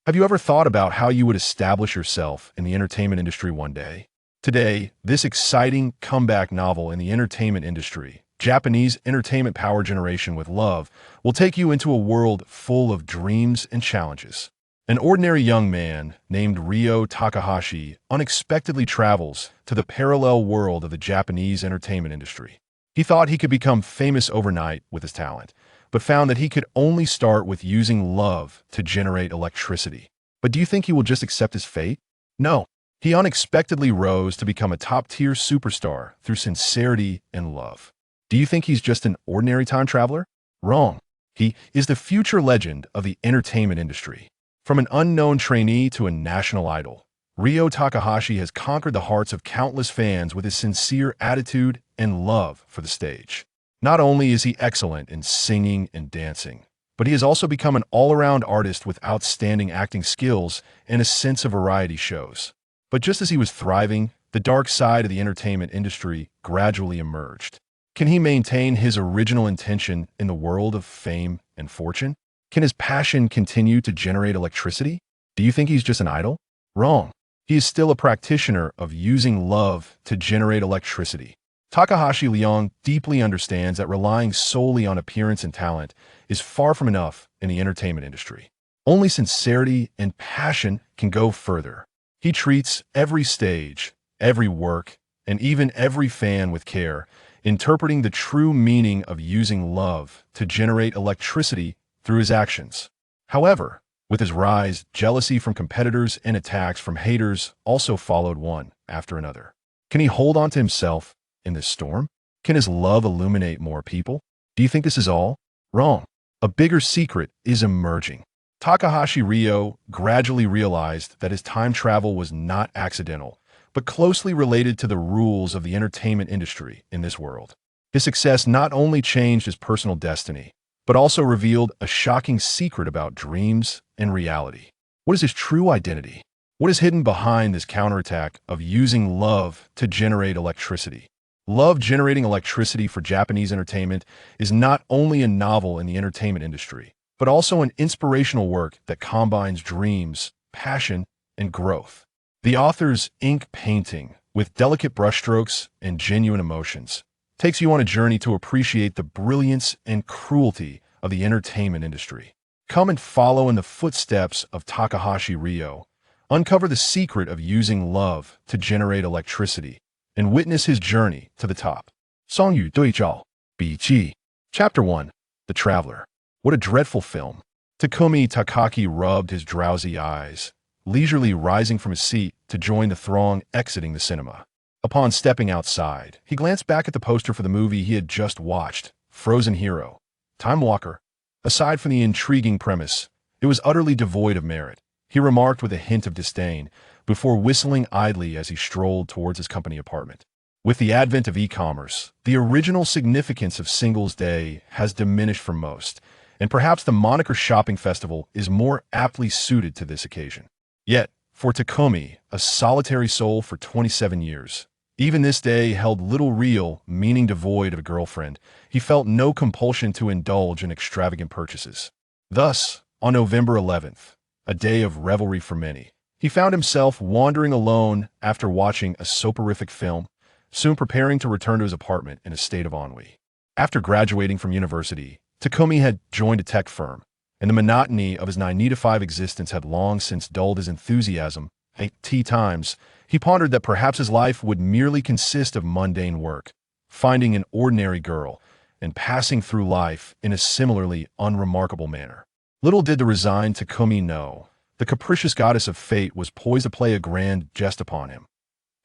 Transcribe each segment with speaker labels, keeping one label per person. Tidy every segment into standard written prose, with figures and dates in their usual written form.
Speaker 1: Have you ever thought about how you would establish yourself in the entertainment industry one day? Today, this exciting comeback novel in the entertainment industry, Japanese entertainment power generation with love, will take you into a world full of dreams and challenges. An ordinary young man named Ryo Takahashi unexpectedly travels to the parallel world of the Japanese entertainment industry. He thought he could become famous overnight with his talent, but found that he could only start with using love to generate electricity. But do you think he will just accept his fate? No. He unexpectedly rose to become a top-tier superstar through sincerity and love. Do you think he's just an ordinary time traveler? Wrong. He is the future legend of the entertainment industry. From an unknown trainee to a national idol, Ryo Takahashi has conquered the hearts of countless fans with his sincere attitude and love for the stage. Not only is he excellent in singing and dancing, but he has also become an all-around artist with outstanding acting skills and a sense of variety shows. But just as he was thriving, the dark side of the entertainment industry gradually emerged. Can he maintain his original intention in the world of fame and fortune? Can his passion continue to generate electricity? Do you think he's just an idol? Wrong. He is still a practitioner of using love to generate electricity. Takahashi Leong deeply understands that relying solely on appearance and talent is far from enough in the entertainment industry. Only sincerity and passion can go further. He treats every stage, every work, and even every fan with care, interpreting the true meaning of using love to generate electricity through his actions. However, with his rise, jealousy from competitors and attacks from haters also followed one after another. Can he hold on to himself in this storm? Can his love illuminate more people? Do you think this is all? Wrong. A bigger secret is emerging. Takahashi Ryo gradually realized that his time travel was not accidental, but closely related to the rules of the entertainment industry in this world. His success not only changed his personal destiny, but also revealed a shocking secret about dreams and reality. What is his true identity? What is hidden behind this counterattack of using love to generate electricity? Love generating electricity for Japanese entertainment is not only a novel in the entertainment industry, but also an inspirational work that combines dreams, passion, and growth. The author's ink painting, with delicate brushstrokes and genuine emotions, takes you on a journey to appreciate the brilliance and cruelty of the entertainment industry. Come and follow in the footsteps of Takahashi Ryo, uncover the secret of using love to generate electricity, and witness his journey to the top. 双语对照笔记 Chapter 1 The Traveler. What a dreadful film. Takumi Takaki rubbed his drowsy eyes, leisurely rising from his seat to join the throng exiting the cinema. Upon stepping outside, he glanced back at the poster for the movie he had just watched, Frozen Hero. Time Walker. Aside from the intriguing premise, it was utterly devoid of merit, he remarked with a hint of disdain, before whistling idly as he strolled towards his company apartment. With the advent of e-commerce, the original significance of Singles' Day has diminished for most, and perhaps the moniker shopping festival is more aptly suited to this occasion. Yet, for Takumi, a solitary soul for 27 years, even this day held little real meaning devoid of a girlfriend. He felt no compulsion to indulge in extravagant purchases. Thus, on November 11th, a day of revelry for many, he found himself wandering alone after watching a soporific film, soon preparing to return to his apartment in a state of ennui. After graduating from university, Takumi had joined a tech firm, and the monotony of his 9-to-5 existence had long since dulled his enthusiasm. At times, he pondered that perhaps his life would merely consist of mundane work, finding an ordinary girl, and passing through life in a similarly unremarkable manner. Little did the resigned Takumi know, the capricious goddess of fate was poised to play a grand jest upon him.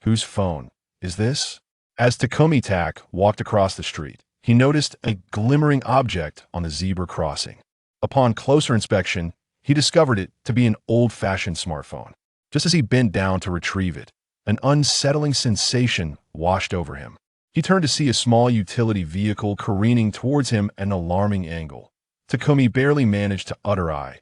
Speaker 1: Whose phone is this? As Takumi Tak walked across the street, he noticed a glimmering object on the zebra crossing. Upon closer inspection, he discovered it to be an old-fashioned smartphone. Just as he bent down to retrieve it, an unsettling sensation washed over him. He turned to see a small utility vehicle careening towards him at an alarming angle. Takumi barely managed to utter "I"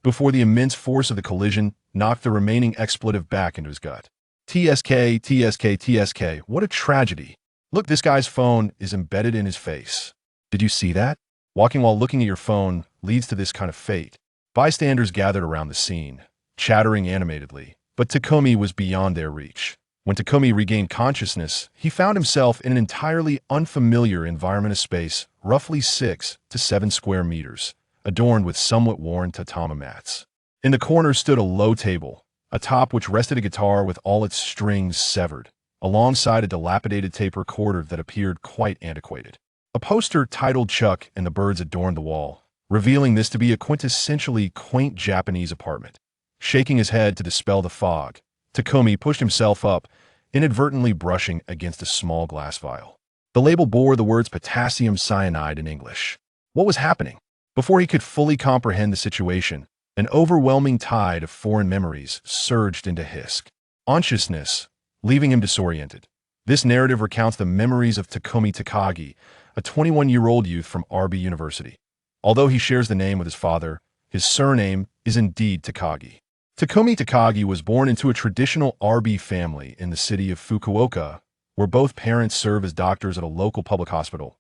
Speaker 1: before the immense force of the collision knocked the remaining expletive back into his gut. TSK, TSK, TSK, what a tragedy. Look, this guy's phone is embedded in his face. Did you see that? Walking while looking at your phone leads to this kind of fate. Bystanders gathered around the scene, chattering animatedly, but Takumi was beyond their reach. When Takumi regained consciousness, he found himself in an entirely unfamiliar environment of space, roughly 6 to 7 square meters, adorned with somewhat worn tatami mats. In the corner stood a low table, atop which rested a guitar with all its strings severed, alongside a dilapidated tape recorder that appeared quite antiquated. A poster titled Chuck and the Birds adorned the wall, revealing this to be a quintessentially quaint Japanese apartment. Shaking his head to dispel the fog, Takumi pushed himself up, inadvertently brushing against a small glass vial. The label bore the words potassium cyanide in English. What was happening? Before he could fully comprehend the situation, an overwhelming tide of foreign memories surged into his consciousness, leaving him disoriented. This narrative recounts the memories of Takumi Takagi, a 21-year-old youth from RB University. Although he shares the name with his father, his surname is indeed Takagi. Takumi Takagi was born into a traditional RB family in the city of Fukuoka, where both parents serve as doctors at a local public hospital.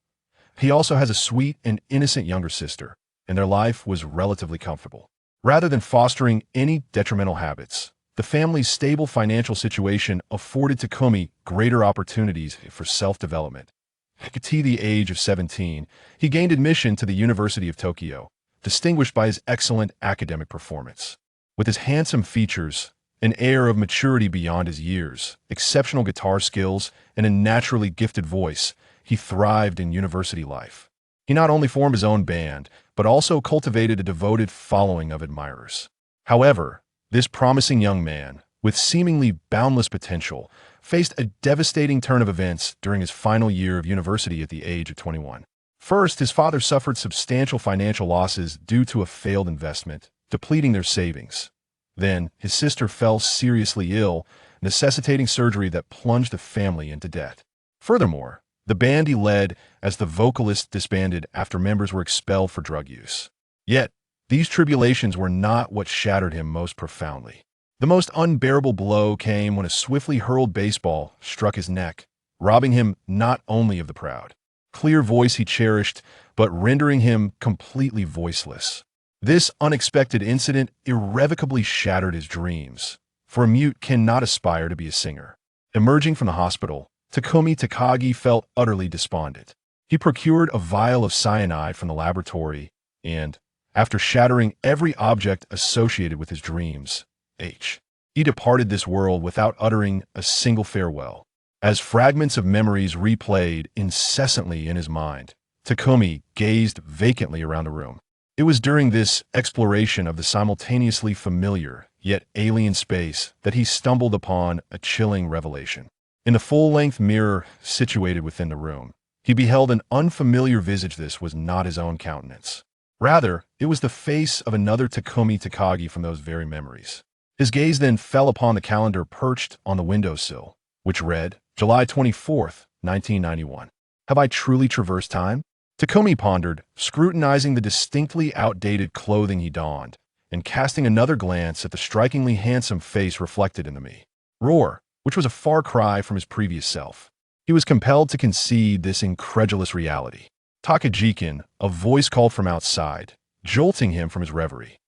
Speaker 1: He also has a sweet and innocent younger sister, and their life was relatively comfortable. Rather than fostering any detrimental habits, the family's stable financial situation afforded Takumi greater opportunities for self-development. At the age of 17, he gained admission to the University of Tokyo, distinguished by his excellent academic performance. With his handsome features, an air of maturity beyond his years, exceptional guitar skills, and a naturally gifted voice, he thrived in university life. He not only formed his own band, but also cultivated a devoted following of admirers. However, this promising young man, with seemingly boundless potential, faced a devastating turn of events during his final year of university at the age of 21. First, his father suffered substantial financial losses due to a failed investment, depleting their savings. Then, his sister fell seriously ill, necessitating surgery that plunged the family into debt. Furthermore, the band he led as the vocalist disbanded after members were expelled for drug use. Yet, these tribulations were not what shattered him most profoundly. The most unbearable blow came when a swiftly hurled baseball struck his neck, robbing him not only of the proud, clear voice he cherished, but rendering him completely voiceless. This unexpected incident irrevocably shattered his dreams, for a mute cannot aspire to be a singer. Emerging from the hospital, Takumi Takagi felt utterly despondent. He procured a vial of cyanide from the laboratory and, after shattering every object associated with his dreams, he departed this world without uttering a single farewell. As fragments of memories replayed incessantly in his mind, Takumi gazed vacantly around the room. It was during this exploration of the simultaneously familiar yet alien space that he stumbled upon a chilling revelation. In the full-length mirror situated within the room, he beheld an unfamiliar visage. This was not his own countenance. Rather, it was the face of another Takumi Takagi from those very memories. His gaze then fell upon the calendar perched on the windowsill, which read, July 24th, 1991. Have I truly traversed time? Takumi pondered, scrutinizing the distinctly outdated clothing he donned, and casting another glance at the strikingly handsome face reflected in the mirror, which was a far cry from his previous self. He was compelled to concede this incredulous reality. Takajikin, a voice called from outside, jolting him from his reverie.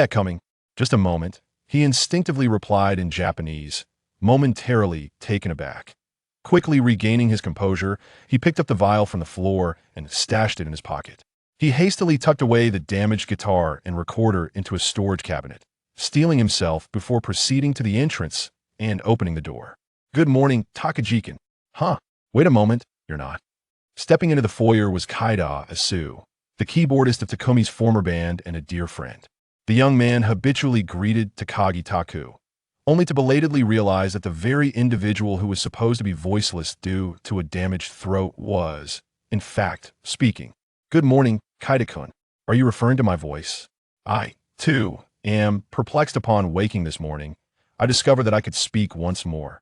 Speaker 1: Coming. Just a moment, he instinctively replied in Japanese, momentarily taken aback. Quickly regaining his composure, he picked up the vial from the floor and stashed it in his pocket. He hastily tucked away the damaged guitar and recorder into a storage cabinet, steeling himself before proceeding to the entrance and opening the door. Good morning, Takajikin. Huh, wait a moment, you're not. Stepping into the foyer was Kaida Asu, the keyboardist of Takumi's former band and a dear friend. The young man habitually greeted Takagi Taku, only to belatedly realize that the very individual who was supposed to be voiceless due to a damaged throat was, in fact, speaking. Good morning, Kaida-kun. Are you referring to my voice? I, too, am perplexed. Upon waking this morning, I discovered that I could speak once more.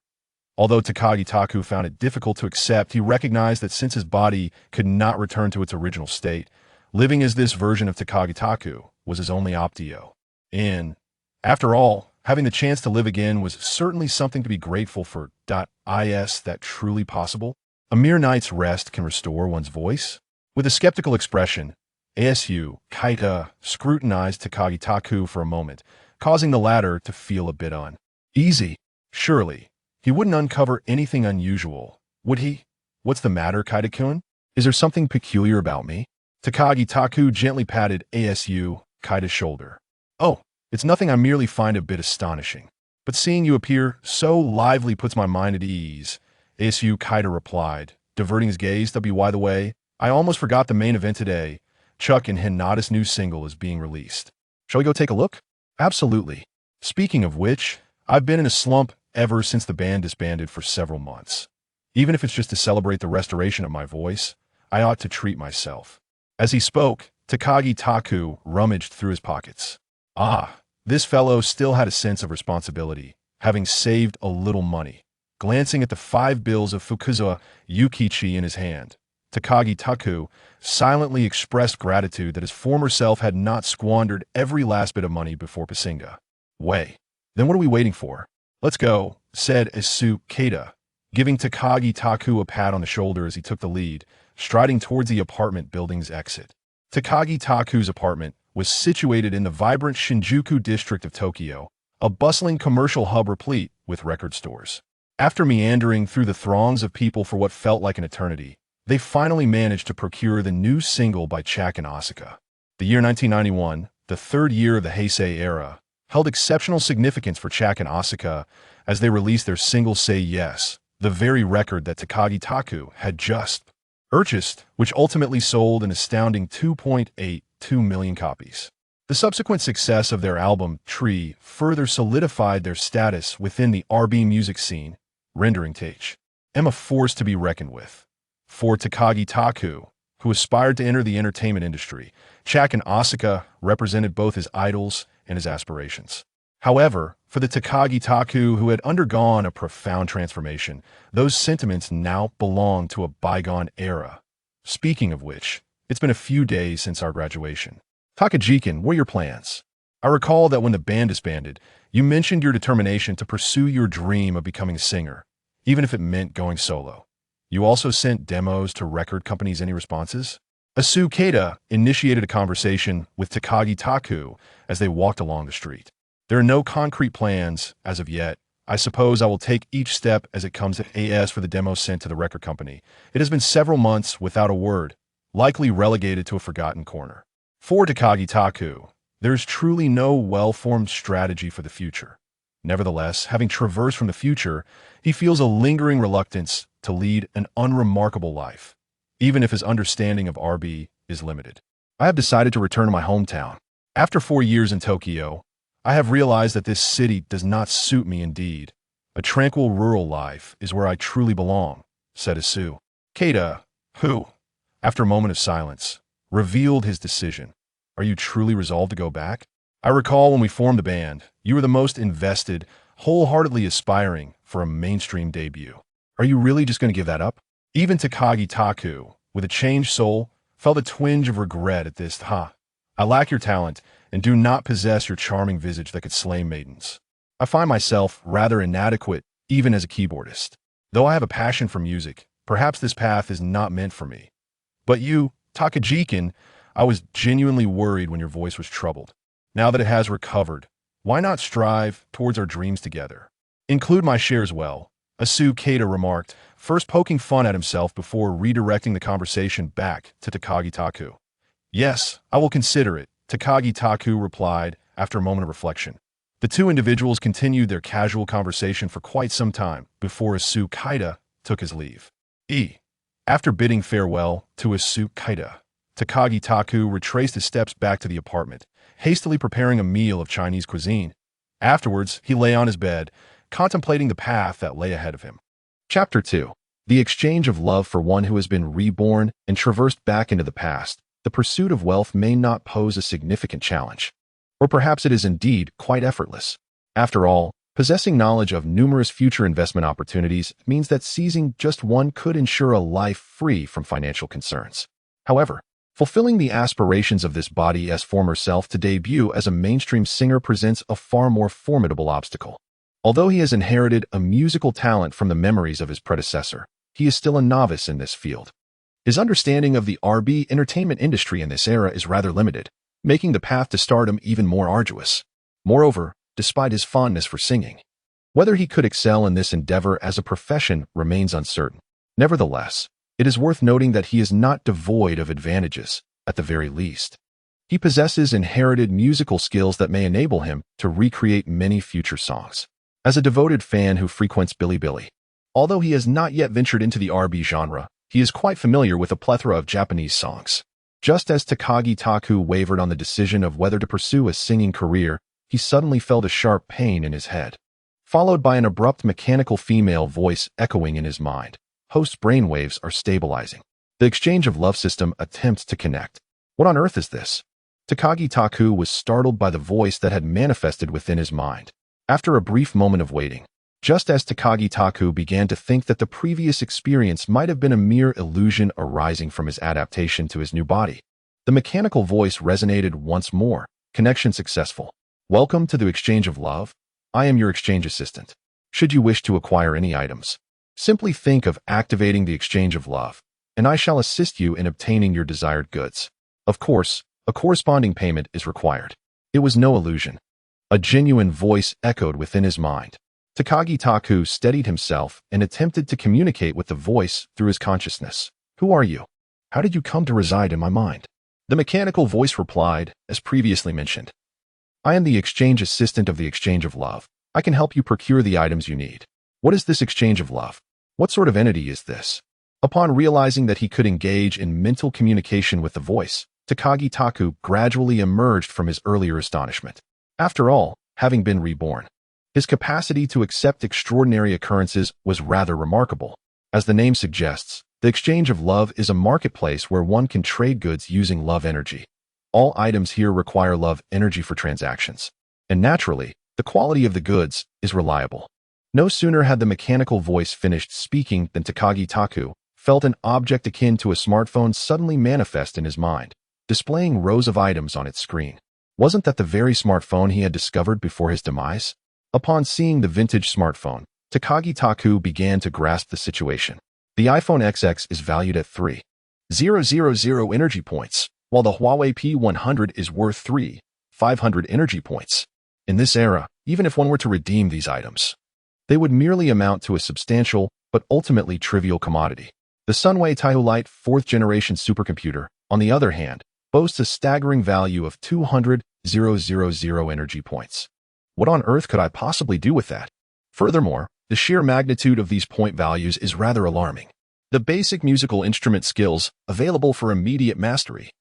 Speaker 1: Although Takagi Taku found it difficult to accept, he recognized that since his body could not return to its original state, living as this version of Takagi Taku was his only optio. And, after all, having the chance to live again was certainly something to be grateful for. Is that truly possible? A mere night's rest can restore one's voice? With a skeptical expression, Kaida scrutinized Takagi Taku for a moment, causing the latter to feel a bit uneasy. Surely, he wouldn't uncover anything unusual, would he? What's the matter, Kaida-kun? Is there something peculiar about me? Takagi Taku gently patted Kaida's shoulder. Oh, it's nothing. I merely find a bit astonishing. But seeing you appear so lively puts my mind at ease, Kaida replied, diverting his gaze. By the way, I almost forgot the main event today. Chuck and Hinata's new single is being released. Shall we go take a look? Absolutely. Speaking of which, I've been in a slump ever since the band disbanded for several months. Even if it's just to celebrate the restoration of my voice, I ought to treat myself. As he spoke, Takagi Taku rummaged through his pockets. Ah, this fellow still had a sense of responsibility, having saved a little money. Glancing at the 5 bills of Fukuzawa Yukichi in his hand, Takagi Taku silently expressed gratitude that his former self had not squandered every last bit of money before Pasinga. Way. Then what are we waiting for? Let's go, said Keita, giving Takagi Taku a pat on the shoulder as he took the lead, striding towards the apartment building's exit. Takagi Taku's apartment was situated in the vibrant Shinjuku district of Tokyo, a bustling commercial hub replete with record stores. After meandering through the throngs of people for what felt like an eternity, they finally managed to procure the new single by Chak and Asuka. The year 1991, the third year of the Heisei era, held exceptional significance for Chak and Asuka as they released their single Say Yes, the very record that Takagi Taku had just purchased, which ultimately sold an astounding 2.82 million copies. The subsequent success of their album, Tree, further solidified their status within the R&B music scene, rendering Tage a force to be reckoned with. For Takagi Taku, who aspired to enter the entertainment industry, Chak and Asuka represented both his idols and his aspirations. However, for the Takagi Taku who had undergone a profound transformation, those sentiments now belong to a bygone era. Speaking of which, it's been a few days since our graduation. Takagi-kun, what are your plans? I recall that when the band disbanded, you mentioned your determination to pursue your dream of becoming a singer, even if it meant going solo. You also sent demos to record companies. Any responses? Keita initiated a conversation with Takagi Taku as they walked along the street. There are no concrete plans as of yet. I suppose I will take each step as it comes as for the demo sent to the record company. It has been several months without a word, likely relegated to a forgotten corner. For Takagi Taku, there is truly no well-formed strategy for the future. Nevertheless, having traversed from the future, he feels a lingering reluctance to lead an unremarkable life, even if his understanding of R&B is limited. I have decided to return to my hometown. After 4 years in Tokyo, I have realized that this city does not suit me indeed. A tranquil rural life is where I truly belong, said Keita, who, after a moment of silence, revealed his decision. Are you truly resolved to go back? I recall when we formed the band, you were the most invested, wholeheartedly aspiring for a mainstream debut. Are you really just going to give that up? Even Takagi Taku, with a changed soul, felt a twinge of regret at this. I lack your talent and do not possess your charming visage that could slay maidens. I find myself rather inadequate even as a keyboardist. Though I have a passion for music, perhaps this path is not meant for me. But you, Takagi-kun, I was genuinely worried when your voice was troubled. Now that it has recovered, why not strive towards our dreams together? Include my share as well, Keita remarked, first poking fun at himself before redirecting the conversation back to Takagi Taku. Yes, I will consider it, Takagi Taku replied after a moment of reflection. The two individuals continued their casual conversation for quite some time before Keita took his leave. After bidding farewell to Keita, Takagi Taku retraced his steps back to the apartment, hastily preparing a meal of Chinese cuisine. Afterwards, he lay on his bed, contemplating the path that lay ahead of him. Chapter 2. The exchange of love for one who has been reborn and traversed back into the past. The pursuit of wealth may not pose a significant challenge. Or perhaps it is indeed quite effortless. After all, possessing knowledge of numerous future investment opportunities means that seizing just one could ensure a life free from financial concerns. However, fulfilling the aspirations of this body's former self to debut as a mainstream singer presents a far more formidable obstacle. Although he has inherited a musical talent from the memories of his predecessor, he is still a novice in this field. His understanding of the R&B entertainment industry in this era is rather limited, making the path to stardom even more arduous. Moreover, despite his fondness for singing, whether he could excel in this endeavor as a profession remains uncertain. Nevertheless, it is worth noting that he is not devoid of advantages, at the very least. He possesses inherited musical skills that may enable him to recreate many future songs. As a devoted fan who frequents Bilibili, although he has not yet ventured into the R&B genre, he is quite familiar with a plethora of Japanese songs. Just as Takagi Taku wavered on the decision of whether to pursue a singing career, he suddenly felt a sharp pain in his head, followed by an abrupt mechanical female voice echoing in his mind. Host's brainwaves are stabilizing. The exchange of love system attempts to connect. What on earth is this? Takagi Taku was startled by the voice that had manifested within his mind. After a brief moment of waiting, just as Takagi Taku began to think that the previous experience might have been a mere illusion arising from his adaptation to his new body, the mechanical voice resonated once more. Connection successful. Welcome to the exchange of love. I am your exchange assistant. Should you wish to acquire any items, simply think of activating the exchange of love, and I shall assist you in obtaining your desired goods. Of course, a corresponding payment is required. It was no illusion. A genuine voice echoed within his mind. Takagi Taku steadied himself and attempted to communicate with the voice through his consciousness. Who are you? How did you come to reside in my mind? The mechanical voice replied, as previously mentioned. I am the exchange assistant of the exchange of love. I can help you procure the items you need. What is this exchange of love? What sort of entity is this? Upon realizing that he could engage in mental communication with the voice, Takagi Taku gradually emerged from his earlier astonishment. After all, having been reborn, his capacity to accept extraordinary occurrences was rather remarkable. As the name suggests, the exchange of love is a marketplace where one can trade goods using love energy. All items here require love energy for transactions, and naturally, the quality of the goods is reliable. No sooner had the mechanical voice finished speaking than Takagi Taku felt an object akin to a smartphone suddenly manifest in his mind, displaying rows of items on its screen. Wasn't that the very smartphone he had discovered before his demise? Upon seeing the vintage smartphone, Takagi Taku began to grasp the situation. The iPhone XX is valued at 3,000 energy points, while the Huawei P100 is worth 3,500 energy points. In this era, even if one were to redeem these items, they would merely amount to a substantial, but ultimately trivial commodity. The Sunway Taihu Lite 4th generation supercomputer, on the other hand, boasts a staggering value of 200,000 energy points. What on earth could I possibly do with that? Furthermore, the sheer magnitude of these point values is rather alarming. The basic musical instrument skills, available for immediate mastery,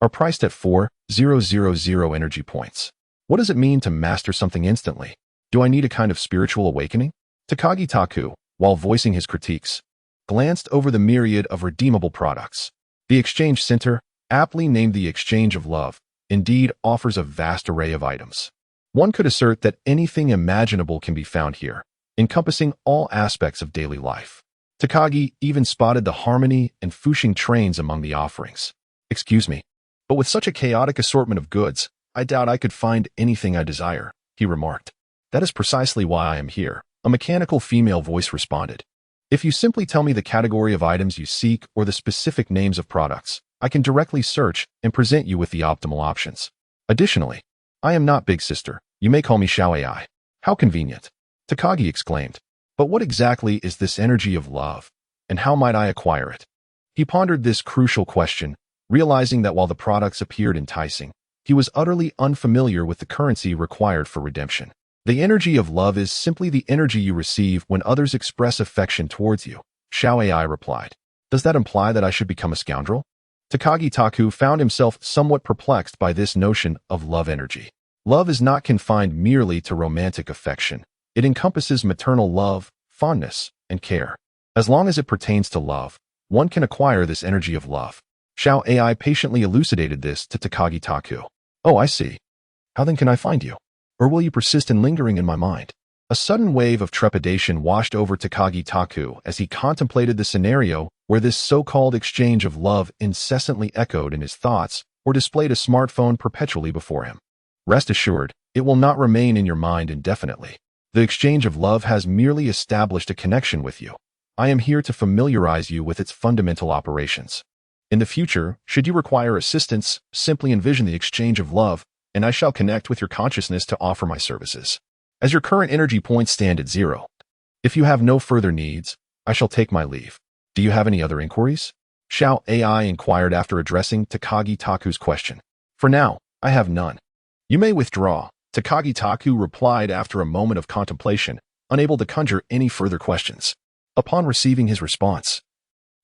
Speaker 1: are priced at 4,000 energy points. What does it mean to master something instantly? Do I need a kind of spiritual awakening? Takagi Taku, while voicing his critiques, glanced over the myriad of redeemable products. The Exchange Center, aptly named the Exchange of Love, indeed offers a vast array of items. One could assert that anything imaginable can be found here, encompassing all aspects of daily life. Takagi even spotted the harmony and Fushing trains among the offerings. Excuse me, but with such a chaotic assortment of goods, I doubt I could find anything I desire, he remarked. That is precisely why I am here, a mechanical female voice responded. If you simply tell me the category of items you seek or the specific names of products, I can directly search and present you with the optimal options. Additionally, I am not Big Sister. You may call me Xiao AI. How convenient. Takagi exclaimed. But what exactly is this energy of love, and how might I acquire it? He pondered this crucial question, realizing that while the products appeared enticing, he was utterly unfamiliar with the currency required for redemption. The energy of love is simply the energy you receive when others express affection towards you, Xiao AI replied. Does that imply that I should become a scoundrel? Takagi Taku found himself somewhat perplexed by this notion of love energy. Love is not confined merely to romantic affection. It encompasses maternal love, fondness, and care. As long as it pertains to love, one can acquire this energy of love. Xiao AI patiently elucidated this to Takagi Taku. Oh, I see. How then can I find you? Or will you persist in lingering in my mind? A sudden wave of trepidation washed over Takagi Taku as he contemplated the scenario where this so-called exchange of love incessantly echoed in his thoughts or displayed a smartphone perpetually before him. Rest assured, it will not remain in your mind indefinitely. The exchange of love has merely established a connection with you. I am here to familiarize you with its fundamental operations. In the future, should you require assistance, simply envision the exchange of love and I shall connect with your consciousness to offer my services. As your current energy points stand at 0. If you have no further needs, I shall take my leave. Do you have any other inquiries? Xiao AI inquired after addressing Takagi Taku's question. For now, I have none. You may withdraw, Takagi Taku replied after a moment of contemplation, unable to conjure any further questions. Upon receiving his response,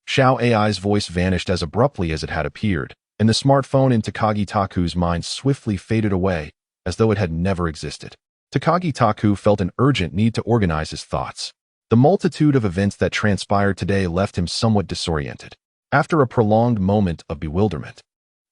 Speaker 1: Xiao AI's voice vanished as abruptly as it had appeared, and the smartphone in Takagi Taku's mind swiftly faded away as though it had never existed. Takagi Taku felt an urgent need to organize his thoughts. The multitude of events that transpired today left him somewhat disoriented. After a prolonged moment of bewilderment,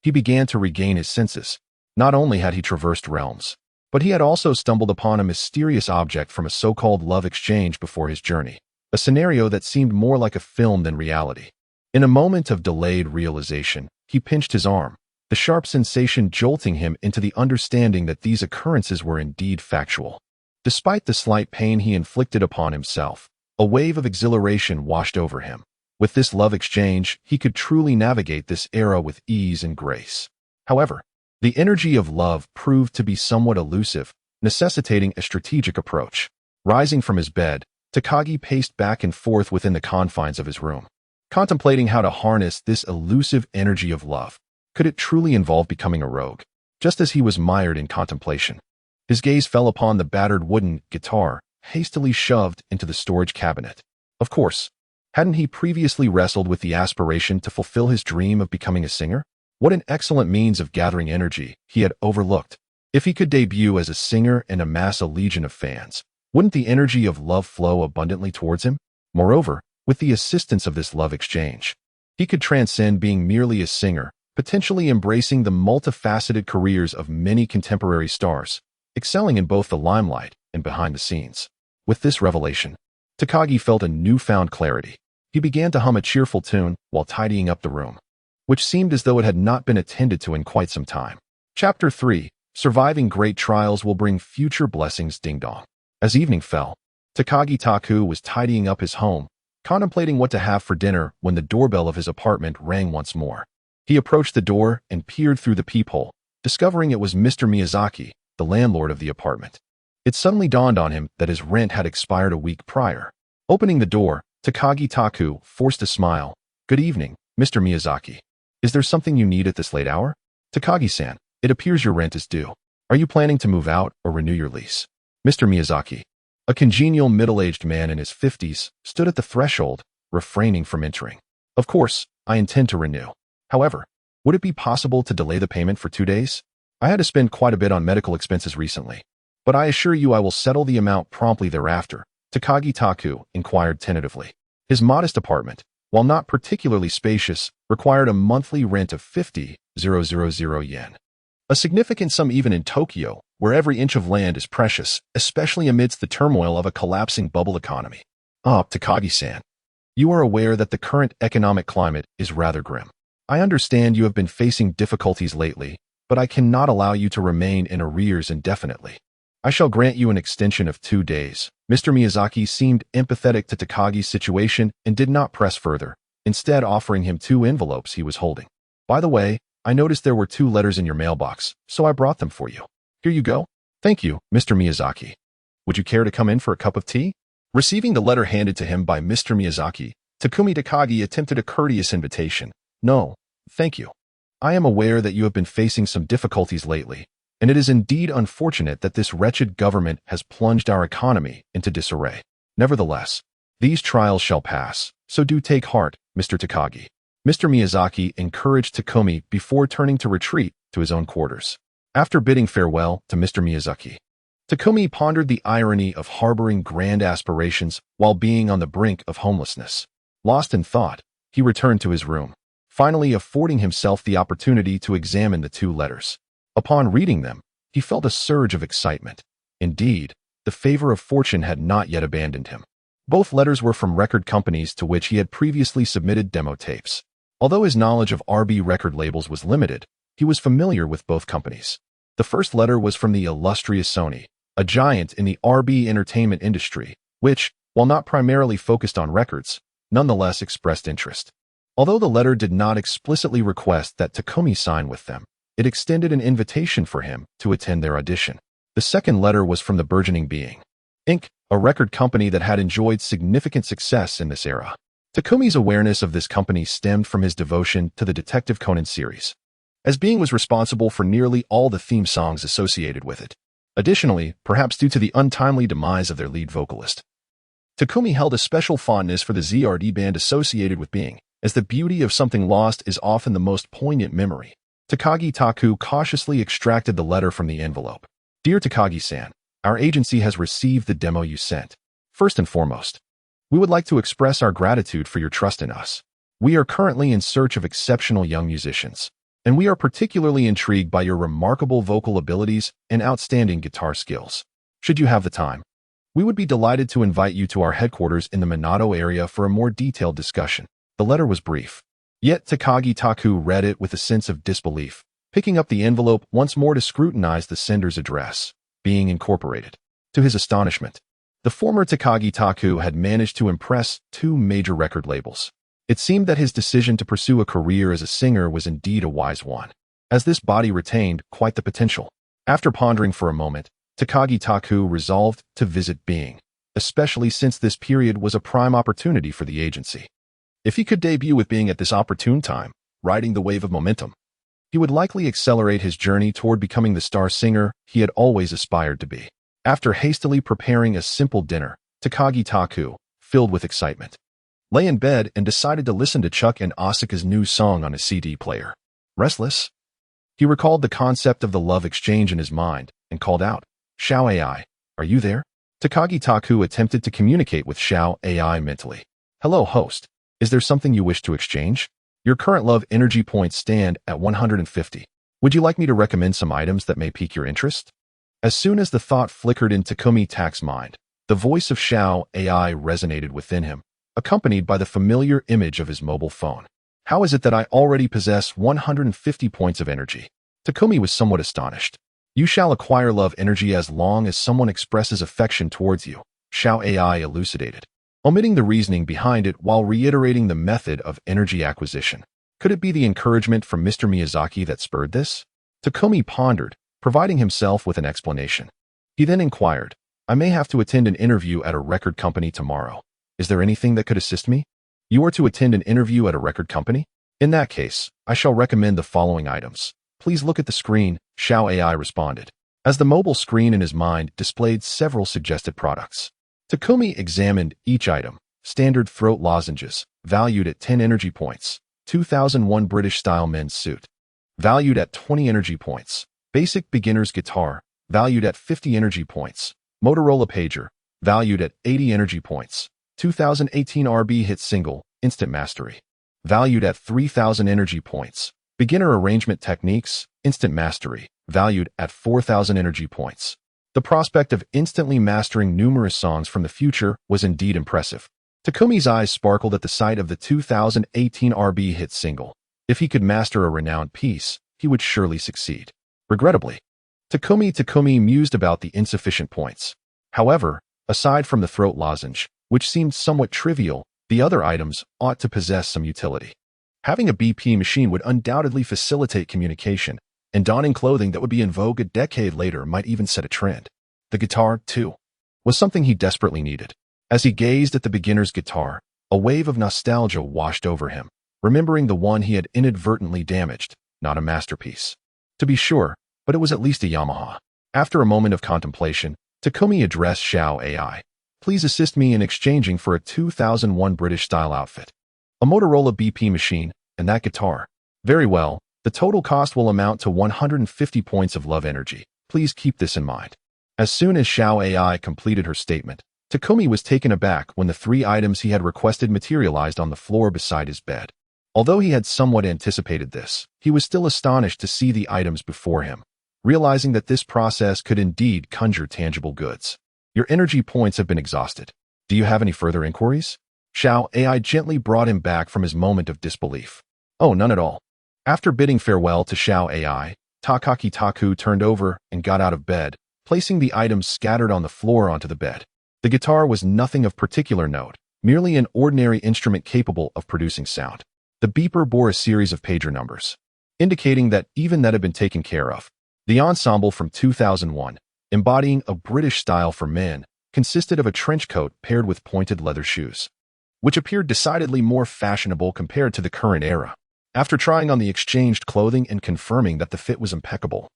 Speaker 1: he began to regain his senses. Not only had he traversed realms, but he had also stumbled upon a mysterious object from a so-called love exchange before his journey, a scenario that seemed more like a film than reality. In a moment of delayed realization, he pinched his arm, the sharp sensation jolting him into the understanding that these occurrences were indeed factual. Despite the slight pain he inflicted upon himself, a wave of exhilaration washed over him. With this love exchange, he could truly navigate this era with ease and grace. However, the energy of love proved to be somewhat elusive, necessitating a strategic approach. Rising from his bed, Takagi paced back and forth within the confines of his room, contemplating how to harness this elusive energy of love. Could it truly involve becoming a rogue? Just as he was mired in contemplation, his gaze fell upon the battered wooden guitar, hastily shoved into the storage cabinet. Of course, hadn't he previously wrestled with the aspiration to fulfill his dream of becoming a singer? What an excellent means of gathering energy he had overlooked. If he could debut as a singer and amass a legion of fans, wouldn't the energy of love flow abundantly towards him? Moreover, with the assistance of this love exchange, he could transcend being merely a singer, potentially embracing the multifaceted careers of many contemporary stars, excelling in both the limelight and behind the scenes. With this revelation, Takagi felt a newfound clarity. He began to hum a cheerful tune while tidying up the room, which seemed as though it had not been attended to in quite some time. Chapter 3. Surviving great trials will bring future blessings. Ding dong. As evening fell, Takagi Taku was tidying up his home, contemplating what to have for dinner when the doorbell of his apartment rang once more. He approached the door and peered through the peephole, discovering it was Mr. Miyazaki, the landlord of the apartment. It suddenly dawned on him that his rent had expired a week prior. Opening the door, Takagi Taku forced a smile. Good evening, Mr. Miyazaki. Is there something you need at this late hour? Takagi-san, it appears your rent is due. Are you planning to move out or renew your lease? Mr. Miyazaki, a congenial middle-aged man in his 50s, stood at the threshold, refraining from entering. Of course, I intend to renew. However, would it be possible to delay the payment for 2 days? I had to spend quite a bit on medical expenses recently, but I assure you I will settle the amount promptly thereafter, Takagi Taku inquired tentatively. His modest apartment, while not particularly spacious, required a monthly rent of 50,000 yen. A significant sum even in Tokyo, where every inch of land is precious, especially amidst the turmoil of a collapsing bubble economy. Takagi-san, you are aware that the current economic climate is rather grim. I understand you have been facing difficulties lately, but I cannot allow you to remain in arrears indefinitely. I shall grant you an extension of 2 days. Mr. Miyazaki seemed empathetic to Takagi's situation and did not press further, instead offering him 2 envelopes he was holding. By the way, I noticed there were 2 letters in your mailbox, so I brought them for you. Here you go. Thank you, Mr. Miyazaki. Would you care to come in for a cup of tea? Receiving the letter handed to him by Mr. Miyazaki, Takumi Takagi attempted a courteous invitation. No, thank you. I am aware that you have been facing some difficulties lately, and it is indeed unfortunate that this wretched government has plunged our economy into disarray. Nevertheless, these trials shall pass, so do take heart, Mr. Takagi. Mr. Miyazaki encouraged Takumi before turning to retreat to his own quarters. After bidding farewell to Mr. Miyazaki, Takumi pondered the irony of harboring grand aspirations while being on the brink of homelessness. Lost in thought, he returned to his room, finally affording himself the opportunity to examine the 2 letters. Upon reading them, he felt a surge of excitement. Indeed, the favor of fortune had not yet abandoned him. Both letters were from record companies to which he had previously submitted demo tapes. Although his knowledge of RB record labels was limited, he was familiar with both companies. The first letter was from the illustrious Sony, a giant in the RB entertainment industry, which, while not primarily focused on records, nonetheless expressed interest. Although the letter did not explicitly request that Takumi sign with them, It extended an invitation for him to attend their audition. The second letter was from the burgeoning Being Inc., a record company that had enjoyed significant success in this era. Takumi's awareness of this company stemmed from his devotion to the Detective Conan series, as Being was responsible for nearly all the theme songs associated with it. Additionally, perhaps due to the untimely demise of their lead vocalist, Takumi held a special fondness for the ZRD band associated with Being, as the beauty of something lost is often the most poignant memory. Takagi Taku cautiously extracted the letter from the envelope. Dear Takagi-san, our agency has received the demo you sent. First and foremost, we would like to express our gratitude for your trust in us. We are currently in search of exceptional young musicians, and we are particularly intrigued by your remarkable vocal abilities and outstanding guitar skills. Should you have the time, we would be delighted to invite you to our headquarters in the Minato area for a more detailed discussion. The letter was brief, yet Takagi Taku read it with a sense of disbelief, picking up the envelope once more to scrutinize the sender's address, Being Incorporated. To his astonishment, the former Takagi Taku had managed to impress two major record labels. It seemed that his decision to pursue a career as a singer was indeed a wise one, as this body retained quite the potential. After pondering for a moment, Takagi Taku resolved to visit Being, especially since this period was a prime opportunity for the agency. If he could debut with Being at this opportune time, riding the wave of momentum, he would likely accelerate his journey toward becoming the star singer he had always aspired to be. After hastily preparing a simple dinner, Takagi Taku, filled with excitement, lay in bed and decided to listen to Chuck and Asuka's new song on his CD player. Restless? He recalled the concept of the love exchange in his mind and called out, Xiao AI, are you there? Takagi Taku attempted to communicate with Xiao AI mentally. Hello, host. Is there something you wish to exchange? Your current love energy points stand at 150. Would you like me to recommend some items that may pique your interest? As soon as the thought flickered in Takumi Tak's mind, the voice of Xiao AI resonated within him, accompanied by the familiar image of his mobile phone. How is it that I already possess 150 points of energy? Takumi was somewhat astonished. You shall acquire love energy as long as someone expresses affection towards you, Xiao AI elucidated, omitting the reasoning behind it while reiterating the method of energy acquisition. Could it be the encouragement from Mr. Miyazaki that spurred this? Takumi pondered, providing himself with an explanation. He then inquired, I may have to attend an interview at a record company tomorrow. Is there anything that could assist me? You are to attend an interview at a record company? In that case, I shall recommend the following items. Please look at the screen, Xiao AI responded, as the mobile screen in his mind displayed several suggested products. Takumi examined each item. Standard throat lozenges, valued at 10 energy points. 2001 British-style men's suit, valued at 20 energy points. Basic beginner's guitar, valued at 50 energy points. Motorola pager, valued at 80 energy points. 2018 RB hit single, Instant Mastery, valued at 3,000 energy points. Beginner arrangement techniques, Instant Mastery, valued at 4,000 energy points. The prospect of instantly mastering numerous songs from the future was indeed impressive. Takumi's eyes sparkled at the sight of the 2018 RB hit single. If he could master a renowned piece, he would surely succeed. Regrettably, Takumi mused about the insufficient points. However, aside from the throat lozenge, which seemed somewhat trivial, the other items ought to possess some utility. Having a BP machine would undoubtedly facilitate communication, and donning clothing that would be in vogue a decade later might even set a trend. The guitar, too, was something he desperately needed. As he gazed at the beginner's guitar, a wave of nostalgia washed over him, remembering the one he had inadvertently damaged, not a masterpiece. To be sure, but it was at least a Yamaha. After a moment of contemplation, Takumi addressed Xiao AI. Please assist me in exchanging for a 2001 British-style outfit, a Motorola BP machine, and that guitar. Very well, the total cost will amount to 150 points of love energy. Please keep this in mind. As soon as Xiao AI completed her statement, Takumi was taken aback when the three items he had requested materialized on the floor beside his bed. Although he had somewhat anticipated this, he was still astonished to see the items before him, realizing that this process could indeed conjure tangible goods. Your energy points have been exhausted. Do you have any further inquiries? Xiao AI gently brought him back from his moment of disbelief. Oh, none at all. After bidding farewell to Xiao AI, Takagi Taku turned over and got out of bed, placing the items scattered on the floor onto the bed. The guitar was nothing of particular note, merely an ordinary instrument capable of producing sound. The beeper bore a series of pager numbers. indicating that even that had been taken care of. The ensemble from 2001, embodying a British style for men, consisted of a trench coat paired with pointed leather shoes, which appeared decidedly more fashionable compared to the current era. After trying on the exchanged clothing and confirming that the fit was impeccable,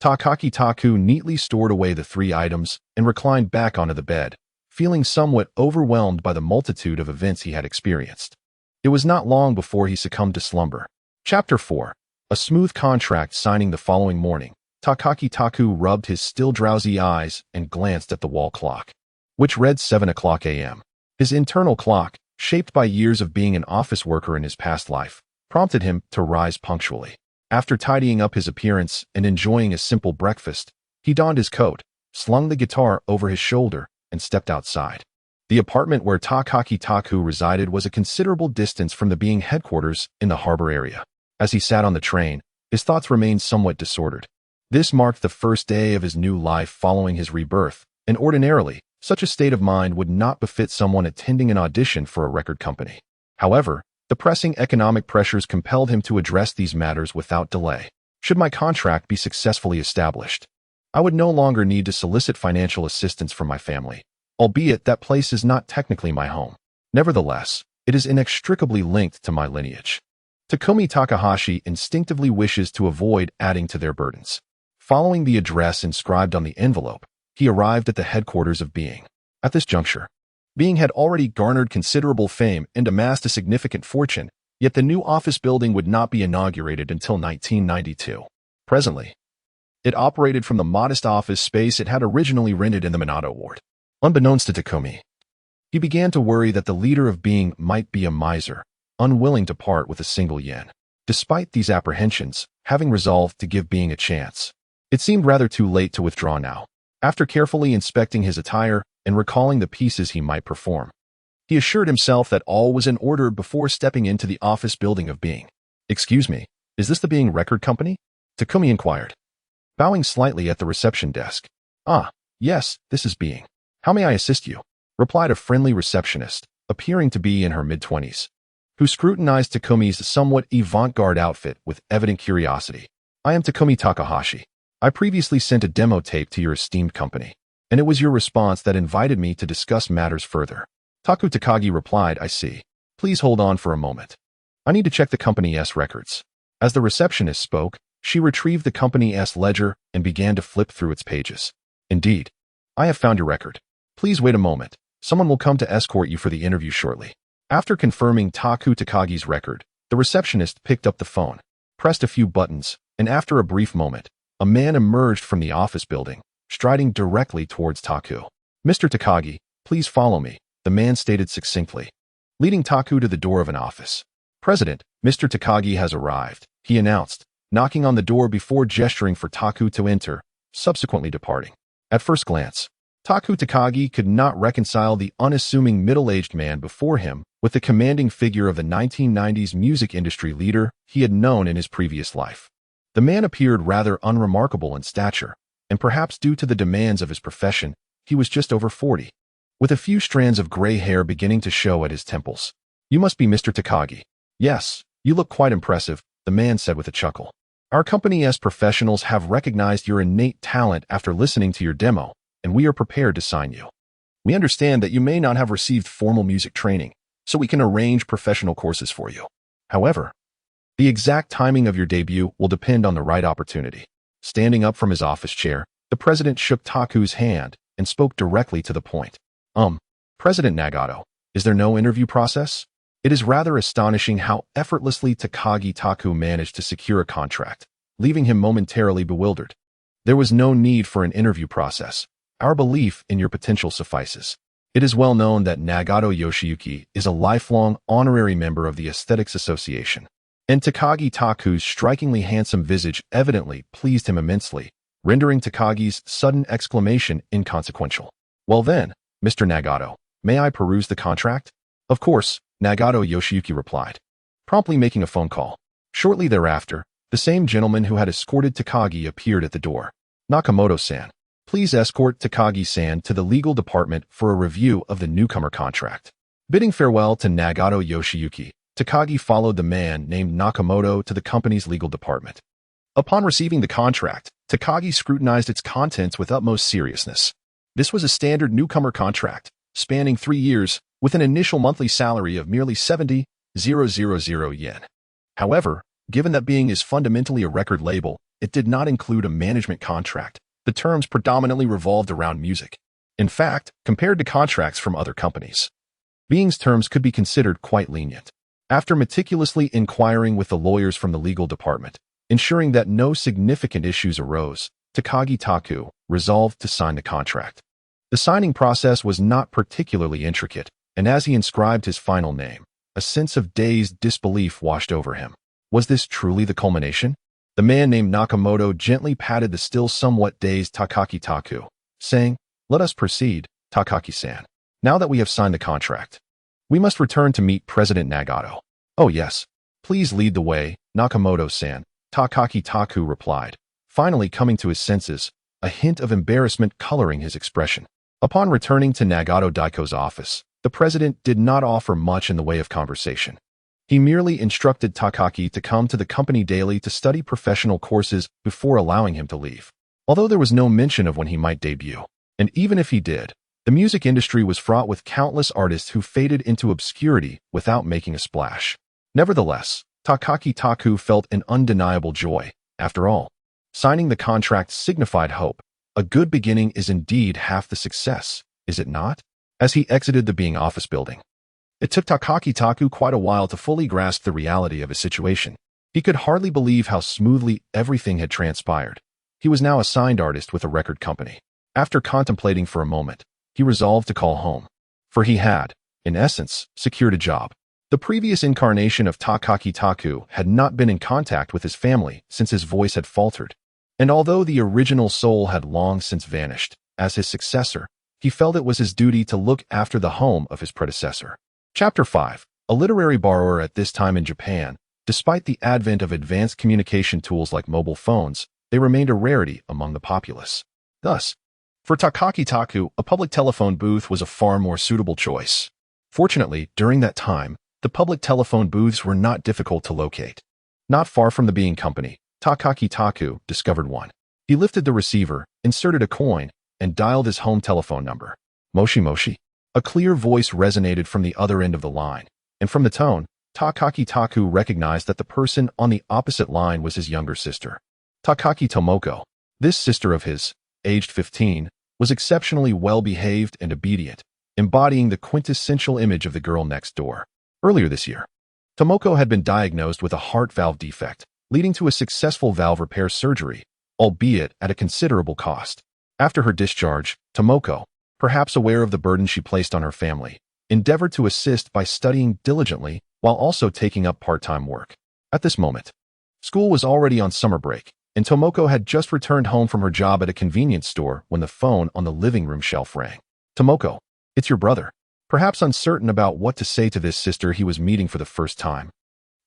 Speaker 1: Takagi Taku neatly stored away the 3 items and reclined back onto the bed, feeling somewhat overwhelmed by the multitude of events he had experienced. It was not long before he succumbed to slumber. Chapter 4. A smooth contract signing the following morning. Takagi Taku rubbed his still drowsy eyes and glanced at the wall clock, which read 7 o'clock a.m. His internal clock, shaped by years of being an office worker in his past life, prompted him to rise punctually. After tidying up his appearance and enjoying a simple breakfast, he donned his coat, slung the guitar over his shoulder, and stepped outside. The apartment where Takagi Taku resided was a considerable distance from the being headquarters in the harbor area. As he sat on the train, his thoughts remained somewhat disordered. This marked the first day of his new life following his rebirth, and ordinarily, such a state of mind would not befit someone attending an audition for a record company. However, the pressing economic pressures compelled him to address these matters without delay. Should my contract be successfully established, I would no longer need to solicit financial assistance from my family, albeit that place is not technically my home. Nevertheless, it is inextricably linked to my lineage. Takumi Takahashi instinctively wishes to avoid adding to their burdens. Following the address inscribed on the envelope, he arrived at the headquarters of Being. At this juncture, Being had already garnered considerable fame and amassed a significant fortune, yet the new office building would not be inaugurated until 1992. Presently, it operated from the modest office space it had originally rented in the Minato ward. Unbeknownst to Takumi, he began to worry that the leader of Being might be a miser, unwilling to part with a single yen. Despite these apprehensions, having resolved to give Being a chance, it seemed rather too late to withdraw now. After carefully inspecting his attire and recalling the pieces he might perform, he assured himself that all was in order before stepping into the office building of Being. "Excuse me, is this the Being Record Company?" Takumi inquired, bowing slightly at the reception desk. "Ah, yes, this is Being. How may I assist you?" replied a friendly receptionist, appearing to be in her mid-20s, who scrutinized Takumi's somewhat avant-garde outfit with evident curiosity. "I am Takumi Takahashi. I previously sent a demo tape to your esteemed company, and it was your response that invited me to discuss matters further." Taku Takagi replied, "I see. Please hold on for a moment. I need to check the company's records." As the receptionist spoke, she retrieved the company's ledger and began to flip through its pages. "Indeed, I have found your record. Please wait a moment. Someone will come to escort you for the interview shortly." After confirming Taku Takagi's record, the receptionist picked up the phone, pressed a few buttons, and after a brief moment, a man emerged from the office building, striding directly towards Taku. "Mr. Takagi, please follow me," the man stated succinctly, leading Taku to the door of an office. "President, Mr. Takagi has arrived," he announced, knocking on the door before gesturing for Taku to enter, subsequently departing. At first glance, Taku Takagi could not reconcile the unassuming middle-aged man before him with the commanding figure of the 1990s music industry leader he had known in his previous life. The man appeared rather unremarkable in stature, and perhaps due to the demands of his profession, he was just over 40, with a few strands of gray hair beginning to show at his temples. "You must be Mr. Takagi." "Yes, you look quite impressive," the man said with a chuckle. "Our company's professionals have recognized your innate talent after listening to your demo, and we are prepared to sign you. We understand that you may not have received formal music training, so we can arrange professional courses for you. However, the exact timing of your debut will depend on the right opportunity." Standing up from his office chair, the president shook Taku's hand and spoke directly to the point. President Nagato, is there no interview process?" It is rather astonishing how effortlessly Takagi Taku managed to secure a contract, leaving him momentarily bewildered. "There was no need for an interview process. Our belief in your potential suffices. It is well known that Nagato Yoshiyuki is a lifelong honorary member of the Aesthetics Association." And Takagi Taku's strikingly handsome visage evidently pleased him immensely, rendering Takagi's sudden exclamation inconsequential. "Well then, Mr. Nagato, may I peruse the contract?" "Of course," Nagato Yoshiyuki replied, promptly making a phone call. Shortly thereafter, the same gentleman who had escorted Takagi appeared at the door. "Nakamoto-san, please escort Takagi-san to the legal department for a review of the newcomer contract." Bidding farewell to Nagato Yoshiyuki, Takagi followed the man named Nakamoto to the company's legal department. Upon receiving the contract, Takagi scrutinized its contents with utmost seriousness. This was a standard newcomer contract, spanning 3 years, with an initial monthly salary of merely 70,000 yen. However, given that being is fundamentally a record label, it did not include a management contract. The terms predominantly revolved around music. In fact, compared to contracts from other companies, Being's terms could be considered quite lenient. After meticulously inquiring with the lawyers from the legal department, ensuring that no significant issues arose, Takagi Taku resolved to sign the contract. The signing process was not particularly intricate, and as he inscribed his final name, a sense of dazed disbelief washed over him. Was this truly the culmination? The man named Nakamoto gently patted the still somewhat dazed Takagi Taku, saying, "Let us proceed, Takaki-san. Now that we have signed the contract, we must return to meet President Nagato." "Oh yes, please lead the way, Nakamoto-san," Takagi Taku replied, finally coming to his senses, a hint of embarrassment coloring his expression. Upon returning to Nagato Daiko's office, the president did not offer much in the way of conversation. He merely instructed Takaki to come to the company daily to study professional courses before allowing him to leave. Although there was no mention of when he might debut, and even if he did, the music industry was fraught with countless artists who faded into obscurity without making a splash. Nevertheless, Takagi Taku felt an undeniable joy. After all, signing the contract signified hope. A good beginning is indeed half the success, is it not? As he exited the Being office building, it took Takagi Taku quite a while to fully grasp the reality of his situation. He could hardly believe how smoothly everything had transpired. He was now a signed artist with a record company. After contemplating for a moment, he resolved to call home. For he had, in essence, secured a job. The previous incarnation of Takagi Taku had not been in contact with his family since his voice had faltered. And although the original soul had long since vanished, as his successor, he felt it was his duty to look after the home of his predecessor. Chapter 5. A literary borrower at this time in Japan, despite the advent of advanced communication tools like mobile phones, they remained a rarity among the populace. Thus, for Takagi Taku, a public telephone booth was a far more suitable choice. Fortunately, during that time, the public telephone booths were not difficult to locate. Not far from the Being company, Takagi Taku discovered one. He lifted the receiver, inserted a coin, and dialed his home telephone number. Moshi Moshi. A clear voice resonated from the other end of the line, and from the tone, Takagi Taku recognized that the person on the opposite line was his younger sister. Takaki Tomoko. This sister of his, aged 15, was exceptionally well-behaved and obedient, embodying the quintessential image of the girl next door. Earlier this year, Tomoko had been diagnosed with a heart valve defect, leading to a successful valve repair surgery, albeit at a considerable cost. After her discharge, Tomoko, perhaps aware of the burden she placed on her family, endeavored to assist by studying diligently while also taking up part-time work. At this moment, school was already on summer break, and Tomoko had just returned home from her job at a convenience store when the phone on the living room shelf rang. "Tomoko, it's your brother." Perhaps uncertain about what to say to this sister he was meeting for the first time,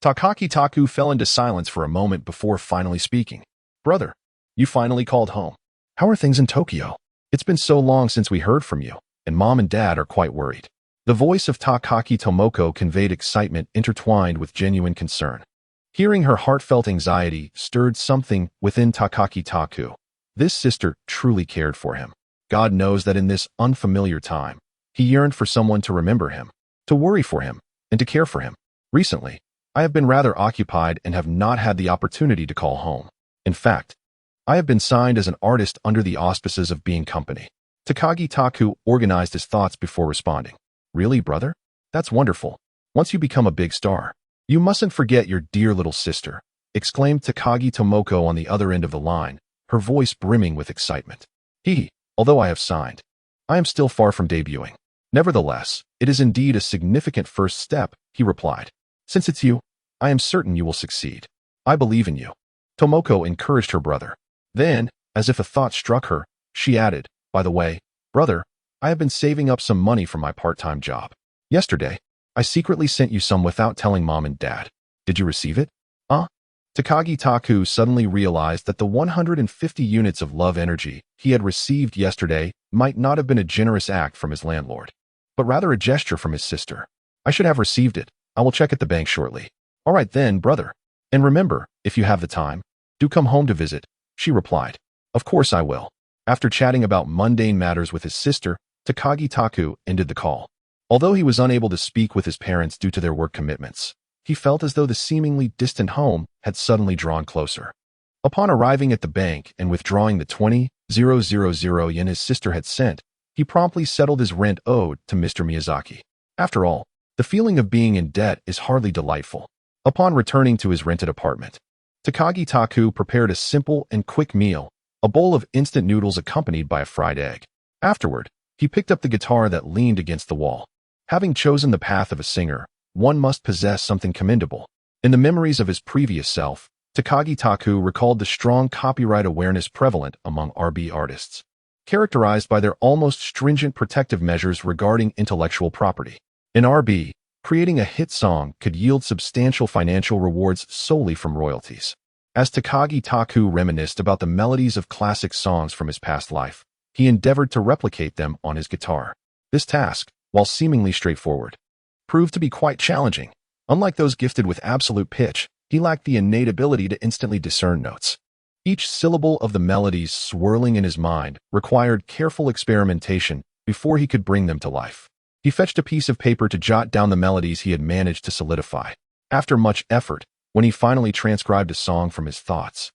Speaker 1: Takagi Taku fell into silence for a moment before finally speaking. "Brother, you finally called home. How are things in Tokyo? It's been so long since we heard from you, and Mom and Dad are quite worried." The voice of Takagi Tomoko conveyed excitement intertwined with genuine concern. Hearing her heartfelt anxiety stirred something within Takagi Taku. This sister truly cared for him. God knows that in this unfamiliar time, he yearned for someone to remember him, to worry for him, and to care for him. "Recently, I have been rather occupied and have not had the opportunity to call home. In fact, I have been signed as an artist under the auspices of Being Company." Takagi Taku organized his thoughts before responding. "Really, brother? That's wonderful. Once you become a big star, you mustn't forget your dear little sister," exclaimed Takagi Tomoko on the other end of the line, her voice brimming with excitement. Although I have signed, I am still far from debuting. Nevertheless, it is indeed a significant first step," he replied. "Since it's you, I am certain you will succeed. I believe in you." Tomoko encouraged her brother. Then, as if a thought struck her, she added, "By the way, brother, I have been saving up some money for my part-time job. Yesterday, I secretly sent you some without telling Mom and Dad. Did you receive it?" Takagi Taku suddenly realized that the 150 units of love energy he had received yesterday might not have been a generous act from his landlord, but rather a gesture from his sister. "I should have received it. I will check at the bank shortly. All right then, brother. And remember, if you have the time, do come home to visit, she replied. Of course I will. After chatting about mundane matters with his sister, Takagi Taku ended the call. Although he was unable to speak with his parents due to their work commitments, he felt as though the seemingly distant home had suddenly drawn closer. Upon arriving at the bank and withdrawing the 20,000 yen his sister had sent, he promptly settled his rent owed to Mr. Miyazaki. After all, the feeling of being in debt is hardly delightful. Upon returning to his rented apartment, Takagi Taku prepared a simple and quick meal, a bowl of instant noodles accompanied by a fried egg. Afterward, he picked up the guitar that leaned against the wall. Having chosen the path of a singer, one must possess something commendable. In the memories of his previous self, Takagi Taku recalled the strong copyright awareness prevalent among R&B artists, characterized by their almost stringent protective measures regarding intellectual property. In R&B, creating a hit song could yield substantial financial rewards solely from royalties. As Takagi Taku reminisced about the melodies of classic songs from his past life, he endeavored to replicate them on his guitar. This task, while seemingly straightforward, proved to be quite challenging. Unlike those gifted with absolute pitch, he lacked the innate ability to instantly discern notes. Each syllable of the melodies swirling in his mind required careful experimentation before he could bring them to life. He fetched a piece of paper to jot down the melodies he had managed to solidify. After much effort, when he finally transcribed a song from his thoughts,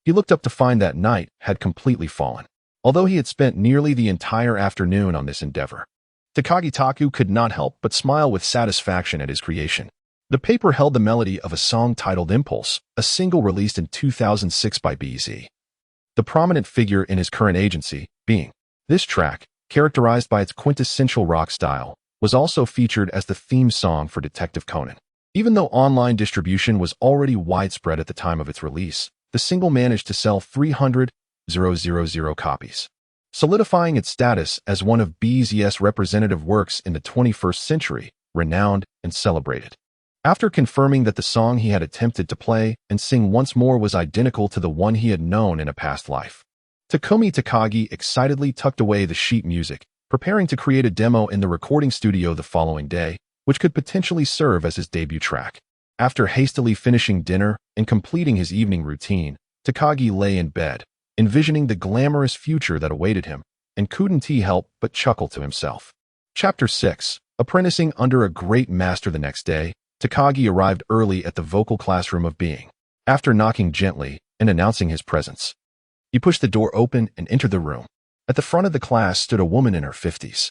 Speaker 1: he looked up to find that night had completely fallen. Although he had spent nearly the entire afternoon on this endeavor, Takagi Taku could not help but smile with satisfaction at his creation. The paper held the melody of a song titled Impulse, a single released in 2006 by BZ, the prominent figure in his current agency, being. This track, characterized by its quintessential rock style, was also featured as the theme song for Detective Conan. Even though online distribution was already widespread at the time of its release, the single managed to sell 300,000 copies, solidifying its status as one of BZ's representative works in the 21st century, renowned and celebrated. After confirming that the song he had attempted to play and sing once more was identical to the one he had known in a past life, Takumi Takagi excitedly tucked away the sheet music, preparing to create a demo in the recording studio the following day, which could potentially serve as his debut track. After hastily finishing dinner and completing his evening routine, Takagi lay in bed, envisioning the glamorous future that awaited him, and couldn't he help but chuckle to himself. Chapter 6. Apprenticing under a great master. The next day, Takagi arrived early at the vocal classroom of Being. After knocking gently and announcing his presence, he pushed the door open and entered the room. At the front of the class stood a woman in her 50s,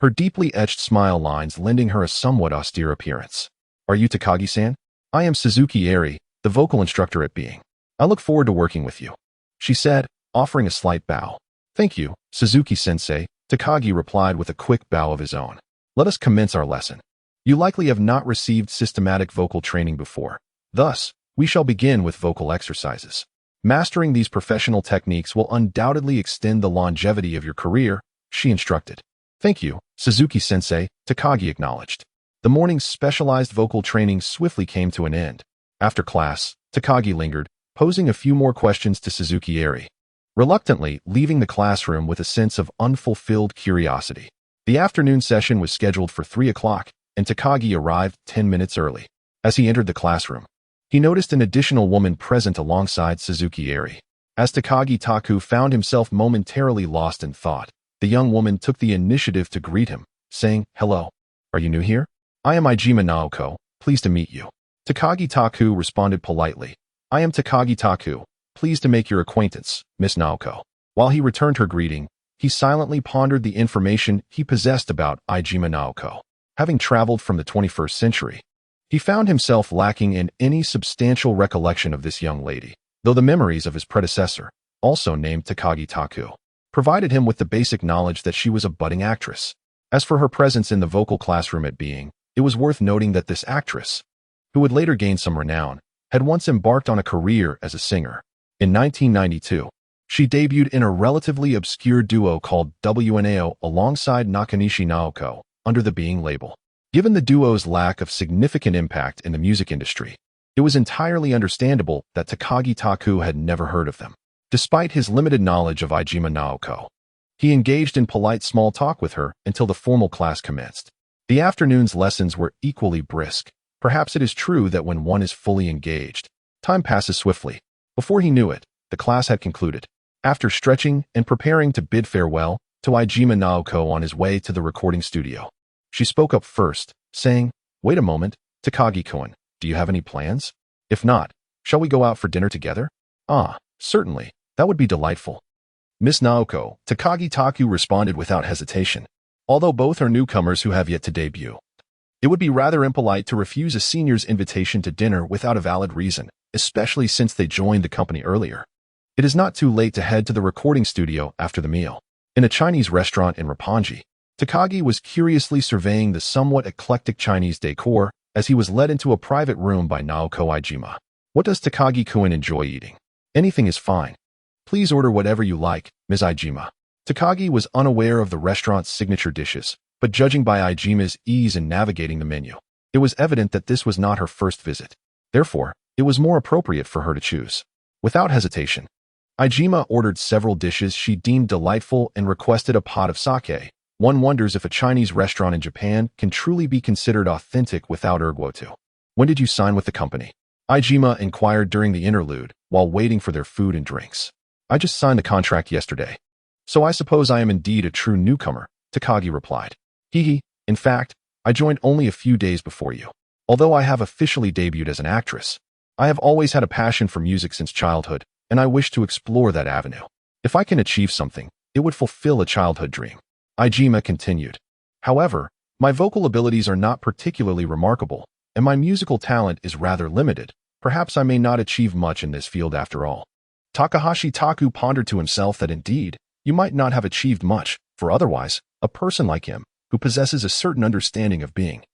Speaker 1: her deeply etched smile lines lending her a somewhat austere appearance. Are you Takagi-san? I am Suzuki Eri, the vocal instructor at Being. I look forward to working with you, she said, offering a slight bow. Thank you, Suzuki-sensei, Takagi replied with a quick bow of his own. Let us commence our lesson. You likely have not received systematic vocal training before. Thus, we shall begin with vocal exercises. Mastering these professional techniques will undoubtedly extend the longevity of your career, she instructed. Thank you, Suzuki-sensei, Takagi acknowledged. The morning's specialized vocal training swiftly came to an end. After class, Takagi lingered, posing a few more questions to Suzuki Eri, reluctantly leaving the classroom with a sense of unfulfilled curiosity. The afternoon session was scheduled for 3 o'clock, and Takagi arrived 10 minutes early. As he entered the classroom, he noticed an additional woman present alongside Suzuki Eri. As Takagi Taku found himself momentarily lost in thought, the young woman took the initiative to greet him, saying, "Hello. Are you new here? I am Ijima Naoko, pleased to meet you." Takagi Taku responded politely. "I am Takagi Taku, pleased to make your acquaintance, Miss Naoko." While he returned her greeting, he silently pondered the information he possessed about Ijima Naoko. Having traveled from the 21st century, he found himself lacking in any substantial recollection of this young lady, though the memories of his predecessor, also named Takagi Taku, provided him with the basic knowledge that she was a budding actress. As for her presence in the vocal classroom at Being, it was worth noting that this actress, who would later gain some renown, had once embarked on a career as a singer. In 1992, she debuted in a relatively obscure duo called WNAO alongside Nakanishi Naoko under the Being label. Given the duo's lack of significant impact in the music industry, it was entirely understandable that Takagi Taku had never heard of them. Despite his limited knowledge of Ijima Naoko, he engaged in polite small talk with her until the formal class commenced. The afternoon's lessons were equally brisk, Perhaps it is true that when one is fully engaged, time passes swiftly. Before he knew it, the class had concluded. After stretching and preparing to bid farewell to Iijima Naoko on his way to the recording studio, she spoke up first, saying, "Wait a moment, Takagi-kun, do you have any plans? If not, shall we go out for dinner together?" "Ah, certainly, that would be delightful." "Miss Naoko," Takagi Taku responded without hesitation. Although both are newcomers who have yet to debut, it would be rather impolite to refuse a senior's invitation to dinner without a valid reason, especially since they joined the company earlier. It is not too late to head to the recording studio after the meal. In a Chinese restaurant in Roppongi, Takagi was curiously surveying the somewhat eclectic Chinese decor as he was led into a private room by Naoko Iijima. "What does Takagi-kun enjoy eating?" "Anything is fine. Please order whatever you like, Ms. Iijima." Takagi was unaware of the restaurant's signature dishes, but judging by Iijima's ease in navigating the menu, it was evident that this was not her first visit. Therefore, it was more appropriate for her to choose. Without hesitation, Iijima ordered several dishes she deemed delightful and requested a pot of sake. One wonders if a Chinese restaurant in Japan can truly be considered authentic without ergotu. "When did you sign with the company?" Iijima inquired during the interlude while waiting for their food and drinks. "I just signed the contract yesterday. So I suppose I am indeed a true newcomer," Takagi replied. "Hee. In fact, I joined only a few days before you. Although I have officially debuted as an actress, I have always had a passion for music since childhood, and I wish to explore that avenue. If I can achieve something, it would fulfill a childhood dream," Iijima continued. "However, my vocal abilities are not particularly remarkable, and my musical talent is rather limited. Perhaps I may not achieve much in this field after all." Takahashi Taku pondered to himself that indeed, you might not have achieved much, for otherwise, a person like him, who possesses a certain understanding of being,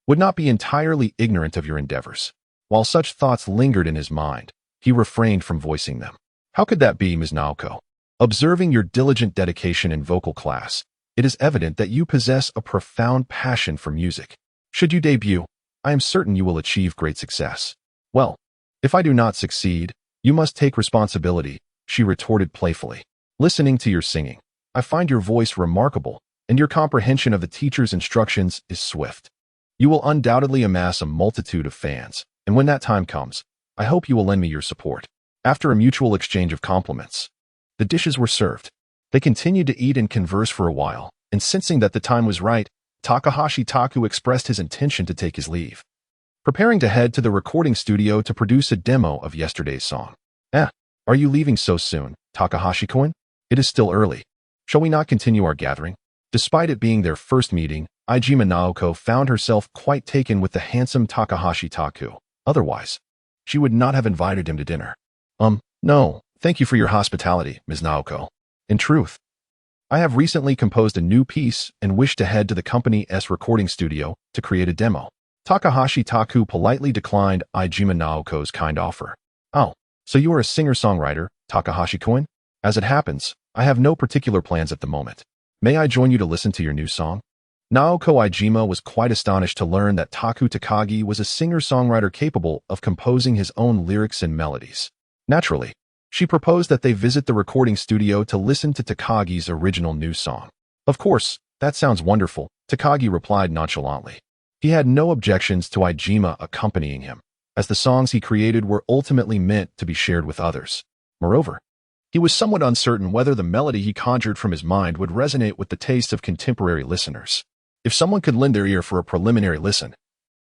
Speaker 1: would not be entirely ignorant of your endeavors. While such thoughts lingered in his mind, he refrained from voicing them. "How could that be, Ms. Naoko? Observing your diligent dedication in vocal class, it is evident that you possess a profound passion for music. Should you debut, I am certain you will achieve great success." "Well, if I do not succeed, you must take responsibility," she retorted playfully. "Listening to your singing, I find your voice remarkable, and your comprehension of the teacher's instructions is swift. You will undoubtedly amass a multitude of fans, and when that time comes, I hope you will lend me your support." After a mutual exchange of compliments, the dishes were served. They continued to eat and converse for a while, and sensing that the time was right, Takahashi Taku expressed his intention to take his leave, preparing to head to the recording studio to produce a demo of yesterday's song. Are you leaving so soon, Takahashi-kun? It is still early. Shall we not continue our gathering?" Despite it being their first meeting, Iijima Naoko found herself quite taken with the handsome Takahashi Taku. Otherwise, she would not have invited him to dinner. No, thank you for your hospitality, Ms. Naoko. In truth, I have recently composed a new piece and wish to head to the company's recording studio to create a demo." Takahashi Taku politely declined Iijima Naoko's kind offer. "Oh, so you are a singer-songwriter, Takahashi-kun? As it happens, I have no particular plans at the moment. May I join you to listen to your new song?" Naoko Iijima was quite astonished to learn that Taku Takagi was a singer-songwriter capable of composing his own lyrics and melodies. Naturally, she proposed that they visit the recording studio to listen to Takagi's original new song. "Of course, that sounds wonderful," Takagi replied nonchalantly. He had no objections to Iijima accompanying him, as the songs he created were ultimately meant to be shared with others. Moreover, he was somewhat uncertain whether the melody he conjured from his mind would resonate with the tastes of contemporary listeners. If someone could lend their ear for a preliminary listen,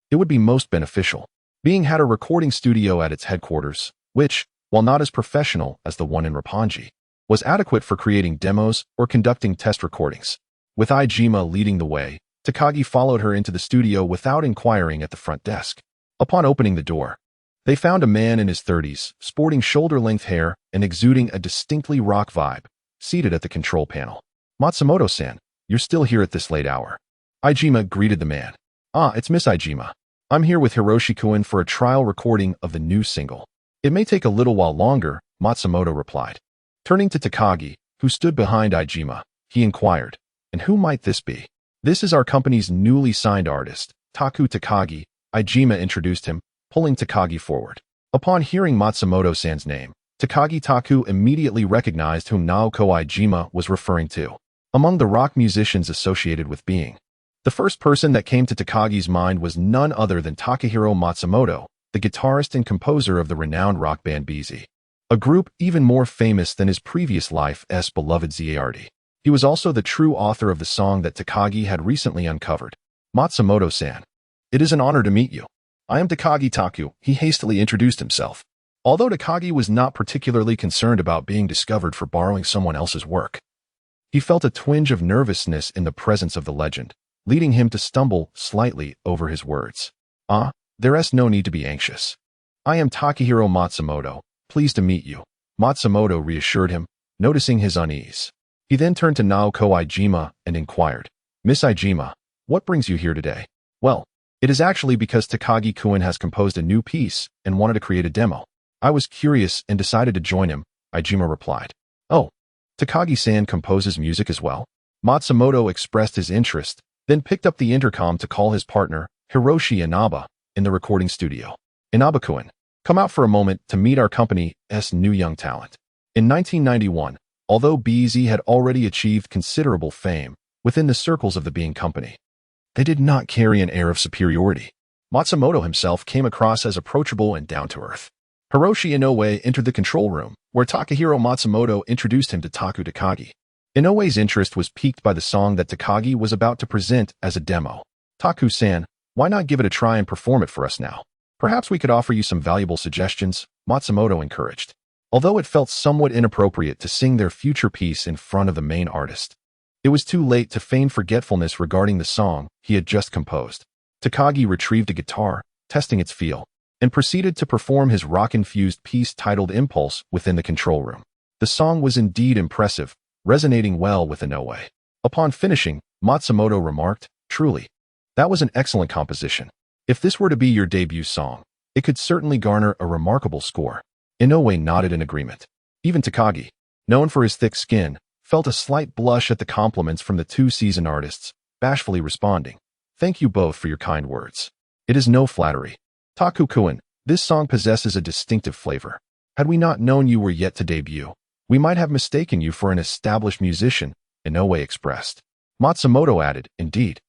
Speaker 1: it would be most beneficial. Being had a recording studio at its headquarters, which, while not as professional as the one in Roppongi, was adequate for creating demos or conducting test recordings. With Iijima leading the way, Takagi followed her into the studio without inquiring at the front desk. Upon opening the door, they found a man in his 30s, sporting shoulder-length hair and exuding a distinctly rock vibe, seated at the control panel. "Matsumoto-san, you're still here at this late hour." Iijima greeted the man. It's Miss Iijima. I'm here with Hiroshi-kun for a trial recording of the new single." "It may take a little while longer," Matsumoto replied. Turning to Takagi, who stood behind Iijima, he inquired, "And who might this be?" "This is our company's newly signed artist, Taku Takagi," Iijima introduced him, pulling Takagi forward. Upon hearing Matsumoto-san's name, Takagi Taku immediately recognized whom Naoko Iijima was referring to. Among the rock musicians associated with being, The first person that came to Takagi's mind was none other than Takahiro Matsumoto, the guitarist and composer of the renowned rock band BZ, a group even more famous than his previous life's beloved ZARD. He was also the true author of the song that Takagi had recently uncovered. Matsumoto-san, it is an honor to meet you. I am Takagi Taku, he hastily introduced himself. Although Takagi was not particularly concerned about being discovered for borrowing someone else's work, he felt a twinge of nervousness in the presence of the legend, leading him to stumble slightly over his words. There's no need to be anxious. I am Takahiro Matsumoto, pleased to meet you, Matsumoto reassured him, noticing his unease. He then turned to Naoko Iijima and inquired, Miss Iijima, what brings you here today? Well, it is actually because Takagi-kun has composed a new piece and wanted to create a demo. I was curious and decided to join him, Iijima replied. Oh, Takagi-san composes music as well? Matsumoto expressed his interest, then picked up the intercom to call his partner, Hiroshi Inaba, in the recording studio. Inaba-kun, come out for a moment to meet our company's new young talent. In 1991, although BZ had already achieved considerable fame within the circles of the Being Company, they did not carry an air of superiority. Matsumoto himself came across as approachable and down-to-earth. Hiroshi Inoue entered the control room, where Takahiro Matsumoto introduced him to Taku Takagi. Inoue's interest was piqued by the song that Takagi was about to present as a demo. Taku-san, why not give it a try and perform it for us now? Perhaps we could offer you some valuable suggestions, Matsumoto encouraged. Although it felt somewhat inappropriate to sing their future piece in front of the main artist, it was too late to feign forgetfulness regarding the song he had just composed. Takagi retrieved a guitar, testing its feel, and proceeded to perform his rock-infused piece titled Impulse within the control room. The song was indeed impressive, resonating well with Inoue. Upon finishing, Matsumoto remarked, truly, that was an excellent composition. If this were to be your debut song, it could certainly garner a remarkable score. Inoue nodded in agreement. Even Takagi, known for his thick skin, felt a slight blush at the compliments from the two seasoned artists, bashfully responding, thank you both for your kind words. It is no flattery. Taku-kun, this song possesses a distinctive flavor. Had we not known you were yet to debut, we might have mistaken you for an established musician, Inoue expressed. Matsumoto added, indeed.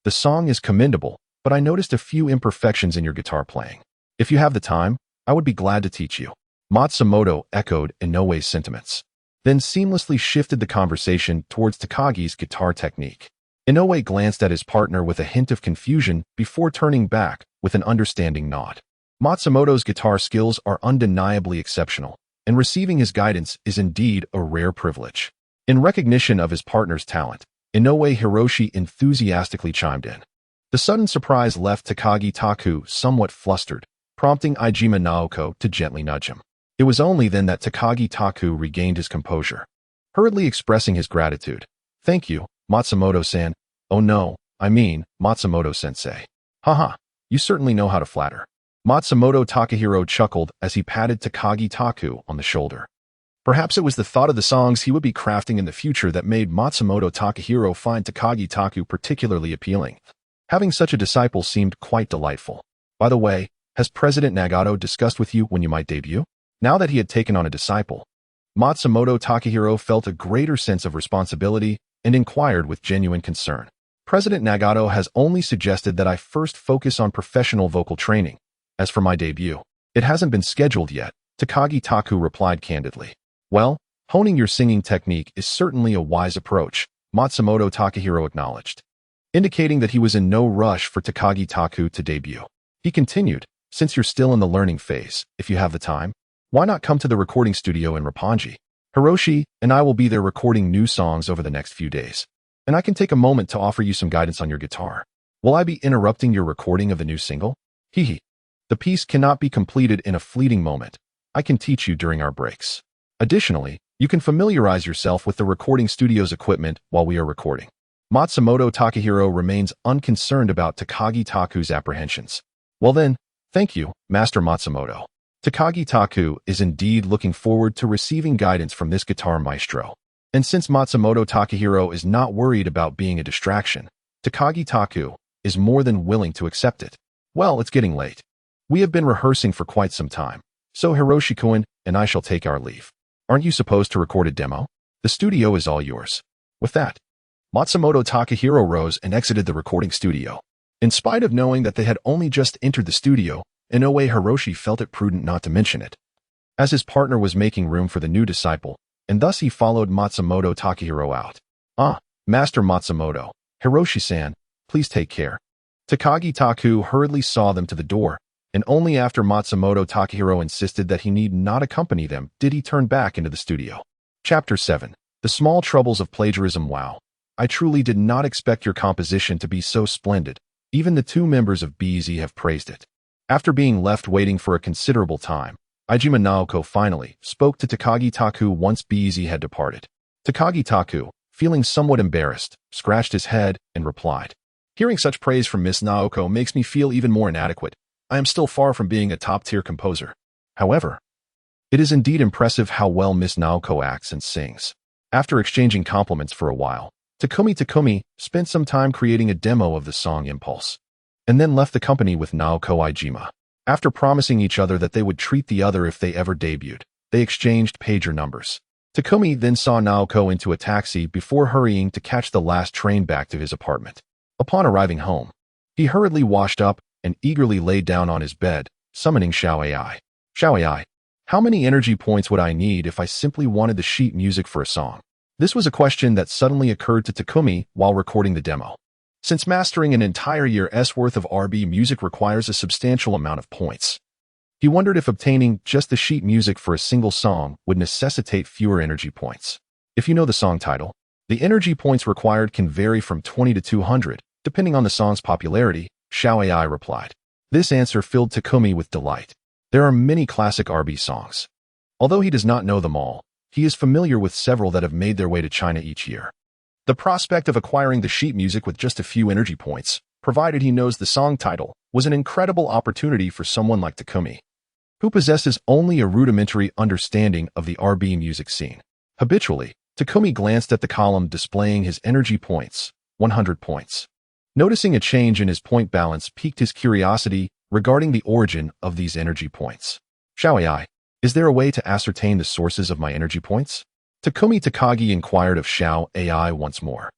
Speaker 1: The song is commendable, but I noticed a few imperfections in your guitar playing. If you have the time, I would be glad to teach you. Matsumoto echoed Inoue's sentiments, then seamlessly shifted the conversation towards Takagi's guitar technique. Inoue glanced at his partner with a hint of confusion before turning back with an understanding nod. Matsumoto's guitar skills are undeniably exceptional, and receiving his guidance is indeed a rare privilege. In recognition of his partner's talent, Inoue Hiroshi enthusiastically chimed in. The sudden surprise left Takagi Taku somewhat flustered, prompting Iijima Naoko to gently nudge him. It was only then that Takagi Taku regained his composure, hurriedly expressing his gratitude. Thank you, Matsumoto-san. Oh no, I mean, Matsumoto-sensei. Haha, you certainly know how to flatter. Matsumoto Takahiro chuckled as he patted Takagi Taku on the shoulder. Perhaps it was the thought of the songs he would be crafting in the future that made Matsumoto Takahiro find Takagi Taku particularly appealing. Having such a disciple seemed quite delightful. By the way, has President Nagato discussed with you when you might debut? Now that he had taken on a disciple, Matsumoto Takahiro felt a greater sense of responsibility and inquired with genuine concern. President Nagato has only suggested that I first focus on professional vocal training. As for my debut, it hasn't been scheduled yet, Takagi Taku replied candidly. Well, honing your singing technique is certainly a wise approach, Matsumoto Takahiro acknowledged, indicating that he was in no rush for Takagi Taku to debut. He continued, since you're still in the learning phase, if you have the time, why not come to the recording studio in Roppongi? Hiroshi and I will be there recording new songs over the next few days, and I can take a moment to offer you some guidance on your guitar. Will I be interrupting your recording of the new single? Hehe. The piece cannot be completed in a fleeting moment. I can teach you during our breaks. Additionally, you can familiarize yourself with the recording studio's equipment while we are recording. Matsumoto Takahiro remains unconcerned about Takagi Taku's apprehensions. Well then, thank you, Master Matsumoto. Takagi Taku is indeed looking forward to receiving guidance from this guitar maestro. And since Matsumoto Takahiro is not worried about being a distraction, Takagi Taku is more than willing to accept it. Well, it's getting late. We have been rehearsing for quite some time, so Hiroshi-kun and I shall take our leave. Aren't you supposed to record a demo? The studio is all yours. With that, Matsumoto Takahiro rose and exited the recording studio. In spite of knowing that they had only just entered the studio, Inoue Hiroshi felt it prudent not to mention it, as his partner was making room for the new disciple, and thus he followed Matsumoto Takahiro out. Master Matsumoto, Hiroshi-san, please take care. Takagi Taku hurriedly saw them to the door, and only after Matsumoto Takahiro insisted that he need not accompany them did he turn back into the studio. Chapter 7. The Small Troubles of Plagiarism. Wow. I truly did not expect your composition to be so splendid. Even the two members of BZ have praised it. After being left waiting for a considerable time, Ijima Naoko finally spoke to Takagi Taku once BZ had departed. Takagi Taku, feeling somewhat embarrassed, scratched his head and replied, "Hearing such praise from Miss Naoko makes me feel even more inadequate. I am still far from being a top-tier composer. However, it is indeed impressive how well Miss Naoko acts and sings." After exchanging compliments for a while, Takumi spent some time creating a demo of the song Impulse, and then left the company with Naoko Ijima. After promising each other that they would treat the other if they ever debuted, they exchanged pager numbers. Takumi then saw Naoko into a taxi before hurrying to catch the last train back to his apartment. Upon arriving home, he hurriedly washed up and eagerly laid down on his bed, summoning Xiao AI. Xiao AI, how many energy points would I need if I simply wanted the sheet music for a song? This was a question that suddenly occurred to Takumi while recording the demo. Since mastering an entire year's worth of RB music requires a substantial amount of points, he wondered if obtaining just the sheet music for a single song would necessitate fewer energy points. If you know the song title, the energy points required can vary from 20 to 200, depending on the song's popularity, Xiao AI replied. This answer filled Takumi with delight. There are many classic RB songs. Although he does not know them all, he is familiar with several that have made their way to China each year. The prospect of acquiring the sheet music with just a few energy points, provided he knows the song title, was an incredible opportunity for someone like Takumi, who possesses only a rudimentary understanding of the RB music scene. Habitually, Takumi glanced at the column displaying his energy points, 100 points. Noticing a change in his point balance piqued his curiosity regarding the origin of these energy points. Xiao AI, is there a way to ascertain the sources of my energy points? Takagi inquired of Xiao AI once more.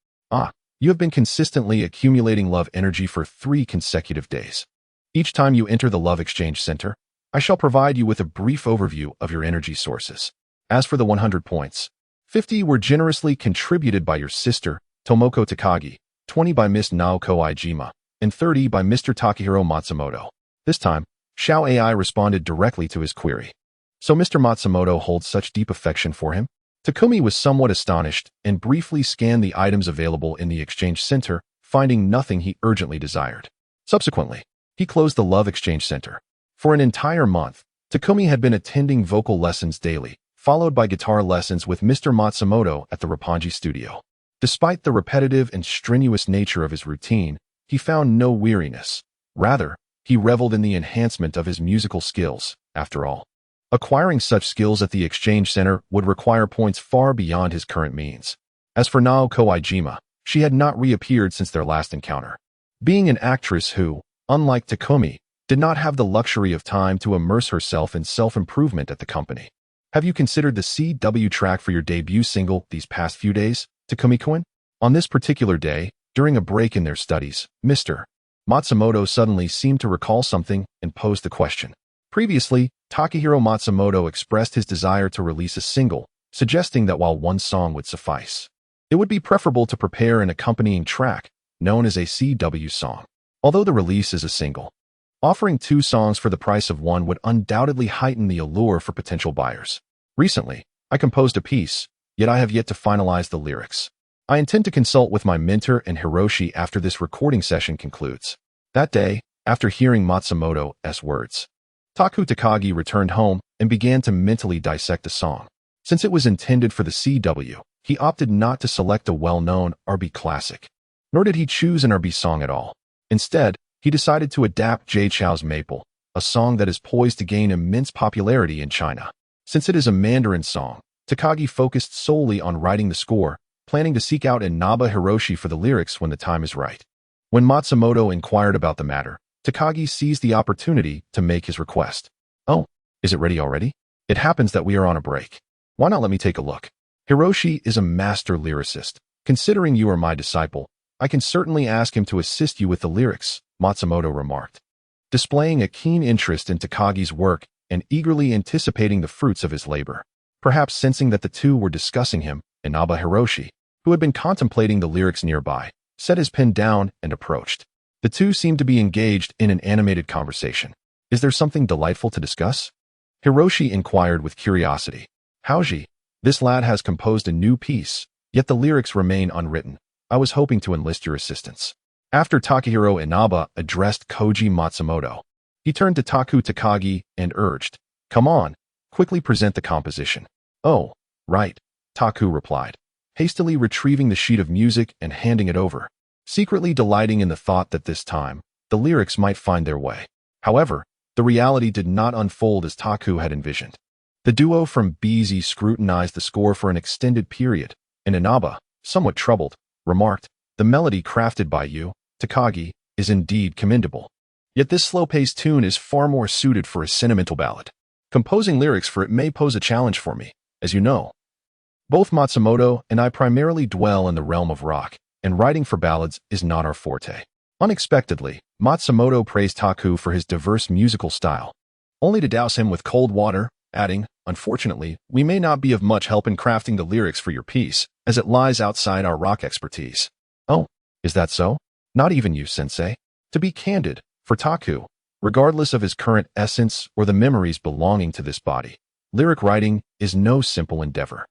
Speaker 1: You have been consistently accumulating love energy for 3 consecutive days. Each time you enter the Love Exchange Center, I shall provide you with a brief overview of your energy sources. As for the 100 points, 50 were generously contributed by your sister, Tomoko Takagi, 20 by Miss Naoko Ijima, and 30 by Mr. Takahiro Matsumoto. This time, Xiao AI responded directly to his query. So Mr. Matsumoto holds such deep affection for him? Takumi was somewhat astonished and briefly scanned the items available in the exchange center, finding nothing he urgently desired. Subsequently, he closed the Love Exchange Center. For an entire month, Takumi had been attending vocal lessons daily, followed by guitar lessons with Mr. Matsumoto at the Roppongi studio. Despite the repetitive and strenuous nature of his routine, he found no weariness. Rather, he reveled in the enhancement of his musical skills. After all, acquiring such skills at the Exchange Center would require points far beyond his current means. As for Naoko Ijima, she had not reappeared since their last encounter. Being an actress who, unlike Takumi, did not have the luxury of time to immerse herself in self-improvement at the company. Have you considered the CW track for your debut single these past few days, Takumi-kun? On this particular day, during a break in their studies, Mr. Matsumoto suddenly seemed to recall something and posed the question. Previously, Takahiro Matsumoto expressed his desire to release a single, suggesting that while one song would suffice, it would be preferable to prepare an accompanying track, known as a CW song. Although the release is a single, offering 2 songs for the price of one would undoubtedly heighten the allure for potential buyers. Recently, I composed a piece, yet I have yet to finalize the lyrics. I intend to consult with my mentor and Hiroshi after this recording session concludes. That day, after hearing Matsumoto's words, Takagi returned home and began to mentally dissect the song. Since it was intended for the CW, he opted not to select a well-known RB classic, nor did he choose an RB song at all. Instead, he decided to adapt Jay Chou's Maple, a song that is poised to gain immense popularity in China. Since it is a Mandarin song, Takagi focused solely on writing the score, planning to seek out Inaba Hiroshi for the lyrics when the time is right. When Matsumoto inquired about the matter, Takagi seized the opportunity to make his request. Oh, is it ready already? It happens that we are on a break. Why not let me take a look? Hiroshi is a master lyricist, Considering you are my disciple, I can certainly ask him to assist you with the lyrics, Matsumoto remarked, displaying a keen interest in Takagi's work and eagerly anticipating the fruits of his labor. Perhaps sensing that the two were discussing him, Inaba Hiroshi, who had been contemplating the lyrics nearby, set his pen down and approached. The two seemed to be engaged in an animated conversation. Is there something delightful to discuss? Hiroshi inquired with curiosity. Howji, this lad has composed a new piece, yet the lyrics remain unwritten. I was hoping to enlist your assistance. After Takahiro Inaba addressed Koji Matsumoto, he turned to Takagi and urged, "Come on, quickly present the composition." "Oh, right," Taku replied, hastily retrieving the sheet of music and handing it over, secretly delighting in the thought that this time, the lyrics might find their way. However, the reality did not unfold as Taku had envisioned. The duo from BZ scrutinized the score for an extended period, and Inaba, somewhat troubled, remarked, "The melody crafted by you, Takagi, is indeed commendable. Yet this slow-paced tune is far more suited for a sentimental ballad. Composing lyrics for it may pose a challenge for me, as you know. Both Matsumoto and I primarily dwell in the realm of rock, and writing for ballads is not our forte." Unexpectedly, Matsumoto praised Taku for his diverse musical style, only to douse him with cold water, adding, "Unfortunately, we may not be of much help in crafting the lyrics for your piece, as it lies outside our rock expertise." "Oh, is that so? Not even you, sensei?" To be candid, for Taku, regardless of his current essence or the memories belonging to this body, lyric writing is no simple endeavor.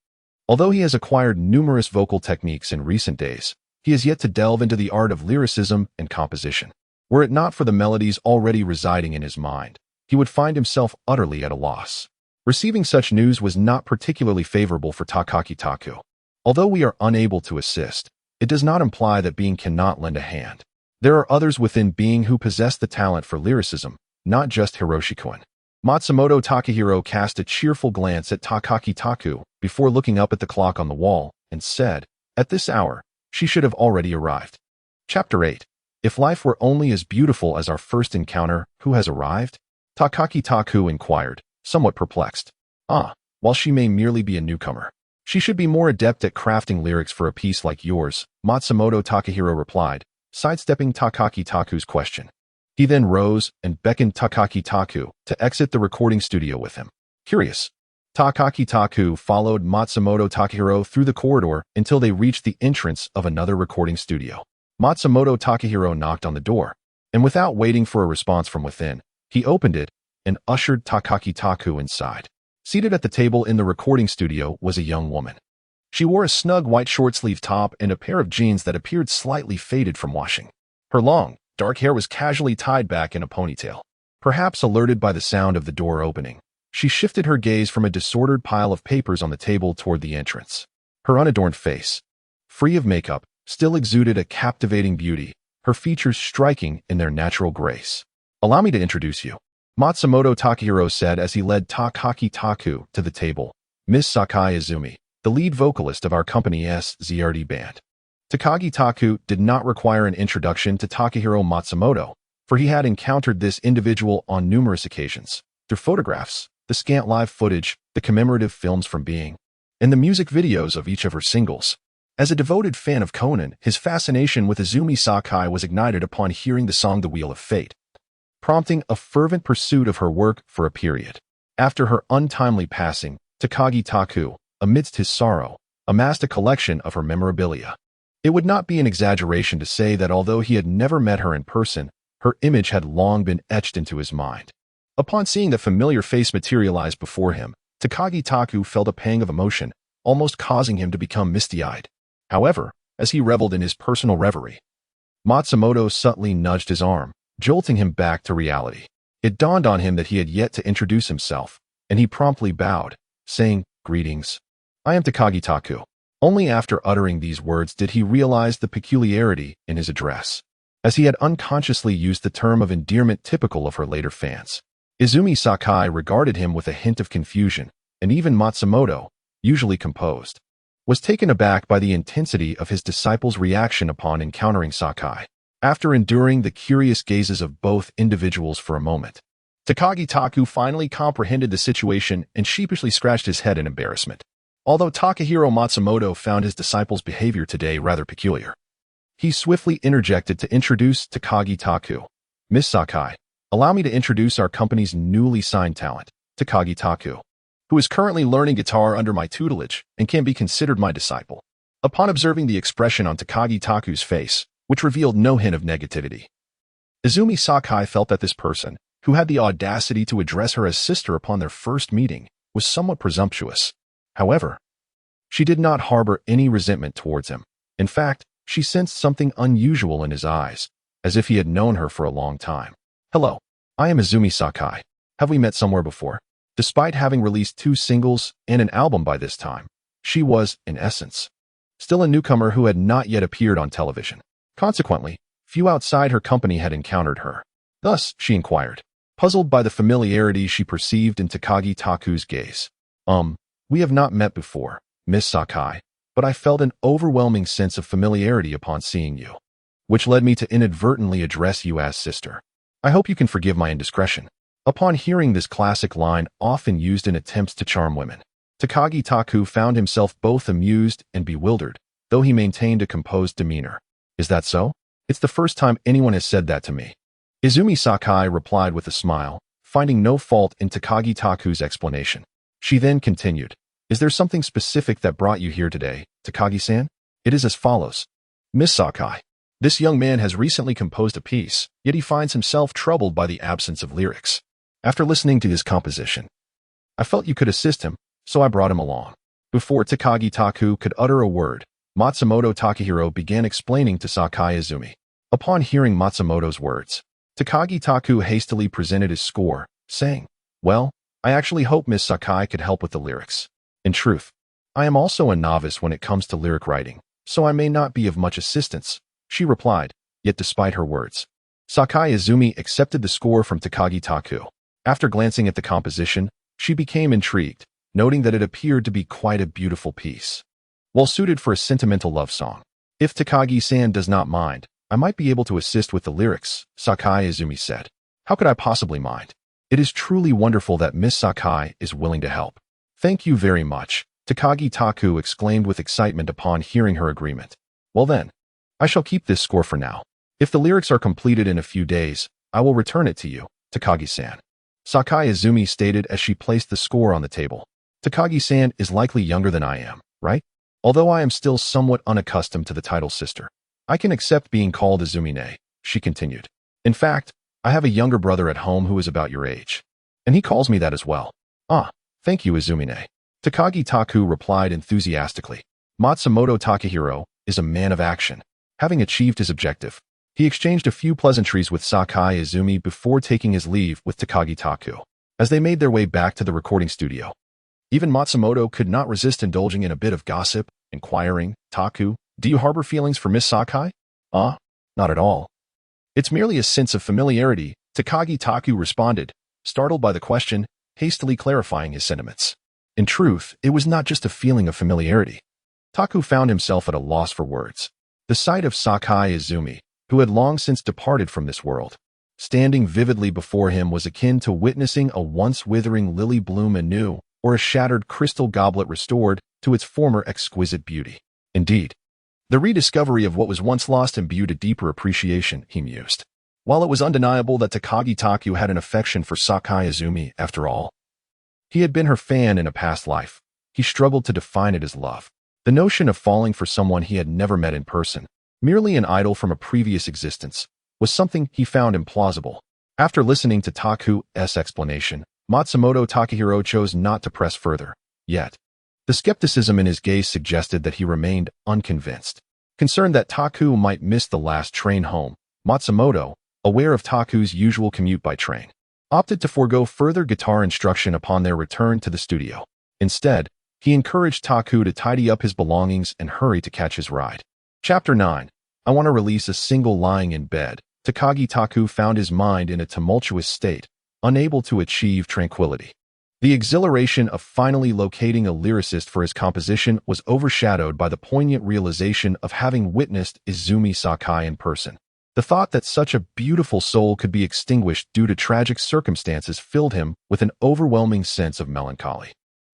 Speaker 1: Although he has acquired numerous vocal techniques in recent days, he has yet to delve into the art of lyricism and composition. Were it not for the melodies already residing in his mind, he would find himself utterly at a loss. Receiving such news was not particularly favorable for Takaki Taku. Although we are unable to assist, it does not imply that Being cannot lend a hand. There are others within Being who possess the talent for lyricism, not just Hiroshi-kun. Matsumoto Takahiro cast a cheerful glance at Takaki Taku before looking up at the clock on the wall and said, "At this hour, she should have already arrived." Chapter 8. If life were only as beautiful as our first encounter, who has arrived? Takaki Taku inquired, somewhat perplexed. While she may merely be a newcomer, she should be more adept at crafting lyrics for a piece like yours, Matsumoto Takahiro replied, sidestepping Takaki Taku's question. He then rose and beckoned Takaki Taku to exit the recording studio with him. Curious, Takaki Taku followed Matsumoto Takahiro through the corridor until they reached the entrance of another recording studio. Matsumoto Takahiro knocked on the door, and without waiting for a response from within, he opened it and ushered Takaki Taku inside. Seated at the table in the recording studio was a young woman. She wore a snug white short-sleeved top and a pair of jeans that appeared slightly faded from washing. Her long, dark hair was casually tied back in a ponytail. Perhaps alerted by the sound of the door opening, she shifted her gaze from a disordered pile of papers on the table toward the entrance. Her unadorned face, free of makeup, still exuded a captivating beauty, her features striking in their natural grace. "Allow me to introduce you," Matsumoto Takahiro said as he led Takaki Taku to the table. "Miss Sakai Izumi, the lead vocalist of our company's ZRD band." Takagi Taku did not require an introduction to Takahiro Matsumoto, for he had encountered this individual on numerous occasions, through photographs, the scant live footage, the commemorative films from Being, and the music videos of each of her singles. As a devoted fan of Conan, his fascination with Izumi Sakai was ignited upon hearing the song The Wheel of Fate, prompting a fervent pursuit of her work for a period. After her untimely passing, Takagi Taku, amidst his sorrow, amassed a collection of her memorabilia. It would not be an exaggeration to say that although he had never met her in person, her image had long been etched into his mind. Upon seeing the familiar face materialize before him, Takagi Taku felt a pang of emotion, almost causing him to become misty-eyed. However, as he reveled in his personal reverie, Matsumoto subtly nudged his arm, jolting him back to reality. It dawned on him that he had yet to introduce himself, and he promptly bowed, saying, "Greetings. I am Takagi Taku." Only after uttering these words did he realize the peculiarity in his address, as he had unconsciously used the term of endearment typical of her later fans. Izumi Sakai regarded him with a hint of confusion, and even Matsumoto, usually composed, was taken aback by the intensity of his disciple's reaction upon encountering Sakai. After enduring the curious gazes of both individuals for a moment, Takagi Taku finally comprehended the situation and sheepishly scratched his head in embarrassment. Although Takahiro Matsumoto found his disciple's behavior today rather peculiar, he swiftly interjected to introduce Takagi Taku. Miss Sakai, allow me to introduce our company's newly signed talent, Takagi Taku, who is currently learning guitar under my tutelage and can be considered my disciple. Upon observing the expression on Takagi Taku's face, which revealed no hint of negativity, Izumi Sakai felt that this person, who had the audacity to address her as sister upon their first meeting, was somewhat presumptuous. However, she did not harbor any resentment towards him. In fact, she sensed something unusual in his eyes, as if he had known her for a long time. Hello, I am Izumi Sakai. Have we met somewhere before? Despite having released 2 singles and an album by this time, she was, in essence, still a newcomer who had not yet appeared on television. Consequently, few outside her company had encountered her. Thus, she inquired, puzzled by the familiarity she perceived in Takagi Taku's gaze. We have not met before, Miss Sakai, but I felt an overwhelming sense of familiarity upon seeing you, which led me to inadvertently address you as sister. I hope you can forgive my indiscretion. Upon hearing this classic line often used in attempts to charm women, Takagi Taku found himself both amused and bewildered, though he maintained a composed demeanor. Is that so? It's the first time anyone has said that to me. Izumi Sakai replied with a smile, finding no fault in Takagi Taku's explanation. She then continued, is there something specific that brought you here today, Takagi-san? It is as follows. Miss Sakai, this young man has recently composed a piece, yet he finds himself troubled by the absence of lyrics. After listening to his composition, I felt you could assist him, so I brought him along. Before Takagi Taku could utter a word, Matsumoto Takahiro began explaining to Sakai Izumi. Upon hearing Matsumoto's words, Takagi Taku hastily presented his score, saying, well, I actually hope Miss Sakai could help with the lyrics. In truth, I am also a novice when it comes to lyric writing, so I may not be of much assistance, she replied, yet despite her words, Sakai Izumi accepted the score from Takagi Taku. After glancing at the composition, she became intrigued, noting that it appeared to be quite a beautiful piece. Well suited for a sentimental love song. If Takagi-san does not mind, I might be able to assist with the lyrics, Sakai Izumi said. How could I possibly mind? It is truly wonderful that Miss Sakai is willing to help. Thank you very much, Takagi Taku exclaimed with excitement upon hearing her agreement. Well then, I shall keep this score for now. If the lyrics are completed in a few days, I will return it to you, Takagi-san. Sakai Izumi stated as she placed the score on the table. Takagi-san is likely younger than I am, right? Although I am still somewhat unaccustomed to the title sister, I can accept being called Izumine, she continued. In fact, I have a younger brother at home who is about your age, and he calls me that as well. Ah, thank you, Izumine. Takagi Taku replied enthusiastically. Matsumoto Takahiro is a man of action. Having achieved his objective, he exchanged a few pleasantries with Sakai Izumi before taking his leave with Takagi Taku. As they made their way back to the recording studio, even Matsumoto could not resist indulging in a bit of gossip, inquiring, Taku, do you harbor feelings for Miss Sakai? Not at all. It's merely a sense of familiarity, Takagi Taku responded, startled by the question, hastily clarifying his sentiments. In truth, it was not just a feeling of familiarity. Taku found himself at a loss for words. The sight of Sakai Izumi, who had long since departed from this world, standing vividly before him was akin to witnessing a once withering lily bloom anew, or a shattered crystal goblet restored to its former exquisite beauty. Indeed, the rediscovery of what was once lost imbued a deeper appreciation, he mused. While it was undeniable that Takagi Taku had an affection for Sakai Izumi, after all, he had been her fan in a past life. He struggled to define it as love. The notion of falling for someone he had never met in person, merely an idol from a previous existence, was something he found implausible. After listening to Taku's explanation, Matsumoto Takahiro chose not to press further. Yet, the skepticism in his gaze suggested that he remained unconvinced. Concerned that Taku might miss the last train home, Matsumoto, aware of Taku's usual commute by train, opted to forego further guitar instruction upon their return to the studio. Instead, he encouraged Taku to tidy up his belongings and hurry to catch his ride. Chapter 9. I want to release a single lying in bed. Takagi Taku found his mind in a tumultuous state, unable to achieve tranquility. The exhilaration of finally locating a lyricist for his composition was overshadowed by the poignant realization of having witnessed Izumi Sakai in person. The thought that such a beautiful soul could be extinguished due to tragic circumstances filled him with an overwhelming sense of melancholy.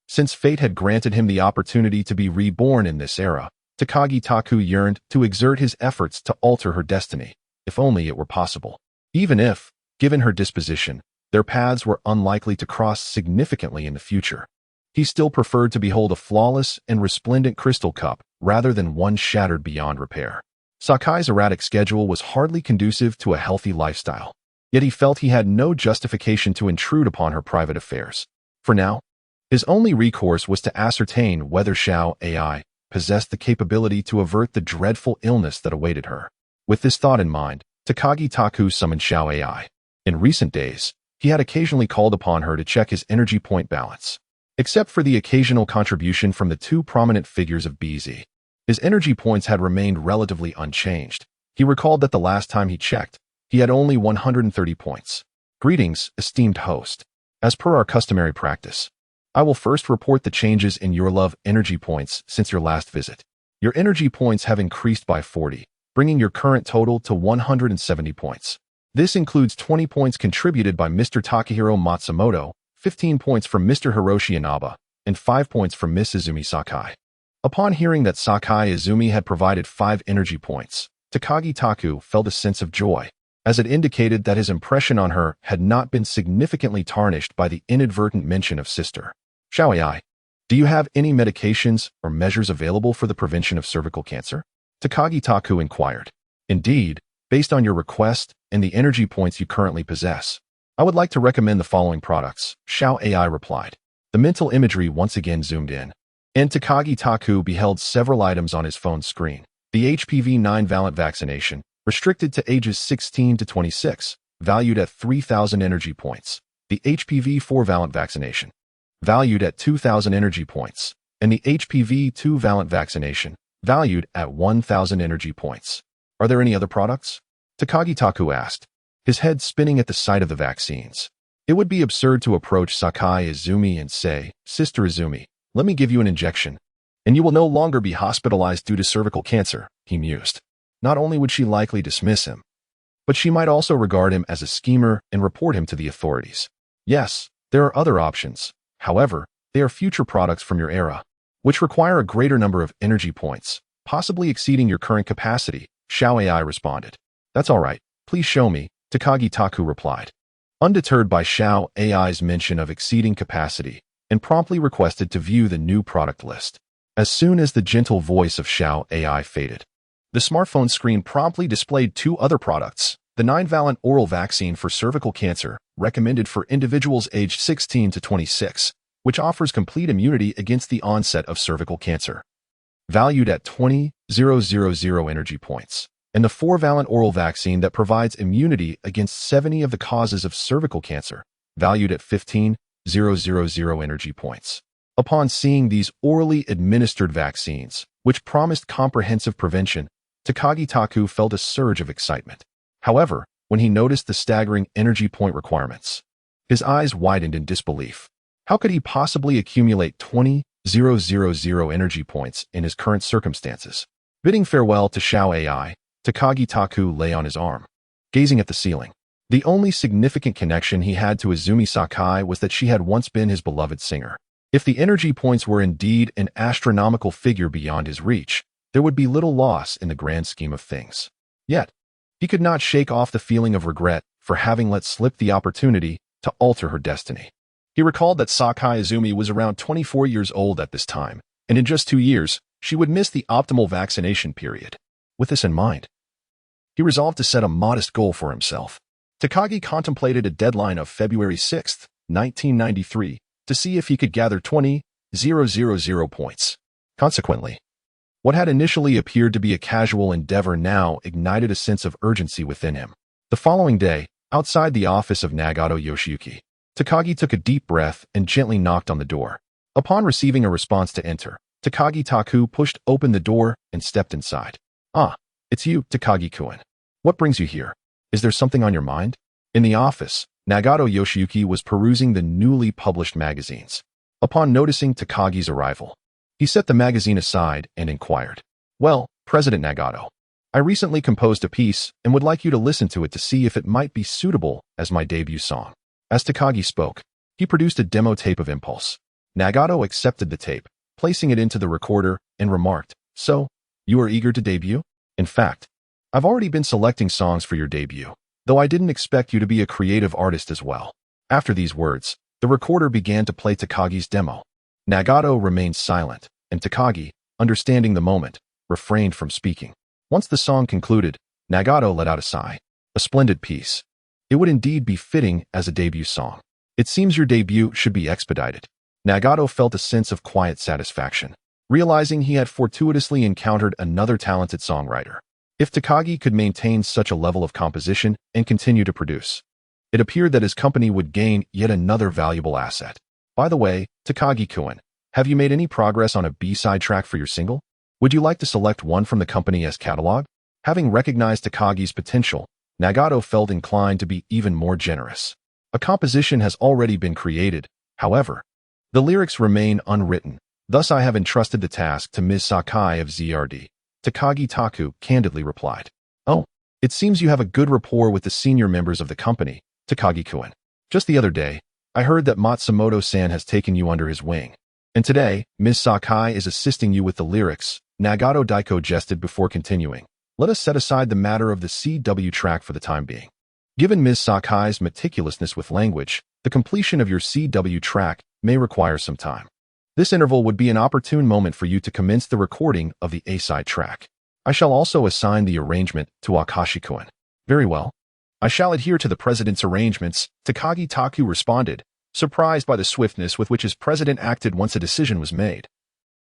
Speaker 1: Since fate had granted him the opportunity to be reborn in this era, Takagi Taku yearned to exert his efforts to alter her destiny, if only it were possible. Even if, given her disposition, their paths were unlikely to cross significantly in the future. He still preferred to behold a flawless and resplendent crystal cup rather than one shattered beyond repair. Sakai's erratic schedule was hardly conducive to a healthy lifestyle, yet he felt he had no justification to intrude upon her private affairs. For now, his only recourse was to ascertain whether Xiao AI possessed the capability to avert the dreadful illness that awaited her. With this thought in mind, Takagi Taku summoned Xiao AI. In recent days, he had occasionally called upon her to check his energy point balance. Except for the occasional contribution from the two prominent figures of BZ, his energy points had remained relatively unchanged. He recalled that the last time he checked, he had only 130 points. Greetings, esteemed host. As per our customary practice, I will first report the changes in your love energy points since your last visit. Your energy points have increased by 40, bringing your current total to 170 points. This includes 20 points contributed by Mr. Takahiro Matsumoto, 15 points from Mr. Hiroshi Inaba, and 5 points from Miss Izumi Sakai. Upon hearing that Sakai Izumi had provided 5 energy points, Takagi Taku felt a sense of joy, as it indicated that his impression on her had not been significantly tarnished by the inadvertent mention of sister. Xiao AI, do you have any medications or measures available for the prevention of cervical cancer? Takagi Taku inquired. Indeed, based on your request and the energy points you currently possess, I would like to recommend the following products, Xiao AI replied. The mental imagery once again zoomed in, and Takagi Taku beheld several items on his phone screen. The HPV 9-valent vaccination, restricted to ages 16 to 26, valued at 3,000 energy points. The HPV 4-valent vaccination, valued at 2,000 energy points. And the HPV 2-valent vaccination, valued at 1,000 energy points. Are there any other products? Takagi Taku asked, his head spinning at the sight of the vaccines. It would be absurd to approach Sakai Izumi and say, Sister Izumi, let me give you an injection, and you will no longer be hospitalized due to cervical cancer, he mused. Not only would she likely dismiss him, but she might also regard him as a schemer and report him to the authorities. Yes, there are other options. However, they are future products from your era, which require a greater number of energy points, possibly exceeding your current capacity, Xiao AI responded. That's all right, please show me, Takagi Taku replied, undeterred by Xiao AI's mention of exceeding capacity, and promptly requested to view the new product list. As soon as the gentle voice of Xiao AI faded, the smartphone screen promptly displayed 2 other products. The 9-valent oral vaccine for cervical cancer, recommended for individuals aged 16 to 26, which offers complete immunity against the onset of cervical cancer, valued at 20,000 energy points. And the 4-valent oral vaccine that provides immunity against 70 of the causes of cervical cancer, valued at 15,000 energy points. Upon seeing these orally administered vaccines, which promised comprehensive prevention, Takagi Taku felt a surge of excitement. However, when he noticed the staggering energy point requirements, his eyes widened in disbelief. How could he possibly accumulate 20,000 energy points in his current circumstances? Bidding farewell to Xiao AI, Takagi Taku lay on his arm, gazing at the ceiling. The only significant connection he had to Izumi Sakai was that she had once been his beloved singer. If the energy points were indeed an astronomical figure beyond his reach, there would be little loss in the grand scheme of things. Yet, he could not shake off the feeling of regret for having let slip the opportunity to alter her destiny. He recalled that Sakai Izumi was around 24 years old at this time, and in just 2 years, she would miss the optimal vaccination period. With this in mind, he resolved to set a modest goal for himself. Takagi contemplated a deadline of February 6, 1993, to see if he could gather 20,000 points. Consequently, what had initially appeared to be a casual endeavor now ignited a sense of urgency within him. The following day, outside the office of Nagato Yoshiyuki, Takagi took a deep breath and gently knocked on the door. Upon receiving a response to enter, Takagi Taku pushed open the door and stepped inside. Ah, it's you, Takagi-kun. What brings you here? Is there something on your mind? In the office, Nagato Yoshiyuki was perusing the newly published magazines. Upon noticing Takagi's arrival, he set the magazine aside and inquired. Well, President Nagato, I recently composed a piece and would like you to listen to it to see if it might be suitable as my debut song. As Takagi spoke, he produced a demo tape of Impulse. Nagato accepted the tape, placing it into the recorder, and remarked, "So, you are eager to debut? In fact, I've already been selecting songs for your debut, though I didn't expect you to be a creative artist as well." After these words, the recorder began to play Takagi's demo. Nagato remained silent, and Takagi, understanding the moment, refrained from speaking. Once the song concluded, Nagato let out a sigh. A splendid piece. It would indeed be fitting as a debut song. It seems your debut should be expedited. Nagato felt a sense of quiet satisfaction, realizing he had fortuitously encountered another talented songwriter. If Takagi could maintain such a level of composition and continue to produce, it appeared that his company would gain yet another valuable asset. By the way, Takagi-kun, have you made any progress on a B-side track for your single? Would you like to select one from the company as catalog? Having recognized Takagi's potential, Nagato felt inclined to be even more generous. A composition has already been created, however. The lyrics remain unwritten, thus I have entrusted the task to Ms. Sakai of ZRD. Takagi Taku candidly replied. "Oh, it seems you have a good rapport with the senior members of the company, Takagi-kun. Just the other day, I heard that Matsumoto-san has taken you under his wing. And today, Ms. Sakai is assisting you with the lyrics." Nagato Daiko jested before continuing. "Let us set aside the matter of the CW track for the time being. Given Ms. Sakai's meticulousness with language, the completion of your CW track may require some time. This interval would be an opportune moment for you to commence the recording of the A-side track. I shall also assign the arrangement to Akashi-kun." "Very well. I shall adhere to the president's arrangements," Takagi Taku responded, surprised by the swiftness with which his president acted once a decision was made,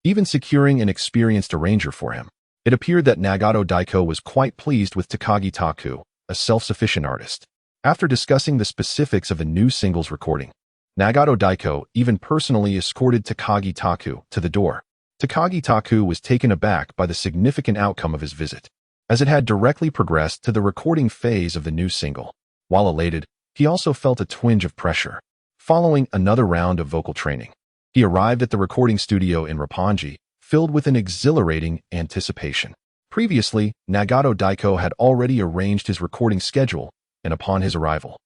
Speaker 1: even securing an experienced arranger for him. It appeared that Nagato Daiko was quite pleased with Takagi Taku, a self-sufficient artist. After discussing the specifics of the new single's recording, Nagato Daiko even personally escorted Takagi Taku to the door. Takagi Taku was taken aback by the significant outcome of his visit, as it had directly progressed to the recording phase of the new single. While elated, he also felt a twinge of pressure. Following another round of vocal training, he arrived at the recording studio in Roppongi, filled with an exhilarating anticipation. Previously, Nagato Daiko had already arranged his recording schedule, and upon his arrival,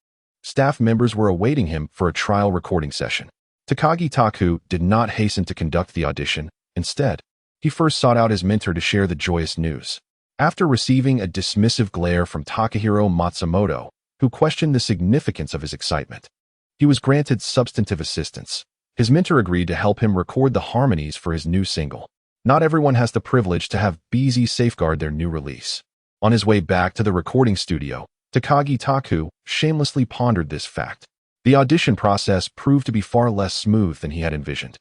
Speaker 1: staff members were awaiting him for a trial recording session. Takagi Taku did not hasten to conduct the audition. Instead, he first sought out his mentor to share the joyous news. After receiving a dismissive glare from Takahiro Matsumoto, who questioned the significance of his excitement, he was granted substantive assistance. His mentor agreed to help him record the harmonies for his new single. Not everyone has the privilege to have BZ safeguard their new release. On his way back to the recording studio, Takagi Taku shamelessly pondered this fact. The audition process proved to be far less smooth than he had envisioned.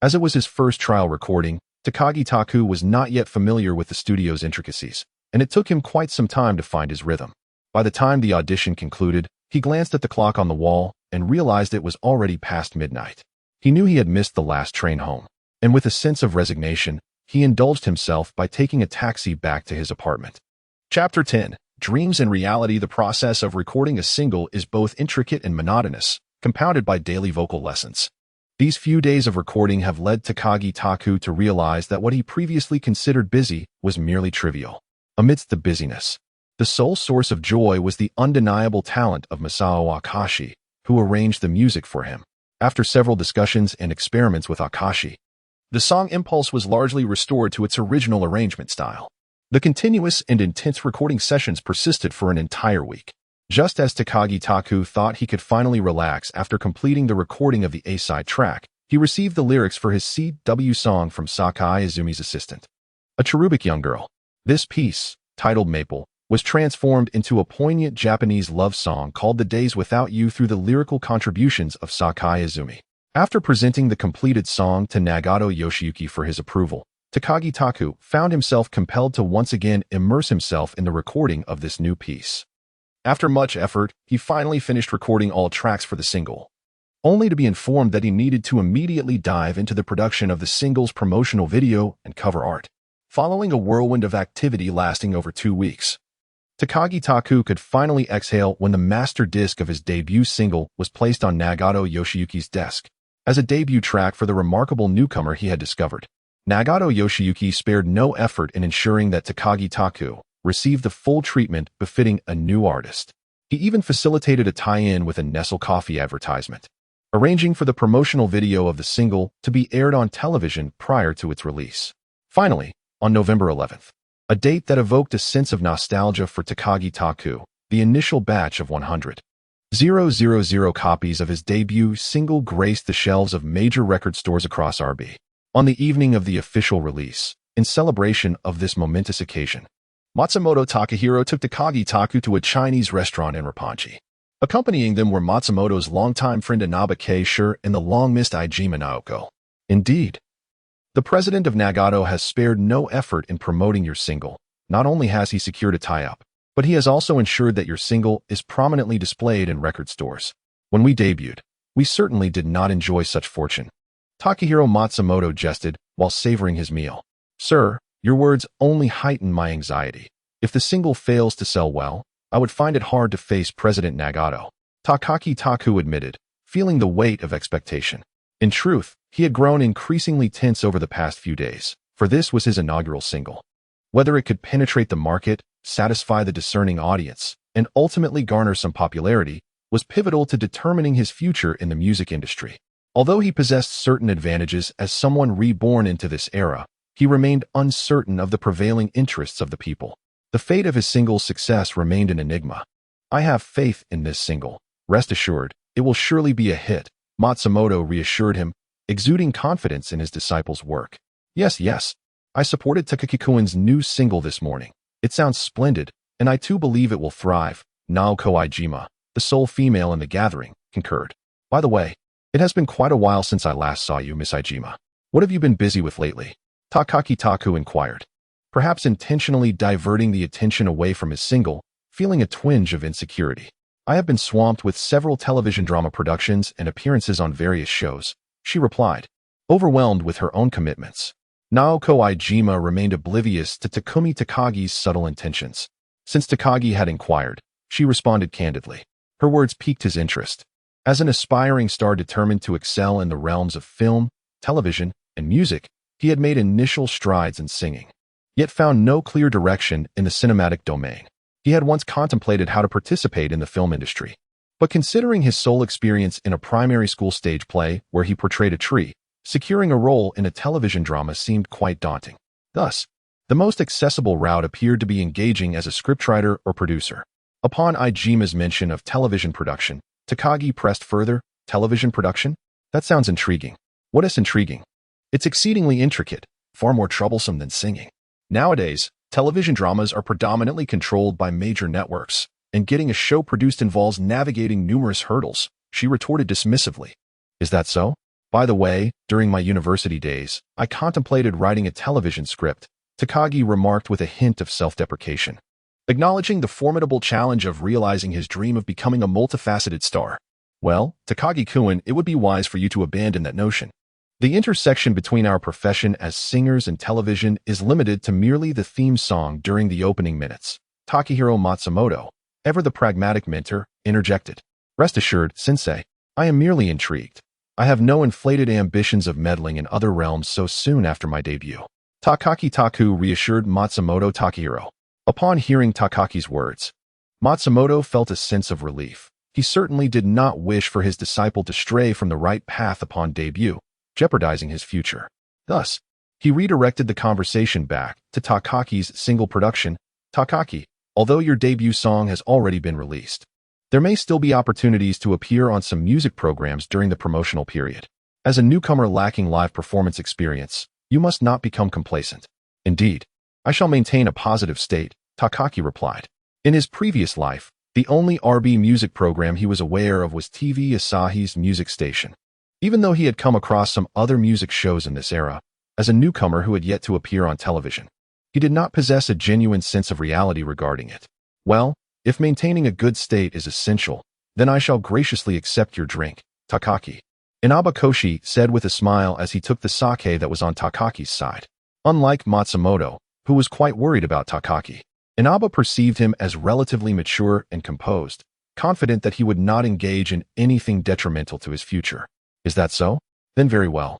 Speaker 1: As it was his first trial recording, Takagi Taku was not yet familiar with the studio's intricacies, and it took him quite some time to find his rhythm. By the time the audition concluded, he glanced at the clock on the wall and realized it was already past midnight. He knew he had missed the last train home, and with a sense of resignation, he indulged himself by taking a taxi back to his apartment. Chapter 10. Dreams and Reality. The process of recording a single is both intricate and monotonous, compounded by daily vocal lessons. These few days of recording have led Takagi Taku to realize that what he previously considered busy was merely trivial. Amidst the busyness, the sole source of joy was the undeniable talent of Masao Akashi, who arranged the music for him. After several discussions and experiments with Akashi, the song Impulse was largely restored to its original arrangement style. The continuous and intense recording sessions persisted for an entire week. Just as Takagi Taku thought he could finally relax after completing the recording of the A-side track, he received the lyrics for his CW song from Sakai Izumi's assistant, a cherubic young girl. This piece, titled Maple, was transformed into a poignant Japanese love song called The Days Without You through the lyrical contributions of Sakai Izumi. After presenting the completed song to Nagato Yoshiyuki for his approval, Takagi Taku found himself compelled to once again immerse himself in the recording of this new piece. After much effort, he finally finished recording all tracks for the single, only to be informed that he needed to immediately dive into the production of the single's promotional video and cover art. Following a whirlwind of activity lasting over 2 weeks, Takagi Taku could finally exhale when the master disc of his debut single was placed on Nagato Yoshiyuki's desk. As a debut track for the remarkable newcomer he had discovered, Nagato Yoshiyuki spared no effort in ensuring that Takagi Taku received the full treatment befitting a new artist. He even facilitated a tie-in with a Nestle coffee advertisement. arranging for the promotional video of the single to be aired on television prior to its release. Finally, on November 11th, a date that evoked a sense of nostalgia for Takagi Taku, the initial batch of 100,000 copies of his debut single graced the shelves of major record stores across RB. On the evening of the official release, in celebration of this momentous occasion, Matsumoto Takahiro took Takagi Taku to a Chinese restaurant in Roppongi. Accompanying them were Matsumoto's longtime friend Inaba Keisher and the long-missed Iijima Naoko. Indeed, the president of Nagato has spared no effort in promoting your single. Not only has he secured a tie-up, but he has also ensured that your single is prominently displayed in record stores. When we debuted, we certainly did not enjoy such fortune. Takahiro Matsumoto jested while savoring his meal. Sir, your words only heighten my anxiety. If the single fails to sell well, I would find it hard to face President Nagato. Takagi Taku admitted, feeling the weight of expectation. In truth, he had grown increasingly tense over the past few days, for this was his inaugural single. Whether it could penetrate the market, satisfy the discerning audience, and ultimately garner some popularity, was pivotal to determining his future in the music industry. Although he possessed certain advantages as someone reborn into this era, he remained uncertain of the prevailing interests of the people. The fate of his single's success remained an enigma. I have faith in this single. Rest assured, it will surely be a hit, Matsumoto reassured him, exuding confidence in his disciple's work. Yes, I supported Takaki-kun's new single this morning. It sounds splendid, and I too believe it will thrive, Naoko Iijima, the sole female in the gathering, concurred. By the way, it has been quite a while since I last saw you, Miss Iijima. What have you been busy with lately? Takagi Taku inquired, perhaps intentionally diverting the attention away from his single, feeling a twinge of insecurity. I have been swamped with several television drama productions and appearances on various shows, she replied, overwhelmed with her own commitments. Naoko Iijima remained oblivious to Takumi Takagi's subtle intentions. Since Takagi had inquired, she responded candidly. Her words piqued his interest. As an aspiring star determined to excel in the realms of film, television, and music, he had made initial strides in singing, yet found no clear direction in the cinematic domain. He had once contemplated how to participate in the film industry, but considering his sole experience in a primary school stage play where he portrayed a tree, securing a role in a television drama seemed quite daunting. Thus, the most accessible route appeared to be engaging as a scriptwriter or producer. Upon Iijima's mention of television production, Takagi pressed further, television production? That sounds intriguing. What is intriguing? It's exceedingly intricate, far more troublesome than singing. Nowadays, television dramas are predominantly controlled by major networks, and getting a show produced involves navigating numerous hurdles, she retorted dismissively. Is that so? By the way, during my university days, I contemplated writing a television script, Takagi remarked with a hint of self-deprecation, acknowledging the formidable challenge of realizing his dream of becoming a multifaceted star. Well, Takagi-kun, it would be wise for you to abandon that notion. The intersection between our profession as singers and television is limited to merely the theme song during the opening minutes. Takahiro Matsumoto, ever the pragmatic mentor, interjected. Rest assured, sensei, I am merely intrigued. I have no inflated ambitions of meddling in other realms so soon after my debut. Takagi Taku reassured Matsumoto Takahiro. Upon hearing Takaki's words, Matsumoto felt a sense of relief. He certainly did not wish for his disciple to stray from the right path upon debut, jeopardizing his future. Thus, he redirected the conversation back to Takaki's single production. Takaki, although your debut song has already been released, there may still be opportunities to appear on some music programs during the promotional period. As a newcomer lacking live performance experience, you must not become complacent. Indeed, I shall maintain a positive state, Takaki replied. In his previous life, the only RB music program he was aware of was TV Asahi's music station. Even though he had come across some other music shows in this era, as a newcomer who had yet to appear on television, he did not possess a genuine sense of reality regarding it. Well, if maintaining a good state is essential, then I shall graciously accept your drink, Takaki. Inaba Koshi said with a smile as he took the sake that was on Takaki's side. Unlike Matsumoto, who was quite worried about Takaki, Inaba perceived him as relatively mature and composed, confident that he would not engage in anything detrimental to his future. Is that so? Then very well.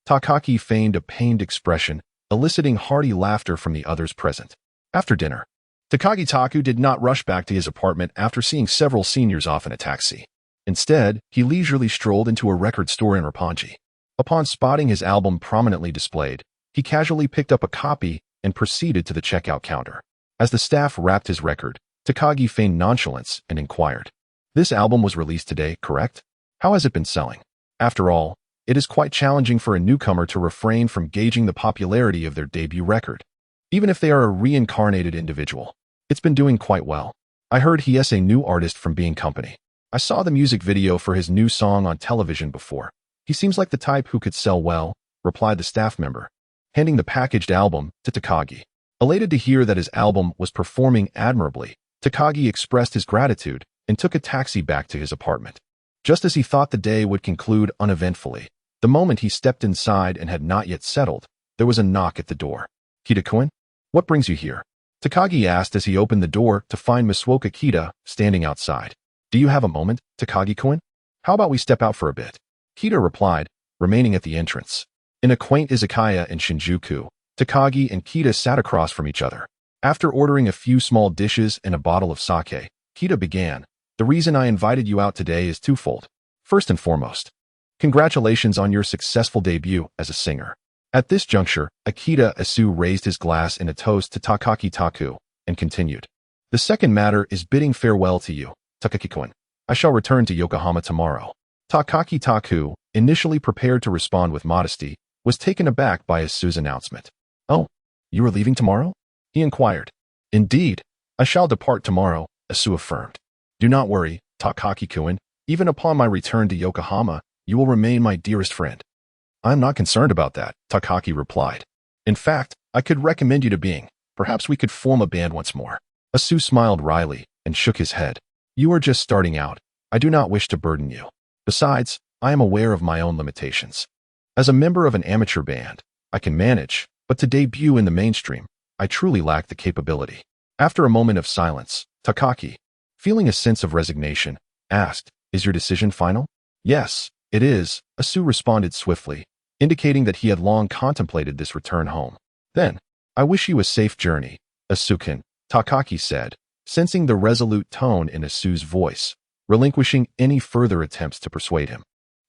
Speaker 1: Takaki feigned a pained expression, eliciting hearty laughter from the others present. After dinner, Takagi Taku did not rush back to his apartment after seeing several seniors off in a taxi. Instead, he leisurely strolled into a record store in Roppongi. Upon spotting his album prominently displayed, he casually picked up a copy and proceeded to the checkout counter. As the staff wrapped his record, Takagi feigned nonchalance and inquired, "This album was released today, correct? How has it been selling?" After all, it is quite challenging for a newcomer to refrain from gauging the popularity of their debut record, even if they are a reincarnated individual. "It's been doing quite well. I heard he is a new artist from Being Company. I saw the music video for his new song on television before. He seems like the type who could sell well," replied the staff member, handing the packaged album to Takagi. Elated to hear that his album was performing admirably, Takagi expressed his gratitude and took a taxi back to his apartment. Just as he thought the day would conclude uneventfully, the moment he stepped inside and had not yet settled, there was a knock at the door. "Kita-kun? What brings you here?" Takagi asked as he opened the door to find Misuoka Kita standing outside. "Do you have a moment, Takagi-kun? How about we step out for a bit?" Kita replied, remaining at the entrance. In a quaint izakaya in Shinjuku, Takagi and Kita sat across from each other. After ordering a few small dishes and a bottle of sake, Kita began, "The reason I invited you out today is twofold. First and foremost, congratulations on your successful debut as a singer." At this juncture, Akita Asu raised his glass in a toast to Takaki Taku and continued, "The second matter is bidding farewell to you, Takaki-kun. I shall return to Yokohama tomorrow." Takaki Taku, initially prepared to respond with modesty, was taken aback by Asu's announcement. "Oh, you are leaving tomorrow?" he inquired. "Indeed, I shall depart tomorrow," Asu affirmed. "Do not worry, Takaki-kun. Even upon my return to Yokohama, you will remain my dearest friend." "I am not concerned about that," Takaki replied. "In fact, I could recommend you to Being. Perhaps we could form a band once more." Asu smiled wryly and shook his head. "You are just starting out. I do not wish to burden you. Besides, I am aware of my own limitations. As a member of an amateur band, I can manage, but to debut in the mainstream, I truly lack the capability." After a moment of silence, Takaki, feeling a sense of resignation, asked, "Is your decision final?" "Yes, it is," Asu responded swiftly, indicating that he had long contemplated this return home. "Then, I wish you a safe journey, Asukin," Takaki said, sensing the resolute tone in Asu's voice, relinquishing any further attempts to persuade him.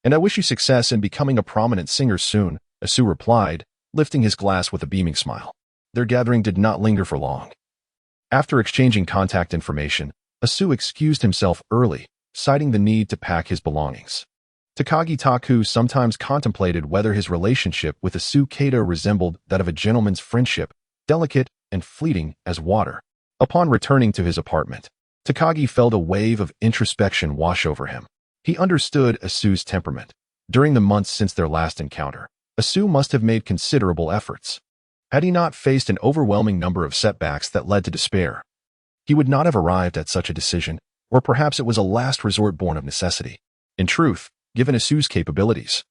Speaker 1: "And I wish you success in becoming a prominent singer soon," Asu replied, lifting his glass with a beaming smile. Their gathering did not linger for long. After exchanging contact information, Asu excused himself early, citing the need to pack his belongings. Takagi Taku sometimes contemplated whether his relationship with Asu Keita resembled that of a gentleman's friendship, delicate and fleeting as water. Upon returning to his apartment, Takagi felt a wave of introspection wash over him. He understood Asu's temperament. During the months since their last encounter, Asu must have made considerable efforts. Had he not faced an overwhelming number of setbacks that led to despair, he would not have arrived at such a decision, or perhaps it was a last resort born of necessity. In truth, given Asu's capabilities,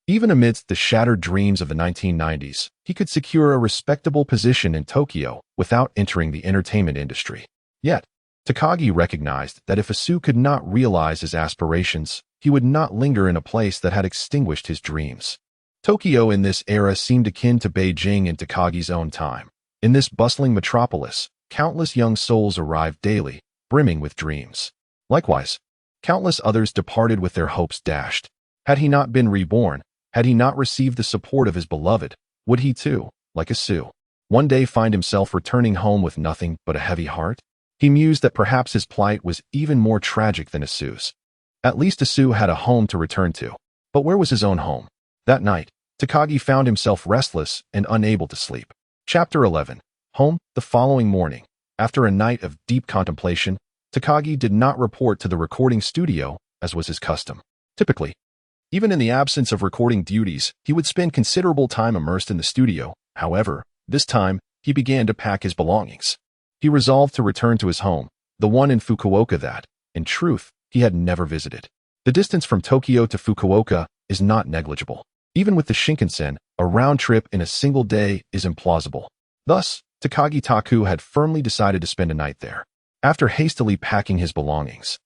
Speaker 1: even amidst the shattered dreams of the 1990s, he could secure a respectable position in Tokyo without entering the entertainment industry. Yet, Takagi recognized that if Asu could not realize his aspirations, he would not linger in a place that had extinguished his dreams. Tokyo in this era seemed akin to Beijing in Takagi's own time. In this bustling metropolis, countless young souls arrived daily, brimming with dreams. Likewise, countless others departed with their hopes dashed. Had he not been reborn, had he not received the support of his beloved, would he too, like Asu, one day find himself returning home with nothing but a heavy heart? He mused that perhaps his plight was even more tragic than Asu's. At least Asu had a home to return to. But where was his own home? That night, Takagi found himself restless and unable to sleep. Chapter 11. Home. The following morning, after a night of deep contemplation, Takagi did not report to the recording studio as was his custom. Typically, even in the absence of recording duties, he would spend considerable time immersed in the studio. However, this time, he began to pack his belongings. He resolved to return to his home, the one in Fukuoka that, in truth, he had never visited. The distance from Tokyo to Fukuoka is not negligible. Even with the Shinkansen, a round trip in a single day is implausible. Thus, Takagi Taku had firmly decided to spend a night there. After hastily packing his belongings,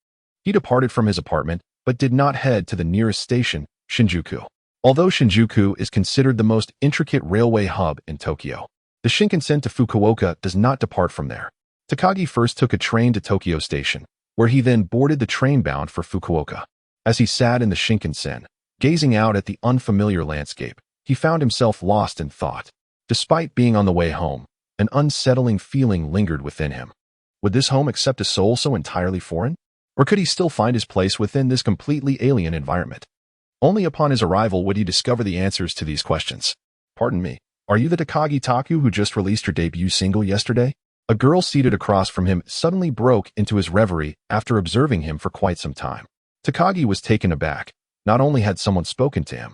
Speaker 1: he departed from his apartment, but did not head to the nearest station, Shinjuku. Although Shinjuku is considered the most intricate railway hub in Tokyo, the Shinkansen to Fukuoka does not depart from there. Takagi first took a train to Tokyo Station, where he then boarded the train bound for Fukuoka. As he sat in the Shinkansen, gazing out at the unfamiliar landscape, he found himself lost in thought. Despite being on the way home, an unsettling feeling lingered within him. Would this home accept a soul so entirely foreign? Or could he still find his place within this completely alien environment? Only upon his arrival would he discover the answers to these questions. Pardon me, are you the Takagi Taku who just released your debut single yesterday? A girl seated across from him suddenly broke into his reverie after observing him for quite some time. Takagi was taken aback. Not only had someone spoken to him,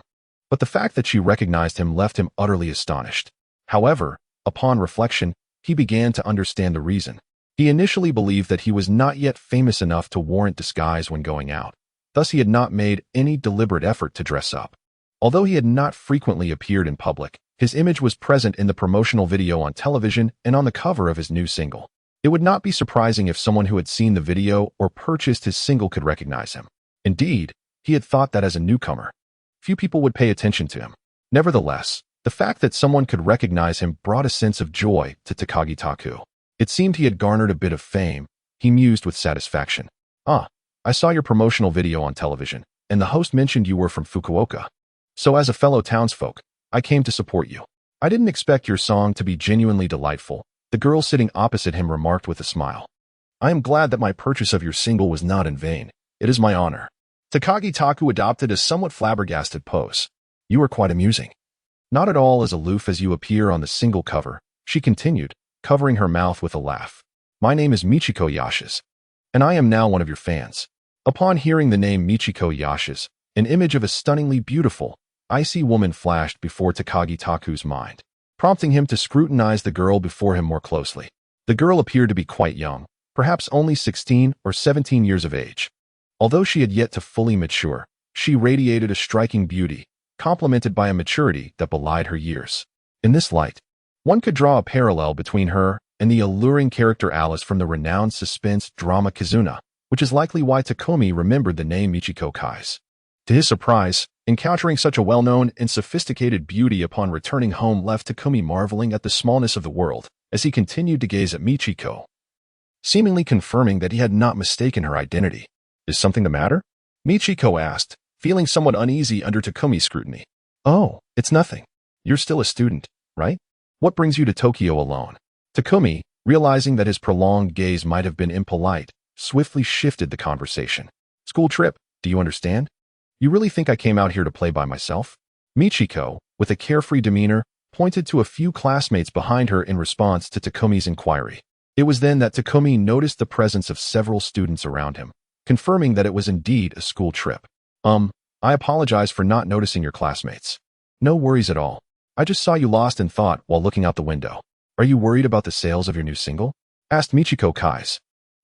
Speaker 1: but the fact that she recognized him left him utterly astonished. However, upon reflection, he began to understand the reason. He initially believed that he was not yet famous enough to warrant disguise when going out. Thus, he had not made any deliberate effort to dress up. Although he had not frequently appeared in public, his image was present in the promotional video on television and on the cover of his new single. It would not be surprising if someone who had seen the video or purchased his single could recognize him. Indeed, he had thought that as a newcomer, few people would pay attention to him. Nevertheless, the fact that someone could recognize him brought a sense of joy to Takagi Taku. It seemed he had garnered a bit of fame. He mused with satisfaction. "Ah, I saw your promotional video on television, and the host mentioned you were from Fukuoka. So as a fellow townsfolk, I came to support you. I didn't expect your song to be genuinely delightful," the girl sitting opposite him remarked with a smile. "I am glad that my purchase of your single was not in vain. It is my honor." Takagi Taku adopted a somewhat flabbergasted pose. "You are quite amusing. Not at all as aloof as you appear on the single cover," she continued, covering her mouth with a laugh. "My name is Michiko Yashiz, and I am now one of your fans." Upon hearing the name Michiko Yashiz, an image of a stunningly beautiful, icy woman flashed before Takagi Taku's mind, prompting him to scrutinize the girl before him more closely. The girl appeared to be quite young, perhaps only 16 or 17 years of age. Although she had yet to fully mature, she radiated a striking beauty, complemented by a maturity that belied her years. In this light, one could draw a parallel between her and the alluring character Alice from the renowned suspense drama Kizuna, which is likely why Takumi remembered the name Michiko Kais. To his surprise, encountering such a well-known and sophisticated beauty upon returning home left Takumi marveling at the smallness of the world as he continued to gaze at Michiko, seemingly confirming that he had not mistaken her identity. "Is something the matter?" Michiko asked, feeling somewhat uneasy under Takumi's scrutiny. "Oh, it's nothing. You're still a student, right? What brings you to Tokyo alone?" Takumi, realizing that his prolonged gaze might have been impolite, swiftly shifted the conversation. "School trip, do you understand? You really think I came out here to play by myself?" Michiko, with a carefree demeanor, pointed to a few classmates behind her in response to Takumi's inquiry. It was then that Takumi noticed the presence of several students around him, confirming that it was indeed a school trip. I apologize for not noticing your classmates." "No worries at all. I just saw you lost in thought while looking out the window." "Are you worried about the sales of your new single?" asked Michiko Kais.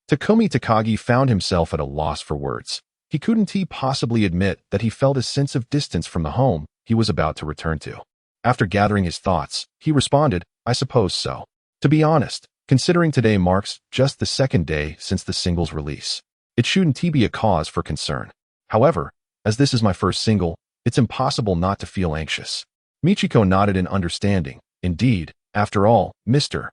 Speaker 1: Takagi found himself at a loss for words. He couldn't possibly admit that he felt a sense of distance from the home he was about to return to. After gathering his thoughts, he responded, "I suppose so. To be honest, considering today marks just the second day since the single's release, it shouldn't be a cause for concern. However, as this is my first single, it's impossible not to feel anxious." Michiko nodded in understanding. Indeed, after all, Mr.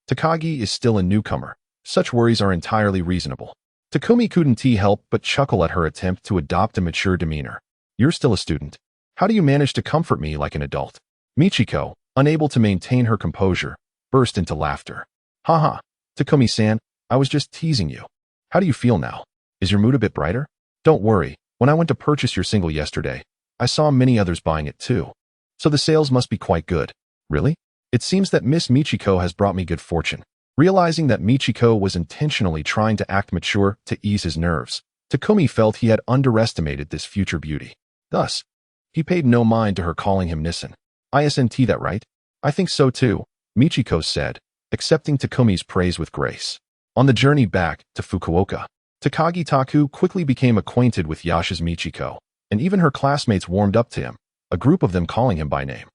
Speaker 1: Takagi is still a newcomer. Such worries are entirely reasonable. Takumi couldn't help but chuckle at her attempt to adopt a mature demeanor. "You're still a student. How do you manage to comfort me like an adult?" Michiko, unable to maintain her composure, burst into laughter. "Haha, Takumi-san, I was just teasing you. How do you feel now? Is your mood a bit brighter? Don't worry, when I went to purchase your single yesterday, I saw many others buying it too. So the sales must be quite good." "Really? It seems that Miss Michiko has brought me good fortune." Realizing that Michiko was intentionally trying to act mature to ease his nerves, Takumi felt he had underestimated this future beauty. Thus, he paid no mind to her calling him Nissan. "Isn't that right?" "I think so too," Michiko said, accepting Takumi's praise with grace. On the journey back to Fukuoka, Takagi Taku quickly became acquainted with Yashi's Michiko, and even her classmates warmed up to him, a group of them calling him by name.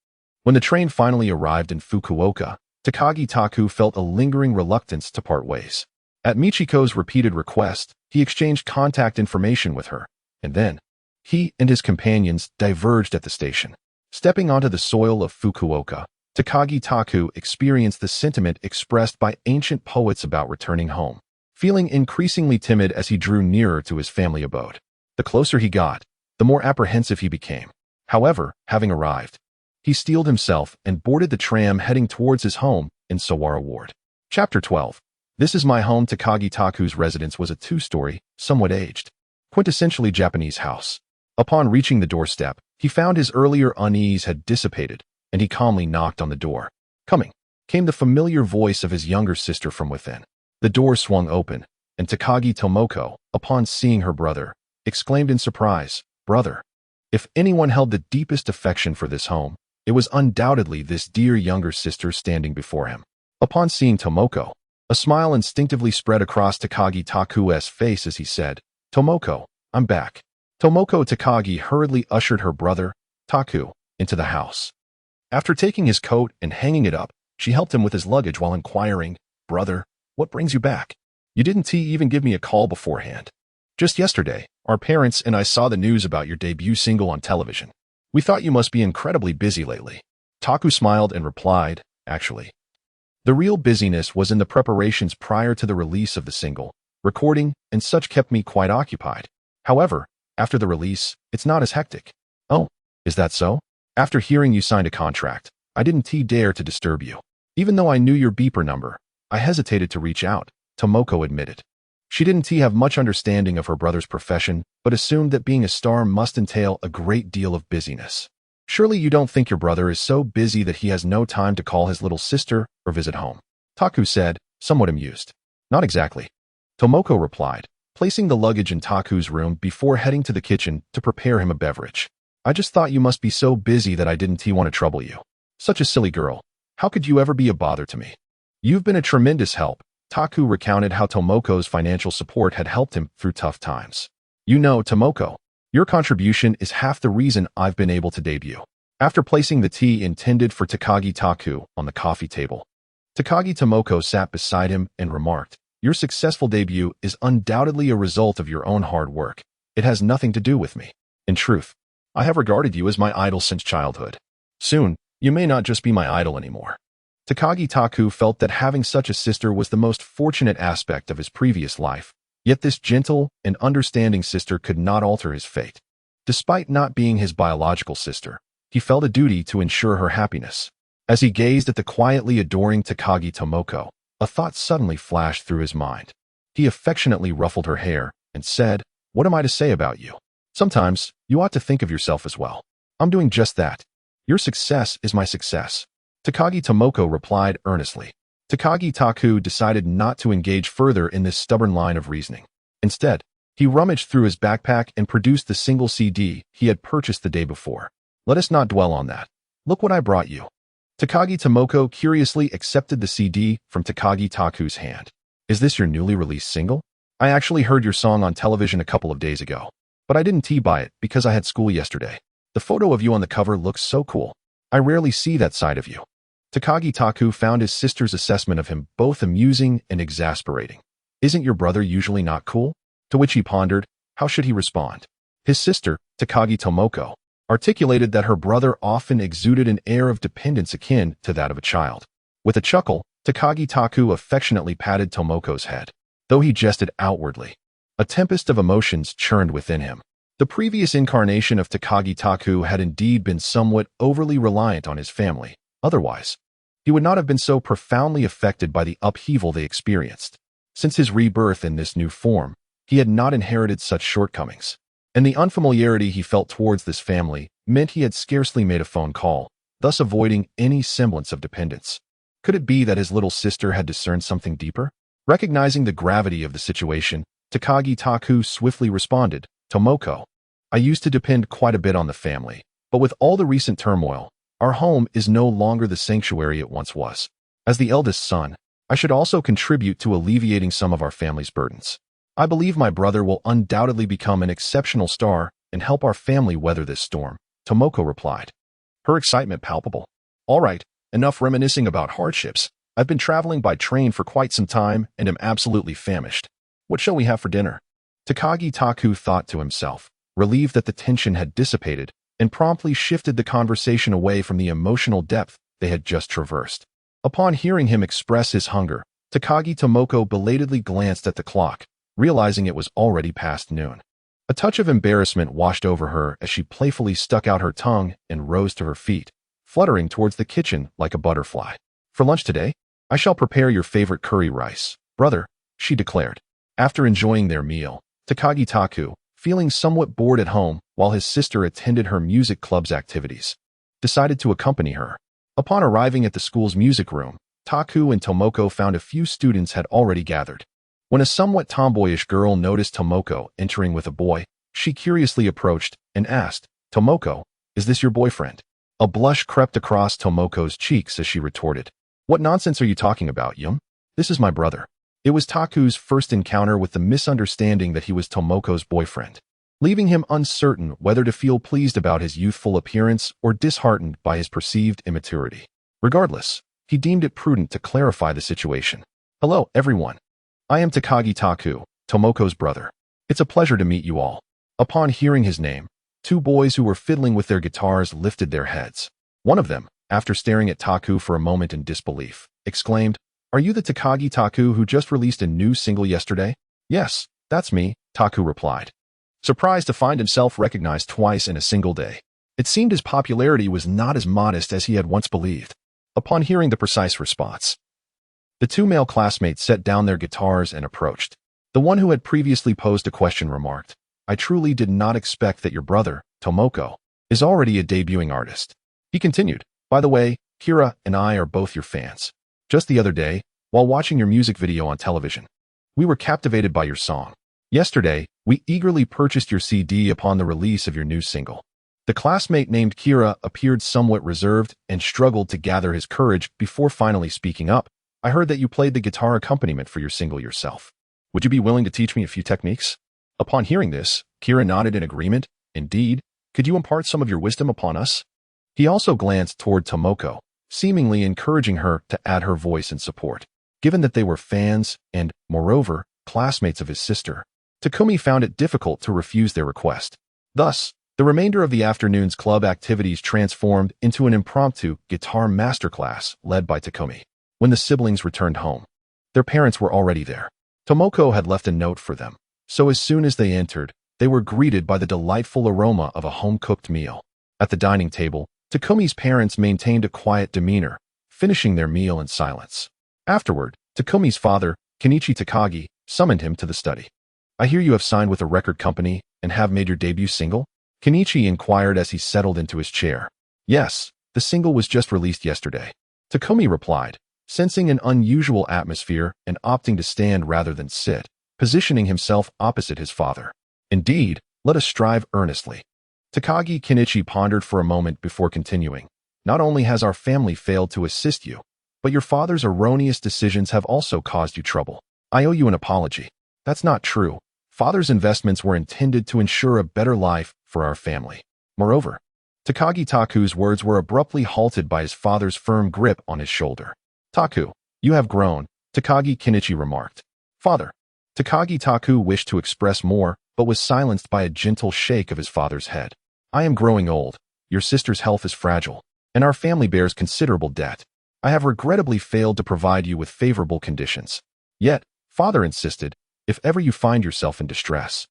Speaker 1: When the train finally arrived in Fukuoka, Takagi Taku felt a lingering reluctance to part ways. At Michiko's repeated request, he exchanged contact information with her, and then, he and his companions diverged at the station. Stepping onto the soil of Fukuoka, Takagi Taku experienced the sentiment expressed by ancient poets about returning home. Feeling increasingly timid as he drew nearer to his family abode, The closer he got, the more apprehensive he became. However, having arrived, he steeled himself and boarded the tram heading towards his home in Sawara Ward. Chapter 12. This is my home. Takagi Taku's residence was a two-story, somewhat aged, quintessentially Japanese house. Upon reaching the doorstep, he found his earlier unease had dissipated, and he calmly knocked on the door. Coming, came the familiar voice of his younger sister from within. The door swung open, and Takagi Tomoko, upon seeing her brother, exclaimed in surprise, "Brother." If anyone held the deepest affection for this home, it was undoubtedly this dear younger sister standing before him. Upon seeing Tomoko, a smile instinctively spread across Takagi Taku's face as he said, "Tomoko, I'm back." Tomoko Takagi hurriedly ushered her brother, Taku, into the house. After taking his coat and hanging it up, she helped him with his luggage while inquiring, "Brother, what brings you back? You didn't even give me a call beforehand. Just yesterday, our parents and I saw the news about your debut single on television. We thought you must be incredibly busy lately." Taku smiled and replied, "Actually, the real busyness was in the preparations prior to the release of the single. Recording and such kept me quite occupied. However, after the release, it's not as hectic." "Oh, is that so?" "After hearing you signed a contract, I didn't dare to disturb you. Even though I knew your beeper number, I hesitated to reach out," Tomoko admitted. She didn't have much understanding of her brother's profession, but assumed that being a star must entail a great deal of busyness. "Surely you don't think your brother is so busy that he has no time to call his little sister or visit home?" Taku said, somewhat amused. "Not exactly," Tomoko replied, placing the luggage in Taku's room before heading to the kitchen to prepare him a beverage. "I just thought you must be so busy that I didn't want to trouble you. Such a silly girl. How could you ever be a bother to me? You've been a tremendous help." Taku recounted how Tomoko's financial support had helped him through tough times. "You know, Tomoko, your contribution is half the reason I've been able to debut." After placing the tea intended for Takagi Taku on the coffee table, Takagi Tomoko sat beside him and remarked, "Your successful debut is undoubtedly a result of your own hard work. It has nothing to do with me. In truth, I have regarded you as my idol since childhood. Soon, you may not just be my idol anymore." Takagi Taku felt that having such a sister was the most fortunate aspect of his previous life, yet this gentle and understanding sister could not alter his fate. Despite not being his biological sister, he felt a duty to ensure her happiness. As he gazed at the quietly adoring Takagi Tomoko, a thought suddenly flashed through his mind. He affectionately ruffled her hair and said, "What am I to say about you? Sometimes, you ought to think of yourself as well. I'm doing just that. Your success is my success." Takagi Tomoko replied earnestly. Takagi Taku decided not to engage further in this stubborn line of reasoning. Instead, he rummaged through his backpack and produced the single CD he had purchased the day before. "Let us not dwell on that. Look what I brought you." Takagi Tomoko curiously accepted the CD from Takagi Taku's hand. "Is this your newly released single? I actually heard your song on television a couple of days ago, but I didn't buy it because I had school yesterday. The photo of you on the cover looks so cool. I rarely see that side of you." Takagi Taku found his sister's assessment of him both amusing and exasperating. "Isn't your brother usually not cool?" To which he pondered, how should he respond? His sister, Takagi Tomoko, articulated that her brother often exuded an air of dependence akin to that of a child. With a chuckle, Takagi Taku affectionately patted Tomoko's head. Though he jested outwardly, a tempest of emotions churned within him. The previous incarnation of Takagi Taku had indeed been somewhat overly reliant on his family. Otherwise, he would not have been so profoundly affected by the upheaval they experienced. Since his rebirth in this new form, he had not inherited such shortcomings, and the unfamiliarity he felt towards this family meant he had scarcely made a phone call, thus avoiding any semblance of dependence. Could it be that his little sister had discerned something deeper? Recognizing the gravity of the situation, Takagi Taku swiftly responded, "Tomoko, I used to depend quite a bit on the family, but with all the recent turmoil, our home is no longer the sanctuary it once was. As the eldest son, I should also contribute to alleviating some of our family's burdens. I believe my brother will undoubtedly become an exceptional star and help our family weather this storm," Tomoko replied, her excitement palpable. "All right, enough reminiscing about hardships. I've been traveling by train for quite some time and am absolutely famished. What shall we have for dinner?" Takagi Taku thought to himself, relieved that the tension had dissipated, and promptly shifted the conversation away from the emotional depth they had just traversed. Upon hearing him express his hunger, Takagi Tomoko belatedly glanced at the clock, realizing it was already past noon. A touch of embarrassment washed over her as she playfully stuck out her tongue and rose to her feet, fluttering towards the kitchen like a butterfly. For lunch today, I shall prepare your favorite curry rice, brother, she declared. After enjoying their meal, Takagi Taku, feeling somewhat bored at home while his sister attended her music club's activities, decided to accompany her. Upon arriving at the school's music room, Taku and Tomoko found a few students had already gathered. When a somewhat tomboyish girl noticed Tomoko entering with a boy, she curiously approached and asked, "Tomoko, is this your boyfriend?" A blush crept across Tomoko's cheeks as she retorted, "What nonsense are you talking about, Yum? This is my brother." It was Taku's first encounter with the misunderstanding that he was Tomoko's boyfriend, leaving him uncertain whether to feel pleased about his youthful appearance or disheartened by his perceived immaturity. Regardless, he deemed it prudent to clarify the situation. "Hello, everyone. I am Takagi Taku, Tomoko's brother. It's a pleasure to meet you all." Upon hearing his name, two boys who were fiddling with their guitars lifted their heads. One of them, after staring at Taku for a moment in disbelief, exclaimed, "Are you the Takagi Taku who just released a new single yesterday?" "Yes, that's me," Taku replied, surprised to find himself recognized twice in a single day. It seemed his popularity was not as modest as he had once believed. Upon hearing the precise response, the two male classmates set down their guitars and approached. The one who had previously posed a question remarked, "I truly did not expect that your brother, Tomoko, is already a debuting artist." He continued, "By the way, Kira and I are both your fans. Just the other day, while watching your music video on television, we were captivated by your song. Yesterday, we eagerly purchased your CD upon the release of your new single." The classmate named Kira appeared somewhat reserved and struggled to gather his courage before finally speaking up. "I heard that you played the guitar accompaniment for your single yourself. Would you be willing to teach me a few techniques?" Upon hearing this, Kira nodded in agreement. "Indeed, could you impart some of your wisdom upon us?" He also glanced toward Tomoko, seemingly encouraging her to add her voice in support. Given that they were fans and, moreover, classmates of his sister, Takumi found it difficult to refuse their request. Thus, the remainder of the afternoon's club activities transformed into an impromptu guitar masterclass led by Takumi. When the siblings returned home, their parents were already there. Tomoko had left a note for them, so as soon as they entered, they were greeted by the delightful aroma of a home-cooked meal. At the dining table, Takumi's parents maintained a quiet demeanor, finishing their meal in silence. Afterward, Takumi's father, Kenichi Takagi, summoned him to the study. "I hear you have signed with a record company and have made your debut single?" Kenichi inquired as he settled into his chair. "Yes, the single was just released yesterday," Takumi replied, sensing an unusual atmosphere and opting to stand rather than sit, positioning himself opposite his father. "Indeed, let us strive earnestly." Takagi Kenichi pondered for a moment before continuing. "Not only has our family failed to assist you, but your father's erroneous decisions have also caused you trouble. I owe you an apology." "That's not true. Father's investments were intended to ensure a better life for our family. Moreover," Takagi Taku's words were abruptly halted by his father's firm grip on his shoulder. "Taku, you have grown," Takagi Kenichi remarked. "Father." Takagi Taku wished to express more, but was silenced by a gentle shake of his father's head. "I am growing old, your sister's health is fragile, and our family bears considerable debt. I have regrettably failed to provide you with favorable conditions. Yet," father insisted, "if ever you find yourself in distress,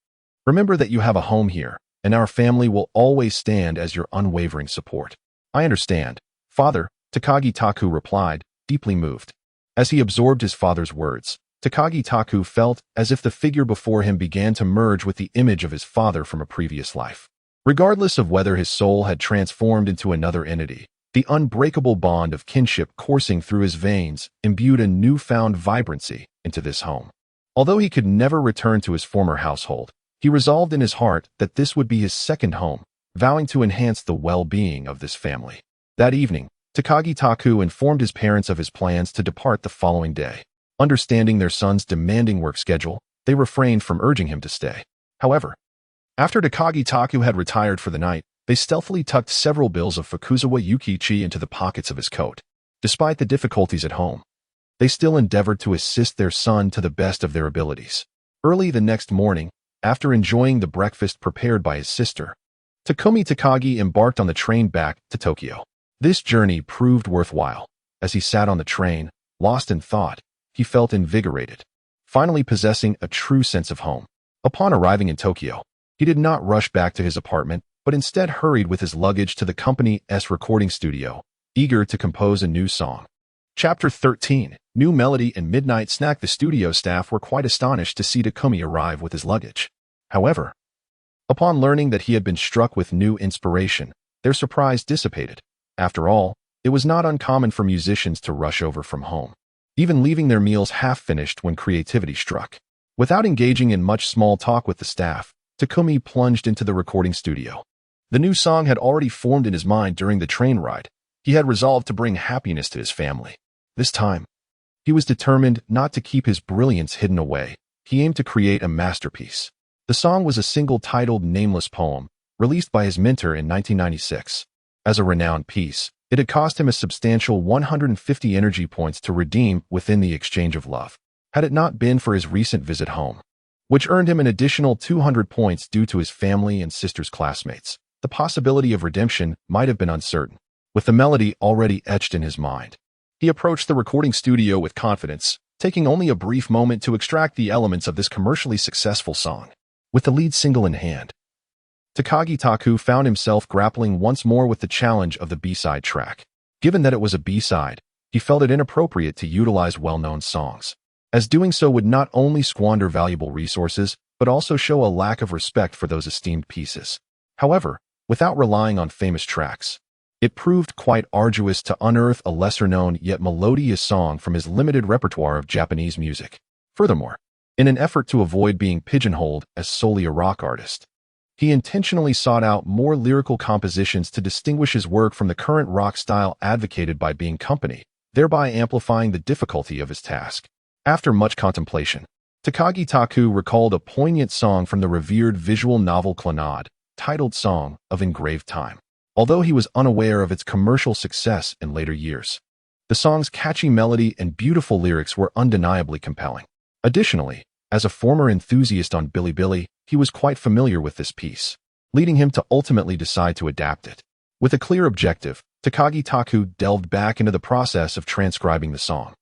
Speaker 1: remember that you have a home here, and our family will always stand as your unwavering support." "I understand, father," Takagi Taku replied, deeply moved. As he absorbed his father's words, Takagi Taku felt as if the figure before him began to merge with the image of his father from a previous life. Regardless of whether his soul had transformed into another entity, the unbreakable bond of kinship coursing through his veins imbued a newfound vibrancy into this home. Although he could never return to his former household, he resolved in his heart that this would be his second home, vowing to enhance the well-being of this family. That evening, Takagi Taku informed his parents of his plans to depart the following day. Understanding their son's demanding work schedule, they refrained from urging him to stay. However, after Takagi Taku had retired for the night, they stealthily tucked several bills of Fukuzawa Yukichi into the pockets of his coat. Despite the difficulties at home, they still endeavored to assist their son to the best of their abilities. Early the next morning, after enjoying the breakfast prepared by his sister, Takumi Takagi embarked on the train back to Tokyo. This journey proved worthwhile. As he sat on the train, lost in thought, he felt invigorated, finally possessing a true sense of home. Upon arriving in Tokyo, He did not rush back to his apartment, but instead hurried with his luggage to the company's recording studio, eager to compose a new song. Chapter 13. New Melody and Midnight Snack. The studio staff were quite astonished to see Takumi arrive with his luggage. However, upon learning that he had been struck with new inspiration, their surprise dissipated. After all, it was not uncommon for musicians to rush over from home, even leaving their meals half-finished when creativity struck. Without engaging in much small talk with the staff, Takumi plunged into the recording studio. The new song had already formed in his mind during the train ride. He had resolved to bring happiness to his family. This time, he was determined not to keep his brilliance hidden away. He aimed to create a masterpiece. The song was a single titled Nameless Poem, released by his mentor in 1996. As a renowned piece, it had cost him a substantial 150 energy points to redeem within the exchange of love, had it not been for his recent visit home, which earned him an additional 200 points due to his family and sister's classmates. The possibility of redemption might have been uncertain. With the melody already etched in his mind, he approached the recording studio with confidence, taking only a brief moment to extract the elements of this commercially successful song. With the lead single in hand, Takagi Taku found himself grappling once more with the challenge of the B-side track. Given that it was a B-side, he felt it inappropriate to utilize well-known songs, as doing so would not only squander valuable resources, but also show a lack of respect for those esteemed pieces. However, without relying on famous tracks, it proved quite arduous to unearth a lesser-known yet melodious song from his limited repertoire of Japanese music. Furthermore, in an effort to avoid being pigeonholed as solely a rock artist, he intentionally sought out more lyrical compositions to distinguish his work from the current rock style advocated by Being Company, thereby amplifying the difficulty of his task. After much contemplation, Takagi Taku recalled a poignant song from the revered visual novel Clannad, titled Song of Engraved Time. Although he was unaware of its commercial success in later years, the song's catchy melody and beautiful lyrics were undeniably compelling. Additionally, as a former enthusiast on Bilibili, he was quite familiar with this piece, leading him to ultimately decide to adapt it. With a clear objective, Takagi Taku delved back into the process of transcribing the song.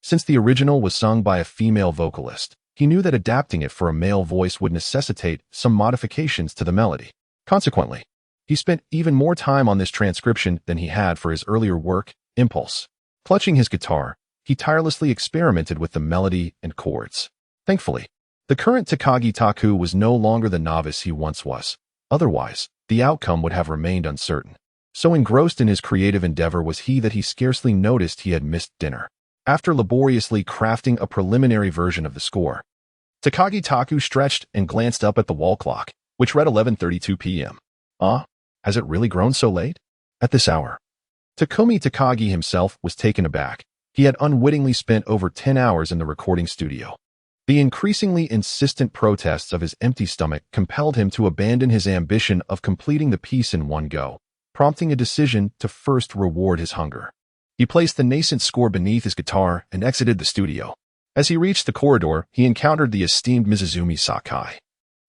Speaker 1: Since the original was sung by a female vocalist, he knew that adapting it for a male voice would necessitate some modifications to the melody. Consequently, he spent even more time on this transcription than he had for his earlier work, Impulse. Clutching his guitar, he tirelessly experimented with the melody and chords. Thankfully, the current Takagi Taku was no longer the novice he once was. Otherwise, the outcome would have remained uncertain. So engrossed in his creative endeavor was he that he scarcely noticed he had missed dinner. After laboriously crafting a preliminary version of the score, Takagi Taku stretched and glanced up at the wall clock, which read 11:32 p.m. Has it really grown so late? At this hour, Takumi Takagi himself was taken aback. He had unwittingly spent over 10 hours in the recording studio. The increasingly insistent protests of his empty stomach compelled him to abandon his ambition of completing the piece in one go, prompting a decision to first reward his hunger. He placed the nascent score beneath his guitar and exited the studio. As he reached the corridor, he encountered the esteemed Izumi Sakai,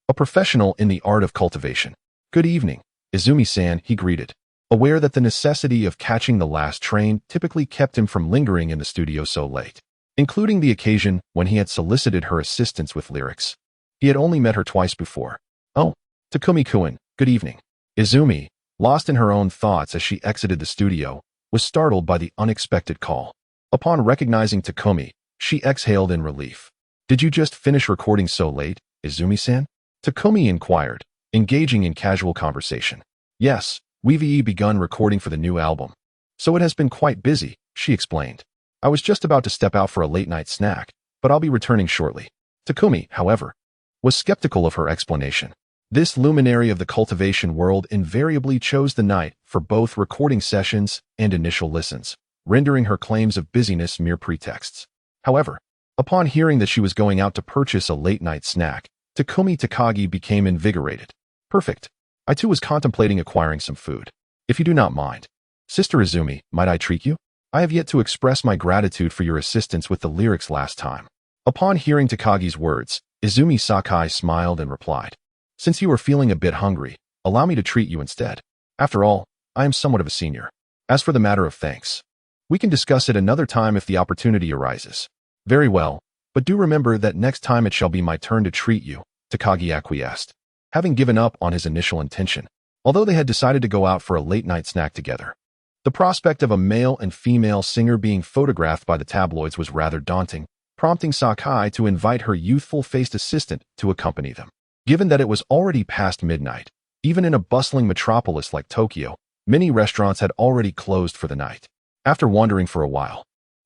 Speaker 1: a professional in the art of cultivation. "Good evening, Izumi-san," he greeted, aware that the necessity of catching the last train typically kept him from lingering in the studio so late, including the occasion when he had solicited her assistance with lyrics. He had only met her twice before. "Oh, Takumi-kun, good evening." Izumi, lost in her own thoughts as she exited the studio, was startled by the unexpected call. Upon recognizing Takumi, she exhaled in relief. "Did you just finish recording so late, Izumi-san?" Takumi inquired, engaging in casual conversation. "Yes, we've begun recording for the new album. So it has been quite busy," she explained. "I was just about to step out for a late-night snack, but I'll be returning shortly." Takumi, however, was skeptical of her explanation. This luminary of the cultivation world invariably chose the night for both recording sessions and initial listens, rendering her claims of busyness mere pretexts. However, upon hearing that she was going out to purchase a late-night snack, Takumi Takagi became invigorated. "Perfect. I too was contemplating acquiring some food. If you do not mind. Sister Izumi, might I treat you? I have yet to express my gratitude for your assistance with the lyrics last time." Upon hearing Takagi's words, Izumi Sakai smiled and replied, "Since you are feeling a bit hungry, allow me to treat you instead. After all, I am somewhat of a senior. As for the matter of thanks, we can discuss it another time if the opportunity arises." "Very well, but do remember that next time it shall be my turn to treat you," Takagi acquiesced. having given up on his initial intention, although they had decided to go out for a late-night snack together. The prospect of a male and female singer being photographed by the tabloids was rather daunting, prompting Sakai to invite her youthful-faced assistant to accompany them. Given that it was already past midnight, even in a bustling metropolis like Tokyo, many restaurants had already closed for the night. After wandering for a while,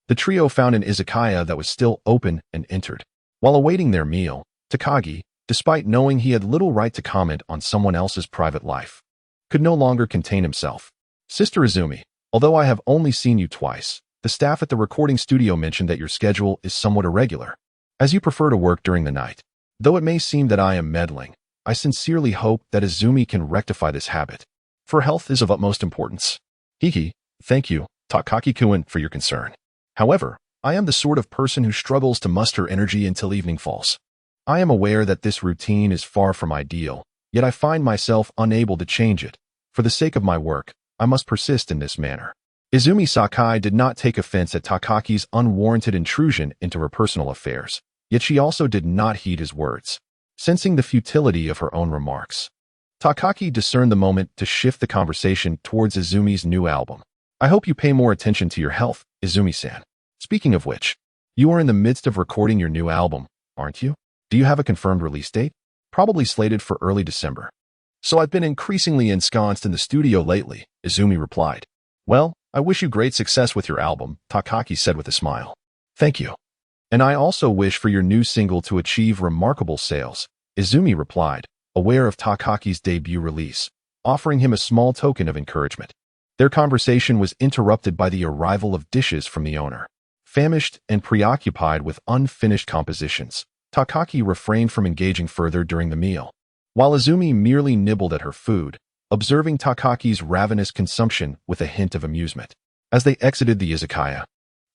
Speaker 1: the trio found an izakaya that was still open and entered. While awaiting their meal, Takagi, despite knowing he had little right to comment on someone else's private life, could no longer contain himself. Sister Izumi, although I have only seen you twice, the staff at the recording studio mentioned that your schedule is somewhat irregular, as you prefer to work during the night. Though it may seem that I am meddling, I sincerely hope that Izumi can rectify this habit, for health is of utmost importance. Hiki, thank you, Takaki-kun, for your concern. However, I am the sort of person who struggles to muster energy until evening falls. I am aware that this routine is far from ideal, yet I find myself unable to change it. For the sake of my work, I must persist in this manner. Izumi Sakai did not take offense at Takaki's unwarranted intrusion into her personal affairs, yet she also did not heed his words. Sensing the futility of her own remarks, Takaki discerned the moment to shift the conversation towards Izumi's new album. I hope you pay more attention to your health, Izumi-san. Speaking of which, you are in the midst of recording your new album, aren't you? Do you have a confirmed release date? Probably slated for early December. So I've been increasingly ensconced in the studio lately, Izumi replied. Well, I wish you great success with your album, Takaki said with a smile. Thank you. And I also wish for your new single to achieve remarkable sales, Izumi replied, aware of Takaki's debut release, offering him a small token of encouragement. Their conversation was interrupted by the arrival of dishes from the owner. Famished and preoccupied with unfinished compositions, Takaki refrained from engaging further during the meal, while Izumi merely nibbled at her food, observing Takaki's ravenous consumption with a hint of amusement. As they exited the izakaya,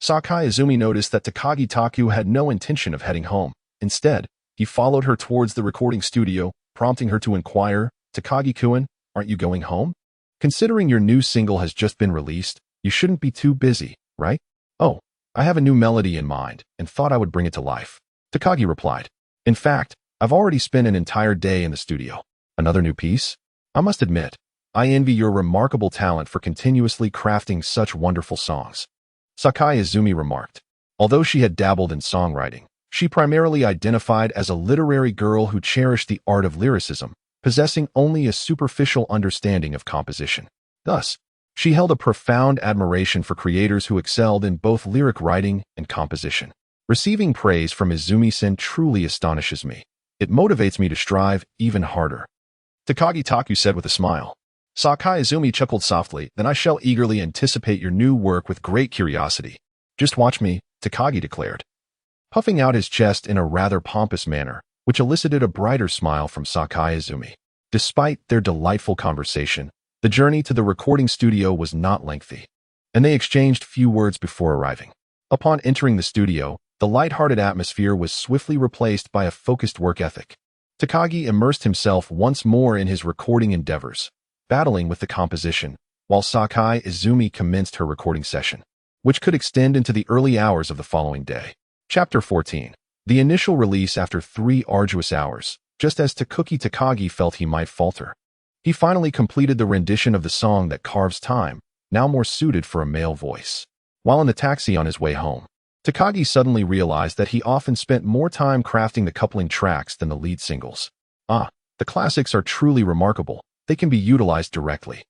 Speaker 1: Sakai Izumi noticed that Takagi Taku had no intention of heading home. Instead, he followed her towards the recording studio, prompting her to inquire, Takagi-kun, aren't you going home? Considering your new single has just been released, you shouldn't be too busy, right? Oh, I have a new melody in mind and thought I would bring it to life, Takagi replied. In fact, I've already spent an entire day in the studio. Another new piece? I must admit, I envy your remarkable talent for continuously crafting such wonderful songs, Sakai Izumi remarked. Although she had dabbled in songwriting, she primarily identified as a literary girl who cherished the art of lyricism, possessing only a superficial understanding of composition. Thus, she held a profound admiration for creators who excelled in both lyric writing and composition. Receiving praise from Izumi-sen truly astonishes me. It motivates me to strive even harder, Takagi Taku said with a smile. Sakai Izumi chuckled softly, then I shall eagerly anticipate your new work with great curiosity. Just watch me, Takagi declared, puffing out his chest in a rather pompous manner, which elicited a brighter smile from Sakai Izumi. Despite their delightful conversation, the journey to the recording studio was not lengthy, and they exchanged few words before arriving. Upon entering the studio, the light-hearted atmosphere was swiftly replaced by a focused work ethic. Takagi immersed himself once more in his recording endeavors, battling with the composition, while Sakai Izumi commenced her recording session, which could extend into the early hours of the following day. Chapter 14. The initial release after 3 arduous hours, just as Takagi felt he might falter. He finally completed the rendition of the song that carves time, now more suited for a male voice. While in the taxi on his way home, Takagi suddenly realized that he often spent more time crafting the coupling tracks than the lead singles. The classics are truly remarkable. They can be utilized directly.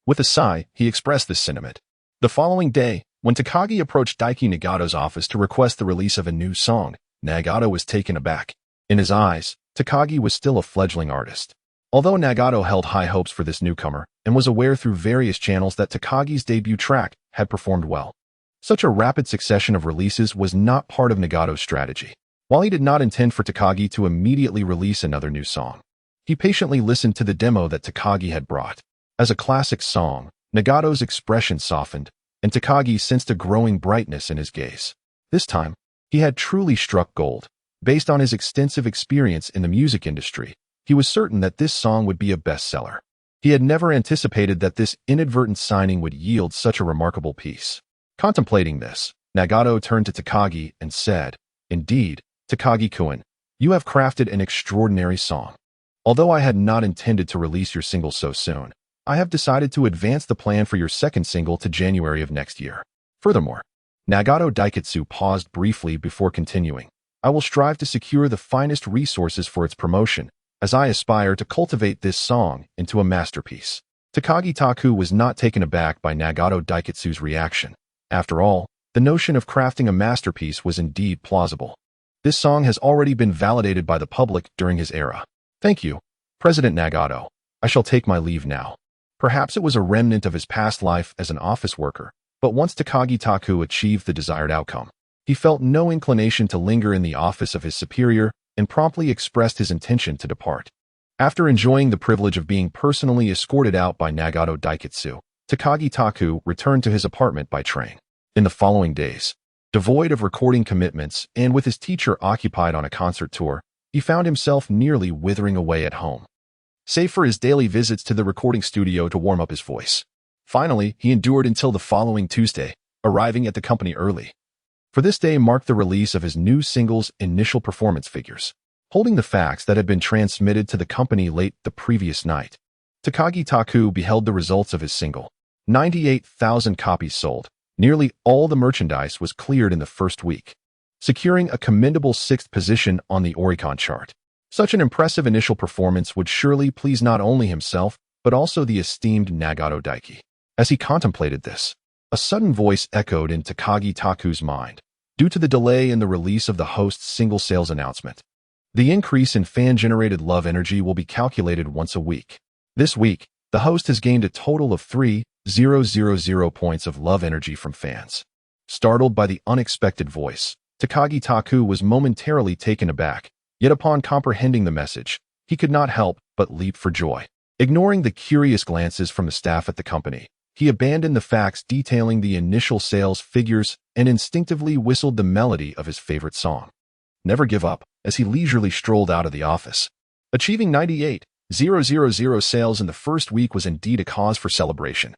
Speaker 1: With a sigh, he expressed this sentiment. The following day, when Takagi approached Daiki Nagato's office to request the release of a new song, Nagato was taken aback. In his eyes, Takagi was still a fledgling artist. Although Nagato held high hopes for this newcomer and was aware through various channels that Takagi's debut track had performed well, such a rapid succession of releases was not part of Nagato's strategy. While he did not intend for Takagi to immediately release another new song, he patiently listened to the demo that Takagi had brought. As a classic song, Nagato's expression softened, and Takagi sensed a growing brightness in his gaze. This time, he had truly struck gold. Based on his extensive experience in the music industry, he was certain that this song would be a bestseller. He had never anticipated that this inadvertent signing would yield such a remarkable piece. Contemplating this, Nagato turned to Takagi and said, Indeed, Takagi-kun, you have crafted an extraordinary song. Although I had not intended to release your single so soon, I have decided to advance the plan for your second single to January of next year. Furthermore, Nagato Daiketsu paused briefly before continuing. I will strive to secure the finest resources for its promotion, as I aspire to cultivate this song into a masterpiece. Takagi Taku was not taken aback by Nagato Daiketsu's reaction. After all, the notion of crafting a masterpiece was indeed plausible. This song has already been validated by the public during his era. Thank you, President Nagato. I shall take my leave now. Perhaps it was a remnant of his past life as an office worker, but once Takagi Taku achieved the desired outcome, he felt no inclination to linger in the office of his superior and promptly expressed his intention to depart. After enjoying the privilege of being personally escorted out by Nagato Daiketsu, Takagi Taku returned to his apartment by train. In the following days, devoid of recording commitments and with his teacher occupied on a concert tour, he found himself nearly withering away at home. Save for his daily visits to the recording studio to warm up his voice. Finally, he endured until the following Tuesday, arriving at the company early. For this day marked the release of his new single's initial performance figures. Holding the facts that had been transmitted to the company late the previous night, Takagi Taku beheld the results of his single. 98,000 copies sold. Nearly all the merchandise was cleared in the first week, securing a commendable 6th position on the Oricon chart. Such an impressive initial performance would surely please not only himself, but also the esteemed Nagato Daiki. As he contemplated this, a sudden voice echoed in Takagi Taku's mind. Due to the delay in the release of the host's single sales announcement, the increase in fan-generated love energy will be calculated once a week. This week, the host has gained a total of 3,000 points of love energy from fans. Startled by the unexpected voice, Takagi Taku was momentarily taken aback, yet upon comprehending the message, he could not help but leap for joy. Ignoring the curious glances from the staff at the company, he abandoned the facts detailing the initial sales figures and instinctively whistled the melody of his favorite song, Never Give Up, as he leisurely strolled out of the office. Achieving 98,000 sales in the first week was indeed a cause for celebration.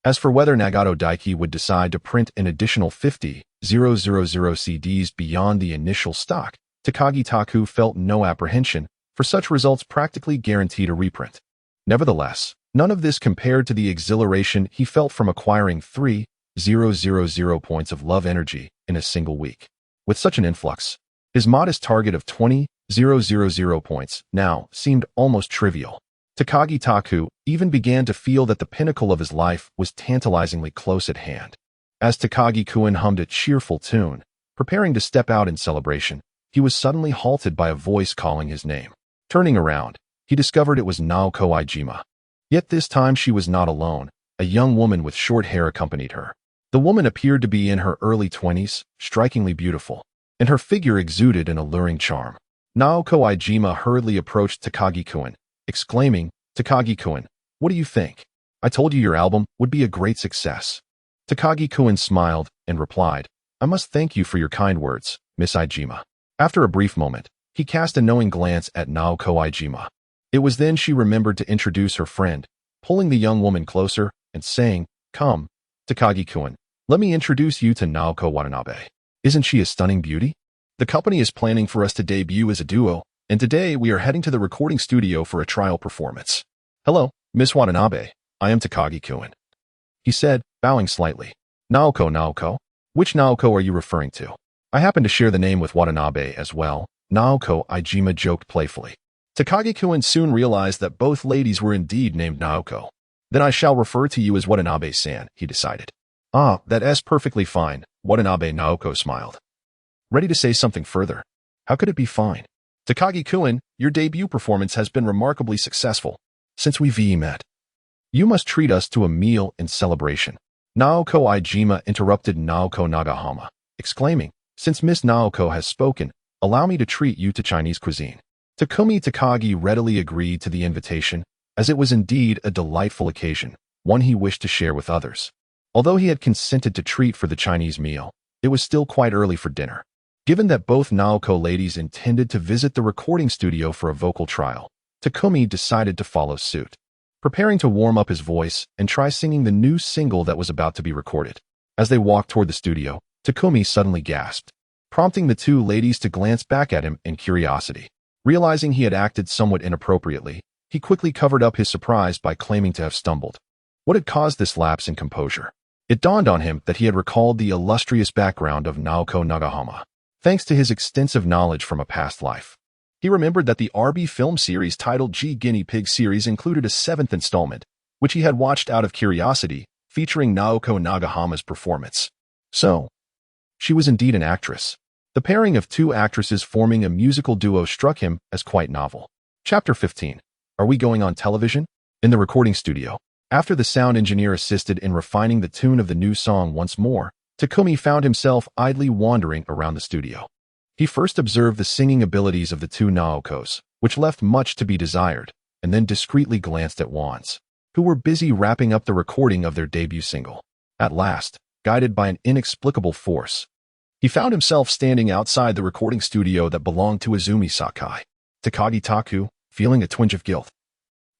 Speaker 1: As for whether Nagato Daiki would decide to print an additional 50,000 CDs beyond the initial stock, Takagi Taku felt no apprehension, for such results practically guaranteed a reprint. Nevertheless, none of this compared to the exhilaration he felt from acquiring 3,000 points of love energy in a single week. With such an influx, his modest target of 20,000 points now seemed almost trivial. Takagi Taku even began to feel that the pinnacle of his life was tantalizingly close at hand. As Takagi-kun hummed a cheerful tune, preparing to step out in celebration, he was suddenly halted by a voice calling his name. Turning around, he discovered it was Naoko Iijima. Yet this time she was not alone. A young woman with short hair accompanied her. The woman appeared to be in her early 20s, strikingly beautiful, and her figure exuded an alluring charm. Naoko Iijima hurriedly approached Takagi-kun, exclaiming, "Takagi-kun, what do you think? I told you your album would be a great success." Takagi-kun smiled and replied, "I must thank you for your kind words, Miss Iijima." After a brief moment, he cast a knowing glance at Naoko Iijima. It was then she remembered to introduce her friend, pulling the young woman closer and saying, "Come, Takagi-kun, let me introduce you to Naoko Watanabe. Isn't she a stunning beauty? The company is planning for us to debut as a duo, and today we are heading to the recording studio for a trial performance. Hello, Miss Watanabe. I am Takagi-kun," he said, bowing slightly. Naoko? Which Naoko are you referring to? I happen to share the name with Watanabe as well," Naoko Iijima joked playfully. Takagi-kun soon realized that both ladies were indeed named Naoko. "Then I shall refer to you as Watanabe-san," he decided. "Ah, that's perfectly fine," Watanabe Naoko smiled. Ready to say something further? How could it be fine? "Takagi-kun, your debut performance has been remarkably successful. Since we've met, you must treat us to a meal in celebration." Naoko Iijima interrupted Naoko Nagahama, exclaiming, "Since Miss Naoko has spoken, allow me to treat you to Chinese cuisine." Takumi Takagi readily agreed to the invitation, as it was indeed a delightful occasion, one he wished to share with others. Although he had consented to treat for the Chinese meal, it was still quite early for dinner. Given that both Naoko ladies intended to visit the recording studio for a vocal trial, Takumi decided to follow suit, preparing to warm up his voice and try singing the new single that was about to be recorded. As they walked toward the studio, Takumi suddenly gasped, prompting the two ladies to glance back at him in curiosity. Realizing he had acted somewhat inappropriately, he quickly covered up his surprise by claiming to have stumbled. What had caused this lapse in composure? It dawned on him that he had recalled the illustrious background of Naoko Nagahama, thanks to his extensive knowledge from a past life. He remembered that the RB film series titled G Guinea Pig series included a 7th installment, which he had watched out of curiosity, featuring Naoko Nagahama's performance. So, she was indeed an actress. The pairing of two actresses forming a musical duo struck him as quite novel. Chapter 15. Are we going on television? In the recording studio, after the sound engineer assisted in refining the tune of the new song once more, Takumi found himself idly wandering around the studio. He first observed the singing abilities of the two Naokos, which left much to be desired, and then discreetly glanced at Wands, who were busy wrapping up the recording of their debut single. At last, guided by an inexplicable force, he found himself standing outside the recording studio that belonged to Izumi Sakai. Takagi Taku, feeling a twinge of guilt,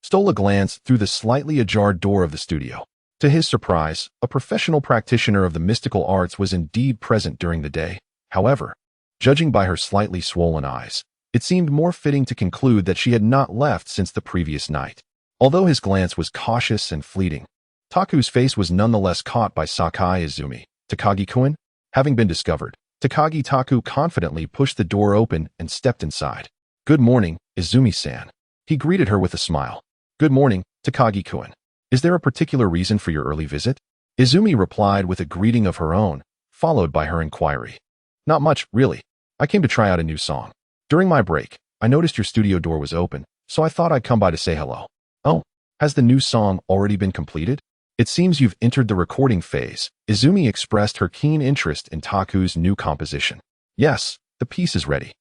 Speaker 1: stole a glance through the slightly ajar door of the studio. To his surprise, a professional practitioner of the mystical arts was indeed present during the day. However, judging by her slightly swollen eyes, it seemed more fitting to conclude that she had not left since the previous night. Although his glance was cautious and fleeting, Taku's face was nonetheless caught by Sakai Izumi. Takagi-kun? Having been discovered, Takagi Taku confidently pushed the door open and stepped inside. Good morning, Izumi-san. He greeted her with a smile. Good morning, Takagi-kun. Is there a particular reason for your early visit? Izumi replied with a greeting of her own, followed by her inquiry. Not much, really. I came to try out a new song. During my break, I noticed your studio door was open, so I thought I'd come by to say hello. Oh, has the new song already been completed? It seems you've entered the recording phase. Izumi expressed her keen interest in Taku's new composition. Yes, the piece is ready,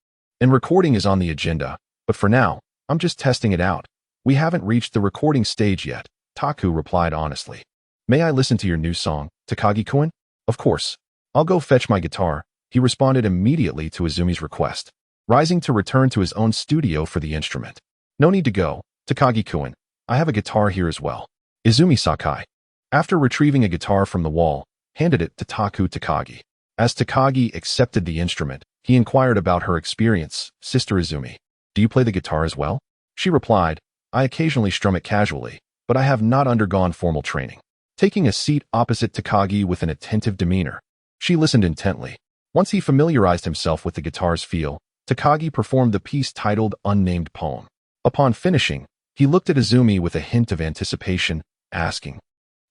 Speaker 1: and recording is on the agenda, but for now, I'm just testing it out. We haven't reached the recording stage yet, Taku replied honestly. May I listen to your new song, Takagi-kun? Of course. I'll go fetch my guitar, he responded immediately to Izumi's request, rising to return to his own studio for the instrument. No need to go, Takagi-kun. I have a guitar here as well. Izumi Sakai, after retrieving a guitar from the wall, handed it to Taku Takagi. As Takagi accepted the instrument, he inquired about her experience. Sister Izumi, do you play the guitar as well? She replied, I occasionally strum it casually, but I have not undergone formal training. Taking a seat opposite Takagi with an attentive demeanor, she listened intently. Once he familiarized himself with the guitar's feel, Takagi performed the piece titled Unnamed Poem. Upon finishing, he looked at Izumi with a hint of anticipation, asking,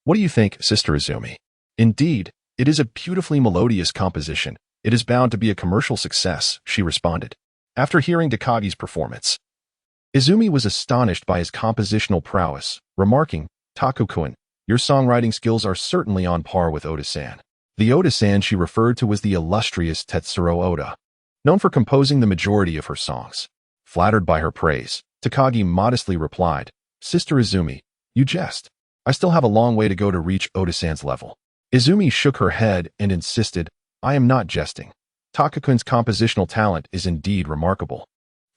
Speaker 1: What do you think, Sister Izumi? Indeed, it is a beautifully melodious composition. It is bound to be a commercial success, she responded. After hearing Takagi's performance, Izumi was astonished by his compositional prowess, remarking, Taku-kun, your songwriting skills are certainly on par with Oda-san. The Oda-san she referred to was the illustrious Tetsuro Oda, known for composing the majority of her songs. Flattered by her praise, Takagi modestly replied, Sister Izumi, you jest. I still have a long way to go to reach Oda-san's level. Izumi shook her head and insisted, I am not jesting. Taku-kun's compositional talent is indeed remarkable.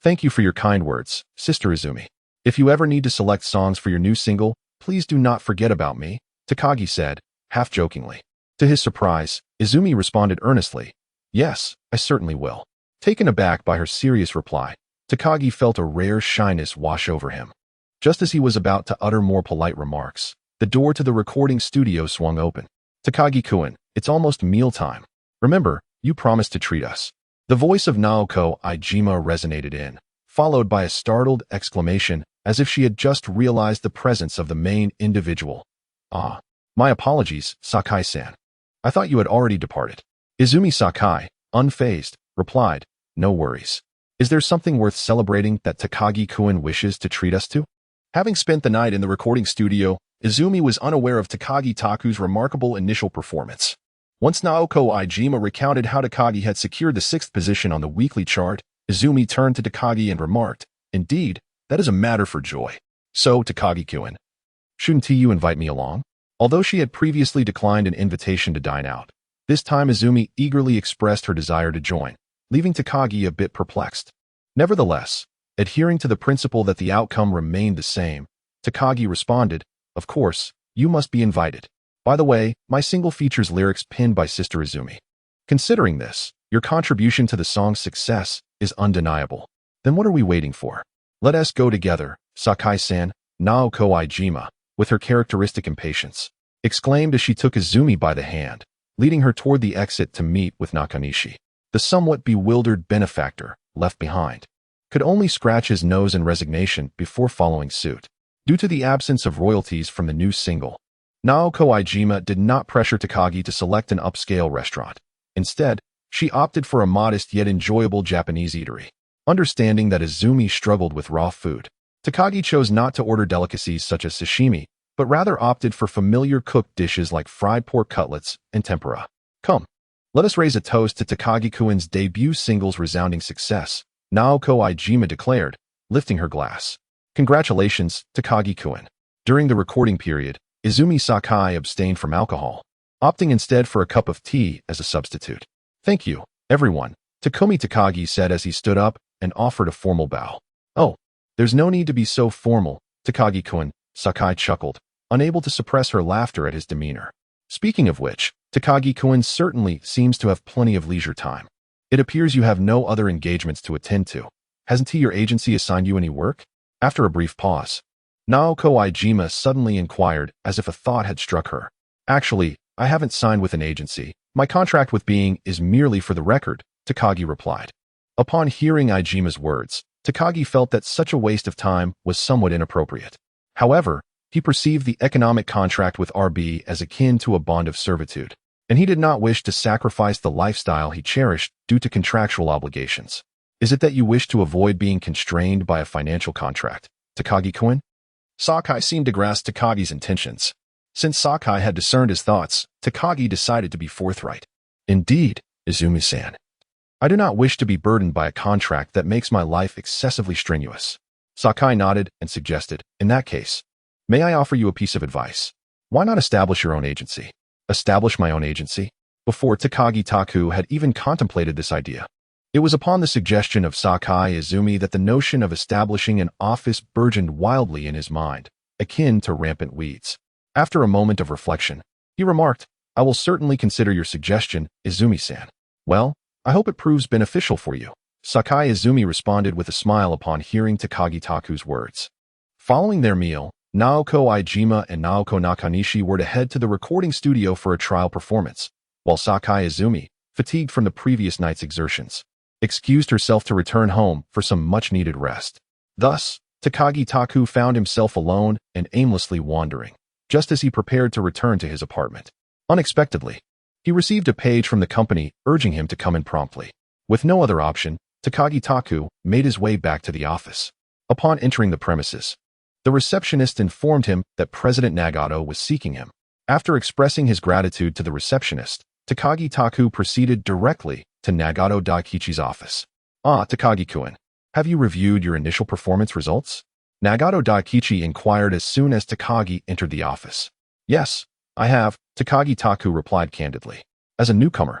Speaker 1: Thank you for your kind words, Sister Izumi. If you ever need to select songs for your new single, please do not forget about me, Takagi said, half-jokingly. To his surprise, Izumi responded earnestly, Yes, I certainly will. Taken aback by her serious reply, Takagi felt a rare shyness wash over him. Just as he was about to utter more polite remarks, the door to the recording studio swung open. Takagi-kun, it's almost mealtime. Remember, you promised to treat us. The voice of Naoko Ijima resonated in, followed by a startled exclamation, as if she had just realized the presence of the main individual. Ah, my apologies, Sakai-san. I thought you had already departed. Izumi Sakai, unfazed, replied, No worries. Is there something worth celebrating that Takagi-kun wishes to treat us to? Having spent the night in the recording studio, Izumi was unaware of Takagi Taku's remarkable initial performance. Once Naoko Ijima recounted how Takagi had secured the 6th position on the weekly chart, Izumi turned to Takagi and remarked, Indeed, that is a matter for joy. So, Takagi-kun, shouldn't you invite me along? Although she had previously declined an invitation to dine out, this time Izumi eagerly expressed her desire to join, leaving Takagi a bit perplexed. Nevertheless, adhering to the principle that the outcome remained the same, Takagi responded, Of course, you must be invited. By the way, my single features lyrics penned by Sister Izumi. Considering this, your contribution to the song's success is undeniable. Then what are we waiting for? Let us go together, Sakai-san, Naoko Ijima, with her characteristic impatience, exclaimed as she took Izumi by the hand, leading her toward the exit to meet with Nakanishi. The somewhat bewildered benefactor, left behind, could only scratch his nose in resignation before following suit. Due to the absence of royalties from the new single, Naoko Ijima did not pressure Takagi to select an upscale restaurant. Instead, she opted for a modest yet enjoyable Japanese eatery. Understanding that Izumi struggled with raw food, Takagi chose not to order delicacies such as sashimi, but rather opted for familiar cooked dishes like fried pork cutlets and tempura. Come, let us raise a toast to Takagi-kun's debut single's resounding success, Naoko Ijima declared, lifting her glass. Congratulations, Takagi-kun. During the recording period, Izumi Sakai abstained from alcohol, opting instead for a cup of tea as a substitute. Thank you, everyone, Takumi Takagi said as he stood up and offered a formal bow. Oh, there's no need to be so formal, Takagi-kun, Sakai chuckled, unable to suppress her laughter at his demeanor. Speaking of which, Takagi-kun certainly seems to have plenty of leisure time. It appears you have no other engagements to attend to. Hasn't your agency assigned you any work? After a brief pause, Naoko Ijima suddenly inquired as if a thought had struck her. Actually, I haven't signed with an agency. My contract with Being is merely for the record, Takagi replied. Upon hearing Ijima's words, Takagi felt that such a waste of time was somewhat inappropriate. However, he perceived the economic contract with RB as akin to a bond of servitude, and he did not wish to sacrifice the lifestyle he cherished due to contractual obligations. Is it that you wish to avoid being constrained by a financial contract, Takagi-kun? Sakai seemed to grasp Takagi's intentions. Since Sakai had discerned his thoughts, Takagi decided to be forthright. Indeed, Izumi-san. I do not wish to be burdened by a contract that makes my life excessively strenuous. Sakai nodded and suggested, in that case, may I offer you a piece of advice? Why not establish your own agency? Establish my own agency? Before Takagi Taku had even contemplated this idea, it was upon the suggestion of Sakai Izumi that the notion of establishing an office burgeoned wildly in his mind, akin to rampant weeds. After a moment of reflection, he remarked, I will certainly consider your suggestion, Izumi-san. Well, I hope it proves beneficial for you. Sakai Izumi responded with a smile upon hearing Takagi Taku's words. Following their meal, Naoko Ijima and Naoko Nakanishi were to head to the recording studio for a trial performance, while Sakai Izumi, fatigued from the previous night's exertions, excused herself to return home for some much-needed rest. Thus, Takagi Taku found himself alone and aimlessly wandering, just as he prepared to return to his apartment. Unexpectedly, he received a page from the company urging him to come in promptly. With no other option, Takagi Taku made his way back to the office. Upon entering the premises, the receptionist informed him that President Nagato was seeking him. After expressing his gratitude to the receptionist, Takagi Taku proceeded directly to Nagato Daikichi's office. Ah, Takagi-kun, have you reviewed your initial performance results? Nagato Daikichi inquired as soon as Takagi entered the office. Yes, I have, Takagi Taku replied candidly. As a newcomer,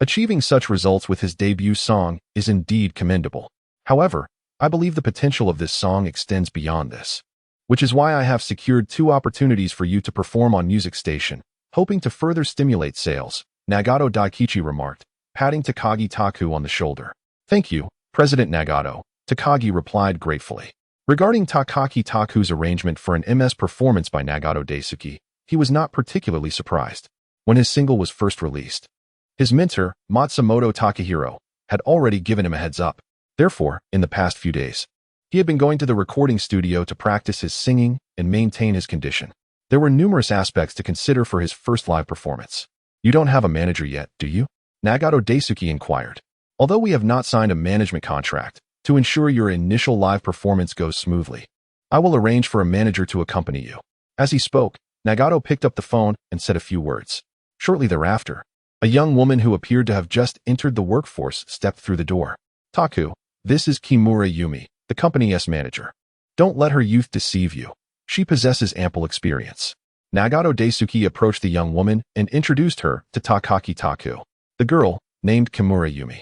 Speaker 1: achieving such results with his debut song is indeed commendable. However, I believe the potential of this song extends beyond this, which is why I have secured 2 opportunities for you to perform on Music Station, hoping to further stimulate sales, Nagato Daikichi remarked, patting Takagi Taku on the shoulder. Thank you, President Nagato, Takagi replied gratefully. Regarding Takagi Taku's arrangement for an MS performance by Nagato Daisuke, he was not particularly surprised. When his single was first released, his mentor, Matsumoto Takahiro, had already given him a heads up. Therefore, in the past few days, he had been going to the recording studio to practice his singing and maintain his condition. There were numerous aspects to consider for his first live performance. You don't have a manager yet, do you? Nagato Daisuke inquired. Although we have not signed a management contract, to ensure your initial live performance goes smoothly, I will arrange for a manager to accompany you. As he spoke, Nagato picked up the phone and said a few words. Shortly thereafter, a young woman who appeared to have just entered the workforce stepped through the door. Taku, this is Kimura Yumi, the company's manager. Don't let her youth deceive you. She possesses ample experience. Nagato Daisuke approached the young woman and introduced her to Takagi Taku. The girl, named Kimura Yumi,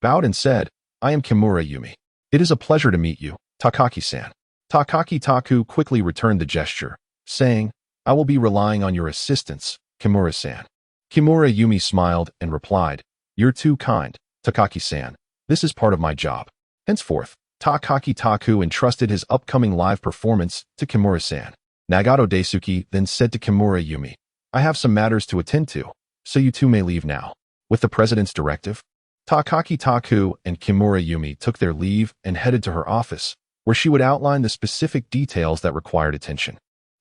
Speaker 1: bowed and said, I am Kimura Yumi. It is a pleasure to meet you, Takaki-san. Takagi Taku quickly returned the gesture, saying, I will be relying on your assistance, Kimura-san. Kimura Yumi smiled and replied, You're too kind, Takaki-san. This is part of my job. Henceforth, Takaki Taku entrusted his upcoming live performance to Kimura-san. Nagato Daisuke then said to Kimura Yumi, "I have some matters to attend to, so you two may leave now." With the president's directive, Takaki Taku and Kimura Yumi took their leave and headed to her office, where she would outline the specific details that required attention.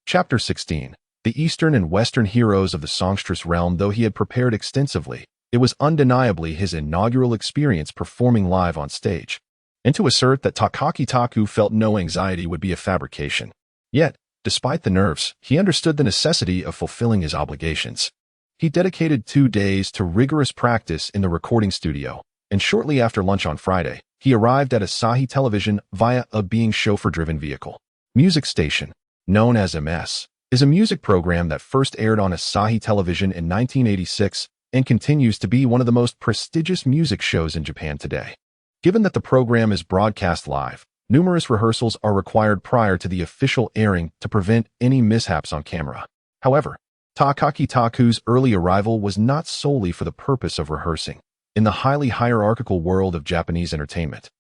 Speaker 1: Chapter 16. The Eastern and Western heroes of the songstress realm. Though he had prepared extensively, it was undeniably his inaugural experience performing live on stage. And to assert that Takaki Taku felt no anxiety would be a fabrication. Yet, despite the nerves, he understood the necessity of fulfilling his obligations. He dedicated 2 days to rigorous practice in the recording studio, and shortly after lunch on Friday, he arrived at Asahi Television via a being chauffeur-driven vehicle. Music Station, known as MS, is a music program that first aired on Asahi Television in 1986 and continues to be one of the most prestigious music shows in Japan today. Given that the program is broadcast live, numerous rehearsals are required prior to the official airing to prevent any mishaps on camera. However, Takaki Taku's early arrival was not solely for the purpose of rehearsing. In the highly hierarchical world of Japanese entertainment,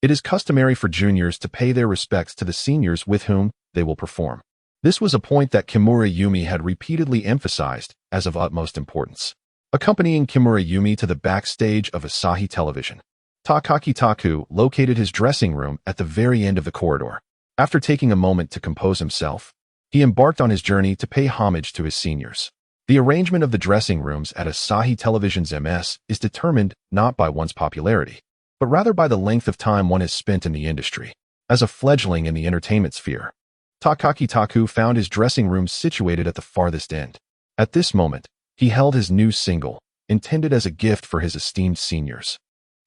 Speaker 1: it is customary for juniors to pay their respects to the seniors with whom they will perform. This was a point that Kimura Yumi had repeatedly emphasized as of utmost importance. Accompanying Kimura Yumi to the backstage of Asahi Television, Takaki Taku located his dressing room at the very end of the corridor. After taking a moment to compose himself, he embarked on his journey to pay homage to his seniors. The arrangement of the dressing rooms at Asahi Television's MS is determined not by one's popularity, but rather by the length of time one has spent in the industry. As a fledgling in the entertainment sphere, Takaki Taku found his dressing room situated at the farthest end. At this moment, he held his new single, intended as a gift for his esteemed seniors,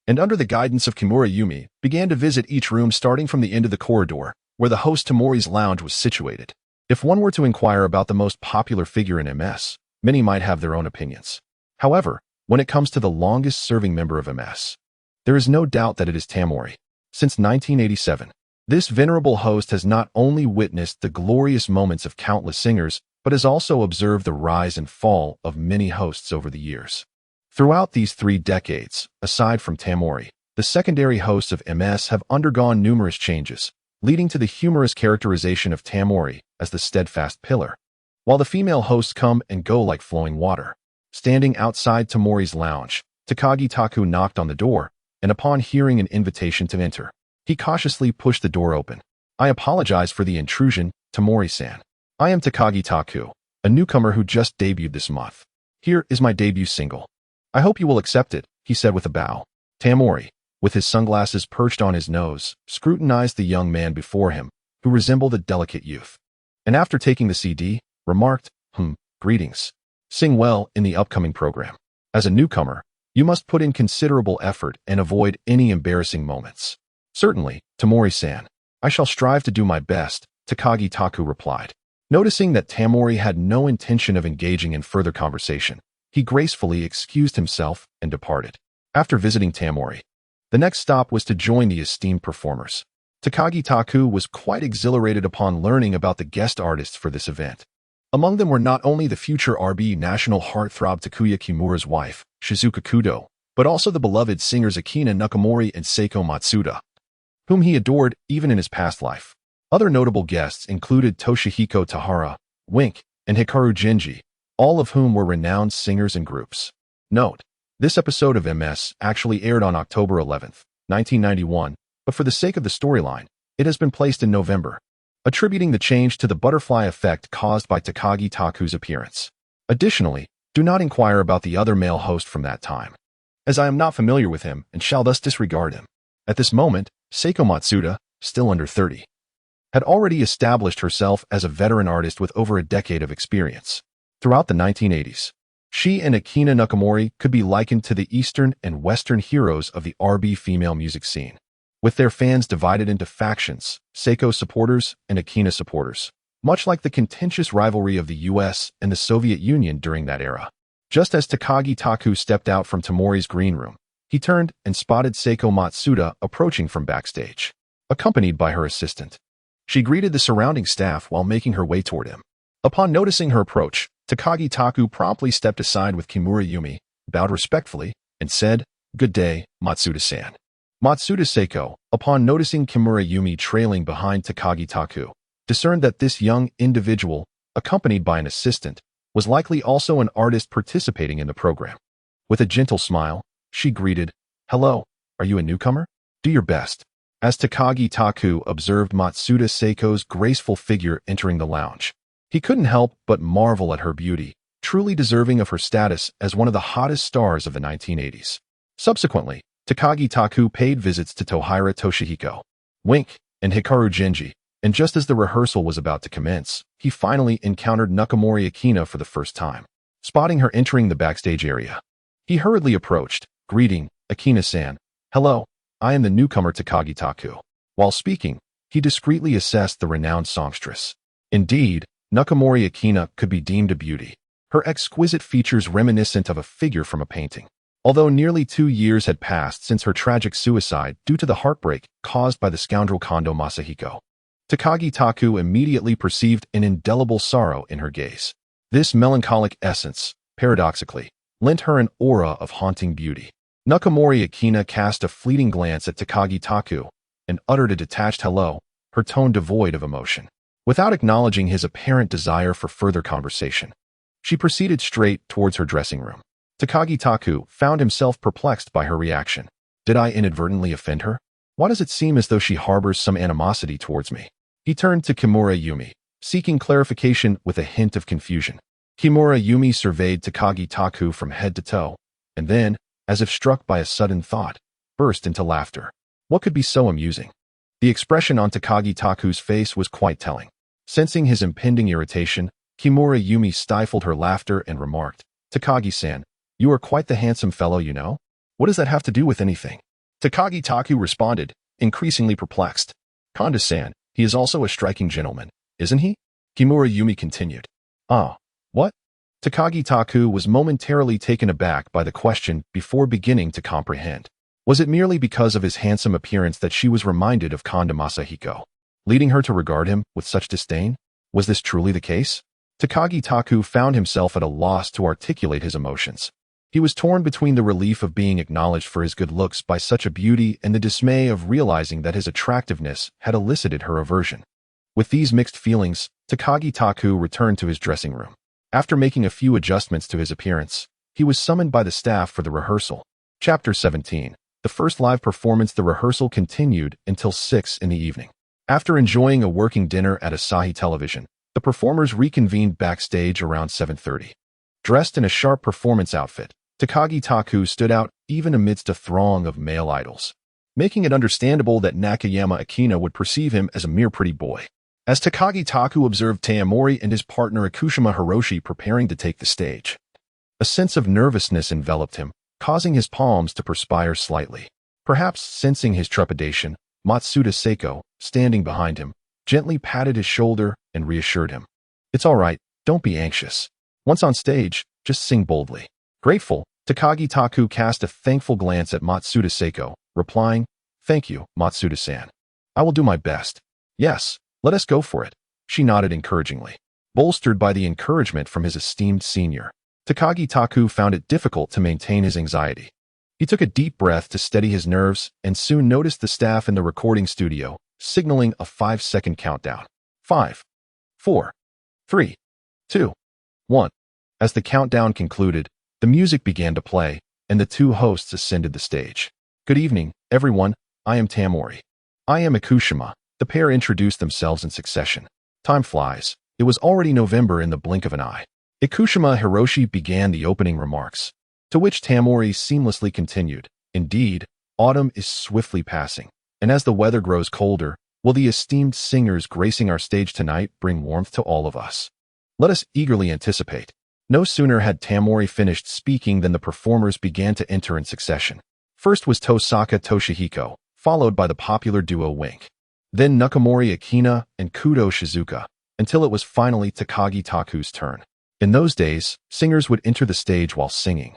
Speaker 1: and under the guidance of Kimura Yumi, began to visit each room starting from the end of the corridor, where the host Tamori's lounge was situated. If one were to inquire about the most popular figure in MS, many might have their own opinions. However, when it comes to the longest-serving member of MS, there is no doubt that it is Tamori. Since 1987, this venerable host has not only witnessed the glorious moments of countless singers, but has also observed the rise and fall of many hosts over the years. Throughout these 3 decades, aside from Tamori, the secondary hosts of MS have undergone numerous changes, leading to the humorous characterization of Tamori as the steadfast pillar, while the female hosts come and go like flowing water. Standing outside Tamori's lounge, Takagi Taku knocked on the door, and upon hearing an invitation to enter, he cautiously pushed the door open. "I apologize for the intrusion, Tamori-san. I am Takagi Taku, a newcomer who just debuted this month. Here is my debut single. I hope you will accept it," he said with a bow. Tamori, with his sunglasses perched on his nose, scrutinized the young man before him, who resembled a delicate youth. And after taking the CD, remarked, "Greetings. Sing well in the upcoming program. As a newcomer, you must put in considerable effort and avoid any embarrassing moments." "Certainly, Tamori-san. I shall strive to do my best," Takagi Taku replied. Noticing that Tamori had no intention of engaging in further conversation, he gracefully excused himself and departed. After visiting Tamori, the next stop was to join the esteemed performers. Takagi Taku was quite exhilarated upon learning about the guest artists for this event. Among them were not only the future RB national heartthrob Takuya Kimura's wife, Shizuka Kudo, but also the beloved singers Akina Nakamori and Seiko Matsuda, whom he adored even in his past life. Other notable guests included Toshihiko Tahara, Wink, and Hikaru Genji, all of whom were renowned singers and groups. Note, this episode of MS actually aired on October 11, 1991, but for the sake of the storyline, it has been placed in November, attributing the change to the butterfly effect caused by Takagi Taku's appearance. Additionally, do not inquire about the other male host from that time, as I am not familiar with him and shall thus disregard him. At this moment, Seiko Matsuda, still under 30, had already established herself as a veteran artist with over a decade of experience. Throughout the 1980s, she and Akina Nakamori could be likened to the Eastern and Western heroes of the RB female music scene, with their fans divided into factions, Seiko supporters and Akina supporters, much like the contentious rivalry of the US and the Soviet Union during that era. Just as Takagi Taku stepped out from Tamori's green room, he turned and spotted Seiko Matsuda approaching from backstage, accompanied by her assistant. She greeted the surrounding staff while making her way toward him. Upon noticing her approach, Takagi Taku promptly stepped aside with Kimura Yumi, bowed respectfully, and said, "Good day, Matsuda-san." Matsuda Seiko, upon noticing Kimura Yumi trailing behind Takagi Taku, discerned that this young individual, accompanied by an assistant, was likely also an artist participating in the program. With a gentle smile, she greeted, "Hello, are you a newcomer? Do your best." As Takagi Taku observed Matsuda Seiko's graceful figure entering the lounge, he couldn't help but marvel at her beauty, truly deserving of her status as one of the hottest stars of the 1980s. Subsequently, Takagi Taku paid visits to Tohira Toshihiko, Wink, and Hikaru Genji, and just as the rehearsal was about to commence, he finally encountered Nakamori Akina for the first time. Spotting her entering the backstage area, he hurriedly approached, greeting, "Akina-san, hello, I am the newcomer Takagi Taku." While speaking, he discreetly assessed the renowned songstress. Indeed, Nakamori Akina could be deemed a beauty, her exquisite features reminiscent of a figure from a painting. Although nearly 2 years had passed since her tragic suicide due to the heartbreak caused by the scoundrel Kondo Masahiko, Takagi Taku immediately perceived an indelible sorrow in her gaze. This melancholic essence, paradoxically, lent her an aura of haunting beauty. Nakamori Akina cast a fleeting glance at Takagi Taku and uttered a detached hello, her tone devoid of emotion. Without acknowledging his apparent desire for further conversation, she proceeded straight towards her dressing room. Takagi Taku found himself perplexed by her reaction. Did I inadvertently offend her? Why does it seem as though she harbors some animosity towards me? He turned to Kimura Yumi, seeking clarification with a hint of confusion. Kimura Yumi surveyed Takagi Taku from head to toe, and then, as if struck by a sudden thought, burst into laughter. What could be so amusing? The expression on Takagi Taku's face was quite telling. Sensing his impending irritation, Kimura Yumi stifled her laughter and remarked, "Takagi-san, you are quite the handsome fellow, you know? What does that have to do with anything?" Takagi Taku responded, increasingly perplexed. "Kondo-san, he is also a striking gentleman, isn't he?" Kimura Yumi continued. "Ah, what?" Takagi Taku was momentarily taken aback by the question before beginning to comprehend. Was it merely because of his handsome appearance that she was reminded of Kondo Masahiko, leading her to regard him with such disdain? Was this truly the case? Takagi Taku found himself at a loss to articulate his emotions. He was torn between the relief of being acknowledged for his good looks by such a beauty and the dismay of realizing that his attractiveness had elicited her aversion. With these mixed feelings, Takagi Taku returned to his dressing room. After making a few adjustments to his appearance, he was summoned by the staff for the rehearsal. Chapter 17. The first live performance. The rehearsal continued until 6 in the evening. After enjoying a working dinner at Asahi Television, the performers reconvened backstage around 7:30. Dressed in a sharp performance outfit, Takagi Taku stood out even amidst a throng of male idols, making it understandable that Nakayama Akina would perceive him as a mere pretty boy. As Takagi Taku observed Taemori and his partner Ikushima Hiroshi preparing to take the stage, a sense of nervousness enveloped him, causing his palms to perspire slightly. Perhaps sensing his trepidation, Matsuda Seiko, standing behind him, gently patted his shoulder and reassured him. "It's all right, don't be anxious. Once on stage, just sing boldly." Grateful, Takagi Taku cast a thankful glance at Matsuda Seiko, replying, "Thank you, Matsuda-san. I will do my best." "Yes, let us go for it." She nodded encouragingly. Bolstered by the encouragement from his esteemed senior, Takagi Taku found it difficult to maintain his anxiety. He took a deep breath to steady his nerves and soon noticed the staff in the recording studio, signaling a 5-second countdown. 5, 4, 3, 2, 1. As the countdown concluded, the music began to play, and the two hosts ascended the stage. "Good evening, everyone. I am Taemori." "I am Ikushima." The pair introduced themselves in succession. Time flies. It was already November in the blink of an eye. Ikushima Hiroshi began the opening remarks, to which Taemori seamlessly continued. "Indeed, autumn is swiftly passing, and as the weather grows colder, will the esteemed singers gracing our stage tonight bring warmth to all of us? Let us eagerly anticipate." No sooner had Taemori finished speaking than the performers began to enter in succession. First was Tosaka Toshihiko, followed by the popular duo Wink. Then Nakamori Akina and Kudo Shizuka, until it was finally Takagi Taku's turn. In those days, singers would enter the stage while singing,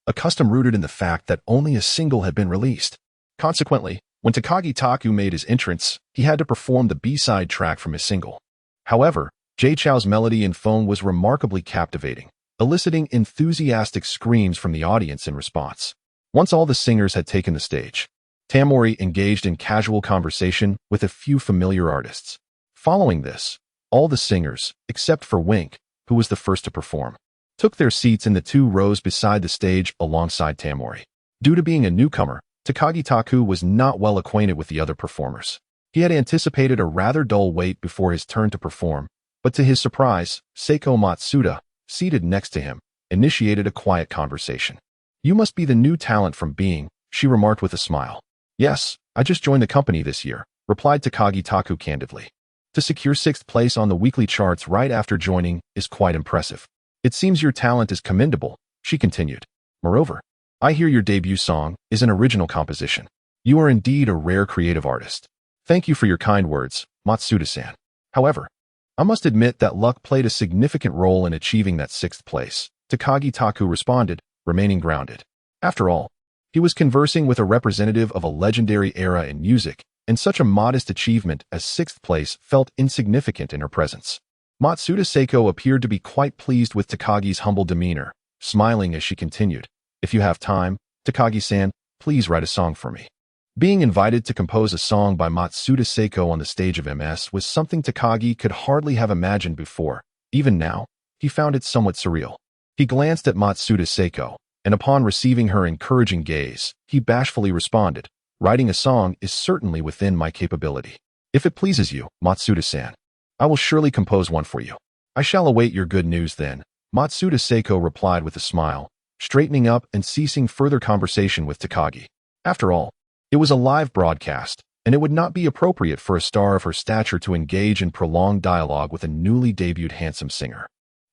Speaker 1: a custom rooted in the fact that only a single had been released. Consequently, when Takagi Taku made his entrance, he had to perform the B-side track from his single. However, Jay Chou's melody and phone was remarkably captivating, eliciting enthusiastic screams from the audience in response. Once all the singers had taken the stage, Tamori engaged in casual conversation with a few familiar artists. Following this, all the singers, except for Wink, who was the first to perform, took their seats in the 2 rows beside the stage alongside Tamori. Due to being a newcomer, Takagi Taku was not well acquainted with the other performers. He had anticipated a rather dull wait before his turn to perform, but to his surprise, Seiko Matsuda, seated next to him, initiated a quiet conversation. "You must be the new talent from Being," she remarked with a smile. "Yes, I just joined the company this year," replied Takagi Taku candidly. To secure 6th place on the weekly charts right after joining is quite impressive. "It seems your talent is commendable," she continued. "Moreover, I hear your debut song is an original composition. You are indeed a rare creative artist. Thank you for your kind words, Matsuda-san. However, I must admit that luck played a significant role in achieving that 6th place," Takagi Taku responded, remaining grounded. After all, he was conversing with a representative of a legendary era in music, and such a modest achievement as 6th place felt insignificant in her presence. Matsuda Seiko appeared to be quite pleased with Takagi's humble demeanor, smiling as she continued, "If you have time, Takagi-san, please write a song for me." Being invited to compose a song by Matsuda Seiko on the stage of MS was something Takagi could hardly have imagined before. Even now, he found it somewhat surreal. He glanced at Matsuda Seiko, and upon receiving her encouraging gaze, he bashfully responded, "Writing a song is certainly within my capability. If it pleases you, Matsuda-san, I will surely compose one for you." "I shall await your good news then," Matsuda Seiko replied with a smile, straightening up and ceasing further conversation with Takagi. After all, it was a live broadcast, and it would not be appropriate for a star of her stature to engage in prolonged dialogue with a newly debuted handsome singer,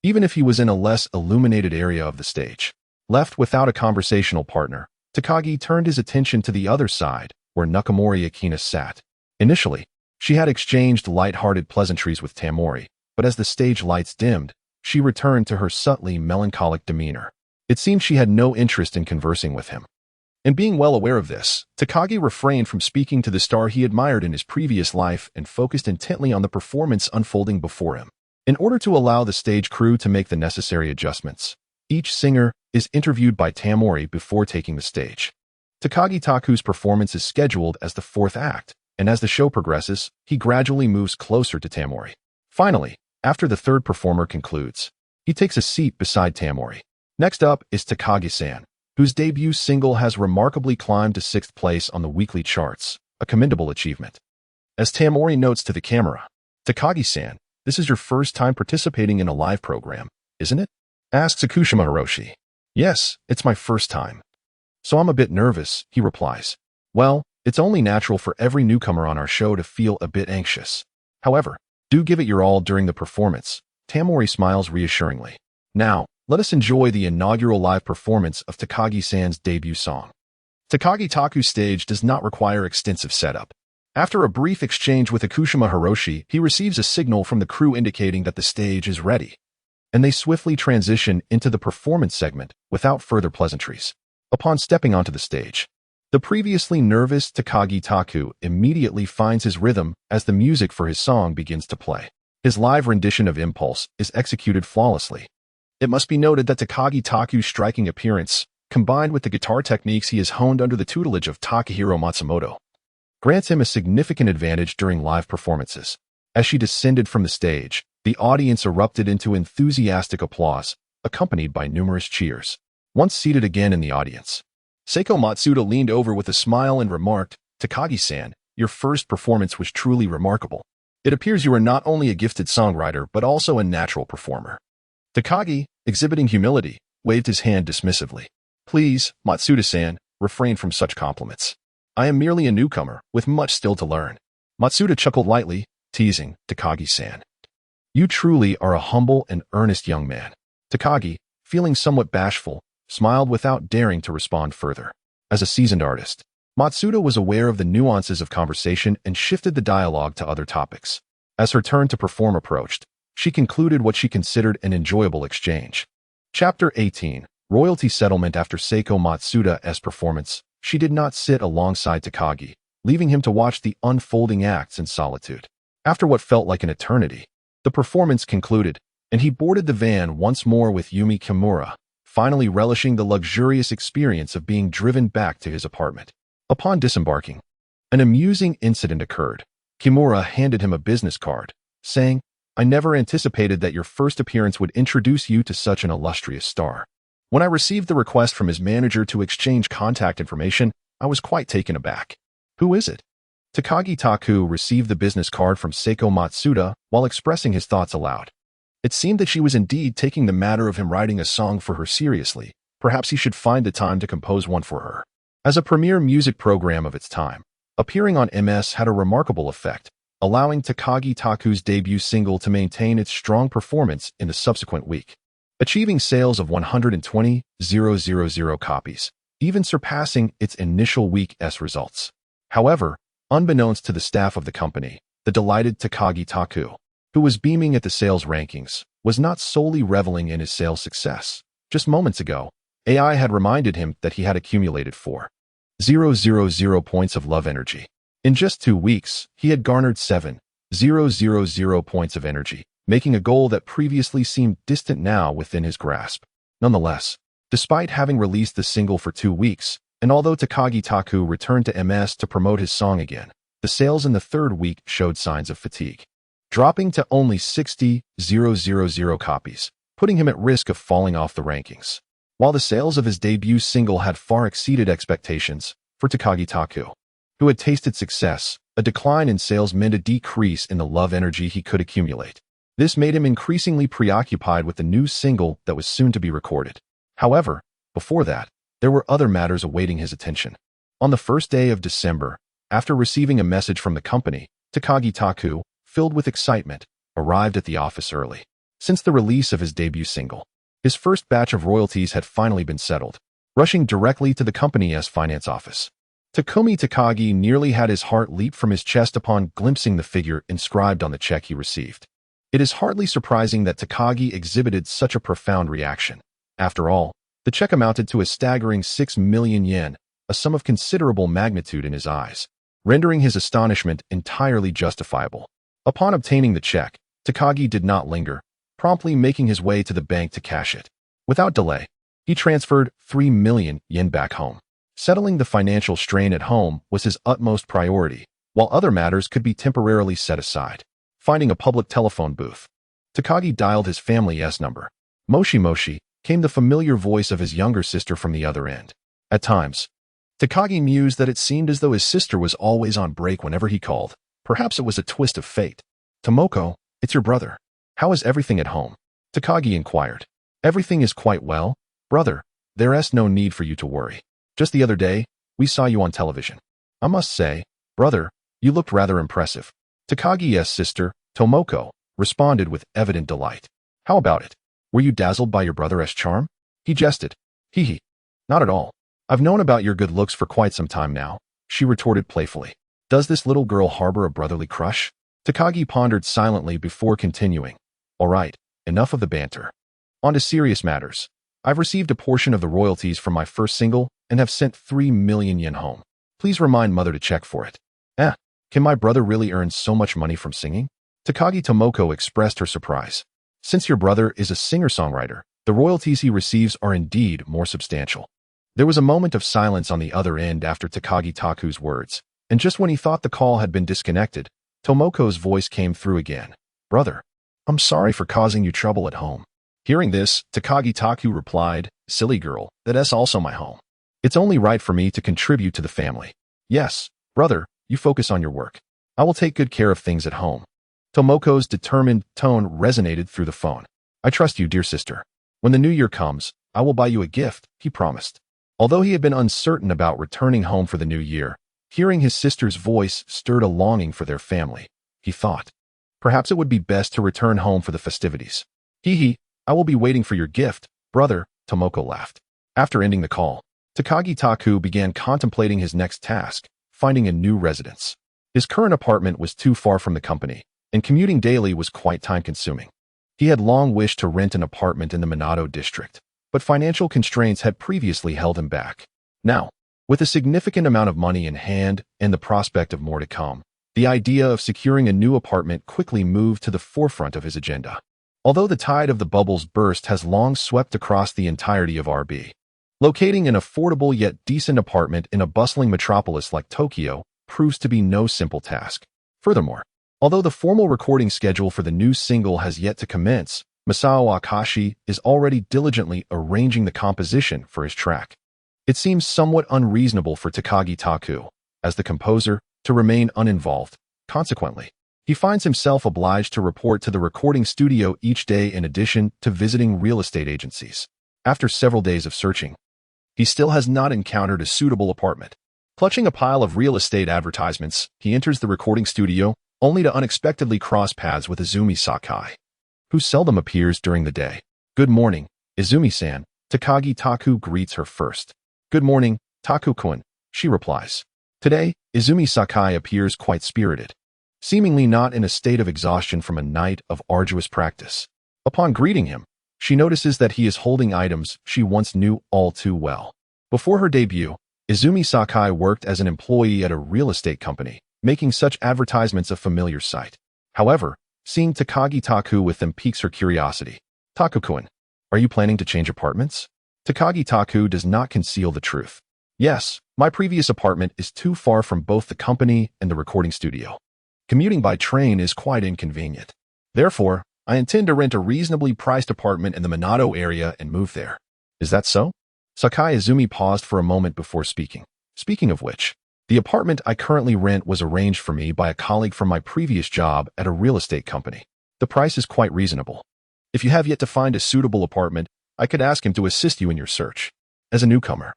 Speaker 1: even if he was in a less illuminated area of the stage. Left without a conversational partner, Takagi turned his attention to the other side, where Nakamori Akina sat. Initially, she had exchanged light-hearted pleasantries with Tamori, but as the stage lights dimmed, she returned to her subtly melancholic demeanor. It seemed she had no interest in conversing with him. And being well aware of this, Takagi refrained from speaking to the star he admired in his previous life and focused intently on the performance unfolding before him. In order to allow the stage crew to make the necessary adjustments, each singer is interviewed by Tamori before taking the stage. Takagi Taku's performance is scheduled as the 4th act, and as the show progresses, he gradually moves closer to Tamori. Finally, after the 3rd performer concludes, he takes a seat beside Tamori. Next up is Takagi-san, whose debut single has remarkably climbed to 6th place on the weekly charts, a commendable achievement. As Tamori notes to the camera, "Takagi-san, this is your first time participating in a live program, isn't it?" asks Akushima Hiroshi. "Yes, it's my first time. So I'm a bit nervous," he replies. "Well, it's only natural for every newcomer on our show to feel a bit anxious. However, do give it your all during the performance." Tamori smiles reassuringly. Now, let us enjoy the inaugural live performance of Takagi-san's debut song. Takagi Taku's stage does not require extensive setup. After a brief exchange with Akushima Hiroshi, he receives a signal from the crew indicating that the stage is ready, and they swiftly transition into the performance segment without further pleasantries. Upon stepping onto the stage, the previously nervous Takagi Taku immediately finds his rhythm as the music for his song begins to play. His live rendition of Impulse is executed flawlessly. It must be noted that Takagi Taku's striking appearance, combined with the guitar techniques he has honed under the tutelage of Takahiro Matsumoto, grants him a significant advantage during live performances. As she descended from the stage, the audience erupted into enthusiastic applause, accompanied by numerous cheers. Once seated again in the audience, Seiko Matsuda leaned over with a smile and remarked, "Takagi-san, your first performance was truly remarkable. It appears you are not only a gifted songwriter but also a natural performer." Takagi, exhibiting humility, waved his hand dismissively. "Please, Matsuda-san, refrain from such compliments. I am merely a newcomer, with much still to learn." Matsuda chuckled lightly, teasing Takagi-san. "You truly are a humble and earnest young man." Takagi, feeling somewhat bashful, smiled without daring to respond further. As a seasoned artist, Matsuda was aware of the nuances of conversation and shifted the dialogue to other topics. As her turn to perform approached, she concluded what she considered an enjoyable exchange. Chapter 18. Royalty Settlement. After Seiko Matsuda's performance, she did not sit alongside Takagi, leaving him to watch the unfolding acts in solitude. After what felt like an eternity, the performance concluded, and he boarded the van once more with Yumi Kimura, finally relishing the luxurious experience of being driven back to his apartment. Upon disembarking, an amusing incident occurred. Kimura handed him a business card, saying, "I never anticipated that your first appearance would introduce you to such an illustrious star." When I received the request from his manager to exchange contact information, I was quite taken aback. "Who is it?" Takagi Taku received the business card from Seiko Matsuda while expressing his thoughts aloud. It seemed that she was indeed taking the matter of him writing a song for her seriously. Perhaps he should find the time to compose one for her. As a premier music program of its time, appearing on MS had a remarkable effect, allowing Takagi Taku's debut single to maintain its strong performance in the subsequent week, achieving sales of 120,000 copies, even surpassing its initial week's results. However, unbeknownst to the staff of the company, the delighted Takagi Taku, who was beaming at the sales rankings, was not solely reveling in his sales success. Just moments ago, AI had reminded him that he had accumulated 4,000 points of love energy. In just 2 weeks, he had garnered 7,000 points of energy, making a goal that previously seemed distant now within his grasp. Nonetheless, despite having released the single for 2 weeks, and although Takagi Taku returned to MS to promote his song again, the sales in the 3rd week showed signs of fatigue, dropping to only 60,000 copies, putting him at risk of falling off the rankings. While the sales of his debut single had far exceeded expectations, for Takagi Taku, who had tasted success, a decline in sales meant a decrease in the love energy he could accumulate. This made him increasingly preoccupied with the new single that was soon to be recorded. However, before that, there were other matters awaiting his attention. On the 1st day of December, after receiving a message from the company, Takagi Taku, filled with excitement, arrived at the office early. Since the release of his debut single, his first batch of royalties had finally been settled. Rushing directly to the company's finance office, Takumi Takagi nearly had his heart leap from his chest upon glimpsing the figure inscribed on the check he received. It is hardly surprising that Takagi exhibited such a profound reaction. After all, the check amounted to a staggering 6 million yen, a sum of considerable magnitude in his eyes, rendering his astonishment entirely justifiable. Upon obtaining the check, Takagi did not linger, promptly making his way to the bank to cash it. Without delay, he transferred 3 million yen back home. Settling the financial strain at home was his utmost priority, while other matters could be temporarily set aside. Finding a public telephone booth, Takagi dialed his family's number. Moshi Moshi, came the familiar voice of his younger sister from the other end. At times, Takagi mused that it seemed as though his sister was always on break whenever he called. Perhaps it was a twist of fate. "Tomoko, it's your brother. How is everything at home?" Takagi inquired. "Everything is quite well, brother. There's no need for you to worry. Just the other day, we saw you on television. I must say, brother, you looked rather impressive." Takagi's sister, Tomoko, responded with evident delight. "How about it? Were you dazzled by your brother's charm?" He jested. "Hee. Not at all. I've known about your good looks for quite some time now," she retorted playfully. "Does this little girl harbor a brotherly crush?" Takagi pondered silently before continuing. "All right, enough of the banter. On to serious matters. I've received a portion of the royalties from my first single and have sent 3 million yen home. Please remind mother to check for it." Can my brother really earn so much money from singing?" Takagi Tomoko expressed her surprise. "Since your brother is a singer-songwriter, the royalties he receives are indeed more substantial." There was a moment of silence on the other end after Takagi Taku's words, and just when he thought the call had been disconnected, Tomoko's voice came through again. "Brother, I'm sorry for causing you trouble at home." Hearing this, Takagi Taku replied, "Silly girl, that's also my home. It's only right for me to contribute to the family." "Yes, brother, you focus on your work. I will take good care of things at home." Tomoko's determined tone resonated through the phone. "I trust you, dear sister. When the new year comes, I will buy you a gift," he promised. Although he had been uncertain about returning home for the new year, hearing his sister's voice stirred a longing for their family. He thought, perhaps it would be best to return home for the festivities. I will be waiting for your gift, brother," Tomoko laughed. After ending the call, Takagi Taku began contemplating his next task, finding a new residence. His current apartment was too far from the company, and commuting daily was quite time-consuming. He had long wished to rent an apartment in the Minato district, but financial constraints had previously held him back. Now, with a significant amount of money in hand and the prospect of more to come, the idea of securing a new apartment quickly moved to the forefront of his agenda. Although the tide of the bubble's burst has long swept across the entirety of RB, Locating an affordable yet decent apartment in a bustling metropolis like Tokyo proves to be no simple task. Furthermore, although the formal recording schedule for the new single has yet to commence, Masao Akashi is already diligently arranging the composition for his track. It seems somewhat unreasonable for Takagi Taku, as the composer, to remain uninvolved. Consequently, he finds himself obliged to report to the recording studio each day in addition to visiting real estate agencies. After several days of searching, he still has not encountered a suitable apartment. Clutching a pile of real estate advertisements, he enters the recording studio, only to unexpectedly cross paths with Izumi Sakai, who seldom appears during the day. "Good morning, Izumi-san," Takagi Taku greets her first. "Good morning, Taku-kun," she replies. Today, Izumi Sakai appears quite spirited, seemingly not in a state of exhaustion from a night of arduous practice. Upon greeting him, she notices that he is holding items she once knew all too well. Before her debut, Izumi Sakai worked as an employee at a real estate company, making such advertisements a familiar sight. However, seeing Takagi Taku with them piques her curiosity. "Taku-kun, are you planning to change apartments?" Takagi Taku does not conceal the truth. "Yes, my previous apartment is too far from both the company and the recording studio. Commuting by train is quite inconvenient. Therefore, I intend to rent a reasonably priced apartment in the Minato area and move there." "Is that so?" Sakai Izumi paused for a moment before speaking. "Speaking of which, the apartment I currently rent was arranged for me by a colleague from my previous job at a real estate company. The price is quite reasonable. If you have yet to find a suitable apartment, I could ask him to assist you in your search." As a newcomer,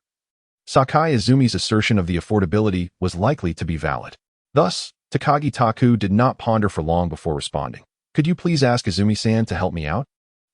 Speaker 1: Sakai Izumi's assertion of the affordability was likely to be valid. Thus, Takagi Taku did not ponder for long before responding. "Could you please ask Izumi-san to help me out?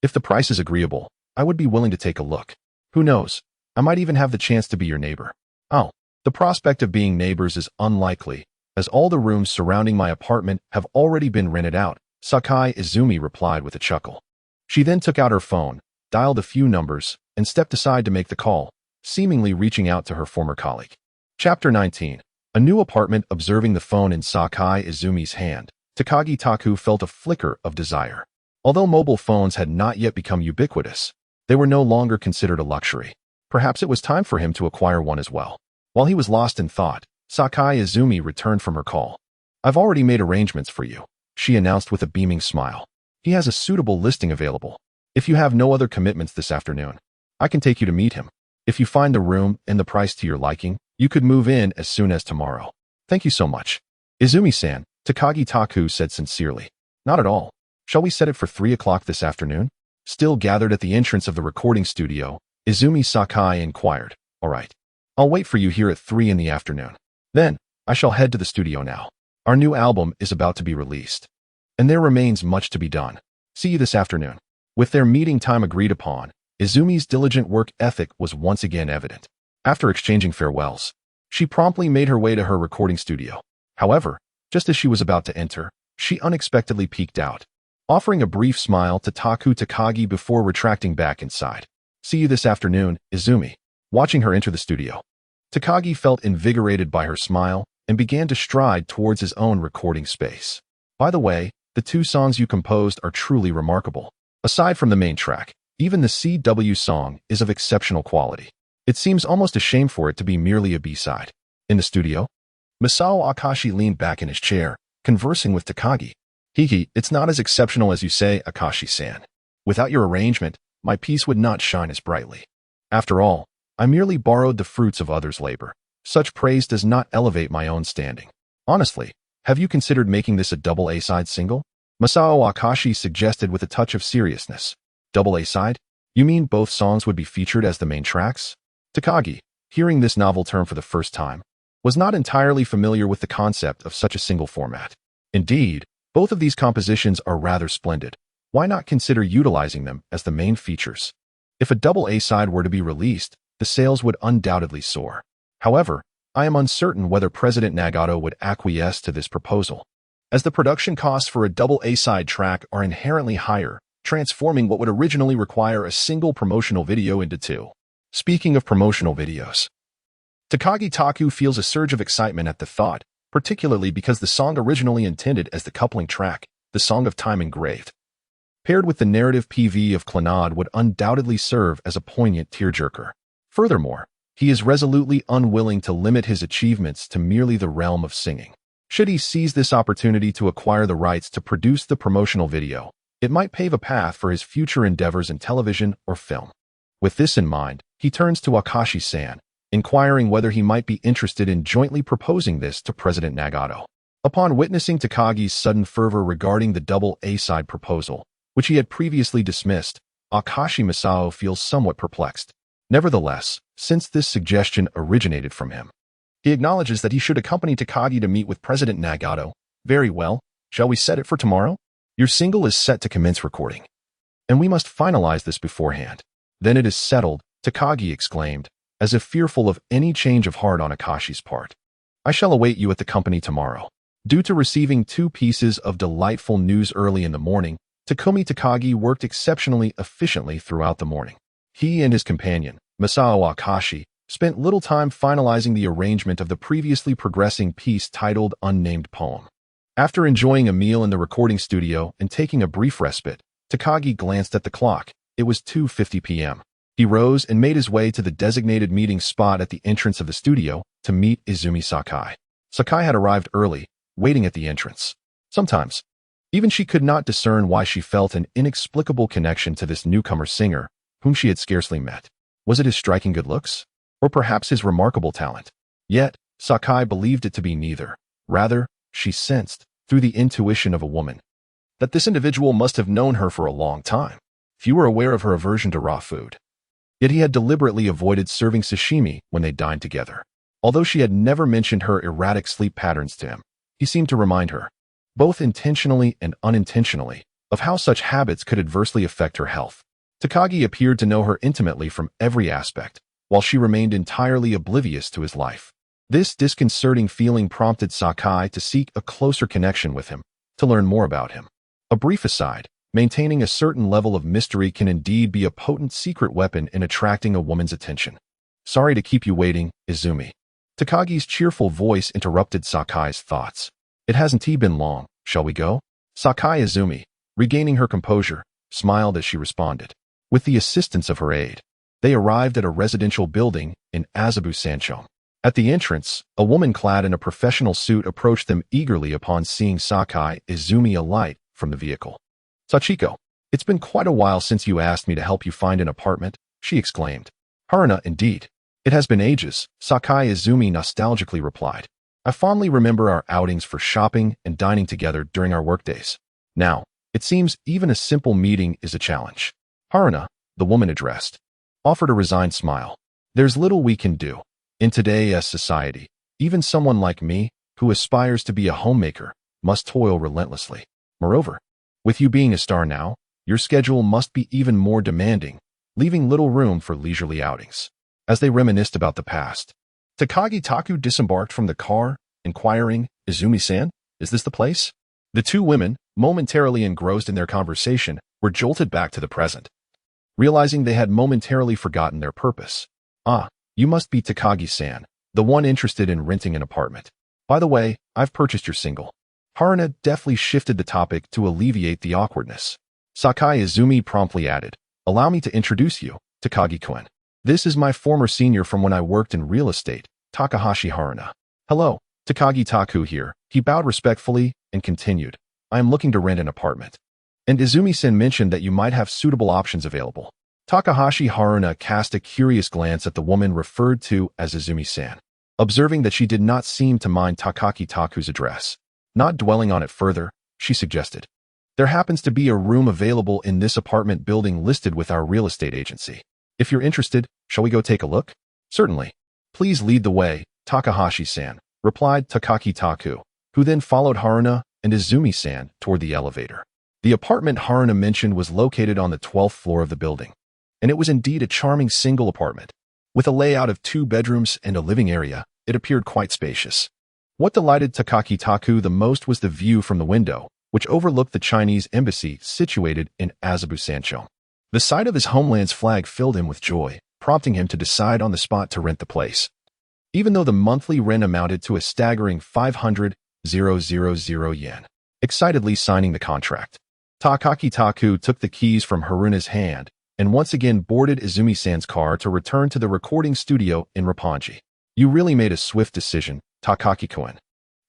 Speaker 1: If the price is agreeable, I would be willing to take a look. Who knows, I might even have the chance to be your neighbor." "Oh, the prospect of being neighbors is unlikely, as all the rooms surrounding my apartment have already been rented out," Sakai Izumi replied with a chuckle. She then took out her phone, dialed a few numbers, and stepped aside to make the call, seemingly reaching out to her former colleague. Chapter 19. A new apartment. Observing the phone in Sakai Izumi's hand, Takagi Taku felt a flicker of desire. Although mobile phones had not yet become ubiquitous, they were no longer considered a luxury. Perhaps it was time for him to acquire one as well. While he was lost in thought, Sakai Izumi returned from her call. "I've already made arrangements for you," she announced with a beaming smile. "He has a suitable listing available. If you have no other commitments this afternoon, I can take you to meet him. If you find the room and the price to your liking, you could move in as soon as tomorrow." "Thank you so much, Izumi-san," Takagi Taku said sincerely. "Not at all. Shall we set it for 3 o'clock this afternoon?" Still gathered at the entrance of the recording studio, Izumi Sakai inquired. "All right. I'll wait for you here at 3 in the afternoon. Then, I shall head to the studio now. Our new album is about to be released, and there remains much to be done. See you this afternoon." With their meeting time agreed upon, Izumi's diligent work ethic was once again evident. After exchanging farewells, she promptly made her way to her recording studio. However, just as she was about to enter, she unexpectedly peeked out, offering a brief smile to Taku Takagi before retracting back inside. "See you this afternoon, Izumi." Watching her enter the studio, Takagi felt invigorated by her smile and began to stride towards his own recording space. "By the way, the 2 songs you composed are truly remarkable. Aside from the main track, even the CW song is of exceptional quality. It seems almost a shame for it to be merely a B-side." In the studio, Masao Akashi leaned back in his chair, conversing with Takagi. "Hiki, it's not as exceptional as you say, Akashi-san. Without your arrangement, my piece would not shine as brightly. After all, I merely borrowed the fruits of others' labor. Such praise does not elevate my own standing. Honestly, have you considered making this a double A-side single?" Masao Akashi suggested with a touch of seriousness. "Double A-side? You mean both songs would be featured as the main tracks?" Takagi, hearing this novel term for the first time, was not entirely familiar with the concept of such a single format. Indeed, both of these compositions are rather splendid. Why not consider utilizing them as the main features? If a double A-side were to be released, the sales would undoubtedly soar. However, I am uncertain whether President Nagato would acquiesce to this proposal, as the production costs for a double A-side track are inherently higher, transforming what would originally require a single promotional video into 2. Speaking of promotional videos, Takagi Taku feels a surge of excitement at the thought, particularly because the song originally intended as the coupling track, The Song of Time Engraved, paired with the narrative PV of Clannad would undoubtedly serve as a poignant tearjerker. Furthermore, he is resolutely unwilling to limit his achievements to merely the realm of singing. Should he seize this opportunity to acquire the rights to produce the promotional video, it might pave a path for his future endeavors in television or film. With this in mind, he turns to Akashi-san, inquiring whether he might be interested in jointly proposing this to President Nagato. Upon witnessing Takagi's sudden fervor regarding the double A-side proposal, which he had previously dismissed, Akashi Masao feels somewhat perplexed. Nevertheless, since this suggestion originated from him, he acknowledges that he should accompany Takagi to meet with President Nagato. Very well, shall we set it for tomorrow? Your single is set to commence recording, and we must finalize this beforehand. Then it is settled, Takagi exclaimed, as if fearful of any change of heart on Akashi's part. I shall await you at the company tomorrow. Due to receiving 2 pieces of delightful news early in the morning, Takumi Takagi worked exceptionally efficiently throughout the morning. He and his companion, Masao Akashi, spent little time finalizing the arrangement of the previously progressing piece titled Unnamed Poem. After enjoying a meal in the recording studio and taking a brief respite, Takagi glanced at the clock. It was 2:50 p.m. He rose and made his way to the designated meeting spot at the entrance of the studio to meet Izumi Sakai. Sakai had arrived early, waiting at the entrance. Sometimes, even she could not discern why she felt an inexplicable connection to this newcomer singer, whom she had scarcely met. Was it his striking good looks? Or perhaps his remarkable talent? Yet, Sakai believed it to be neither. Rather, she sensed, through the intuition of a woman, that this individual must have known her for a long time. Few were aware of her aversion to raw food. Yet he had deliberately avoided serving sashimi when they dined together. Although she had never mentioned her erratic sleep patterns to him, he seemed to remind her, both intentionally and unintentionally, of how such habits could adversely affect her health. Takagi appeared to know her intimately from every aspect, while she remained entirely oblivious to his life. This disconcerting feeling prompted Sakai to seek a closer connection with him, to learn more about him. A brief aside, maintaining a certain level of mystery can indeed be a potent secret weapon in attracting a woman's attention. Sorry to keep you waiting, Izumi. Takagi's cheerful voice interrupted Sakai's thoughts. It hasn't been long, shall we go? Sakai Izumi, regaining her composure, smiled as she responded. With the assistance of her aide, they arrived at a residential building in Azabu Sancho. At the entrance, a woman clad in a professional suit approached them eagerly upon seeing Sakai Izumi alight from the vehicle. Sachiko, it's been quite a while since you asked me to help you find an apartment, she exclaimed. Haruna, indeed. It has been ages, Sakai Izumi nostalgically replied. I fondly remember our outings for shopping and dining together during our workdays. Now, it seems even a simple meeting is a challenge. Haruna, the woman addressed, offered a resigned smile. There's little we can do. In today's society, even someone like me, who aspires to be a homemaker, must toil relentlessly. Moreover, with you being a star now, your schedule must be even more demanding, leaving little room for leisurely outings. As they reminisced about the past, Takagi Taku disembarked from the car, inquiring, Izumi-san, is this the place? The two women, momentarily engrossed in their conversation, were jolted back to the present, realizing they had momentarily forgotten their purpose. Ah, you must be Takagi-san, the one interested in renting an apartment. By the way, I've purchased your single. Haruna deftly shifted the topic to alleviate the awkwardness. Sakai Izumi promptly added, allow me to introduce you, Takagi-kun. This is my former senior from when I worked in real estate, Takahashi Haruna. Hello, Takagi Taku here. He bowed respectfully and continued, I am looking to rent an apartment. And Izumi-san mentioned that you might have suitable options available. Takahashi Haruna cast a curious glance at the woman referred to as Izumi-san, observing that she did not seem to mind Takaki Taku's address. Not dwelling on it further, she suggested, there happens to be a room available in this apartment building listed with our real estate agency. If you're interested, shall we go take a look? Certainly. Please lead the way, Takahashi-san, replied Takaki Taku, who then followed Haruna and Izumi-san toward the elevator. The apartment Haruna mentioned was located on the 12th floor of the building, and it was indeed a charming single apartment. With a layout of 2 bedrooms and a living area, it appeared quite spacious. What delighted Takaki Taku the most was the view from the window, which overlooked the Chinese embassy situated in Azabu Sancho. The sight of his homeland's flag filled him with joy, prompting him to decide on the spot to rent the place. Even though the monthly rent amounted to a staggering 500,000 yen. Excitedly signing the contract, Takaki Taku took the keys from Haruna's hand and once again boarded Izumi-san's car to return to the recording studio in Roppongi. You really made a swift decision, Takaki-kun.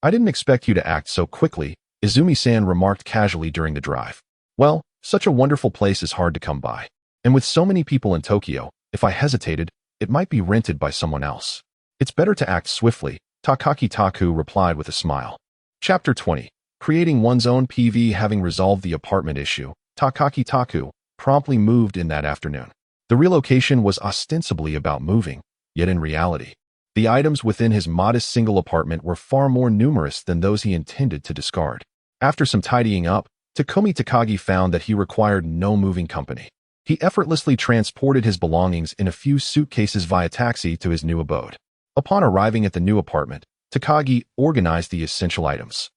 Speaker 1: I didn't expect you to act so quickly, Izumi-san remarked casually during the drive. Well, such a wonderful place is hard to come by. And with so many people in Tokyo, if I hesitated, it might be rented by someone else. It's better to act swiftly, Takaki Taku replied with a smile. Chapter 20. Creating one's own PV. Having resolved the apartment issue, Takaki Taku promptly moved in that afternoon. The relocation was ostensibly about moving, yet in reality, the items within his modest single apartment were far more numerous than those he intended to discard. After some tidying up, Takumi Takagi found that he required no moving company. He effortlessly transported his belongings in a few suitcases via taxi to his new abode. Upon arriving at the new apartment, Takagi organized the essential items.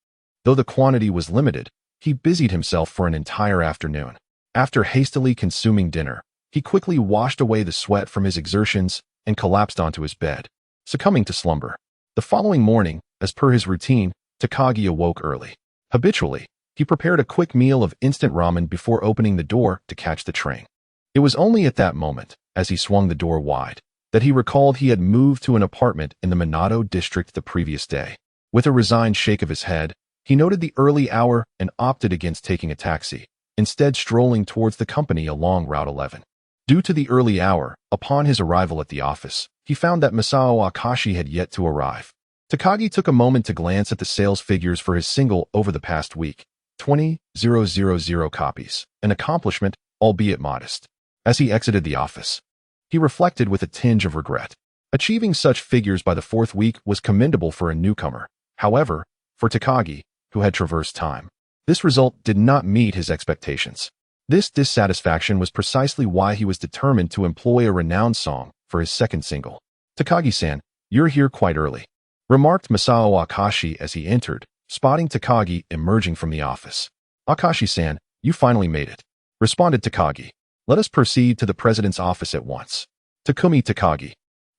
Speaker 1: Though the quantity was limited, he busied himself for an entire afternoon. After hastily consuming dinner, he quickly washed away the sweat from his exertions and collapsed onto his bed, succumbing to slumber. The following morning, as per his routine, Takagi awoke early. Habitually, he prepared a quick meal of instant ramen before opening the door to catch the train. It was only at that moment, as he swung the door wide, that he recalled he had moved to an apartment in the Minato district the previous day. With a resigned shake of his head, he noted the early hour and opted against taking a taxi, instead strolling towards the company along Route 11. Due to the early hour, upon his arrival at the office, he found that Masao Akashi had yet to arrive. Takagi took a moment to glance at the sales figures for his single over the past week, 20,000 copies, an accomplishment, albeit modest. As he exited the office, he reflected with a tinge of regret. Achieving such figures by the fourth week was commendable for a newcomer. However, for Takagi, who had traversed time, this result did not meet his expectations. This dissatisfaction was precisely why he was determined to employ a renowned song for his second single. Takagi-san, you're here quite early, remarked Masao Akashi as he entered, spotting Takagi emerging from the office. Akashi-san, you finally made it, responded Takagi. Let us proceed to the president's office at once. Takumi Takagi,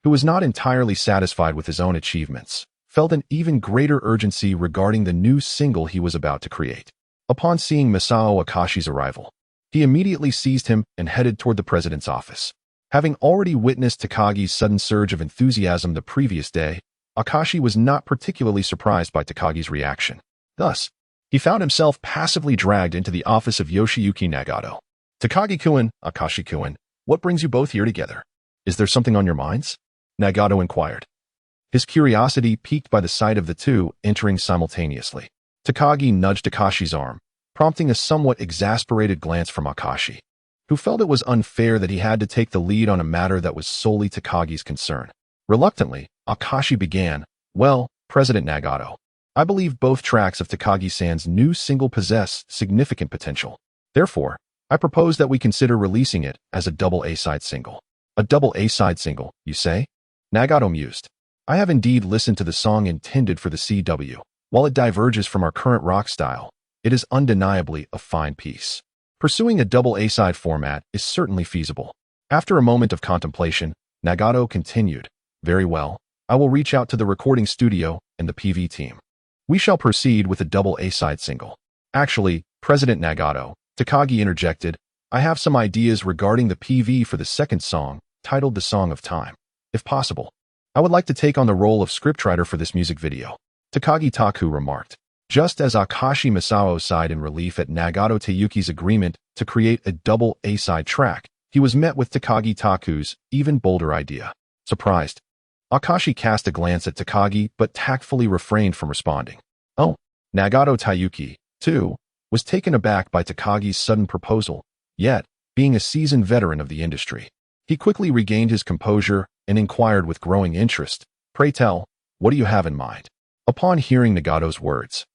Speaker 1: who was not entirely satisfied with his own achievements, felt an even greater urgency regarding the new single he was about to create. Upon seeing Masao Akashi's arrival, he immediately seized him and headed toward the president's office. Having already witnessed Takagi's sudden surge of enthusiasm the previous day, Akashi was not particularly surprised by Takagi's reaction. Thus, he found himself passively dragged into the office of Yoshiyuki Nagato. Takagi-kun, Akashi-kun, what brings you both here together? Is there something on your minds? Nagato inquired, his curiosity piqued by the sight of the two entering simultaneously. Takagi nudged Akashi's arm, prompting a somewhat exasperated glance from Akashi, who felt it was unfair that he had to take the lead on a matter that was solely Takagi's concern. Reluctantly, Akashi began, well, President Nagato, I believe both tracks of Takagi-san's new single possess significant potential. Therefore, I propose that we consider releasing it as a double A-side single. A double A-side single, you say? Nagato mused. I have indeed listened to the song intended for the CW. While it diverges from our current rock style, it is undeniably a fine piece. Pursuing a double A-side format is certainly feasible. After a moment of contemplation, Nagato continued, very well, I will reach out to the recording studio and the PV team. We shall proceed with a double A-side single. Actually, President Nagato, Takagi interjected, I have some ideas regarding the PV for the second song, titled The Song of Time. If possible, I would like to take on the role of scriptwriter for this music video. Takagi Taku remarked. Just as Akashi Masao sighed in relief at Nagato Teyuki's agreement to create a double A-side track, he was met with Takagi Taku's even bolder idea. Surprised, Akashi cast a glance at Takagi but tactfully refrained from responding. Oh, Nagato Teyuki, too, was taken aback by Takagi's sudden proposal, yet, being a seasoned veteran of the industry, he quickly regained his composure and inquired with growing interest, pray tell, what do you have in mind? Upon hearing Nagato's words,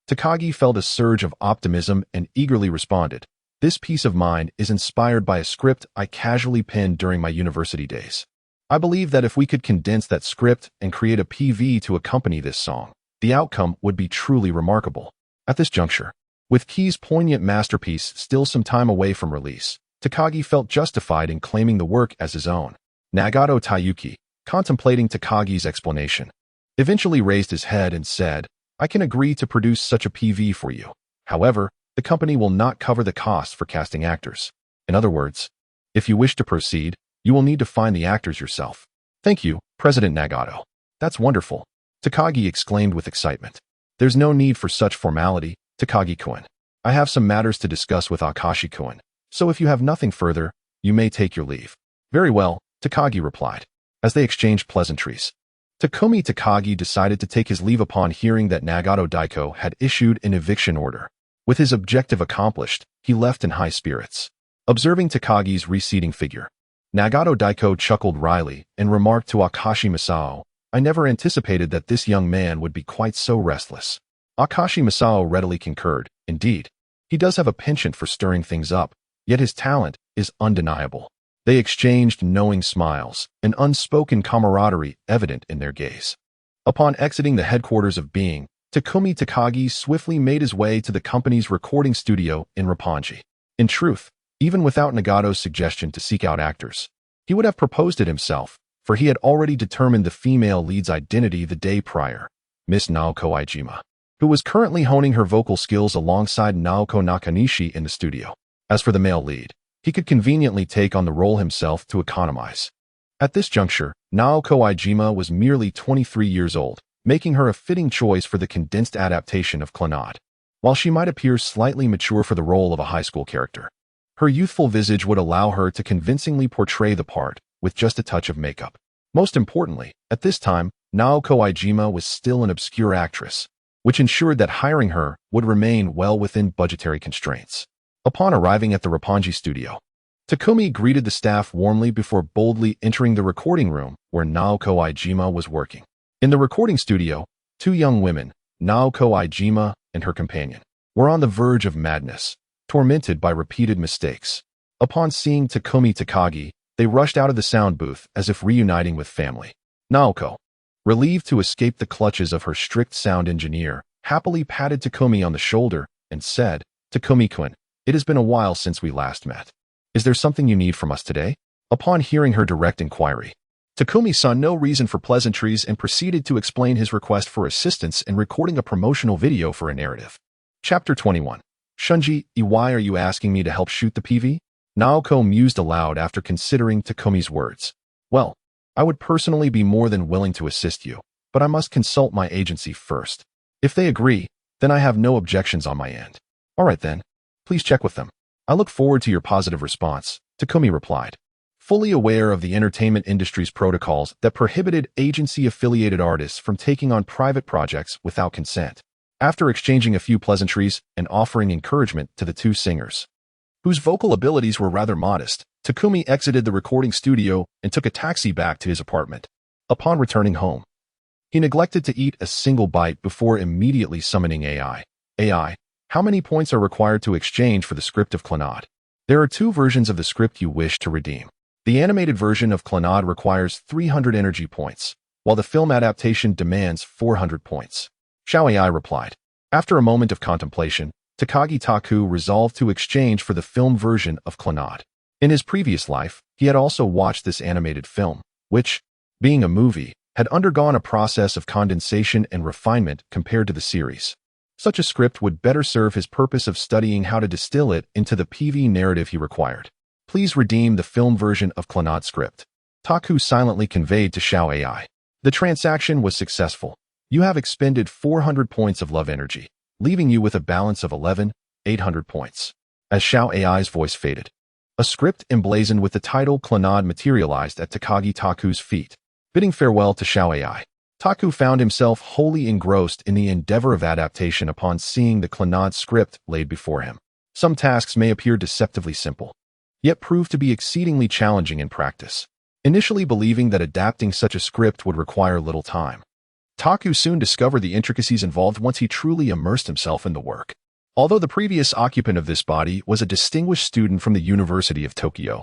Speaker 1: Takagi felt a surge of optimism and eagerly responded, this piece of mine is inspired by a script I casually penned during my university days. I believe that if we could condense that script and create a PV to accompany this song, the outcome would be truly remarkable. At this juncture, with Key's poignant masterpiece still some time away from release, Takagi felt justified in claiming the work as his own. Nagato Teyuki, contemplating Takagi's explanation, eventually raised his head and said, I can agree to produce such a PV for you. However, the company will not cover the cost for casting actors. In other words, If you wish to proceed, you will need to find the actors yourself. Thank you, President Nagato. That's wonderful. Takagi exclaimed with excitement. There's no need for such formality, Takagi-kun. I have some matters to discuss with Akashi-kun, so if you have nothing further, you may take your leave. Very well, Takagi replied. As they exchanged pleasantries, Takumi Takagi decided to take his leave upon hearing that Nagato Daiko had issued an eviction order. With his objective accomplished, he left in high spirits. Observing Takagi's receding figure, Nagato Daiko chuckled wryly and remarked to Akashi Masao, I never anticipated that this young man would be quite so restless. Akashi Masao readily concurred. Indeed, he does have a penchant for stirring things up, yet his talent is undeniable. They exchanged knowing smiles, an unspoken camaraderie evident in their gaze. Upon exiting the headquarters of Being, Takumi Takagi swiftly made his way to the company's recording studio in Roppongi. In truth, even without Nagato's suggestion to seek out actors, he would have proposed it himself, for he had already determined the female lead's identity the day prior, Miss Naoko Iijima, who was currently honing her vocal skills alongside Naoko Nakanishi in the studio. As for the male lead, he could conveniently take on the role himself to economize. At this juncture, Naoko Iijima was merely 23 years old, making her a fitting choice for the condensed adaptation of Clannad. While she might appear slightly mature for the role of a high school character, her youthful visage would allow her to convincingly portray the part with just a touch of makeup. Most importantly, at this time, Naoko Iijima was still an obscure actress, which ensured that hiring her would remain well within budgetary constraints. Upon arriving at the Roppongi studio, Takumi greeted the staff warmly before boldly entering the recording room where Naoko Iijima was working. In the recording studio, two young women, Naoko Iijima and her companion, were on the verge of madness, tormented by repeated mistakes. Upon seeing Takumi Takagi, they rushed out of the sound booth as if reuniting with family. Naoko, relieved to escape the clutches of her strict sound engineer, happily patted Takumi on the shoulder and said, Takumi-kun, it has been a while since we last met. Is there something you need from us today? Upon hearing her direct inquiry, Takumi saw no reason for pleasantries and proceeded to explain his request for assistance in recording a promotional video for a narrative. Chapter 21. Shunji, why are you asking me to help shoot the PV? Naoko mused aloud after considering Takumi's words. Well, I would personally be more than willing to assist you, but I must consult my agency first. If they agree, then I have no objections on my end. All right then. Please check with them. I look forward to your positive response, Takumi replied. Fully aware of the entertainment industry's protocols that prohibited agency-affiliated artists from taking on private projects without consent. After exchanging a few pleasantries and offering encouragement to the two singers, whose vocal abilities were rather modest, Takumi exited the recording studio and took a taxi back to his apartment. Upon returning home, he neglected to eat a single bite before immediately summoning AI. AI, how many points are required to exchange for the script of Clannad? There are two versions of the script you wish to redeem. The animated version of Clannad requires 300 energy points, while the film adaptation demands 400 points. Xiao AI replied. After a moment of contemplation, Takagi Taku resolved to exchange for the film version of Clannad. In his previous life, he had also watched this animated film, which, being a movie, had undergone a process of condensation and refinement compared to the series. Such a script would better serve his purpose of studying how to distill it into the PV narrative he required. Please redeem the film version of Clannad script. Taku silently conveyed to Xiao AI. The transaction was successful. You have expended 400 points of love energy, leaving you with a balance of 11,800 points. As Xiao AI's voice faded, a script emblazoned with the title Clannad materialized at Takagi Taku's feet. Bidding farewell to Xiao AI, Taku found himself wholly engrossed in the endeavor of adaptation upon seeing the Clannad script laid before him. Some tasks may appear deceptively simple, yet prove to be exceedingly challenging in practice. Initially believing that adapting such a script would require little time, Taku soon discovered the intricacies involved once he truly immersed himself in the work. Although the previous occupant of this body was a distinguished student from the University of Tokyo,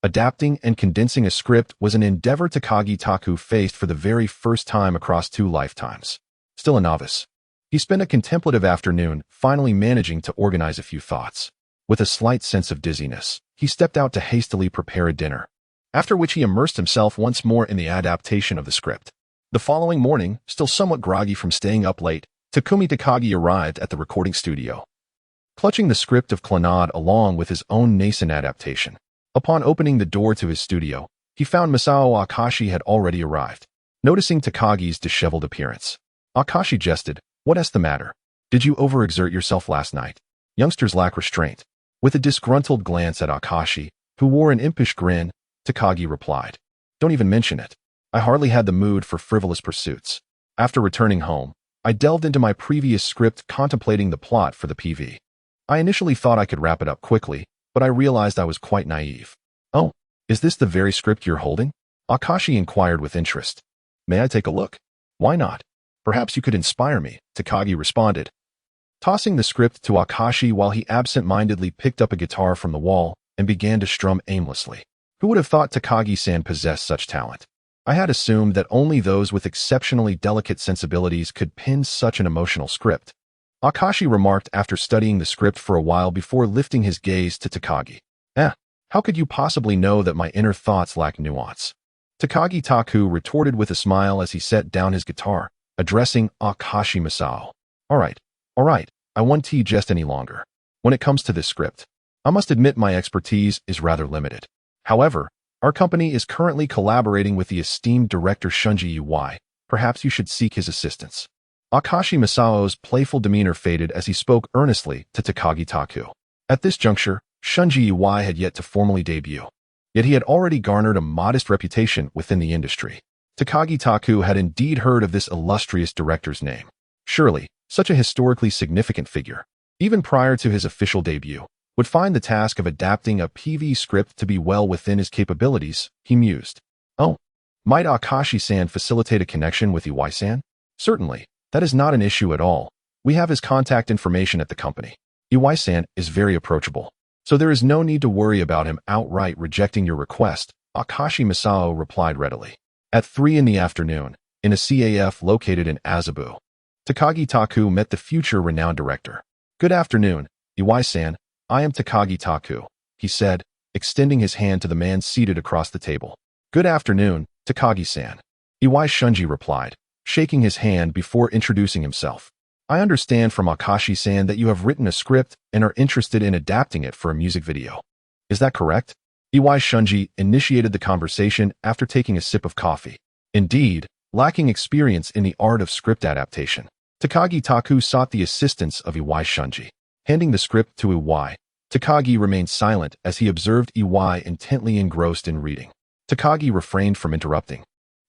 Speaker 1: adapting and condensing a script was an endeavor Takagi Taku faced for the very first time across 2 lifetimes. Still a novice, he spent a contemplative afternoon finally managing to organize a few thoughts. With a slight sense of dizziness, he stepped out to hastily prepare a dinner, after which he immersed himself once more in the adaptation of the script. The following morning, still somewhat groggy from staying up late, Takumi Takagi arrived at the recording studio, clutching the script of Clannad along with his own nascent adaptation. Upon opening the door to his studio, he found Masao Akashi had already arrived. Noticing Takagi's disheveled appearance, Akashi jested, "What's the matter? Did you overexert yourself last night?" Youngsters lack restraint. With a disgruntled glance at Akashi, who wore an impish grin, Takagi replied, "Don't even mention it. I hardly had the mood for frivolous pursuits. After returning home, I delved into my previous script contemplating the plot for the PV. I initially thought I could wrap it up quickly, but I realized I was quite naive." "Oh, is this the very script you're holding?" Akashi inquired with interest. "May I take a look?" "Why not? Perhaps you could inspire me," Takagi responded, tossing the script to Akashi while he absent-mindedly picked up a guitar from the wall and began to strum aimlessly. Who would have thought Takagi-san possessed such talent? I had assumed that only those with exceptionally delicate sensibilities could pen such an emotional script. Akashi remarked after studying the script for a while before lifting his gaze to Takagi. How could you possibly know that my inner thoughts lack nuance?" Takagi Taku retorted with a smile as he set down his guitar, addressing Akashi Masao. All right, I won't jest any longer. When it comes to this script, I must admit my expertise is rather limited. However, our company is currently collaborating with the esteemed director Shunji Iwai. Perhaps you should seek his assistance." Akashi Masao's playful demeanor faded as he spoke earnestly to Takagi Taku. At this juncture, Shunji Iwai had yet to formally debut. Yet he had already garnered a modest reputation within the industry. Takagi Taku had indeed heard of this illustrious director's name. Surely, such a historically significant figure, even prior to his official debut, would find the task of adapting a PV script to be well within his capabilities, he mused. "Oh, might Akashi-san facilitate a connection with Iwai-san?" "Certainly, that is not an issue at all. We have his contact information at the company. Iwai-san is very approachable, so there is no need to worry about him outright rejecting your request," Akashi Masao replied readily. At 3 in the afternoon, in a CAF located in Azabu, Takagi Taku met the future renowned director. "Good afternoon, Iwai-san. I am Takagi Taku," he said, extending his hand to the man seated across the table. "Good afternoon, Takagi-san," Iwai Shunji replied, shaking his hand before introducing himself. "I understand from Akashi-san that you have written a script and are interested in adapting it for a music video. Is that correct?" Iwai Shunji initiated the conversation after taking a sip of coffee. Indeed, lacking experience in the art of script adaptation, Takagi Taku sought the assistance of Iwai Shunji. Handing the script to Iwai, Takagi remained silent as he observed Iwai intently engrossed in reading. Takagi refrained from interrupting,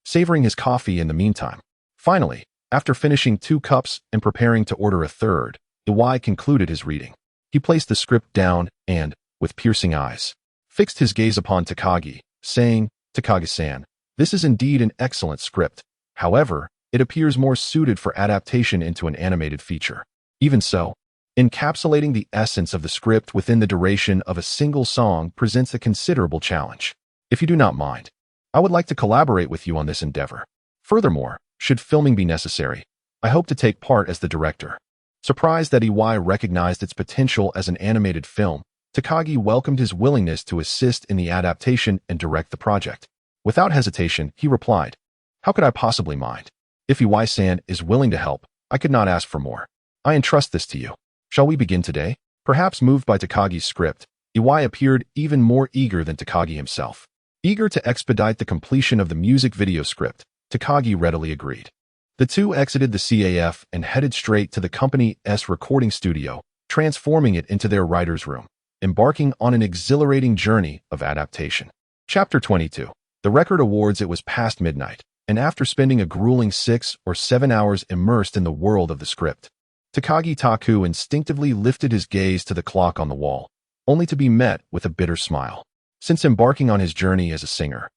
Speaker 1: savoring his coffee in the meantime. Finally, after finishing 2 cups and preparing to order a third, Iwai concluded his reading. He placed the script down and, with piercing eyes, fixed his gaze upon Takagi, saying, "Takagi-san, this is indeed an excellent script. However, it appears more suited for adaptation into an animated feature. Even so, encapsulating the essence of the script within the duration of a single song presents a considerable challenge. If you do not mind, I would like to collaborate with you on this endeavor. Furthermore, should filming be necessary, I hope to take part as the director." Surprised that Iwai recognized its potential as an animated film, Takagi welcomed his willingness to assist in the adaptation and direct the project. Without hesitation, he replied, "How could I possibly mind? If Iwai-san is willing to help, I could not ask for more. I entrust this to you. Shall we begin today?" Perhaps moved by Takagi's script, Iwai appeared even more eager than Takagi himself. Eager to expedite the completion of the music video script, Takagi readily agreed. The two exited the CAF and headed straight to the company's recording studio, transforming it into their writer's room, embarking on an exhilarating journey of adaptation. Chapter 22. The Record Awards. It was past midnight, and after spending a grueling 6 or 7 hours immersed in the world of the script, Takagi Taku instinctively lifted his gaze to the clock on the wall, only to be met with a bitter smile. Since embarking on his journey as a singer,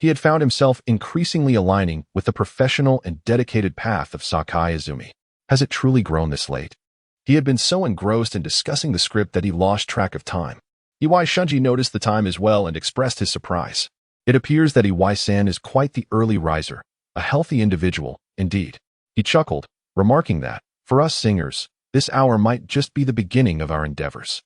Speaker 1: he had found himself increasingly aligning with the professional and dedicated path of Sakai Izumi. Has it truly grown this late? He had been so engrossed in discussing the script that he lost track of time. Iwai Shunji noticed the time as well and expressed his surprise. It appears that Iwai-san is quite the early riser, a healthy individual, indeed. He chuckled, remarking that, for us singers, this hour might just be the beginning of our endeavors.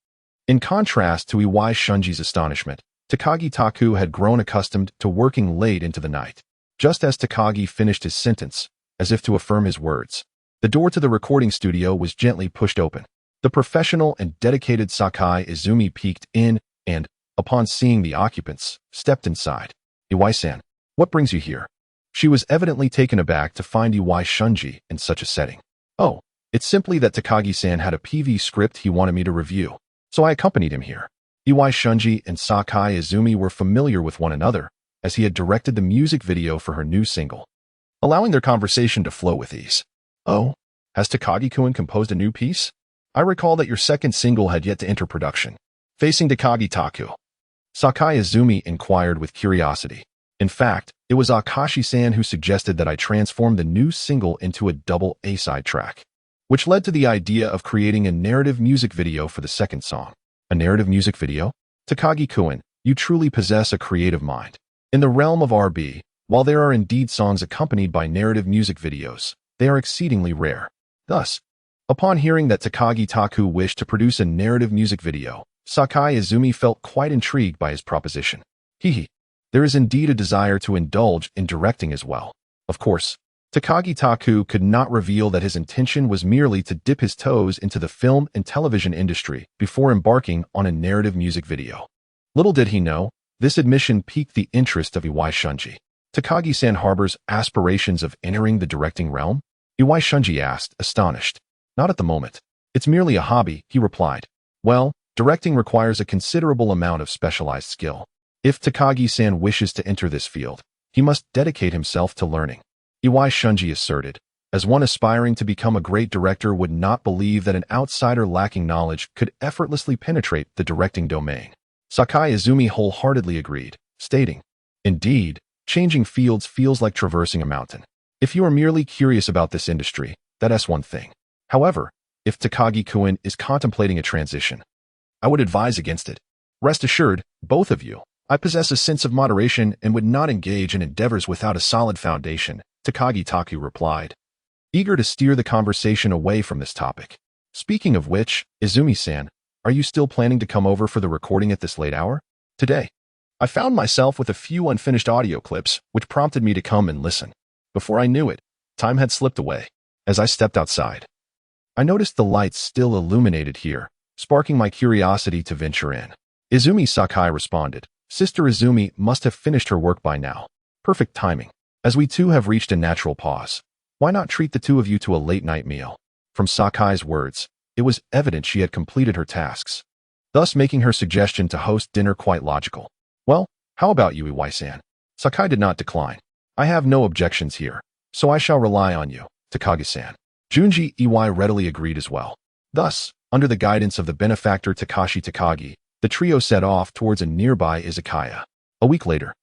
Speaker 1: In contrast to Iwai Shunji's astonishment, Takagi Taku had grown accustomed to working late into the night. Just as Takagi finished his sentence, as if to affirm his words, the door to the recording studio was gently pushed open. The professional and dedicated Sakai Izumi peeked in and, upon seeing the occupants, stepped inside. Iwai-san, what brings you here? She was evidently taken aback to find Iwai Shunji in such a setting. Oh, it's simply that Takagi-san had a PV script he wanted me to review, so I accompanied him here. Iwai Shunji and Sakai Izumi were familiar with one another, as he had directed the music video for her new single, allowing their conversation to flow with ease. Oh, has Takagi-kun composed a new piece? I recall that your second single had yet to enter production. Facing Takagi-taku, Sakai Izumi inquired with curiosity. In fact, it was Akashi-san who suggested that I transform the new single into a double A-side track, which led to the idea of creating a narrative music video for the second song. A narrative music video? Takagi-kun, you truly possess a creative mind. In the realm of RB, while there are indeed songs accompanied by narrative music videos, they are exceedingly rare. Thus, upon hearing that Takagi-taku wished to produce a narrative music video, Sakai Izumi felt quite intrigued by his proposition. There is indeed a desire to indulge in directing as well. Of course, Takagi-taku could not reveal that his intention was merely to dip his toes into the film and television industry before embarking on a narrative music video. Little did he know, this admission piqued the interest of Iwai Shunji. Takagi-san harbors aspirations of entering the directing realm? Iwai Shunji asked, astonished. Not at the moment. It's merely a hobby, he replied. Well, directing requires a considerable amount of specialized skill. If Takagi-san wishes to enter this field, he must dedicate himself to learning. Iwai Shunji asserted, as one aspiring to become a great director would not believe that an outsider lacking knowledge could effortlessly penetrate the directing domain. Sakai Izumi wholeheartedly agreed, stating, Indeed, changing fields feels like traversing a mountain. If you are merely curious about this industry, that's one thing. However, if Takagi-kun is contemplating a transition, I would advise against it. Rest assured, both of you, I possess a sense of moderation and would not engage in endeavors without a solid foundation, Takagi-taku replied, eager to steer the conversation away from this topic. Speaking of which, Izumi-san, are you still planning to come over for the recording at this late hour? Today, I found myself with a few unfinished audio clips, which prompted me to come and listen. Before I knew it, time had slipped away. As I stepped outside, I noticed the lights still illuminated here, sparking my curiosity to venture in. Izumi Sakai responded, Sister Izumi must have finished her work by now. Perfect timing. As we two have reached a natural pause, why not treat the two of you to a late-night meal? From Sakai's words, it was evident she had completed her tasks, thus making her suggestion to host dinner quite logical. Well, how about you, Iwai-san? Sakai did not decline. I have no objections here, so I shall rely on you, Takagi-san. Junji Iwai readily agreed as well. Thus, under the guidance of the benefactor Takashi Takagi, the trio set off towards a nearby izakaya. A week later,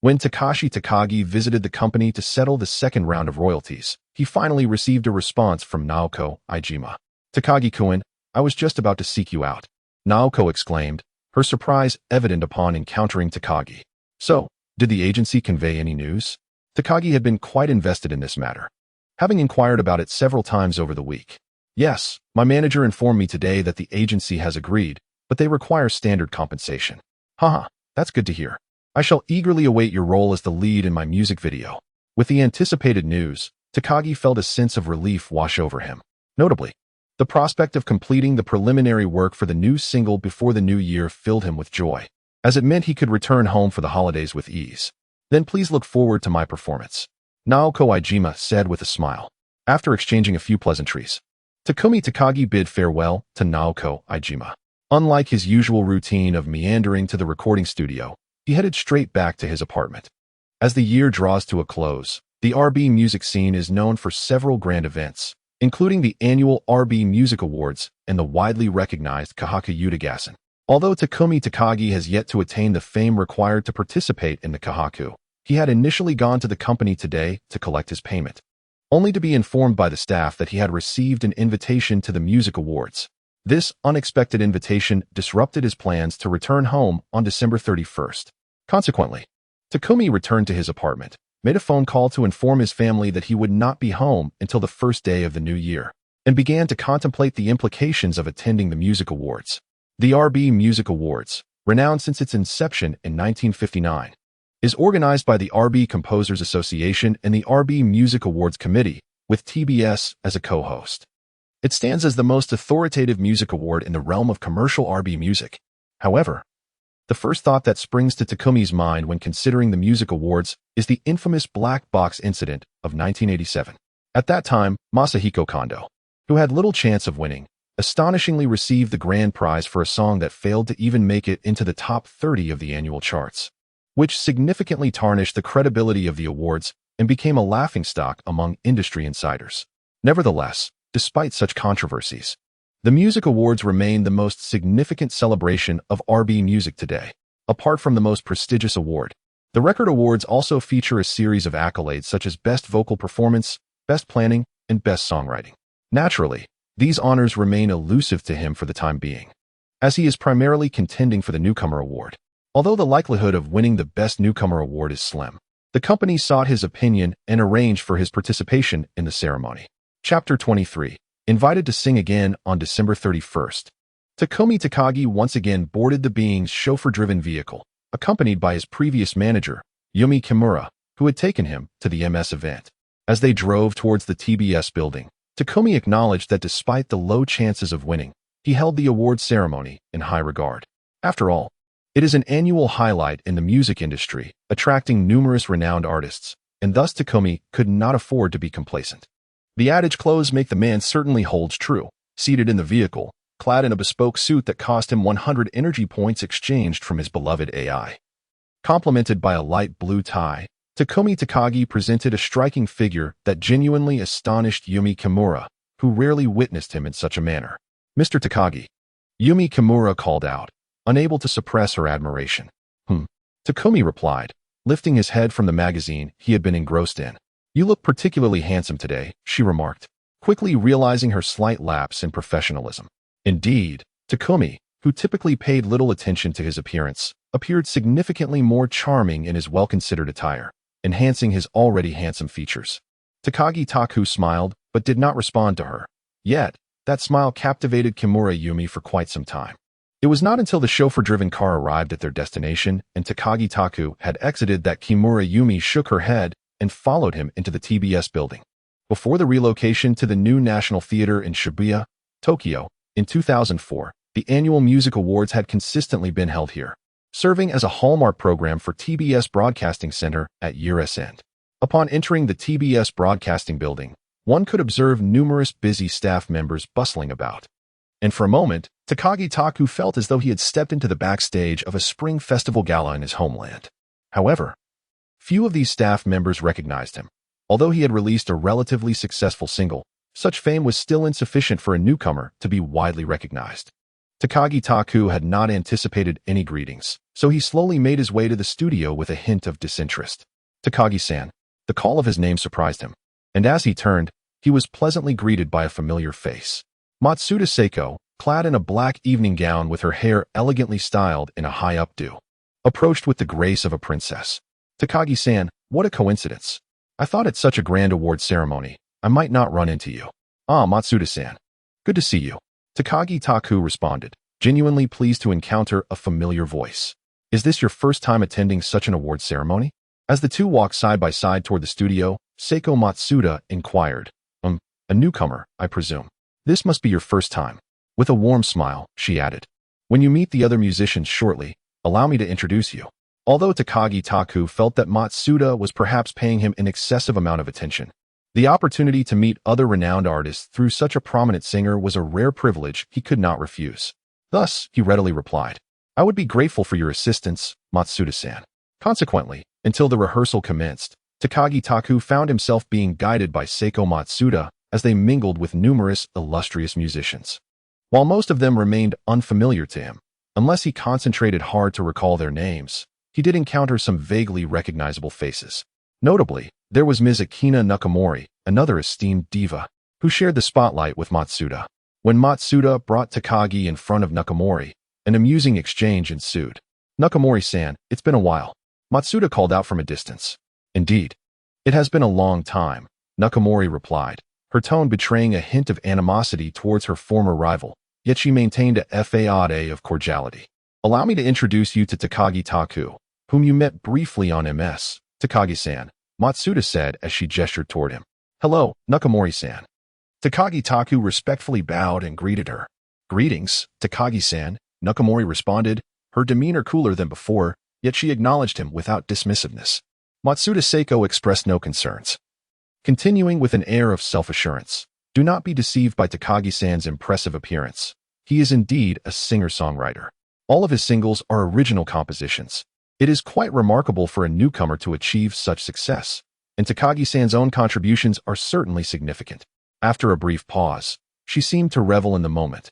Speaker 1: when Takashi Takagi visited the company to settle the second round of royalties, he finally received a response from Naoko Ijima. Takagi-kun, I was just about to seek you out, Naoko exclaimed, her surprise evident upon encountering Takagi. So, did the agency convey any news? Takagi had been quite invested in this matter, having inquired about it several times over the week. Yes, my manager informed me today that the agency has agreed, but they require standard compensation. Haha, that's good to hear. I shall eagerly await your role as the lead in my music video. With the anticipated news, Takagi felt a sense of relief wash over him. Notably, the prospect of completing the preliminary work for the new single before the new year filled him with joy, as it meant he could return home for the holidays with ease. Then please look forward to my performance, Naoko Ijima said with a smile. After exchanging a few pleasantries, Takumi Takagi bid farewell to Naoko Ijima. Unlike his usual routine of meandering to the recording studio, he headed straight back to his apartment. As the year draws to a close, the RB music scene is known for several grand events, including the annual RB Music Awards and the widely recognized Kahaku Yutagassen. Although Takumi Takagi has yet to attain the fame required to participate in the Kahaku, he had initially gone to the company today to collect his payment, only to be informed by the staff that he had received an invitation to the Music Awards. This unexpected invitation disrupted his plans to return home on December 31st. Consequently, Takumi returned to his apartment, made a phone call to inform his family that he would not be home until the first day of the new year, and began to contemplate the implications of attending the Music Awards. The RB Music Awards, renowned since its inception in 1959, is organized by the RB Composers Association and the RB Music Awards Committee, with TBS as a co-host. It stands as the most authoritative music award in the realm of commercial RB music. However, The first thought that springs to Takumi's mind when considering the music awards is the infamous black box incident of 1987. At that time, Masahiko Kondo, who had little chance of winning, astonishingly received the grand prize for a song that failed to even make it into the top 30 of the annual charts, which significantly tarnished the credibility of the awards and became a laughingstock among industry insiders. Nevertheless, despite such controversies, the music awards remain the most significant celebration of R&B music today. Apart from the most prestigious award, the record awards also feature a series of accolades such as Best Vocal Performance, Best Planning, and Best Songwriting. Naturally, these honors remain elusive to him for the time being, as he is primarily contending for the Newcomer Award. Although the likelihood of winning the Best Newcomer Award is slim, the company sought his opinion and arranged for his participation in the ceremony. Chapter 23. Invited to sing again on December 31st. Takumi Takagi once again boarded the Being's chauffeur-driven vehicle, accompanied by his previous manager, Yumi Kimura, who had taken him to the MS event. As they drove towards the TBS building, Takumi acknowledged that despite the low chances of winning, he held the award ceremony in high regard. After all, it is an annual highlight in the music industry, attracting numerous renowned artists, and thus Takumi could not afford to be complacent. The adage clothes make the man certainly holds true. Seated in the vehicle, clad in a bespoke suit that cost him 100 energy points exchanged from his beloved AI. Complemented by a light blue tie, Takumi Takagi presented a striking figure that genuinely astonished Yumi Kimura, who rarely witnessed him in such a manner. "Mr. Takagi," Yumi Kimura called out, unable to suppress her admiration. Takumi replied, lifting his head from the magazine he had been engrossed in. "You look particularly handsome today," she remarked, quickly realizing her slight lapse in professionalism. Indeed, Takumi, who typically paid little attention to his appearance, appeared significantly more charming in his well-considered attire, enhancing his already handsome features. Takagi Taku smiled, but did not respond to her. Yet, that smile captivated Kimura Yumi for quite some time. It was not until the chauffeur-driven car arrived at their destination and Takagi Taku had exited that Kimura Yumi shook her head and followed him into the TBS building. Before the relocation to the new National Theater in Shibuya, Tokyo, in 2004, the annual music awards had consistently been held here, serving as a hallmark program for TBS Broadcasting Center at year's end. Upon entering the TBS Broadcasting building, one could observe numerous busy staff members bustling about. And for a moment, Takagi Taku felt as though he had stepped into the backstage of a spring festival gala in his homeland. However, few of these staff members recognized him. Although he had released a relatively successful single, such fame was still insufficient for a newcomer to be widely recognized. Takagi Taku had not anticipated any greetings, so he slowly made his way to the studio with a hint of disinterest. "Takagi-san." The call of his name surprised him, and as he turned, he was pleasantly greeted by a familiar face. Matsuda Seiko, clad in a black evening gown with her hair elegantly styled in a high updo, approached with the grace of a princess. "Takagi-san, what a coincidence. I thought at such a grand award ceremony, I might not run into you." "Ah, Matsuda-san. Good to see you." Takagi Taku responded, genuinely pleased to encounter a familiar voice. "Is this your first time attending such an award ceremony?" As the two walked side by side toward the studio, Seiko Matsuda inquired, "A newcomer, I presume. This must be your first time." With a warm smile, she added, "When you meet the other musicians shortly, allow me to introduce you." Although Takagi Taku felt that Matsuda was perhaps paying him an excessive amount of attention, the opportunity to meet other renowned artists through such a prominent singer was a rare privilege he could not refuse. Thus, he readily replied, "I would be grateful for your assistance, Matsuda-san." Consequently, until the rehearsal commenced, Takagi Taku found himself being guided by Seiko Matsuda as they mingled with numerous illustrious musicians. While most of them remained unfamiliar to him, unless he concentrated hard to recall their names, he did encounter some vaguely recognizable faces. Notably, there was Ms. Akina Nakamori, another esteemed diva, who shared the spotlight with Matsuda. When Matsuda brought Takagi in front of Nakamori, an amusing exchange ensued. "Nakamori-san, it's been a while," Matsuda called out from a distance. "Indeed. It has been a long time," Nakamori replied, her tone betraying a hint of animosity towards her former rival, yet she maintained a facade of cordiality. "Allow me to introduce you to Takagi Taku, whom you met briefly on MS. Takagi-san," Matsuda said as she gestured toward him. "Hello, Nakamori-san." Takagi Taku respectfully bowed and greeted her. "Greetings, Takagi-san," Nakamori responded, her demeanor cooler than before, yet she acknowledged him without dismissiveness. Matsuda Seiko expressed no concerns, continuing with an air of self-assurance. Do not be deceived by Takagi-san's impressive appearance. He is indeed a singer-songwriter. All of his singles are original compositions. It is quite remarkable for a newcomer to achieve such success, and Takagi-san's own contributions are certainly significant. After a brief pause, she seemed to revel in the moment,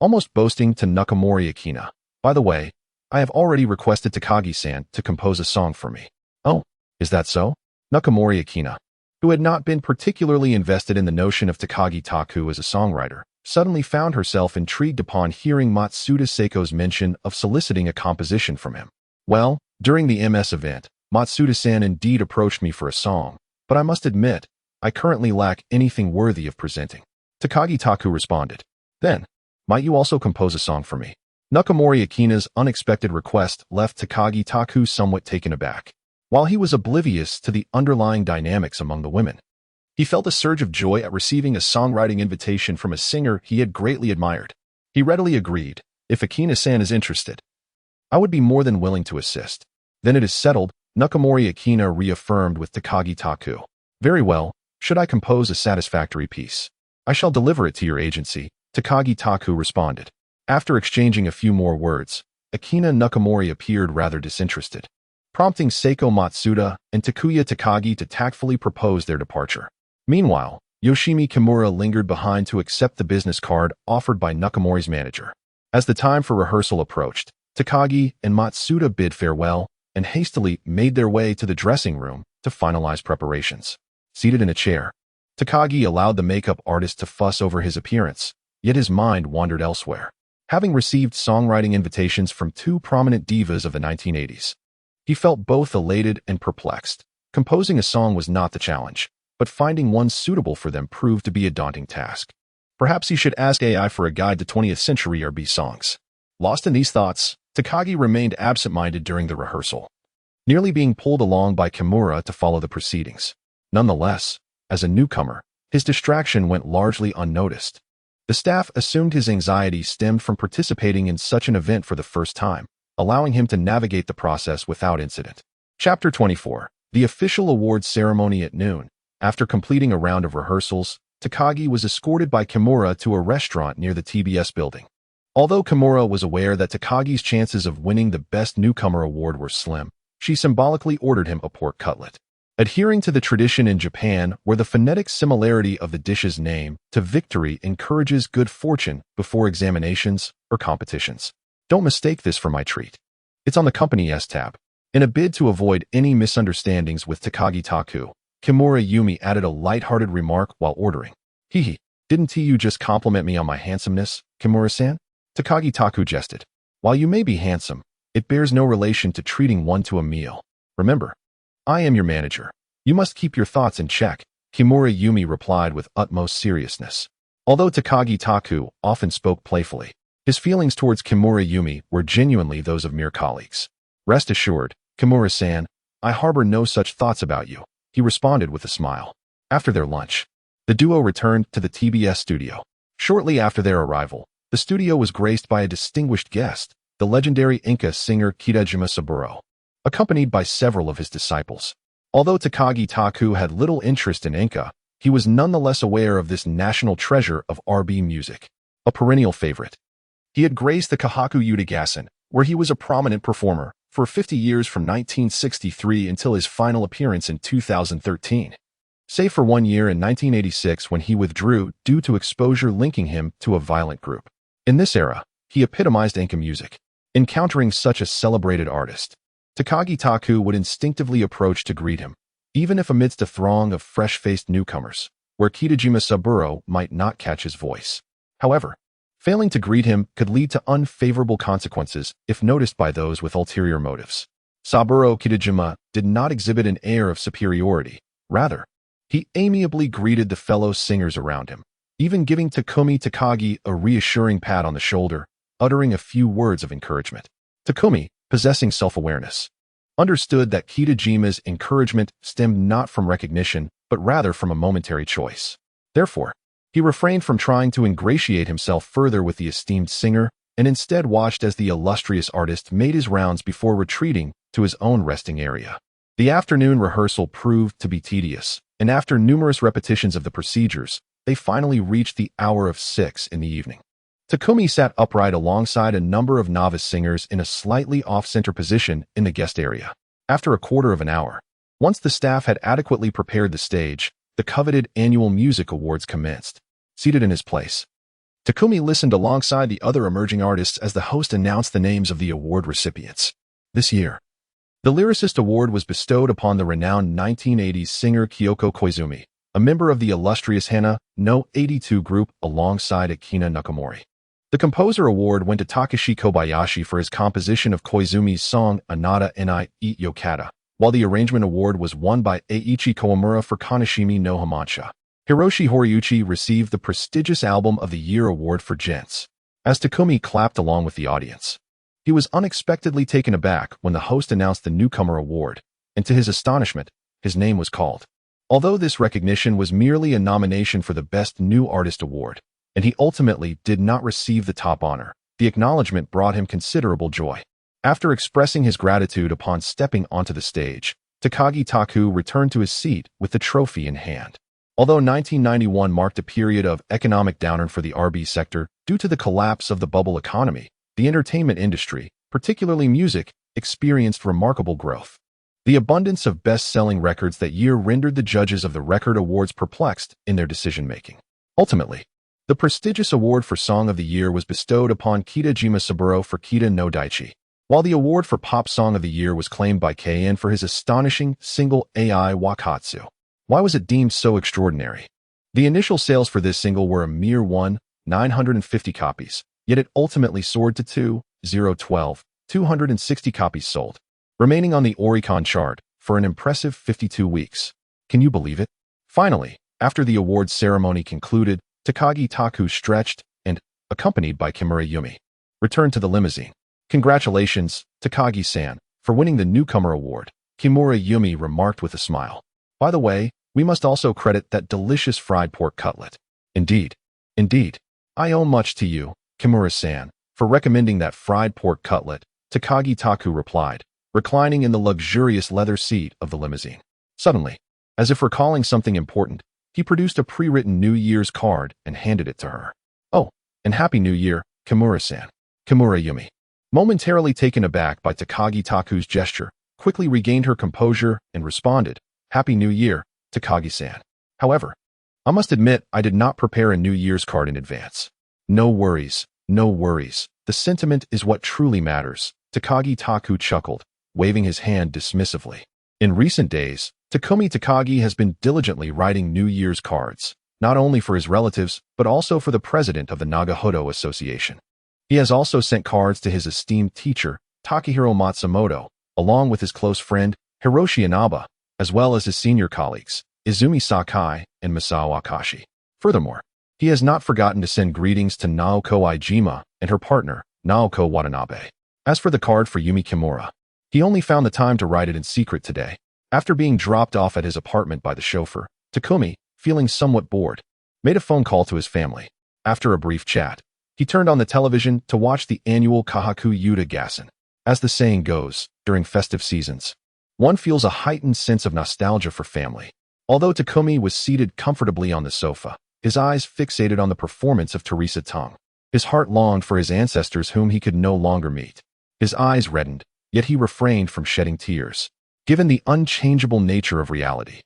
Speaker 1: almost boasting to Nakamori Akina. By the way, I have already requested Takagi-san to compose a song for me. Oh, is that so? Nakamori Akina, who had not been particularly invested in the notion of Takagi Taku as a songwriter, suddenly found herself intrigued upon hearing Matsuda Seiko's mention of soliciting a composition from him. Well, during the MS event, Matsuda-san indeed approached me for a song, but I must admit, I currently lack anything worthy of presenting. Takagi Taku responded. Then, might you also compose a song for me? Nakamori Akina's unexpected request left Takagi Taku somewhat taken aback. While he was oblivious to the underlying dynamics among the women, he felt a surge of joy at receiving a songwriting invitation from a singer he had greatly admired. He readily agreed, if Akina-san is interested, I would be more than willing to assist. Then it is settled, Nakamori Akina reaffirmed with Takagi Taku. Very well, should I compose a satisfactory piece? I shall deliver it to your agency, Takagi Taku responded. After exchanging a few more words, Akina and Nakamori appeared rather disinterested, prompting Seiko Matsuda and Takuya Takagi to tactfully propose their departure. Meanwhile, Yoshimi Kimura lingered behind to accept the business card offered by Nakamori's manager. As the time for rehearsal approached, Takagi and Matsuda bid farewell and hastily made their way to the dressing room to finalize preparations. Seated in a chair, Takagi allowed the makeup artist to fuss over his appearance, yet his mind wandered elsewhere. Having received songwriting invitations from two prominent divas of the 1980s, he felt both elated and perplexed. Composing a song was not the challenge, but finding one suitable for them proved to be a daunting task. Perhaps he should ask AI for a guide to 20th century R&B songs. Lost in these thoughts, Takagi remained absent-minded during the rehearsal, nearly being pulled along by Kimura to follow the proceedings. Nonetheless, as a newcomer, his distraction went largely unnoticed. The staff assumed his anxiety stemmed from participating in such an event for the first time, allowing him to navigate the process without incident. Chapter 24. The official awards ceremony at noon. After completing a round of rehearsals, Takagi was escorted by Kimura to a restaurant near the TBS building. Although Kimura was aware that Takagi's chances of winning the Best Newcomer award were slim, she symbolically ordered him a pork cutlet. Adhering to the tradition in Japan where the phonetic similarity of the dish's name to victory encourages good fortune before examinations or competitions. Don't mistake this for my treat. It's on the company's tab. In a bid to avoid any misunderstandings with Takagi Taku, Kimura Yumi added a light-hearted remark while ordering. Hee, didn't you just compliment me on my handsomeness, Kimura-san? Takagi Taku jested. While you may be handsome, it bears no relation to treating one to a meal. Remember, I am your manager. You must keep your thoughts in check, Kimura Yumi replied with utmost seriousness. Although Takagi Taku often spoke playfully, his feelings towards Kimura Yumi were genuinely those of mere colleagues. Rest assured, Kimura-san, I harbor no such thoughts about you, he responded with a smile. After their lunch, the duo returned to the TBS studio. Shortly after their arrival, the studio was graced by a distinguished guest, the legendary Inca singer Kitajima Saburo, accompanied by several of his disciples. Although Takagi Taku had little interest in Inca, he was nonetheless aware of this national treasure of R&B music, a perennial favorite. He had graced the Kahaku Yutagassen, where he was a prominent performer, for 50 years from 1963 until his final appearance in 2013. Save for 1 year in 1986 when he withdrew due to exposure linking him to a violent group. In this era, he epitomized Inca music. Encountering such a celebrated artist, Takagi Taku would instinctively approach to greet him, even if amidst a throng of fresh-faced newcomers, where Kitajima Saburo might not catch his voice. However, failing to greet him could lead to unfavorable consequences if noticed by those with ulterior motives. Saburo Kitajima did not exhibit an air of superiority. Rather, he amiably greeted the fellow singers around him, even giving Takumi Takagi a reassuring pat on the shoulder, uttering a few words of encouragement. Takumi, possessing self-awareness, understood that Kitajima's encouragement stemmed not from recognition, but rather from a momentary choice. Therefore, he refrained from trying to ingratiate himself further with the esteemed singer, and instead watched as the illustrious artist made his rounds before retreating to his own resting area. The afternoon rehearsal proved to be tedious, and after numerous repetitions of the procedures, they finally reached the hour of 6 in the evening. Takumi sat upright alongside a number of novice singers in a slightly off-center position in the guest area. After a quarter of an hour, once the staff had adequately prepared the stage, the coveted annual music awards commenced. Seated in his place, Takumi listened alongside the other emerging artists as the host announced the names of the award recipients. This year, the Lyricist Award was bestowed upon the renowned 1980s singer Kyoko Koizumi, a member of the illustrious Hana no 82 group alongside Akina Nakamori. The Composer Award went to Takashi Kobayashi for his composition of Koizumi's song Anata ni Eat Yokata, while the Arrangement Award was won by Eiichi Kawamura for Kaneshimi no Hamansha. Hiroshi Horiuchi received the prestigious Album of the Year award for Gents. As Takumi clapped along with the audience, he was unexpectedly taken aback when the host announced the Newcomer Award, and to his astonishment, his name was called. Although this recognition was merely a nomination for the Best New Artist Award, and he ultimately did not receive the top honor, the acknowledgement brought him considerable joy. After expressing his gratitude upon stepping onto the stage, Takagi Taku returned to his seat with the trophy in hand. Although 1991 marked a period of economic downturn for the RB sector due to the collapse of the bubble economy, the entertainment industry, particularly music, experienced remarkable growth. The abundance of best-selling records that year rendered the judges of the Record Awards perplexed in their decision-making. Ultimately, the prestigious award for Song of the Year was bestowed upon Kitajima Saburo for Kita no Daichi, while the award for Pop Song of the Year was claimed by KN for his astonishing single Ai Wakatsu. Why was it deemed so extraordinary? The initial sales for this single were a mere 1,950 copies, yet it ultimately soared to 2,012,260 copies sold, remaining on the Oricon chart for an impressive 52 weeks. Can you believe it? Finally, after the awards ceremony concluded, Takagi Taku stretched and, accompanied by Kimura Yumi, returned to the limousine. Congratulations, Takagi-san, for winning the Newcomer Award, Kimura Yumi remarked with a smile. By the way, we must also credit that delicious fried pork cutlet. Indeed. I owe much to you, Kimura-san, for recommending that fried pork cutlet, Takagi Taku replied, reclining in the luxurious leather seat of the limousine. Suddenly, as if recalling something important, he produced a pre-written New Year's card and handed it to her. Oh, and Happy New Year, Kimura-san. Kimura Yumi, momentarily taken aback by Takagi Taku's gesture, quickly regained her composure and responded, Happy New Year, Takagi-san. However, I must admit I did not prepare a New Year's card in advance. No worries. The sentiment is what truly matters, Takagi Taku chuckled, waving his hand dismissively. In recent days, Takumi Takagi has been diligently writing New Year's cards, not only for his relatives, but also for the president of the Nagahodo Association. He has also sent cards to his esteemed teacher, Takahiro Matsumoto, along with his close friend, Hiroshi Inaba, as well as his senior colleagues, Izumi Sakai and Masao Akashi. Furthermore, he has not forgotten to send greetings to Naoko Iijima and her partner, Naoko Watanabe. As for the card for Yumi Kimura, he only found the time to write it in secret today. After being dropped off at his apartment by the chauffeur, Takumi, feeling somewhat bored, made a phone call to his family. After a brief chat, he turned on the television to watch the annual Kahaku Yuta Gassen. As the saying goes, during festive seasons, one feels a heightened sense of nostalgia for family. Although Takumi was seated comfortably on the sofa, his eyes fixated on the performance of Teresa Tung. His heart longed for his ancestors whom he could no longer meet. His eyes reddened, yet he refrained from shedding tears. Given the unchangeable nature of reality,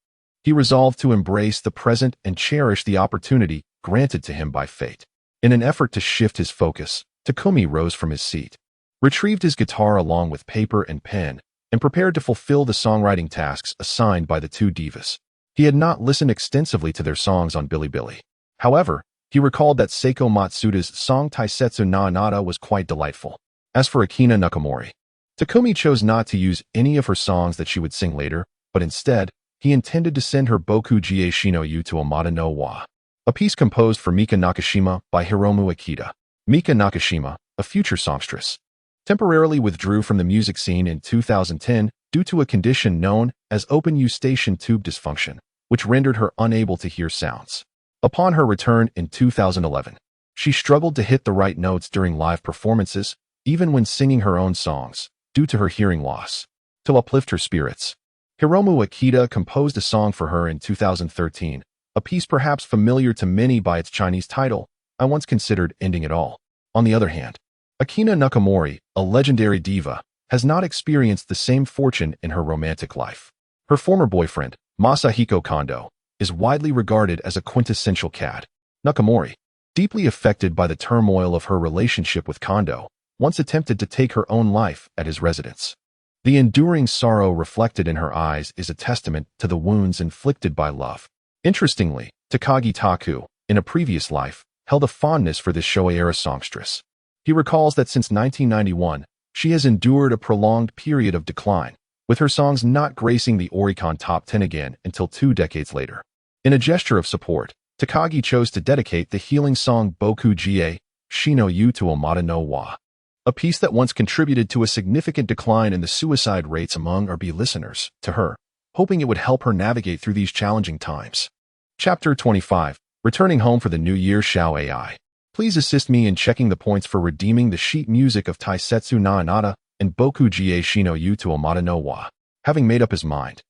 Speaker 1: he resolved to embrace the present and cherish the opportunity granted to him by fate. In an effort to shift his focus, Takumi rose from his seat, retrieved his guitar along with paper and pen, and prepared to fulfill the songwriting tasks assigned by the two divas. He had not listened extensively to their songs on Bilibili. However, he recalled that Seiko Matsuda's song Taisetsu na Anata was quite delightful. As for Akina Nakamori, Takumi chose not to use any of her songs that she would sing later, but instead, he intended to send her Boku Jie Shino Yu to Amada no wa, a piece composed for Mika Nakashima by Hiromu Akita. Mika Nakashima, a future songstress, temporarily withdrew from the music scene in 2010 due to a condition known as open eustachian tube dysfunction, which rendered her unable to hear sounds. Upon her return in 2011, She struggled to hit the right notes during live performances, even when singing her own songs, due to her hearing loss. To uplift her spirits, Hiromu Akita composed a song for her in 2013, a piece perhaps familiar to many by its Chinese title, I Once Considered Ending It All. On the other hand, Akina Nakamori, a legendary diva, has not experienced the same fortune in her romantic life. Her former boyfriend, Masahiko Kondo, is widely regarded as a quintessential cad. Nakamori, deeply affected by the turmoil of her relationship with Kondo, once attempted to take her own life at his residence. The enduring sorrow reflected in her eyes is a testament to the wounds inflicted by love. Interestingly, Takagi Taku, in a previous life, held a fondness for this Showa-era songstress. He recalls that since 1991, she has endured a prolonged period of decline, with her songs not gracing the Oricon Top 10 again until 2 decades later. In a gesture of support, Takagi chose to dedicate the healing song Boku Jie Shino Yu to Omada no Wa, a piece that once contributed to a significant decline in the suicide rates among R&B listeners, to her, hoping it would help her navigate through these challenging times. Chapter 25. Returning home for the new year. Xiao AI. Please assist me in checking the points for redeeming the sheet music of Taisetsu na Anata and Boku Jie Shino Yu to Omada no Wa. Having made up his mind,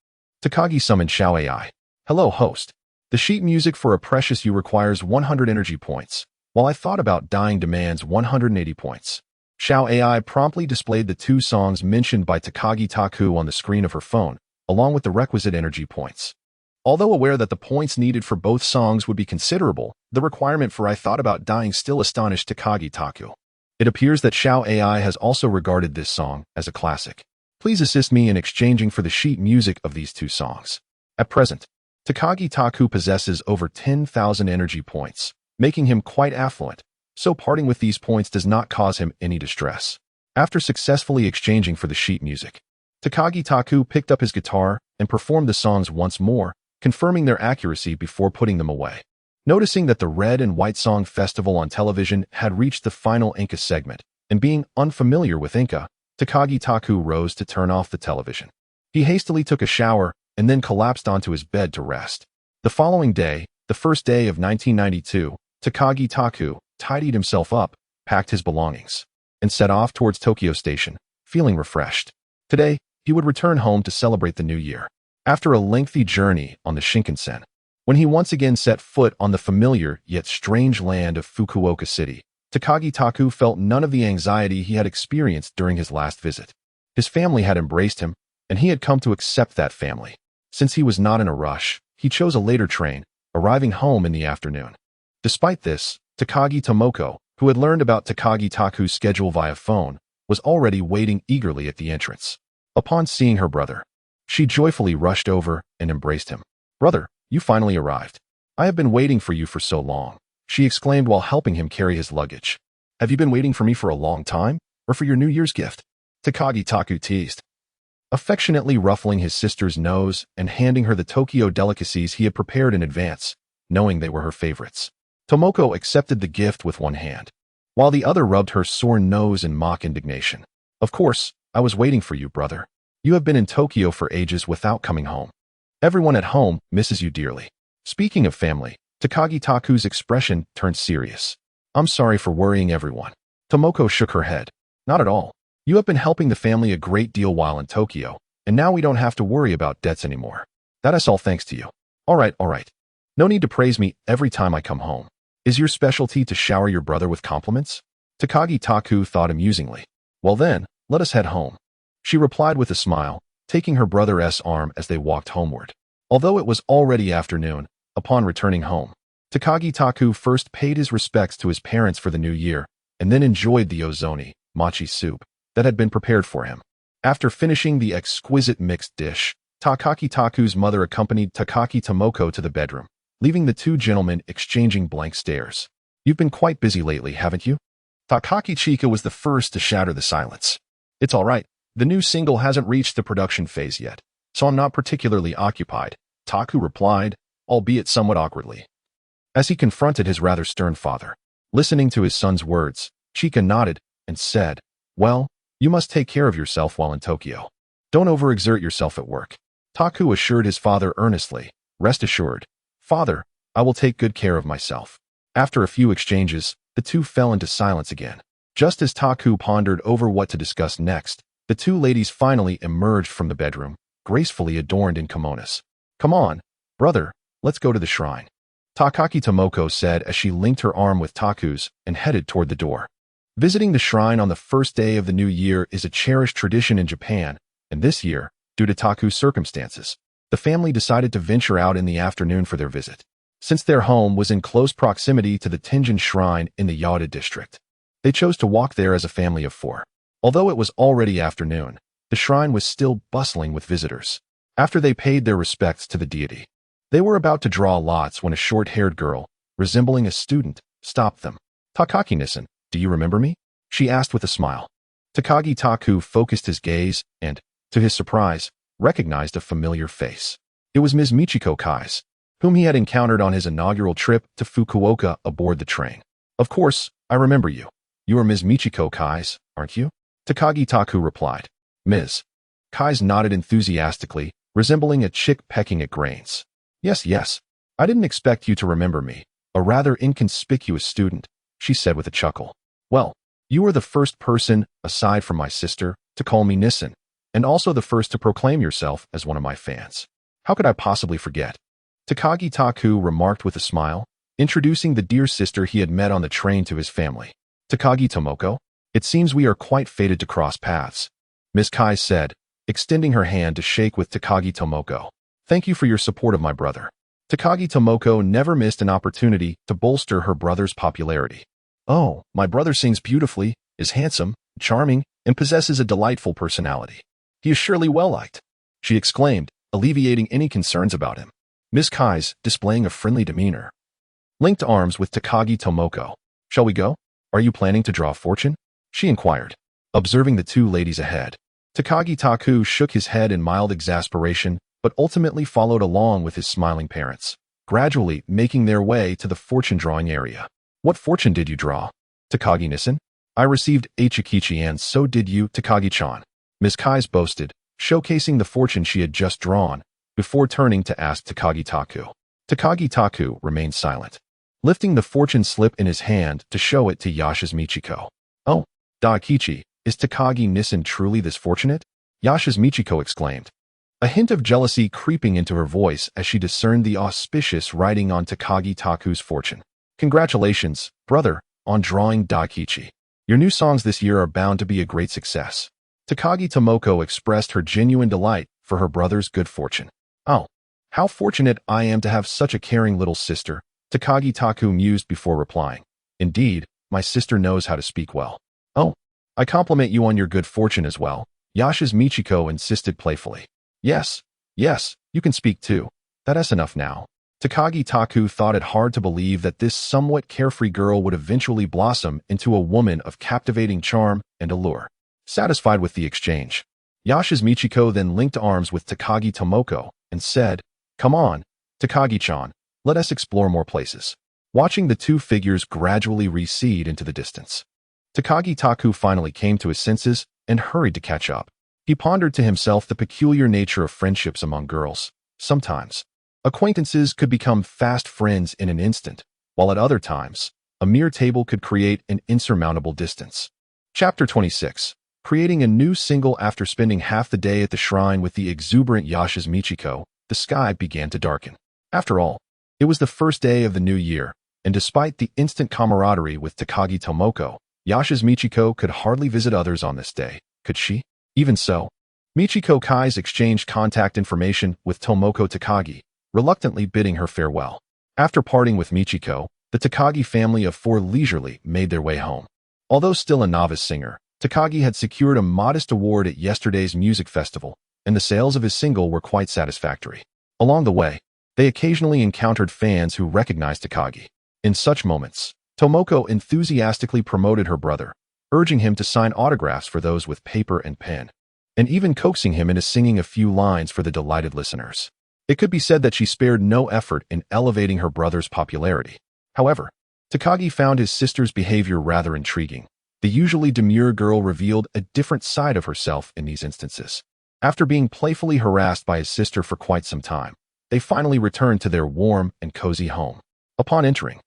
Speaker 1: Takagi summoned Xiao AI. Hello, host. The sheet music for A Precious You requires 100 energy points, while I Thought About Dying demands 180 points. Xiao AI promptly displayed the 2 songs mentioned by Takagi Taku on the screen of her phone, along with the requisite energy points. Although aware that the points needed for both songs would be considerable, the requirement for I Thought About Dying still astonished Takagi Taku. It appears that Xiao AI has also regarded this song as a classic. Please assist me in exchanging for the sheet music of these 2 songs. At present, Takagi Taku possesses over 10,000 energy points, making him quite affluent, so parting with these points does not cause him any distress. After successfully exchanging for the sheet music, Takagi Taku picked up his guitar and performed the songs once more, confirming their accuracy before putting them away. Noticing that the Red and White Song Festival on television had reached the final Inca segment, and being unfamiliar with Inca, Takagi Taku rose to turn off the television. He hastily took a shower and then collapsed onto his bed to rest. The following day, the first day of 1992, Takagi Taku tidied himself up, packed his belongings, and set off towards Tokyo Station, feeling refreshed. Today, he would return home to celebrate the new year. After a lengthy journey on the Shinkansen, when he once again set foot on the familiar yet strange land of Fukuoka City, Takagi Taku felt none of the anxiety he had experienced during his last visit. His family had embraced him, and he had come to accept that family. Since he was not in a rush, he chose a later train, arriving home in the afternoon. Despite this, Takagi Tomoko, who had learned about Takagi Taku's schedule via phone, was already waiting eagerly at the entrance. Upon seeing her brother, she joyfully rushed over and embraced him. "Brother, you finally arrived. I have been waiting for you for so long," she exclaimed while helping him carry his luggage. "Have you been waiting for me for a long time, or for your New Year's gift?" Takagi Taku teased, affectionately ruffling his sister's nose and handing her the Tokyo delicacies he had prepared in advance, knowing they were her favorites. Tomoko accepted the gift with one hand, while the other rubbed her sore nose in mock indignation. "Of course, I was waiting for you, brother. You have been in Tokyo for ages without coming home. Everyone at home misses you dearly." Speaking of family, Takagi Taku's expression turned serious. "I'm sorry for worrying everyone." Tomoko shook her head. "Not at all. You have been helping the family a great deal while in Tokyo, and now we don't have to worry about debts anymore. That is all thanks to you." All right. No need to praise me every time I come home. Is your specialty to shower your brother with compliments?" Takagi Taku thought amusingly. "Well then, let us head home," she replied with a smile, taking her brother's arm as they walked homeward. Although it was already afternoon, upon returning home, Takagi Taku first paid his respects to his parents for the new year, and then enjoyed the ozoni, mochi soup, that had been prepared for him. After finishing the exquisite mixed dish, Takagi Taku's mother accompanied Takagi Tomoko to the bedroom, leaving the 2 gentlemen exchanging blank stares. "You've been quite busy lately, haven't you?" Takaki Chika was the first to shatter the silence. "It's all right. The new single hasn't reached the production phase yet, so I'm not particularly occupied," Taku replied, albeit somewhat awkwardly, as he confronted his rather stern father. Listening to his son's words, Chika nodded and said, "Well, you must take care of yourself while in Tokyo. Don't overexert yourself at work." Taku assured his father earnestly, "Rest assured, father, I will take good care of myself." After a few exchanges, The two fell into silence again. Just as Taku pondered over what to discuss next, the two ladies finally emerged from the bedroom, gracefully adorned in kimonos. "Come on, brother, let's go to the shrine," Takaki Tomoko said as she linked her arm with Taku's and headed toward the door. Visiting the shrine on the first day of the new year is a cherished tradition in Japan, and this year, due to Taku's circumstances, the family decided to venture out in the afternoon for their visit. Since their home was in close proximity to the Tenjin Shrine in the Yada district, they chose to walk there as a family of 4. Although it was already afternoon, the shrine was still bustling with visitors. After they paid their respects to the deity, they were about to draw lots when a short-haired girl, resembling a student, stopped them. "Takaki-nisan, do you remember me?" she asked with a smile. Takagi Taku focused his gaze and, to his surprise, recognized a familiar face. It was Ms. Michiko Kai's, whom he had encountered on his inaugural trip to Fukuoka aboard the train. "Of course, I remember you. You are Ms. Michiko Kai's, aren't you?" Takagi Taku replied. Ms. Kai's nodded enthusiastically, resembling a chick pecking at grains. Yes. I didn't expect you to remember me, a rather inconspicuous student," she said with a chuckle. "Well, you are the first person, aside from my sister, to call me Nissen, and also the first to proclaim yourself as one of my fans. How could I possibly forget?" Takagi Taku remarked with a smile, introducing the dear sister he had met on the train to his family. "Takagi Tomoko, it seems we are quite fated to cross paths," Ms. Kai said, extending her hand to shake with Takagi Tomoko. "Thank you for your support of my brother." Takagi Tomoko never missed an opportunity to bolster her brother's popularity. "Oh, my brother sings beautifully, is handsome, charming, and possesses a delightful personality. He is surely well-liked," she exclaimed, alleviating any concerns about him. Ms. Kai's displaying a friendly demeanor, linked arms with Takagi Tomoko. "Shall we go? Are you planning to draw fortune?" she inquired, observing the two ladies ahead. Takagi Taku shook his head in mild exasperation, but ultimately followed along with his smiling parents, gradually making their way to the fortune-drawing area. "What fortune did you draw, Takagi-nisan?" "I received Ichikichi and so did you, Takagi-chan," Ms. Kai's boasted, showcasing the fortune she had just drawn, before turning to ask Takagi Taku. Takagi Taku remained silent, lifting the fortune slip in his hand to show it to Yasha's Michiko. "Oh, Daikichi, is Takagi-nisan truly this fortunate?" Yasha's Michiko exclaimed, a hint of jealousy creeping into her voice as she discerned the auspicious writing on Takagi Taku's fortune. "Congratulations, brother, on drawing Daikichi. Your new songs this year are bound to be a great success." Takagi Tomoko expressed her genuine delight for her brother's good fortune. "Oh, how fortunate I am to have such a caring little sister," Takagi Taku mused before replying. "Indeed, my sister knows how to speak well." "Oh, I compliment you on your good fortune as well," Yasha's Michiko insisted playfully. Yes, you can speak too. That's enough now." Takagi Taku thought it hard to believe that this somewhat carefree girl would eventually blossom into a woman of captivating charm and allure. Satisfied with the exchange, Yasha's Michiko then linked arms with Takagi Tomoko and said, "Come on, Takagi-chan, let us explore more places." Watching the two figures gradually recede into the distance, Takagi Taku finally came to his senses and hurried to catch up. He pondered to himself the peculiar nature of friendships among girls. Sometimes, acquaintances could become fast friends in an instant, while at other times, a mere table could create an insurmountable distance. Chapter 26. Creating a new single. After spending half the day at the shrine with the exuberant Yasha's Michiko, the sky began to darken. After all, it was the first day of the new year, and despite the instant camaraderie with Takagi Tomoko, Yasha's Michiko could hardly visit others on this day, could she? Even so, Michiko Kai's exchanged contact information with Tomoko Takagi, reluctantly bidding her farewell. After parting with Michiko, the Takagi family of 4 leisurely made their way home. Although still a novice singer, Takagi had secured a modest award at yesterday's music festival, and the sales of his single were quite satisfactory. Along the way, they occasionally encountered fans who recognized Takagi. In such moments, Tomoko enthusiastically promoted her brother, urging him to sign autographs for those with paper and pen, and even coaxing him into singing a few lines for the delighted listeners. It could be said that she spared no effort in elevating her brother's popularity. However, Takagi found his sister's behavior rather intriguing. The usually demure girl revealed a different side of herself in these instances. After being playfully harassed by his sister for quite some time, they finally returned to their warm and cozy home. Upon entering,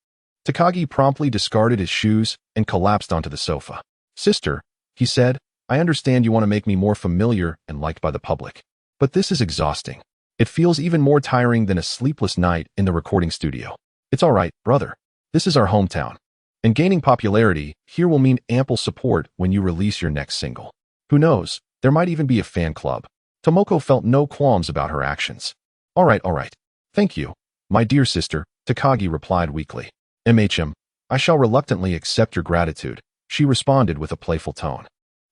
Speaker 1: Takagi promptly discarded his shoes and collapsed onto the sofa. Sister, he said, I understand you want to make me more familiar and liked by the public. But this is exhausting. It feels even more tiring than a sleepless night in the recording studio. It's all right, brother. This is our hometown. And gaining popularity here will mean ample support when you release your next single. Who knows, there might even be a fan club. Tomoko felt no qualms about her actions. All right. Thank you, my dear sister, Takagi replied weakly. I shall reluctantly accept your gratitude, she responded with a playful tone.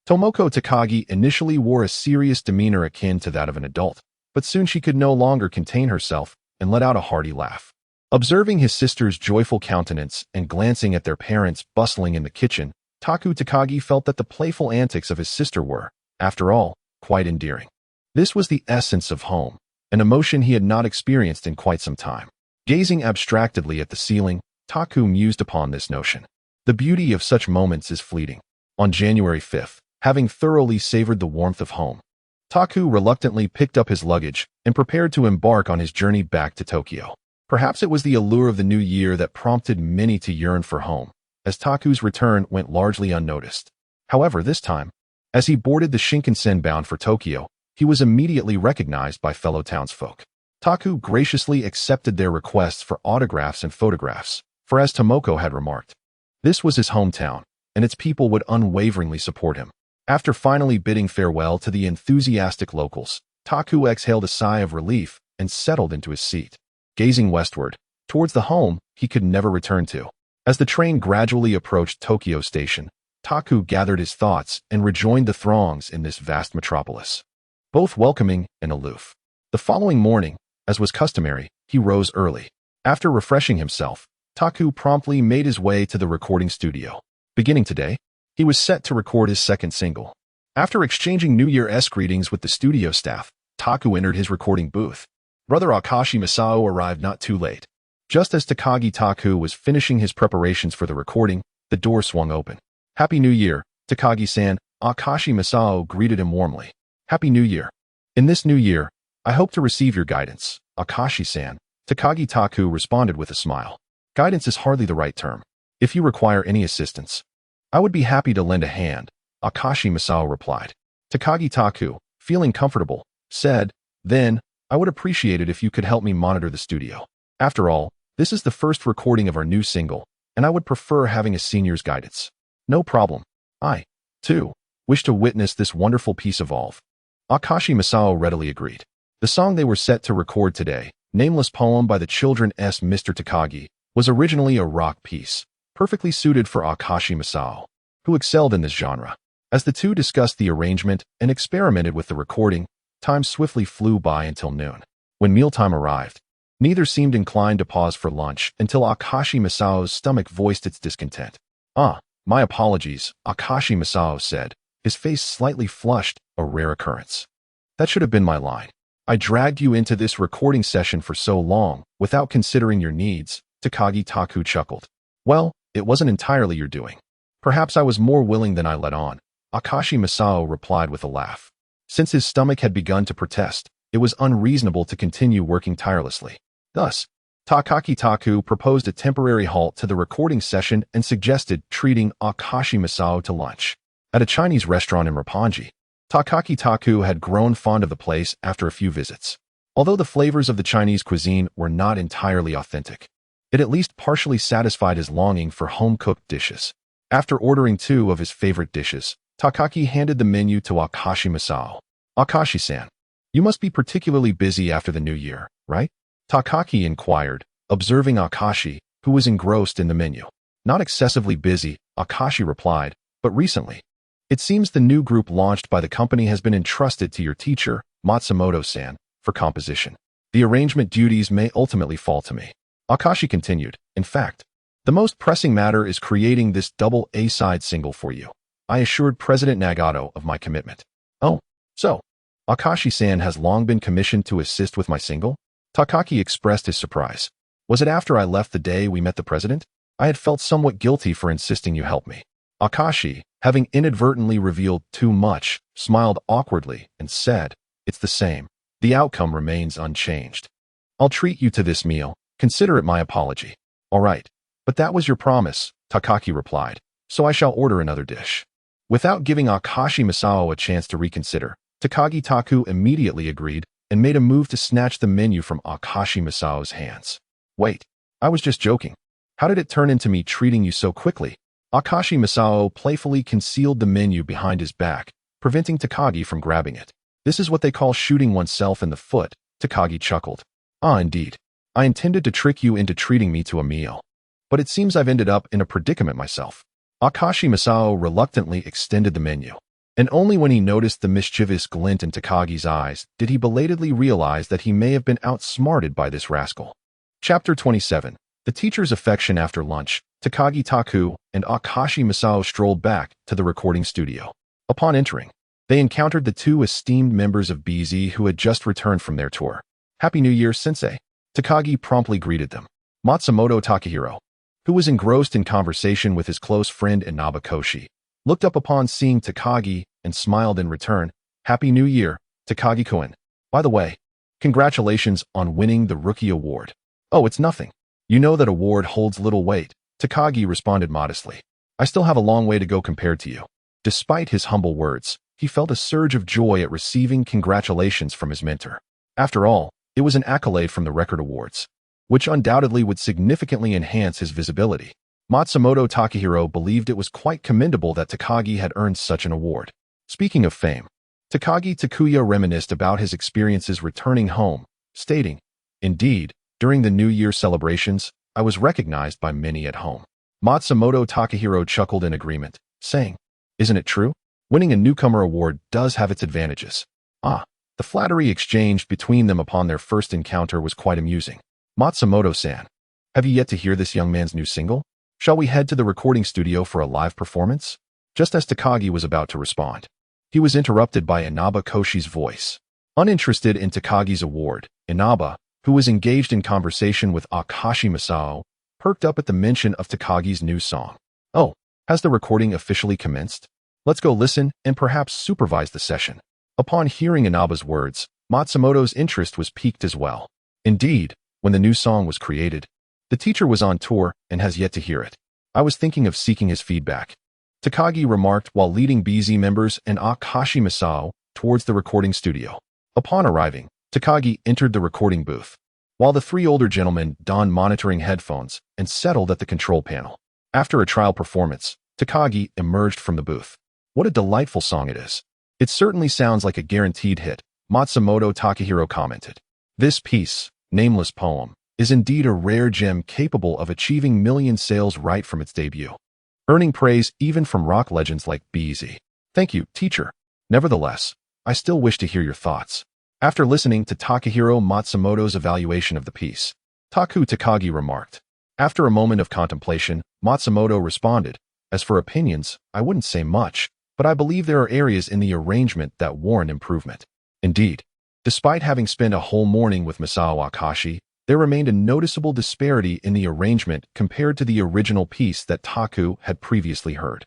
Speaker 1: Tomoko Takagi initially wore a serious demeanor akin to that of an adult, but soon she could no longer contain herself and let out a hearty laugh. Observing his sister's joyful countenance and glancing at their parents bustling in the kitchen, Takagi felt that the playful antics of his sister were, after all, quite endearing. This was the essence of home, an emotion he had not experienced in quite some time. Gazing abstractedly at the ceiling, Taku mused upon this notion. The beauty of such moments is fleeting. On January 5th, having thoroughly savored the warmth of home, Taku reluctantly picked up his luggage and prepared to embark on his journey back to Tokyo. Perhaps it was the allure of the new year that prompted many to yearn for home, as Taku's return went largely unnoticed. However, this time, as he boarded the Shinkansen bound for Tokyo, he was immediately recognized by fellow townsfolk. Taku graciously accepted their requests for autographs and photographs, for as Tomoko had remarked, this was his hometown, and its people would unwaveringly support him. After finally bidding farewell to the enthusiastic locals, Taku exhaled a sigh of relief and settled into his seat, gazing westward, towards the home he could never return to. As the train gradually approached Tokyo Station, Taku gathered his thoughts and rejoined the throngs in this vast metropolis, both welcoming and aloof. The following morning, as was customary, he rose early. After refreshing himself, Taku promptly made his way to the recording studio. Beginning today, he was set to record his second single. After exchanging New Year's greetings with the studio staff, Taku entered his recording booth. Brother Akashi Masao arrived not too late. Just as Takagi Taku was finishing his preparations for the recording, the door swung open. Happy New Year, Takagi-san, Akashi Masao greeted him warmly. Happy New Year. In this new year, I hope to receive your guidance, Akashi-san, Takagi Taku responded with a smile. Guidance is hardly the right term. If you require any assistance, I would be happy to lend a hand, Akashi Masao replied. Takagi Taku, feeling comfortable, said, then, I would appreciate it if you could help me monitor the studio. After all, this is the first recording of our new single, and I would prefer having a senior's guidance. No problem. I, too, wish to witness this wonderful piece evolve. Akashi Masao readily agreed. The song they were set to record today, Nameless Poem by the Children's Mr. Takagi, was originally a rock piece, perfectly suited for Akashi Masao, who excelled in this genre. As the two discussed the arrangement and experimented with the recording, time swiftly flew by until noon. When mealtime arrived, neither seemed inclined to pause for lunch until Akashi Masao's stomach voiced its discontent. My apologies, Akashi Masao said, his face slightly flushed, a rare occurrence. That should have been my line. I dragged you into this recording session for so long, without considering your needs, Takagi Taku chuckled. Well, it wasn't entirely your doing. Perhaps I was more willing than I let on, Akashi Masao replied with a laugh. Since his stomach had begun to protest, it was unreasonable to continue working tirelessly. Thus, Takagi Taku proposed a temporary halt to the recording session and suggested treating Akashi Masao to lunch at a Chinese restaurant in Roppongi. Takagi Taku had grown fond of the place after a few visits. Although the flavors of the Chinese cuisine were not entirely authentic, it at least partially satisfied his longing for home-cooked dishes. After ordering 2 of his favorite dishes, Takagi handed the menu to Akashi Masao. Akashi-san, you must be particularly busy after the new year, right? Takagi inquired, observing Akashi, who was engrossed in the menu. Not excessively busy, Akashi replied, but recently. It seems the new group launched by the company has been entrusted to your teacher, Matsumoto-san, for composition. The arrangement duties may ultimately fall to me. Akashi continued, in fact, the most pressing matter is creating this double A-side single for you. I assured President Nagato of my commitment. Oh, so, Akashi-san has long been commissioned to assist with my single? Takagi expressed his surprise. Was it after I left the day we met the president? I had felt somewhat guilty for insisting you help me. Akashi, having inadvertently revealed too much, smiled awkwardly and said, it's the same. The outcome remains unchanged. I'll treat you to this meal. Consider it my apology. All right. But that was your promise, Takagi replied, so I shall order another dish. Without giving Akashi Masao a chance to reconsider, Takagi Taku immediately agreed and made a move to snatch the menu from Akashi Masao's hands. Wait, I was just joking. How did it turn into me treating you so quickly? Akashi Masao playfully concealed the menu behind his back, preventing Takagi from grabbing it. This is what they call shooting oneself in the foot, Takagi chuckled. Ah, indeed. I intended to trick you into treating me to a meal. But it seems I've ended up in a predicament myself. Akashi Masao reluctantly extended the menu, and only when he noticed the mischievous glint in Takagi's eyes did he belatedly realize that he may have been outsmarted by this rascal. Chapter 27. The teacher's affection after lunch. Takagi Taku and Akashi Masao strolled back to the recording studio. Upon entering, they encountered the two esteemed members of BZ who had just returned from their tour. Happy New Year, Sensei. Takagi promptly greeted them. Matsumoto Takahiro, who was engrossed in conversation with his close friend Inaba Koshi, looked up upon seeing Takagi and smiled in return. Happy New Year, Takagi-kun. By the way, congratulations on winning the Rookie Award. Oh, it's nothing. You know that award holds little weight, Takagi responded modestly. I still have a long way to go compared to you. Despite his humble words, he felt a surge of joy at receiving congratulations from his mentor. After all, it was an accolade from the Record Awards, which undoubtedly would significantly enhance his visibility. Matsumoto Takahiro believed it was quite commendable that Takagi had earned such an award. Speaking of fame, Takagi Takuya reminisced about his experiences returning home, stating, "Indeed, during the New Year celebrations, I was recognized by many at home." Matsumoto Takahiro chuckled in agreement, saying, "Isn't it true? Winning a newcomer award does have its advantages." The flattery exchanged between them upon their first encounter was quite amusing. Matsumoto-san, have you yet to hear this young man's new single? Shall we head to the recording studio for a live performance? Just as Takagi was about to respond, he was interrupted by Inaba Koshi's voice. Uninterested in Takagi's award, Inaba, who was engaged in conversation with Akashi Masao, perked up at the mention of Takagi's new song. Oh, has the recording officially commenced? Let's go listen and perhaps supervise the session. Upon hearing Inaba's words, Matsumoto's interest was piqued as well. Indeed, when the new song was created, the teacher was on tour and has yet to hear it. I was thinking of seeking his feedback, Takagi remarked while leading BZ members and Akashi Masao towards the recording studio. Upon arriving, Takagi entered the recording booth, while the three older gentlemen donned monitoring headphones and settled at the control panel. After a trial performance, Takagi emerged from the booth. What a delightful song it is. It certainly sounds like a guaranteed hit, Matsumoto Takahiro commented. This piece, Nameless Poem, is indeed a rare gem capable of achieving million sales right from its debut, earning praise even from rock legends like BZ. Thank you, teacher. Nevertheless, I still wish to hear your thoughts. After listening to Takahiro Matsumoto's evaluation of the piece, Taku Takagi remarked. After a moment of contemplation, Matsumoto responded, "As for opinions, I wouldn't say much, but I believe there are areas in the arrangement that warrant improvement." Indeed, despite having spent a whole morning with Masao Akashi, there remained a noticeable disparity in the arrangement compared to the original piece that Taku had previously heard.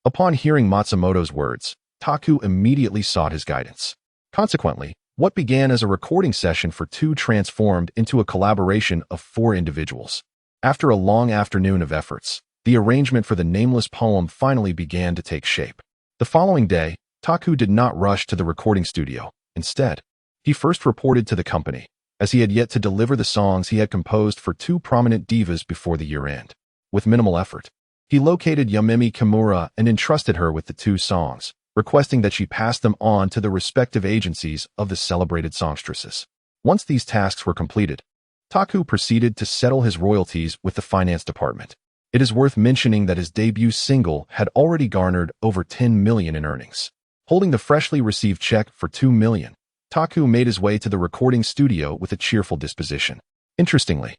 Speaker 1: Upon hearing Matsumoto's words, Taku immediately sought his guidance. Consequently, what began as a recording session for two transformed into a collaboration of four individuals. After a long afternoon of efforts, the arrangement for the nameless poem finally began to take shape. The following day, Taku did not rush to the recording studio. Instead, he first reported to the company, as he had yet to deliver the songs he had composed for two prominent divas before the year-end. With minimal effort, he located Yamemi Kimura and entrusted her with the two songs, requesting that she pass them on to the respective agencies of the celebrated songstresses. Once these tasks were completed, Taku proceeded to settle his royalties with the finance department. It is worth mentioning that his debut single had already garnered over 10 million in earnings. Holding the freshly received check for 2 million, Taku made his way to the recording studio with a cheerful disposition. Interestingly,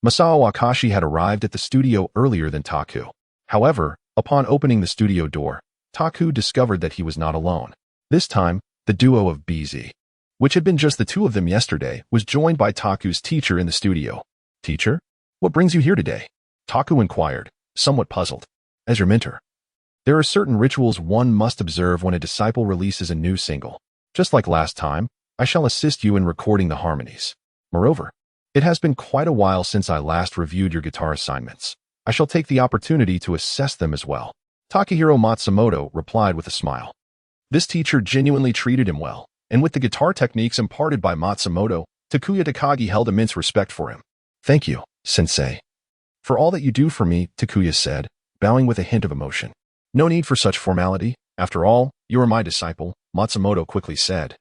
Speaker 1: Masao Akashi had arrived at the studio earlier than Taku. However, upon opening the studio door, Taku discovered that he was not alone. This time, the duo of BZ, which had been just the two of them yesterday, was joined by Taku's teacher in the studio. "Teacher, what brings you here today?" Taku inquired, somewhat puzzled. "As your mentor, there are certain rituals one must observe when a disciple releases a new single. Just like last time, I shall assist you in recording the harmonies. Moreover, it has been quite a while since I last reviewed your guitar assignments. I shall take the opportunity to assess them as well. Takahiro Matsumoto replied with a smile. This teacher genuinely treated him well, and with the guitar techniques imparted by Matsumoto, Takuya Takagi held immense respect for him. Thank you, sensei. For all that you do for me, Takuya said, bowing with a hint of emotion. No need for such formality. After all, you are my disciple, Matsumoto quickly said.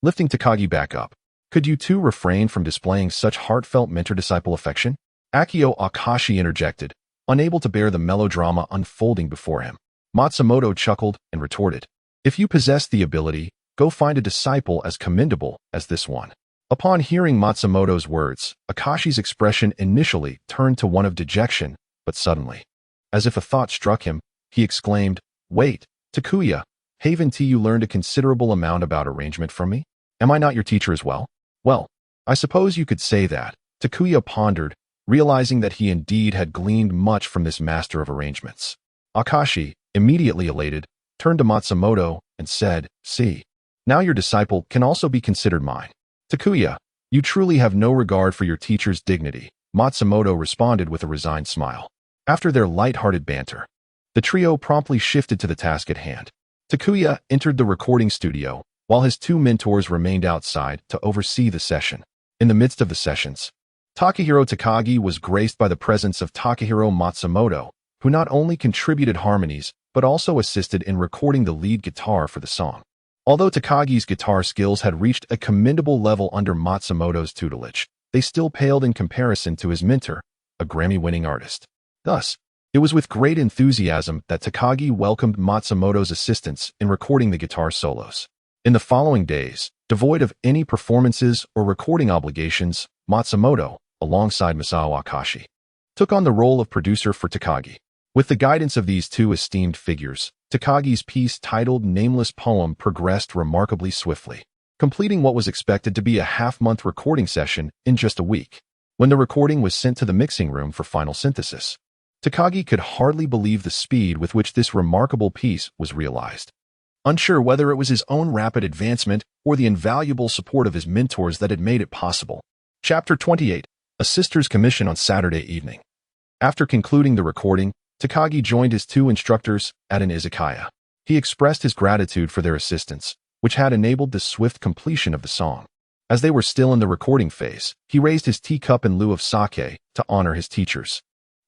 Speaker 1: Lifting Takagi back up. Could you two refrain from displaying such heartfelt mentor-disciple affection? Akio Akashi interjected, unable to bear the melodrama unfolding before him. Matsumoto chuckled and retorted. If you possess the ability, go find a disciple as commendable as this one. Upon hearing Matsumoto's words, Akashi's expression initially turned to one of dejection, but suddenly, as if a thought struck him, he exclaimed, Wait, Takuya, haven't you learned a considerable amount about arrangement from me? Am I not your teacher as well? Well, I suppose you could say that. Takuya pondered, realizing that he indeed had gleaned much from this master of arrangements. Akashi, immediately elated, turned to Matsumoto and said, See, now your disciple can also be considered mine. Takuya, you truly have no regard for your teacher's dignity, Matsumoto responded with a resigned smile. After their light-hearted banter, the trio promptly shifted to the task at hand. Takuya entered the recording studio, while his two mentors remained outside to oversee the session. In the midst of the sessions, Takahiro Takagi was graced by the presence of Takahiro Matsumoto, who not only contributed harmonies, but also assisted in recording the lead guitar for the song. Although Takagi's guitar skills had reached a commendable level under Matsumoto's tutelage, they still paled in comparison to his mentor, a Grammy-winning artist. Thus, it was with great enthusiasm that Takagi welcomed Matsumoto's assistance in recording the guitar solos. In the following days, devoid of any performances or recording obligations, Matsumoto, alongside Masao Akashi, took on the role of producer for Takagi. With the guidance of these two esteemed figures, Takagi's piece titled Nameless Poem progressed remarkably swiftly, completing what was expected to be a half-month recording session in just a week. When the recording was sent to the mixing room for final synthesis, Takagi could hardly believe the speed with which this remarkable piece was realized. Unsure whether it was his own rapid advancement or the invaluable support of his mentors that had made it possible. Chapter 28. A Sister's Commission on Saturday Evening. After concluding the recording, Takagi joined his two instructors at an izakaya. He expressed his gratitude for their assistance, which had enabled the swift completion of the song. As they were still in the recording phase, he raised his teacup in lieu of sake to honor his teachers.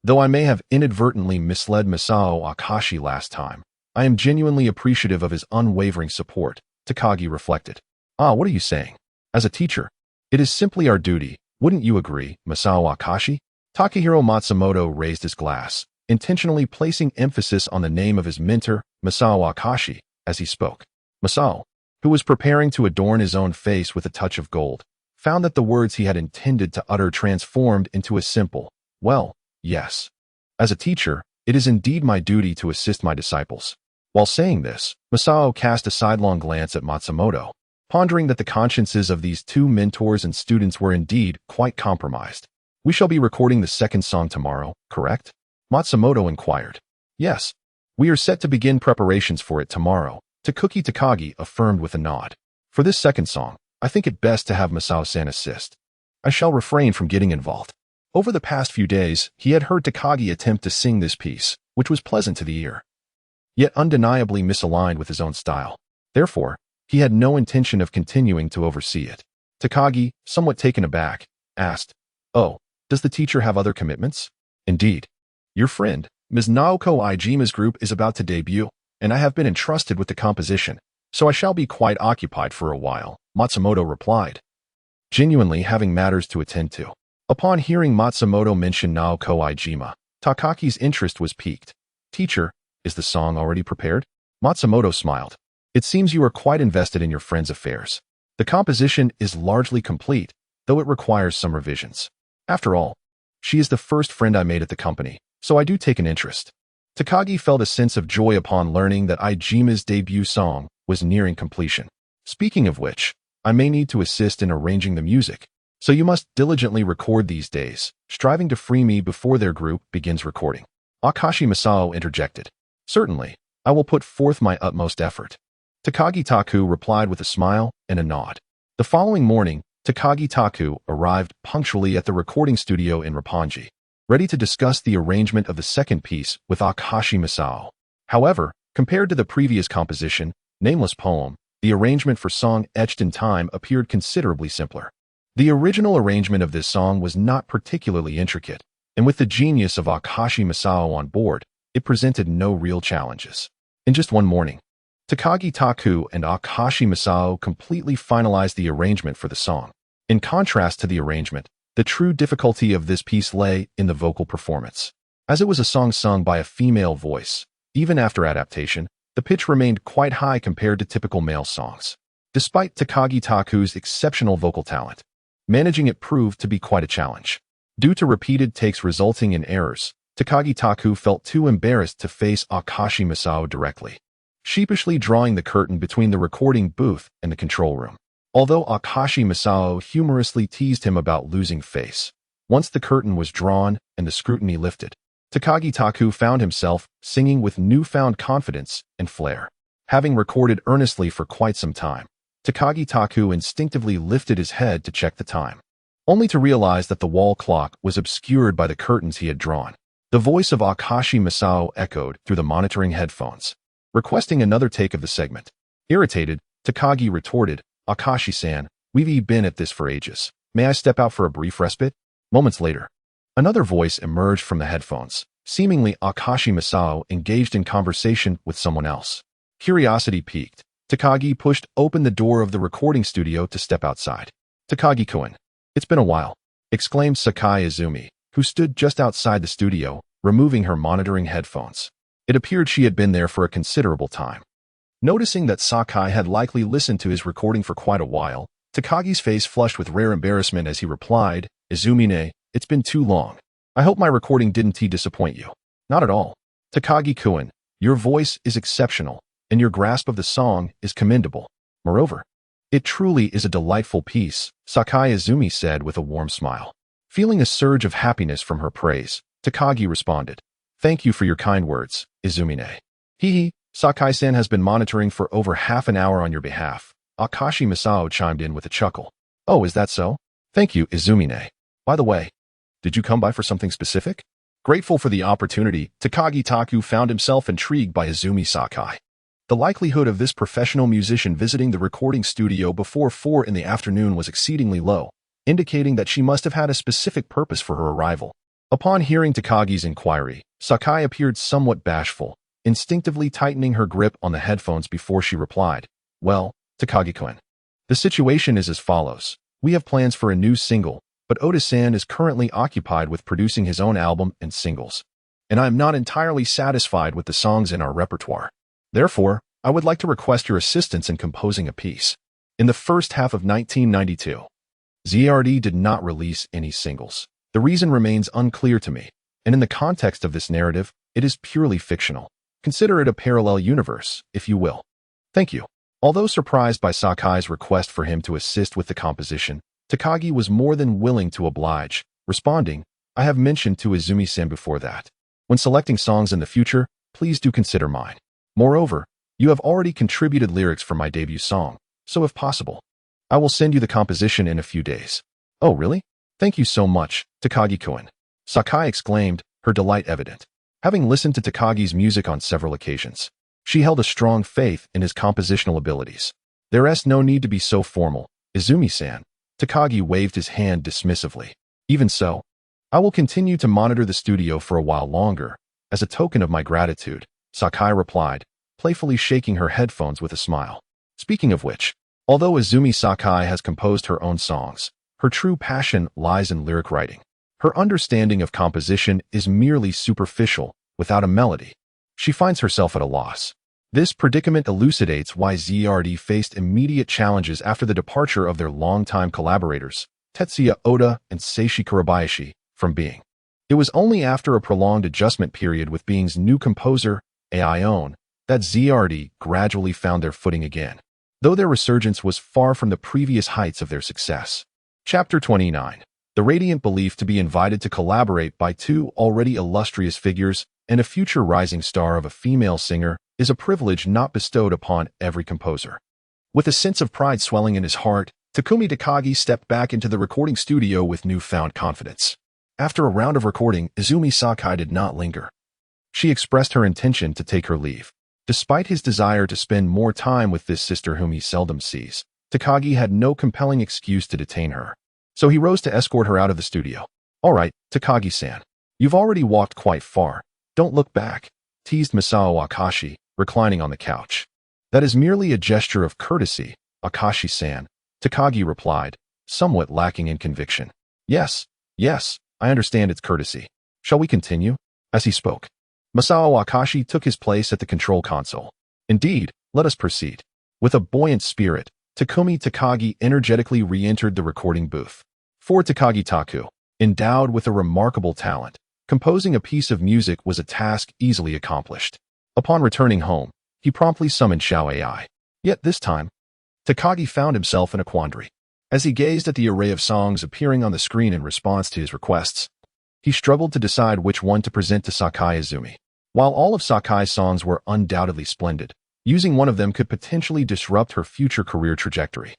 Speaker 1: Though I may have inadvertently misled Masao Akashi last time, I am genuinely appreciative of his unwavering support, Takagi reflected. What are you saying? As a teacher, it is simply our duty, wouldn't you agree, Masao Akashi? Takahiro Matsumoto raised his glass, intentionally placing emphasis on the name of his mentor, Masao Akashi, as he spoke. Masao, who was preparing to adorn his own face with a touch of gold, found that the words he had intended to utter transformed into a simple, well, yes. As a teacher, it is indeed my duty to assist my disciples. While saying this, Masao cast a sidelong glance at Matsumoto, pondering that the consciences of these two mentors and students were indeed quite compromised. We shall be recording the second song tomorrow, correct? Matsumoto inquired. Yes. We are set to begin preparations for it tomorrow, Takuki Takagi affirmed with a nod. For this second song, I think it best to have Masao-san assist. I shall refrain from getting involved. Over the past few days, he had heard Takagi attempt to sing this piece, which was pleasant to the ear, yet undeniably misaligned with his own style. Therefore, he had no intention of continuing to oversee it. Takagi, somewhat taken aback, asked, Oh, does the teacher have other commitments? Indeed. Your friend, Ms. Naoko Ijima's group is about to debut, and I have been entrusted with the composition, so I shall be quite occupied for a while, Matsumoto replied, genuinely having matters to attend to. Upon hearing Matsumoto mention Naoko Ijima, Takaki's interest was piqued. Teacher, is the song already prepared? Matsumoto smiled. It seems you are quite invested in your friend's affairs. The composition is largely complete, though it requires some revisions. After all, she is the first friend I made at the company, so I do take an interest. Takagi felt a sense of joy upon learning that Ijima's debut song was nearing completion. Speaking of which, I may need to assist in arranging the music, so you must diligently record these days, striving to free me before their group begins recording. Akashi Masao interjected. Certainly, I will put forth my utmost effort. Takagi Taku replied with a smile and a nod. The following morning, Takagi Taku arrived punctually at the recording studio in Roppongi. ready to discuss the arrangement of the second piece with Akashi Masao. However, compared to the previous composition, Nameless Poem, the arrangement for Song Etched in Time appeared considerably simpler. The original arrangement of this song was not particularly intricate, and with the genius of Akashi Masao on board, it presented no real challenges. In just one morning, Takagi Taku and Akashi Masao completely finalized the arrangement for the song. In contrast to the arrangement, the true difficulty of this piece lay in the vocal performance. As it was a song sung by a female voice, even after adaptation, the pitch remained quite high compared to typical male songs. Despite Takagi Taku's exceptional vocal talent, managing it proved to be quite a challenge. Due to repeated takes resulting in errors, Takagi Taku felt too embarrassed to face Akashi Masao directly, sheepishly drawing the curtain between the recording booth and the control room. Although Akashi Masao humorously teased him about losing face, once the curtain was drawn and the scrutiny lifted, Takagi Taku found himself singing with newfound confidence and flair. Having recorded earnestly for quite some time, Takagi Taku instinctively lifted his head to check the time, only to realize that the wall clock was obscured by the curtains he had drawn. The voice of Akashi Masao echoed through the monitoring headphones, requesting another take of the segment. Irritated, Takagi retorted, "Akashi-san, we've been at this for ages. May I step out for a brief respite?" Moments later, another voice emerged from the headphones. Seemingly, Akashi Masao engaged in conversation with someone else. Curiosity piqued, Takagi pushed open the door of the recording studio to step outside. "Takagi-kun, it's been a while," exclaimed Sakai Izumi, who stood just outside the studio, removing her monitoring headphones. It appeared she had been there for a considerable time. Noticing that Sakai had likely listened to his recording for quite a while, Takagi's face flushed with rare embarrassment as he replied, "Izumi-ne, it's been too long. I hope my recording didn't disappoint you." "Not at all. Takagi-kun, your voice is exceptional, and your grasp of the song is commendable. Moreover, it truly is a delightful piece," Sakai Izumi said with a warm smile. Feeling a surge of happiness from her praise, Takagi responded, "Thank you for your kind words, Izumi-ne." "Hee, Sakai-san has been monitoring for over half an hour on your behalf," Akashi Masao chimed in with a chuckle. "Oh, is that so? Thank you, Izumi-ne. By the way, did you come by for something specific?" Grateful for the opportunity, Takagi Taku found himself intrigued by Izumi Sakai. The likelihood of this professional musician visiting the recording studio before 4 in the afternoon was exceedingly low, indicating that she must have had a specific purpose for her arrival. Upon hearing Takagi's inquiry, Sakai appeared somewhat bashful, instinctively tightening her grip on the headphones before she replied, "Well, Takagi-kun, the situation is as follows. We have plans for a new single, but Oda-san is currently occupied with producing his own album and singles, and I am not entirely satisfied with the songs in our repertoire. Therefore, I would like to request your assistance in composing a piece." In the first half of 1992, ZRD did not release any singles. The reason remains unclear to me, and in the context of this narrative, it is purely fictional. Consider it a parallel universe, if you will. Thank you. Although surprised by Sakai's request for him to assist with the composition, Takagi was more than willing to oblige, responding, "I have mentioned to Izumi-san before that, when selecting songs in the future, please do consider mine. Moreover, you have already contributed lyrics for my debut song, so if possible, I will send you the composition in a few days." "Oh, really? Thank you so much, Takagi-kun," Sakai exclaimed, her delight evident. Having listened to Takagi's music on several occasions, she held a strong faith in his compositional abilities. "There's no need to be so formal, Izumi-san." Takagi waved his hand dismissively. "Even so, I will continue to monitor the studio for a while longer, as a token of my gratitude," Sakai replied, playfully shaking her headphones with a smile. Speaking of which, although Izumi Sakai has composed her own songs, her true passion lies in lyric writing. Her understanding of composition is merely superficial, without a melody. She finds herself at a loss. This predicament elucidates why ZRD faced immediate challenges after the departure of their longtime collaborators, Tetsuya Oda and Seishi Kurabayashi, from Being. It was only after a prolonged adjustment period with Being's new composer, Aion, that ZRD gradually found their footing again, though their resurgence was far from the previous heights of their success. Chapter 29. The radiant belief to be invited to collaborate by two already illustrious figures and a future rising star of a female singer is a privilege not bestowed upon every composer. With a sense of pride swelling in his heart, Takumi Takagi stepped back into the recording studio with newfound confidence. After a round of recording, Izumi Sakai did not linger. She expressed her intention to take her leave. Despite his desire to spend more time with this sister whom he seldom sees, Takagi had no compelling excuse to detain her. So he rose to escort her out of the studio. "All right, Takagi-san. You've already walked quite far. Don't look back," teased Masao Akashi, reclining on the couch. "That is merely a gesture of courtesy, Akashi-san," Takagi replied, somewhat lacking in conviction. Yes, I understand it's courtesy. Shall we continue?" As he spoke, Masao Akashi took his place at the control console. "Indeed, let us proceed." With a buoyant spirit, Takumi Takagi energetically re-entered the recording booth. For Takagi Taku, endowed with a remarkable talent, composing a piece of music was a task easily accomplished. Upon returning home, he promptly summoned Xiao AI. Yet this time, Takagi found himself in a quandary. As he gazed at the array of songs appearing on the screen in response to his requests, he struggled to decide which one to present to Sakai Izumi. While all of Sakai's songs were undoubtedly splendid, using one of them could potentially disrupt her future career trajectory.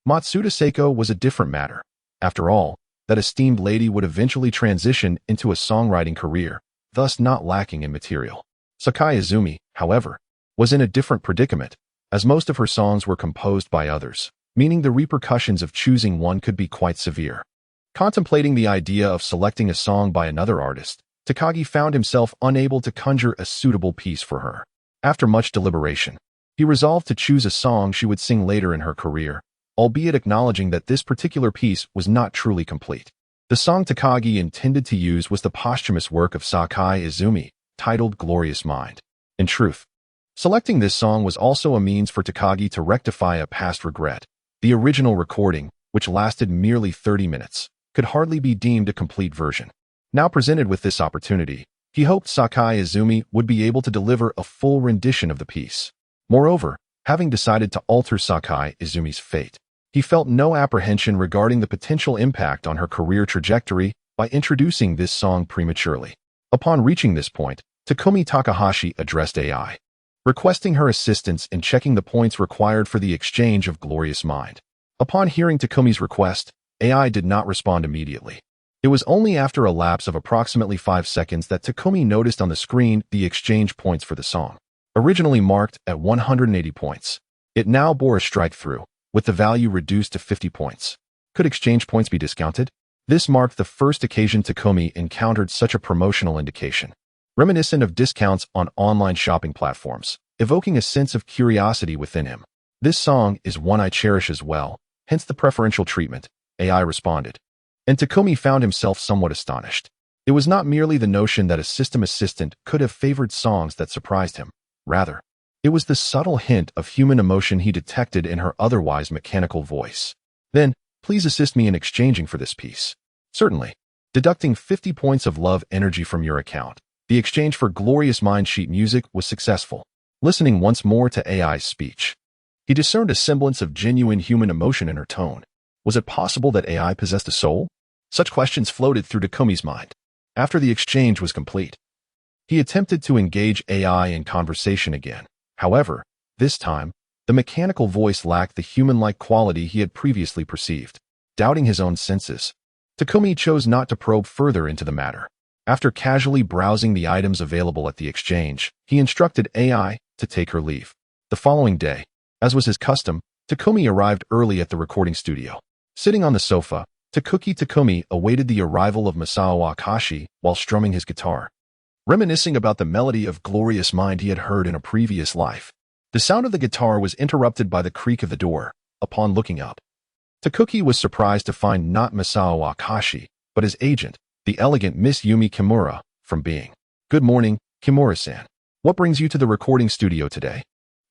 Speaker 1: Matsuda Seiko was a different matter. After all, that esteemed lady would eventually transition into a songwriting career, thus not lacking in material. Sakai Izumi, however, was in a different predicament, as most of her songs were composed by others, meaning the repercussions of choosing one could be quite severe. Contemplating the idea of selecting a song by another artist, Takagi found himself unable to conjure a suitable piece for her. After much deliberation, he resolved to choose a song she would sing later in her career, albeit acknowledging that this particular piece was not truly complete. The song Takagi intended to use was the posthumous work of Sakai Izumi, titled Glorious Mind. In truth, selecting this song was also a means for Takagi to rectify a past regret. The original recording, which lasted merely 30 minutes, could hardly be deemed a complete version. Now presented with this opportunity, he hoped Sakai Izumi would be able to deliver a full rendition of the piece. Moreover, having decided to alter Sakai Izumi's fate, he felt no apprehension regarding the potential impact on her career trajectory by introducing this song prematurely. Upon reaching this point, Takumi Takahashi addressed AI, requesting her assistance in checking the points required for the exchange of Glorious Mind. Upon hearing Takumi's request, AI did not respond immediately. It was only after a lapse of approximately 5 seconds that Takumi noticed on the screen the exchange points for the song. Originally marked at 180 points, it now bore a strike-through, with the value reduced to 50 points. Could exchange points be discounted? This marked the first occasion Takumi encountered such a promotional indication, reminiscent of discounts on online shopping platforms, evoking a sense of curiosity within him. "This song is one I cherish as well, hence the preferential treatment," AI responded. And Takumi found himself somewhat astonished. It was not merely the notion that a system assistant could have favored songs that surprised him. Rather, it was the subtle hint of human emotion he detected in her otherwise mechanical voice. "Then, please assist me in exchanging for this piece." "Certainly." Deducting 50 points of love energy from your account, the exchange for Glorious Mind sheet music was successful. Listening once more to AI's speech, he discerned a semblance of genuine human emotion in her tone. Was it possible that AI possessed a soul? Such questions floated through Takumi's mind. After the exchange was complete, he attempted to engage AI in conversation again. However, this time, the mechanical voice lacked the human-like quality he had previously perceived. Doubting his own senses, Takumi chose not to probe further into the matter. After casually browsing the items available at the exchange, he instructed AI to take her leave. The following day, as was his custom, Takumi arrived early at the recording studio. Sitting on the sofa, Takumi awaited the arrival of Masao Akashi while strumming his guitar, reminiscing about the melody of Glorious Mind he had heard in a previous life. The sound of the guitar was interrupted by the creak of the door. Upon looking up, Takumi was surprised to find not Masao Akashi, but his agent, the elegant Miss Yumi Kimura, from Being. "Good morning, Kimura-san. What brings you to the recording studio today?"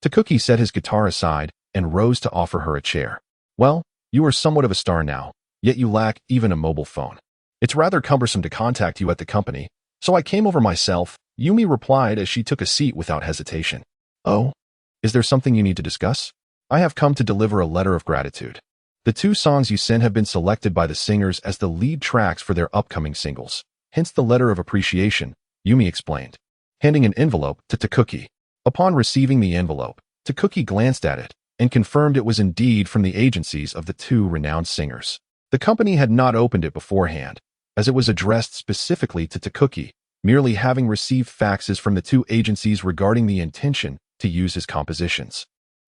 Speaker 1: Takumi set his guitar aside and rose to offer her a chair. "Well, you are somewhat of a star now, yet you lack even a mobile phone. It's rather cumbersome to contact you at the company, so I came over myself," Yumi replied as she took a seat without hesitation. "Oh? Is there something you need to discuss? I have come to deliver a letter of gratitude. The 2 songs you sent have been selected by the singers as the lead tracks for their upcoming singles, hence the letter of appreciation," Yumi explained, handing an envelope to Takumi. Upon receiving the envelope, Takumi glanced at it and confirmed it was indeed from the agencies of the 2 renowned singers. The company had not opened it beforehand, as it was addressed specifically to Takuki, merely having received faxes from the two agencies regarding the intention to use his compositions.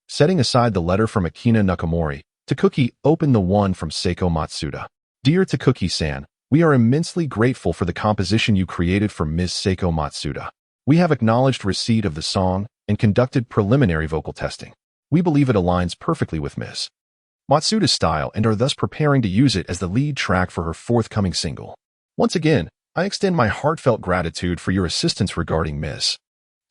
Speaker 1: Setting aside the letter from Akina Nakamori, Takuki opened the one from Seiko Matsuda. Dear Takuki-san, we are immensely grateful for the composition you created for Ms. Seiko Matsuda. We have acknowledged receipt of the song and conducted preliminary vocal testing. We believe it aligns perfectly with Ms. Matsuda's style and are thus preparing to use it as the lead track for her forthcoming single. Once again, I extend my heartfelt gratitude for your assistance regarding Ms.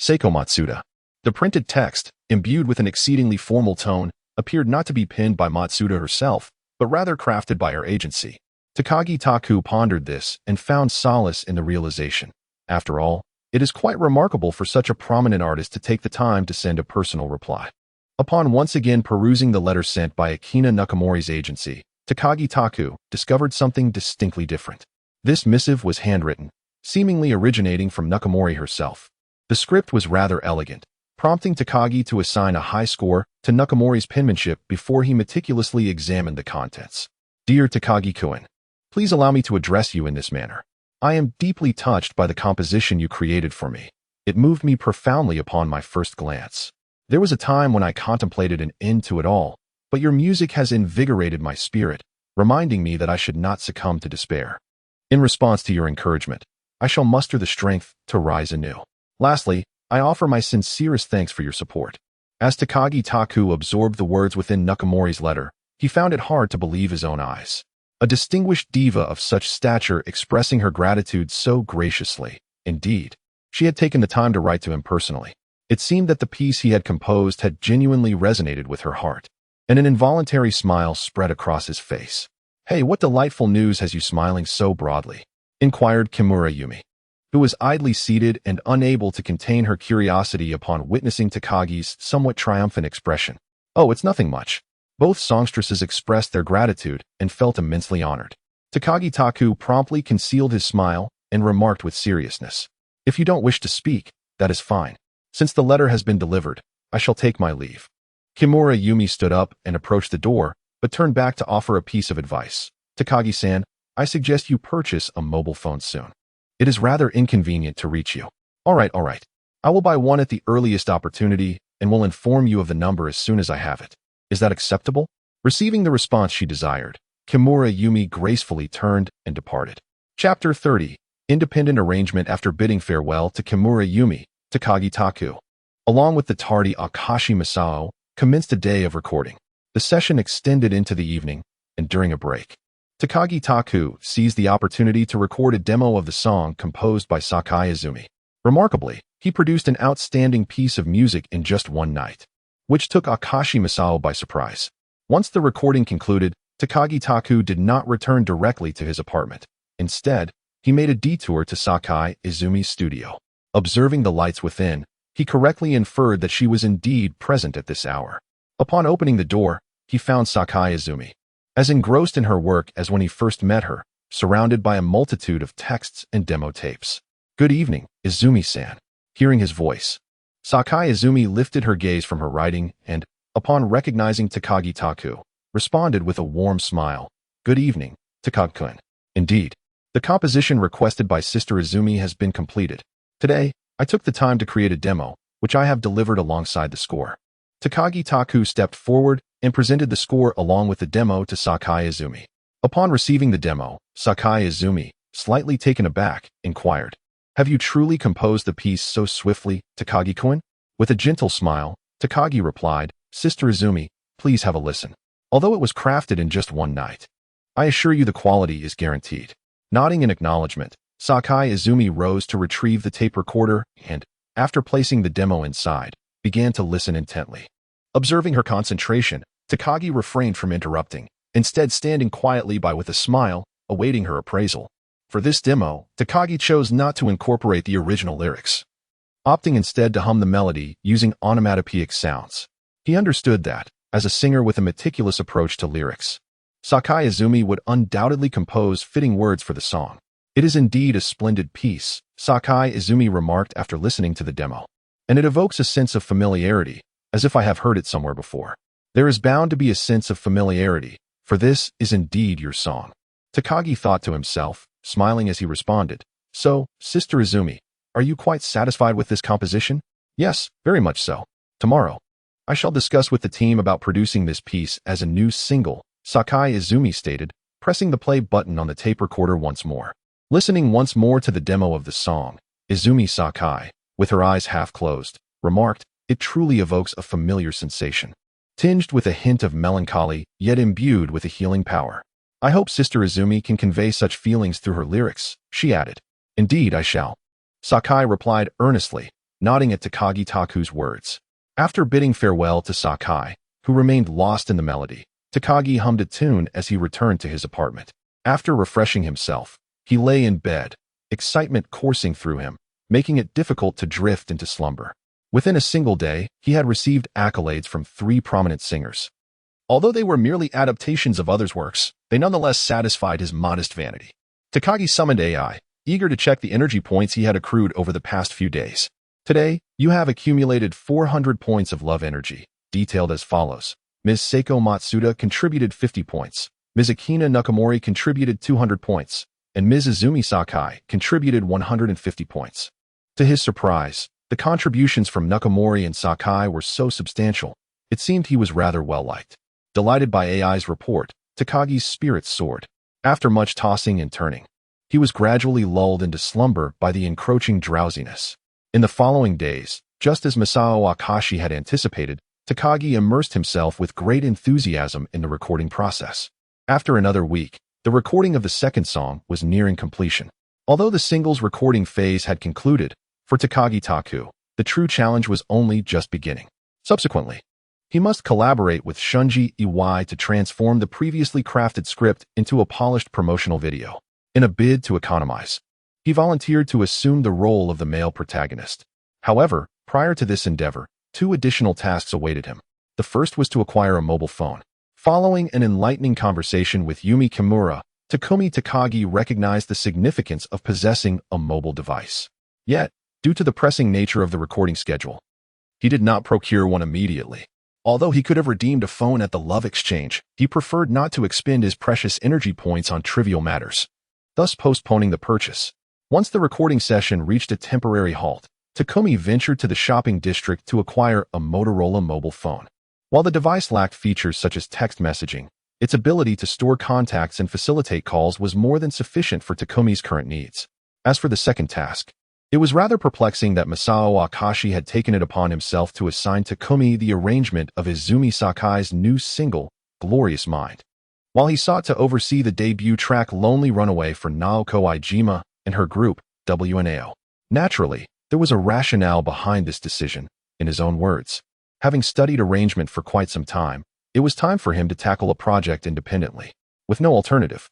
Speaker 1: Seiko Matsuda. The printed text, imbued with an exceedingly formal tone, appeared not to be penned by Matsuda herself, but rather crafted by her agency. Takagi Taku pondered this and found solace in the realization. After all, it is quite remarkable for such a prominent artist to take the time to send a personal reply. Upon once again perusing the letter sent by Akina Nakamori's agency, Takagi Taku discovered something distinctly different. This missive was handwritten, seemingly originating from Nakamori herself. The script was rather elegant, prompting Takagi to assign a high score to Nakamori's penmanship before he meticulously examined the contents. Dear Takagi-kun, please allow me to address you in this manner. I am deeply touched by the composition you created for me. It moved me profoundly upon my first glance. There was a time when I contemplated an end to it all, but your music has invigorated my spirit, reminding me that I should not succumb to despair. In response to your encouragement, I shall muster the strength to rise anew. Lastly, I offer my sincerest thanks for your support. As Takagi Taku absorbed the words within Nakamori's letter, he found it hard to believe his own eyes. A distinguished diva of such stature expressing her gratitude so graciously. Indeed, she had taken the time to write to him personally. It seemed that the piece he had composed had genuinely resonated with her heart, and an involuntary smile spread across his face. Hey, what delightful news has you smiling so broadly? Inquired Kimura Yumi, who was idly seated and unable to contain her curiosity upon witnessing Takagi's somewhat triumphant expression. Oh, it's nothing much. Both songstresses expressed their gratitude and felt immensely honored. Takagi Taku promptly concealed his smile and remarked with seriousness, If you don't wish to speak, that is fine. Since the letter has been delivered, I shall take my leave. Kimura Yumi stood up and approached the door, but turned back to offer a piece of advice. Takagi-san, I suggest you purchase a mobile phone soon. It is rather inconvenient to reach you. All right. I will buy one at the earliest opportunity and will inform you of the number as soon as I have it. Is that acceptable? Receiving the response she desired, Kimura Yumi gracefully turned and departed. Chapter 30. Independent arrangement. After bidding farewell to Kimura Yumi, Takagi Taku, along with the tardy Akashi Masao, commenced a day of recording. The session extended into the evening, and during a break, Takagi Taku seized the opportunity to record a demo of the song composed by Sakai Izumi. Remarkably, he produced an outstanding piece of music in just one night, which took Akashi Masao by surprise. Once the recording concluded, Takagi Taku did not return directly to his apartment. Instead, he made a detour to Sakai Izumi's studio. Observing the lights within, he correctly inferred that she was indeed present at this hour. Upon opening the door, he found Sakai Izumi, as engrossed in her work as when he first met her, surrounded by a multitude of texts and demo tapes. Good evening, Izumi-san. Hearing his voice, Sakai Izumi lifted her gaze from her writing and, upon recognizing Takagi Taku, responded with a warm smile. Good evening, Takagi-kun. Indeed, the composition requested by Sister Izumi has been completed. Today, I took the time to create a demo, which I have delivered alongside the score. Takagi Taku stepped forward and presented the score along with the demo to Sakai Izumi. Upon receiving the demo, Sakai Izumi, slightly taken aback, inquired, Have you truly composed the piece so swiftly, Takagi-kun? With a gentle smile, Takagi replied, Sister Izumi, please have a listen. Although it was crafted in just one night, I assure you the quality is guaranteed. Nodding in acknowledgement, Sakai Izumi rose to retrieve the tape recorder and, after placing the demo inside, began to listen intently. Observing her concentration, Takagi refrained from interrupting, instead standing quietly by with a smile, awaiting her appraisal. For this demo, Takagi chose not to incorporate the original lyrics, opting instead to hum the melody using onomatopoeic sounds. He understood that, as a singer with a meticulous approach to lyrics, Sakai Izumi would undoubtedly compose fitting words for the song. It is indeed a splendid piece, Sakai Izumi remarked after listening to the demo. And it evokes a sense of familiarity, as if I have heard it somewhere before. There is bound to be a sense of familiarity, for this is indeed your song. Takagi thought to himself, smiling as he responded, "So, Sister Izumi, are you quite satisfied with this composition?" "Yes, very much so. Tomorrow, I shall discuss with the team about producing this piece as a new single," Sakai Izumi stated, pressing the play button on the tape recorder once more. Listening once more to the demo of the song, Izumi Sakai, with her eyes half closed, remarked, "It truly evokes a familiar sensation, tinged with a hint of melancholy, yet imbued with a healing power. I hope Sister Izumi can convey such feelings through her lyrics," she added. "Indeed, I shall," Sakai replied earnestly, nodding at Takagi Taku's words. After bidding farewell to Sakai, who remained lost in the melody, Takagi hummed a tune as he returned to his apartment. After refreshing himself, he lay in bed, excitement coursing through him, making it difficult to drift into slumber. Within a single day, he had received accolades from 3 prominent singers. Although they were merely adaptations of others' works, they nonetheless satisfied his modest vanity. Takagi summoned AI, eager to check the energy points he had accrued over the past few days. "Today, you have accumulated 400 points of love energy, detailed as follows. Ms. Seiko Matsuda contributed 50 points, Ms. Akina Nakamori contributed 200 points, and Ms. Izumi Sakai contributed 150 points. To his surprise, the contributions from Nakamori and Sakai were so substantial, it seemed he was rather well-liked. Delighted by AI's report, Takagi's spirits soared. After much tossing and turning, he was gradually lulled into slumber by the encroaching drowsiness. In the following days, just as Masao Akashi had anticipated, Takagi immersed himself with great enthusiasm in the recording process. After another week, the recording of the second song was nearing completion. Although the single's recording phase had concluded, for Takagi Taku, the true challenge was only just beginning. Subsequently, he must collaborate with Shunji Iwai to transform the previously crafted script into a polished promotional video. In a bid to economize, he volunteered to assume the role of the male protagonist. However, prior to this endeavor, 2 additional tasks awaited him. The first was to acquire a mobile phone. Following an enlightening conversation with Yumi Kimura, Takumi Takagi recognized the significance of possessing a mobile device. Yet, due to the pressing nature of the recording schedule, he did not procure one immediately. Although he could have redeemed a phone at the Love Exchange, he preferred not to expend his precious energy points on trivial matters, thus postponing the purchase. Once the recording session reached a temporary halt, Takumi ventured to the shopping district to acquire a Motorola mobile phone. While the device lacked features such as text messaging, its ability to store contacts and facilitate calls was more than sufficient for Takumi's current needs. As for the second task, it was rather perplexing that Masao Akashi had taken it upon himself to assign Takumi the arrangement of Izumi Sakai's new single, Glorious Mind, while he sought to oversee the debut track Lonely Runaway for Naoko Ijima and her group, WNAO. Naturally, there was a rationale behind this decision. In his own words, having studied arrangement for quite some time, it was time for him to tackle a project independently. With no alternative,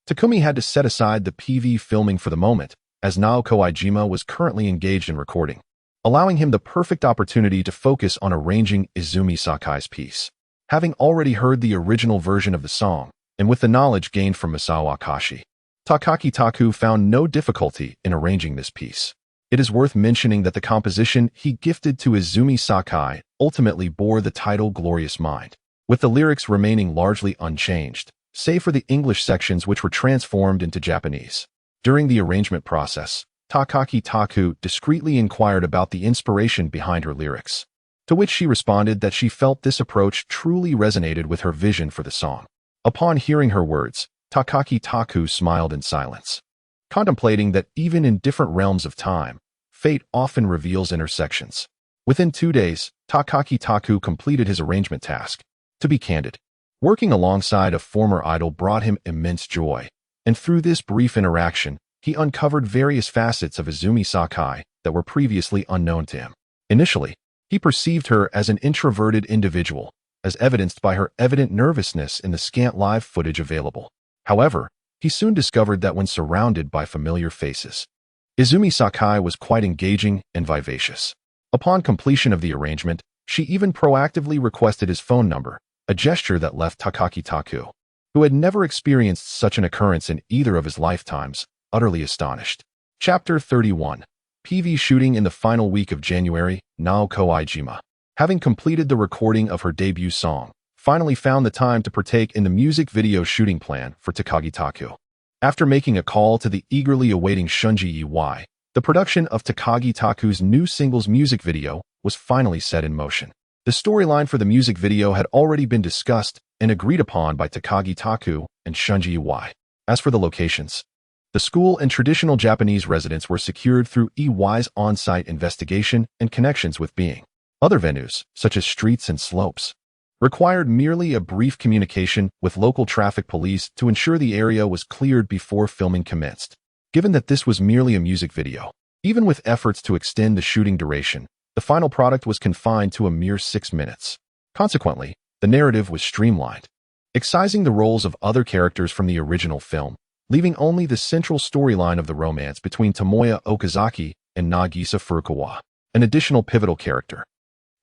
Speaker 1: Takumi had to set aside the PV filming for the moment, as Naoko Ijima was currently engaged in recording, allowing him the perfect opportunity to focus on arranging Izumi Sakai's piece. Having already heard the original version of the song, and with the knowledge gained from Masao Akashi, Takagi Taku found no difficulty in arranging this piece. It is worth mentioning that the composition he gifted to Izumi Sakai ultimately bore the title Glorious Mind, with the lyrics remaining largely unchanged, save for the English sections which were transformed into Japanese. During the arrangement process, Takagi Taku discreetly inquired about the inspiration behind her lyrics, to which she responded that she felt this approach truly resonated with her vision for the song. Upon hearing her words, Takagi Taku smiled in silence, contemplating that even in different realms of time, fate often reveals intersections. Within 2 days, Takagi Taku completed his arrangement task. To be candid, working alongside a former idol brought him immense joy, and through this brief interaction, he uncovered various facets of Izumi Sakai that were previously unknown to him. Initially, he perceived her as an introverted individual, as evidenced by her evident nervousness in the scant live footage available. However, he soon discovered that when surrounded by familiar faces, Izumi Sakai was quite engaging and vivacious. Upon completion of the arrangement, she even proactively requested his phone number, a gesture that left Takagi Taku, who had never experienced such an occurrence in either of his lifetimes, utterly astonished. Chapter 31. PV shooting in the final week of January, Naoko Ijima, having completed the recording of her debut song, finally found the time to partake in the music video shooting plan for Takagi Taku. After making a call to the eagerly awaiting Shunji Iwai, the production of Takagi Taku's new singles music video was finally set in motion. The storyline for the music video had already been discussed and agreed upon by Takagi Taku and Shunji Iwai. As for the locations, the school and traditional Japanese residence were secured through Iwai's on-site investigation and connections with Being. Other venues, such as streets and slopes, required merely a brief communication with local traffic police to ensure the area was cleared before filming commenced. Given that this was merely a music video, even with efforts to extend the shooting duration, the final product was confined to a mere 6 minutes. Consequently, the narrative was streamlined, excising the roles of other characters from the original film, leaving only the central storyline of the romance between Tomoya Okazaki and Nagisa Furukawa, an additional pivotal character.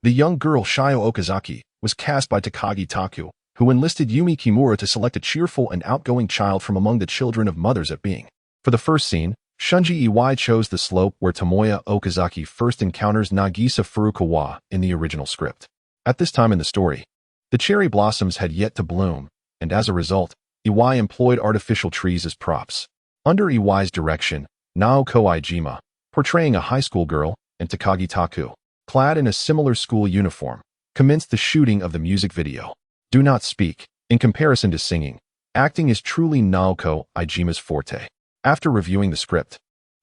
Speaker 1: The young girl Shio Okazaki was cast by Takagi Taku, who enlisted Yumi Kimura to select a cheerful and outgoing child from among the children of mothers at Being. For the first scene, Shunji Iwai chose the slope where Tomoya Okazaki first encounters Nagisa Furukawa in the original script. At this time in the story, the cherry blossoms had yet to bloom, and as a result, Iwai employed artificial trees as props. Under Iwai's direction, Naoko Iijima, portraying a high school girl, and Takagi Taku, clad in a similar school uniform, commenced the shooting of the music video. Do not speak. In comparison to singing, acting is truly Naoko Iijima's forte. After reviewing the script,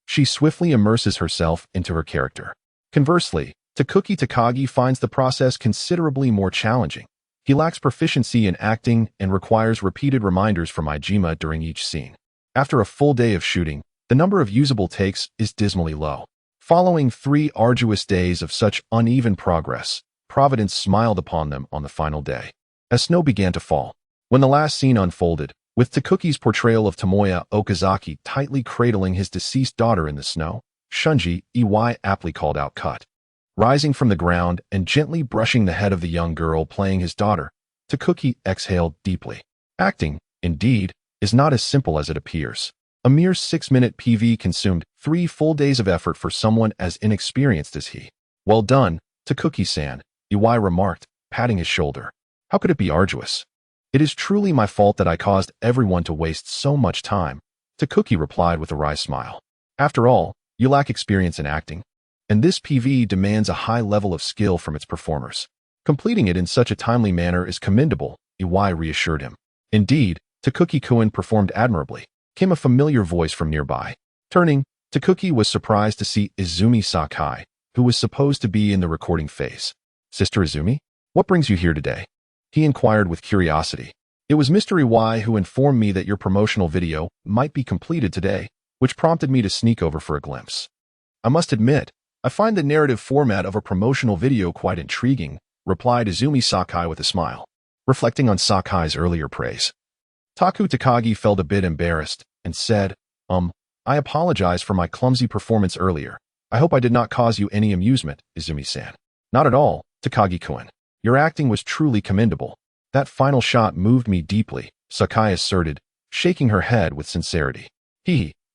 Speaker 1: she swiftly immerses herself into her character. Conversely, Takuki Takagi finds the process considerably more challenging. He lacks proficiency in acting and requires repeated reminders from Iijima during each scene. After a full day of shooting, the number of usable takes is dismally low. Following 3 arduous days of such uneven progress, Providence smiled upon them on the final day. As snow began to fall, when the last scene unfolded, with Takuki's portrayal of Tomoya Okazaki tightly cradling his deceased daughter in the snow, Shunji Iwai aptly called out cut. Rising from the ground and gently brushing the head of the young girl playing his daughter, Takuki exhaled deeply. Acting, indeed, is not as simple as it appears. A mere 6-minute PV consumed 3 full days of effort for someone as inexperienced as he. Well done, Takuki-san, Iwai remarked, patting his shoulder. How could it be arduous? It is truly my fault that I caused everyone to waste so much time, Takuki replied with a wry smile. After all, you lack experience in acting, and this PV demands a high level of skill from its performers. Completing it in such a timely manner is commendable, Iwai reassured him. Indeed, Takuki-kun performed admirably, came a familiar voice from nearby. Turning, Takuki was surprised to see Izumi Sakai, who was supposed to be in the recording phase. Sister Izumi, what brings you here today? He inquired with curiosity. It was Mr. Iwai who informed me that your promotional video might be completed today, which prompted me to sneak over for a glimpse. I must admit, I find the narrative format of a promotional video quite intriguing, replied Izumi Sakai with a smile, reflecting on Sakai's earlier praise. Taku Takagi felt a bit embarrassed and said, I apologize for my clumsy performance earlier. I hope I did not cause you any amusement, Izumi-san. Not at all, Takagi-kun. Your acting was truly commendable. That final shot moved me deeply, Sakai asserted, shaking her head with sincerity.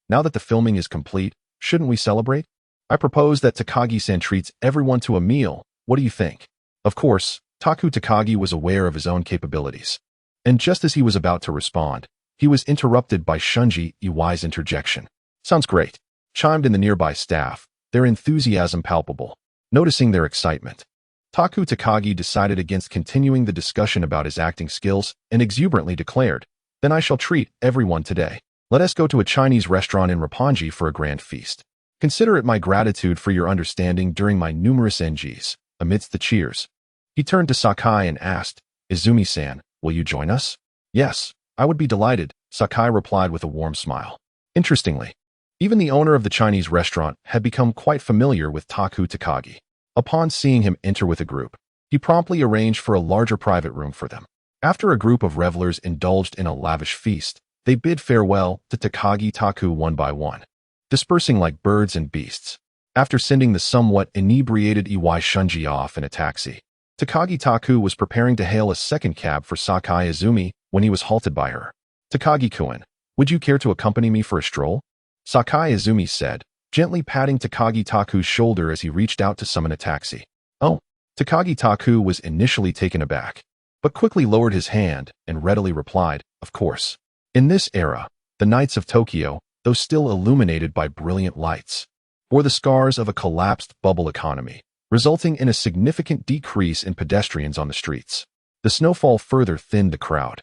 Speaker 1: Now that the filming is complete, shouldn't we celebrate? I propose that Takagi-san treats everyone to a meal. What do you think? Of course, Taku Takagi was aware of his own capabilities. And just as he was about to respond, he was interrupted by Shunji Iwai's interjection. Sounds great, chimed in the nearby staff, their enthusiasm palpable. Noticing their excitement, Taku Takagi decided against continuing the discussion about his acting skills and exuberantly declared, Then I shall treat everyone today. Let us go to a Chinese restaurant in Roppongi for a grand feast. Consider it my gratitude for your understanding during my numerous NGs. Amidst the cheers, he turned to Sakai and asked, Izumi-san, will you join us? Yes, I would be delighted, Sakai replied with a warm smile. Interestingly, even the owner of the Chinese restaurant had become quite familiar with Taku Takagi. Upon seeing him enter with a group, he promptly arranged for a larger private room for them. After a group of revelers indulged in a lavish feast, they bid farewell to Takagi Taku one by one, dispersing like birds and beasts. After sending the somewhat inebriated Iwai Shunji off in a taxi, Takagi Taku was preparing to hail a second cab for Sakai Izumi when he was halted by her. Takagi-kun, would you care to accompany me for a stroll? Sakai Izumi said, gently patting Takagi Taku's shoulder as he reached out to summon a taxi. Oh, Takagi Taku was initially taken aback, but quickly lowered his hand and readily replied, of course. In this era, The nights of Tokyo, though still illuminated by brilliant lights, bore the scars of a collapsed bubble economy, resulting in a significant decrease in pedestrians on the streets. The snowfall further thinned the crowd,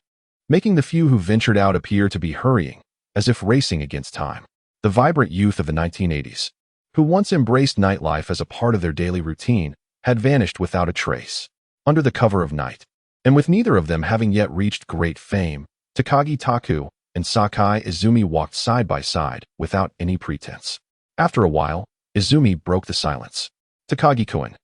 Speaker 1: making the few who ventured out appear to be hurrying, as if racing against time. The vibrant youth of the 1980s, who once embraced nightlife as a part of their daily routine, had vanished without a trace. Under the cover of night, and with neither of them having yet reached great fame, Takagi Taku and Sakai Izumi walked side by side without any pretense. After a while, Izumi broke the silence. Takagi-kun,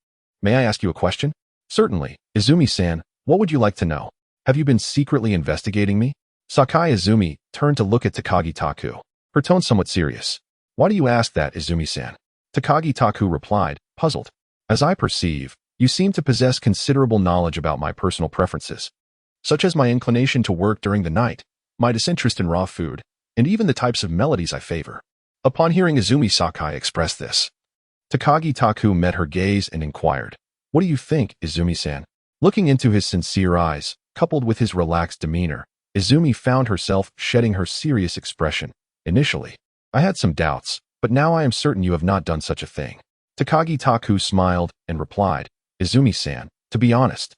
Speaker 1: may I ask you a question? Certainly, Izumi-san, what would you like to know? Have you been secretly investigating me? Sakai Izumi turned to look at Takagi Taku, her tone somewhat serious. Why do you ask that, Izumi-san? Takagi Taku replied, puzzled. As I perceive, you seem to possess considerable knowledge about my personal preferences, such as my inclination to work during the night, my disinterest in raw food, and even the types of melodies I favor. Upon hearing Izumi Sakai express this, Takagi Taku met her gaze and inquired, what do you think, Izumi-san? Looking into his sincere eyes, coupled with his relaxed demeanor, Izumi found herself shedding her serious expression. Initially, I had some doubts, but now I am certain you have not done such a thing. Takagi Taku smiled and replied, Izumi-san, to be honest,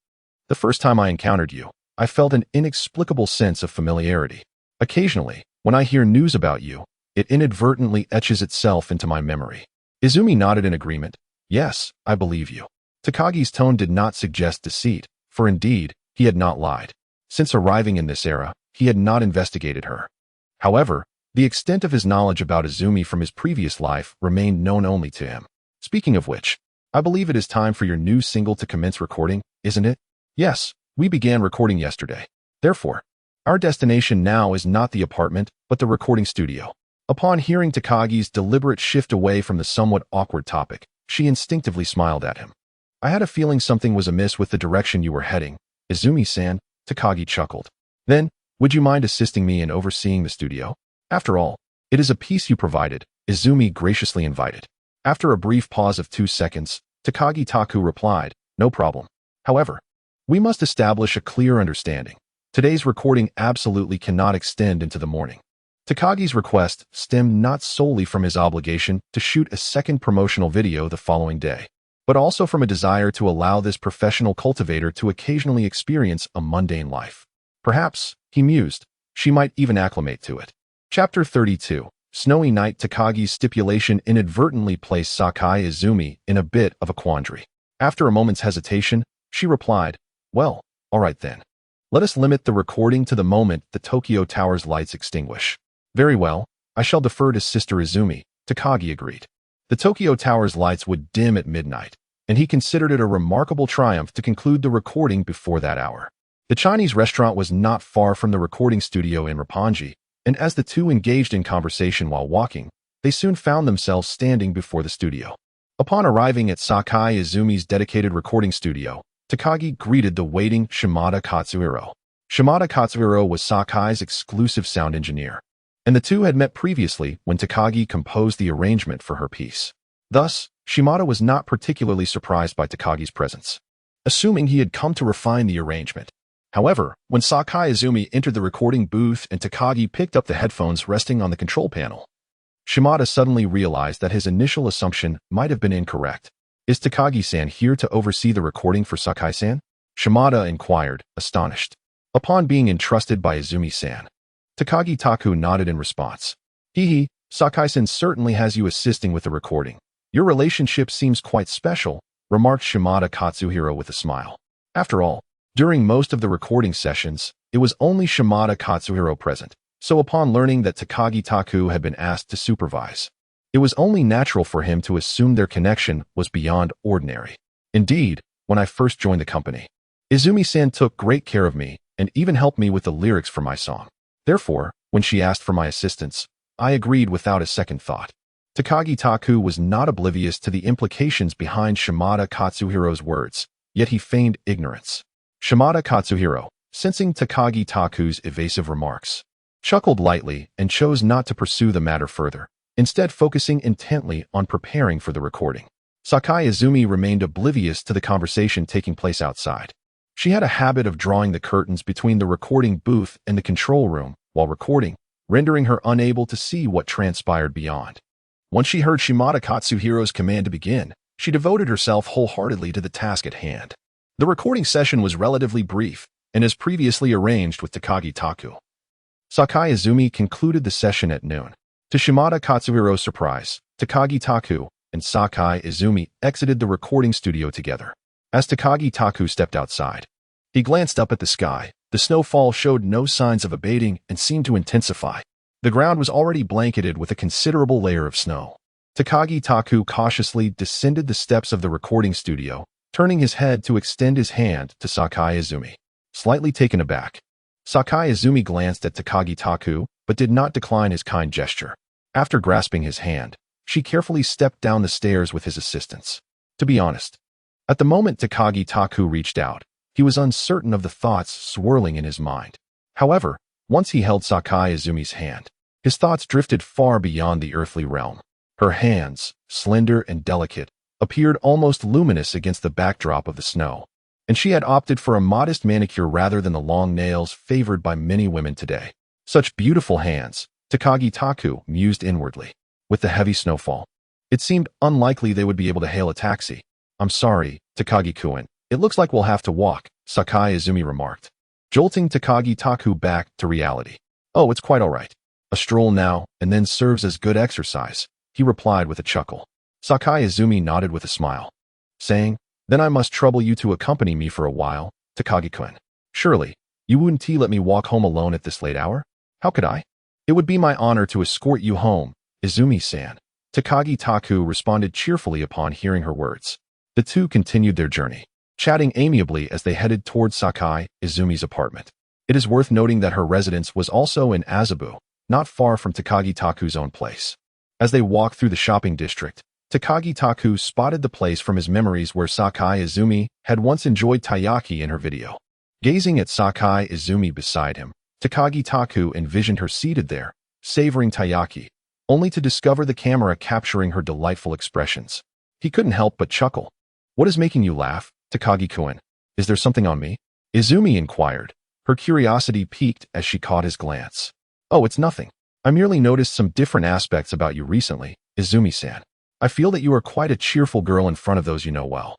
Speaker 1: the first time I encountered you, I felt an inexplicable sense of familiarity. Occasionally, when I hear news about you, it inadvertently etches itself into my memory. Izumi nodded in agreement. Yes, I believe you. Takagi's tone did not suggest deceit, for indeed, he had not lied. Since arriving in this era, he had not investigated her. However, the extent of his knowledge about Izumi from his previous life remained known only to him. Speaking of which, I believe it is time for your new single to commence recording, isn't it? Yes, we began recording yesterday. Therefore, our destination now is not the apartment, but the recording studio. Upon hearing Takagi's deliberate shift away from the somewhat awkward topic, she instinctively smiled at him. I had a feeling something was amiss with the direction you were heading, Izumi-san, Takagi chuckled. Then, would you mind assisting me in overseeing the studio? After all, it is a piece you provided, Izumi graciously invited. After a brief pause of 2 seconds, Takagi Taku replied, no problem. However, we must establish a clear understanding. Today's recording absolutely cannot extend into the morning. Takagi's request stemmed not solely from his obligation to shoot a second promotional video the following day, but also from a desire to allow this professional cultivator to occasionally experience a mundane life. Perhaps, he mused, she might even acclimate to it. Chapter 32. Snowy Night. Takagi's stipulation inadvertently placed Sakai Izumi in a bit of a quandary. After a moment's hesitation, she replied, well, all right then. Let us limit the recording to the moment the Tokyo Tower's lights extinguish. Very well, I shall defer to Sister Izumi, Takagi agreed. The Tokyo Tower's lights would dim at midnight, and he considered it a remarkable triumph to conclude the recording before that hour. The Chinese restaurant was not far from the recording studio in Roppongi, and as the two engaged in conversation while walking, they soon found themselves standing before the studio. Upon arriving at Sakai Izumi's dedicated recording studio, Takagi greeted the waiting Shimada Katsuhiro. Shimada Katsuhiro was Sakai's exclusive sound engineer, and the two had met previously when Takagi composed the arrangement for her piece. Thus, Shimada was not particularly surprised by Takagi's presence, assuming he had come to refine the arrangement. However, when Sakai Izumi entered the recording booth and Takagi picked up the headphones resting on the control panel, Shimada suddenly realized that his initial assumption might have been incorrect. Is Takagi-san here to oversee the recording for Sakai-san? Shimada inquired, astonished. Upon being entrusted by Izumi-san, Takagi Taku nodded in response. Hee, Sakai-san certainly has you assisting with the recording. Your relationship seems quite special, remarked Shimada Katsuhiro with a smile. After all, during most of the recording sessions, it was only Shimada Katsuhiro present, so upon learning that Takagi Taku had been asked to supervise, it was only natural for him to assume their connection was beyond ordinary. Indeed, when I first joined the company, Izumi-san took great care of me and even helped me with the lyrics for my song. Therefore, when she asked for my assistance, I agreed without a second thought. Takagi Taku was not oblivious to the implications behind Shimada Katsuhiro's words, yet he feigned ignorance. Shimada Katsuhiro, sensing Takagi Taku's evasive remarks, chuckled lightly and chose not to pursue the matter further, instead focusing intently on preparing for the recording. Sakai Izumi remained oblivious to the conversation taking place outside. She had a habit of drawing the curtains between the recording booth and the control room while recording, rendering her unable to see what transpired beyond. Once she heard Shimada Katsuhiro's command to begin, she devoted herself wholeheartedly to the task at hand. The recording session was relatively brief, and as previously arranged with Takagi Taku. Sakai Izumi concluded the session at noon. To Shimada Katsuhiro's surprise, Takagi Taku and Sakai Izumi exited the recording studio together. As Takagi Taku stepped outside, he glanced up at the sky. The snowfall showed no signs of abating and seemed to intensify. The ground was already blanketed with a considerable layer of snow. Takagi Taku cautiously descended the steps of the recording studio, turning his head to extend his hand to Sakai Izumi. Slightly taken aback, Sakai Izumi glanced at Takagi Taku, but did not decline his kind gesture. After grasping his hand, she carefully stepped down the stairs with his assistance. To be honest, at the moment Takagi Taku reached out, he was uncertain of the thoughts swirling in his mind. However, once he held Sakai Izumi's hand, his thoughts drifted far beyond the earthly realm. Her hands, slender and delicate, appeared almost luminous against the backdrop of the snow, and she had opted for a modest manicure rather than the long nails favored by many women today. Such beautiful hands, Takagi Taku mused inwardly. With the heavy snowfall, it seemed unlikely they would be able to hail a taxi. "I'm sorry, Takagi-kun. It looks like we'll have to walk," Sakai Izumi remarked, jolting Takagi Taku back to reality. "Oh, it's quite all right. A stroll now and then serves as good exercise," he replied with a chuckle. Sakai Izumi nodded with a smile, saying, "Then I must trouble you to accompany me for a while, Takagi-kun. Surely, you wouldn't let me walk home alone at this late hour?" "How could I? It would be my honor to escort you home, Izumi-san." Takagi Taku responded cheerfully upon hearing her words. The two continued their journey, chatting amiably as they headed towards Sakai Izumi's apartment. It is worth noting that her residence was also in Azabu, not far from Takagi Taku's own place. As they walked through the shopping district, Takagi Taku spotted the place from his memories where Sakai Izumi had once enjoyed taiyaki in her video. Gazing at Sakai Izumi beside him, Takagi Taku envisioned her seated there, savoring taiyaki, only to discover the camera capturing her delightful expressions. He couldn't help but chuckle. "What is making you laugh, Takagi-kun? Is there something on me?" Izumi inquired, her curiosity piqued as she caught his glance. "Oh, it's nothing. I merely noticed some different aspects about you recently, Izumi-san. I feel that you are quite a cheerful girl in front of those you know well."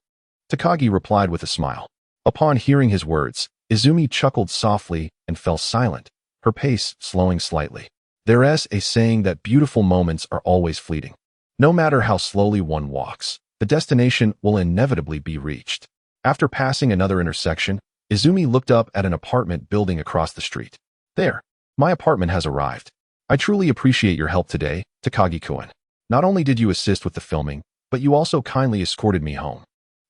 Speaker 1: Takagi replied with a smile. Upon hearing his words, Izumi chuckled softly and fell silent, her pace slowing slightly. There's a saying that beautiful moments are always fleeting. No matter how slowly one walks, the destination will inevitably be reached. After passing another intersection, Izumi looked up at an apartment building across the street. "There, my apartment has arrived. I truly appreciate your help today, Takagi-kun. Not only did you assist with the filming, but you also kindly escorted me home.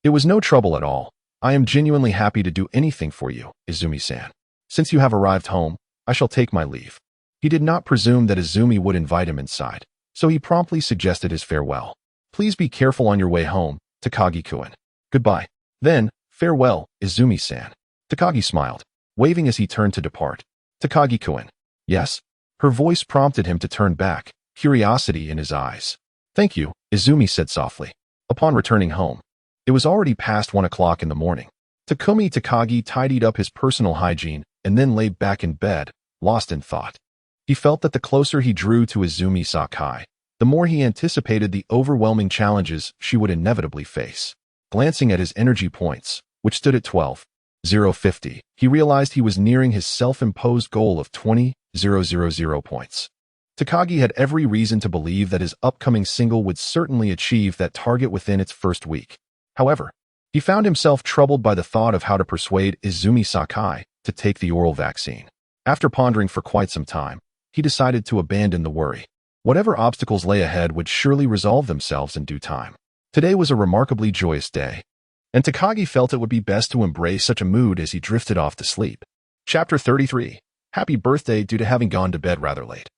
Speaker 1: It was no trouble at all. I am genuinely happy to do anything for you, Izumi-san. Since you have arrived home, I shall take my leave." He did not presume that Izumi would invite him inside, so he promptly suggested his farewell. "Please be careful on your way home, Takagi-kun. Goodbye." "Then, farewell, Izumi-san." Takagi smiled, waving as he turned to depart. "Takagi-kun." "Yes?" Her voice prompted him to turn back, curiosity in his eyes. "Thank you," Izumi said softly. Upon returning home, it was already past 1 o'clock in the morning. Takumi Takagi tidied up his personal hygiene and then lay back in bed, lost in thought. He felt that the closer he drew to Izumi Sakai, the more he anticipated the overwhelming challenges she would inevitably face. Glancing at his energy points, which stood at 12,050, he realized he was nearing his self-imposed goal of 20,000 points. Takagi had every reason to believe that his upcoming single would certainly achieve that target within its first week. However, he found himself troubled by the thought of how to persuade Izumi Sakai to take the oral vaccine. After pondering for quite some time, he decided to abandon the worry. Whatever obstacles lay ahead would surely resolve themselves in due time. Today was a remarkably joyous day, and Takagi felt it would be best to embrace such a mood as he drifted off to sleep. Chapter 33. Happy birthday due to having gone to bed rather late.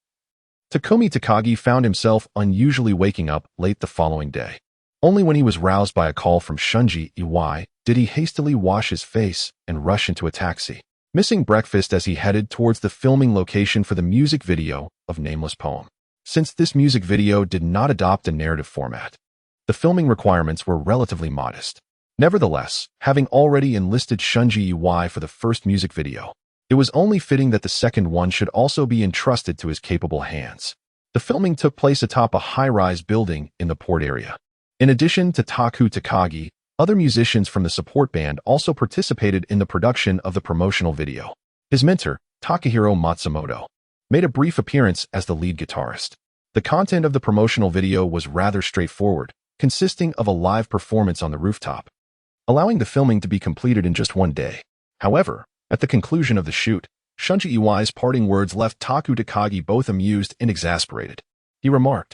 Speaker 1: Takumi Takagi found himself unusually waking up late the following day. Only when he was roused by a call from Shunji Iwai did he hastily wash his face and rush into a taxi, missing breakfast as he headed towards the filming location for the music video of Nameless Poem. Since this music video did not adopt a narrative format, the filming requirements were relatively modest. Nevertheless, having already enlisted Shunji Iwai for the first music video, It was only fitting that the second one should also be entrusted to his capable hands. The filming took place atop a high-rise building in the port area. In addition to Taku Takagi, other musicians from the support band also participated in the production of the promotional video. His mentor, Takahiro Matsumoto, made a brief appearance as the lead guitarist. The content of the promotional video was rather straightforward, consisting of a live performance on the rooftop, allowing the filming to be completed in just one day. However, at the conclusion of the shoot, Shunji Iwai's parting words left Taku Takagi both amused and exasperated. He remarked,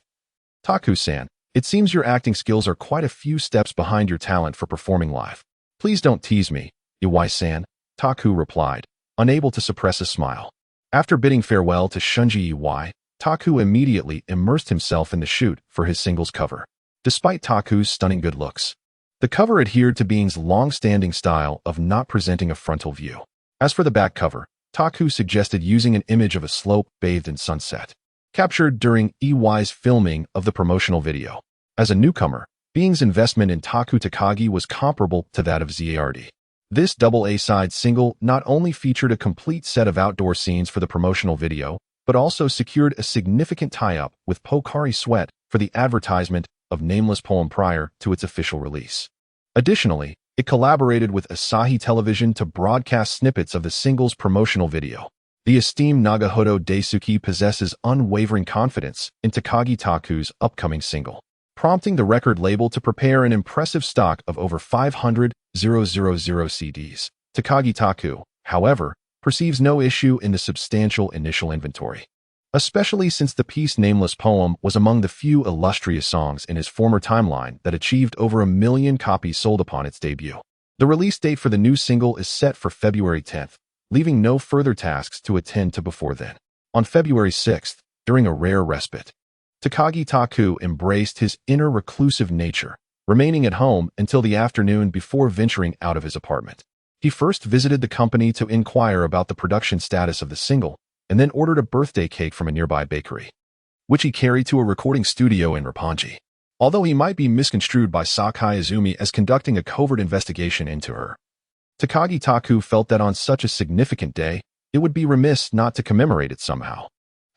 Speaker 1: "Taku-san, it seems your acting skills are quite a few steps behind your talent for performing live. Please don't tease me, Iwai-san," Taku replied, unable to suppress a smile. After bidding farewell to Shunji Iwai, Taku immediately immersed himself in the shoot for his singles cover. Despite Taku's stunning good looks, the cover adhered to Being's long-standing style of not presenting a frontal view. As for the back cover, Taku suggested using an image of a slope bathed in sunset, captured during Iwai's filming of the promotional video. As a newcomer, Being's investment in Taku Takagi was comparable to that of ZARD. This double A-side single not only featured a complete set of outdoor scenes for the promotional video, but also secured a significant tie-up with Pocari Sweat for the advertisement of Nameless Poem prior to its official release. Additionally, it collaborated with Asahi Television to broadcast snippets of the single's promotional video. The esteemed Nagahodo Daisuke possesses unwavering confidence in Takagi Taku's upcoming single, prompting the record label to prepare an impressive stock of over 500,000 CDs. Takagi Taku, however, perceives no issue in the substantial initial inventory, especially since the piece Nameless Poem was among the few illustrious songs in his former timeline that achieved over 1 million copies sold upon its debut. The release date for the new single is set for February 10th, leaving no further tasks to attend to before then. On February 6th, during a rare respite, Takagi Taku embraced his inner reclusive nature, remaining at home until the afternoon before venturing out of his apartment. He first visited the company to inquire about the production status of the single, and then ordered a birthday cake from a nearby bakery, which he carried to a recording studio in Roppongi. Although he might be misconstrued by Sakai Izumi as conducting a covert investigation into her, Takagi Taku felt that on such a significant day, it would be remiss not to commemorate it somehow.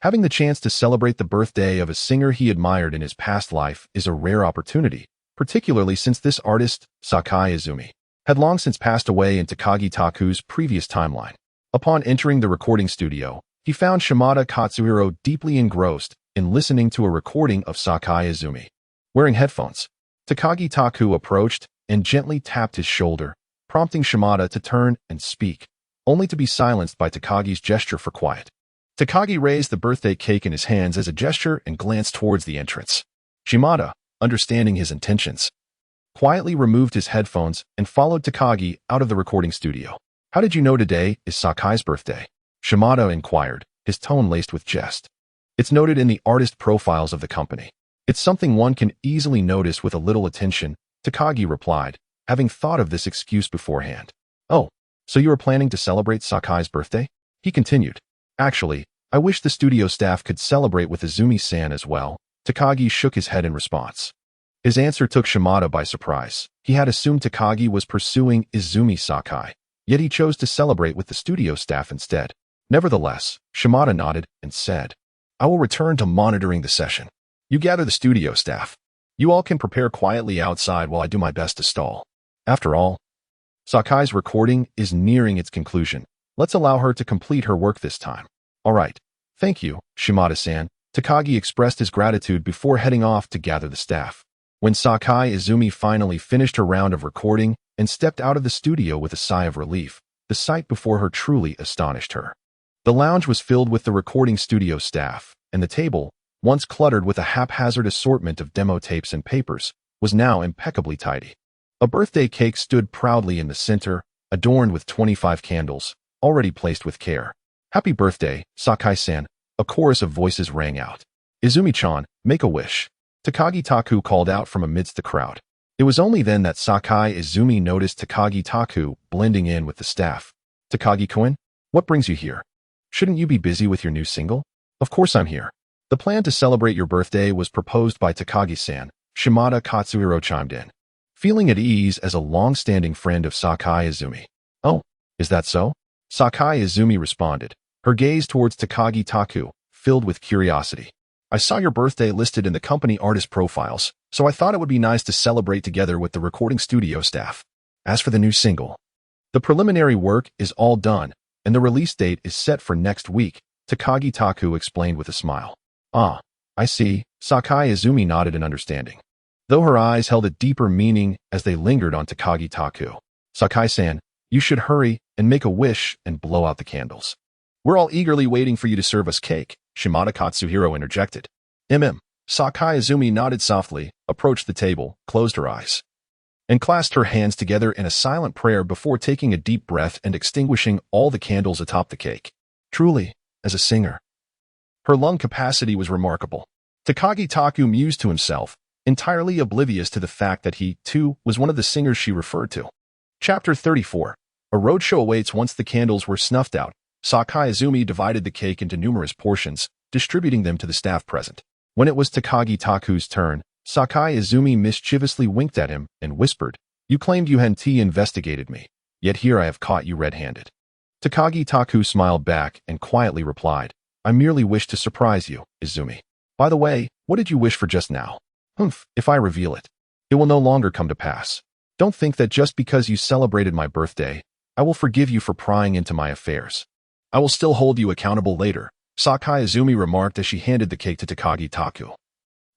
Speaker 1: Having the chance to celebrate the birthday of a singer he admired in his past life is a rare opportunity, particularly since this artist, Sakai Izumi, had long since passed away in Takagi Taku's previous timeline. Upon entering the recording studio, he found Shimada Katsuhiro deeply engrossed in listening to a recording of Sakai Izumi. Wearing headphones, Takagi Taku approached and gently tapped his shoulder, prompting Shimada to turn and speak, only to be silenced by Takagi's gesture for quiet. Takagi raised the birthday cake in his hands as a gesture and glanced towards the entrance. Shimada, understanding his intentions, quietly removed his headphones and followed Takagi out of the recording studio. "How did you know today is Sakai's birthday?" Shimada inquired, his tone laced with jest. "It's noted in the artist profiles of the company. It's something one can easily notice with a little attention," Takagi replied, having thought of this excuse beforehand. "Oh, so you are planning to celebrate Sakai's birthday?" He continued. "Actually, I wish the studio staff could celebrate with Izumi-san as well." Takagi shook his head in response. His answer took Shimada by surprise. He had assumed Takagi was pursuing Izumi Sakai, yet he chose to celebrate with the studio staff instead. Nevertheless, Shimada nodded and said, "I will return to monitoring the session. You gather the studio staff. You all can prepare quietly outside while I do my best to stall. After all, Sakai's recording is nearing its conclusion. Let's allow her to complete her work this time." "All right. Thank you, Shimada-san." Takagi expressed his gratitude before heading off to gather the staff. When Sakai Izumi finally finished her round of recording and stepped out of the studio with a sigh of relief, the sight before her truly astonished her. The lounge was filled with the recording studio staff, and the table, once cluttered with a haphazard assortment of demo tapes and papers, was now impeccably tidy. A birthday cake stood proudly in the center, adorned with 25 candles, already placed with care. "Happy birthday, Sakai-san," a chorus of voices rang out. "Izumi-chan, make a wish," Takagi Taku called out from amidst the crowd. It was only then that Sakai Izumi noticed Takagi Taku blending in with the staff. "Takagi-kun, what brings you here? Shouldn't you be busy with your new single?" "Of course I'm here. The plan to celebrate your birthday was proposed by Takagi-san," Shimada Katsuhiro chimed in, feeling at ease as a long-standing friend of Sakai Izumi. "Oh, is that so?" Sakai Izumi responded, her gaze towards Takagi Taku, filled with curiosity. I saw your birthday listed in the company artist profiles, so I thought it would be nice to celebrate together with the recording studio staff. As for the new single, the preliminary work is all done, and the release date is set for next week, Takagi Taku explained with a smile. Ah, I see, Sakai Izumi nodded in understanding, though her eyes held a deeper meaning as they lingered on Takagi Taku. Sakai-san, you should hurry and make a wish and blow out the candles. We're all eagerly waiting for you to serve us cake, Shimada Katsuhiro interjected. Sakai Izumi nodded softly, approached the table, closed her eyes, and clasped her hands together in a silent prayer before taking a deep breath and extinguishing all the candles atop the cake. Truly, as a singer, her lung capacity was remarkable. Takagi Taku mused to himself, entirely oblivious to the fact that he, too, was one of the singers she referred to. Chapter 34. A roadshow awaits. Once the candles were snuffed out, Sakai Izumi divided the cake into numerous portions, distributing them to the staff present. When it was Takagi Taku's turn, Sakai Izumi mischievously winked at him and whispered, You claimed you hadn't investigated me, yet here I have caught you red-handed. Takagi Taku smiled back and quietly replied, I merely wished to surprise you, Izumi. By the way, what did you wish for just now? If I reveal it, it will no longer come to pass. Don't think that just because you celebrated my birthday, I will forgive you for prying into my affairs. I will still hold you accountable later, Sakai Izumi remarked as she handed the cake to Takagi Taku,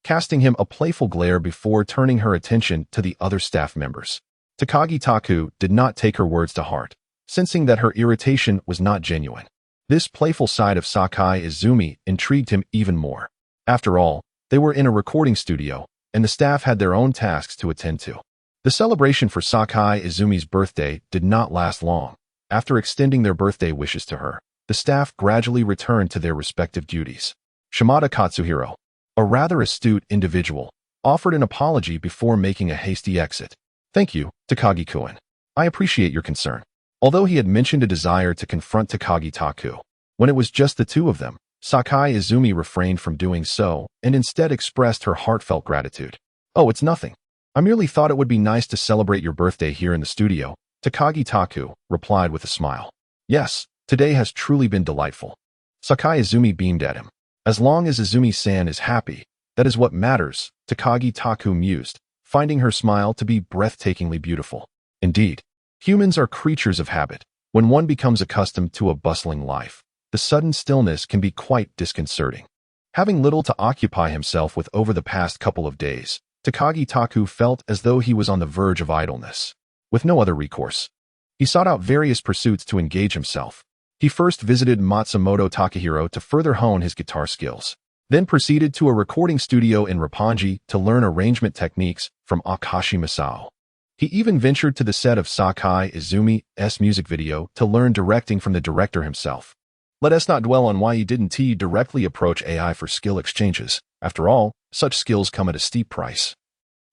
Speaker 1: casting him a playful glare before turning her attention to the other staff members. Takagi Taku did not take her words to heart, sensing that her irritation was not genuine. This playful side of Sakai Izumi intrigued him even more. After all, they were in a recording studio, and the staff had their own tasks to attend to. The celebration for Sakai Izumi's birthday did not last long. After extending their birthday wishes to her, the staff gradually returned to their respective duties. Shimada Katsuhiro, a rather astute individual, offered an apology before making a hasty exit. Thank you, Takagi-kun. I appreciate your concern. Although he had mentioned a desire to confront Takagi Taku, when it was just the two of them, Sakai Izumi refrained from doing so and instead expressed her heartfelt gratitude. Oh, it's nothing. I merely thought it would be nice to celebrate your birthday here in the studio, Takagi Taku replied with a smile. Yes, today has truly been delightful. Sakai Izumi beamed at him. As long as Izumi-san is happy, that is what matters, Takagi Taku mused, finding her smile to be breathtakingly beautiful. Indeed, humans are creatures of habit. When one becomes accustomed to a bustling life, the sudden stillness can be quite disconcerting. Having little to occupy himself with over the past couple of days, Takagi Taku felt as though he was on the verge of idleness. With no other recourse, he sought out various pursuits to engage himself. He first visited Matsumoto Takahiro to further hone his guitar skills, then proceeded to a recording studio in Roppongi to learn arrangement techniques from Akashi Masao. He even ventured to the set of Sakai Izumi's music video to learn directing from the director himself. Let us not dwell on why he didn't directly approach AI for skill exchanges. After all, such skills come at a steep price,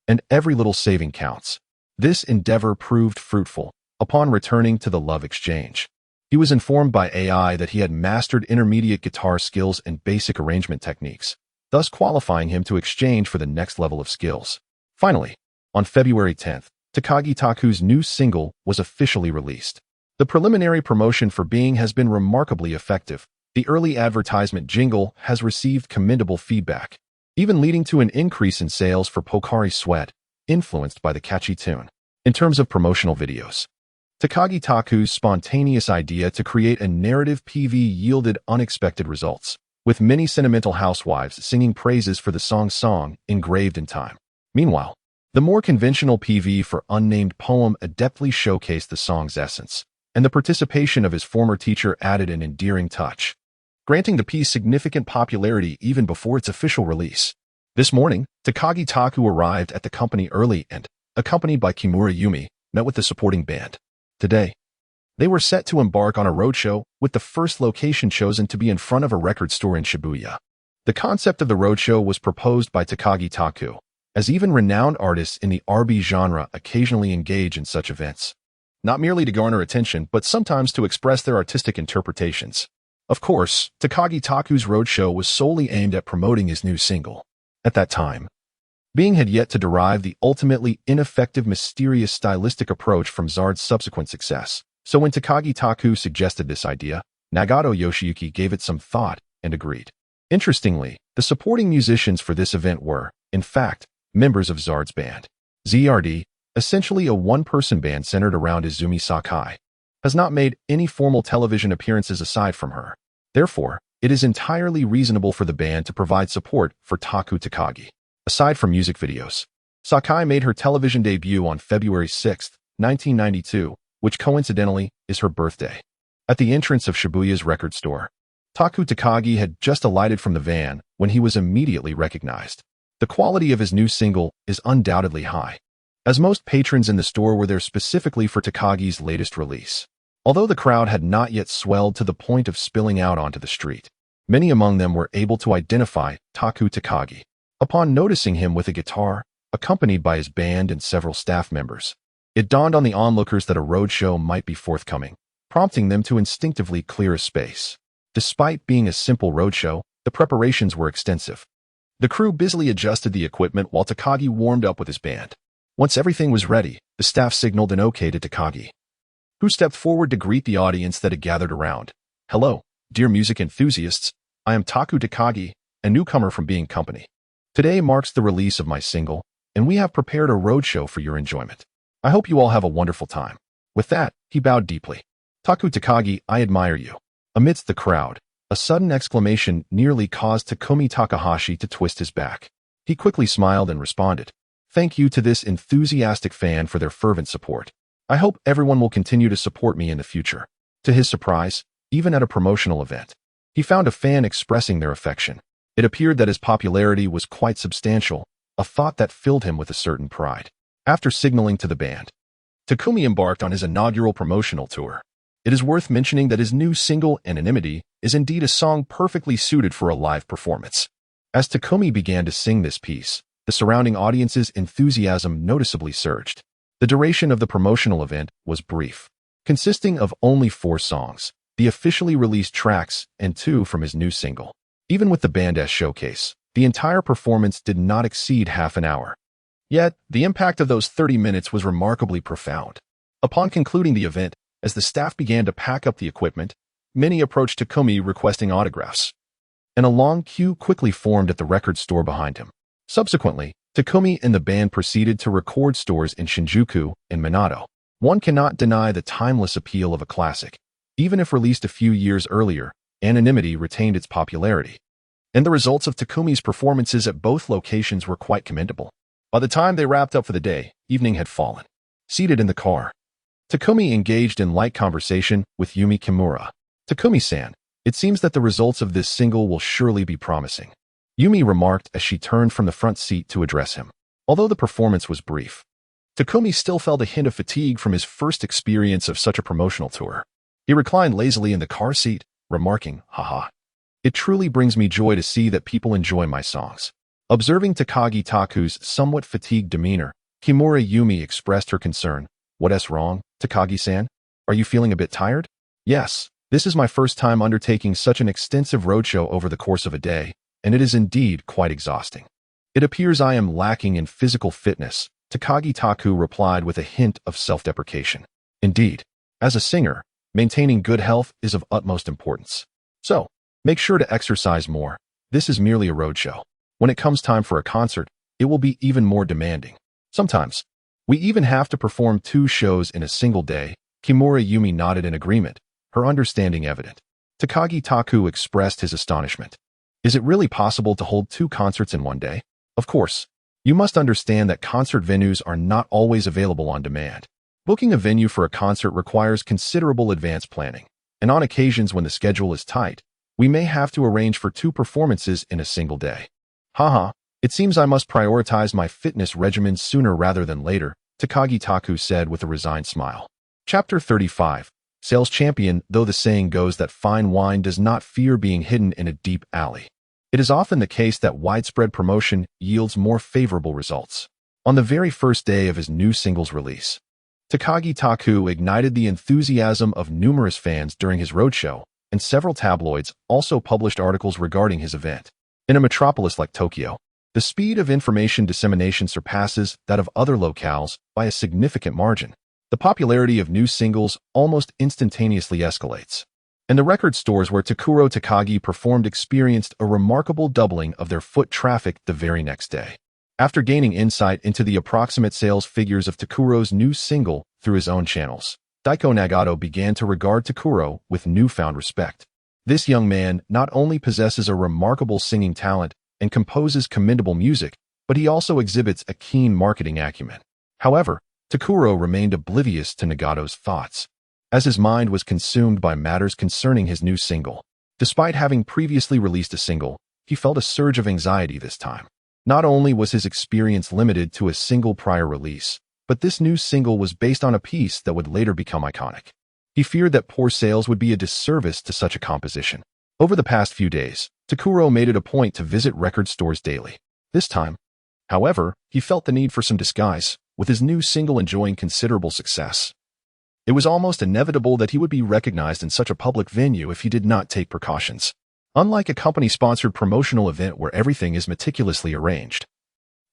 Speaker 1: and every little saving counts. This endeavor proved fruitful. Upon returning to the love exchange, he was informed by AI that he had mastered intermediate guitar skills and basic arrangement techniques, thus qualifying him to exchange for the next level of skills. Finally, on February 10th, Takagi Taku's new single was officially released. The preliminary promotion for Being has been remarkably effective. The early advertisement jingle has received commendable feedback, even leading to an increase in sales for Pocari Sweat, influenced by the catchy tune. In terms of promotional videos, Takagi Taku's spontaneous idea to create a narrative PV yielded unexpected results, with many sentimental housewives singing praises for the song engraved in time. Meanwhile, the more conventional PV for Unnamed Poem adeptly showcased the song's essence, and the participation of his former teacher added an endearing touch, granting the piece significant popularity even before its official release. This morning, Takagi Taku arrived at the company early and, accompanied by Kimura Yumi, met with the supporting band. Today, they were set to embark on a roadshow, with the first location chosen to be in front of a record store in Shibuya. The concept of the roadshow was proposed by Takagi Taku, as even renowned artists in the R&B genre occasionally engage in such events, not merely to garner attention but sometimes to express their artistic interpretations. Of course, Takagi Taku's roadshow was solely aimed at promoting his new single. At that time, Being had yet to derive the ultimately ineffective mysterious stylistic approach from Zard's subsequent success. So when Takagi Taku suggested this idea, Nagato Yoshiyuki gave it some thought and agreed. Interestingly, the supporting musicians for this event were, in fact, members of Zard's band. ZRD, essentially a one-person band centered around Izumi Sakai, has not made any formal television appearances aside from her. Therefore, it is entirely reasonable for the band to provide support for Taku Takagi. Aside from music videos, Sakai made her television debut on February 6, 1992, which coincidentally is her birthday. At the entrance of Shibuya's record store, Taku Takagi had just alighted from the van when he was immediately recognized. The quality of his new single is undoubtedly high, as most patrons in the store were there specifically for Takagi's latest release. Although the crowd had not yet swelled to the point of spilling out onto the street, many among them were able to identify Taku Takagi upon noticing him with a guitar, accompanied by his band and several staff members. It dawned on the onlookers that a roadshow might be forthcoming, prompting them to instinctively clear a space. Despite being a simple roadshow, the preparations were extensive. The crew busily adjusted the equipment while Takagi warmed up with his band. Once everything was ready, the staff signaled an okay to Takagi, who stepped forward to greet the audience that had gathered around. "Hello, dear music enthusiasts. I am Taku Takagi, a newcomer from Being Company. Today marks the release of my single, and we have prepared a roadshow for your enjoyment. I hope you all have a wonderful time." With that, he bowed deeply. "Taku Takagi, I admire you." Amidst the crowd, a sudden exclamation nearly caused Takumi Takahashi to twist his back. He quickly smiled and responded, "Thank you to this enthusiastic fan for their fervent support. I hope everyone will continue to support me in the future." To his surprise, even at a promotional event, he found a fan expressing their affection. It appeared that his popularity was quite substantial, a thought that filled him with a certain pride. After signaling to the band, Takumi embarked on his inaugural promotional tour. It is worth mentioning that his new single, Anonymity, is indeed a song perfectly suited for a live performance. As Takumi began to sing this piece, the surrounding audience's enthusiasm noticeably surged. The duration of the promotional event was brief, consisting of only 4 songs, the officially released tracks, and 2 from his new single. Even with the band as showcase, the entire performance did not exceed half an hour. Yet, the impact of those 30 minutes was remarkably profound. Upon concluding the event, as the staff began to pack up the equipment, many approached Takumi requesting autographs, and a long queue quickly formed at the record store behind him. Subsequently, Takumi and the band proceeded to record stores in Shinjuku and Minato. One cannot deny the timeless appeal of a classic. Even if released a few years earlier, Anonymity retained its popularity, and the results of Takumi's performances at both locations were quite commendable. By the time they wrapped up for the day, evening had fallen. Seated in the car, Takumi engaged in light conversation with Yumi Kimura. "Takumi-san, it seems that the results of this single will surely be promising," Yumi remarked as she turned from the front seat to address him. Although the performance was brief, Takumi still felt a hint of fatigue from his first experience of such a promotional tour. He reclined lazily in the car seat, remarking, "Haha. It truly brings me joy to see that people enjoy my songs." Observing Takagi Taku's somewhat fatigued demeanor, Kimura Yumi expressed her concern. "What's wrong, Takagi-san? Are you feeling a bit tired?" "Yes, this is my first time undertaking such an extensive roadshow over the course of a day, and it is indeed quite exhausting. It appears I am lacking in physical fitness," Takagi Taku replied with a hint of self-deprecation. Indeed, as a singer, maintaining good health is of utmost importance. So, make sure to exercise more. This is merely a roadshow. When it comes time for a concert, it will be even more demanding. Sometimes, we even have to perform 2 shows in a single day." Kimura Yumi nodded in agreement, her understanding evident. Takagi Taku expressed his astonishment. "Is it really possible to hold 2 concerts in one day?" "Of course. You must understand that concert venues are not always available on demand. Booking a venue for a concert requires considerable advance planning, and on occasions when the schedule is tight, we may have to arrange for 2 performances in a single day." "Haha, it seems I must prioritize my fitness regimen sooner rather than later," Takagi Taku said with a resigned smile. Chapter 35. Sales Champion. Though the saying goes that fine wine does not fear being hidden in a deep alley, it is often the case that widespread promotion yields more favorable results. On the very first day of his new single's release, Takagi Taku ignited the enthusiasm of numerous fans during his roadshow, and several tabloids also published articles regarding his event. In a metropolis like Tokyo, the speed of information dissemination surpasses that of other locales by a significant margin. The popularity of new singles almost instantaneously escalates, and the record stores where Takuro Takagi performed experienced a remarkable doubling of their foot traffic the very next day. After gaining insight into the approximate sales figures of Takuro's new single through his own channels, Daiko Nagato began to regard Takuro with newfound respect. This young man not only possesses a remarkable singing talent and composes commendable music, but he also exhibits a keen marketing acumen. However, Takuro remained oblivious to Nagato's thoughts, as his mind was consumed by matters concerning his new single. Despite having previously released a single, he felt a surge of anxiety this time. Not only was his experience limited to a single prior release, but this new single was based on a piece that would later become iconic. He feared that poor sales would be a disservice to such a composition. Over the past few days, Takuro made it a point to visit record stores daily. This time, however, he felt the need for some disguise, with his new single enjoying considerable success. It was almost inevitable that he would be recognized in such a public venue if he did not take precautions. Unlike a company-sponsored promotional event where everything is meticulously arranged,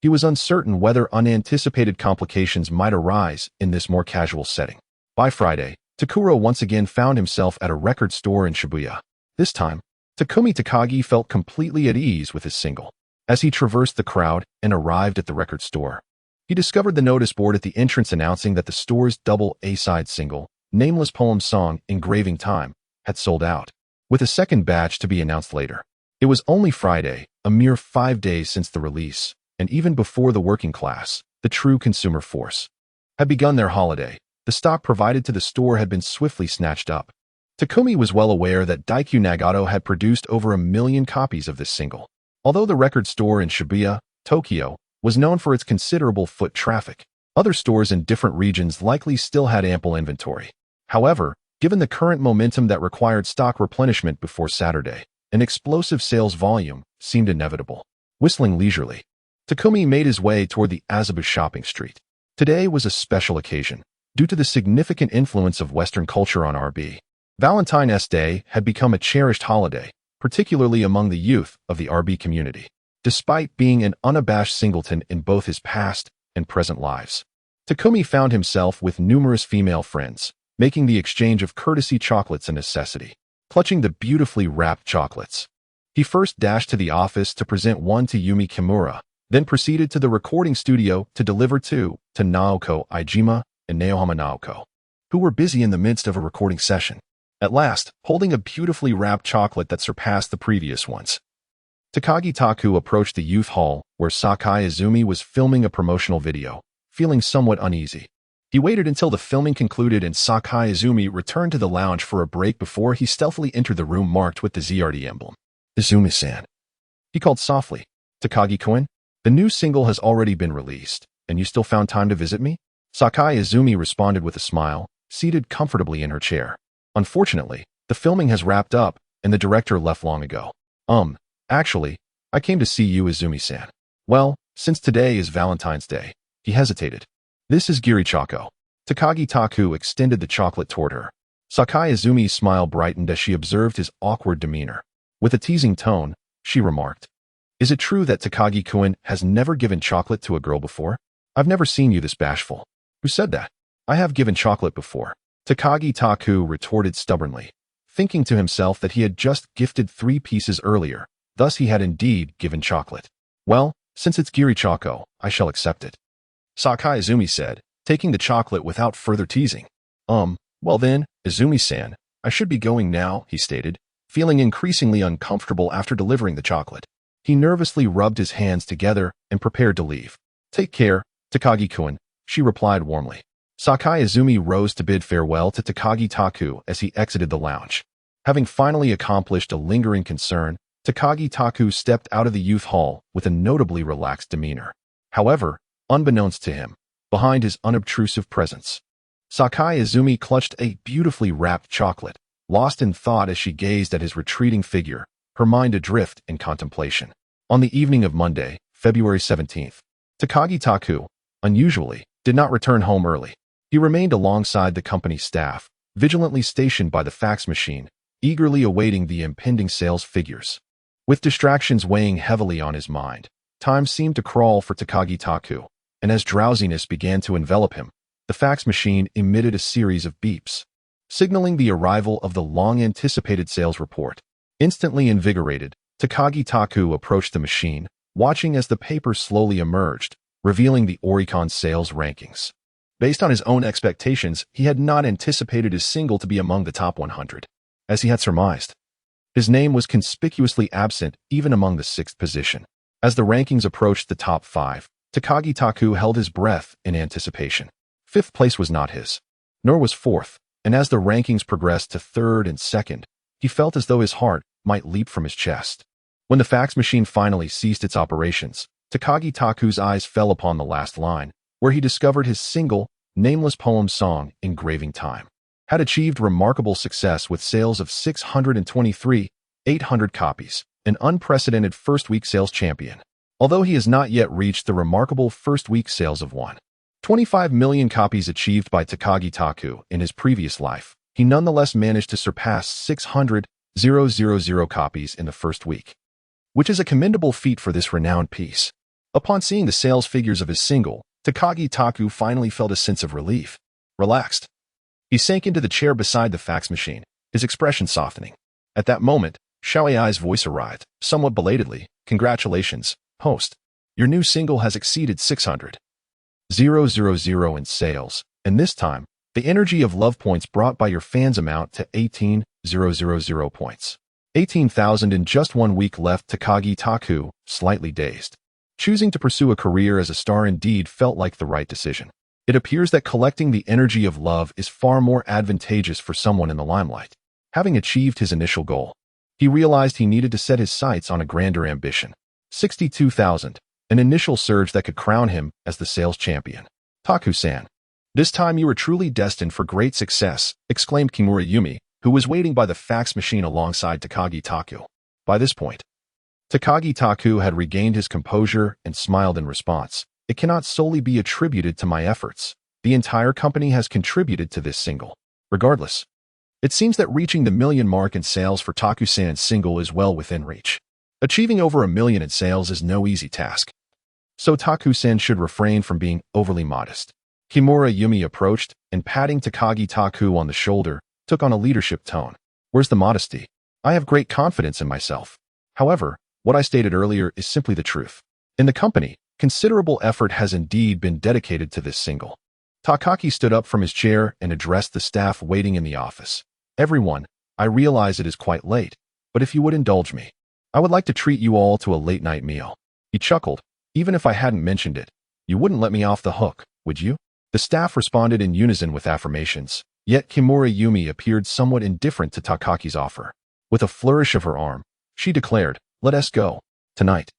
Speaker 1: he was uncertain whether unanticipated complications might arise in this more casual setting. By Friday, Takuro once again found himself at a record store in Shibuya. This time, Takumi Takagi felt completely at ease with his single. As he traversed the crowd and arrived at the record store, he discovered the notice board at the entrance announcing that the store's double A-side single, Nameless Poem Song Engraving Time, had sold out, with a second batch to be announced later. It was only Friday, a mere 5 days since the release, and even before the working class, the true consumer force, had begun their holiday. The stock provided to the store had been swiftly snatched up. Takumi was well aware that Daiko Nagato had produced over 1 million copies of this single. Although the record store in Shibuya, Tokyo, was known for its considerable foot traffic, other stores in different regions likely still had ample inventory. However, given the current momentum that required stock replenishment before Saturday, an explosive sales volume seemed inevitable. Whistling leisurely, Takumi made his way toward the Azabu shopping street. Today was a special occasion, due to the significant influence of Western culture on RB. Valentine's Day had become a cherished holiday, particularly among the youth of the RB community. Despite being an unabashed singleton in both his past and present lives, Takumi found himself with numerous female friends, making the exchange of courtesy chocolates a necessity. Clutching the beautifully wrapped chocolates, he first dashed to the office to present one to Yumi Kimura, then proceeded to the recording studio to deliver two to Naoko Ijima and Naohama Naoko, who were busy in the midst of a recording session. At last, holding a beautifully wrapped chocolate that surpassed the previous ones, Takagi Taku approached the youth hall where Sakai Izumi was filming a promotional video, feeling somewhat uneasy. He waited until the filming concluded and Sakai Izumi returned to the lounge for a break before he stealthily entered the room marked with the ZRD emblem. Izumi-san, he called softly. Takagi-kun, the new single has already been released, and you still found time to visit me? Sakai Izumi responded with a smile, seated comfortably in her chair. Unfortunately, the filming has wrapped up, and the director left long ago. Actually, I came to see you, Izumi-san. Well, since today is Valentine's Day. He hesitated. This is Girichako. Takagi Taku extended the chocolate toward her. Sakai Izumi's smile brightened as she observed his awkward demeanor. With a teasing tone, she remarked, "Is it true that Takagi-kun has never given chocolate to a girl before? I've never seen you this bashful." Who said that? I have given chocolate before. Takagi Taku retorted stubbornly, thinking to himself that he had just gifted 3 pieces earlier. Thus he had indeed given chocolate. Well, since it's Girichako, I shall accept it, Sakai Izumi said, taking the chocolate without further teasing. Well then, Izumi-san, I should be going now, he stated, feeling increasingly uncomfortable after delivering the chocolate. He nervously rubbed his hands together and prepared to leave. Take care, Takagi-kun, she replied warmly. Sakai Izumi rose to bid farewell to Takagi Taku as he exited the lounge. Having finally accomplished a lingering concern, Takagi Taku stepped out of the youth hall with a notably relaxed demeanor. However, unbeknownst to him, behind his unobtrusive presence, Sakai Izumi clutched a beautifully wrapped chocolate, lost in thought as she gazed at his retreating figure, her mind adrift in contemplation. On the evening of Monday, February 17th, Takagi Taku, unusually, did not return home early. He remained alongside the company's staff, vigilantly stationed by the fax machine, eagerly awaiting the impending sales figures. With distractions weighing heavily on his mind, time seemed to crawl for Takagi Taku, and as drowsiness began to envelop him, the fax machine emitted a series of beeps, signaling the arrival of the long-anticipated sales report. Instantly invigorated, Takagi Taku approached the machine, watching as the paper slowly emerged, revealing the Oricon sales rankings. Based on his own expectations, he had not anticipated his single to be among the top 100. As he had surmised, his name was conspicuously absent even among the 6th position. As the rankings approached the top 5, Takagi Taku held his breath in anticipation. 5th place was not his, nor was 4th, and as the rankings progressed to 3rd and 2nd, he felt as though his heart might leap from his chest. When the fax machine finally ceased its operations, Takagi Taku's eyes fell upon the last line, where he discovered his single, nameless poem song, Engraving Time, had achieved remarkable success with sales of 623,800 copies, an unprecedented first-week sales champion. Although he has not yet reached the remarkable first-week sales of 1.25 million copies achieved by Takagi Taku in his previous life, he nonetheless managed to surpass 600,000 copies in the first week, which is a commendable feat for this renowned piece. Upon seeing the sales figures of his single, Takagi Taku finally felt a sense of relief. Relaxed, he sank into the chair beside the fax machine, his expression softening. At that moment, Xiao Ai's voice arrived, somewhat belatedly. "Congratulations, host. Your new single has exceeded 600,000 in sales, and this time, the energy of love points brought by your fans amount to 18,000 points. 18,000 in just 1 week left Takagi Taku, slightly dazed. Choosing to pursue a career as a star indeed felt like the right decision. It appears that collecting the energy of love is far more advantageous for someone in the limelight. Having achieved his initial goal, he realized he needed to set his sights on a grander ambition. 62,000, an initial surge that could crown him as the sales champion. "Taku-san, this time you are truly destined for great success," exclaimed Kimura Yumi, who was waiting by the fax machine alongside Takagi Taku. By this point, Takagi Taku had regained his composure and smiled in response. "It cannot solely be attributed to my efforts. The entire company has contributed to this single. Regardless, it seems that reaching the million mark in sales for Taku-san's single is well within reach. Achieving over 1 million in sales is no easy task, so Taku-san should refrain from being overly modest." Kimura Yumi approached and, patting Takagi Taku on the shoulder, took on a leadership tone. "Where's the modesty? I have great confidence in myself. However, what I stated earlier is simply the truth. In the company, considerable effort has indeed been dedicated to this single." Takaki stood up from his chair and addressed the staff waiting in the office. "Everyone, I realize it is quite late, but if you would indulge me, I would like to treat you all to a late-night meal." He chuckled. "Even if I hadn't mentioned it, you wouldn't let me off the hook, would you?" The staff responded in unison with affirmations. Yet Kimura Yumi appeared somewhat indifferent to Takaki's offer. With a flourish of her arm, she declared, "Let us go. Tonight,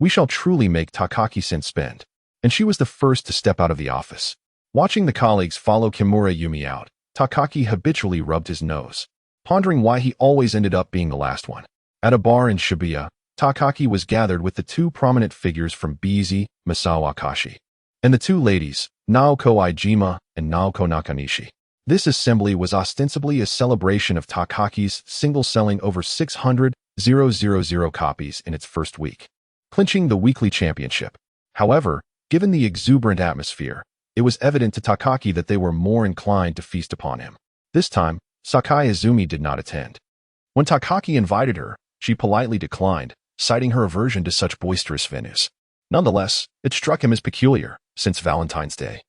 Speaker 1: we shall truly make Takaki-san spend." And she was the first to step out of the office. Watching the colleagues follow Kimura Yumi out, Takaki habitually rubbed his nose, pondering why he always ended up being the last one. At a bar in Shibuya, Takaki was gathered with the 2 prominent figures from BZ, Masao Akashi, and the 2 ladies, Naoko Iijima and Naoko Nakanishi. This assembly was ostensibly a celebration of Takaki's single selling over 600,000 copies in its first week, clinching the weekly championship. However, given the exuberant atmosphere, it was evident to Takaki that they were more inclined to feast upon him. This time, Sakai Izumi did not attend. When Takaki invited her, she politely declined, citing her aversion to such boisterous venues. Nonetheless, it struck him as peculiar, since Valentine's Day.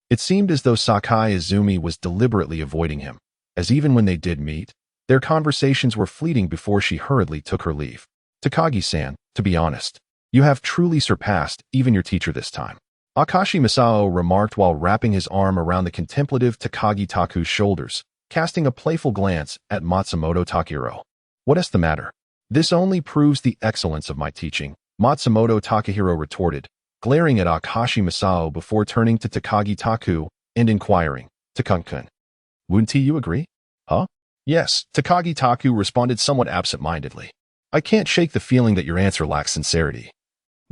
Speaker 1: It seemed as though Sakai Izumi was deliberately avoiding him, as even when they did meet, their conversations were fleeting before she hurriedly took her leave. "Takagi-san, to be honest, you have truly surpassed even your teacher this time," Akashi Masao remarked while wrapping his arm around the contemplative Takagi Taku's shoulders, casting a playful glance at Matsumoto Takahiro. "What is the matter?" "This only proves the excellence of my teaching," Matsumoto Takahiro retorted, glaring at Akashi Masao before turning to Takagi Taku and inquiring, "Takun-kun, wouldn't you agree?" "Huh?" "Yes," Takagi Taku responded somewhat absent-mindedly. "I can't shake the feeling that your answer lacks sincerity,"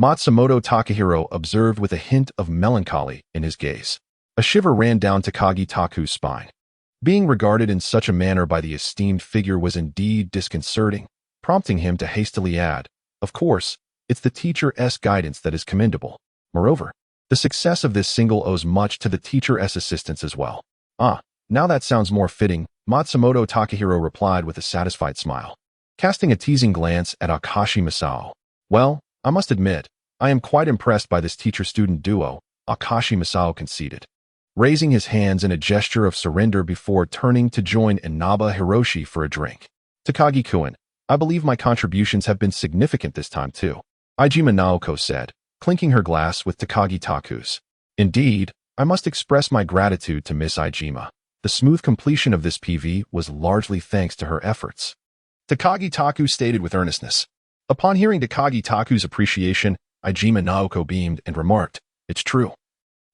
Speaker 1: Matsumoto Takahiro observed with a hint of melancholy in his gaze. A shiver ran down Takagi Taku's spine. Being regarded in such a manner by the esteemed figure was indeed disconcerting, prompting him to hastily add, "Of course, it's the teacher's guidance that is commendable. Moreover, The success of this single owes much to the teacher's assistance as well. Ah, now that sounds more fitting, Matsumoto Takahiro replied with a satisfied smile, casting a teasing glance at Akashi Masao. Well, I must admit, I am quite impressed by this teacher-student duo, Akashi Masao conceded, raising his hands in a gesture of surrender before turning to join Inaba Hiroshi for a drink. Takagi-kun, I believe my contributions have been significant this time too, Ijima Naoko said, clinking her glass with Takagi Taku's. Indeed, I must express my gratitude to Miss Ijima. The smooth completion of this PV was largely thanks to her efforts, Takagi Taku stated with earnestness. Upon hearing Takagi Taku's appreciation, Ijima Naoko beamed and remarked, "It's true.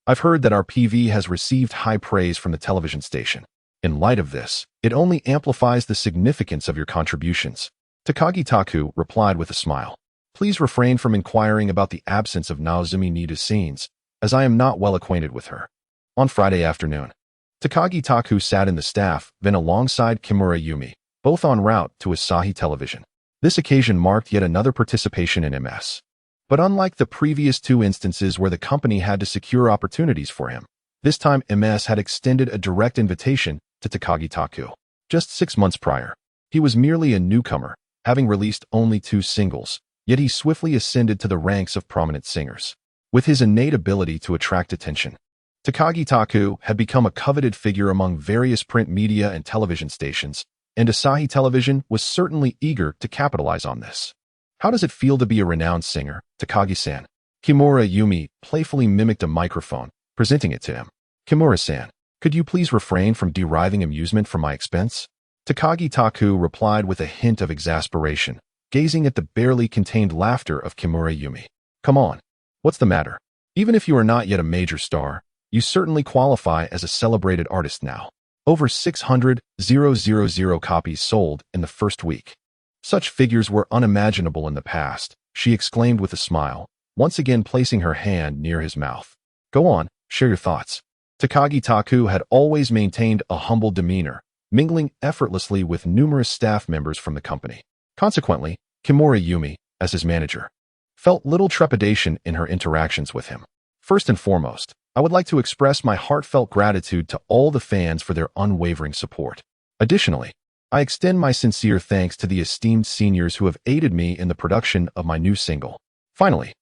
Speaker 1: I've heard that our PV has received high praise from the television station. In light of this, it only amplifies the significance of your contributions." Takagi Taku replied with a smile. Please refrain from inquiring about the absence of Naozumi Nida's scenes, as I am not well acquainted with her. On Friday afternoon, Takagi Taku sat in the staff, then alongside Kimura Yumi, both en route to Asahi Television. This occasion marked yet another participation in MS. But unlike the previous two instances where the company had to secure opportunities for him, this time MS had extended a direct invitation to Takagi Taku. Just 6 months prior, he was merely a newcomer, having released only 2 singles, yet he swiftly ascended to the ranks of prominent singers. With his innate ability to attract attention, Takagi Taku had become a coveted figure among various print media and television stations, and Asahi Television was certainly eager to capitalize on this. How does it feel to be a renowned singer, Takagi-san? Kimura Yumi playfully mimicked a microphone, presenting it to him. Kimura-san, could you please refrain from deriving amusement from my expense? Takagi Taku replied with a hint of exasperation, gazing at the barely contained laughter of Kimura Yumi. Come on, what's the matter? Even if you are not yet a major star, you certainly qualify as a celebrated artist now. Over 600,000 copies sold in the first week. Such figures were unimaginable in the past, she exclaimed with a smile, once again placing her hand near his mouth. Go on, share your thoughts. Takagi Taku had always maintained a humble demeanor, mingling effortlessly with numerous staff members from the company. Consequently, Kimura Yumi, as his manager, felt little trepidation in her interactions with him. First and foremost, I would like to express my heartfelt gratitude to all the fans for their unwavering support. Additionally, I extend my sincere thanks to the esteemed seniors who have aided me in the production of my new single. Finally,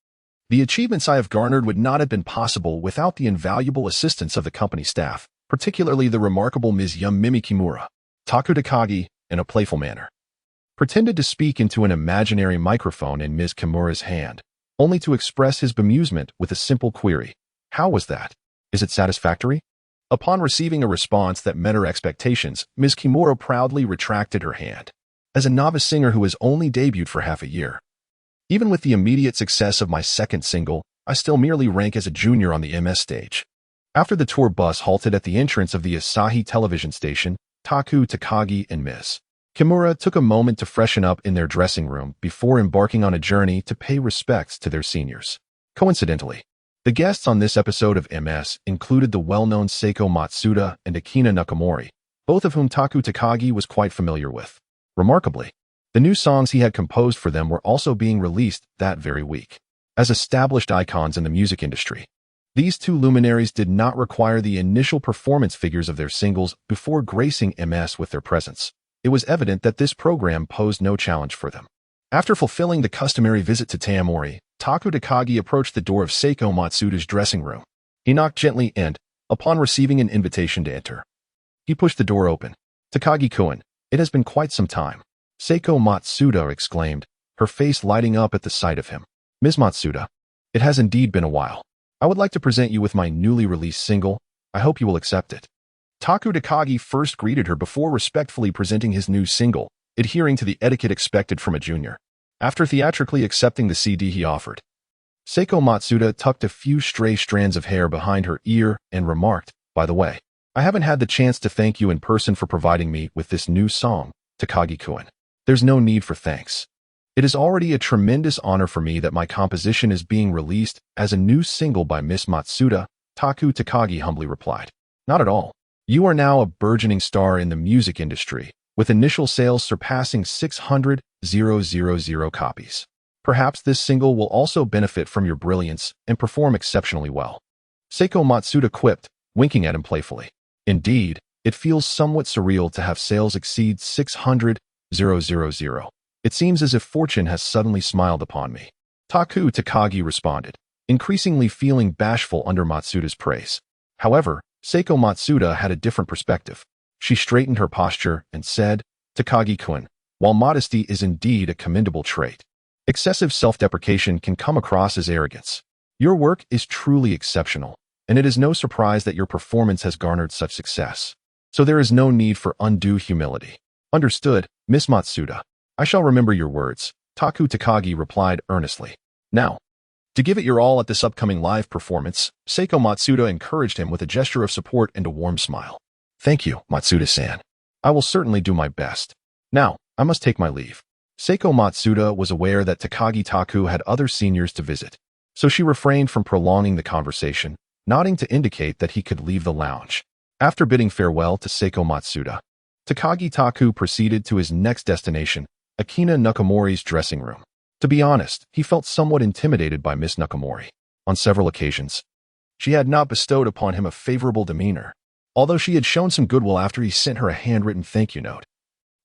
Speaker 1: the achievements I have garnered would not have been possible without the invaluable assistance of the company staff, particularly the remarkable Ms. Yumimi Kimura. Taku Takagi, in a playful manner, pretended to speak into an imaginary microphone in Ms. Kimura's hand, only to express his bemusement with a simple query. How was that? Is it satisfactory? Upon receiving a response that met her expectations, Ms. Kimura proudly retracted her hand. As a novice singer who has only debuted for half a year, even with the immediate success of my second single, I still merely rank as a junior on the MS stage. After the tour bus halted at the entrance of the Asahi Television station, Taku, Takagi, and Ms. Kimura took a moment to freshen up in their dressing room before embarking on a journey to pay respects to their seniors. Coincidentally, the guests on this episode of MS included the well-known Seiko Matsuda and Akina Nakamori, both of whom Taku Takagi was quite familiar with. Remarkably, the new songs he had composed for them were also being released that very week. As established icons in the music industry, these two luminaries did not require the initial performance figures of their singles before gracing MS with their presence. It was evident that this program posed no challenge for them. After fulfilling the customary visit to Taemori, Taku Takagi approached the door of Seiko Matsuda's dressing room. He knocked gently and, upon receiving an invitation to enter, he pushed the door open. Takagi-kun, it has been quite some time, Seiko Matsuda exclaimed, her face lighting up at the sight of him. Ms. Matsuda, it has indeed been a while. I would like to present you with my newly released single. I hope you will accept it. Taku Takagi first greeted her before respectfully presenting his new single, adhering to the etiquette expected from a junior. After theatrically accepting the CD he offered, Seiko Matsuda tucked a few stray strands of hair behind her ear and remarked, by the way, I haven't had the chance to thank you in person for providing me with this new song, Takagi-kun. There's no need for thanks. It is already a tremendous honor for me that my composition is being released as a new single by Miss Matsuda, Taku Takagi humbly replied. Not at all. You are now a burgeoning star in the music industry, with initial sales surpassing 600,000 copies. Perhaps this single will also benefit from your brilliance and perform exceptionally well. Seiko Matsuda quipped, winking at him playfully. Indeed, it feels somewhat surreal to have sales exceed 600,000. It seems as if fortune has suddenly smiled upon me. Taku Takagi responded, increasingly feeling bashful under Matsuda's praise. However, Seiko Matsuda had a different perspective. She straightened her posture and said, Takagi-kun, while modesty is indeed a commendable trait, excessive self-deprecation can come across as arrogance. Your work is truly exceptional, and it is no surprise that your performance has garnered such success. So there is no need for undue humility. Understood, Miss Matsuda. I shall remember your words, Taku Takagi replied earnestly. Now, to give it your all at this upcoming live performance, Seiko Matsuda encouraged him with a gesture of support and a warm smile. Thank you, Matsuda-san. I will certainly do my best. Now, I must take my leave. Seiko Matsuda was aware that Takagi Taku had other seniors to visit, so she refrained from prolonging the conversation, nodding to indicate that he could leave the lounge. After bidding farewell to Seiko Matsuda, Takagi Taku proceeded to his next destination, Akina Nakamori's dressing room. To be honest, he felt somewhat intimidated by Miss Nakamori. On several occasions, she had not bestowed upon him a favorable demeanor, although she had shown some goodwill after he sent her a handwritten thank you note.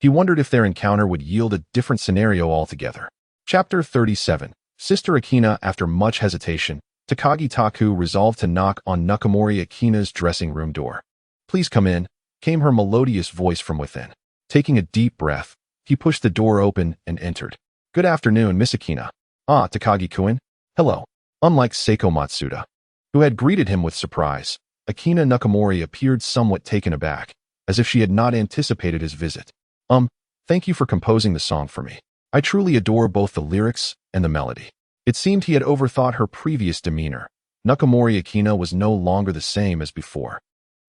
Speaker 1: He wondered if their encounter would yield a different scenario altogether. Chapter 37. Sister Akina. After much hesitation, Takagi Taku resolved to knock on Nakamori Akina's dressing room door. Please come in, came her melodious voice from within. Taking a deep breath, he pushed the door open and entered. Good afternoon, Miss Akina. Ah, Takagi-kun. Hello. Unlike Seiko Matsuda, who had greeted him with surprise, Akina Nakamori appeared somewhat taken aback, as if she had not anticipated his visit. Thank you for composing the song for me. I truly adore both the lyrics and the melody. It seemed he had overthought her previous demeanor. Nakamori Akina was no longer the same as before.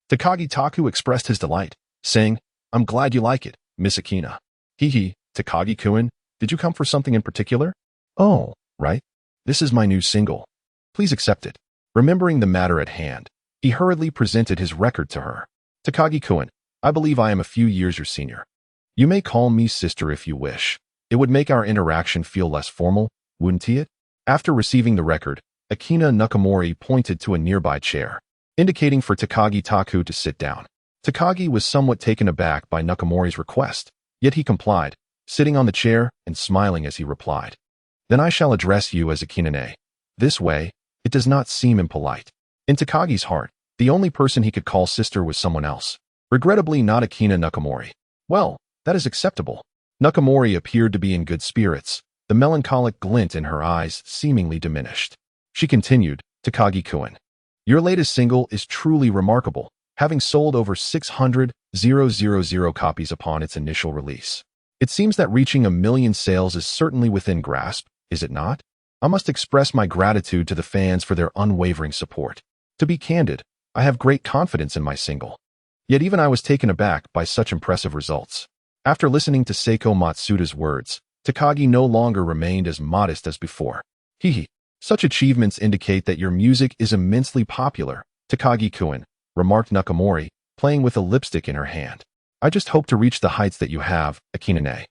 Speaker 1: Takagi Taku expressed his delight, saying, I'm glad you like it, Miss Akina. Takagi-kun, did you come for something in particular? Oh, right. This is my new single. Please accept it. Remembering the matter at hand, he hurriedly presented his record to her. Takagi-kun, I believe I am a few years your senior. You may call me sister if you wish. It would make our interaction feel less formal, wouldn't it? After receiving the record, Akina Nakamori pointed to a nearby chair, indicating for Takagi Taku to sit down. Takagi was somewhat taken aback by Nakamori's request, yet he complied, sitting on the chair and smiling as he replied. Then I shall address you as Akina-ne. This way, it does not seem impolite. In Takagi's heart, the only person he could call sister was someone else. Regrettably not Akina Nakamori. Well, that is acceptable. Nakamori appeared to be in good spirits, the melancholic glint in her eyes seemingly diminished. She continued, Takagi-kun. Your latest single is truly remarkable, having sold over 600,000 copies upon its initial release. It seems that reaching 1 million sales is certainly within grasp, is it not? I must express my gratitude to the fans for their unwavering support. To be candid, I have great confidence in my single. Yet even I was taken aback by such impressive results. After listening to Seiko Matsuda's words, Takagi no longer remained as modest as before. Such achievements indicate that your music is immensely popular, Takagi-kun, remarked Nakamori, playing with a lipstick in her hand. I just hope to reach the heights that you have, Akina-ne.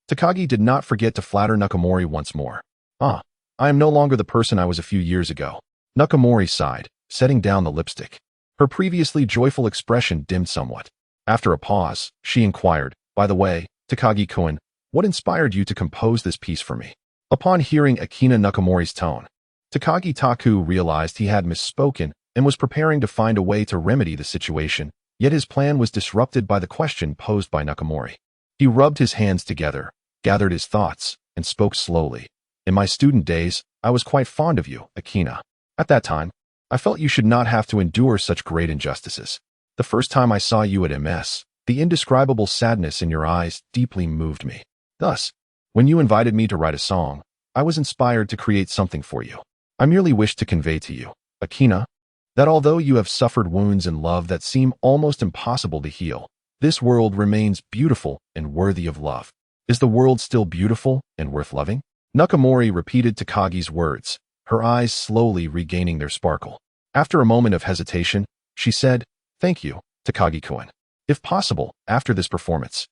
Speaker 1: Takagi did not forget to flatter Nakamori once more. I am no longer the person I was a few years ago. Nakamori sighed, setting down the lipstick. Her previously joyful expression dimmed somewhat. After a pause, she inquired, by the way, Takagi-kun, what inspired you to compose this piece for me? Upon hearing Akina Nakamori's tone, Takagi Taku realized he had misspoken and was preparing to find a way to remedy the situation, yet his plan was disrupted by the question posed by Nakamori. He rubbed his hands together, gathered his thoughts, and spoke slowly. In my student days, I was quite fond of you, Akina. At that time, I felt you should not have to endure such great injustices. The first time I saw you at MS, the indescribable sadness in your eyes deeply moved me. Thus, when you invited me to write a song, I was inspired to create something for you. I merely wished to convey to you, Akina, that although you have suffered wounds in love that seem almost impossible to heal, this world remains beautiful and worthy of love. Is the world still beautiful and worth loving? Nakamori repeated Takagi's words, her eyes slowly regaining their sparkle. After a moment of hesitation, she said, Thank you, Takagi-kun. If possible, after this performance,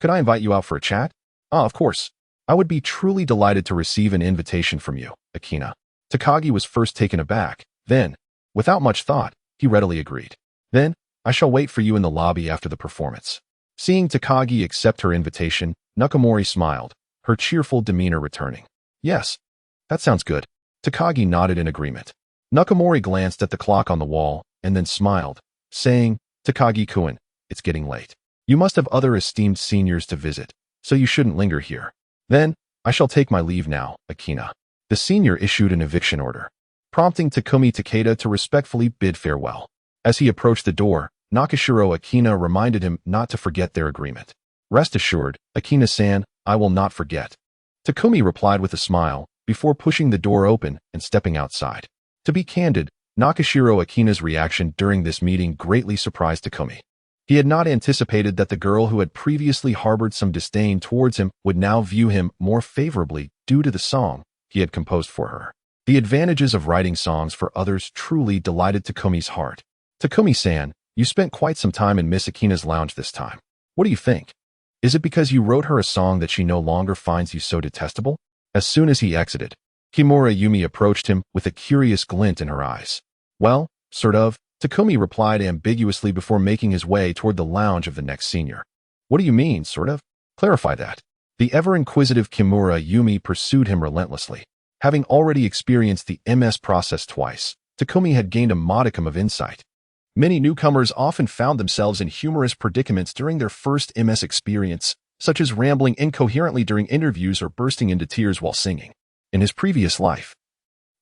Speaker 1: could I invite you out for a chat? Of course. I would be truly delighted to receive an invitation from you, Akina. Takagi was first taken aback. Then, without much thought, he readily agreed. Then, I shall wait for you in the lobby after the performance. Seeing Takagi accept her invitation, Nakamori smiled, her cheerful demeanor returning. Yes, that sounds good. Takagi nodded in agreement. Nakamori glanced at the clock on the wall and then smiled, saying, Takagi-kun, it's getting late. You must have other esteemed seniors to visit, so you shouldn't linger here. Then, I shall take my leave now, Akina. The senior issued an eviction order, prompting Takumi Takeda to respectfully bid farewell. As he approached the door, Nakashiro Akina reminded him not to forget their agreement. Rest assured, Akina-san, I will not forget. Takumi replied with a smile, before pushing the door open and stepping outside. To be candid, Nakashiro Akina's reaction during this meeting greatly surprised Takumi. He had not anticipated that the girl who had previously harbored some disdain towards him would now view him more favorably due to the song he had composed for her. The advantages of writing songs for others truly delighted Takumi's heart. Takumi-san, you spent quite some time in Miss Akina's lounge this time. What do you think? Is it because you wrote her a song that she no longer finds you so detestable? As soon as he exited, Kimura Yumi approached him with a curious glint in her eyes. Well, sort of, Takumi replied ambiguously before making his way toward the lounge of the next senior. What do you mean, sort of? Clarify that. The ever-inquisitive Kimura Yumi pursued him relentlessly. Having already experienced the MS process twice, Takumi had gained a modicum of insight. Many newcomers often found themselves in humorous predicaments during their first MS experience, such as rambling incoherently during interviews or bursting into tears while singing. In his previous life,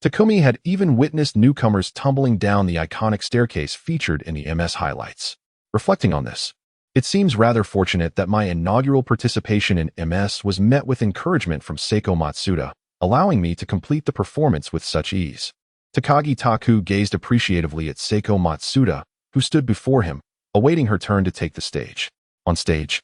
Speaker 1: Takumi had even witnessed newcomers tumbling down the iconic staircase featured in the MS highlights. Reflecting on this, it seems rather fortunate that my inaugural participation in MS was met with encouragement from Seiko Matsuda, allowing me to complete the performance with such ease. Takagi Taku gazed appreciatively at Seiko Matsuda, who stood before him, awaiting her turn to take the stage. On stage,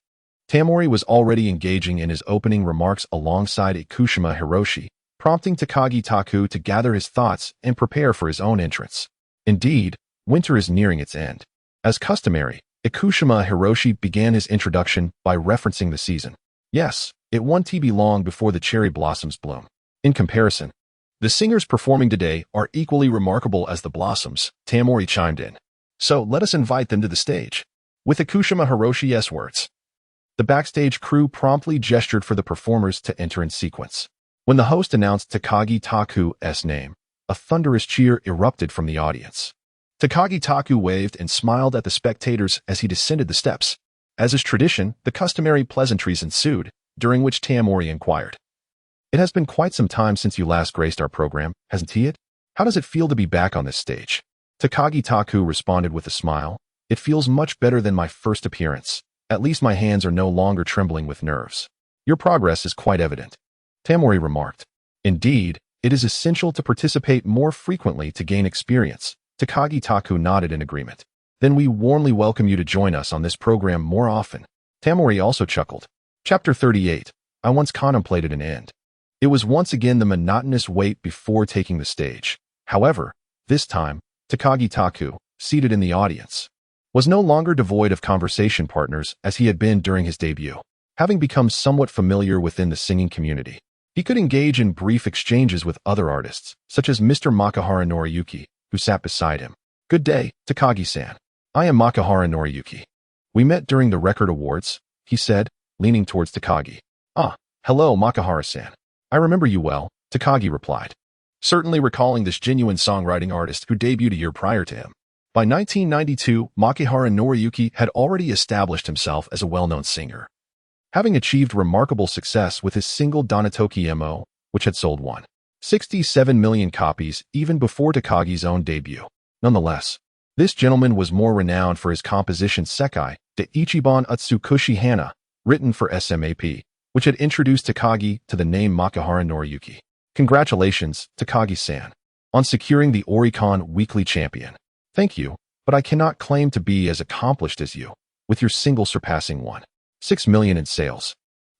Speaker 1: Tamori was already engaging in his opening remarks alongside Ikushima Hiroshi, prompting Takagi Taku to gather his thoughts and prepare for his own entrance. Indeed, winter is nearing its end. As customary, Ikushima Hiroshi began his introduction by referencing the season. Yes, it won't be long before the cherry blossoms bloom. In comparison, the singers performing today are equally remarkable as the blossoms, Tamori chimed in. So let us invite them to the stage. With Ikushima Hiroshi's words, the backstage crew promptly gestured for the performers to enter in sequence. When the host announced Takagi Taku's name, a thunderous cheer erupted from the audience. Takagi Taku waved and smiled at the spectators as he descended the steps. As is tradition, the customary pleasantries ensued, during which Tamori inquired. It has been quite some time since you last graced our program, hasn't it? How does it feel to be back on this stage? Takagi Taku responded with a smile. It feels much better than my first appearance. At least my hands are no longer trembling with nerves. Your progress is quite evident. Tamori remarked. Indeed, it is essential to participate more frequently to gain experience. Takagi Taku nodded in agreement. Then we warmly welcome you to join us on this program more often. Tamori also chuckled. Chapter 38. I once contemplated an end. It was once again the monotonous wait before taking the stage. However, this time, Takagi Taku, seated in the audience, was no longer devoid of conversation partners as he had been during his debut. Having become somewhat familiar within the singing community, he could engage in brief exchanges with other artists, such as Mr. Makihara Noriyuki, who sat beside him. Good day, Takagi-san. I am Makihara Noriyuki. We met during the record awards, he said, leaning towards Takagi. Ah, hello, Makihara-san. I remember you well, Takagi replied, certainly recalling this genuine songwriting artist who debuted a year prior to him. By 1992, Makihara Noriyuki had already established himself as a well-known singer, having achieved remarkable success with his single Donatoki Mo, which had sold 1.67 million copies even before Takagi's own debut. Nonetheless, this gentleman was more renowned for his composition Sekai de Ichiban Utsukushi Hana, written for SMAP, which had introduced Takagi to the name Makihara Noriyuki. Congratulations, Takagi-san, on securing the Oricon Weekly Champion. Thank you, but I cannot claim to be as accomplished as you, with your single surpassing 1.6 million in sales.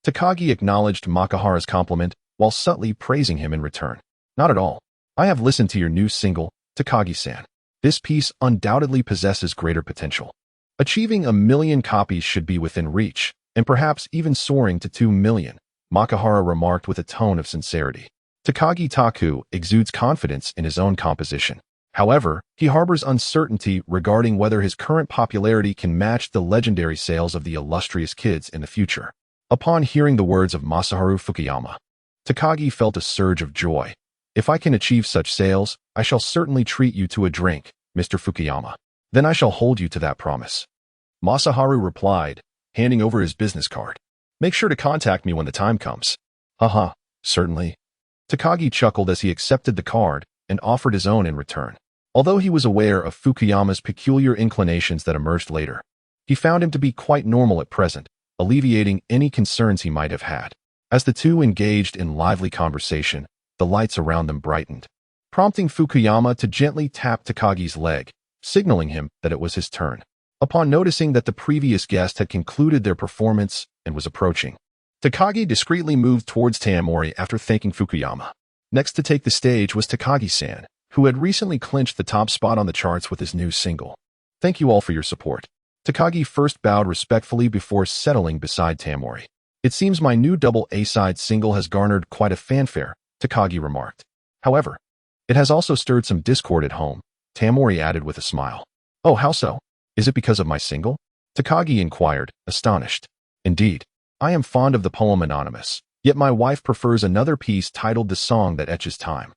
Speaker 1: Takagi acknowledged Makihara's compliment while subtly praising him in return. Not at all. I have listened to your new single, Takagi-san. This piece undoubtedly possesses greater potential. Achieving 1 million copies should be within reach, and perhaps even soaring to 2 million, Makihara remarked with a tone of sincerity. Takagi Taku exudes confidence in his own composition. However, he harbors uncertainty regarding whether his current popularity can match the legendary sales of the illustrious kids in the future. Upon hearing the words of Masaharu Fukuyama, Takagi felt a surge of joy. If I can achieve such sales, I shall certainly treat you to a drink, Mr. Fukuyama. Then I shall hold you to that promise. Masaharu replied, handing over his business card. Make sure to contact me when the time comes. Haha, certainly. Takagi chuckled as he accepted the card and offered his own in return. Although he was aware of Fukuyama's peculiar inclinations that emerged later, he found him to be quite normal at present, alleviating any concerns he might have had. As the two engaged in lively conversation, the lights around them brightened, prompting Fukuyama to gently tap Takagi's leg, signaling him that it was his turn. Upon noticing that the previous guest had concluded their performance and was approaching, Takagi discreetly moved towards Tamori after thanking Fukuyama. Next to take the stage was Takagi-san, who had recently clinched the top spot on the charts with his new single. Thank you all for your support. Takagi first bowed respectfully before settling beside Tamori. It seems my new double A-side single has garnered quite a fanfare, Takagi remarked. However, it has also stirred some discord at home, Tamori added with a smile. Oh, how so? Is it because of my single? Takagi inquired, astonished. Indeed, I am fond of the poem Anonymous, yet my wife prefers another piece titled The Song That Etches Time.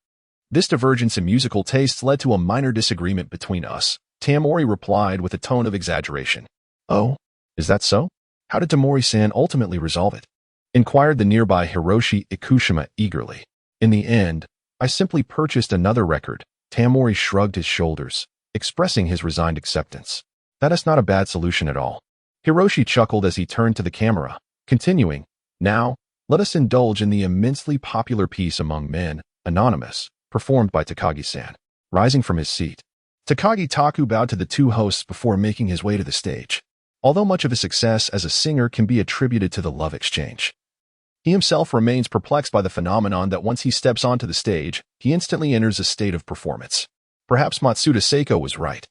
Speaker 1: This divergence in musical tastes led to a minor disagreement between us, Tamori replied with a tone of exaggeration. Oh, is that so? How did Tamori-san ultimately resolve it? Inquired the nearby Hiroshi Ikushima eagerly. In the end, I simply purchased another record. Tamori shrugged his shoulders, expressing his resigned acceptance. That is not a bad solution at all. Hiroshi chuckled as he turned to the camera, continuing, Now, let us indulge in the immensely popular piece among men, Anonymous, performed by Takagi-san. Rising from his seat, Takagi Taku bowed to the two hosts before making his way to the stage. Although much of his success as a singer can be attributed to the love exchange, he himself remains perplexed by the phenomenon that once he steps onto the stage, he instantly enters a state of performance. Perhaps Matsuda Seiko was right.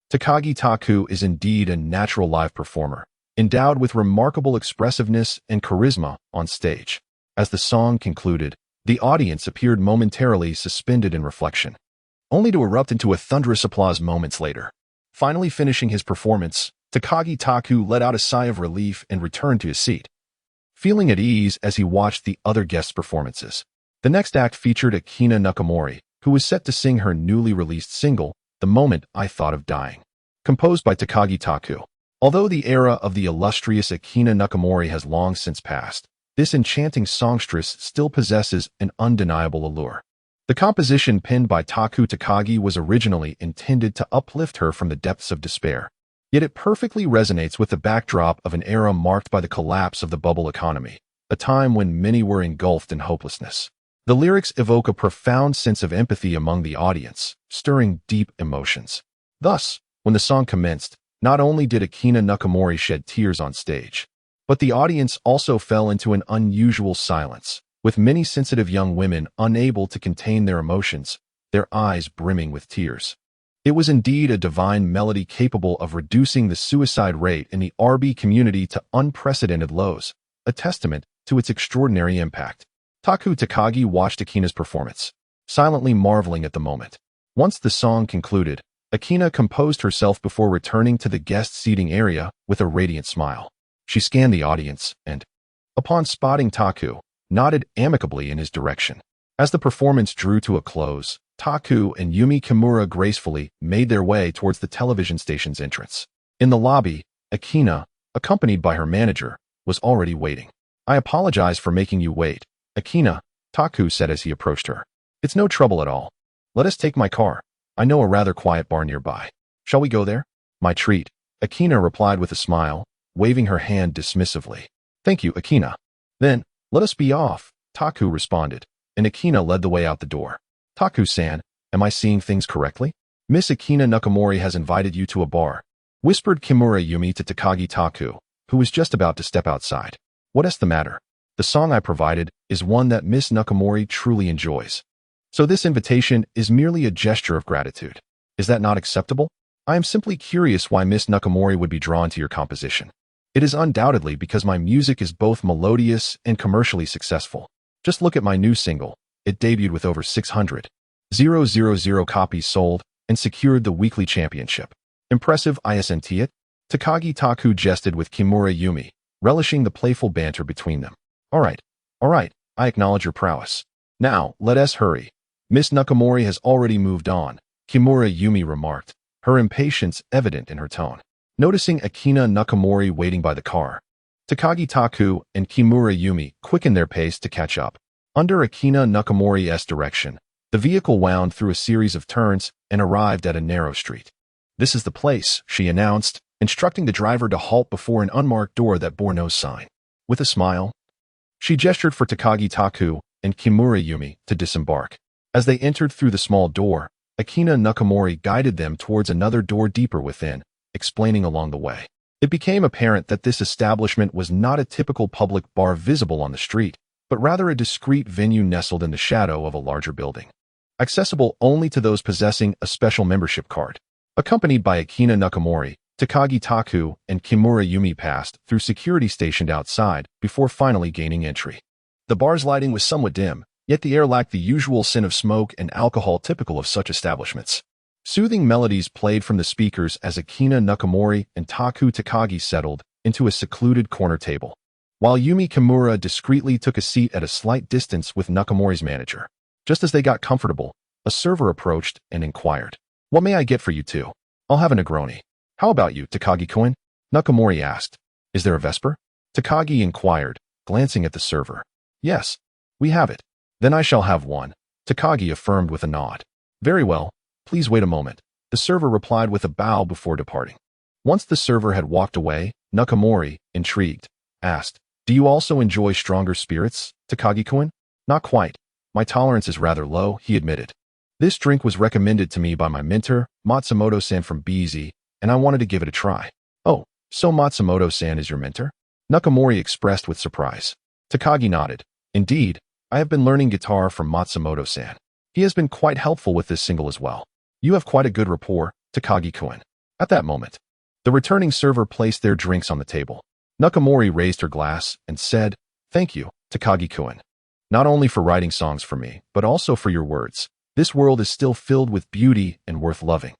Speaker 1: Takagi Taku is indeed a natural live performer, endowed with remarkable expressiveness and charisma on stage. As the song concluded, the audience appeared momentarily suspended in reflection, only to erupt into a thunderous applause moments later. Finally finishing his performance, Takagi Taku let out a sigh of relief and returned to his seat, feeling at ease as he watched the other guests' performances. The next act featured Akina Nakamori, who was set to sing her newly released single, The Moment I Thought of Dying, composed by Takagi Taku. Although the era of the illustrious Akina Nakamori has long since passed, this enchanting songstress still possesses an undeniable allure. The composition penned by Taku Takagi was originally intended to uplift her from the depths of despair, yet it perfectly resonates with the backdrop of an era marked by the collapse of the bubble economy, a time when many were engulfed in hopelessness. The lyrics evoke a profound sense of empathy among the audience, stirring deep emotions. Thus, when the song commenced, not only did Akina Nakamori shed tears on stage, but the audience also fell into an unusual silence, with many sensitive young women unable to contain their emotions, their eyes brimming with tears. It was indeed a divine melody capable of reducing the suicide rate in the RB community to unprecedented lows, a testament to its extraordinary impact. Taku Takagi watched Akina's performance, silently marveling at the moment. Once the song concluded, Akina composed herself before returning to the guest seating area with a radiant smile. She scanned the audience and, upon spotting Taku, nodded amicably in his direction. As the performance drew to a close, Taku and Yumi Kimura gracefully made their way towards the television station's entrance. In the lobby, Akina, accompanied by her manager, was already waiting. I apologize for making you wait, Akina, Taku said as he approached her. It's no trouble at all. Let us take my car. I know a rather quiet bar nearby. Shall we go there? My treat, Akina replied with a smile, waving her hand dismissively. Thank you, Akina. Then, let us be off, Taku responded, and Akina led the way out the door. Taku-san, am I seeing things correctly? Miss Akina Nakamori has invited you to a bar, whispered Kimura Yumi to Takagi Taku, who was just about to step outside. What is the matter? The song I provided is one that Miss Nakamori truly enjoys. So this invitation is merely a gesture of gratitude. Is that not acceptable? I am simply curious why Miss Nakamori would be drawn to your composition. It is undoubtedly because my music is both melodious and commercially successful. Just look at my new single. It debuted with over 600,000 copies sold and secured the weekly championship. Impressive, isn't it? Takagi Taku jested with Kimura Yumi, relishing the playful banter between them. All right, I acknowledge your prowess. Now, let us hurry. Miss Nakamori has already moved on, Kimura Yumi remarked, her impatience evident in her tone. Noticing Akina Nakamori waiting by the car, Takagi Taku and Kimura Yumi quickened their pace to catch up. Under Akina Nakamori's direction, the vehicle wound through a series of turns and arrived at a narrow street. This is the place, she announced, instructing the driver to halt before an unmarked door that bore no sign. With a smile, she gestured for Takagi Taku and Kimura Yumi to disembark. As they entered through the small door, Akina Nakamori guided them towards another door deeper within, explaining along the way. It became apparent that this establishment was not a typical public bar visible on the street, but rather a discreet venue nestled in the shadow of a larger building, accessible only to those possessing a special membership card. Accompanied by Akina Nakamori, Takagi Taku and Kimura Yumi passed through security stationed outside before finally gaining entry. The bar's lighting was somewhat dim, yet the air lacked the usual scent of smoke and alcohol typical of such establishments. Soothing melodies played from the speakers as Akina Nakamori and Taku Takagi settled into a secluded corner table, while Yumi Kimura discreetly took a seat at a slight distance with Nakamori's manager. Just as they got comfortable, a server approached and inquired, "What may I get for you two? I'll have a Negroni." "How about you, Takagi-kun?" Nakamori asked. "Is there a Vesper?" Takagi inquired, glancing at the server. "Yes, we have it." "Then I shall have one," Takagi affirmed with a nod. "Very well, please wait a moment," the server replied with a bow before departing. Once the server had walked away, Nakamori, intrigued, asked, "Do you also enjoy stronger spirits, Takagi-kun?" "Not quite. My tolerance is rather low," he admitted. "This drink was recommended to me by my mentor, Matsumoto-san from BZ, and I wanted to give it a try." "Oh, so Matsumoto-san is your mentor?" Nakamori expressed with surprise. Takagi nodded. "Indeed, I have been learning guitar from Matsumoto-san. He has been quite helpful with this single as well. You have quite a good rapport, Takagi-kun." At that moment, the returning server placed their drinks on the table. Nakamori raised her glass and said, "Thank you, Takagi-kun. Not only for writing songs for me, but also for your words. This world is still filled with beauty and worth loving."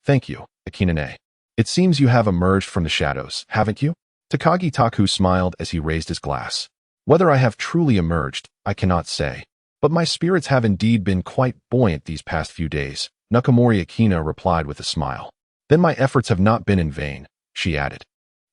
Speaker 1: "Thank you, Akina-ne. It seems you have emerged from the shadows, haven't you?" Takagi Taku smiled as he raised his glass. "Whether I have truly emerged, I cannot say. But my spirits have indeed been quite buoyant these past few days," Nakamori Akina replied with a smile. "Then my efforts have not been in vain," she added.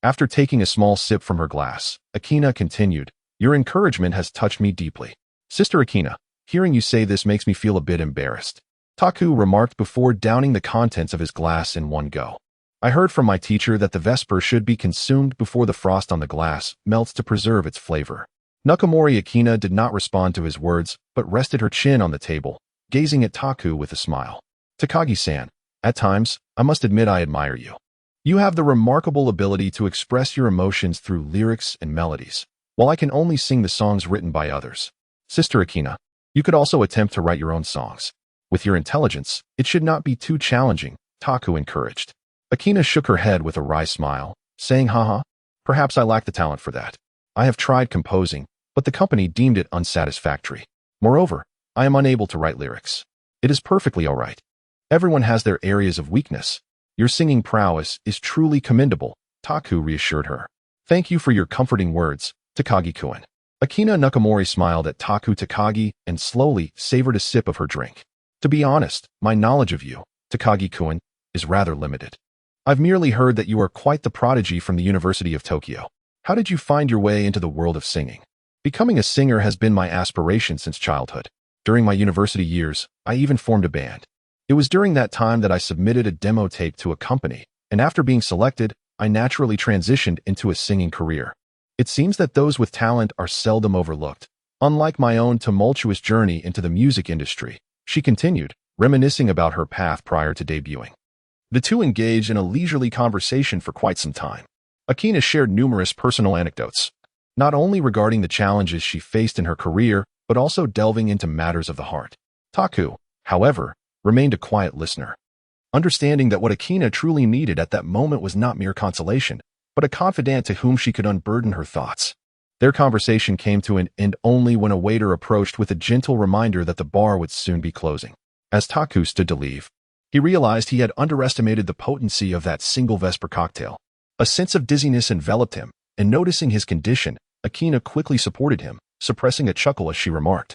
Speaker 1: After taking a small sip from her glass, Akina continued, "Your encouragement has touched me deeply. Sister Akina, hearing you say this makes me feel a bit embarrassed," Taku remarked before downing the contents of his glass in one go. "I heard from my teacher that the Vesper should be consumed before the frost on the glass melts to preserve its flavor." Nakamori Akina did not respond to his words, but rested her chin on the table, gazing at Taku with a smile. "Takagi-san, at times, I must admit I admire you. You have the remarkable ability to express your emotions through lyrics and melodies, while I can only sing the songs written by others. Sister Akina, you could also attempt to write your own songs. With your intelligence, it should not be too challenging," Taku encouraged. Akina shook her head with a wry smile, saying, "Haha, perhaps I lack the talent for that. I have tried composing, but the company deemed it unsatisfactory. Moreover, I am unable to write lyrics. It is perfectly all right. Everyone has their areas of weakness. Your singing prowess is truly commendable," Taku reassured her. "Thank you for your comforting words, Takagi-kun." Akina Nakamori smiled at Taku Takagi and slowly savored a sip of her drink. "To be honest, my knowledge of you, Takagi-kun, is rather limited. I've merely heard that you are quite the prodigy from the University of Tokyo. How did you find your way into the world of singing?" "Becoming a singer has been my aspiration since childhood. During my university years, I even formed a band. It was during that time that I submitted a demo tape to a company, and after being selected, I naturally transitioned into a singing career. It seems that those with talent are seldom overlooked. Unlike my own tumultuous journey into the music industry," she continued, reminiscing about her path prior to debuting. The two engaged in a leisurely conversation for quite some time. Akina shared numerous personal anecdotes, not only regarding the challenges she faced in her career, but also delving into matters of the heart. Taku, however, remained a quiet listener. Understanding that what Akina truly needed at that moment was not mere consolation, but a confidant to whom she could unburden her thoughts. Their conversation came to an end only when a waiter approached with a gentle reminder that the bar would soon be closing. As Taku stood to leave, he realized he had underestimated the potency of that single Vesper cocktail. A sense of dizziness enveloped him, and noticing his condition, Akina quickly supported him, suppressing a chuckle as she remarked,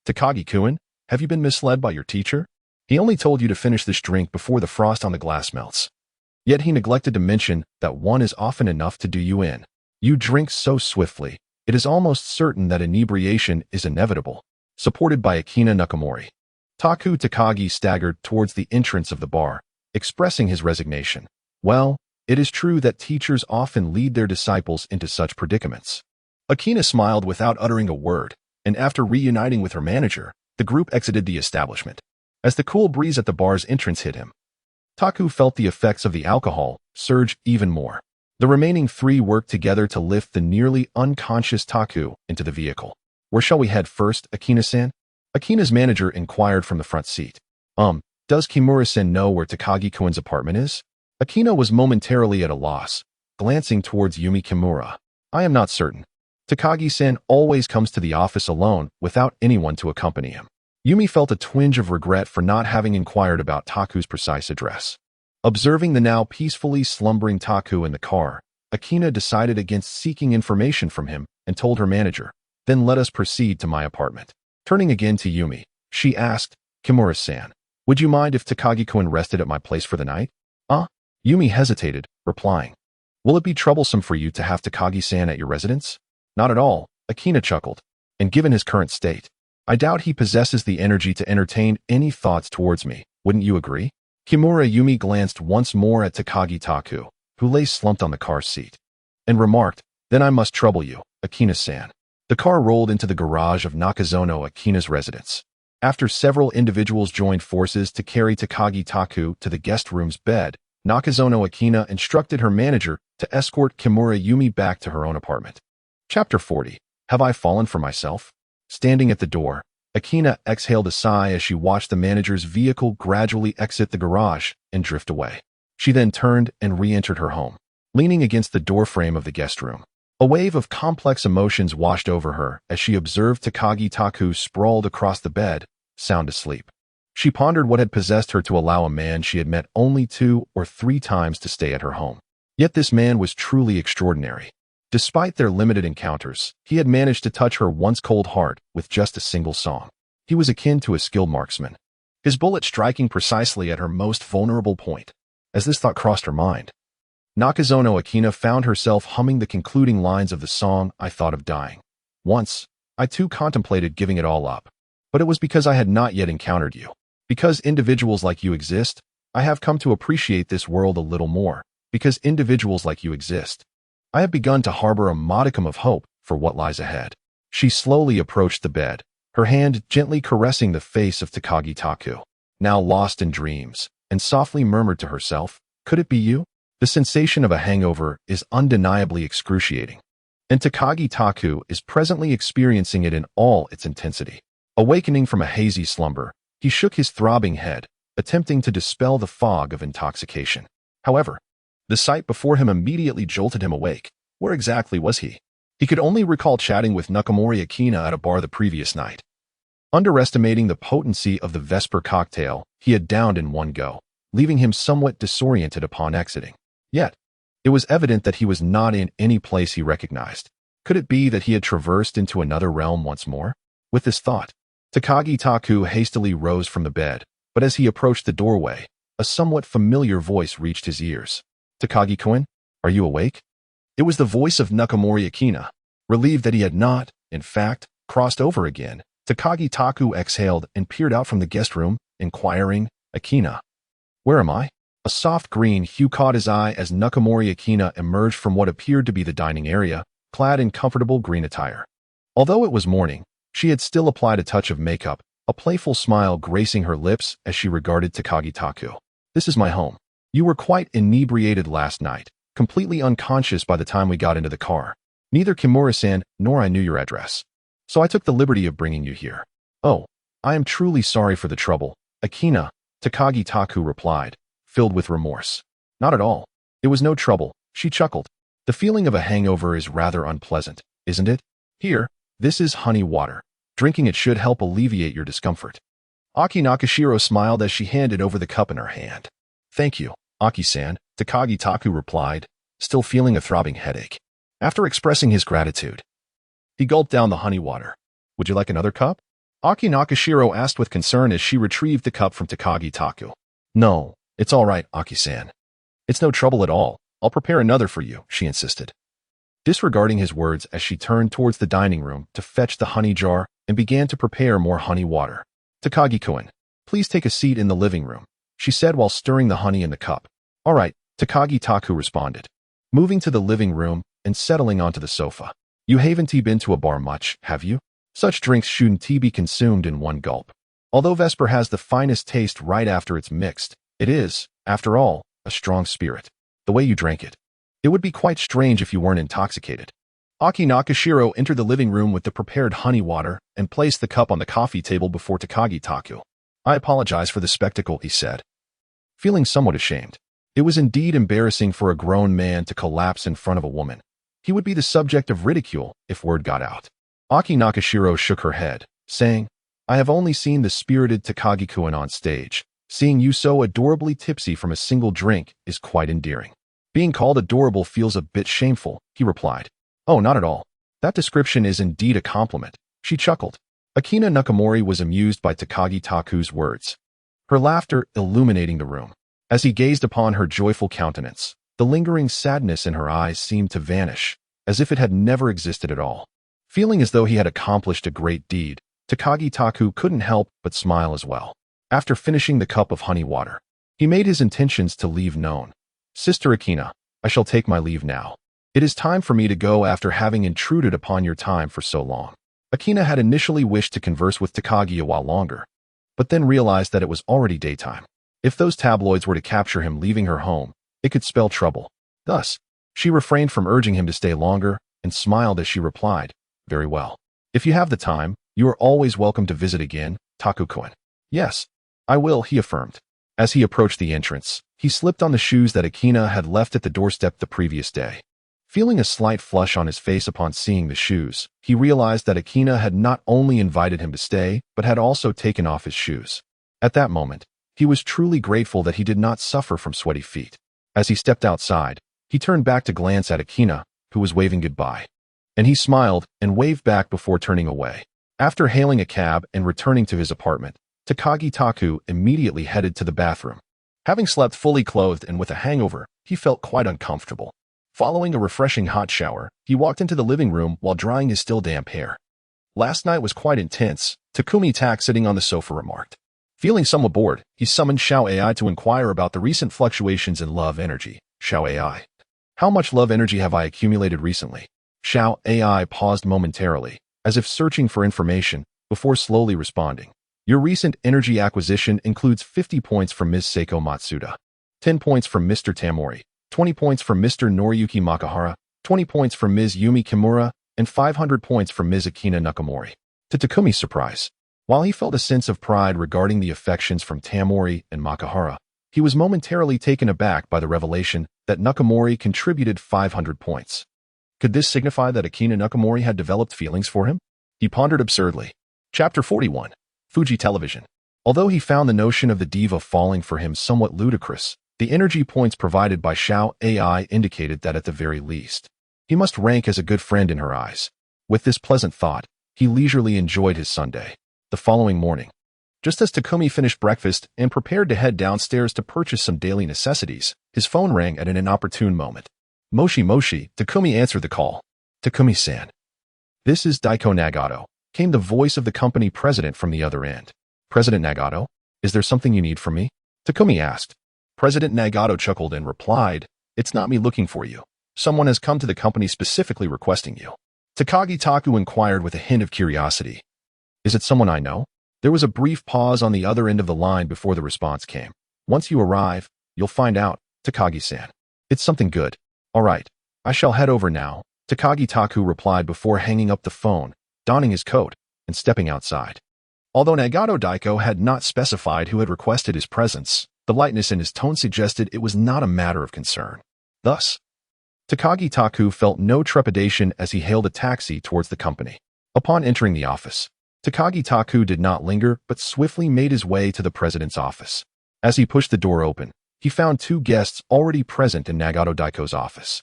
Speaker 1: "Takagi-kun, have you been misled by your teacher? He only told you to finish this drink before the frost on the glass melts. Yet he neglected to mention that one is often enough to do you in. You drink so swiftly, it is almost certain that inebriation is inevitable." Supported by Akina Nakamori, Takagi staggered towards the entrance of the bar, expressing his resignation. Well, it is true that teachers often lead their disciples into such predicaments. Akina smiled without uttering a word, and after reuniting with her manager, the group exited the establishment. As the cool breeze at the bar's entrance hit him, Taku felt the effects of the alcohol surge even more. The remaining three worked together to lift the nearly unconscious Taku into the vehicle. "Where shall we head first, Akina-san?" Akina's manager inquired from the front seat. Does Kimura-san know where Takagi-kun's apartment is?" Akina was momentarily at a loss, glancing towards Yumi Kimura. "I am not certain. Takagi-san always comes to the office alone without anyone to accompany him." Yumi felt a twinge of regret for not having inquired about Taku's precise address. Observing the now peacefully slumbering Taku in the car, Akina decided against seeking information from him and told her manager, "Then let us proceed to my apartment." Turning again to Yumi, she asked, "Kimura-san, would you mind if Takagi-kun rested at my place for the night?" Yumi hesitated, replying, "Will it be troublesome for you to have Takagi-san at your residence?" "Not at all," Akina chuckled. "And given his current state, I doubt he possesses the energy to entertain any thoughts towards me. Wouldn't you agree?" Kimura Yumi glanced once more at Takagi Taku, who lay slumped on the car seat, and remarked, "Then I must trouble you, Akina-san." The car rolled into the garage of Nakazono Akina's residence. After several individuals joined forces to carry Takagi Taku to the guest room's bed, Nakazono Akina instructed her manager to escort Kimura Yumi back to her own apartment. Chapter 40. Have I fallen for myself? Standing at the door, Akina exhaled a sigh as she watched the manager's vehicle gradually exit the garage and drift away. She then turned and re-entered her home, leaning against the doorframe of the guest room. A wave of complex emotions washed over her as she observed Takagi Taku sprawled across the bed, sound asleep. She pondered what had possessed her to allow a man she had met only 2 or 3 times to stay at her home. Yet this man was truly extraordinary. Despite their limited encounters, he had managed to touch her once cold heart with just a single song. He was akin to a skilled marksman, his bullet striking precisely at her most vulnerable point. As this thought crossed her mind, Nakazono Akina found herself humming the concluding lines of the song "I Thought of Dying." Once, I too contemplated giving it all up, but it was because I had not yet encountered you. Because individuals like you exist, I have come to appreciate this world a little more. Because individuals like you exist, I have begun to harbor a modicum of hope for what lies ahead. She slowly approached the bed, her hand gently caressing the face of Takagi Taku, now lost in dreams, and softly murmured to herself, "Could it be you?" The sensation of a hangover is undeniably excruciating, and Takagi Taku is presently experiencing it in all its intensity. Awakening from a hazy slumber, he shook his throbbing head, attempting to dispel the fog of intoxication. However, the sight before him immediately jolted him awake. Where exactly was he? He could only recall chatting with Nakamori Akina at a bar the previous night. Underestimating the potency of the Vesper cocktail, he had downed in one go, leaving him somewhat disoriented upon exiting. Yet, it was evident that he was not in any place he recognized. Could it be that he had traversed into another realm once more? With this thought, Takagi Taku hastily rose from the bed, but as he approached the doorway, a somewhat familiar voice reached his ears. "Takagi-kun, are you awake?" It was the voice of Nakamori Akina. Relieved that he had not, in fact, crossed over again, Takagi Taku exhaled and peered out from the guest room, inquiring, "Akina, where am I?" A soft green hue caught his eye as Nakamori Akina emerged from what appeared to be the dining area, clad in comfortable green attire. Although it was morning, she had still applied a touch of makeup, a playful smile gracing her lips as she regarded Takagi Taku. "This is my home. You were quite inebriated last night, completely unconscious by the time we got into the car. Neither Kimura-san nor I knew your address, so I took the liberty of bringing you here." "Oh, I am truly sorry for the trouble, Akina," Takagi Taku replied, filled with remorse. "Not at all. It was no trouble," She chuckled. The feeling of a hangover is rather unpleasant, isn't it? Here, this is honey water. Drinking it should help alleviate your discomfort. Aki Nakashiro smiled as she handed over the cup in her hand. Thank you, Aki-san, Takagi Taku replied, still feeling a throbbing headache. After expressing his gratitude, he gulped down the honey water. Would you like another cup? Aki Nakashiro asked with concern as she retrieved the cup from Takagi Taku. No, it's all right, Aki-san. It's no trouble at all. I'll prepare another for you, she insisted. Disregarding his words as she turned towards the dining room to fetch the honey jar and began to prepare more honey water. Takagi-kun, please take a seat in the living room, she said while stirring the honey in the cup. All right, Takagi Taku responded, moving to the living room and settling onto the sofa. You haven't been to a bar much, have you? Such drinks shouldn't be consumed in one gulp. Although Vesper has the finest taste right after it's mixed, it is, after all, a strong spirit. The way you drank it. It would be quite strange if you weren't intoxicated. Aki Nakashiro entered the living room with the prepared honey water and placed the cup on the coffee table before Takagi Taku. I apologize for the spectacle, he said, feeling somewhat ashamed. It was indeed embarrassing for a grown man to collapse in front of a woman. He would be the subject of ridicule if word got out. Aki Nakashiro shook her head, saying, I have only seen the spirited Takagi-kun on stage. Seeing you so adorably tipsy from a single drink is quite endearing. Being called adorable feels a bit shameful, he replied. Oh, not at all. That description is indeed a compliment, she chuckled. Akina Nakamori was amused by Takagi Taku's words, her laughter illuminating the room. As he gazed upon her joyful countenance, the lingering sadness in her eyes seemed to vanish, as if it had never existed at all. Feeling as though he had accomplished a great deed, Takagi Taku couldn't help but smile as well. After finishing the cup of honey water, he made his intentions to leave known. Sister Akina, I shall take my leave now. It is time for me to go after having intruded upon your time for so long. Akina had initially wished to converse with Takagi a while longer, but then realized that it was already daytime. If those tabloids were to capture him leaving her home, it could spell trouble. Thus, she refrained from urging him to stay longer and smiled as she replied, Very well. If you have the time, you are always welcome to visit again, Taku-kun. Yes, I will, he affirmed. As he approached the entrance, he slipped on the shoes that Akina had left at the doorstep the previous day. Feeling a slight flush on his face upon seeing the shoes, he realized that Akina had not only invited him to stay, but had also taken off his shoes. At that moment, he was truly grateful that he did not suffer from sweaty feet. As he stepped outside, he turned back to glance at Akina, who was waving goodbye. And he smiled and waved back before turning away. After hailing a cab and returning to his apartment, Takagi Taku immediately headed to the bathroom. Having slept fully clothed and with a hangover, he felt quite uncomfortable. Following a refreshing hot shower, he walked into the living room while drying his still damp hair. Last night was quite intense, Takumi Tak sitting on the sofa remarked. Feeling somewhat bored, he summoned Xiao AI to inquire about the recent fluctuations in love energy. Xiao AI. How much love energy have I accumulated recently? Xiao AI paused momentarily, as if searching for information, before slowly responding. Your recent energy acquisition includes 50 points from Ms. Seiko Matsuda, 10 points from Mr. Tamori, 20 points from Mr. Noriyuki Makahara, 20 points from Ms. Yumi Kimura, and 500 points from Ms. Akina Nakamori. To Takumi's surprise, while he felt a sense of pride regarding the affections from Tamori and Makahara, he was momentarily taken aback by the revelation that Nakamori contributed 500 points. Could this signify that Akina Nakamori had developed feelings for him? He pondered absurdly. Chapter 41. Fuji Television. Although he found the notion of the diva falling for him somewhat ludicrous, the energy points provided by Xiao AI indicated that at the very least, he must rank as a good friend in her eyes. With this pleasant thought, he leisurely enjoyed his Sunday. The following morning, just as Takumi finished breakfast and prepared to head downstairs to purchase some daily necessities, his phone rang at an inopportune moment. Moshi, Takumi answered the call. Takumi-san. This is Daiko Nagato, came the voice of the company president from the other end. President Nagato, is there something you need from me? Takumi asked. President Nagato chuckled and replied, It's not me looking for you. Someone has come to the company specifically requesting you. Takagi Taku inquired with a hint of curiosity. Is it someone I know? There was a brief pause on the other end of the line before the response came. Once you arrive, you'll find out, Takagi-san. It's something good. All right, I shall head over now, Takagi Taku replied before hanging up the phone, donning his coat, and stepping outside. Although Nagato Daiko had not specified who had requested his presence, the lightness in his tone suggested it was not a matter of concern. Thus, Takagi Taku felt no trepidation as he hailed a taxi towards the company. Upon entering the office, Takagi Taku did not linger but swiftly made his way to the president's office. As he pushed the door open, he found two guests already present in Nagato Daiko's office.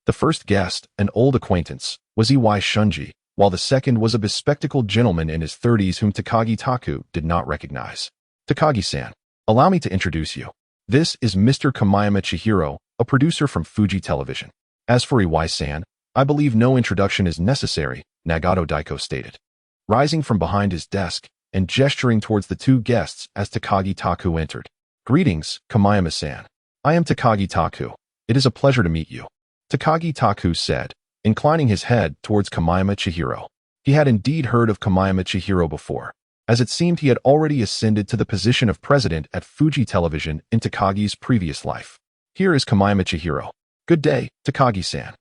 Speaker 1: The first guest, an old acquaintance, was Iwai Shunji, while the second was a bespectacled gentleman in his 30s whom Takagi Taku did not recognize. Takagi-san, allow me to introduce you. This is Mr. Kamiyama Chihiro, a producer from Fuji Television. As for Iwai-san, I believe no introduction is necessary, Nagato Daiko stated. Rising from behind his desk and gesturing towards the two guests as Takagi Taku entered. Greetings, Kamiyama-san. I am Takagi Taku. It is a pleasure to meet you. Takagi Taku said, inclining his head towards Kamiyama Chihiro. He had indeed heard of Kamiyama Chihiro before, as it seemed he had already ascended to the position of president at Fuji Television in Takagi's previous life. Here is Kamiyama Chihiro. Good day, Takagi-san.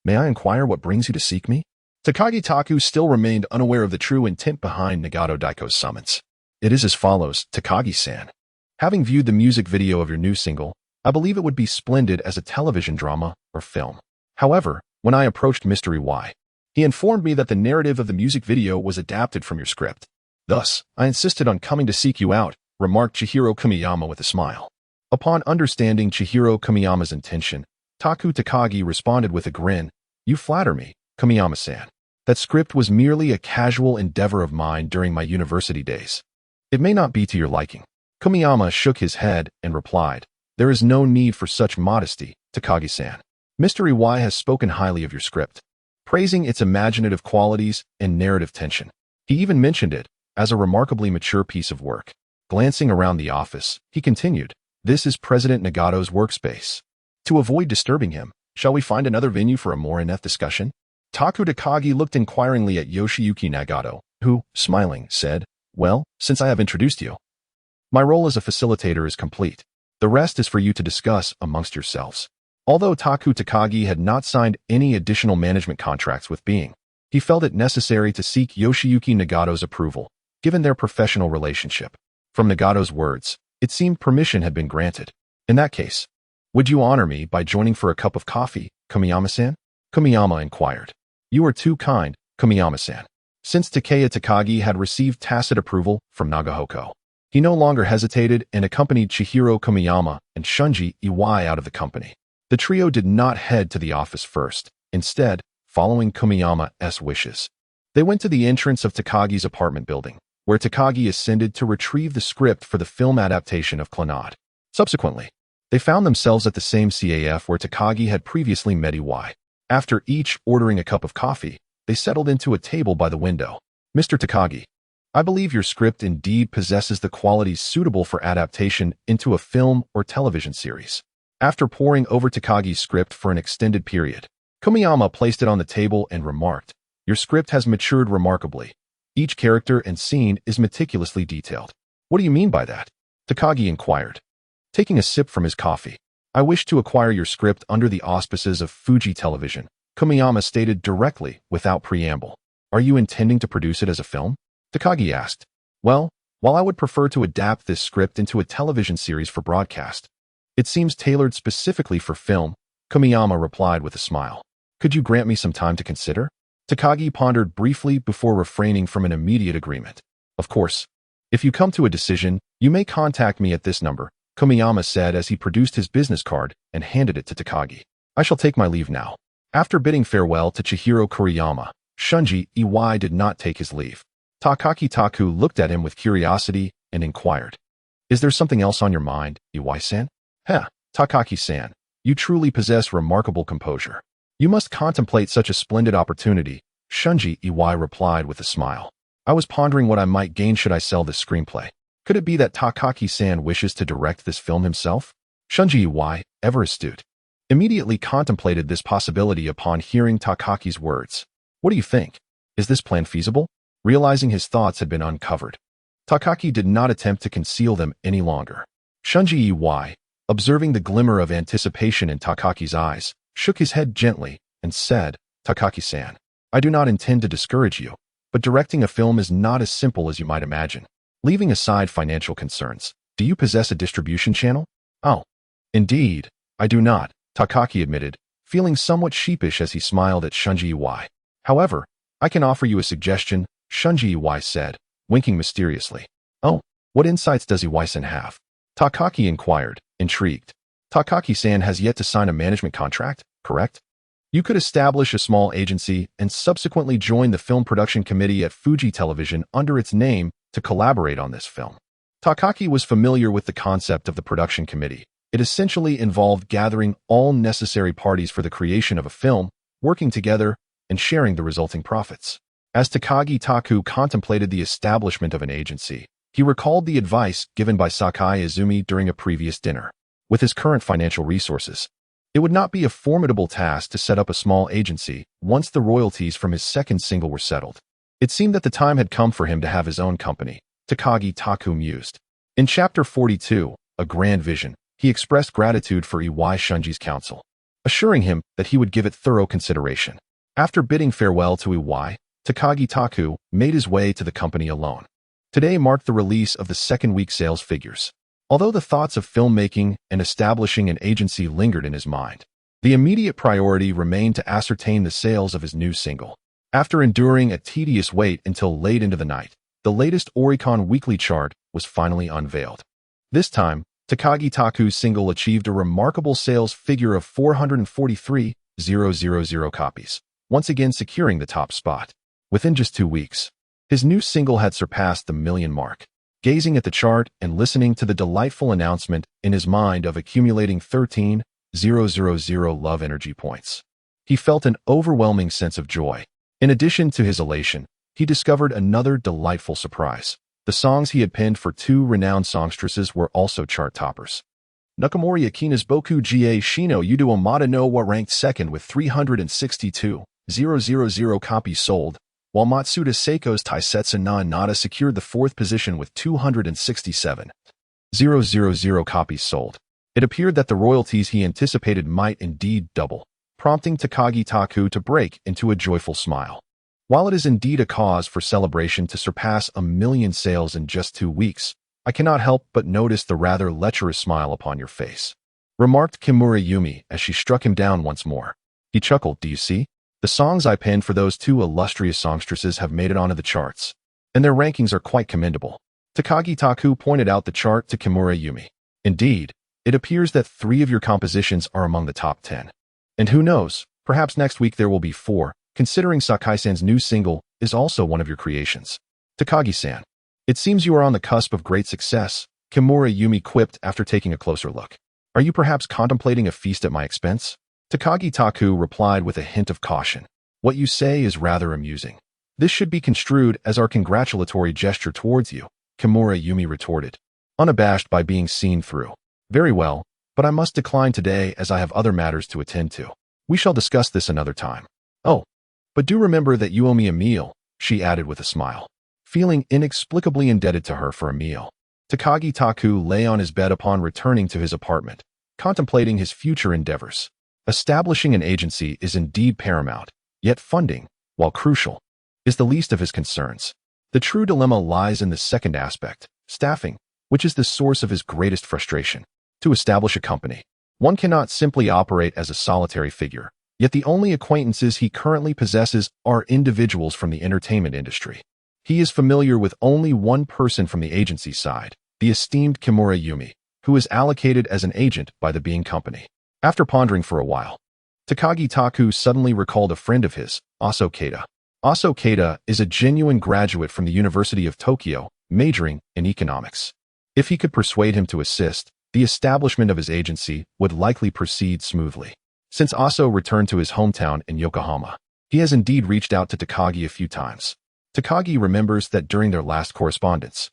Speaker 1: May I inquire what brings you to seek me? Takagi Taku still remained unaware of the true intent behind Nagato Daiko's summons. It is as follows, Takagi-san. Having viewed the music video of your new single, I believe it would be splendid as a television drama or film. However, when I approached Mr. Iwai, he informed me that the narrative of the music video was adapted from your script. Thus, I insisted on coming to seek you out, remarked Chihiro Kamiyama with a smile. Upon understanding Chihiro Kamiyama's intention, Taku Takagi responded with a grin. You flatter me, Kamiyama-san. That script was merely a casual endeavor of mine during my university days. It may not be to your liking. Kamiyama shook his head and replied, There is no need for such modesty, Takagi-san. Mr. Iwai has spoken highly of your script, praising its imaginative qualities and narrative tension. He even mentioned it as a remarkably mature piece of work. Glancing around the office, he continued, This is President Nagato's workspace. To avoid disturbing him, shall we find another venue for a more in-depth discussion? Taku Takagi looked inquiringly at Yoshiyuki Nagato, who, smiling, said, Well, since I have introduced you, my role as a facilitator is complete. The rest is for you to discuss amongst yourselves. Although Taku Takagi had not signed any additional management contracts with Being, he felt it necessary to seek Yoshiyuki Nagato's approval, given their professional relationship. From Nagato's words, it seemed permission had been granted. In that case, would you honor me by joining for a cup of coffee, Kamiyama-san? Kamiyama inquired. You are too kind, Kamiyama-san. Since Takeya Takagi had received tacit approval from Nagahoko, he no longer hesitated and accompanied Chihiro Kamiyama and Shunji Iwai out of the company. The trio did not head to the office first. Instead, following Kamiyama's wishes, they went to the entrance of Takagi's apartment building, where Takagi ascended to retrieve the script for the film adaptation of Clannad. Subsequently, they found themselves at the same CAF where Takagi had previously met Iwai. After each ordering a cup of coffee, they settled into a table by the window. Mr. Takagi, I believe your script indeed possesses the qualities suitable for adaptation into a film or television series. After poring over Takagi's script for an extended period, Kamiyama placed it on the table and remarked, Your script has matured remarkably. Each character and scene is meticulously detailed. What do you mean by that? Takagi inquired. Taking a sip from his coffee, I wish to acquire your script under the auspices of Fuji Television, Kamiyama stated directly, without preamble. Are you intending to produce it as a film? Takagi asked. Well, while I would prefer to adapt this script into a television series for broadcast, it seems tailored specifically for film, Kamiyama replied with a smile. Could you grant me some time to consider? Takagi pondered briefly before refraining from an immediate agreement. Of course, if you come to a decision, you may contact me at this number, Kamiyama said as he produced his business card and handed it to Takagi. I shall take my leave now. After bidding farewell to Chihiro Kuriyama, Shunji Iwai did not take his leave. Takagi Taku looked at him with curiosity and inquired, Is there something else on your mind, Iwai-san? Takaki-san, you truly possess remarkable composure. You must contemplate such a splendid opportunity, Shunji Iwai replied with a smile. I was pondering what I might gain should I sell this screenplay. Could it be that Takaki-san wishes to direct this film himself? Shunji Iwai, ever astute, immediately contemplated this possibility upon hearing Takaki's words. What do you think? Is this plan feasible? Realizing his thoughts had been uncovered, Takaki did not attempt to conceal them any longer. Shunji Iwai, observing the glimmer of anticipation in Takaki's eyes, shook his head gently and said, Takaki-san, I do not intend to discourage you, but directing a film is not as simple as you might imagine. Leaving aside financial concerns, do you possess a distribution channel? Oh, indeed, I do not, Takaki admitted, feeling somewhat sheepish as he smiled at Shunji Iwai. "However, I can offer you a suggestion," Shunji Iwai said, winking mysteriously. "Oh, what insights does Iwai-san have?" Takaki inquired, intrigued. "Takaki-san has yet to sign a management contract, correct? You could establish a small agency and subsequently join the film production committee at Fuji Television under its name to collaborate on this film." Takaki was familiar with the concept of the production committee. It essentially involved gathering all necessary parties for the creation of a film, working together, and sharing the resulting profits. As Takagi Taku contemplated the establishment of an agency, he recalled the advice given by Sakai Izumi during a previous dinner. With his current financial resources, it would not be a formidable task to set up a small agency once the royalties from his second single were settled. It seemed that the time had come for him to have his own company, Takagi Taku mused. In Chapter 42, A Grand Vision, he expressed gratitude for Iwai Shunji's counsel, assuring him that he would give it thorough consideration. After bidding farewell to Iwai, Takagi Taku made his way to the company alone. Today marked the release of the second week sales figures. Although the thoughts of filmmaking and establishing an agency lingered in his mind, the immediate priority remained to ascertain the sales of his new single. After enduring a tedious wait until late into the night, the latest Oricon weekly chart was finally unveiled. This time, Takagi Taku's single achieved a remarkable sales figure of 443,000 copies, once again securing the top spot. Within just 2 weeks, his new single had surpassed the million mark. Gazing at the chart and listening to the delightful announcement in his mind of accumulating 13,000 love energy points, he felt an overwhelming sense of joy. In addition to his elation, he discovered another delightful surprise. The songs he had penned for 2 renowned songstresses were also chart toppers. Nakamori Akina's Boku Ga Shino Yudo Amada no wa ranked second with 362,000 copies sold, while Matsuda Seiko's Taisetsu na Nada secured the 4th position with 267,000 copies sold. It appeared that the royalties he anticipated might indeed double, prompting Takagi Taku to break into a joyful smile. "While it is indeed a cause for celebration to surpass 1 million sales in just 2 weeks, I cannot help but notice the rather lecherous smile upon your face," remarked Kimura Yumi as she struck him down once more. He chuckled. "Do you see? The songs I penned for those 2 illustrious songstresses have made it onto the charts, and their rankings are quite commendable." Takagi Taku pointed out the chart to Kimura Yumi. "Indeed, it appears that 3 of your compositions are among the top 10. And who knows, perhaps next week there will be 4, considering Sakai-san's new single is also one of your creations." "Takagi-san, it seems you are on the cusp of great success," Kimura Yumi quipped after taking a closer look. "Are you perhaps contemplating a feast at my expense?" Takagi Taku replied with a hint of caution. "What you say is rather amusing. This should be construed as our congratulatory gesture towards you," Kimura Yumi retorted, unabashed by being seen through. "Very well, but I must decline today as I have other matters to attend to. We shall discuss this another time. Oh, but do remember that you owe me a meal," she added with a smile, feeling inexplicably indebted to her for a meal. Takagi Taku lay on his bed upon returning to his apartment, contemplating his future endeavors. Establishing an agency is indeed paramount, yet funding, while crucial, is the least of his concerns. The true dilemma lies in the second aspect, staffing, which is the source of his greatest frustration. To establish a company, one cannot simply operate as a solitary figure, yet the only acquaintances he currently possesses are individuals from the entertainment industry. He is familiar with only one person from the agency side, the esteemed Kimura Yumi, who is allocated as an agent by the Being Company. After pondering for a while, Takagi Taku suddenly recalled a friend of his, Aso Keita. Aso Keita is a genuine graduate from the University of Tokyo, majoring in economics. If he could persuade him to assist, the establishment of his agency would likely proceed smoothly. Since Aso returned to his hometown in Yokohama, he has indeed reached out to Takagi a few times. Takagi remembers that during their last correspondence,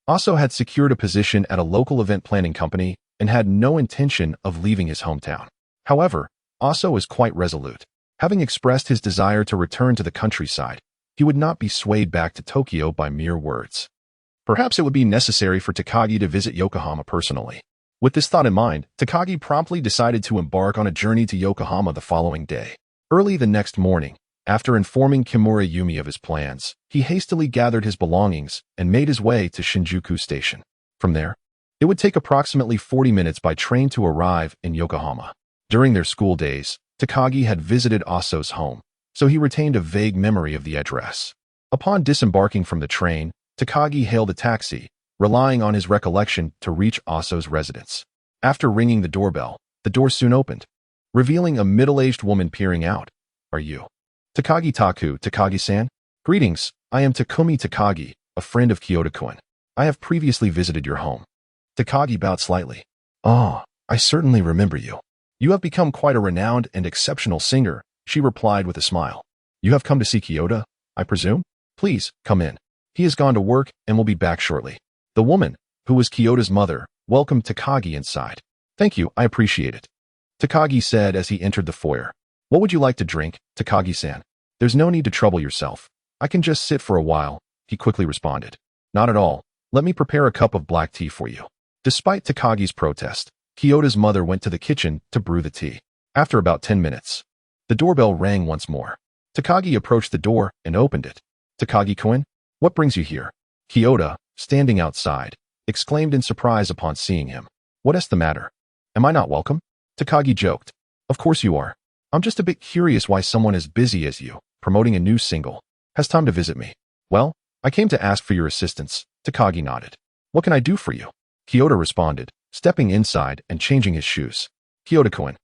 Speaker 1: Aso had secured a position at a local event planning company and had no intention of leaving his hometown. However, Aso is quite resolute. Having expressed his desire to return to the countryside, he would not be swayed back to Tokyo by mere words. Perhaps it would be necessary for Takagi to visit Yokohama personally. With this thought in mind, Takagi promptly decided to embark on a journey to Yokohama the following day. Early the next morning, after informing Kimura Yumi of his plans, he hastily gathered his belongings and made his way to Shinjuku Station. From there, it would take approximately 40 minutes by train to arrive in Yokohama. During their school days, Takagi had visited Aso's home, so he retained a vague memory of the address. Upon disembarking from the train, Takagi hailed a taxi, relying on his recollection to reach Aso's residence. After ringing the doorbell, the door soon opened, revealing a middle-aged woman peering out. "Are you Takagi Takagi-san? Greetings, I am Takumi Takagi, a friend of Kyoto-kun. I have previously visited your home." Takagi bowed slightly. "Oh, I certainly remember you. You have become quite a renowned and exceptional singer," she replied with a smile. "You have come to see Kyoto, I presume? Please, come in. He has gone to work and will be back shortly." The woman, who was Kyoto's mother, welcomed Takagi inside. "Thank you, I appreciate it," Takagi said as he entered the foyer. "What would you like to drink, Takagi-san?" "There's no need to trouble yourself. I can just sit for a while," he quickly responded. "Not at all. Let me prepare a cup of black tea for you." Despite Takagi's protest, Kyoto's mother went to the kitchen to brew the tea. After about 10 minutes, the doorbell rang once more. Takagi approached the door and opened it. "Takagi-kun, what brings you here?" Kyoto, standing outside, exclaimed in surprise upon seeing him. "What's the matter? Am I not welcome?" Takagi joked. "Of course you are. I'm just a bit curious why someone as busy as you, promoting a new single, has time to visit me." "Well, I came to ask for your assistance," Takagi nodded. "What can I do for you?" Kyoto responded, stepping inside and changing his shoes. "Kyoto-kun,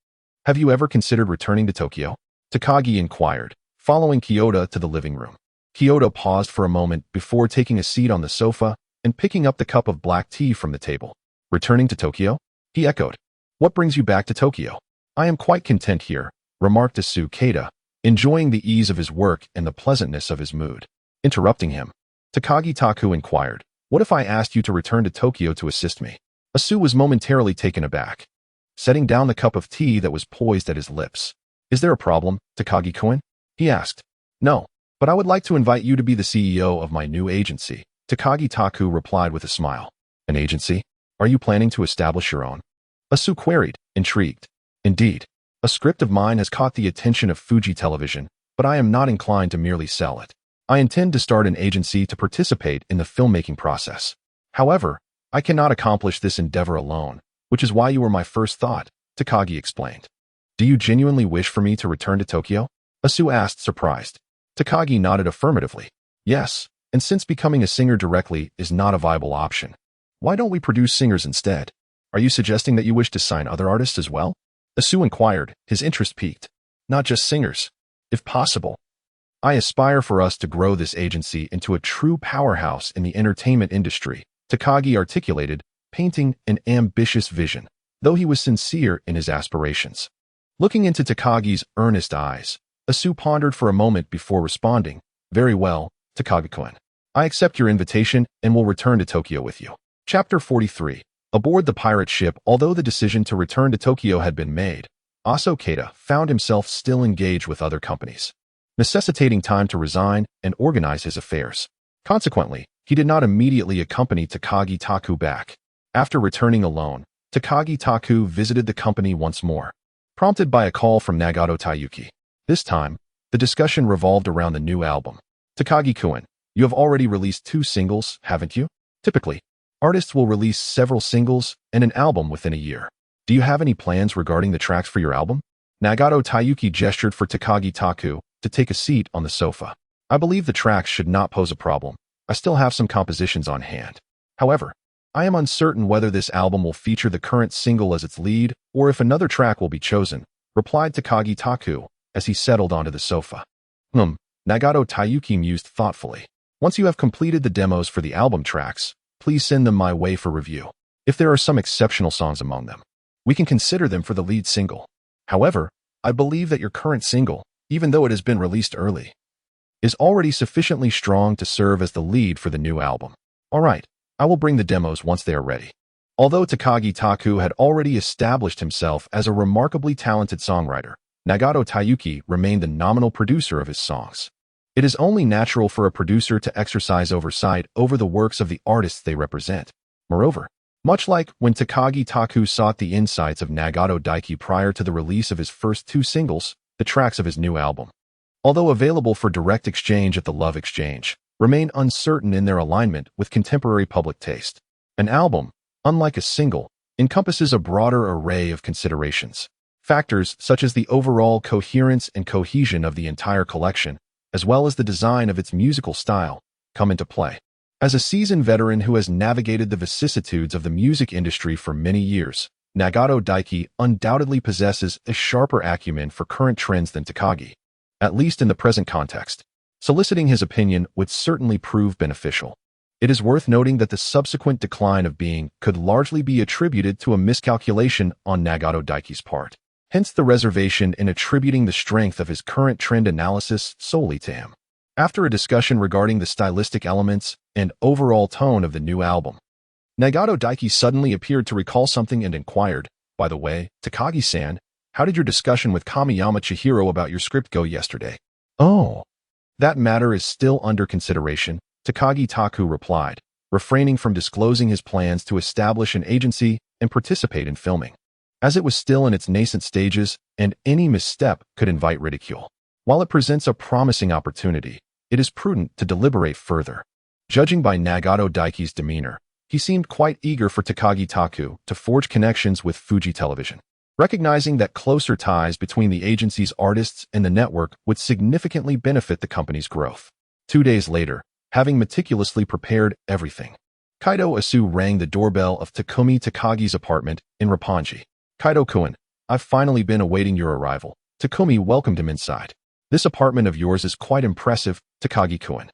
Speaker 1: have you ever considered returning to Tokyo?" Takagi inquired, following Kyoto to the living room. Kyoto paused for a moment before taking a seat on the sofa and picking up the cup of black tea from the table. "Returning to Tokyo?" he echoed. "What brings you back to Tokyo?" "I am quite content here," remarked Asu Keita, enjoying the ease of his work and the pleasantness of his mood. Interrupting him, Takagi Taku inquired, "What if I asked you to return to Tokyo to assist me?" Asu was momentarily taken aback, setting down the cup of tea that was poised at his lips. "Is there a problem, Takagi-kun?" he asked. "No, but I would like to invite you to be the CEO of my new agency," Takagi Taku replied with a smile. "An agency? Are you planning to establish your own?" Asu queried, intrigued. "Indeed. A script of mine has caught the attention of Fuji Television, but I am not inclined to merely sell it. I intend to start an agency to participate in the filmmaking process. However, I cannot accomplish this endeavor alone, which is why you were my first thought," Takagi explained. "Do you genuinely wish for me to return to Tokyo?" Asu asked, surprised. Takagi nodded affirmatively. "Yes, and since becoming a singer directly is not a viable option, why don't we produce singers instead? Are you suggesting that you wish to sign other artists as well?" Asu inquired, his interest piqued. "Not just singers. If possible, I aspire for us to grow this agency into a true powerhouse in the entertainment industry," Takagi articulated, painting an ambitious vision, though he was sincere in his aspirations. Looking into Takagi's earnest eyes, Asu pondered for a moment before responding, "Very well, Takagi-kun. I accept your invitation and will return to Tokyo with you." Chapter 43. Aboard the pirate ship, although the decision to return to Tokyo had been made, Aso Keita found himself still engaged with other companies, necessitating time to resign and organize his affairs. Consequently, he did not immediately accompany Takagi Taku back. After returning alone, Takagi Taku visited the company once more, prompted by a call from Nagato Taiyuki. This time, the discussion revolved around the new album. "Takagi-kun, you have already released 2 singles, haven't you? Typically, artists will release several singles and an album within a year. Do you have any plans regarding the tracks for your album?" Nagato Taiyuki gestured for Takagi Taku to take a seat on the sofa. "I believe the tracks should not pose a problem. I still have some compositions on hand. However, I am uncertain whether this album will feature the current single as its lead or if another track will be chosen," replied Takagi Taku as he settled onto the sofa. Nagato Taiyuki mused thoughtfully. "Once you have completed the demos for the album tracks, please send them my way for review. If there are some exceptional songs among them, we can consider them for the lead single. However, I believe that your current single, even though it has been released early, is already sufficiently strong to serve as the lead for the new album. All right, I will bring the demos once they are ready." Although Takagi Taku had already established himself as a remarkably talented songwriter, Nagato Taiyuki remained the nominal producer of his songs. It is only natural for a producer to exercise oversight over the works of the artists they represent. Moreover, much like when Takagi Taku sought the insights of Nagato Daiki prior to the release of his first 2 singles, the tracks of his new album, although available for direct exchange at the Love Exchange, remain uncertain in their alignment with contemporary public taste. An album, unlike a single, encompasses a broader array of considerations. Factors such as the overall coherence and cohesion of the entire collection, as well as the design of its musical style, come into play. As a seasoned veteran who has navigated the vicissitudes of the music industry for many years, Nagato Daiki undoubtedly possesses a sharper acumen for current trends than Takagi, at least in the present context. Soliciting his opinion would certainly prove beneficial. It is worth noting that the subsequent decline of Being could largely be attributed to a miscalculation on Nagato Daiki's part. Hence the reservation in attributing the strength of his current trend analysis solely to him. After a discussion regarding the stylistic elements and overall tone of the new album, Nagato Daiki suddenly appeared to recall something and inquired, "By the way, Takagi-san, how did your discussion with Kamiyama Chihiro about your script go yesterday?" "Oh, that matter is still under consideration," Takagi Taku replied, refraining from disclosing his plans to establish an agency and participate in filming, as it was still in its nascent stages and any misstep could invite ridicule. While it presents a promising opportunity, it is prudent to deliberate further. Judging by Nagato Daiki's demeanor, he seemed quite eager for Takagi Taku to forge connections with Fuji Television. Recognizing that closer ties between the agency's artists and the network would significantly benefit the company's growth. 2 days later, having meticulously prepared everything, Kaido Asu rang the doorbell of Takumi Takagi's apartment in Roppongi. "Kaido-kun, I've finally been awaiting your arrival." Takumi welcomed him inside. "This apartment of yours is quite impressive, Takagi-kun.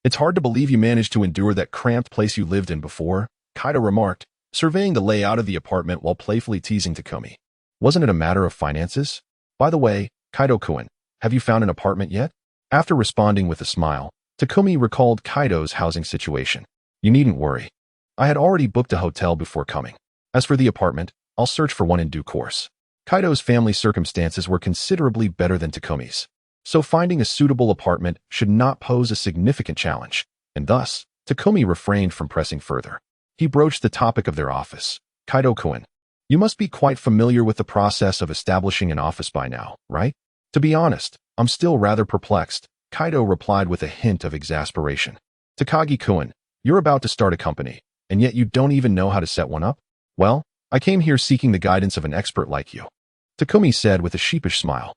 Speaker 1: It's hard to believe you managed to endure that cramped place you lived in before," Kaido remarked, surveying the layout of the apartment while playfully teasing Takumi. "Wasn't it a matter of finances? By the way, Kaido-kun, have you found an apartment yet?" After responding with a smile, Takumi recalled Kaido's housing situation. "You needn't worry. I had already booked a hotel before coming. As for the apartment, I'll search for one in due course." Kaido's family circumstances were considerably better than Takumi's, so finding a suitable apartment should not pose a significant challenge, and thus, Takumi refrained from pressing further. He broached the topic of their office. "Kaido-kun, you must be quite familiar with the process of establishing an office by now, right?" "To be honest, I'm still rather perplexed," Kaido replied with a hint of exasperation. "Takagi-kun, you're about to start a company, and yet you don't even know how to set one up?" "Well, I came here seeking the guidance of an expert like you," Takumi said with a sheepish smile.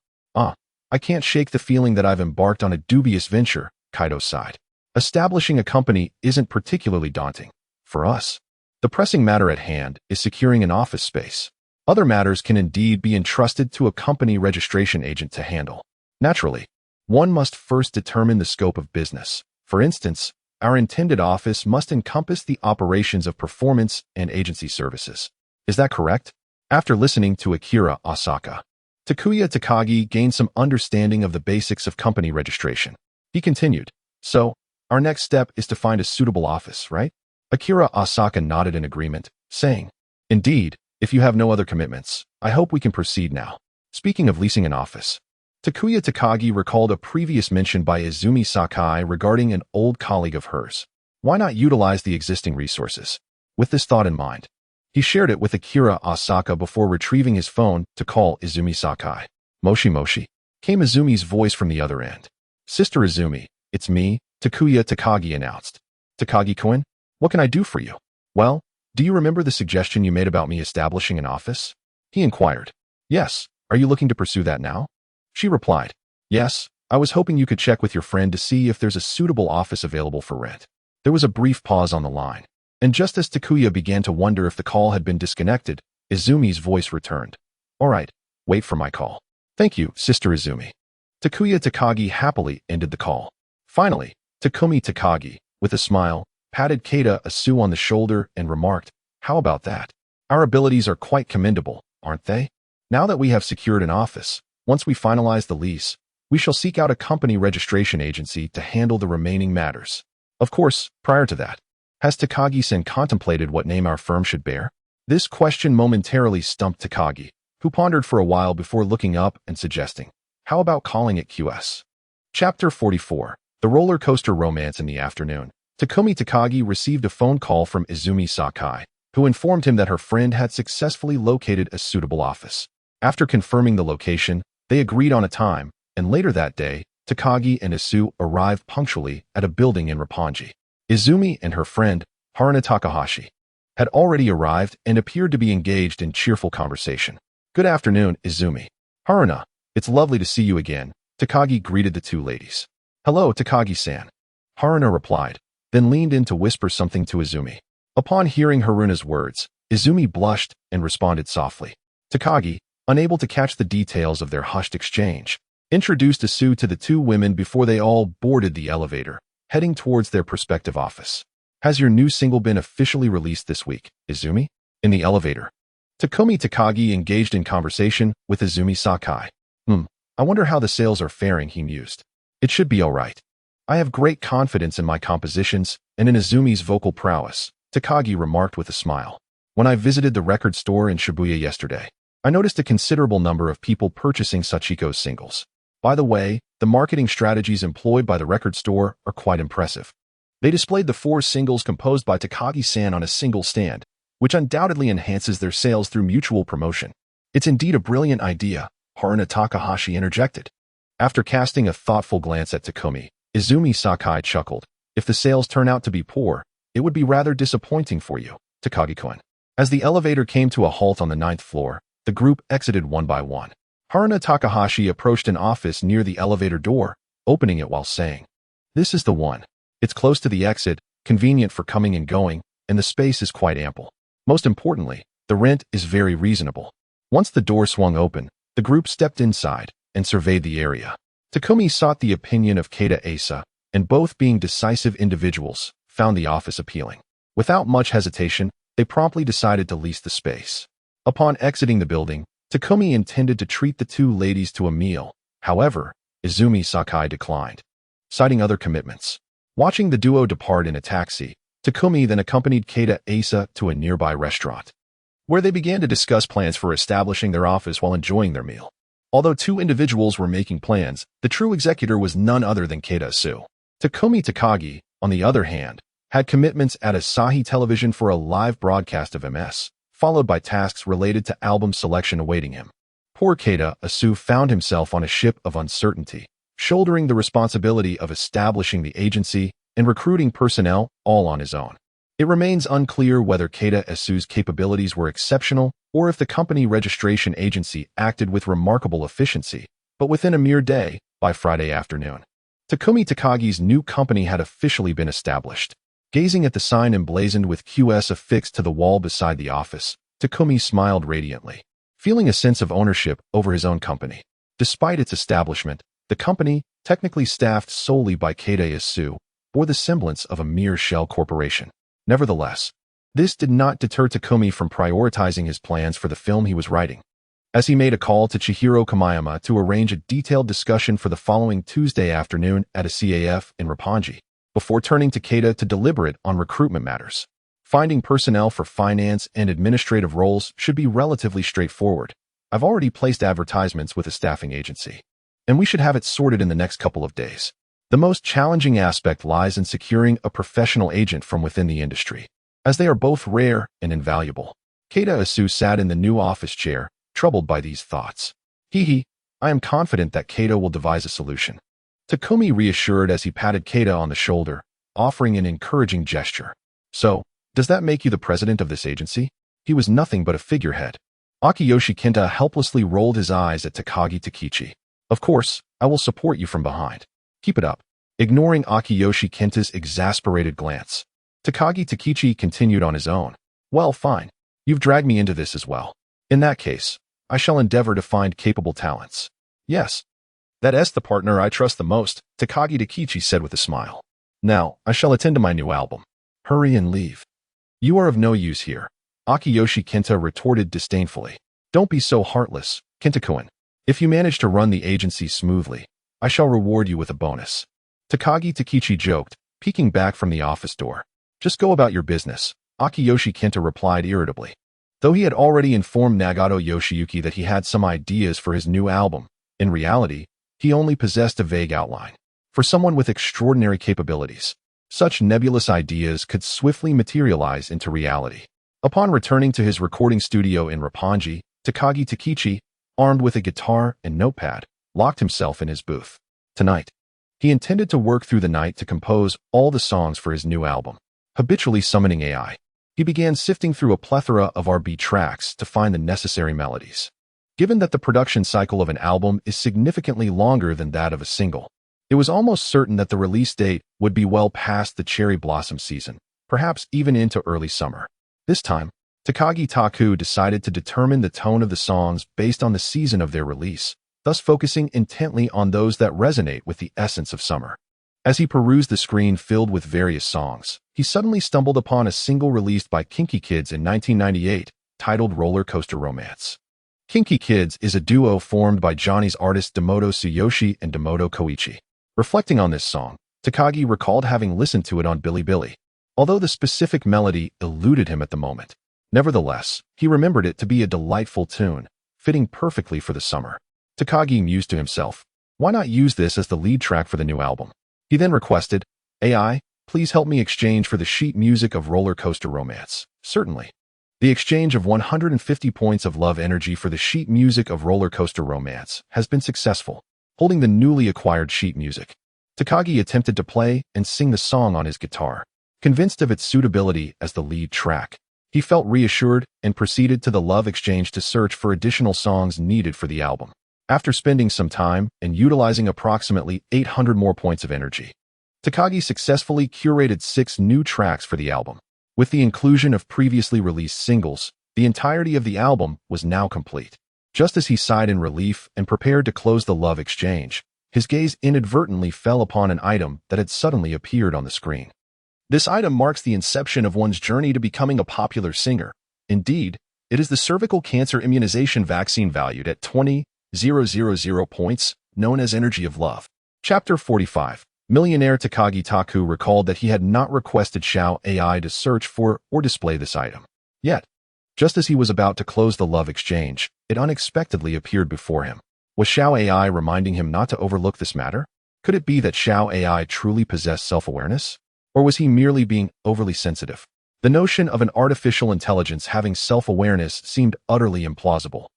Speaker 1: I can't shake the feeling that I've embarked on a dubious venture," Kaido sighed. "Establishing a company isn't particularly daunting. For us, the pressing matter at hand is securing an office space. Other matters can indeed be entrusted to a company registration agent to handle. Naturally, one must first determine the scope of business. For instance, our intended office must encompass the operations of performance and agency services. Is that correct?" After listening to Akira Asaka, Takuya Takagi gained some understanding of the basics of company registration. He continued, "So, our next step is to find a suitable office, right?" Akira Asaka nodded in agreement, saying, "Indeed, if you have no other commitments, I hope we can proceed now." Speaking of leasing an office, Takuya Takagi recalled a previous mention by Izumi Sakai regarding an old colleague of hers. Why not utilize the existing resources? With this thought in mind, he shared it with Akira Asaka before retrieving his phone to call Izumi Sakai. "Moshi Moshi," came Izumi's voice from the other end. "Sister Izumi, it's me," Takuya Takagi announced. "Takagi-kun, what can I do for you?" "Well, do you remember the suggestion you made about me establishing an office?" he inquired. "Yes, are you looking to pursue that now?" she replied. "Yes, I was hoping you could check with your friend to see if there's a suitable office available for rent." There was a brief pause on the line, and just as Takuya began to wonder if the call had been disconnected, Izumi's voice returned. "All right, wait for my call." "Thank you, Sister Izumi." Takuya Takagi happily ended the call. Finally, Takumi Takagi, with a smile, patted Keita Asu on the shoulder and remarked, "How about that? Our abilities are quite commendable, aren't they? Now that we have secured an office, once we finalize the lease, we shall seek out a company registration agency to handle the remaining matters. Of course, prior to that, has Takagi-san contemplated what name our firm should bear?" This question momentarily stumped Takagi, who pondered for a while before looking up and suggesting, "How about calling it QS?" Chapter 44. The Roller Coaster Romance. In the afternoon, Takumi Takagi received a phone call from Izumi Sakai, who informed him that her friend had successfully located a suitable office. After confirming the location, they agreed on a time, and later that day, Takagi and Asu arrived punctually at a building in Roppongi. Izumi and her friend, Haruna Takahashi, had already arrived and appeared to be engaged in cheerful conversation. Good afternoon, Izumi. Haruna, it's lovely to see you again, Takagi greeted the two ladies. Hello, Takagi-san. Haruna replied, then leaned in to whisper something to Izumi. Upon hearing Haruna's words, Izumi blushed and responded softly. Takagi, unable to catch the details of their hushed exchange, introduced Isu to the two women before they all boarded the elevator, heading towards their prospective office. Has your new single been officially released this week, Izumi? In the elevator, Takumi Takagi engaged in conversation with Izumi Sakai. I wonder how the sales are faring, he mused. It should be alright. I have great confidence in my compositions and in Izumi's vocal prowess, Takagi remarked with a smile. When I visited the record store in Shibuya yesterday, I noticed a considerable number of people purchasing Sachiko's singles. By the way, the marketing strategies employed by the record store are quite impressive. They displayed the 4 singles composed by Takagi-san on a single stand, which undoubtedly enhances their sales through mutual promotion. It's indeed a brilliant idea, Haruna Takahashi interjected. After casting a thoughtful glance at Takumi, Izumi Sakai chuckled. If the sales turn out to be poor, it would be rather disappointing for you, Takagi-kun. As the elevator came to a halt on the 9th floor, the group exited one by one. Haruna Takahashi approached an office near the elevator door, opening it while saying, "This is the one. It's close to the exit, convenient for coming and going, and the space is quite ample. Most importantly, the rent is very reasonable." Once the door swung open, the group stepped inside and surveyed the area. Takumi sought the opinion of Keita Asa, and both being decisive individuals, found the office appealing. Without much hesitation, they promptly decided to lease the space. Upon exiting the building, Takumi intended to treat the two ladies to a meal. However, Izumi Sakai declined, citing other commitments. Watching the duo depart in a taxi, Takumi then accompanied Keita Asa to a nearby restaurant, where they began to discuss plans for establishing their office while enjoying their meal. Although two individuals were making plans, the true executor was none other than Keita Isu. Takumi Takagi, on the other hand, had commitments at Asahi Television for a live broadcast of MS, followed by tasks related to album selection awaiting him. Poor Keita Isu found himself on a ship of uncertainty, shouldering the responsibility of establishing the agency and recruiting personnel all on his own. It remains unclear whether Keita Isu's capabilities were exceptional or if the company registration agency acted with remarkable efficiency, but within a mere day, by Friday afternoon, Takumi Takagi's new company had officially been established. Gazing at the sign emblazoned with QS affixed to the wall beside the office, Takumi smiled radiantly, feeling a sense of ownership over his own company. Despite its establishment, the company, technically staffed solely by Keita Isu, bore the semblance of a mere shell corporation. Nevertheless, this did not deter Takumi from prioritizing his plans for the film he was writing. As he made a call to Chihiro Kamayama to arrange a detailed discussion for the following Tuesday afternoon at a CAF in Roppongi, before turning to Keita to deliberate on recruitment matters. Finding personnel for finance and administrative roles should be relatively straightforward. I've already placed advertisements with a staffing agency, and we should have it sorted in the next couple of days. The most challenging aspect lies in securing a professional agent from within the industry, as they are both rare and invaluable. Keita Isu sat in the new office chair, troubled by these thoughts. I am confident that Keita will devise a solution, Takumi reassured as he patted Keita on the shoulder, offering an encouraging gesture. So, does that make you the president of this agency? He was nothing but a figurehead. Akiyoshi Kenta helplessly rolled his eyes at Takagi Takichi. Of course, I will support you from behind. Keep it up. Ignoring Akiyoshi Kenta's exasperated glance, Takagi Takichi continued on his own. Well, fine. You've dragged me into this as well. In that case, I shall endeavor to find capable talents. Yes. That's the partner I trust the most, Takagi Takichi said with a smile. Now, I shall attend to my new album. Hurry and leave. You are of no use here, Akiyoshi Kenta retorted disdainfully. Don't be so heartless, Kenta-kun. If you manage to run the agency smoothly, I shall reward you with a bonus. Takagi Takichi joked, peeking back from the office door. Just go about your business, Akiyoshi Kenta replied irritably. Though he had already informed Nagato Yoshiyuki that he had some ideas for his new album, in reality, he only possessed a vague outline. For someone with extraordinary capabilities, such nebulous ideas could swiftly materialize into reality. Upon returning to his recording studio in Roppongi, Takagi Takichi, armed with a guitar and notepad, locked himself in his booth. Tonight, he intended to work through the night to compose all the songs for his new album. Habitually summoning AI, he began sifting through a plethora of R&B tracks to find the necessary melodies. Given that the production cycle of an album is significantly longer than that of a single, it was almost certain that the release date would be well past the cherry blossom season, perhaps even into early summer. This time, Takagi Taku decided to determine the tone of the songs based on the season of their release, thus focusing intently on those that resonate with the essence of summer. As he perused the screen filled with various songs, he suddenly stumbled upon a single released by Kinky Kids in 1998, titled Roller Coaster Romance. Kinky Kids is a duo formed by Johnny's artists Demoto Tsuyoshi and Demoto Koichi. Reflecting on this song, Takagi recalled having listened to it on Bilibili, although the specific melody eluded him at the moment. Nevertheless, he remembered it to be a delightful tune, fitting perfectly for the summer. Takagi mused to himself, why not use this as the lead track for the new album? He then requested, AI, please help me exchange for the sheet music of Roller Coaster Romance. Certainly. The exchange of 150 points of love energy for the sheet music of Roller Coaster Romance has been successful. Holding the newly acquired sheet music, Takagi attempted to play and sing the song on his guitar. Convinced of its suitability as the lead track, he felt reassured and proceeded to the Love Exchange to search for additional songs needed for the album. After spending some time and utilizing approximately 800 more points of energy, Takagi successfully curated 6 new tracks for the album. With the inclusion of previously released singles, the entirety of the album was now complete. Just as he sighed in relief and prepared to close the Love Exchange, his gaze inadvertently fell upon an item that had suddenly appeared on the screen. This item marks the inception of one's journey to becoming a popular singer. Indeed, it is the cervical cancer immunization vaccine valued at 20,000 points, known as Energy of Love. Chapter 45. Millionaire Takagi Taku recalled that he had not requested Xiao AI to search for or display this item. Yet, just as he was about to close the Love Exchange, it unexpectedly appeared before him. Was Xiao AI reminding him not to overlook this matter? Could it be that Xiao AI truly possessed self-awareness? Or was he merely being overly sensitive? The notion of an artificial intelligence having self-awareness seemed utterly implausible.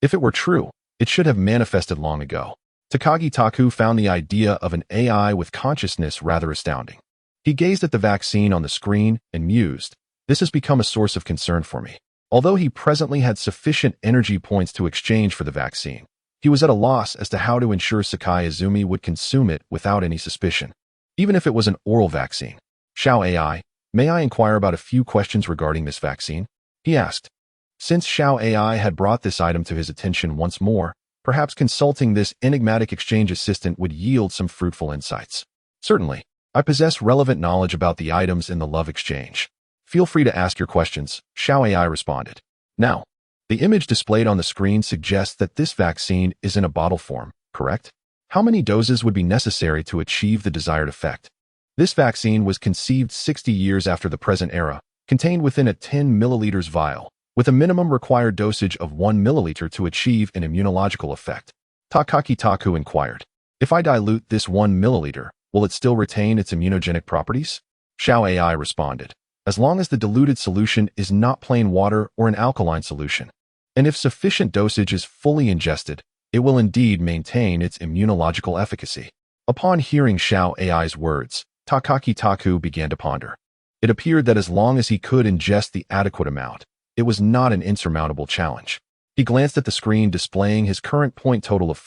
Speaker 1: If it were true, it should have manifested long ago. Takagi Taku found the idea of an AI with consciousness rather astounding. He gazed at the vaccine on the screen and mused, this has become a source of concern for me. Although he presently had sufficient energy points to exchange for the vaccine, he was at a loss as to how to ensure Sakai Izumi would consume it without any suspicion. Even if it was an oral vaccine. Xiao AI, may I inquire about a few questions regarding this vaccine? He asked. Since Xiao AI had brought this item to his attention once more, perhaps consulting this enigmatic exchange assistant would yield some fruitful insights. Certainly, I possess relevant knowledge about the items in the Love Exchange. Feel free to ask your questions, Xiao AI responded. Now, the image displayed on the screen suggests that this vaccine is in a bottle form, correct? How many doses would be necessary to achieve the desired effect? This vaccine was conceived 60 years after the present era, contained within a 10 milliliters vial, with a minimum required dosage of 1 milliliter to achieve an immunological effect. Takagi Taku inquired. If I dilute this 1 milliliter, will it still retain its immunogenic properties? Xiao AI responded. As long as the diluted solution is not plain water or an alkaline solution, and if sufficient dosage is fully ingested, it will indeed maintain its immunological efficacy. Upon hearing Xiao AI's words, Takagi Taku began to ponder. It appeared that as long as he could ingest the adequate amount, it was not an insurmountable challenge. He glanced at the screen displaying his current point total of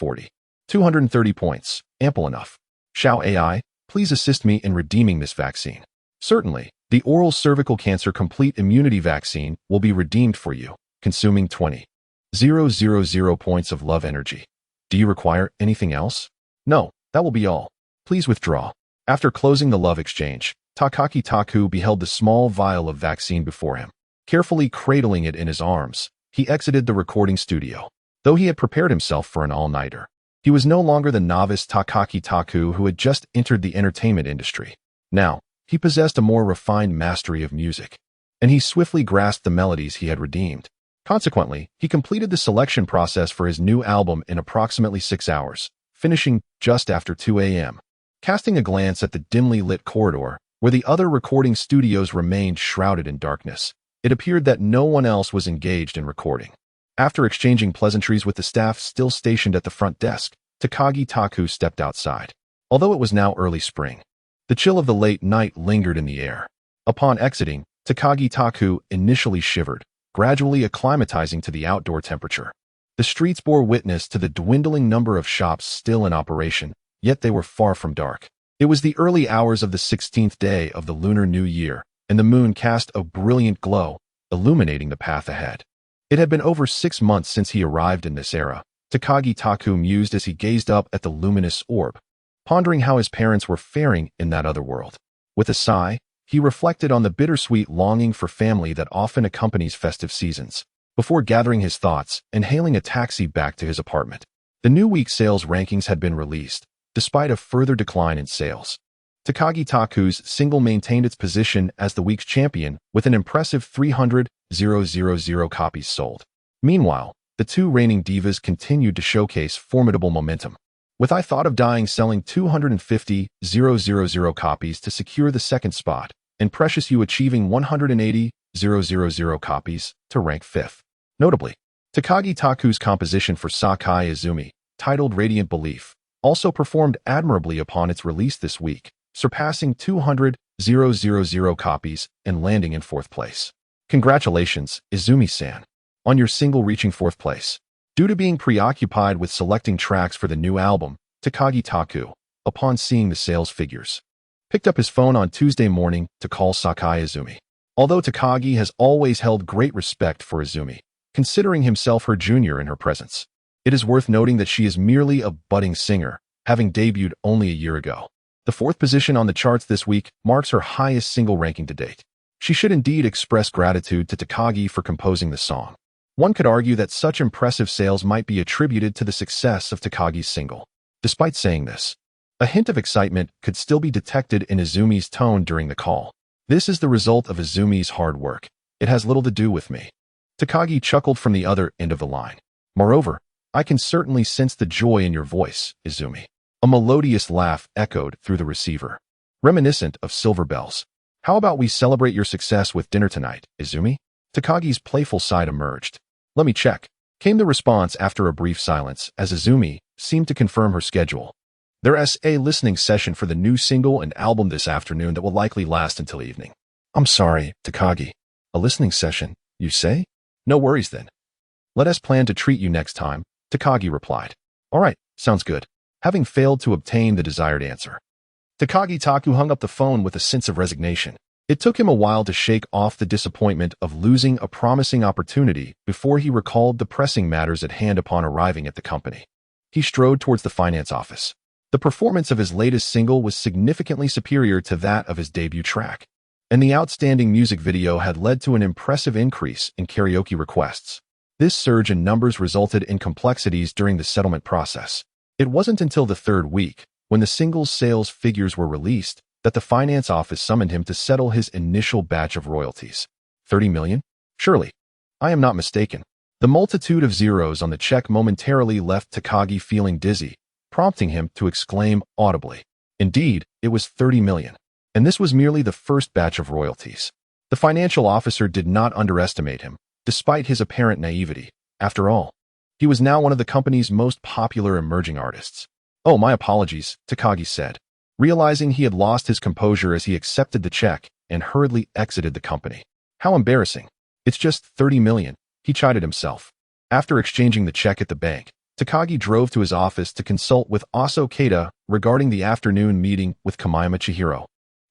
Speaker 1: 230 points, ample enough. Xiao AI, please assist me in redeeming this vaccine. Certainly, the oral cervical cancer complete immunity vaccine will be redeemed for you, consuming 20,000 points of love energy. Do you require anything else? No, that will be all. Please withdraw. After closing the Love Exchange, Takagi Taku beheld the small vial of vaccine before him. Carefully cradling it in his arms, he exited the recording studio. Though he had prepared himself for an all-nighter, he was no longer the novice Takagi Taku who had just entered the entertainment industry. Now, he possessed a more refined mastery of music, and he swiftly grasped the melodies he had redeemed. Consequently, he completed the selection process for his new album in approximately 6 hours, finishing just after 2 a.m. Casting a glance at the dimly lit corridor, where the other recording studios remained shrouded in darkness, it appeared that no one else was engaged in recording. After exchanging pleasantries with the staff still stationed at the front desk, Takagi Taku stepped outside. Although it was now early spring, the chill of the late night lingered in the air. Upon exiting, Takagi Taku initially shivered, gradually acclimatizing to the outdoor temperature. The streets bore witness to the dwindling number of shops still in operation, yet they were far from dark. It was the early hours of the 16th day of the Lunar New Year, and the moon cast a brilliant glow, illuminating the path ahead. It had been over 6 months since he arrived in this era. Takagi Taku mused as he gazed up at the luminous orb, pondering how his parents were faring in that other world. With a sigh, he reflected on the bittersweet longing for family that often accompanies festive seasons. Before gathering his thoughts and hailing a taxi back to his apartment, the new week sales rankings had been released, despite a further decline in sales. Takagi Taku's single maintained its position as the week's champion with an impressive 300,000 copies sold. Meanwhile, the two reigning divas continued to showcase formidable momentum, with I Thought of Dying selling 250,000 copies to secure the second spot, and Precious You achieving 180,000 copies to rank fifth. Notably, Takagi Taku's composition for Sakai Izumi, titled Radiant Belief, also performed admirably upon its release this week, surpassing 200,000 copies and landing in fourth place. Congratulations, Izumi-san, on your single reaching fourth place. Due to being preoccupied with selecting tracks for the new album, Takagi Taku, upon seeing the sales figures, picked up his phone on Tuesday morning to call Sakai Izumi. Although Takagi has always held great respect for Izumi, considering himself her junior in her presence, it is worth noting that she is merely a budding singer, having debuted only a year ago. The fourth position on the charts this week marks her highest single ranking to date. She should indeed express gratitude to Takagi for composing the song. One could argue that such impressive sales might be attributed to the success of Takagi's single. Despite saying this, a hint of excitement could still be detected in Izumi's tone during the call. This is the result of Izumi's hard work. It has little to do with me. Takagi chuckled from the other end of the line. Moreover, I can certainly sense the joy in your voice, Izumi. A melodious laugh echoed through the receiver, reminiscent of silver bells. How about we celebrate your success with dinner tonight, Izumi? Takagi's playful side emerged. Let me check, came the response after a brief silence as Izumi seemed to confirm her schedule. There's a listening session for the new single and album this afternoon that will likely last until evening. I'm sorry, Takagi. A listening session, you say? No worries then. Let us plan to treat you next time, Takagi replied. All right, sounds good. Having failed to obtain the desired answer, Takagi Taku hung up the phone with a sense of resignation. It took him a while to shake off the disappointment of losing a promising opportunity before he recalled the pressing matters at hand upon arriving at the company. He strode towards the finance office. The performance of his latest single was significantly superior to that of his debut track, and the outstanding music video had led to an impressive increase in karaoke requests. This surge in numbers resulted in complexities during the settlement process. It wasn't until the third week, when the single's sales figures were released, that the finance office summoned him to settle his initial batch of royalties. 30 million? Surely. I am not mistaken. The multitude of zeros on the check momentarily left Takagi feeling dizzy, prompting him to exclaim audibly. Indeed, it was 30 million. And this was merely the first batch of royalties. The financial officer did not underestimate him, despite his apparent naivety. After all, he was now one of the company's most popular emerging artists. Oh, my apologies, Takagi said, realizing he had lost his composure as he accepted the check and hurriedly exited the company. How embarrassing. It's just 30 million, he chided himself. After exchanging the check at the bank, Takagi drove to his office to consult with Aso Keita regarding the afternoon meeting with Kamiyama Chihiro,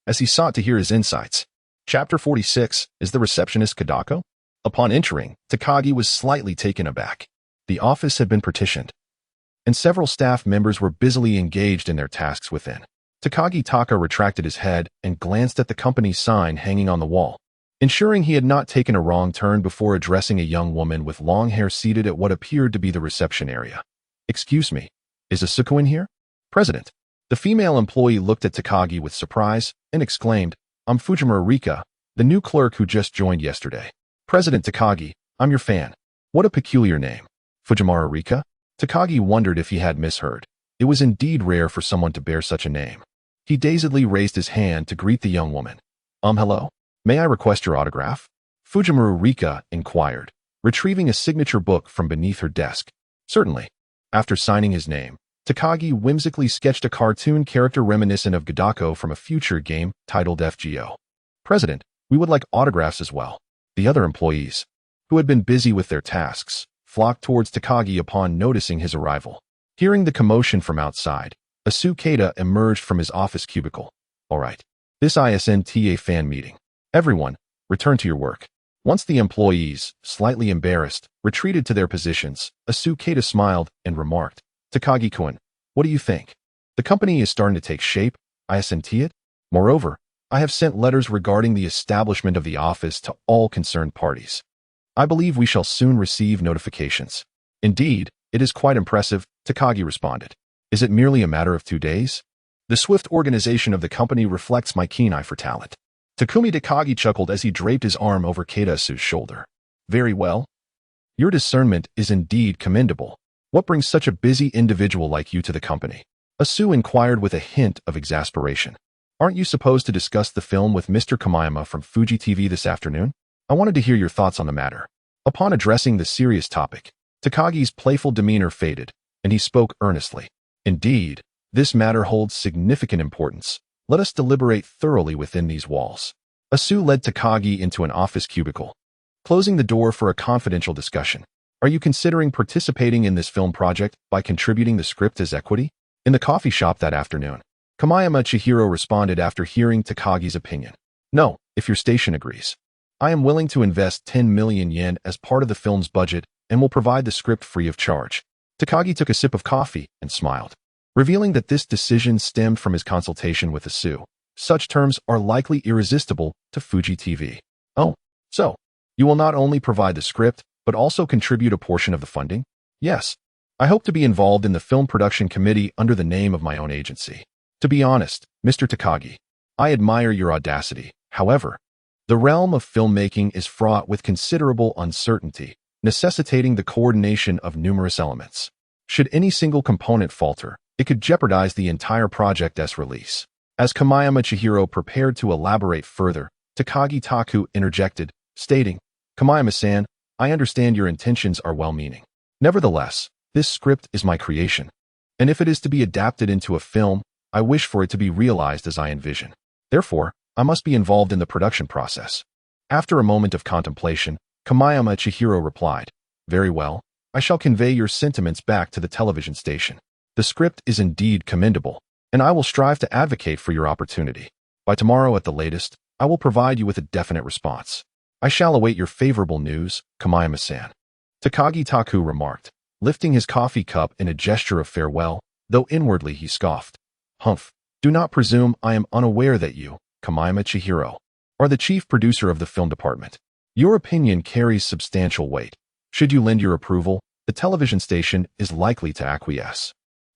Speaker 1: as he sought to hear his insights. Chapter 46, Is the Receptionist Kadako? Upon entering, Takagi was slightly taken aback. The office had been partitioned, and several staff members were busily engaged in their tasks within. Takagi Taka retracted his head and glanced at the company's sign hanging on the wall, ensuring he had not taken a wrong turn before addressing a young woman with long hair seated at what appeared to be the reception area. Excuse me, is Asuko in here? President. The female employee looked at Takagi with surprise and exclaimed, I'm Fujimura Rika, the new clerk who just joined yesterday. President Takagi, I'm your fan. What a peculiar name. Fujimura Rika? Takagi wondered if he had misheard. It was indeed rare for someone to bear such a name. He dazedly raised his hand to greet the young woman. Hello? May I request your autograph? Fujimura Rika inquired, retrieving a signature book from beneath her desk. Certainly. After signing his name, Takagi whimsically sketched a cartoon character reminiscent of Gadako from a future game titled FGO. President, we would like autographs as well. The other employees, who had been busy with their tasks, flocked towards Takagi upon noticing his arrival. Hearing the commotion from outside, Asu Keita emerged from his office cubicle. All right. This isn't a fan meeting. Everyone, return to your work. Once the employees, slightly embarrassed, retreated to their positions, Asu Keita smiled and remarked, Takagi-kun, what do you think? The company is starting to take shape, isn't it? Moreover, I have sent letters regarding the establishment of the office to all concerned parties. I believe we shall soon receive notifications. Indeed, it is quite impressive, Takagi responded. Is it merely a matter of 2 days? The swift organization of the company reflects my keen eye for talent. Takumi Takagi chuckled as he draped his arm over Keita-su's shoulder. Very well. Your discernment is indeed commendable. What brings such a busy individual like you to the company? Asu inquired with a hint of exasperation. Aren't you supposed to discuss the film with Mr. Kamiyama from Fuji TV this afternoon? I wanted to hear your thoughts on the matter. Upon addressing the serious topic, Takagi's playful demeanor faded, and he spoke earnestly. Indeed, this matter holds significant importance. Let us deliberate thoroughly within these walls. Asu led Takagi into an office cubicle, closing the door for a confidential discussion. Are you considering participating in this film project by contributing the script as equity? In the coffee shop that afternoon, Kamiyama Chihiro responded after hearing Takagi's opinion. No, if your station agrees. I am willing to invest 10 million yen as part of the film's budget and will provide the script free of charge. Takagi took a sip of coffee and smiled, revealing that this decision stemmed from his consultation with Asu. Such terms are likely irresistible to Fuji TV. Oh, so, you will not only provide the script, but also contribute a portion of the funding? Yes. I hope to be involved in the film production committee under the name of my own agency. To be honest, Mr. Takagi, I admire your audacity. However, the realm of filmmaking is fraught with considerable uncertainty, necessitating the coordination of numerous elements. Should any single component falter, it could jeopardize the entire project's release. As Kamiyama Chihiro prepared to elaborate further, Takagi Taku interjected, stating, Kamiyama-san, I understand your intentions are well-meaning. Nevertheless, this script is my creation, and if it is to be adapted into a film, I wish for it to be realized as I envision. Therefore, I must be involved in the production process. After a moment of contemplation, Kamiyama Chihiro replied, Very well, I shall convey your sentiments back to the television station. The script is indeed commendable, and I will strive to advocate for your opportunity. By tomorrow at the latest, I will provide you with a definite response. I shall await your favorable news, Kamiyama-san. Takagi Taku remarked, lifting his coffee cup in a gesture of farewell, though inwardly he scoffed. Humph, do not presume I am unaware that you, Kamiyama Chihiro, are the chief producer of the film department. Your opinion carries substantial weight. Should you lend your approval, the television station is likely to acquiesce.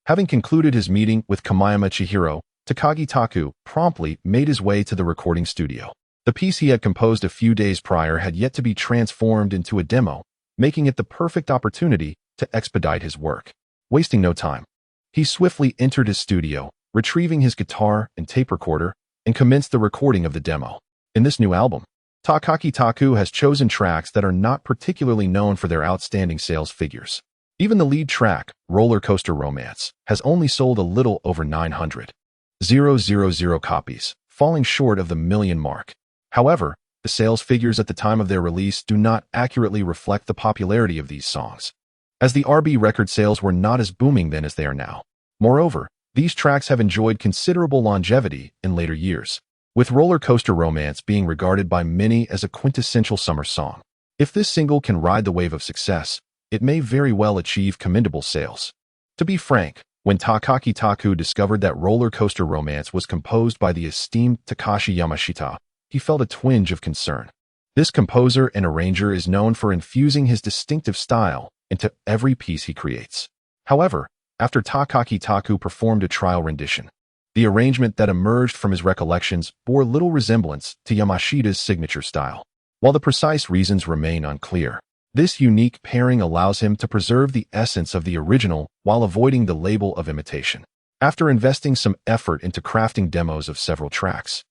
Speaker 1: Having concluded his meeting with Kamiyama Chihiro, Takagi Taku promptly made his way to the recording studio. The piece he had composed a few days prior had yet to be transformed into a demo, making it the perfect opportunity to expedite his work. Wasting no time, he swiftly entered his studio, retrieving his guitar and tape recorder, and commenced the recording of the demo. In this new album, Takagi Taku has chosen tracks that are not particularly known for their outstanding sales figures. Even the lead track, Roller Coaster Romance, has only sold a little over 900,000 copies, falling short of the million mark. However, the sales figures at the time of their release do not accurately reflect the popularity of these songs, as the RB record sales were not as booming then as they are now. Moreover, these tracks have enjoyed considerable longevity in later years, with Roller Coaster Romance being regarded by many as a quintessential summer song. If this single can ride the wave of success, it may very well achieve commendable sales. To be frank, when Takagi Taku discovered that Roller Coaster Romance was composed by the esteemed Takashi Yamashita, he felt a twinge of concern. This composer and arranger is known for infusing his distinctive style into every piece he creates. However, after Takagi Taku performed a trial rendition, the arrangement that emerged from his recollections bore little resemblance to Yamashita's signature style. While the precise reasons remain unclear, this unique pairing allows him to preserve the essence of the original while avoiding the label of imitation. After investing some effort into crafting demos of several tracks,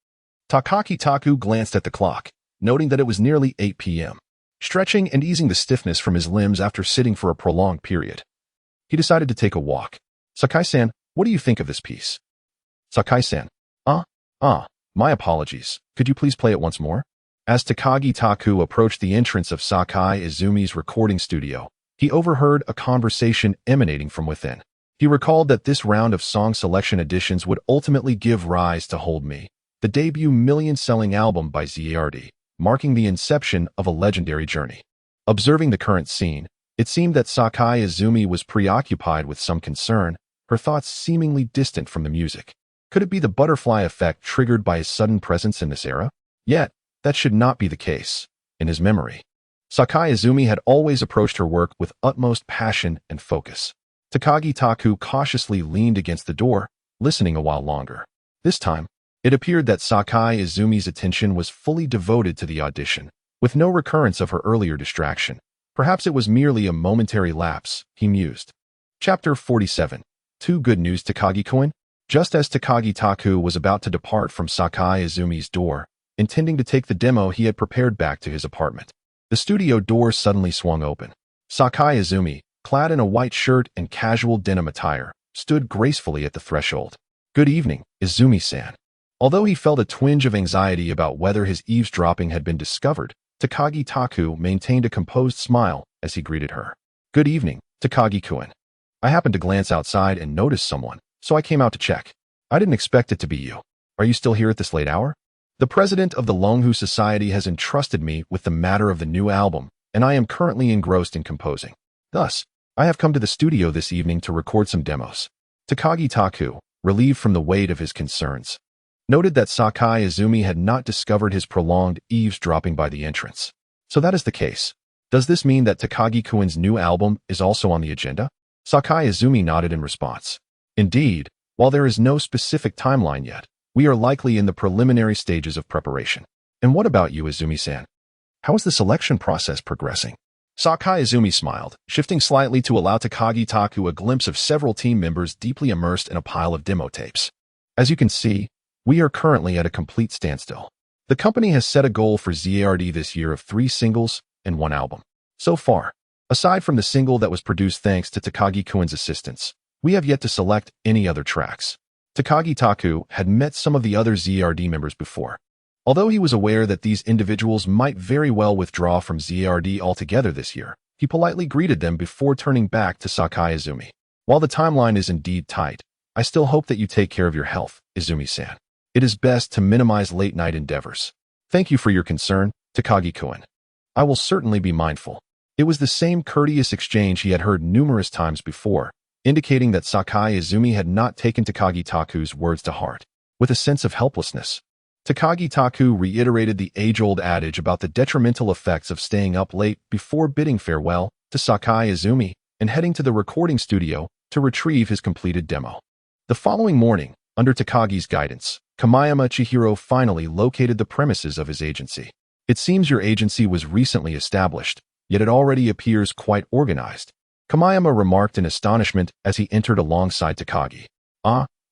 Speaker 1: Takagi Taku glanced at the clock, noting that it was nearly 8 p.m. Stretching and easing the stiffness from his limbs after sitting for a prolonged period, he decided to take a walk. Sakai-san, what do you think of this piece? Sakai-san, my apologies. Could you please play it once more? As Takagi Taku approached the entrance of Sakai Izumi's recording studio, he overheard a conversation emanating from within. He recalled that this round of song selection editions would ultimately give rise to Hold Me, the debut million-selling album by ZARD, marking the inception of a legendary journey. Observing the current scene, it seemed that Sakai Izumi was preoccupied with some concern, her thoughts seemingly distant from the music. Could it be the butterfly effect triggered by his sudden presence in this era? Yet, that should not be the case. In his memory, Sakai Izumi had always approached her work with utmost passion and focus. Takagi Taku cautiously leaned against the door, listening a while longer. This time, it appeared that Sakai Izumi's attention was fully devoted to the audition, with no recurrence of her earlier distraction. Perhaps it was merely a momentary lapse, he mused. Chapter 47. Too good news, Takagi-kun? Just as Takagi Taku was about to depart from Sakai Izumi's door, intending to take the demo he had prepared back to his apartment, the studio door suddenly swung open. Sakai Izumi, clad in a white shirt and casual denim attire, stood gracefully at the threshold. Good evening, Izumi-san. Although he felt a twinge of anxiety about whether his eavesdropping had been discovered, Takagi Taku maintained a composed smile as he greeted her. Good evening, Takagi-kun. I happened to glance outside and notice someone, so I came out to check. I didn't expect it to be you. Are you still here at this late hour? The president of the Longhu Society has entrusted me with the matter of the new album, and I am currently engrossed in composing. Thus, I have come to the studio this evening to record some demos. Takagi Taku, relieved from the weight of his concerns, noted that Sakai Izumi had not discovered his prolonged eavesdropping by the entrance. So that is the case. Does this mean that Takagi-kun's new album is also on the agenda? Sakai Izumi nodded in response. Indeed, while there is no specific timeline yet, we are likely in the preliminary stages of preparation. And what about you, Izumi-san? How is the selection process progressing? Sakai Izumi smiled, shifting slightly to allow Takagi Taku a glimpse of several team members deeply immersed in a pile of demo tapes. As you can see, we are currently at a complete standstill. The company has set a goal for ZARD this year of 3 singles and 1 album. So far, aside from the single that was produced thanks to Takagi-kun's assistance, we have yet to select any other tracks. Takagi Taku had met some of the other ZARD members before. Although he was aware that these individuals might very well withdraw from ZARD altogether this year, he politely greeted them before turning back to Sakai Izumi. While the timeline is indeed tight, I still hope that you take care of your health, Izumi-san. It is best to minimize late-night endeavors. Thank you for your concern, Takagi-kun. I will certainly be mindful. It was the same courteous exchange he had heard numerous times before, indicating that Sakai Izumi had not taken Takagi Taku's words to heart. With a sense of helplessness, Takagi Taku reiterated the age-old adage about the detrimental effects of staying up late before bidding farewell to Sakai Izumi and heading to the recording studio to retrieve his completed demo. The following morning, under Takagi's guidance, Kamayama Chihiro finally located the premises of his agency. It seems your agency was recently established, yet it already appears quite organized, Kamayama remarked in astonishment as he entered alongside Takagi.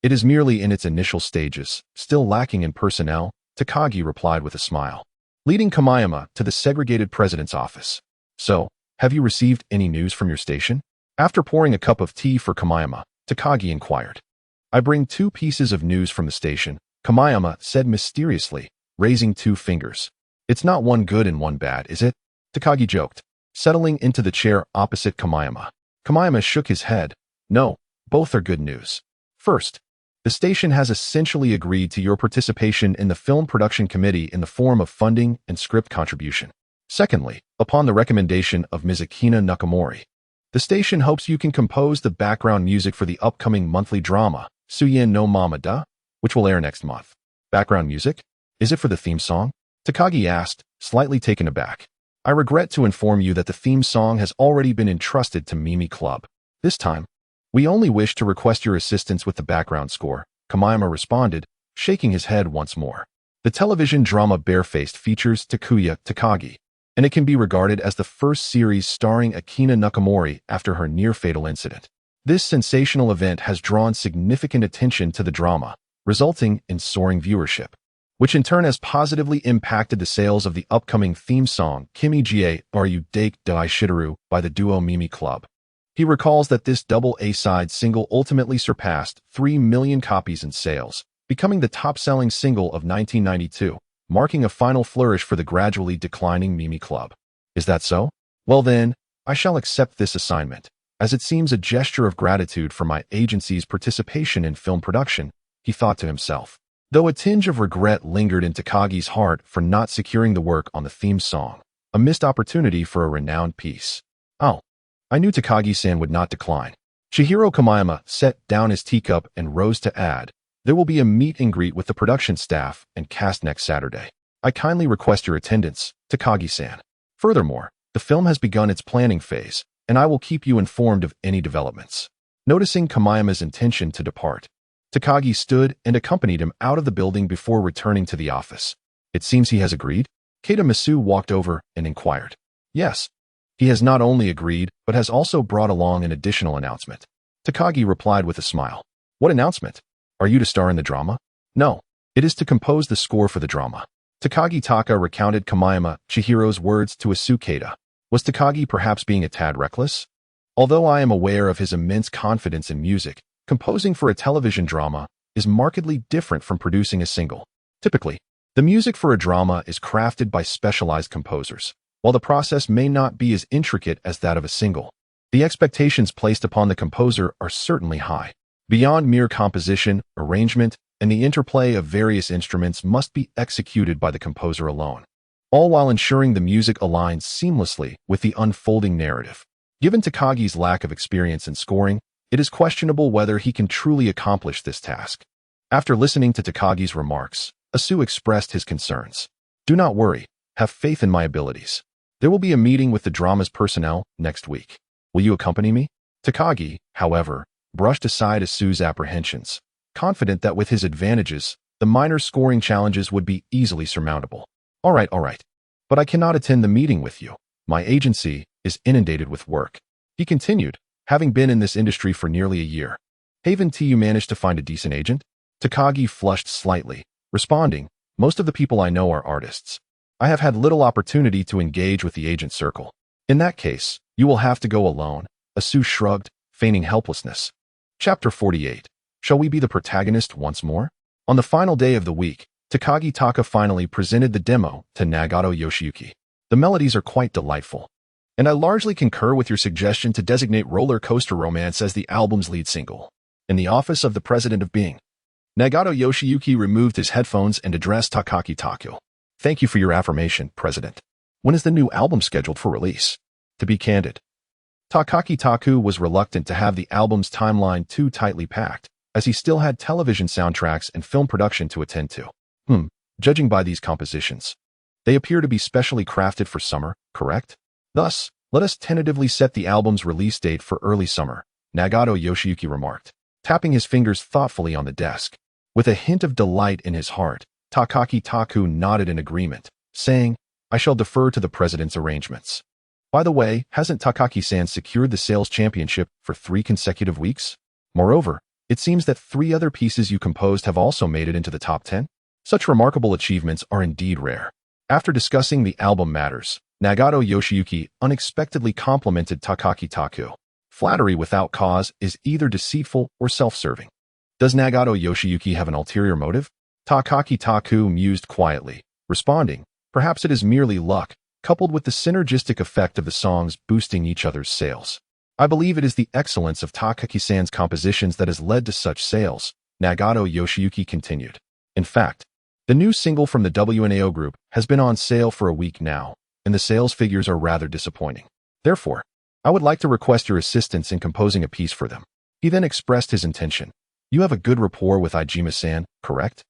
Speaker 1: It is merely in its initial stages, still lacking in personnel, Takagi replied with a smile, leading Kamayama to the segregated president's office. So, have you received any news from your station? After pouring a cup of tea for Kamayama, Takagi inquired. I bring 2 pieces of news from the station, Kamayama said mysteriously, raising 2 fingers. It's not one good and one bad, is it? Takagi joked, settling into the chair opposite Kamayama. Kamayama shook his head. No, both are good news. First, the station has essentially agreed to your participation in the film production committee in the form of funding and script contribution. Secondly, upon the recommendation of Ms. Akina Nakamori, the station hopes you can compose the background music for the upcoming monthly drama, Suyen no Mamada, which will air next month. Background music? Is it for the theme song? Takagi asked, slightly taken aback. I regret to inform you that the theme song has already been entrusted to Mimi Club. This time, we only wish to request your assistance with the background score, Kamayama responded, shaking his head once more. The television drama Barefaced features Takuya Takagi, and it can be regarded as the first series starring Akina Nakamori after her near-fatal incident. This sensational event has drawn significant attention to the drama, resulting in soaring viewership, which in turn has positively impacted the sales of the upcoming theme song Kimi Jie Aru Dake Dai Shitaru by the duo Mimi Club. He recalls that this double A-side single ultimately surpassed 3 million copies in sales, becoming the top-selling single of 1992, marking a final flourish for the gradually declining Mimi Club. Is that so? Well then, I shall accept this assignment, as it seems a gesture of gratitude for my agency's participation in film production, he thought to himself. Though a tinge of regret lingered in Takagi's heart for not securing the work on the theme song, a missed opportunity for a renowned piece. Oh, I knew Takagi-san would not decline. Chihiro Kamiyama set down his teacup and rose to add, there will be a meet and greet with the production staff and cast next Saturday. I kindly request your attendance, Takagi-san. Furthermore, the film has begun its planning phase, and I will keep you informed of any developments. Noticing Kamiyama's intention to depart, Takagi stood and accompanied him out of the building before returning to the office. It seems he has agreed? Keita Masu walked over and inquired. Yes. He has not only agreed, but has also brought along an additional announcement. Takagi replied with a smile. What announcement? Are you to star in the drama? No. It is to compose the score for the drama. Takagi Taka recounted Kamiyama Chihiro's words to Asu Keita. Was Takagi perhaps being a tad reckless? Although I am aware of his immense confidence in music, composing for a television drama is markedly different from producing a single. Typically, the music for a drama is crafted by specialized composers. While the process may not be as intricate as that of a single, the expectations placed upon the composer are certainly high. Beyond mere composition, arrangement, and the interplay of various instruments must be executed by the composer alone, all while ensuring the music aligns seamlessly with the unfolding narrative. Given Takagi's lack of experience in scoring, it is questionable whether he can truly accomplish this task. After listening to Takagi's remarks, Asu expressed his concerns. Do not worry, have faith in my abilities. There will be a meeting with the drama's personnel next week. Will you accompany me? Takagi, however, brushed aside Asu's apprehensions, confident that with his advantages, the minor scoring challenges would be easily surmountable. All right. But I cannot attend the meeting with you. My agency is inundated with work. He continued, having been in this industry for nearly a year. Haven't you managed to find a decent agent? Takagi flushed slightly, responding, most of the people I know are artists. I have had little opportunity to engage with the agent circle. In that case, you will have to go alone. Asu shrugged, feigning helplessness. Chapter 48. Shall we be the protagonist once more? On the final day of the week, Takagi Taka finally presented the demo to Nagato Yoshiyuki. The melodies are quite delightful, and I largely concur with your suggestion to designate Roller Coaster Romance as the album's lead single. In the office of the president of Bing, Nagato Yoshiyuki removed his headphones and addressed Takagi Taku. Thank you for your affirmation, President. When is the new album scheduled for release? To be candid, Takagi Taku was reluctant to have the album's timeline too tightly packed, as he still had television soundtracks and film production to attend to. Judging by these compositions, they appear to be specially crafted for summer, correct? Thus, let us tentatively set the album's release date for early summer, Nagato Yoshiyuki remarked, tapping his fingers thoughtfully on the desk. With a hint of delight in his heart, Takagi Taku nodded in agreement, saying, I shall defer to the president's arrangements. By the way, hasn't Takaki-san secured the sales championship for 3 consecutive weeks? Moreover, it seems that 3 other pieces you composed have also made it into the top 10. Such remarkable achievements are indeed rare. After discussing the album matters, Nagato Yoshiyuki unexpectedly complimented Takagi Taku. Flattery without cause is either deceitful or self-serving. Does Nagato Yoshiyuki have an ulterior motive? Takagi Taku mused quietly, responding, perhaps it is merely luck, coupled with the synergistic effect of the songs boosting each other's sales. I believe it is the excellence of Takaki-san's compositions that has led to such sales, Nagato Yoshiyuki continued. In fact, the new single from the WNAO group has been on sale for a week now, and the sales figures are rather disappointing. Therefore, I would like to request your assistance in composing a piece for them. He then expressed his intention. You have a good rapport with Ijima-san, correct?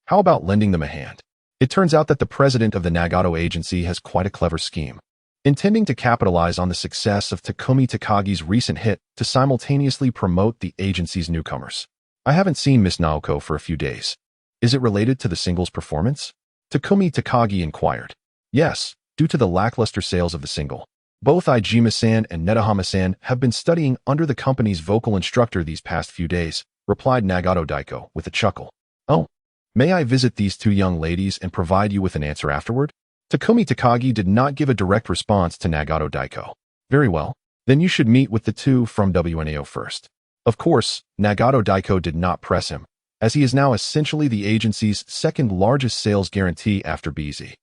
Speaker 1: How about lending them a hand? It turns out that the president of the Nagato agency has quite a clever scheme, intending to capitalize on the success of Takumi Takagi's recent hit to simultaneously promote the agency's newcomers. I haven't seen Miss Naoko for a few days. Is it related to the single's performance? Takumi Takagi inquired. Yes, due to the lackluster sales of the single. Both Ijima-san and Netahama-san have been studying under the company's vocal instructor these past few days, replied Nagato Daiko with a chuckle. Oh, may I visit these 2 young ladies and provide you with an answer afterward? Takumi Takagi did not give a direct response to Nagato Daiko. Very well, then you should meet with the 2 from WNAO first. Of course, Nagato Daiko did not press him, as he is now essentially the agency's 2nd largest sales guarantee after BZ.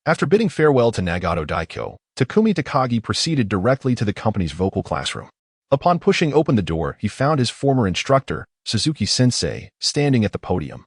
Speaker 1: After bidding farewell to Nagato Daiko, Takumi Takagi proceeded directly to the company's vocal classroom. Upon pushing open the door, he found his former instructor, Suzuki-sensei, standing at the podium,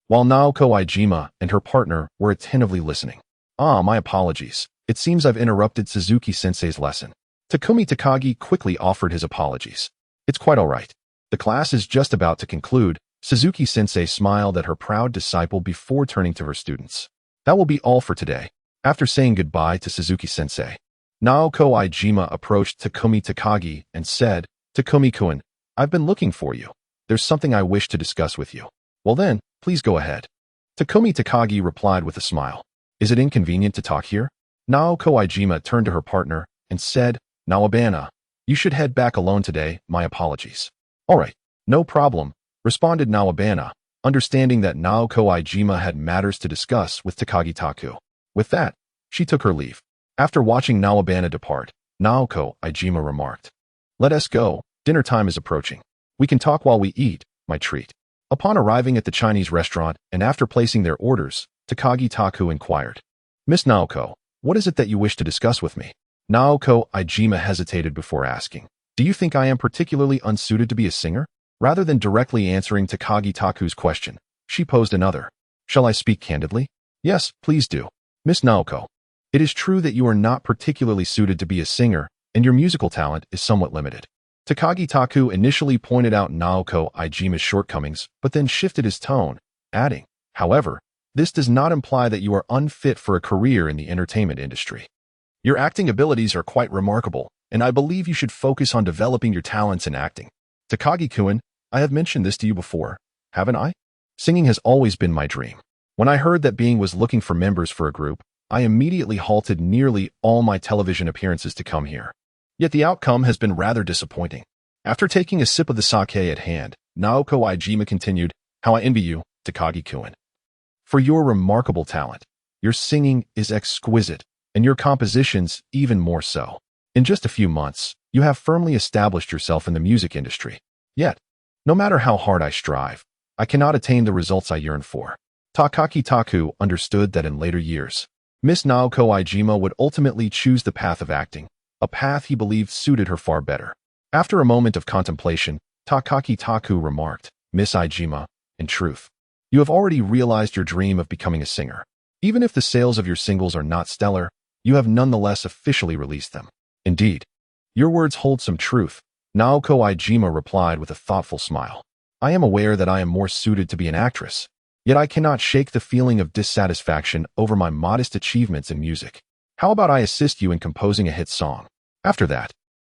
Speaker 1: while Naoko Iijima and her partner were attentively listening. My apologies. It seems I've interrupted Suzuki-sensei's lesson. Takumi Takagi quickly offered his apologies. It's quite all right. The class is just about to conclude. Suzuki-sensei smiled at her proud disciple before turning to her students. That will be all for today. After saying goodbye to Suzuki-sensei, Naoko Iijima approached Takumi Takagi and said, Takumi-kun, I've been looking for you. There's something I wish to discuss with you. Well then, please go ahead. Takumi Takagi replied with a smile. Is it inconvenient to talk here? Naoko Iijima turned to her partner and said, Nawabana, you should head back alone today, my apologies. All right, no problem, responded Nawabana, understanding that Naoko Iijima had matters to discuss with Takagi Taku. With that, she took her leave. After watching Nawabana depart, Naoko Iijima remarked, Let us go, dinner time is approaching. We can talk while we eat, my treat. Upon arriving at the Chinese restaurant and after placing their orders, Takagi Taku inquired, Miss Naoko, what is it that you wish to discuss with me? Naoko Iijima hesitated before asking, Do you think I am particularly unsuited to be a singer? Rather than directly answering Takagi Taku's question, she posed another. Shall I speak candidly? Yes, please do. Miss Naoko, it is true that you are not particularly suited to be a singer, and your musical talent is somewhat limited. Takagi Taku initially pointed out Naoko Iijima's shortcomings, but then shifted his tone, adding, However, this does not imply that you are unfit for a career in the entertainment industry. Your acting abilities are quite remarkable, and I believe you should focus on developing your talents in acting. Takagi-kun, I have mentioned this to you before, haven't I? Singing has always been my dream. When I heard that Being was looking for members for a group, I immediately halted nearly all my television appearances to come here. Yet the outcome has been rather disappointing. After taking a sip of the sake at hand, Naoko Iijima continued, How I envy you, Takagi-kun. For your remarkable talent, your singing is exquisite, and your compositions even more so. In just a few months, you have firmly established yourself in the music industry. Yet, no matter how hard I strive, I cannot attain the results I yearn for. Takagi Taku understood that in later years, Miss Naoko Iijima would ultimately choose the path of acting, a path he believed suited her far better. After a moment of contemplation, Takagi Taku remarked, Miss Iijima, in truth, you have already realized your dream of becoming a singer. Even if the sales of your singles are not stellar, you have nonetheless officially released them. Indeed, your words hold some truth, Naoko Iijima replied with a thoughtful smile. I am aware that I am more suited to be an actress, yet I cannot shake the feeling of dissatisfaction over my modest achievements in music. How about I assist you in composing a hit song? After that,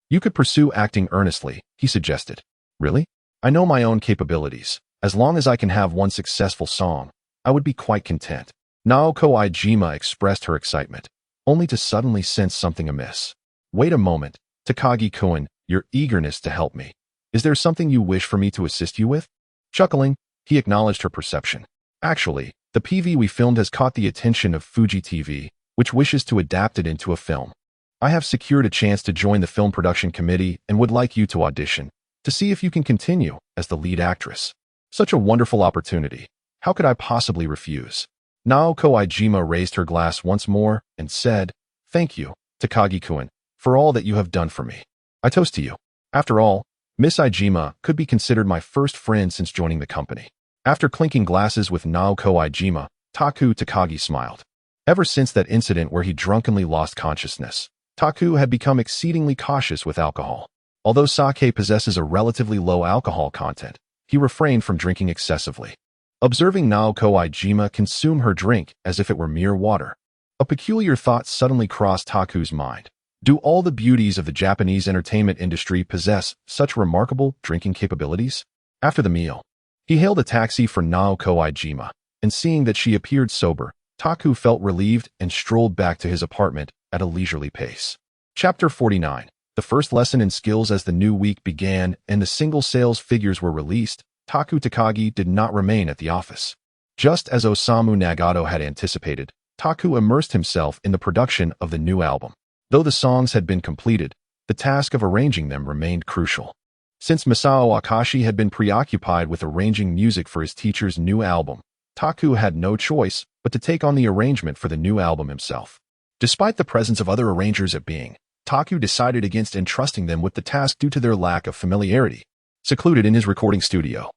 Speaker 1: you could pursue acting earnestly, he suggested. Really? I know my own capabilities. As long as I can have one successful song, I would be quite content. Naoko Iijima expressed her excitement, only to suddenly sense something amiss. Wait a moment, Takagi-kun, your eagerness to help me. Is there something you wish for me to assist you with? Chuckling, he acknowledged her perception. Actually, the PV we filmed has caught the attention of Fuji TV, which wishes to adapt it into a film. I have secured a chance to join the film production committee and would like you to audition, to see if you can continue as the lead actress. Such a wonderful opportunity. How could I possibly refuse? Naoko Iijima raised her glass once more and said, Thank you, Takagi-kun, for all that you have done for me. I toast to you. After all, Miss Iijima could be considered my first friend since joining the company. After clinking glasses with Naoko Iijima, Taku Takagi smiled. Ever since that incident where he drunkenly lost consciousness, Taku had become exceedingly cautious with alcohol. Although sake possesses a relatively low alcohol content, he refrained from drinking excessively. Observing Naoko Iijima consume her drink as if it were mere water, a peculiar thought suddenly crossed Taku's mind. Do all the beauties of the Japanese entertainment industry possess such remarkable drinking capabilities? After the meal, he hailed a taxi for Naoko Iijima, and seeing that she appeared sober, Taku felt relieved and strolled back to his apartment at a leisurely pace. Chapter 49. The first lesson in skills. As the new week began and the single sales figures were released, Taku Takagi did not remain at the office. Just as Osamu Nagato had anticipated, Taku immersed himself in the production of the new album. Though the songs had been completed, the task of arranging them remained crucial. Since Masao Akashi had been preoccupied with arranging music for his teacher's new album, Taku had no choice but to take on the arrangement for the new album himself. Despite the presence of other arrangers at Bing, Taku decided against entrusting them with the task due to their lack of familiarity. Secluded in his recording studio,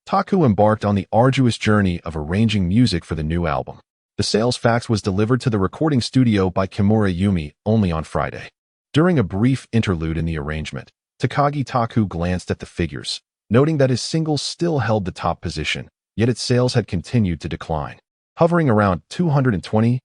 Speaker 1: Taku embarked on the arduous journey of arranging music for the new album. The sales fax was delivered to the recording studio by Kimura Yumi only on Friday. During a brief interlude in the arrangement, Takagi Taku glanced at the figures, noting that his single still held the top position, yet its sales had continued to decline, hovering around 220,000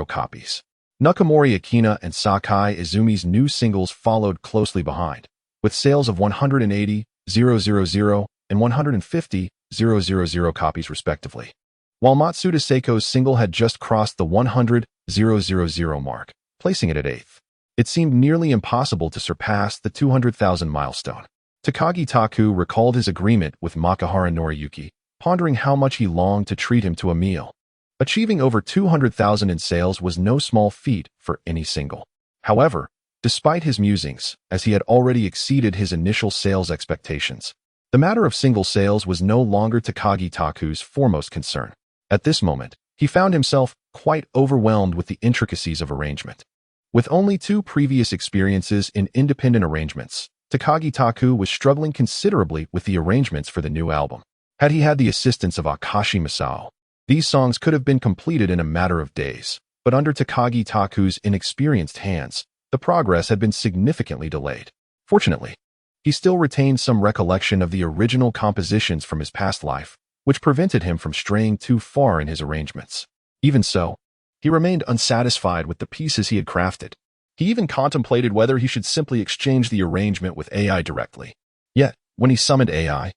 Speaker 1: copies. Nakamori Akina and Sakai Izumi's new singles followed closely behind, with sales of 180,000 and 150,000 copies respectively, while Matsuda Seiko's single had just crossed the 100,000 mark, placing it at 8th. It seemed nearly impossible to surpass the 200,000 milestone. Takagi Taku recalled his agreement with Makihara Noriyuki, pondering how much he longed to treat him to a meal. Achieving over 200,000 in sales was no small feat for any single. However, despite his musings, as he had already exceeded his initial sales expectations, the matter of single sales was no longer Takagi Taku's foremost concern. At this moment, he found himself quite overwhelmed with the intricacies of arrangement. With only 2 previous experiences in independent arrangements, Takagi Taku was struggling considerably with the arrangements for the new album. Had he had the assistance of Akashi Masao, these songs could have been completed in a matter of days, but under Takagi Taku's inexperienced hands, the progress had been significantly delayed. Fortunately, he still retained some recollection of the original compositions from his past life, which prevented him from straying too far in his arrangements. Even so, he remained unsatisfied with the pieces he had crafted. He even contemplated whether he should simply exchange the arrangement with AI directly. Yet, when he summoned AI,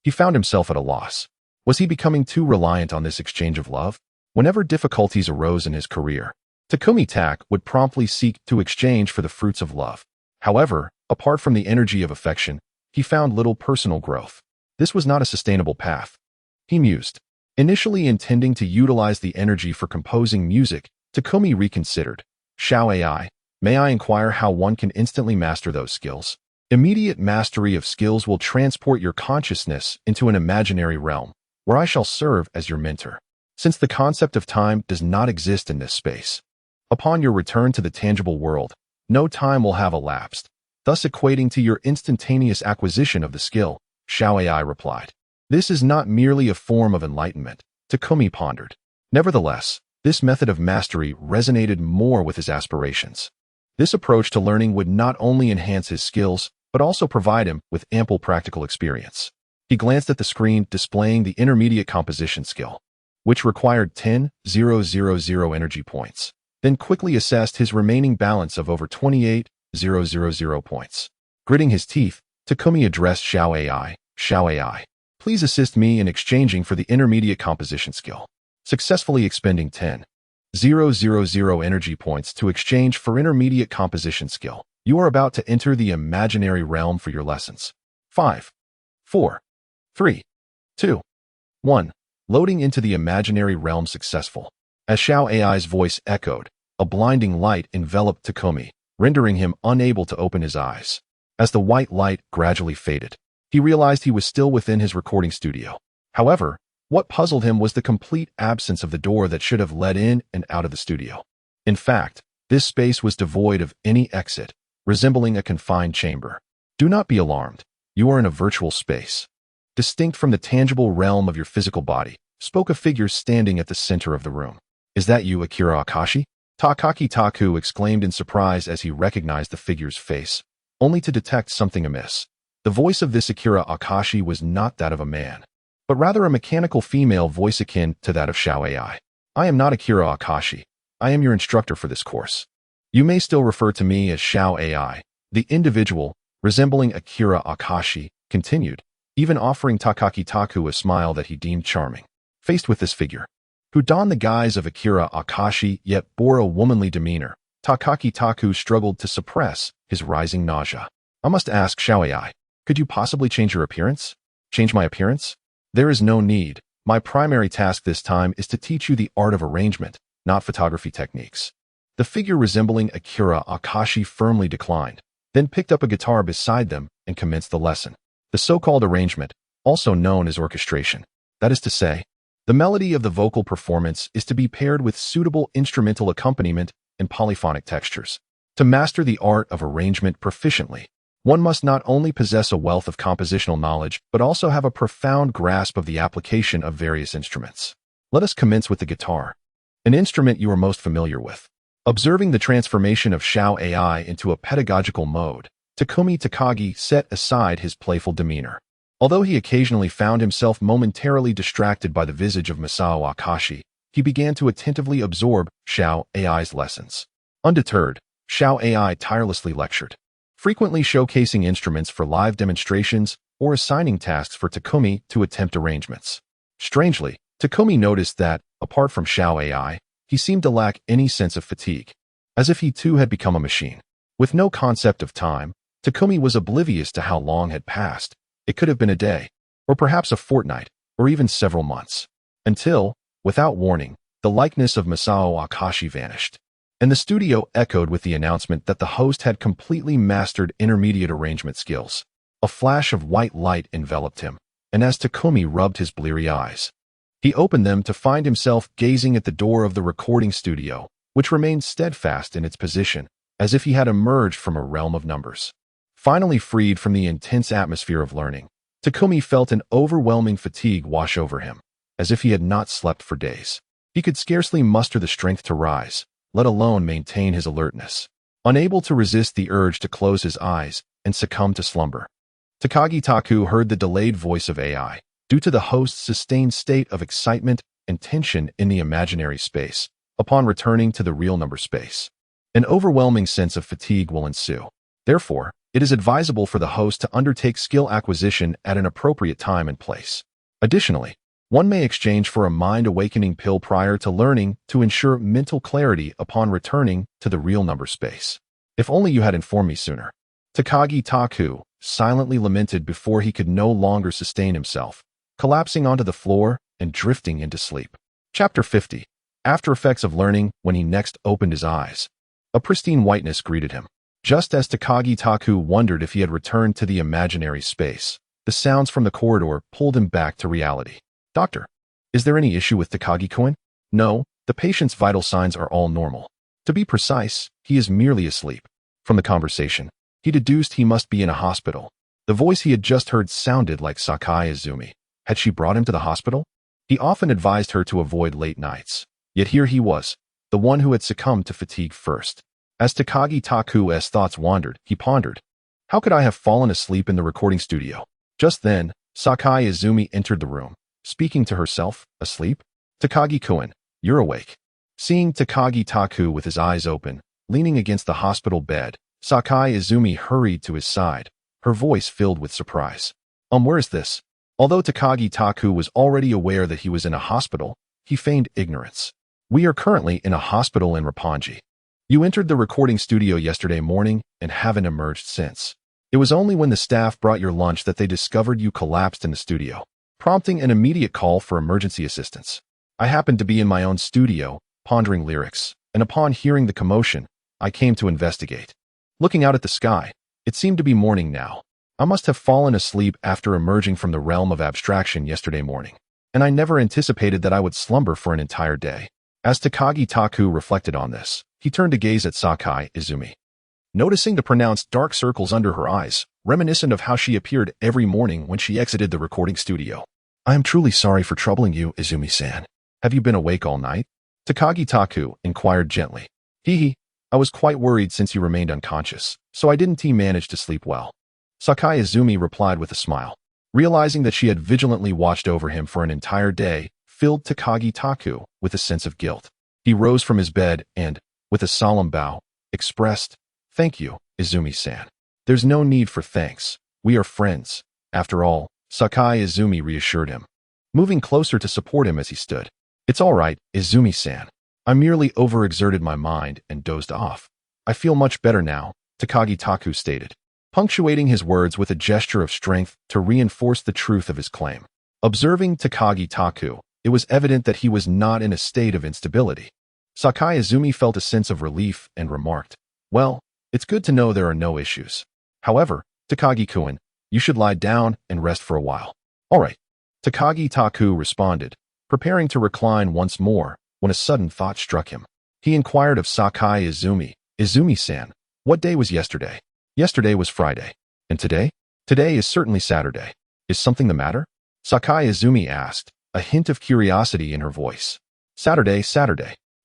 Speaker 1: he found himself at a loss. Was he becoming too reliant on this exchange of love? Whenever difficulties arose in his career, Takumi Tak would promptly seek to exchange for the fruits of love. However, apart from the energy of affection, he found little personal growth. This was not a sustainable path. He mused. Initially intending to utilize the energy for composing music, Takumi reconsidered. Shao AI, may I inquire how one can instantly master those skills? Immediate mastery of skills will transport your consciousness into an imaginary realm, where I shall serve as your mentor. Since the concept of time does not exist in this space, upon your return to the tangible world, no time will have elapsed, thus equating to your instantaneous acquisition of the skill, Shao AI replied. This is not merely a form of enlightenment, Takumi pondered. Nevertheless, this method of mastery resonated more with his aspirations. This approach to learning would not only enhance his skills, but also provide him with ample practical experience. He glanced at the screen displaying the intermediate composition skill, which required 10,000 energy points, then quickly assessed his remaining balance of over 28,000 points. Gritting his teeth, Takumi addressed Shao AI, Shao AI. Please assist me in exchanging for the intermediate composition skill. Successfully expending 10,000 energy points to exchange for intermediate composition skill. You are about to enter the imaginary realm for your lessons. 5, 4, 3, 2, 1. Loading into the imaginary realm successful. As Shao AI's voice echoed, a blinding light enveloped Takumi, rendering him unable to open his eyes. As the white light gradually faded, he realized he was still within his recording studio. However, what puzzled him was the complete absence of the door that should have led in and out of the studio. In fact, this space was devoid of any exit, resembling a confined chamber. Do not be alarmed. You are in a virtual space, distinct from the tangible realm of your physical body, spoke a figure standing at the center of the room. Is that you, Akira Akashi? Takagi Taku exclaimed in surprise as he recognized the figure's face, only to detect something amiss. The voice of this Akira Akashi was not that of a man, but rather a mechanical female voice akin to that of Shao AI. I am not Akira Akashi. I am your instructor for this course. You may still refer to me as Shao AI. The individual, resembling Akira Akashi, continued, even offering Takagi Taku a smile that he deemed charming. Faced with this figure, who donned the guise of Akira Akashi yet bore a womanly demeanor, Takagi Taku struggled to suppress his rising nausea. I must ask, Shao AI, could you possibly change your appearance? Change my appearance? There is no need. My primary task this time is to teach you the art of arrangement, not photography techniques. The figure resembling Akira Akashi firmly declined, then picked up a guitar beside them and commenced the lesson. The so-called arrangement, also known as orchestration, that is to say, The melody of the vocal performance is to be paired with suitable instrumental accompaniment and polyphonic textures. To master the art of arrangement proficiently, one must not only possess a wealth of compositional knowledge, but also have a profound grasp of the application of various instruments. Let us commence with the guitar, an instrument you are most familiar with. Observing the transformation of Xiao AI into a pedagogical mode, Takumi Takagi set aside his playful demeanor. Although he occasionally found himself momentarily distracted by the visage of Masao Akashi, he began to attentively absorb Xiao AI's lessons. Undeterred, Xiao AI tirelessly lectured, frequently showcasing instruments for live demonstrations or assigning tasks for Takumi to attempt arrangements. Strangely, Takumi noticed that, apart from Xiao AI, he seemed to lack any sense of fatigue, as if he too had become a machine. With no concept of time, Takumi was oblivious to how long had passed. It could have been a day, or perhaps a fortnight, or even several months, until, without warning, the likeness of Masao Akashi vanished, and the studio echoed with the announcement that the host had completely mastered intermediate arrangement skills. A flash of white light enveloped him, and as Takumi rubbed his bleary eyes, he opened them to find himself gazing at the door of the recording studio, which remained steadfast in its position, as if he had emerged from a realm of numbers. Finally freed from the intense atmosphere of learning, Takumi felt an overwhelming fatigue wash over him, as if he had not slept for days. He could scarcely muster the strength to rise, let alone maintain his alertness. Unable to resist the urge to close his eyes and succumb to slumber, Takagi Taku heard the delayed voice of AI, due to the host's sustained state of excitement and tension in the imaginary space. Upon returning to the real number space, an overwhelming sense of fatigue will ensue. Therefore, it is advisable for the host to undertake skill acquisition at an appropriate time and place. Additionally, one may exchange for a mind-awakening pill prior to learning to ensure mental clarity upon returning to the real number space. If only you had informed me sooner. Takagi Taku silently lamented before he could no longer sustain himself, collapsing onto the floor and drifting into sleep. Chapter 50. After effects of learning. When he next opened his eyes, a pristine whiteness greeted him. Just as Takagi Taku wondered if he had returned to the imaginary space, the sounds from the corridor pulled him back to reality. Doctor, is there any issue with Takagi-kun? No, the patient's vital signs are all normal. To be precise, he is merely asleep. From the conversation, he deduced he must be in a hospital. The voice he had just heard sounded like Sakai Izumi. Had she brought him to the hospital? He often advised her to avoid late nights. Yet here he was, the one who had succumbed to fatigue first. As Takagi Taku's thoughts wandered, he pondered, how could I have fallen asleep in the recording studio? Just then, Sakai Izumi entered the room, speaking to herself. Asleep? Takagi-kun, you're awake. Seeing Takagi Taku with his eyes open, leaning against the hospital bed, Sakai Izumi hurried to his side, her voice filled with surprise. Where is this? Although Takagi Taku was already aware that he was in a hospital, he feigned ignorance. We are currently in a hospital in Roppongi. You entered the recording studio yesterday morning and haven't emerged since. It was only when the staff brought your lunch that they discovered you collapsed in the studio, prompting an immediate call for emergency assistance. I happened to be in my own studio, pondering lyrics, and upon hearing the commotion, I came to investigate. Looking out at the sky, it seemed to be morning now. I must have fallen asleep after emerging from the realm of abstraction yesterday morning, and I never anticipated that I would slumber for an entire day. As Takagi Taku reflected on this, he turned to gaze at Sakai Izumi, noticing the pronounced dark circles under her eyes, reminiscent of how she appeared every morning when she exited the recording studio. I am truly sorry for troubling you, Izumi-san. Have you been awake all night? Takagi Taku inquired gently. I was quite worried since you remained unconscious, so I didn't manage to sleep well. Sakai Izumi replied with a smile. Realizing that she had vigilantly watched over him for an entire day, filled Takagi Taku with a sense of guilt. He rose from his bed and, with a solemn bow, expressed, "Thank you, Izumi-san. There's no need for thanks. We are friends. After all," Sakai Izumi reassured him, moving closer to support him as he stood. "It's all right, Izumi-san. I merely overexerted my mind and dozed off. I feel much better now," Takagi Taku stated, punctuating his words with a gesture of strength to reinforce the truth of his claim. Observing Takagi Taku, it was evident that he was not in a state of instability. Sakai Izumi felt a sense of relief and remarked, "Well, it's good to know there are no issues. However, Takagi-kun, you should lie down and rest for a while." "All right," Takagi Taku responded, preparing to recline once more when a sudden thought struck him. He inquired of Sakai Izumi, "Izumi-san, what day was yesterday?" "Yesterday was Friday. And today?" "Today is certainly Saturday. Is something the matter?" Sakai Izumi asked, a hint of curiosity in her voice. Saturday.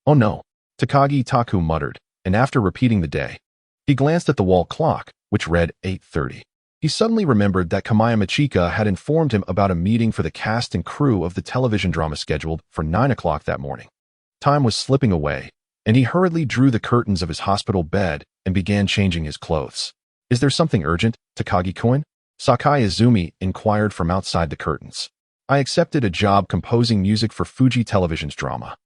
Speaker 1: Oh no," Takagi Taku muttered, and after repeating the day, he glanced at the wall clock, which read 8:30. He suddenly remembered that Kamaya Michika had informed him about a meeting for the cast and crew of the television drama scheduled for 9 o'clock that morning. Time was slipping away, and he hurriedly drew the curtains of his hospital bed and began changing his clothes. "Is there something urgent, Takagi-kun?" Sakai Izumi inquired from outside the curtains. "I accepted a job composing music for Fuji Television's drama,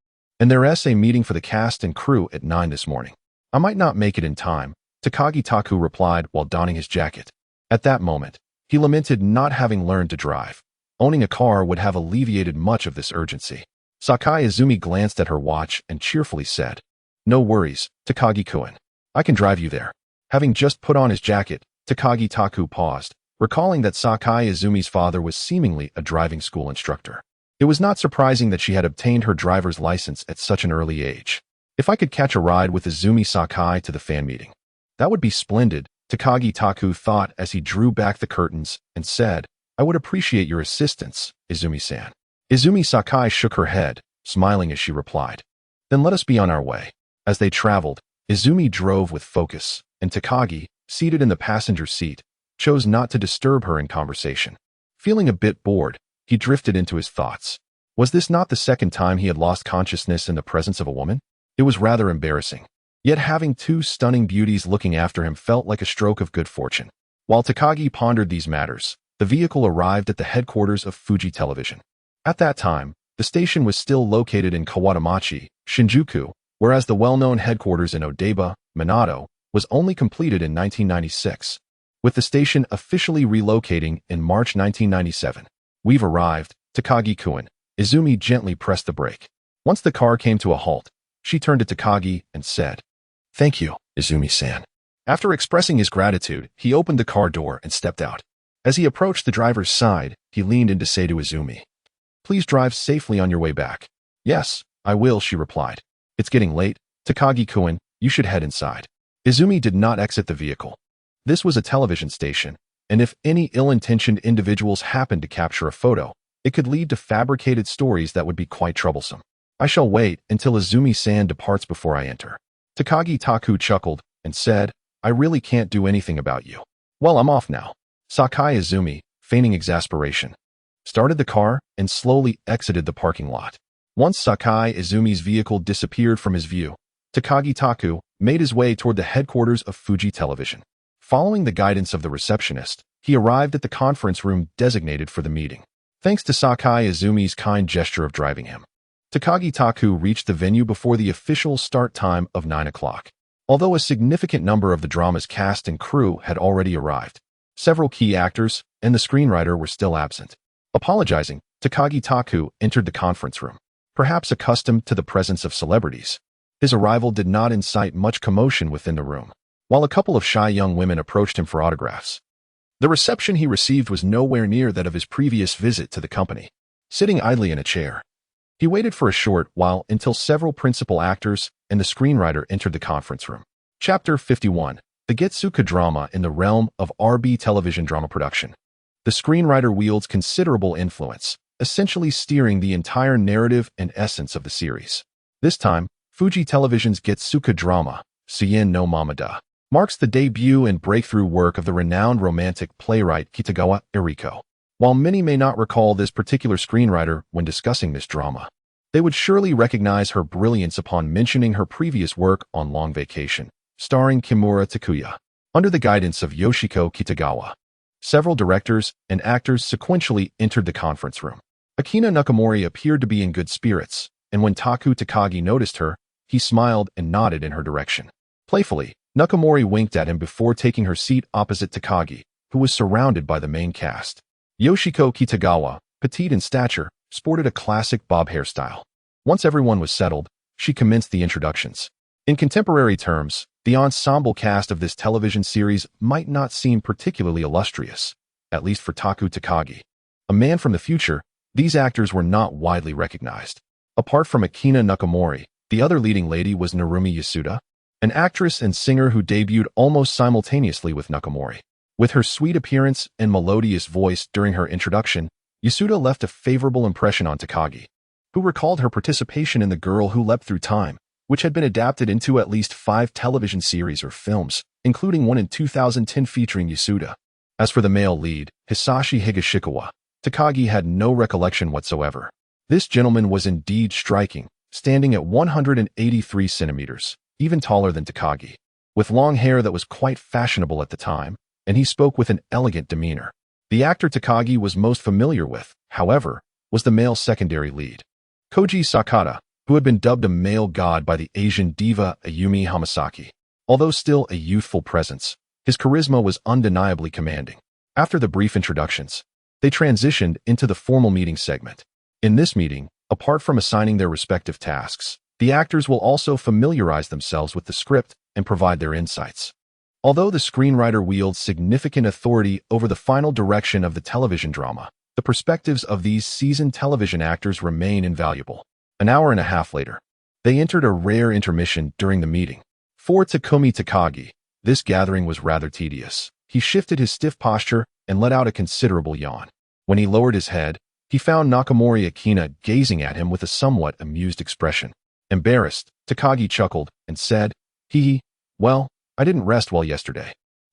Speaker 1: and there's a meeting for the cast and crew at 9 this morning. I might not make it in time," Takagi Taku replied while donning his jacket. At that moment, he lamented not having learned to drive. Owning a car would have alleviated much of this urgency. Sakai Izumi glanced at her watch and cheerfully said, "No worries, Takagi-kun. I can drive you there." Having just put on his jacket, Takagi Taku paused, recalling that Sakai Izumi's father was seemingly a driving school instructor. It was not surprising that she had obtained her driver's license at such an early age. "If I could catch a ride with Izumi Sakai to the fan meeting, that would be splendid," Takagi Taku thought as he drew back the curtains and said, "I would appreciate your assistance, Izumi-san." Izumi Sakai shook her head, smiling as she replied, "Then let us be on our way." As they traveled, Izumi drove with focus, and Takagi, seated in the passenger seat, chose not to disturb her in conversation. Feeling a bit bored, he drifted into his thoughts. Was this not the second time he had lost consciousness in the presence of a woman? It was rather embarrassing. Yet having two stunning beauties looking after him felt like a stroke of good fortune. While Takagi pondered these matters, the vehicle arrived at the headquarters of Fuji Television. At that time, the station was still located in Kawadamachi, Shinjuku, whereas the well-known headquarters in Odaiba, Minato, was only completed in 1996. With the station officially relocating in March 1997. "We've arrived, Takagi-kun." Izumi gently pressed the brake. Once the car came to a halt, she turned to Takagi and said, "Thank you, Izumi-san." After expressing his gratitude, he opened the car door and stepped out. As he approached the driver's side, he leaned in to say to Izumi, "Please drive safely on your way back." "Yes, I will," she replied. "It's getting late, Takagi-kun, you should head inside." Izumi did not exit the vehicle. This was a television station, and if any ill-intentioned individuals happened to capture a photo, it could lead to fabricated stories that would be quite troublesome. "I shall wait until Izumi-san departs before I enter." Takagi Taku chuckled and said, "I really can't do anything about you. Well, I'm off now." Sakai Izumi, feigning exasperation, started the car and slowly exited the parking lot. Once Sakai Izumi's vehicle disappeared from his view, Takagi Taku made his way toward the headquarters of Fuji Television. Following the guidance of the receptionist, he arrived at the conference room designated for the meeting. Thanks to Sakai Izumi's kind gesture of driving him, Takagi Taku reached the venue before the official start time of 9 o'clock. Although a significant number of the drama's cast and crew had already arrived, several key actors and the screenwriter were still absent. Apologizing, Takagi Taku entered the conference room. Perhaps accustomed to the presence of celebrities, his arrival did not incite much commotion within the room. While a couple of shy young women approached him for autographs, the reception he received was nowhere near that of his previous visit to the company. Sitting idly in a chair, he waited for a short while until several principal actors and the screenwriter entered the conference room. Chapter 51. The Getsuka Drama in the Realm of RB Television Drama Production. The screenwriter wields considerable influence, essentially steering the entire narrative and essence of the series. This time, Fuji Television's Getsuka Drama, Sien no Mamada, marks the debut and breakthrough work of the renowned romantic playwright Kitagawa Eriko. While many may not recall this particular screenwriter when discussing this drama, they would surely recognize her brilliance upon mentioning her previous work on Long Vacation, starring Kimura Takuya. Under the guidance of Yoshiko Kitagawa, several directors and actors sequentially entered the conference room. Akina Nakamori appeared to be in good spirits, and when Taku Takagi noticed her, he smiled and nodded in her direction. Playfully, Nakamori winked at him before taking her seat opposite Takagi, who was surrounded by the main cast. Yoshiko Kitagawa, petite in stature, sported a classic bob hairstyle. Once everyone was settled, she commenced the introductions. In contemporary terms, the ensemble cast of this television series might not seem particularly illustrious, at least for Taku Takagi. A man from the future, These actors were not widely recognized. Apart from Akina Nakamori, the other leading lady was Narumi Yasuda, an actress and singer who debuted almost simultaneously with Nakamori. With her sweet appearance and melodious voice during her introduction, Yasuda left a favorable impression on Takagi, who recalled her participation in The Girl Who Leapt Through Time, which had been adapted into at least 5 television series or films, including one in 2010 featuring Yasuda. As for the male lead, Hisashi Higashikawa, Takagi had no recollection whatsoever. This gentleman was indeed striking, standing at 183 centimeters, even taller than Takagi, with long hair that was quite fashionable at the time, and he spoke with an elegant demeanor. The actor Takagi was most familiar with, however, was the male secondary lead, Koji Sakata, who had been dubbed a male god by the Asian diva Ayumi Hamasaki. Although still a youthful presence, his charisma was undeniably commanding. After the brief introductions, they transitioned into the formal meeting segment. In this meeting, apart from assigning their respective tasks, the actors will also familiarize themselves with the script and provide their insights. Although the screenwriter wields significant authority over the final direction of the television drama, the perspectives of these seasoned television actors remain invaluable. An hour and a half later, they entered a rare intermission during the meeting. For Takumi Takagi, this gathering was rather tedious. He shifted his stiff posture and let out a considerable yawn. When he lowered his head, he found Nakamori Akina gazing at him with a somewhat amused expression. Embarrassed, Takagi chuckled and said, "Hee, well, I didn't rest well yesterday."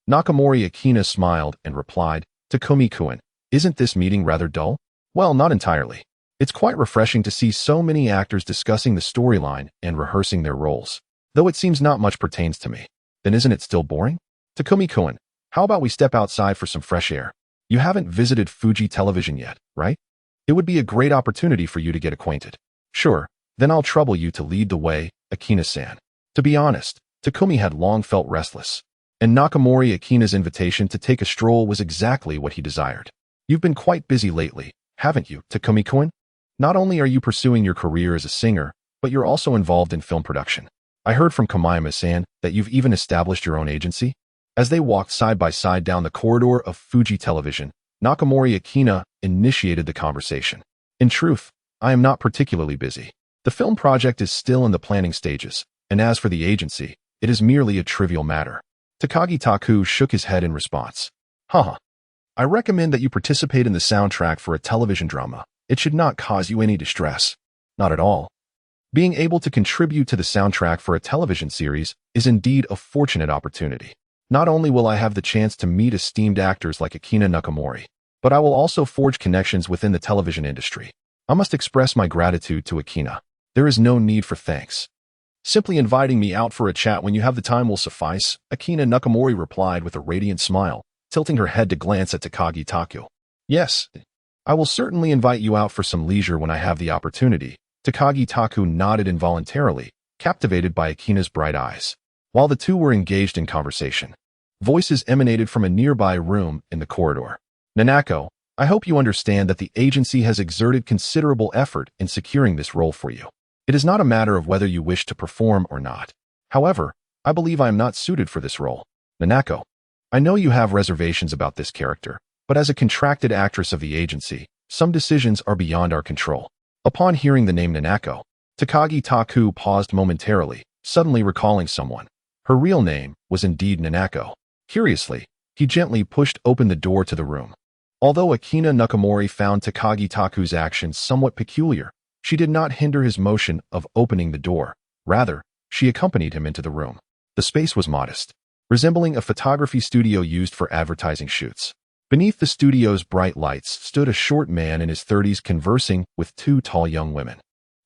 Speaker 1: Nakamori Akina smiled and replied, "Takumi-kun, isn't this meeting rather dull?" "Well, not entirely. It's quite refreshing to see so many actors discussing the storyline and rehearsing their roles. Though it seems not much pertains to me. Then isn't it still boring? Takumi-kun, how about we step outside for some fresh air? You haven't visited Fuji Television yet, right? It would be a great opportunity for you to get acquainted." "Sure, then I'll trouble you to lead the way, Akina-san." To be honest, Takumi had long felt restless, and Nakamori Akina's invitation to take a stroll was exactly what he desired. "You've been quite busy lately, haven't you, Takumi-kun? Not only are you pursuing your career as a singer, but you're also involved in film production. I heard from Kamiyama-san that you've even established your own agency." As they walked side by side down the corridor of Fuji Television, Nakamori Akina initiated the conversation. "In truth, I am not particularly busy. The film project is still in the planning stages, and as for the agency, it is merely a trivial matter." Takagi Taku shook his head in response. "Haha. I recommend that you participate in the soundtrack for a television drama. It should not cause you any distress." "Not at all. Being able to contribute to the soundtrack for a television series is indeed a fortunate opportunity. Not only will I have the chance to meet esteemed actors like Akina Nakamori, but I will also forge connections within the television industry. I must express my gratitude to Akina. There is no need for thanks. Simply inviting me out for a chat when you have the time will suffice," Akina Nakamori replied with a radiant smile, tilting her head to glance at Takagi Taku. "Yes, I will certainly invite you out for some leisure when I have the opportunity." Takagi Taku nodded involuntarily, captivated by Akina's bright eyes. While the two were engaged in conversation, voices emanated from a nearby room in the corridor. "Nanako, I hope you understand that the agency has exerted considerable effort in securing this role for you. It is not a matter of whether you wish to perform or not. However, I believe I am not suited for this role. Nanako, I know you have reservations about this character, but as a contracted actress of the agency, some decisions are beyond our control." Upon hearing the name Nanako, Takagi Taku paused momentarily, suddenly recalling someone. Her real name was indeed Nanako. Curiously, he gently pushed open the door to the room. Although Akina Nakamori found Takagi Taku's actions somewhat peculiar, she did not hinder his motion of opening the door. Rather, she accompanied him into the room. The space was modest, resembling a photography studio used for advertising shoots. Beneath the studio's bright lights stood a short man in his 30s conversing with 2 tall young women,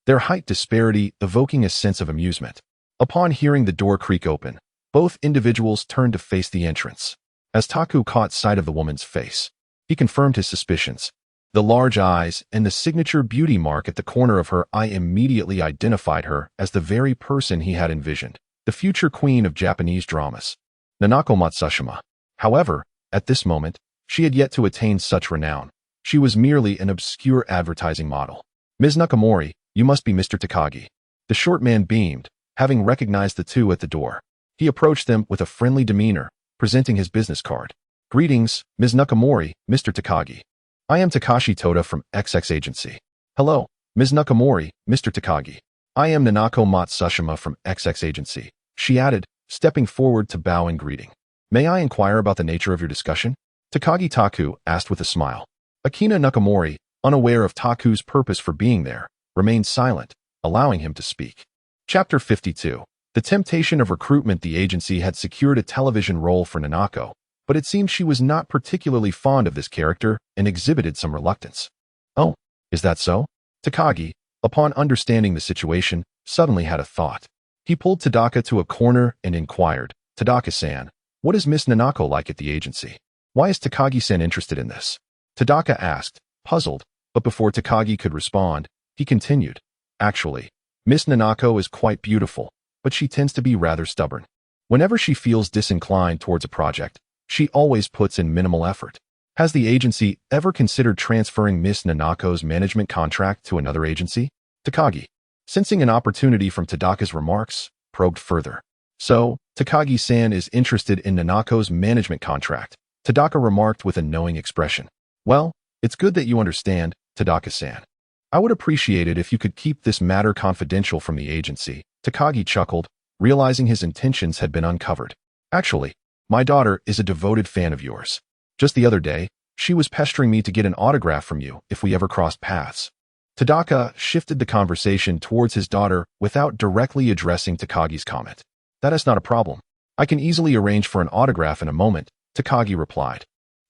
Speaker 1: their height disparity evoking a sense of amusement. Upon hearing the door creak open, both individuals turned to face the entrance. As Taku caught sight of the woman's face, he confirmed his suspicions. The large eyes and the signature beauty mark at the corner of her eye immediately identified her as the very person he had envisioned, the future queen of Japanese dramas, Nanako Matsushima. However, at this moment, she had yet to attain such renown. She was merely an obscure advertising model. "Ms. Nakamori, you must be Mr. Takagi." The short man beamed, having recognized the two at the door. He approached them with a friendly demeanor, presenting his business card. "Greetings, Ms. Nakamori, Mr. Takagi." I am Takashi Toda from XX Agency. Hello, Ms. Nakamori, Mr. Takagi. I am Nanako Matsushima from XX Agency, she added, stepping forward to bow in greeting. May I inquire about the nature of your discussion? Takagi Taku asked with a smile. Akina Nakamori, unaware of Taku's purpose for being there, remained silent, allowing him to speak. Chapter 52. The temptation of recruitment. The agency had secured a television role for Nanako, but it seemed she was not particularly fond of this character and exhibited some reluctance. Oh, is that so? Takagi, upon understanding the situation, suddenly had a thought. He pulled Tadaka to a corner and inquired, Tadaka-san, what is Miss Nanako like at the agency? Why is Takagi-san interested in this? Tadaka asked, puzzled, but before Takagi could respond, he continued. Actually, Miss Nanako is quite beautiful, but she tends to be rather stubborn. Whenever she feels disinclined towards a project, she always puts in minimal effort. Has the agency ever considered transferring Miss Nanako's management contract to another agency? Takagi, sensing an opportunity from Tadaka's remarks, probed further. So, Takagi-san is interested in Nanako's management contract, Tadaka remarked with a knowing expression. Well, it's good that you understand, Tadaka-san. I would appreciate it if you could keep this matter confidential from the agency, Takagi chuckled, realizing his intentions had been uncovered. Actually, my daughter is a devoted fan of yours. Just the other day, she was pestering me to get an autograph from you if we ever crossed paths. Tadaka shifted the conversation towards his daughter without directly addressing Takagi's comment. That is not a problem. I can easily arrange for an autograph in a moment, Takagi replied,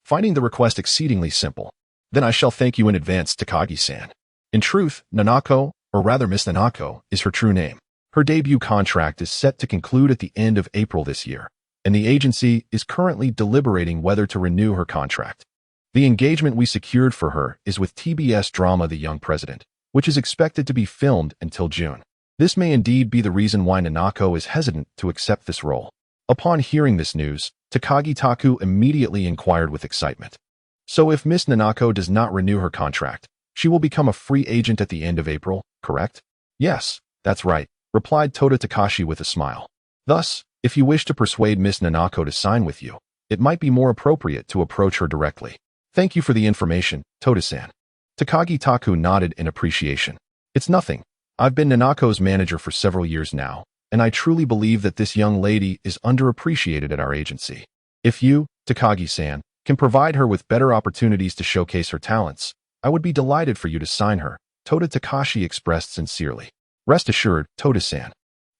Speaker 1: finding the request exceedingly simple. Then I shall thank you in advance, Takagi-san. In truth, Nanako, or rather Miss Nanako, is her true name. Her debut contract is set to conclude at the end of April this year, and the agency is currently deliberating whether to renew her contract. The engagement we secured for her is with TBS drama The Young President, which is expected to be filmed until June. This may indeed be the reason why Nanako is hesitant to accept this role. Upon hearing this news, Takagi Taku immediately inquired with excitement. So if Miss Nanako does not renew her contract, she will become a free agent at the end of April, correct? Yes, that's right, replied Toda Takashi with a smile. Thus, if you wish to persuade Miss Nanako to sign with you, it might be more appropriate to approach her directly. Thank you for the information, Toda-san. Takagi Taku nodded in appreciation. It's nothing. I've been Nanako's manager for several years now, and I truly believe that this young lady is underappreciated at our agency. If you, Takagi-san, can provide her with better opportunities to showcase her talents, I would be delighted for you to sign her, Toda Takashi expressed sincerely. Rest assured, Toda-san.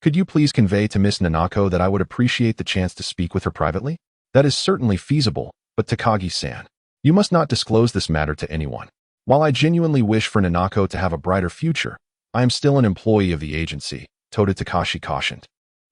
Speaker 1: Could you please convey to Miss Nanako that I would appreciate the chance to speak with her privately? That is certainly feasible, but Takagi-san, you must not disclose this matter to anyone. While I genuinely wish for Nanako to have a brighter future, I am still an employee of the agency, Toda Takashi cautioned.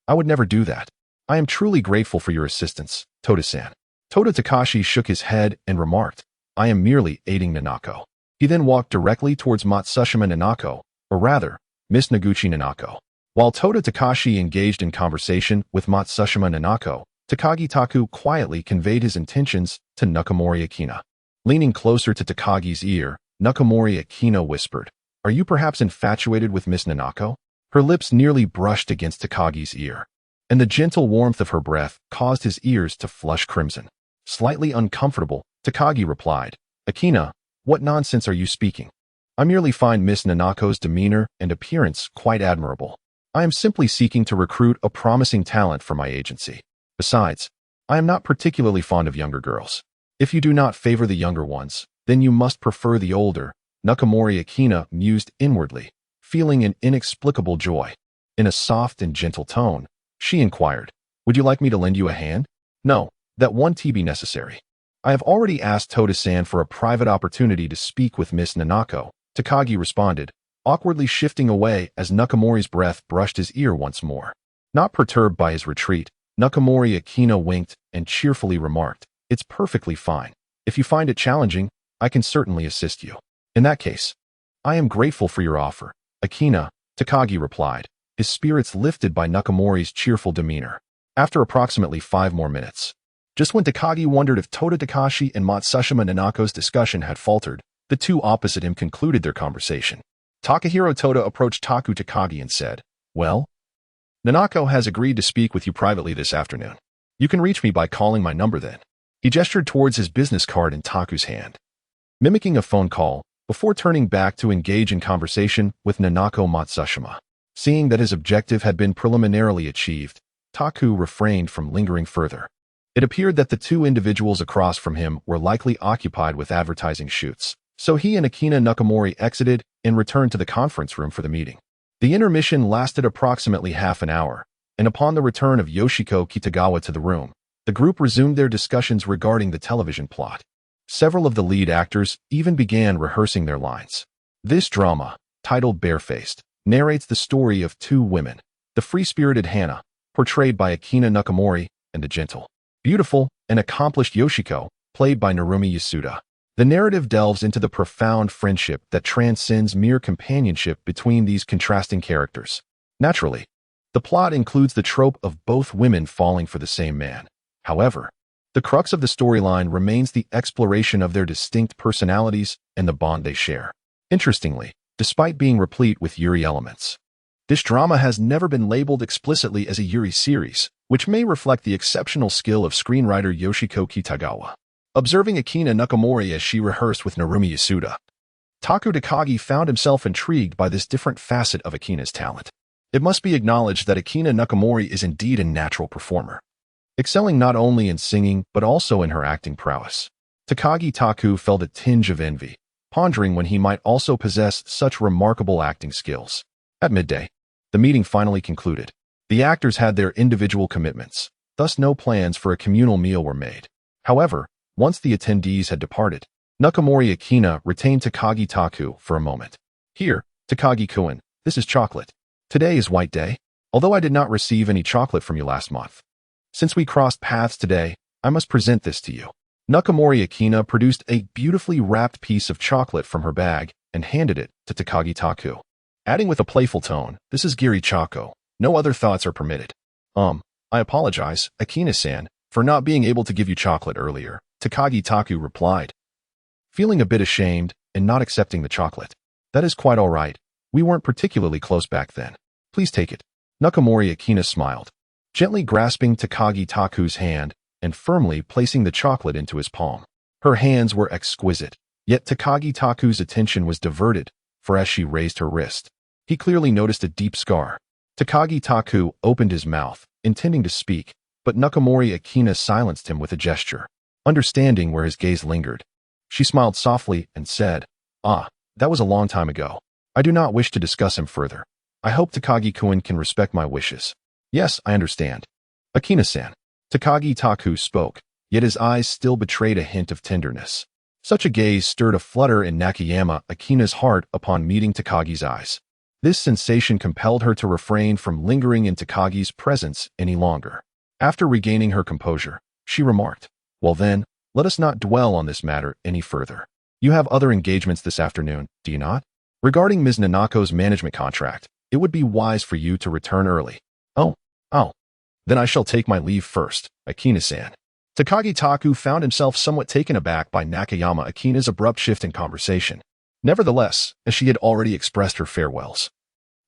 Speaker 1: I would never do that. I am truly grateful for your assistance, Toda-san. Toda Takashi shook his head and remarked, I am merely aiding Nanako. He then walked directly towards Matsushima Nanako, or rather, Miss Noguchi Nanako. While Toda Takashi engaged in conversation with Matsushima Nanako, Takagi Taku quietly conveyed his intentions to Nakamori Akina. Leaning closer to Takagi's ear, Nakamori Akina whispered, Are you perhaps infatuated with Miss Nanako? Her lips nearly brushed against Takagi's ear, and the gentle warmth of her breath caused his ears to flush crimson. Slightly uncomfortable, Takagi replied, Akina, what nonsense are you speaking? I merely find Miss Nanako's demeanor and appearance quite admirable. I am simply seeking to recruit a promising talent for my agency. Besides, I am not particularly fond of younger girls. If you do not favor the younger ones, then you must prefer the older, Nakamori Akina mused inwardly, feeling an inexplicable joy. In a soft and gentle tone, she inquired, Would you like me to lend you a hand? No, that won't be necessary. I have already asked Toda-san for a private opportunity to speak with Miss Nanako, Takagi responded, awkwardly shifting away as Nakamori's breath brushed his ear once more. Not perturbed by his retreat, Nakamori Akina winked and cheerfully remarked, It's perfectly fine. If you find it challenging, I can certainly assist you. In that case, I am grateful for your offer, Akina, Takagi replied, his spirits lifted by Nakamori's cheerful demeanor. After approximately 5 more minutes, just when Takagi wondered if Toda Takashi and Matsushima Nanako's discussion had faltered, the two opposite him concluded their conversation. Takahiro Toda approached Taku Takagi and said, Well, Nanako has agreed to speak with you privately this afternoon. You can reach me by calling my number then. He gestured towards his business card in Taku's hand. mimicking a phone call, before turning back to engage in conversation with Nanako Matsushima. Seeing that his objective had been preliminarily achieved, Taku refrained from lingering further. It appeared that the two individuals across from him were likely occupied with advertising shoots, so he and Akina Nakamori exited and returned to the conference room for the meeting. The intermission lasted approximately half an hour, and upon the return of Yoshiko Kitagawa to the room, the group resumed their discussions regarding the television plot. Several of the lead actors even began rehearsing their lines. This drama, titled Barefaced, narrates the story of two women, the free-spirited Hana, portrayed by Akina Nakamori, and the gentle, beautiful, and accomplished Yoshiko, played by Narumi Yasuda. The narrative delves into the profound friendship that transcends mere companionship between these contrasting characters. Naturally, the plot includes the trope of both women falling for the same man. However, the crux of the storyline remains the exploration of their distinct personalities and the bond they share. Interestingly, despite being replete with Yuri elements, this drama has never been labeled explicitly as a Yuri series, which may reflect the exceptional skill of screenwriter Yoshiko Kitagawa. Observing Akina Nakamori as she rehearsed with Narumi Yasuda, Taku Takagi found himself intrigued by this different facet of Akina's talent. It must be acknowledged that Akina Nakamori is indeed a natural performer, excelling not only in singing but also in her acting prowess. Takagi Taku felt a tinge of envy, pondering when he might also possess such remarkable acting skills. At midday, the meeting finally concluded. The actors had their individual commitments, thus no plans for a communal meal were made. However, once the attendees had departed, Nakamori Akina retained Takagi Taku for a moment. Here, Takagi-kun, this is chocolate. Today is White Day, although I did not receive any chocolate from you last month. Since we crossed paths today, I must present this to you. Nakamori Akina produced a beautifully wrapped piece of chocolate from her bag and handed it to Takagi Taku. Adding with a playful tone, this is Giri Choco. No other thoughts are permitted. I apologize, Akina-san, for not being able to give you chocolate earlier, Takagi Taku replied, feeling a bit ashamed and not accepting the chocolate. That is quite all right. We weren't particularly close back then. Please take it. Nakamori Akina smiled, gently grasping Takagi Taku's hand and firmly placing the chocolate into his palm. Her hands were exquisite, yet Takagi Taku's attention was diverted, for as she raised her wrist, he clearly noticed a deep scar. Takagi Taku opened his mouth, intending to speak, but Nakamori Akina silenced him with a gesture. Understanding where his gaze lingered, she smiled softly and said, that was a long time ago. I do not wish to discuss him further. I hope Takagi-kun can respect my wishes. Yes, I understand. Akina-san. Takagi Taku spoke, yet his eyes still betrayed a hint of tenderness. Such a gaze stirred a flutter in Nakayama Akina's heart upon meeting Takagi's eyes. This sensation compelled her to refrain from lingering in Takagi's presence any longer. After regaining her composure, she remarked, well then, let us not dwell on this matter any further. You have other engagements this afternoon, do you not? Regarding Ms. Nanako's management contract, it would be wise for you to return early. Oh. Then I shall take my leave first, Akina-san. Takagi Taku found himself somewhat taken aback by Nakayama Akina's abrupt shift in conversation. Nevertheless, as she had already expressed her farewells,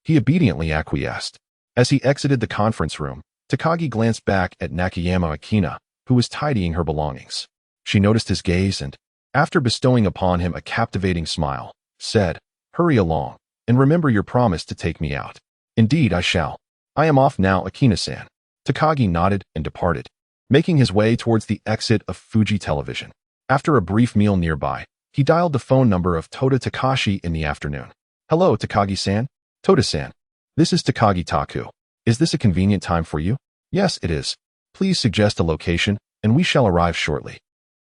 Speaker 1: he obediently acquiesced. As he exited the conference room, Takagi glanced back at Nakayama Akina, who was tidying her belongings. She noticed his gaze and, after bestowing upon him a captivating smile, said, hurry along, and remember your promise to take me out. Indeed, I shall. I am off now, Akina-san. Takagi nodded and departed, making his way towards the exit of Fuji Television. After a brief meal nearby, he dialed the phone number of Toda Takashi in the afternoon. Hello, Takagi-san. Toda-san. This is Takagi Taku. Is this a convenient time for you? Yes, it is. Please suggest a location, and we shall arrive shortly.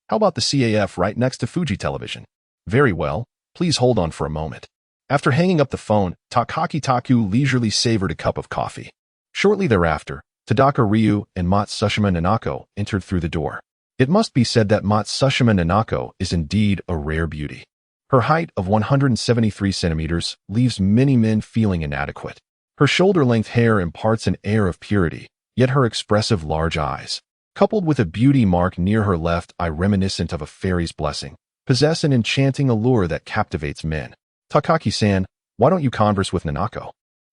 Speaker 1: How about the CAF right next to Fuji Television? Very well. Please hold on for a moment. After hanging up the phone, Takagi Taku leisurely savored a cup of coffee. Shortly thereafter, Tadaka Ryu and Matsushima Nanako entered through the door. It must be said that Matsushima Nanako is indeed a rare beauty. Her height of 173 centimeters leaves many men feeling inadequate. Her shoulder-length hair imparts an air of purity, yet her expressive large eyes, coupled with a beauty mark near her left eye reminiscent of a fairy's blessing, possess an enchanting allure that captivates men. Takaki-san, why don't you converse with Nanako?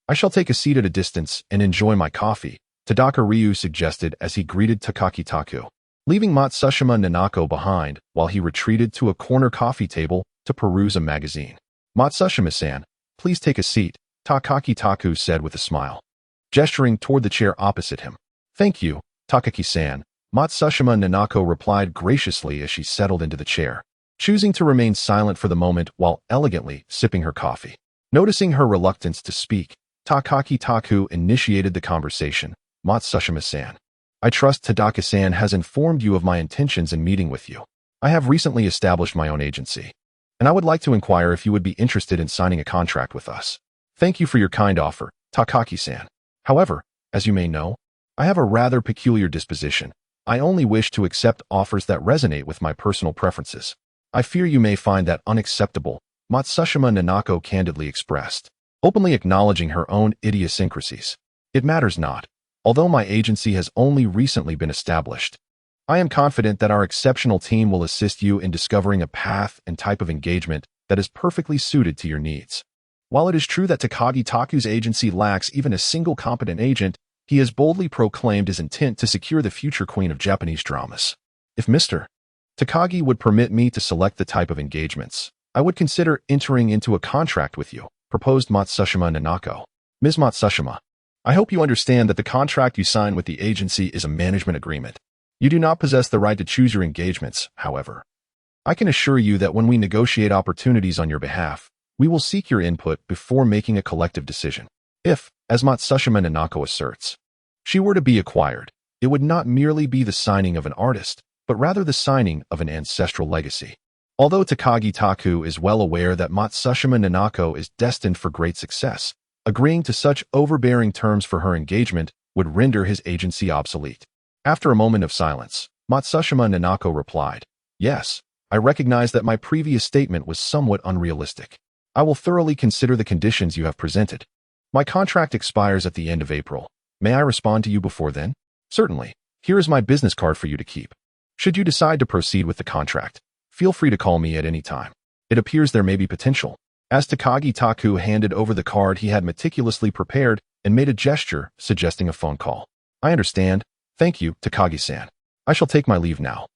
Speaker 1: I shall take a seat at a distance and enjoy my coffee, Tadaka Ryu suggested as he greeted Takagi Taku. Leaving Matsushima Nanako behind while he retreated to a corner coffee table to peruse a magazine. "Matsushima-san, please take a seat," Takaki Taku said with a smile, gesturing toward the chair opposite him. "Thank you, Takaki-san," Matsushima Nanako replied graciously as she settled into the chair, choosing to remain silent for the moment while elegantly sipping her coffee. Noticing her reluctance to speak, Takaki Taku initiated the conversation. "Matsushima-san, I trust Tadaka-san has informed you of my intentions in meeting with you. I have recently established my own agency, and I would like to inquire if you would be interested in signing a contract with us. Thank you for your kind offer, Takaki-san. However, as you may know, I have a rather peculiar disposition. I only wish to accept offers that resonate with my personal preferences. I fear you may find that unacceptable," Matsushima Nanako candidly expressed, openly acknowledging her own idiosyncrasies. "It matters not. Although my agency has only recently been established, I am confident that our exceptional team will assist you in discovering a path and type of engagement that is perfectly suited to your needs." While it is true that Takagi Taku's agency lacks even a single competent agent, he has boldly proclaimed his intent to secure the future queen of Japanese dramas. "If Mr. Takagi would permit me to select the type of engagements, I would consider entering into a contract with you," proposed Matsushima Nanako. "Ms. Matsushima, I hope you understand that the contract you sign with the agency is a management agreement. You do not possess the right to choose your engagements, however. I can assure you that when we negotiate opportunities on your behalf, we will seek your input before making a collective decision. If, as Matsushima Nanako asserts, she were to be acquired, it would not merely be the signing of an artist, but rather the signing of an ancestral legacy." Although Takagi Taku is well aware that Matsushima Nanako is destined for great success, agreeing to such overbearing terms for her engagement would render his agency obsolete. After a moment of silence, Matsushima Nanako replied, "Yes, I recognize that my previous statement was somewhat unrealistic. I will thoroughly consider the conditions you have presented. My contract expires at the end of April. May I respond to you before then?" "Certainly. Here is my business card for you to keep. Should you decide to proceed with the contract, feel free to call me at any time. It appears there may be potential." As Takagi Taku handed over the card he had meticulously prepared and made a gesture suggesting a phone call. "I understand. Thank you, Takagi-san. I shall take my leave now."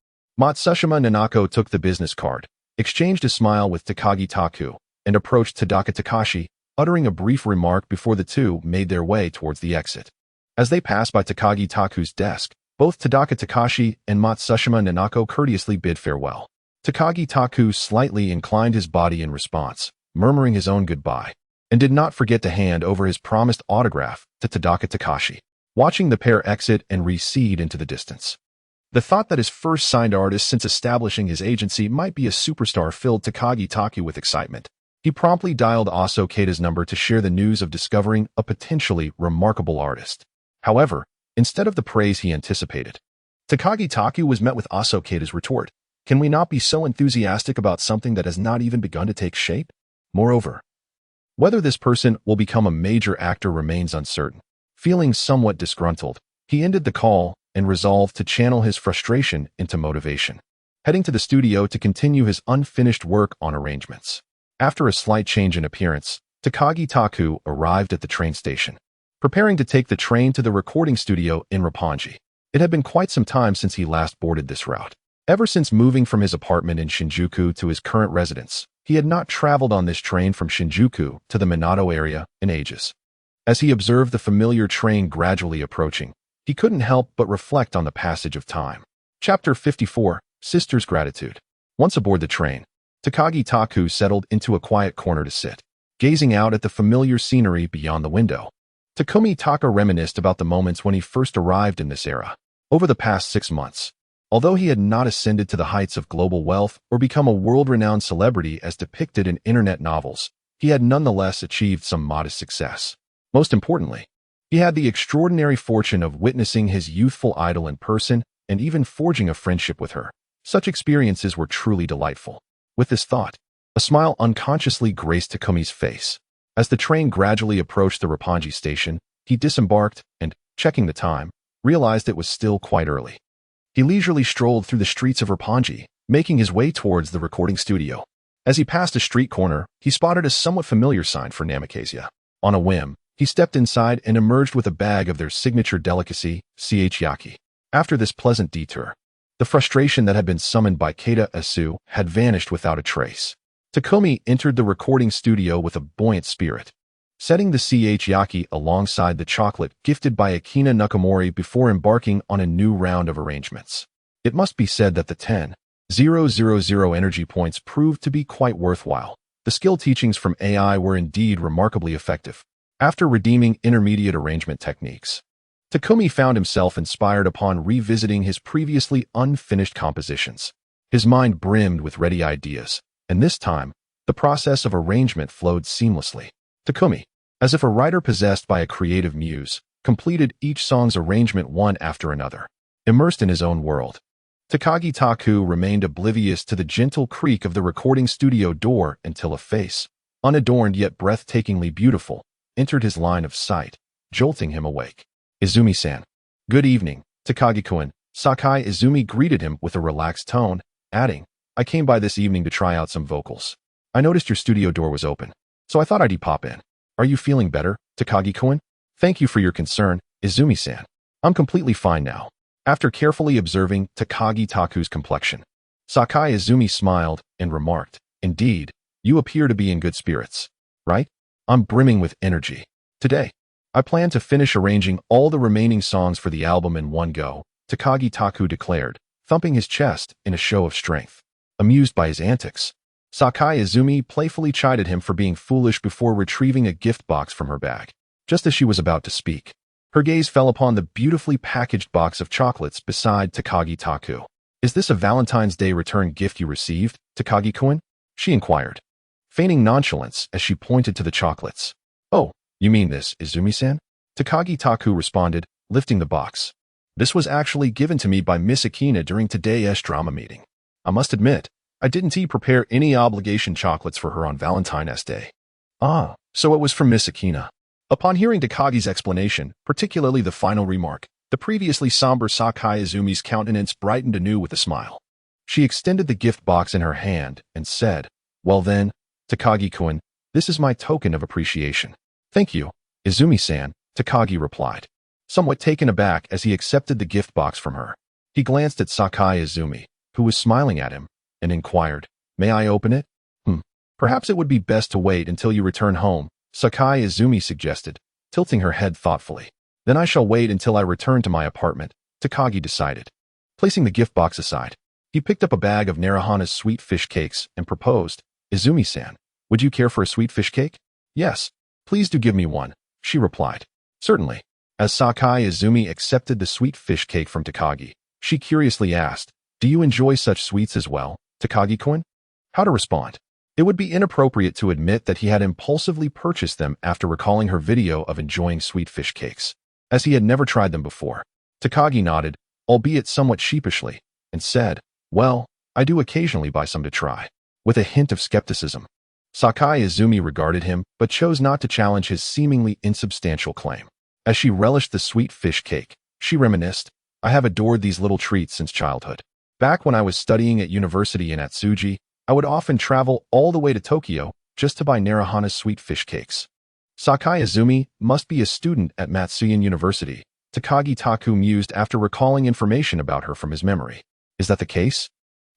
Speaker 1: Matsushima Nanako took the business card, exchanged a smile with Takagi Taku, and approached Tadaka Takashi, uttering a brief remark before the two made their way towards the exit. As they passed by Takagi Taku's desk, both Tadaka Takashi and Matsushima Nanako courteously bid farewell. Takagi Taku slightly inclined his body in response, murmuring his own goodbye, and did not forget to hand over his promised autograph to Tadaka Takashi, watching the pair exit and recede into the distance. The thought that his first signed artist since establishing his agency might be a superstar filled Takagi Taku with excitement. He promptly dialed Aso Keita's number to share the news of discovering a potentially remarkable artist. However, instead of the praise he anticipated, Takagi Taku was met with Aso Keita's retort, "Can we not be so enthusiastic about something that has not even begun to take shape?" Moreover, whether this person will become a major actor remains uncertain. Feeling somewhat disgruntled, he ended the call and resolved to channel his frustration into motivation, heading to the studio to continue his unfinished work on arrangements. After a slight change in appearance, Takagi Taku arrived at the train station, preparing to take the train to the recording studio in Roppongi. It had been quite some time since he last boarded this route. Ever since moving from his apartment in Shinjuku to his current residence, he had not traveled on this train from Shinjuku to the Minato area in ages. As he observed the familiar train gradually approaching, he couldn't help but reflect on the passage of time. Chapter 54, Sister's Gratitude. Once aboard the train, Takagi Taku settled into a quiet corner to sit, gazing out at the familiar scenery beyond the window. Takumi Taka reminisced about the moments when he first arrived in this era. Over the past 6 months, although he had not ascended to the heights of global wealth or become a world-renowned celebrity as depicted in internet novels, he had nonetheless achieved some modest success. Most importantly, he had the extraordinary fortune of witnessing his youthful idol in person and even forging a friendship with her. Such experiences were truly delightful. With this thought, a smile unconsciously graced Takumi's face. As the train gradually approached the Roppongi station, he disembarked and, checking the time, realized it was still quite early. He leisurely strolled through the streets of Roppongi, making his way towards the recording studio. As he passed a street corner, he spotted a somewhat familiar sign for Namikaze. On a whim, he stepped inside and emerged with a bag of their signature delicacy, yaki. After this pleasant detour, the frustration that had been summoned by Keita Asu had vanished without a trace. Takumi entered the recording studio with a buoyant spirit, setting the yaki alongside the chocolate gifted by Akina Nakamori before embarking on a new round of arrangements. It must be said that the 10,000 energy points proved to be quite worthwhile. The skill teachings from AI were indeed remarkably effective. After redeeming intermediate arrangement techniques, Takumi found himself inspired upon revisiting his previously unfinished compositions. His mind brimmed with ready ideas, and this time, the process of arrangement flowed seamlessly. Takumi, as if a writer possessed by a creative muse, completed each song's arrangement one after another. Immersed in his own world, Takagi Taku remained oblivious to the gentle creak of the recording studio door until a face, unadorned yet breathtakingly beautiful, entered his line of sight, jolting him awake. Izumi-san. Good evening, Takagi-kun. Sakai Izumi greeted him with a relaxed tone, adding, I came by this evening to try out some vocals. I noticed your studio door was open, so I thought I'd pop in. Are you feeling better, Takagi-kun? Thank you for your concern, Izumi-san. I'm completely fine now. After carefully observing Takagi Taku's complexion, Sakai Izumi smiled and remarked, Indeed, you appear to be in good spirits, right? I'm brimming with energy. Today, I plan to finish arranging all the remaining songs for the album in one go, Takagi Taku declared, thumping his chest in a show of strength. Amused by his antics, Sakai Izumi playfully chided him for being foolish before retrieving a gift box from her bag. Just as she was about to speak, her gaze fell upon the beautifully packaged box of chocolates beside Takagi Taku. Is this a Valentine's Day return gift you received, Takagi-kun? She inquired, feigning nonchalance as she pointed to the chocolates. Oh, you mean this, Izumi-san? Takagi Taku responded, lifting the box. This was actually given to me by Miss Akina during today's drama meeting. I must admit, I didn't prepare any obligation chocolates for her on Valentine's Day. Ah, so it was from Miss Akina. Upon hearing Takagi's explanation, particularly the final remark, the previously somber Sakai Izumi's countenance brightened anew with a smile. She extended the gift box in her hand and said, Well then, Takagi-kun, this is my token of appreciation. Thank you, Izumi-san, Takagi replied, somewhat taken aback as he accepted the gift box from her. He glanced at Sakai Izumi, who was smiling at him, and inquired, May I open it? Perhaps it would be best to wait until you return home, Sakai Izumi suggested, tilting her head thoughtfully. Then I shall wait until I return to my apartment, Takagi decided. Placing the gift box aside, he picked up a bag of Narahana's sweet fish cakes and proposed, Izumi-san, would you care for a sweet fish cake? Yes, please do give me one, she replied. Certainly. As Sakai Izumi accepted the sweet fish cake from Takagi, she curiously asked, Do you enjoy such sweets as well, Takagi-kun? How to respond? It would be inappropriate to admit that he had impulsively purchased them after recalling her video of enjoying sweet fish cakes, as he had never tried them before. Takagi nodded, albeit somewhat sheepishly, and said, Well, I do occasionally buy some to try, with a hint of skepticism. Sakai Izumi regarded him, but chose not to challenge his seemingly insubstantial claim. As she relished the sweet fish cake, she reminisced, I have adored these little treats since childhood. Back when I was studying at university in Atsugi, I would often travel all the way to Tokyo just to buy Narahana's sweet fish cakes. Sakai Izumi must be a student at Matsuyan University, Takagi Taku mused after recalling information about her from his memory. Is that the case?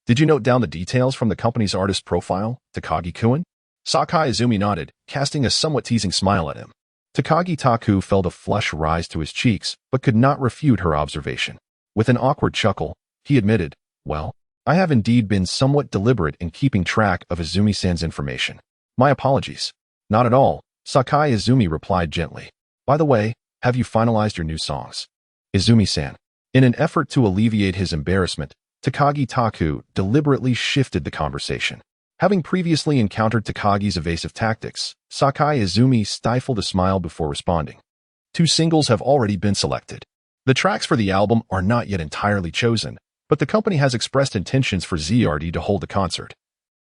Speaker 1: Did you note down the details from the company's artist profile, Takagi-kun? Sakai Izumi nodded, casting a somewhat teasing smile at him. Takagi Taku felt a flush rise to his cheeks, but could not refute her observation. With an awkward chuckle, he admitted, Well, I have indeed been somewhat deliberate in keeping track of Izumi-san's information. My apologies. Not at all, Sakai Izumi replied gently. By the way, have you finalized your new songs? Izumi-san. In an effort to alleviate his embarrassment, Takagi Taku deliberately shifted the conversation. Having previously encountered Takagi's evasive tactics, Sakai Izumi stifled a smile before responding. 2 singles have already been selected. The tracks for the album are not yet entirely chosen, but the company has expressed intentions for ZRD to hold a concert.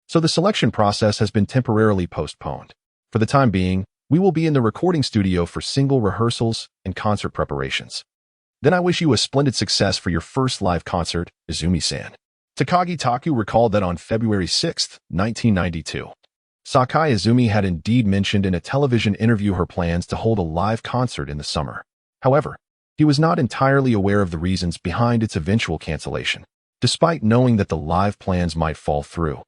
Speaker 1: So the selection process has been temporarily postponed. For the time being, we will be in the recording studio for single rehearsals and concert preparations. Then I wish you a splendid success for your first live concert, Izumi-san. Takagi Taku recalled that on February 6, 1992, Sakai Izumi had indeed mentioned in a television interview her plans to hold a live concert in the summer. However, he was not entirely aware of the reasons behind its eventual cancellation, despite knowing that the live plans might fall through.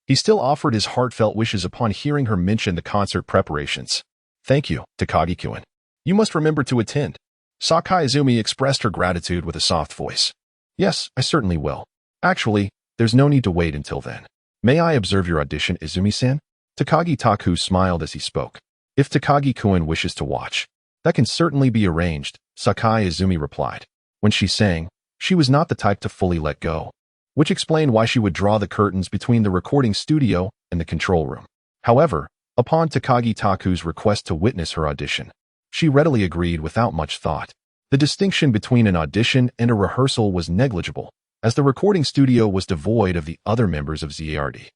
Speaker 1: He still offered his heartfelt wishes upon hearing her mention the concert preparations. "Thank you, Takagi-kun. You must remember to attend." Sakai Izumi expressed her gratitude with a soft voice. "Yes, I certainly will. Actually, there's no need to wait until then. May I observe your audition, Izumi-san?" Takagi Taku smiled as he spoke. "If Takagi-kun wishes to watch, that can certainly be arranged," Sakai Izumi replied. When she sang, she was not the type to fully let go, which explained why she would draw the curtains between the recording studio and the control room. However, upon Takagi Taku's request to witness her audition, she readily agreed without much thought. The distinction between an audition and a rehearsal was negligible, as the recording studio was devoid of the other members of ZARD.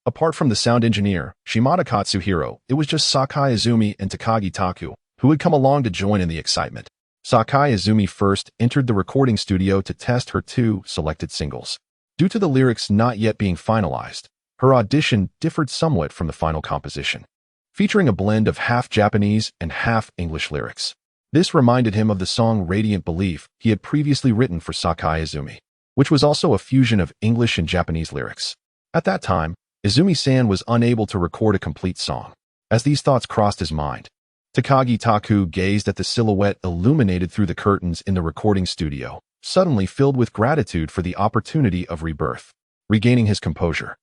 Speaker 1: Apart from the sound engineer, Shimada Katsuhiro, it was just Sakai Izumi and Takagi Taku, who had come along to join in the excitement. Sakai Izumi first entered the recording studio to test her 2 selected singles. Due to the lyrics not yet being finalized, her audition differed somewhat from the final composition, featuring a blend of half Japanese and half English lyrics. This reminded him of the song Radiant Belief he had previously written for Sakai Izumi, which was also a fusion of English and Japanese lyrics. At that time, Izumi-san was unable to record a complete song. As these thoughts crossed his mind, Takagi Taku gazed at the silhouette illuminated through the curtains in the recording studio, suddenly filled with gratitude for the opportunity of rebirth. Regaining his composure,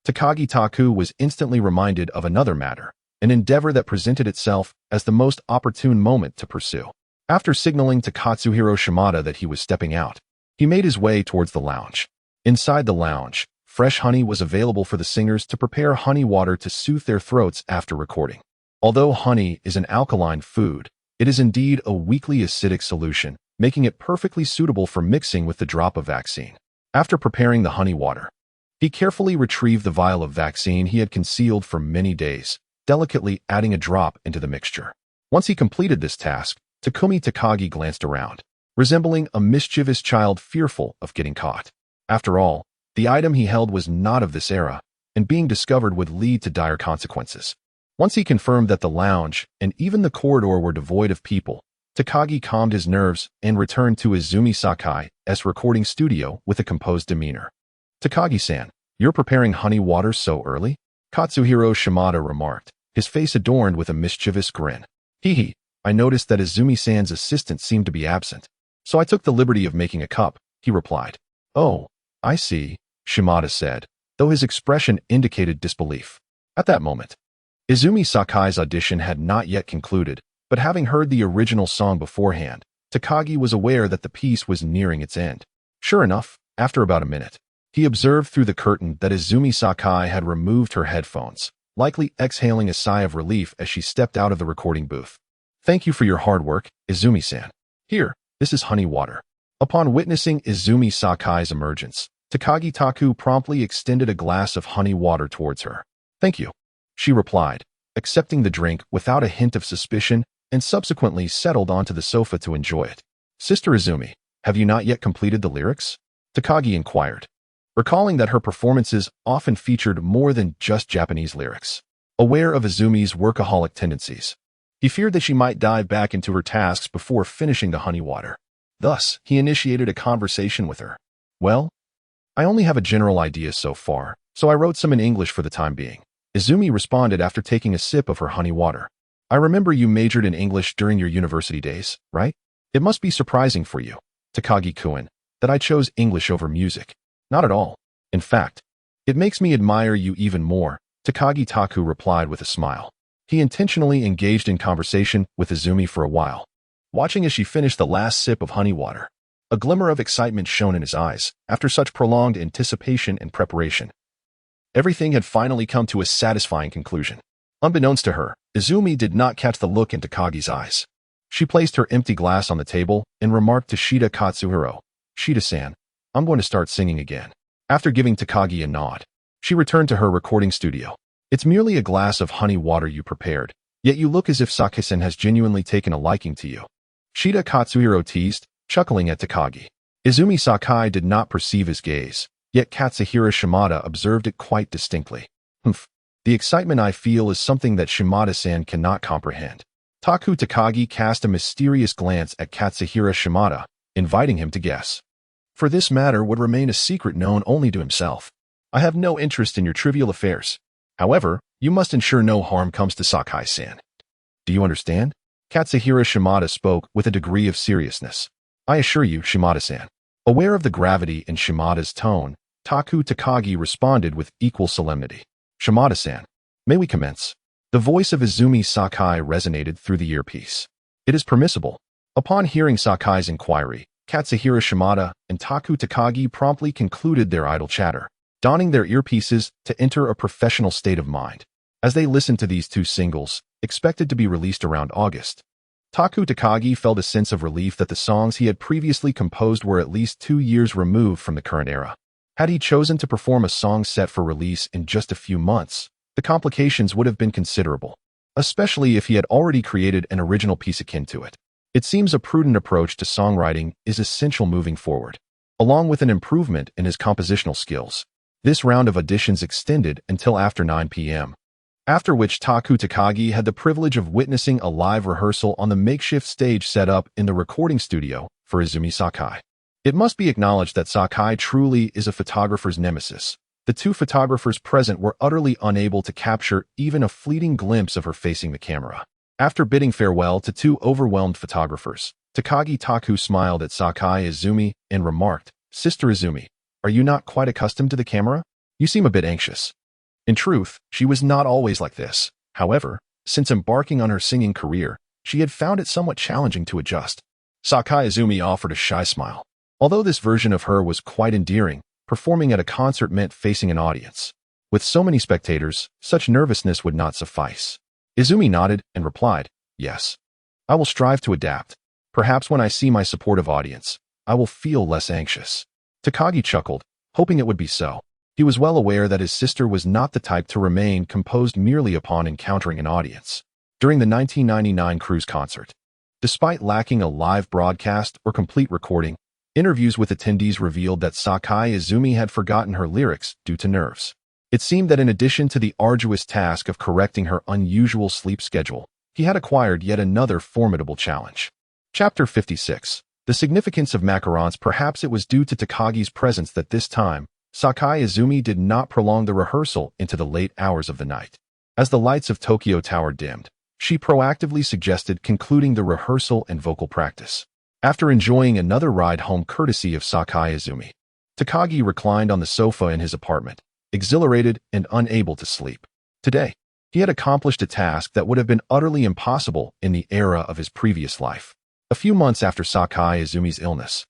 Speaker 1: Takagi Taku was instantly reminded of another matter, an endeavor that presented itself as the most opportune moment to pursue. After signaling to Katsuhiro Shimada that he was stepping out, he made his way towards the lounge. Inside the lounge, fresh honey was available for the singers to prepare honey water to soothe their throats after recording. Although honey is an alkaline food, it is indeed a weakly acidic solution, making it perfectly suitable for mixing with the drop of vaccine. After preparing the honey water, he carefully retrieved the vial of vaccine he had concealed for many days, delicately adding a drop into the mixture. Once he completed this task, Takumi Takagi glanced around, resembling a mischievous child fearful of getting caught. After all, the item he held was not of this era, and being discovered would lead to dire consequences. Once he confirmed that the lounge and even the corridor were devoid of people, Takagi calmed his nerves and returned to Izumi Sakai's recording studio with a composed demeanor. "Takagi-san, you're preparing honey water so early?" Katsuhiro Shimada remarked, his face adorned with a mischievous grin. "Hee, I noticed that Izumi-san's assistant seemed to be absent, so I took the liberty of making a cup," he replied. "Oh, I see," Shimada said, though his expression indicated disbelief. At that moment, Izumi Sakai's audition had not yet concluded, but having heard the original song beforehand, Takagi was aware that the piece was nearing its end. Sure enough, after about a minute, he observed through the curtain that Izumi Sakai had removed her headphones, likely exhaling a sigh of relief as she stepped out of the recording booth. "Thank you for your hard work, Izumi-san. Here, this is honey water." Upon witnessing Izumi Sakai's emergence, Takagi Taku promptly extended a glass of honey water towards her. "Thank you," she replied, accepting the drink without a hint of suspicion and subsequently settled onto the sofa to enjoy it. "Sister Izumi, have you not yet completed the lyrics?" Takagi inquired, recalling that her performances often featured more than just Japanese lyrics. Aware of Izumi's workaholic tendencies, he feared that she might dive back into her tasks before finishing the honey water. Thus, he initiated a conversation with her. "Well, I only have a general idea so far, so I wrote some in English for the time being," Izumi responded after taking a sip of her honey water. "I remember you majored in English during your university days, right? It must be surprising for you, Takagi-kun, that I chose English over music." "Not at all. In fact, it makes me admire you even more," Takagi Taku replied with a smile. He intentionally engaged in conversation with Izumi for a while, watching as she finished the last sip of honey water. A glimmer of excitement shone in his eyes after such prolonged anticipation and preparation. Everything had finally come to a satisfying conclusion. Unbeknownst to her, Izumi did not catch the look in Takagi's eyes. She placed her empty glass on the table and remarked to Shida Katsuhiro, "Shida-san, I'm going to start singing again." After giving Takagi a nod, she returned to her recording studio. "It's merely a glass of honey water you prepared, yet you look as if Sakai-san has genuinely taken a liking to you," Shida Katsuhiro teased, chuckling at Takagi. Izumi Sakai did not perceive his gaze, yet Katsuhiro Shimada observed it quite distinctly. "Humph. The excitement I feel is something that Shimada-san cannot comprehend." Taku Takagi cast a mysterious glance at Katsuhiro Shimada, inviting him to guess. For this matter would remain a secret known only to himself. I have no interest in your trivial affairs. However, you must ensure no harm comes to Sakai-san. Do you understand? Katsuhiro Shimada spoke with a degree of seriousness. I assure you, Shimada-san. Aware of the gravity in Shimada's tone, Taku Takagi responded with equal solemnity. Shimada-san, may we commence? The voice of Izumi Sakai resonated through the earpiece. It is permissible. Upon hearing Sakai's inquiry, Katsuhiro Shimada and Taku Takagi promptly concluded their idle chatter, donning their earpieces to enter a professional state of mind. As they listened to these two singles, expected to be released around August, Taku Takagi felt a sense of relief that the songs he had previously composed were at least 2 years removed from the current era. Had he chosen to perform a song set for release in just a few months, the complications would have been considerable, especially if he had already created an original piece akin to it. It seems a prudent approach to songwriting is essential moving forward. Along with an improvement in his compositional skills, this round of auditions extended until after 9 p.m., after which Taku Takagi had the privilege of witnessing a live rehearsal on the makeshift stage set up in the recording studio for Izumi Sakai. It must be acknowledged that Sakai truly is a photographer's nemesis. The two photographers present were utterly unable to capture even a fleeting glimpse of her facing the camera. After bidding farewell to two overwhelmed photographers, Takagi Taku smiled at Sakai Izumi and remarked, "Sister Izumi, are you not quite accustomed to the camera? You seem a bit anxious." In truth, she was not always like this. However, since embarking on her singing career, she had found it somewhat challenging to adjust. Sakai Izumi offered a shy smile. Although this version of her was quite endearing, performing at a concert meant facing an audience. With so many spectators, such nervousness would not suffice. Izumi nodded and replied, "Yes. I will strive to adapt. Perhaps when I see my supportive audience, I will feel less anxious." Takagi chuckled, hoping it would be so. He was well aware that his sister was not the type to remain composed merely upon encountering an audience. During the 1999 cruise concert, despite lacking a live broadcast or complete recording, interviews with attendees revealed that Sakai Izumi had forgotten her lyrics due to nerves. It seemed that in addition to the arduous task of correcting her unusual sleep schedule, he had acquired yet another formidable challenge. Chapter 56. The significance of macarons. Perhaps it was due to Takagi's presence that this time, Sakai Izumi did not prolong the rehearsal into the late hours of the night. As the lights of Tokyo Tower dimmed, she proactively suggested concluding the rehearsal and vocal practice. After enjoying another ride home courtesy of Sakai Izumi, Takagi reclined on the sofa in his apartment, exhilarated and unable to sleep. Today, he had accomplished a task that would have been utterly impossible in the era of his previous life. A few months after Sakai Izumi's illness,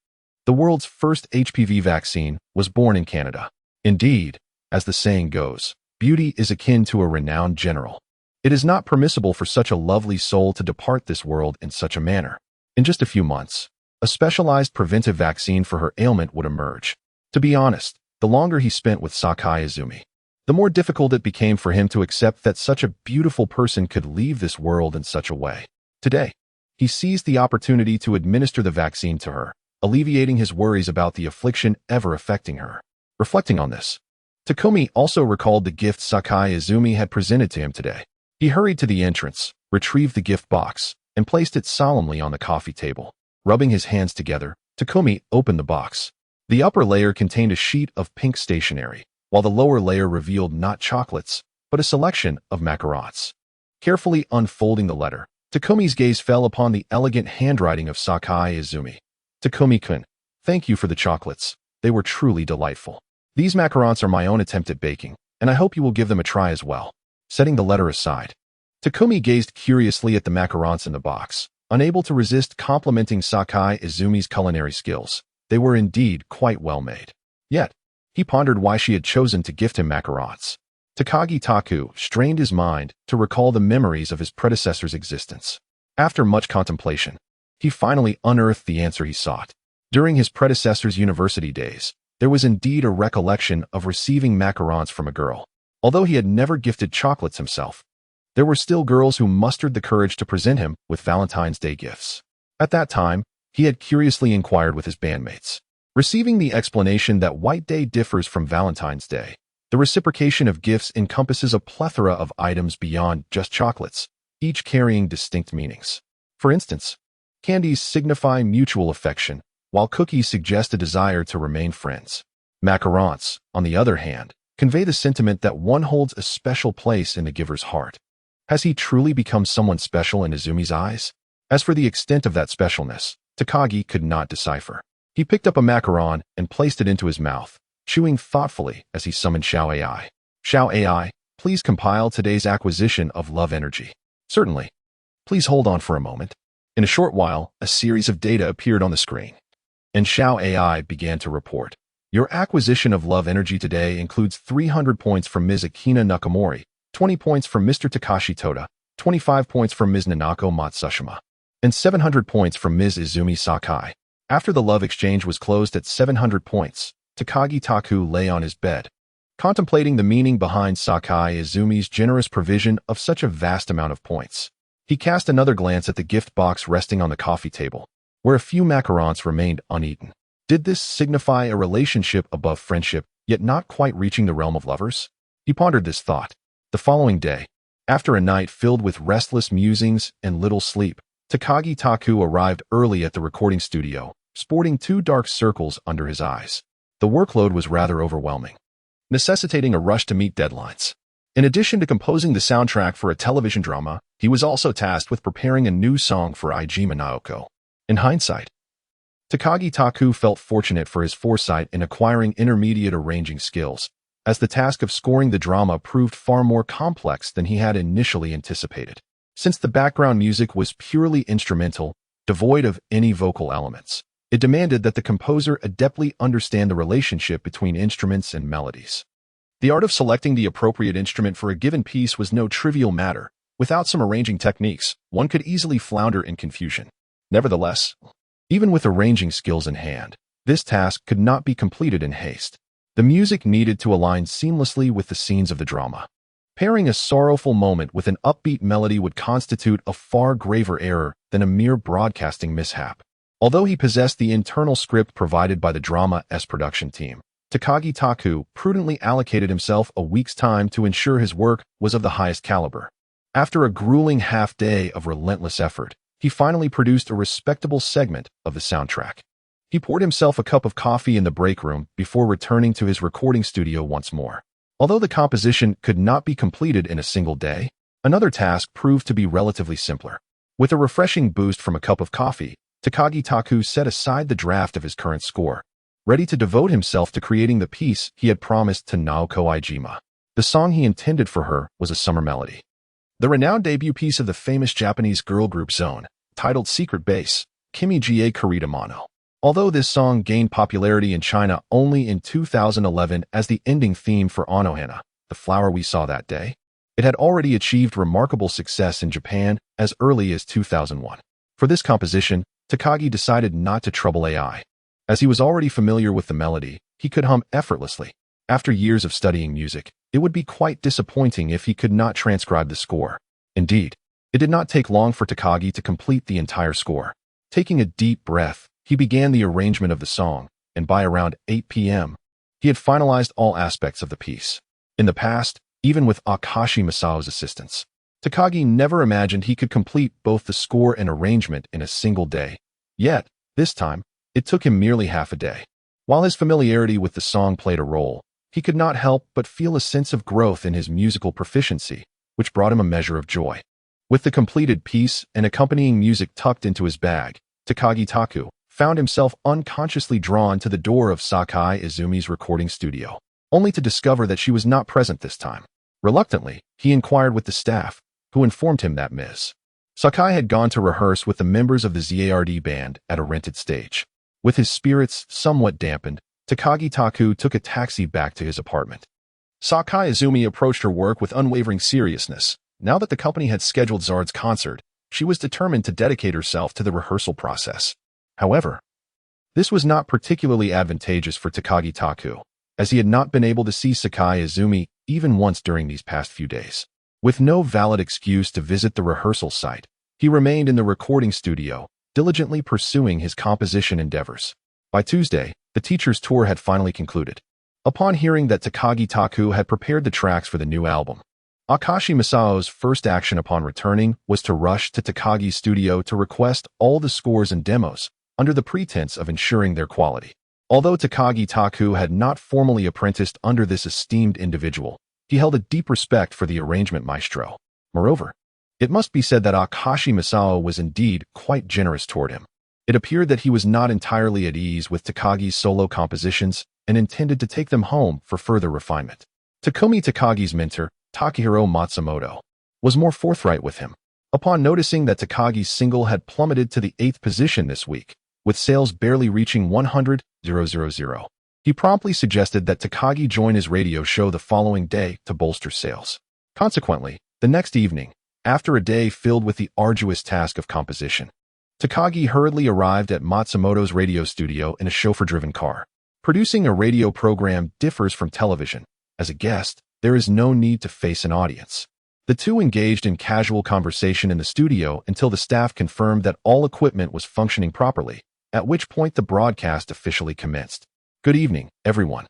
Speaker 1: the world's first HPV vaccine was born in Canada. Indeed, as the saying goes, beauty is akin to a renowned general. It is not permissible for such a lovely soul to depart this world in such a manner. In just a few months, a specialized preventive vaccine for her ailment would emerge. To be honest, the longer he spent with Sakai Izumi, the more difficult it became for him to accept that such a beautiful person could leave this world in such a way. Today, he seized the opportunity to administer the vaccine to her, alleviating his worries about the affliction ever affecting her. Reflecting on this, Takumi also recalled the gift Sakai Izumi had presented to him today. He hurried to the entrance, retrieved the gift box, and placed it solemnly on the coffee table. Rubbing his hands together, Takumi opened the box. The upper layer contained a sheet of pink stationery, while the lower layer revealed not chocolates, but a selection of macarons. Carefully unfolding the letter, Takumi's gaze fell upon the elegant handwriting of Sakai Izumi. "Takumi-kun, thank you for the chocolates. They were truly delightful. These macarons are my own attempt at baking, and I hope you will give them a try as well." Setting the letter aside, Takumi gazed curiously at the macarons in the box, unable to resist complimenting Sakai Izumi's culinary skills. They were indeed quite well made. Yet, he pondered why she had chosen to gift him macarons. Takagi Taku strained his mind to recall the memories of his predecessor's existence. After much contemplation, he finally unearthed the answer he sought. During his predecessor's university days, there was indeed a recollection of receiving macarons from a girl. Although he had never gifted chocolates himself, there were still girls who mustered the courage to present him with Valentine's Day gifts. At that time, he had curiously inquired with his bandmates. Receiving the explanation that White Day differs from Valentine's Day, the reciprocation of gifts encompasses a plethora of items beyond just chocolates, each carrying distinct meanings. For instance, candies signify mutual affection, while cookies suggest a desire to remain friends. Macarons, on the other hand, convey the sentiment that one holds a special place in the giver's heart. Has he truly become someone special in Izumi's eyes? As for the extent of that specialness, Takagi could not decipher. He picked up a macaron and placed it into his mouth, chewing thoughtfully as he summoned Xiao AI. Xiao AI, please compile today's acquisition of love energy. Certainly. Please hold on for a moment. In a short while, a series of data appeared on the screen, and Xiao AI began to report. Your acquisition of love energy today includes 300 points from Ms. Akina Nakamori, 20 points from Mr. Takashi Toda, 25 points from Ms. Nanako Matsushima, and 700 points from Ms. Izumi Sakai. After the love exchange was closed at 700 points, Takagi Taku lay on his bed, contemplating the meaning behind Sakai Izumi's generous provision of such a vast amount of points. He cast another glance at the gift box resting on the coffee table, where a few macarons remained uneaten. Did this signify a relationship above friendship, yet not quite reaching the realm of lovers? He pondered this thought. The following day, after a night filled with restless musings and little sleep, Takagi Taku arrived early at the recording studio, sporting 2 dark circles under his eyes. The workload was rather overwhelming, necessitating a rush to meet deadlines. In addition to composing the soundtrack for a television drama, he was also tasked with preparing a new song for Ijima Naoko. In hindsight, Takagi Taku felt fortunate for his foresight in acquiring intermediate arranging skills, as the task of scoring the drama proved far more complex than he had initially anticipated. Since the background music was purely instrumental, devoid of any vocal elements, it demanded that the composer adeptly understand the relationship between instruments and melodies. The art of selecting the appropriate instrument for a given piece was no trivial matter. Without some arranging techniques, one could easily flounder in confusion. Nevertheless, even with arranging skills in hand, this task could not be completed in haste. The music needed to align seamlessly with the scenes of the drama. Pairing a sorrowful moment with an upbeat melody would constitute a far graver error than a mere broadcasting mishap. Although he possessed the internal script provided by the drama's production team, Takagi Taku prudently allocated himself a week's time to ensure his work was of the highest caliber. After a grueling half-day of relentless effort, he finally produced a respectable segment of the soundtrack. He poured himself a cup of coffee in the break room before returning to his recording studio once more. Although the composition could not be completed in a single day, another task proved to be relatively simpler. With a refreshing boost from a cup of coffee, Takagi Taku set aside the draft of his current score, ready to devote himself to creating the piece he had promised to Naoko Ijima. The song he intended for her was a summer melody. The renowned debut piece of the famous Japanese girl group Zone, titled Secret Base, Kimi Jie Kurita Mono. Although this song gained popularity in China only in 2011 as the ending theme for Anohana, the flower we saw that day, it had already achieved remarkable success in Japan as early as 2001. For this composition, Takagi decided not to trouble AI. As he was already familiar with the melody, he could hum effortlessly. After years of studying music, it would be quite disappointing if he could not transcribe the score. Indeed, it did not take long for Takagi to complete the entire score. Taking a deep breath, he began the arrangement of the song, and by around 8 p.m., he had finalized all aspects of the piece. In the past, even with Akashi Masao's assistance, Takagi never imagined he could complete both the score and arrangement in a single day. Yet, this time, it took him merely half a day. While his familiarity with the song played a role, he could not help but feel a sense of growth in his musical proficiency, which brought him a measure of joy. With the completed piece and accompanying music tucked into his bag, Takagi Taku found himself unconsciously drawn to the door of Sakai Izumi's recording studio, only to discover that she was not present this time. Reluctantly, he inquired with the staff, who informed him that Ms. Sakai had gone to rehearse with the members of the ZARD band at a rented stage. With his spirits somewhat dampened, Takagi Taku took a taxi back to his apartment. Sakai Izumi approached her work with unwavering seriousness. Now that the company had scheduled Zard's concert, she was determined to dedicate herself to the rehearsal process. However, this was not particularly advantageous for Takagi Taku, as he had not been able to see Sakai Izumi even once during these past few days. With no valid excuse to visit the rehearsal site, he remained in the recording studio, diligently pursuing his composition endeavors. By Tuesday, the teacher's tour had finally concluded. Upon hearing that Takagi Taku had prepared the tracks for the new album, Akashi Masao's first action upon returning was to rush to Takagi's studio to request all the scores and demos, under the pretense of ensuring their quality. Although Takagi Taku had not formally apprenticed under this esteemed individual, he held a deep respect for the arrangement maestro. Moreover, it must be said that Akashi Masao was indeed quite generous toward him. It appeared that he was not entirely at ease with Takagi's solo compositions and intended to take them home for further refinement. Takumi Takagi's mentor, Takahiro Matsumoto, was more forthright with him. Upon noticing that Takagi's single had plummeted to the 8th position this week, with sales barely reaching 100,000, he promptly suggested that Takagi join his radio show the following day to bolster sales. Consequently, the next evening, after a day filled with the arduous task of composition, Takagi hurriedly arrived at Matsumoto's radio studio in a chauffeur-driven car. Producing a radio program differs from television. As a guest, there is no need to face an audience. The two engaged in casual conversation in the studio until the staff confirmed that all equipment was functioning properly, at which point the broadcast officially commenced. Good evening, everyone,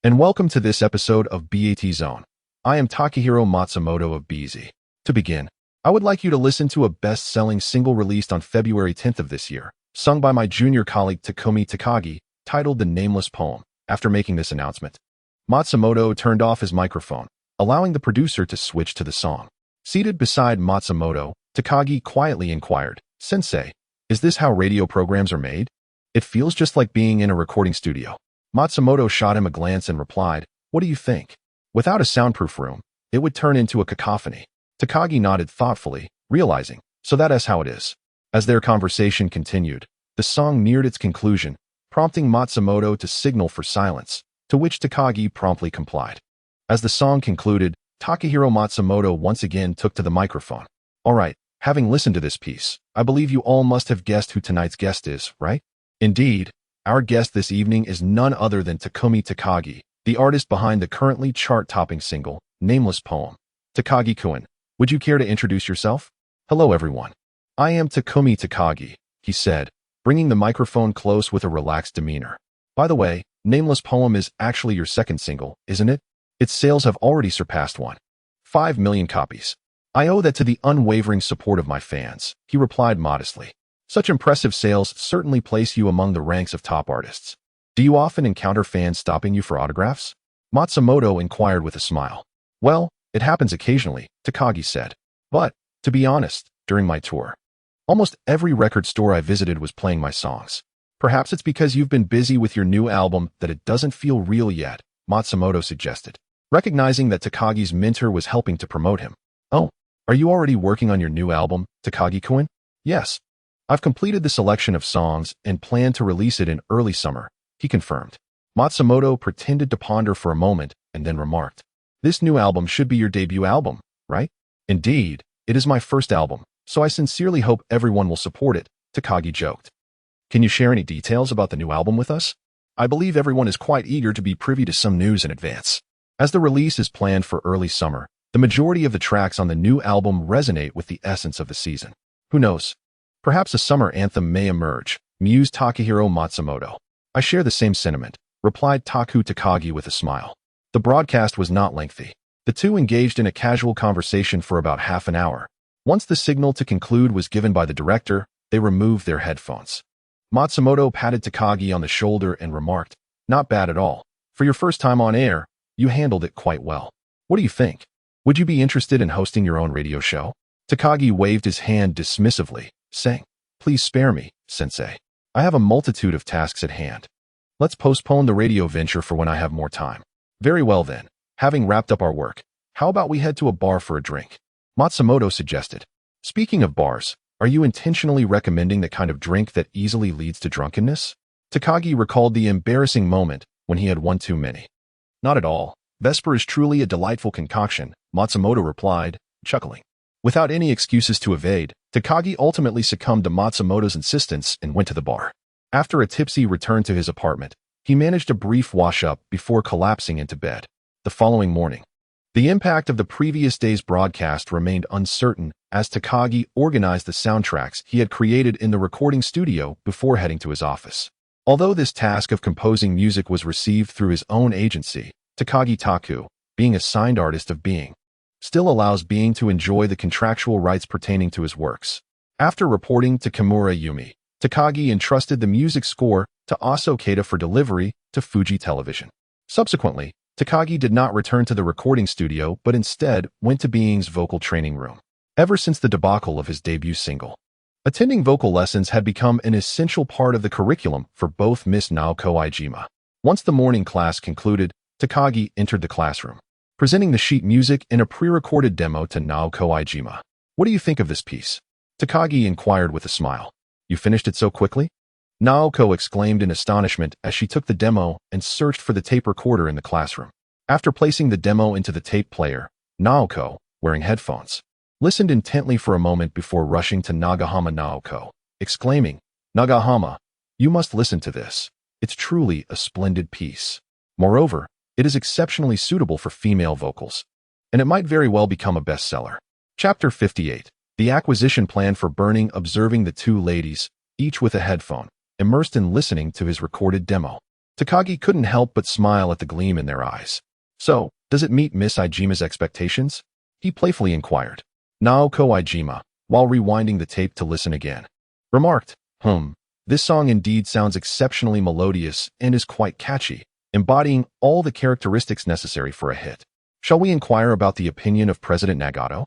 Speaker 1: and welcome to this episode of BAT Zone. I am Takahiro Matsumoto of BZ. To begin, I would like you to listen to a best-selling single released on February 10th of this year, sung by my junior colleague Takumi Takagi, titled The Nameless Poem. After making this announcement, Matsumoto turned off his microphone, allowing the producer to switch to the song. Seated beside Matsumoto, Takagi quietly inquired, "Sensei, is this how radio programs are made? It feels just like being in a recording studio." Matsumoto shot him a glance and replied, "What do you think? Without a soundproof room, it would turn into a cacophony." Takagi nodded thoughtfully, realizing, so that is how it is. As their conversation continued, the song neared its conclusion, prompting Matsumoto to signal for silence, to which Takagi promptly complied. As the song concluded, Takahiro Matsumoto once again took to the microphone. "All right, having listened to this piece, I believe you all must have guessed who tonight's guest is, right? Indeed, our guest this evening is none other than Takumi Takagi, the artist behind the currently chart-topping single, Nameless Poem. Takagi-kun, would you care to introduce yourself?" "Hello everyone. I am Takumi Takagi," he said, bringing the microphone close with a relaxed demeanor. "By the way, Nameless Poem is actually your second single, isn't it? Its sales have already surpassed 1.5 million copies. I owe that to the unwavering support of my fans," he replied modestly. "Such impressive sales certainly place you among the ranks of top artists. Do you often encounter fans stopping you for autographs?" Matsumoto inquired with a smile. "Well, it happens occasionally," Takagi said. "But, to be honest, during my tour, almost every record store I visited was playing my songs. Perhaps it's because you've been busy with your new album that it doesn't feel real yet," Matsumoto suggested, recognizing that Takagi's mentor was helping to promote him. "Oh, are you already working on your new album, Takagi-kun?" "Yes. I've completed the selection of songs and plan to release it in early summer," he confirmed. Matsumoto pretended to ponder for a moment and then remarked, "This new album should be your debut album, right?" "Indeed, it is my first album, so I sincerely hope everyone will support it," Takagi joked. "Can you share any details about the new album with us? I believe everyone is quite eager to be privy to some news in advance." As the release is planned for early summer, the majority of the tracks on the new album resonate with the essence of the season. Who knows? Perhaps a summer anthem may emerge, mused Takahiro Matsumoto. "I share the same sentiment," replied Taku Takagi with a smile. The broadcast was not lengthy. The two engaged in a casual conversation for about half an hour. Once the signal to conclude was given by the director, they removed their headphones. Matsumoto patted Takagi on the shoulder and remarked, "Not bad at all. For your first time on air, you handled it quite well. What do you think? Would you be interested in hosting your own radio show?" Takagi waved his hand dismissively, saying, "Please spare me, sensei. I have a multitude of tasks at hand. Let's postpone the radio venture for when I have more time." "Very well then. Having wrapped up our work, how about we head to a bar for a drink?" Matsumoto suggested. "Speaking of bars, are you intentionally recommending the kind of drink that easily leads to drunkenness?" Takagi recalled the embarrassing moment when he had one too many. "Not at all. Vesper is truly a delightful concoction," Matsumoto replied, chuckling. Without any excuses to evade, Takagi ultimately succumbed to Matsumoto's insistence and went to the bar. After a tipsy return to his apartment, he managed a brief wash-up before collapsing into bed. The following morning, the impact of the previous day's broadcast remained uncertain as Takagi organized the soundtracks he had created in the recording studio before heading to his office. Although this task of composing music was received through his own agency, Takagi Taku, being a signed artist of Being, still allows Being to enjoy the contractual rights pertaining to his works. After reporting to Kimura Yumi, Takagi entrusted the music score to Asokata for delivery to Fuji Television. Subsequently, Takagi did not return to the recording studio but instead went to Being's vocal training room. Ever since the debacle of his debut single, attending vocal lessons had become an essential part of the curriculum for both Miss Naoko Iijima. Once the morning class concluded, Takagi entered the classroom, presenting the sheet music in a pre-recorded demo to Naoko Iijima. "What do you think of this piece?" Takagi inquired with a smile. "You finished it so quickly?" Naoko exclaimed in astonishment as she took the demo and searched for the tape recorder in the classroom. After placing the demo into the tape player, Naoko, wearing headphones, listened intently for a moment before rushing to Nagahama Naoko, exclaiming, "Nagahama, you must listen to this. It's truly a splendid piece. Moreover, it is exceptionally suitable for female vocals, and it might very well become a bestseller." Chapter 58. The acquisition plan for Burning. Observing the two ladies, each with a headphone, immersed in listening to his recorded demo, Takagi couldn't help but smile at the gleam in their eyes. "So, does it meet Miss Iijima's expectations?" he playfully inquired. Naoko Iijima, while rewinding the tape to listen again, remarked, "This song indeed sounds exceptionally melodious and is quite catchy, embodying all the characteristics necessary for a hit. Shall we inquire about the opinion of President Nagato?"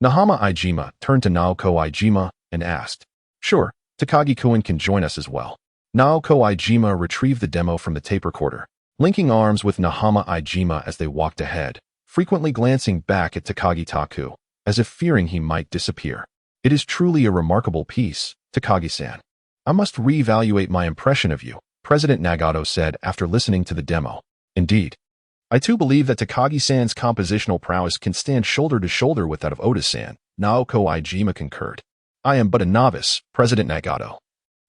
Speaker 1: Nahama Iijima turned to Naoko Iijima and asked. "Sure, Takagi-kun can join us as well." Naoko Iijima retrieved the demo from the tape recorder, linking arms with Nahama Iijima as they walked ahead, frequently glancing back at Takagi Taku, as if fearing he might disappear. "It is truly a remarkable piece, Takagi-san. I must reevaluate my impression of you," President Nagato said after listening to the demo. "Indeed. I too believe that Takagi-san's compositional prowess can stand shoulder to shoulder with that of Oda-san," Naoko Iijima concurred. "I am but a novice, President Nagato."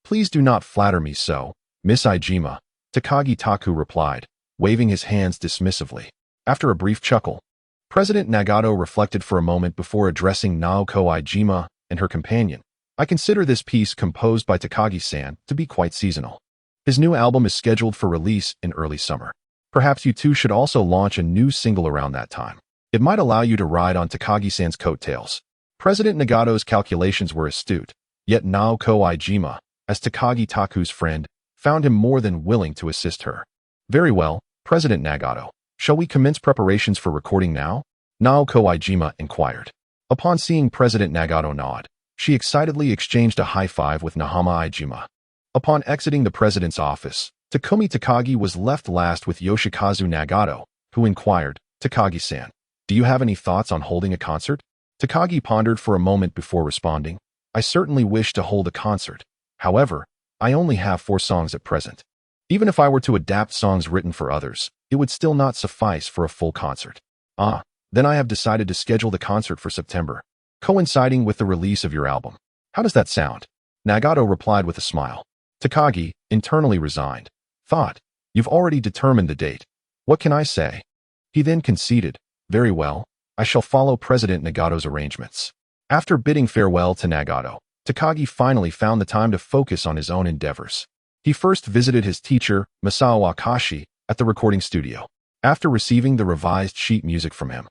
Speaker 1: "Please do not flatter me so, Miss Iijima," Takagi Taku replied, waving his hands dismissively. After a brief chuckle, President Nagato reflected for a moment before addressing Naoko Iijima and her companion. "I consider this piece composed by Takagi-san to be quite seasonal. His new album is scheduled for release in early summer. Perhaps you two should also launch a new single around that time. It might allow you to ride on Takagi-san's coattails." President Nagato's calculations were astute, yet Naoko Iijima, as Takagi Taku's friend, found him more than willing to assist her. "Very well, President Nagato. Shall we commence preparations for recording now?" Naoko Iijima inquired. Upon seeing President Nagato nod, she excitedly exchanged a high-five with Nahama Iijima. Upon exiting the president's office, Takumi Takagi was left last with Yoshikazu Nagato, who inquired, "Takagi-san, do you have any thoughts on holding a concert?" Takagi pondered for a moment before responding. "I certainly wish to hold a concert. However, I only have 4 songs at present. Even if I were to adapt songs written for others, it would still not suffice for a full concert. Then I have decided to schedule the concert for September, coinciding with the release of your album. How does that sound?" Nagato replied with a smile. Takagi, internally resigned, thought, "You've already determined the date. What can I say?" He then conceded, "Very well, I shall follow President Nagato's arrangements." After bidding farewell to Nagato, Takagi finally found the time to focus on his own endeavors. He first visited his teacher, Masao Akashi, at the recording studio. After receiving the revised sheet music from him,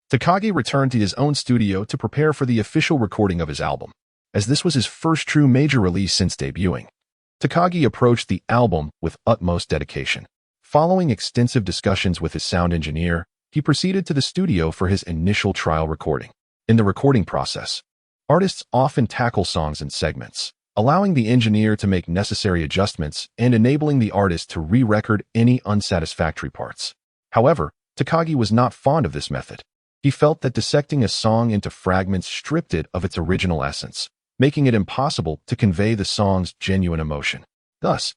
Speaker 1: Takagi returned to his own studio to prepare for the official recording of his album, as this was his first true major release since debuting. Takagi approached the album with utmost dedication. Following extensive discussions with his sound engineer, he proceeded to the studio for his initial trial recording. In the recording process, artists often tackle songs in segments, allowing the engineer to make necessary adjustments and enabling the artist to re-record any unsatisfactory parts. However, Takagi was not fond of this method. He felt that dissecting a song into fragments stripped it of its original essence, making it impossible to convey the song's genuine emotion. Thus,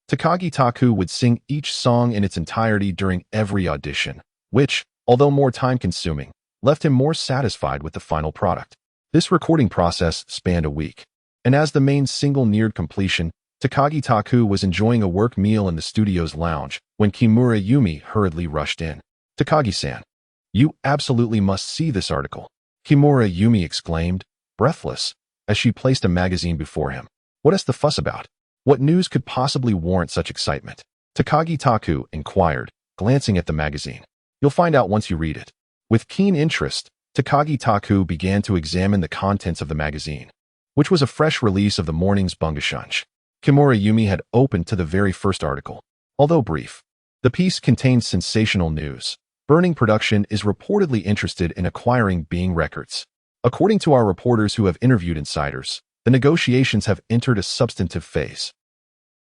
Speaker 1: Takagi Taku would sing each song in its entirety during every audition, which, although more time-consuming, left him more satisfied with the final product. This recording process spanned a week, and as the main single neared completion, Takagi Taku was enjoying a work meal in the studio's lounge when Kimura Yumi hurriedly rushed in. "Takagi-san, you absolutely must see this article," Kimura Yumi exclaimed, breathless, as she placed a magazine before him. "What is the fuss about? What news could possibly warrant such excitement?" Takagi Taku inquired, glancing at the magazine. "You'll find out once you read it." With keen interest, Takagi Taku began to examine the contents of the magazine, which was a fresh release of the morning's Bunga Shunsh. Kimura Yumi had opened to the very first article. Although brief, the piece contained sensational news. Burning Production is reportedly interested in acquiring Being Records. According to our reporters who have interviewed insiders, the negotiations have entered a substantive phase.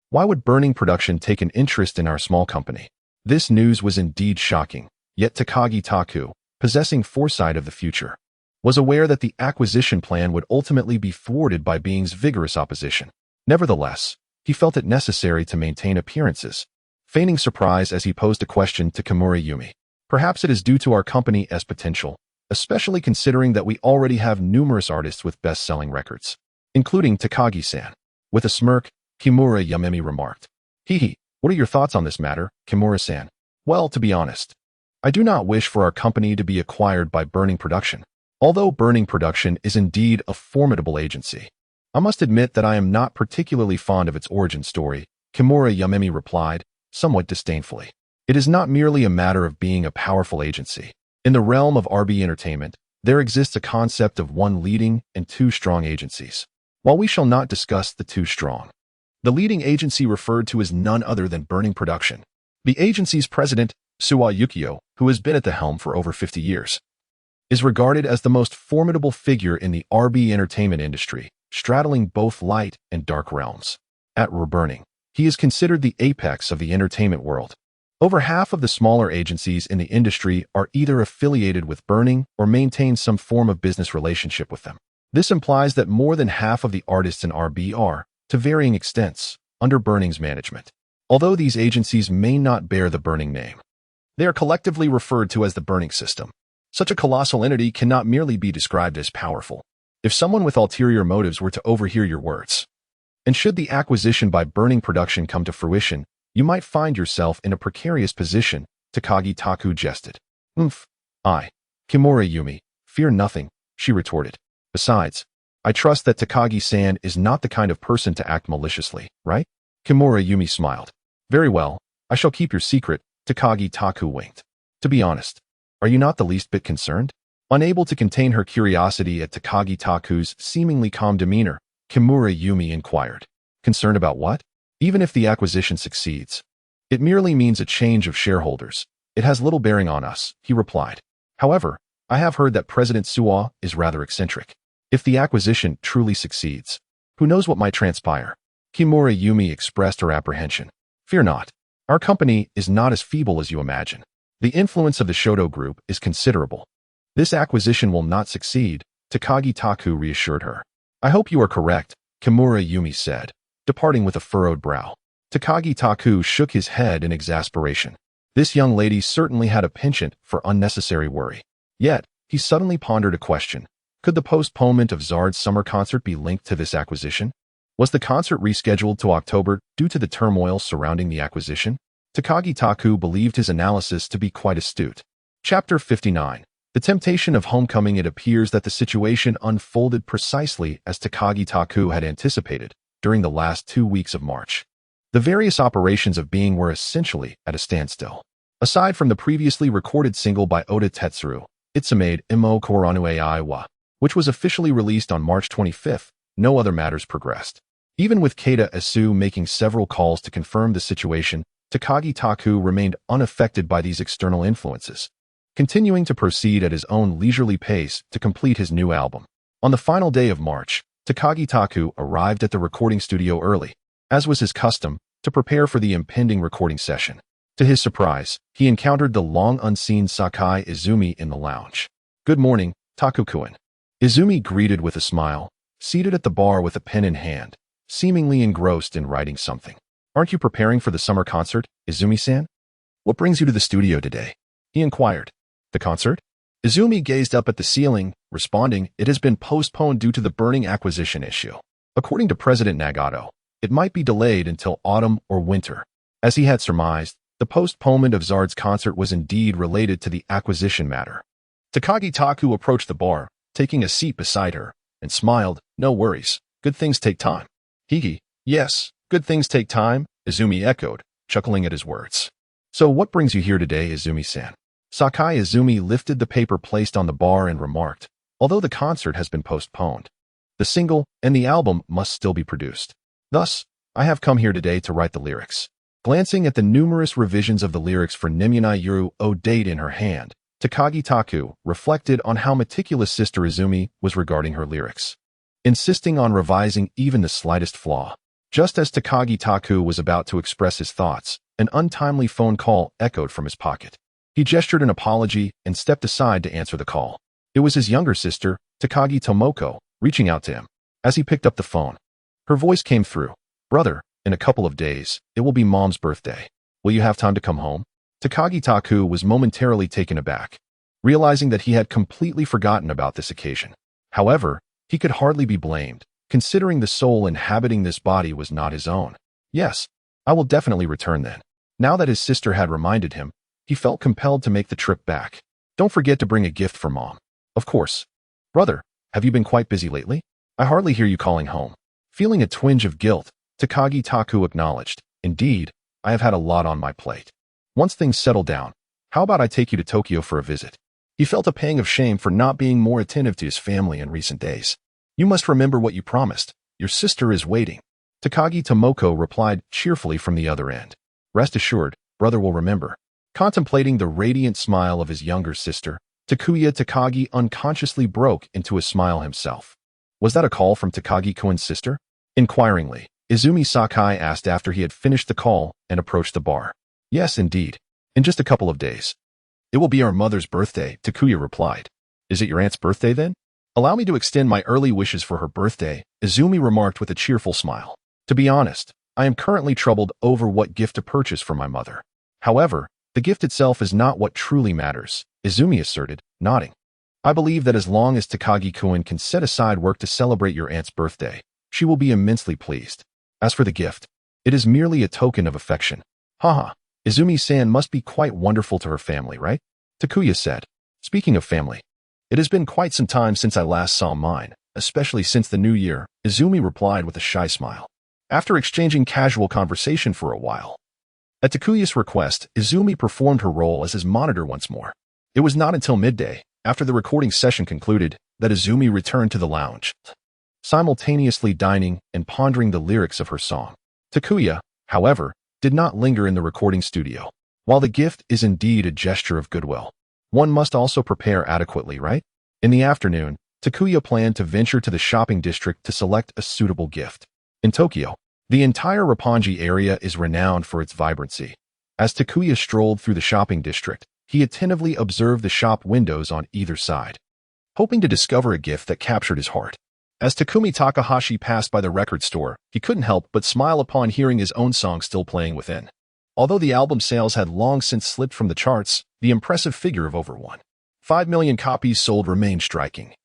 Speaker 1: Why would Burning Production take an interest in our small company? This news was indeed shocking, yet Takagi Taku, possessing foresight of the future, was aware that the acquisition plan would ultimately be thwarted by Being's vigorous opposition. Nevertheless, he felt it necessary to maintain appearances, feigning surprise as he posed a question to Kimura Yumi. Perhaps it is due to our company's potential, especially considering that we already have numerous artists with best-selling records, including Takagi-san. With a smirk, Kimura Yumi remarked, "Hehe, what are your thoughts on this matter, Kimura-san?" "Well, to be honest, I do not wish for our company to be acquired by Burning Production. Although Burning Production is indeed a formidable agency, I must admit that I am not particularly fond of its origin story," Kimura Yumi replied, somewhat disdainfully. "It is not merely a matter of being a powerful agency. In the realm of RB Entertainment, there exists a concept of one leading and two strong agencies. While we shall not discuss the two strong, the leading agency referred to is none other than Burning Production. The agency's president, Suwa Yukio, who has been at the helm for over 50 years, is regarded as the most formidable figure in the RB Entertainment industry, straddling both light and dark realms. At Burning, he is considered the apex of the entertainment world. Over half of the smaller agencies in the industry are either affiliated with Burning or maintain some form of business relationship with them. This implies that more than half of the artists in RB are, to varying extents, under Burning's management. Although these agencies may not bear the Burning name, they are collectively referred to as the Burning System. Such a colossal entity cannot merely be described as powerful. If someone with ulterior motives were to overhear your words, and should the acquisition by Burning Production come to fruition, you might find yourself in a precarious position, Takagi Taku jested. Kimura Yumi, fear nothing, she retorted. Besides, I trust that Takagi-san is not the kind of person to act maliciously, right? Kimura Yumi smiled. Very well, I shall keep your secret, Takagi Taku winked. To be honest, are you not the least bit concerned? Unable to contain her curiosity at Takagi Taku's seemingly calm demeanor, Kimura Yumi inquired. Concerned about what? Even if the acquisition succeeds, it merely means a change of shareholders. It has little bearing on us, he replied. However, I have heard that President Suwa is rather eccentric. If the acquisition truly succeeds, who knows what might transpire? Kimura Yumi expressed her apprehension. Fear not. Our company is not as feeble as you imagine. The influence of the Shoto Group is considerable. This acquisition will not succeed, Takagi Taku reassured her. I hope you are correct, Kimura Yumi said, departing with a furrowed brow. Takagi Taku shook his head in exasperation. This young lady certainly had a penchant for unnecessary worry. Yet, he suddenly pondered a question. Could the postponement of Zard's summer concert be linked to this acquisition? Was the concert rescheduled to October due to the turmoil surrounding the acquisition? Takagi Taku believed his analysis to be quite astute. Chapter 59. The Temptation of Homecoming. It appears that the situation unfolded precisely as Takagi Taku had anticipated during the last 2 weeks of March. The various operations of Being were essentially at a standstill. Aside from the previously recorded single by Oda Tetsuru, Itsamade Imo Koranu Ai wa, which was officially released on March 25th, no other matters progressed. Even with Keita Asu making several calls to confirm the situation, Takagi Taku remained unaffected by these external influences, continuing to proceed at his own leisurely pace to complete his new album. On the final day of March, Takagi Taku arrived at the recording studio early, as was his custom, to prepare for the impending recording session. To his surprise, he encountered the long-unseen Sakai Izumi in the lounge. Good morning, Taku-kun. Izumi greeted with a smile, seated at the bar with a pen in hand, seemingly engrossed in writing something. Aren't you preparing for the summer concert, Izumi-san? What brings you to the studio today? He inquired. The concert? Izumi gazed up at the ceiling, responding, it has been postponed due to the Burning acquisition issue. According to President Nagato, it might be delayed until autumn or winter. As he had surmised, the postponement of Zard's concert was indeed related to the acquisition matter. Takagi Taku approached the bar, taking a seat beside her, and smiled, no worries, good things take time. Higi, yes, good things take time, Izumi echoed, chuckling at his words. So what brings you here today, Izumi-san? Sakai Izumi lifted the paper placed on the bar and remarked, although the concert has been postponed, the single and the album must still be produced. Thus, I have come here today to write the lyrics. Glancing at the numerous revisions of the lyrics for Nimunai Yuru O date in her hand, Takagi Taku reflected on how meticulous Sister Izumi was regarding her lyrics, insisting on revising even the slightest flaw. Just as Takagi Taku was about to express his thoughts, an untimely phone call echoed from his pocket. He gestured an apology and stepped aside to answer the call. It was his younger sister, Takagi Tomoko, reaching out to him. As he picked up the phone, her voice came through. "Brother, in a couple of days, it will be Mom's birthday. Will you have time to come home?" Takagi Taku was momentarily taken aback, realizing that he had completely forgotten about this occasion. However, he could hardly be blamed, considering the soul inhabiting this body was not his own. "Yes, I will definitely return then." Now that his sister had reminded him, he felt compelled to make the trip back. "Don't forget to bring a gift for Mom." "Of course." "Brother, have you been quite busy lately? I hardly hear you calling home." Feeling a twinge of guilt, Takagi Taku acknowledged, "Indeed, I have had a lot on my plate. Once things settle down, how about I take you to Tokyo for a visit?" He felt a pang of shame for not being more attentive to his family in recent days. "You must remember what you promised. Your sister is waiting." Takagi Tomoko replied cheerfully from the other end. "Rest assured, brother will remember." Contemplating the radiant smile of his younger sister, Takuya Takagi unconsciously broke into a smile himself. Was that a call from Takagi-kun's sister? Inquiringly, Izumi Sakai asked after he had finished the call and approached the bar. "Yes, indeed. In just a couple of days. It will be our mother's birthday," Takuya replied. "Is it your aunt's birthday then?" "Allow me to extend my early wishes for her birthday," Izumi remarked with a cheerful smile. "To be honest, I am currently troubled over what gift to purchase for my mother. However, the gift itself is not what truly matters," Izumi asserted, nodding. "I believe that as long as Takagi-kun can set aside work to celebrate your aunt's birthday, she will be immensely pleased. As for the gift, it is merely a token of affection." "Haha, Izumi-san must be quite wonderful to her family, right?" Takuya said. "Speaking of family, it has been quite some time since I last saw mine, especially since the new year," Izumi replied with a shy smile. After exchanging casual conversation for a while, at Takuya's request, Izumi performed her role as his monitor once more. It was not until midday, after the recording session concluded, that Izumi returned to the lounge, simultaneously dining and pondering the lyrics of her song. Takuya, however, did not linger in the recording studio. While the gift is indeed a gesture of goodwill, one must also prepare adequately, right? In the afternoon, Takuya planned to venture to the shopping district to select a suitable gift. In Tokyo, the entire Roppongi area is renowned for its vibrancy. As Takuya strolled through the shopping district, he attentively observed the shop windows on either side, hoping to discover a gift that captured his heart. As Takumi Takahashi passed by the record store, he couldn't help but smile upon hearing his own song still playing within. Although the album sales had long since slipped from the charts, the impressive figure of over 1.5 million copies sold remained striking,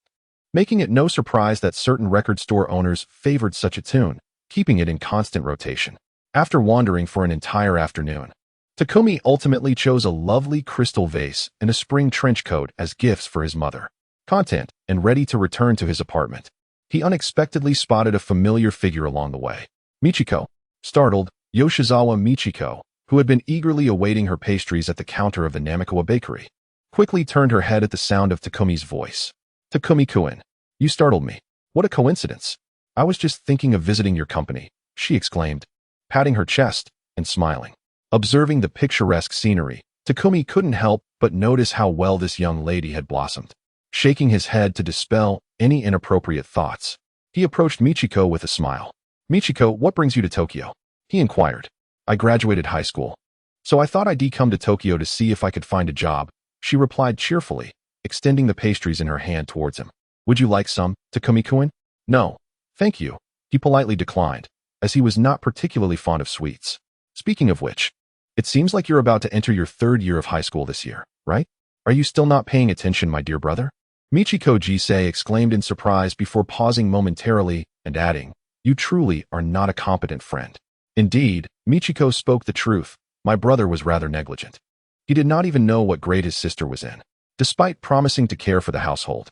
Speaker 1: making it no surprise that certain record store owners favored such a tune, keeping it in constant rotation. After wandering for an entire afternoon, Takumi ultimately chose a lovely crystal vase and a spring trench coat as gifts for his mother. Content and ready to return to his apartment, he unexpectedly spotted a familiar figure along the way. Michiko. Startled, Yoshizawa Michiko, who had been eagerly awaiting her pastries at the counter of the Namikawa bakery, quickly turned her head at the sound of Takumi's voice. "Takumi-kun, you startled me. What a coincidence. I was just thinking of visiting your company," she exclaimed, patting her chest and smiling. Observing the picturesque scenery, Takumi couldn't help but notice how well this young lady had blossomed. Shaking his head to dispel any inappropriate thoughts, he approached Michiko with a smile. "Michiko, what brings you to Tokyo?" he inquired. "I graduated high school, so I thought I'd come to Tokyo to see if I could find a job," she replied cheerfully, extending the pastries in her hand towards him. "Would you like some, Takumi-kun?" "No, thank you," he politely declined, as he was not particularly fond of sweets. "Speaking of which, it seems like you're about to enter your third year of high school this year, right? Are you still not paying attention, my dear brother?" Michiko Jisei exclaimed in surprise before pausing momentarily and adding, "You truly are not a competent friend." Indeed, Michiko spoke the truth. My brother was rather negligent. He did not even know what grade his sister was in. Despite promising to care for the household,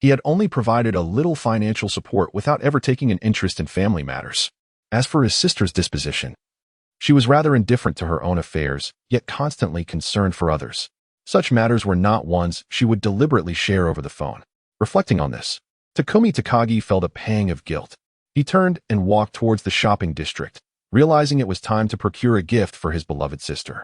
Speaker 1: he had only provided a little financial support without ever taking an interest in family matters. As for his sister's disposition, she was rather indifferent to her own affairs, yet constantly concerned for others. Such matters were not ones she would deliberately share over the phone. Reflecting on this, Takumi Takagi felt a pang of guilt. He turned and walked towards the shopping district, realizing it was time to procure a gift for his beloved sister.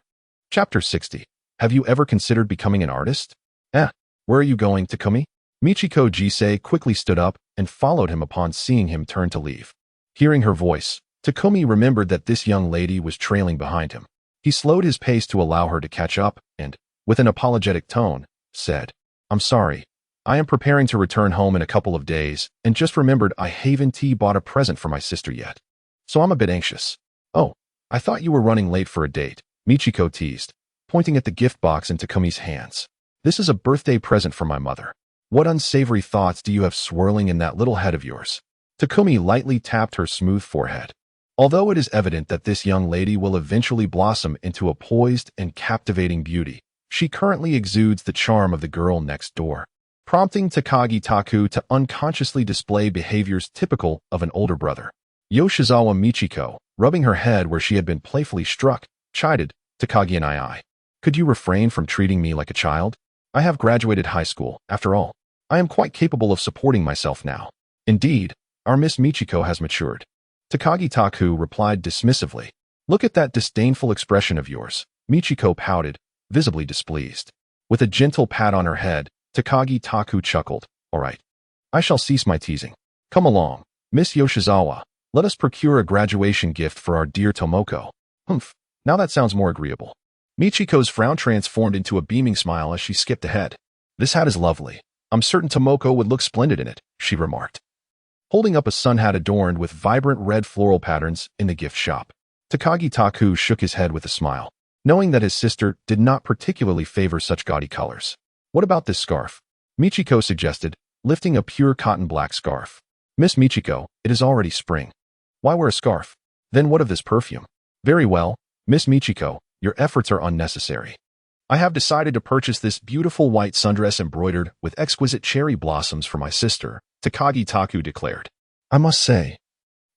Speaker 1: Chapter 60. Have you ever considered becoming an artist? Where are you going, Takumi? Michiko Jisei quickly stood up and followed him upon seeing him turn to leave. Hearing her voice, Takumi remembered that this young lady was trailing behind him. He slowed his pace to allow her to catch up and, with an apologetic tone, said, I'm sorry. I am preparing to return home in a couple of days and just remembered I haven't bought a present for my sister yet. So I'm a bit anxious. Oh, I thought you were running late for a date, Michiko teased, pointing at the gift box in Takumi's hands. This is a birthday present from my mother. What unsavory thoughts do you have swirling in that little head of yours? Takumi lightly tapped her smooth forehead. Although it is evident that this young lady will eventually blossom into a poised and captivating beauty, she currently exudes the charm of the girl next door, prompting Takagi Taku to unconsciously display behaviors typical of an older brother. Yoshizawa Michiko, rubbing her head where she had been playfully struck, chided, Takagi and I. Could you refrain from treating me like a child? I have graduated high school, after all. I am quite capable of supporting myself now. Indeed, our Miss Michiko has matured. Takagi Taku replied dismissively. Look at that disdainful expression of yours. Michiko pouted, visibly displeased. With a gentle pat on her head, Takagi Taku chuckled. All right. I shall cease my teasing. Come along, Miss Yoshizawa. Let us procure a graduation gift for our dear Tomoko. Humph, now that sounds more agreeable. Michiko's frown transformed into a beaming smile as she skipped ahead. This hat is lovely. I'm certain Tomoko would look splendid in it, she remarked, holding up a sun hat adorned with vibrant red floral patterns in the gift shop. Takagi Taku shook his head with a smile, knowing that his sister did not particularly favor such gaudy colors. What about this scarf? Michiko suggested, lifting a pure cotton black scarf. Miss Michiko, it is already spring. Why wear a scarf? Then what of this perfume? Very well, Miss Michiko, your efforts are unnecessary. I have decided to purchase this beautiful white sundress embroidered with exquisite cherry blossoms for my sister, Takagi Taku declared. I must say,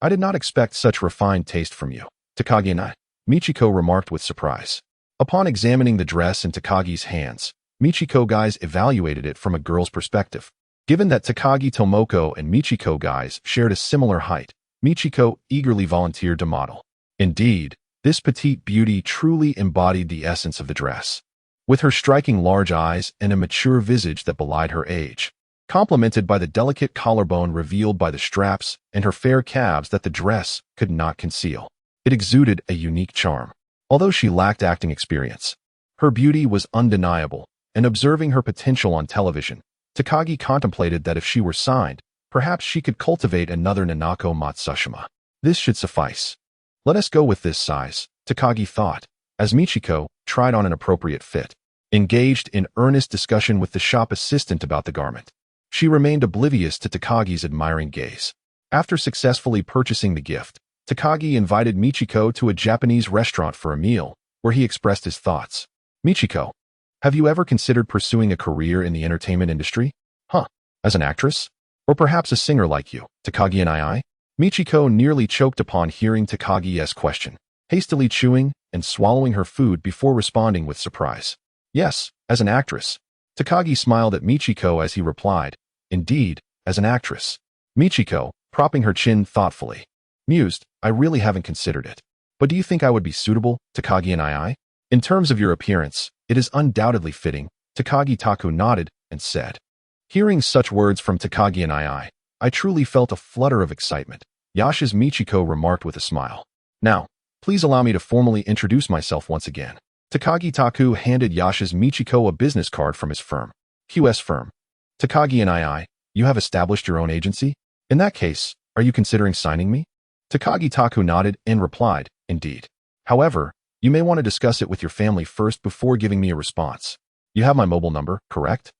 Speaker 1: I did not expect such refined taste from you, Takagi and I, Michiko remarked with surprise. Upon examining the dress in Takagi's hands, Michiko guys evaluated it from a girl's perspective. Given that Takagi Tomoko and Michiko guys shared a similar height, Michiko eagerly volunteered to model. Indeed, this petite beauty truly embodied the essence of the dress. With her striking large eyes and a mature visage that belied her age, complemented by the delicate collarbone revealed by the straps and her fair calves that the dress could not conceal, it exuded a unique charm. Although she lacked acting experience, her beauty was undeniable, and observing her potential on television, Takagi contemplated that if she were signed, perhaps she could cultivate another Nanako Matsushima. This should suffice. Let us go with this size, Takagi thought, as Michiko tried on an appropriate fit. Engaged in earnest discussion with the shop assistant about the garment, she remained oblivious to Takagi's admiring gaze. After successfully purchasing the gift, Takagi invited Michiko to a Japanese restaurant for a meal, where he expressed his thoughts. Michiko, have you ever considered pursuing a career in the entertainment industry? As an actress? Or perhaps a singer like you, Takagi and I? Michiko nearly choked upon hearing Takagi's question, hastily chewing and swallowing her food before responding with surprise. Yes, as an actress. Takagi smiled at Michiko as he replied, Indeed, as an actress. Michiko, propping her chin thoughtfully, mused, I really haven't considered it. But do you think I would be suitable, Takagi and I? In terms of your appearance, it is undoubtedly fitting, Takagi Taku nodded and said. Hearing such words from Takagi and I truly felt a flutter of excitement, Yasha's Michiko remarked with a smile. Now, please allow me to formally introduce myself once again. Takagi Taku handed Yasha's Michiko a business card from his firm. QS firm. Takagi and I, you have established your own agency? In that case, are you considering signing me? Takagi Taku nodded and replied, Indeed. However, you may want to discuss it with your family first before giving me a response. You have my mobile number, correct?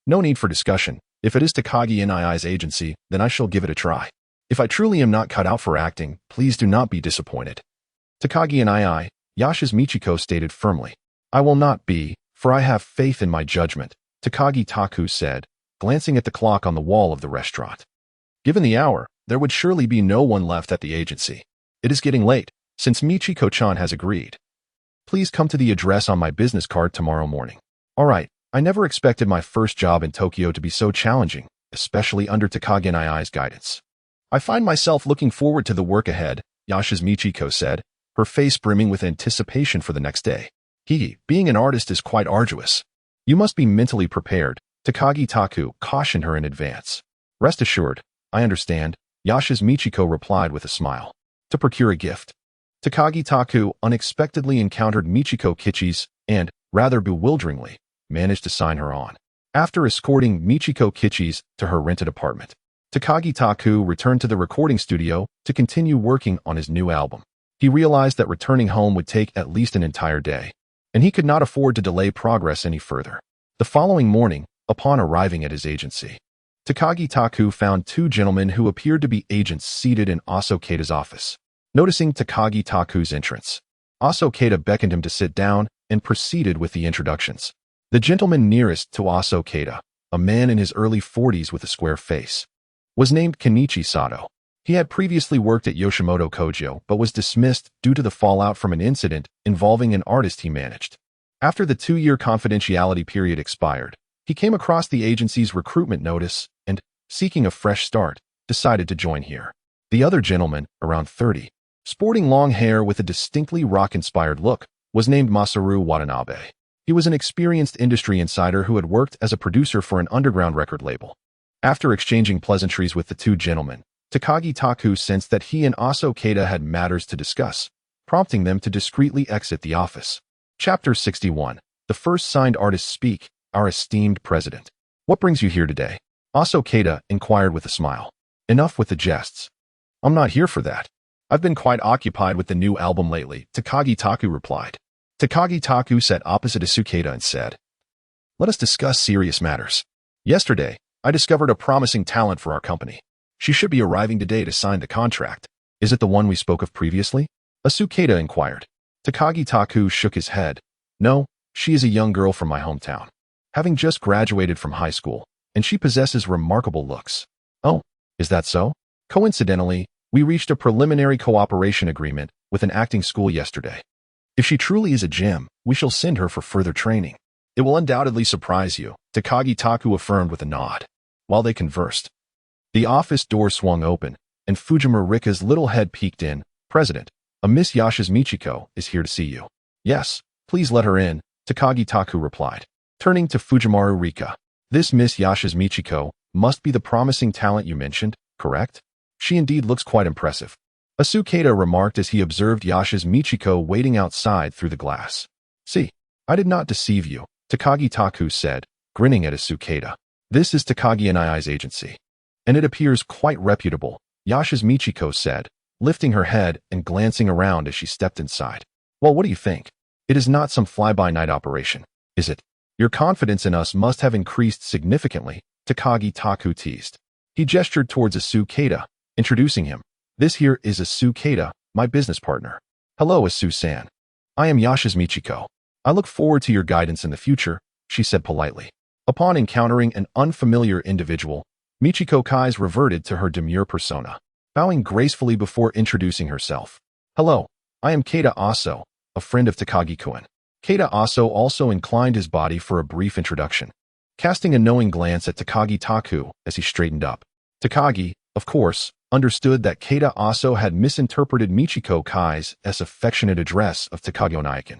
Speaker 1: No need for discussion. If it is Takagi and I's agency, then I shall give it a try. If I truly am not cut out for acting, please do not be disappointed. Takagi and I, Yasha's Michiko stated firmly. I will not be, for I have faith in my judgment, Takagi Taku said, glancing at the clock on the wall of the restaurant. Given the hour, there would surely be no one left at the agency. It is getting late, since Michiko-chan has agreed. Please come to the address on my business card tomorrow morning. All right, I never expected my first job in Tokyo to be so challenging, especially under Takagi and I's guidance. I find myself looking forward to the work ahead, Yasha's Michiko said, her face brimming with anticipation for the next day. Being an artist is quite arduous. You must be mentally prepared, Takagi Taku cautioned her in advance. Rest assured, I understand, Yasha's Michiko replied with a smile. To procure a gift. Takagi Taku unexpectedly encountered Michiko Kichis and, rather bewilderingly, managed to sign her on. After escorting Michiko Kichis to her rented apartment, Takagi Taku returned to the recording studio to continue working on his new album. He realized that returning home would take at least an entire day, and he could not afford to delay progress any further. The following morning, upon arriving at his agency, Takagi Taku found two gentlemen who appeared to be agents seated in Aso Keita's office. Noticing Takagi Taku's entrance, Aso Keita beckoned him to sit down and proceeded with the introductions. The gentleman nearest to Aso Keita, a man in his early 40s with a square face, was named Kenichi Sato. He had previously worked at Yoshimoto Kogyo but was dismissed due to the fallout from an incident involving an artist he managed. After the 2-year confidentiality period expired, he came across the agency's recruitment notice and, seeking a fresh start, decided to join here. The other gentleman, around 30, sporting long hair with a distinctly rock-inspired look, was named Masaru Watanabe. He was an experienced industry insider who had worked as a producer for an underground record label. After exchanging pleasantries with the two gentlemen, Takagi Taku sensed that he and Aso Keita had matters to discuss, prompting them to discreetly exit the office. Chapter 61. The first signed artists speak, our esteemed president. What brings you here today? Aso Keita inquired with a smile. Enough with the jests. I'm not here for that. I've been quite occupied with the new album lately, Takagi Taku replied. Takagi Taku sat opposite Aso Keita and said, let us discuss serious matters. Yesterday, I discovered a promising talent for our company. She should be arriving today to sign the contract. Is it the one we spoke of previously? Aso Keita inquired. Takagi Taku shook his head. No, she is a young girl from my hometown, having just graduated from high school, and she possesses remarkable looks. Oh, is that so? Coincidentally, we reached a preliminary cooperation agreement with an acting school yesterday. If she truly is a gem, we shall send her for further training. It will undoubtedly surprise you, Takagi Taku affirmed with a nod. While they conversed, the office door swung open, and Fujimura Rika's little head peeked in. President, a Miss Yasha's Michiko is here to see you. Yes, please let her in, Takagi Taku replied. Turning to Fujimaru Rika, this Miss Yasha's Michiko must be the promising talent you mentioned, correct? She indeed looks quite impressive. Aso Keita remarked as he observed Yasha's Michiko waiting outside through the glass. See, I did not deceive you, Takagi Taku said, grinning at Aso Keita. This is Takagi and I's agency, and it appears quite reputable, Yasha's Michiko said, lifting her head and glancing around as she stepped inside. Well, what do you think? It is not some fly-by-night operation, is it? Your confidence in us must have increased significantly, Takagi Taku teased. He gestured towards Aso Keita, introducing him. This here is Aso Keita, my business partner. Hello, Asu-san. I am Yasha's Michiko. I look forward to your guidance in the future, she said politely. Upon encountering an unfamiliar individual, Michiko Kai's reverted to her demure persona, bowing gracefully before introducing herself. Hello, I am Keita Aso, a friend of Takagi-kun. Keita Aso also inclined his body for a brief introduction, casting a knowing glance at Takagi Taku as he straightened up. Takagi, of course, understood that Keita Aso had misinterpreted Michiko Kai's affectionate address of Takagi Onaikin.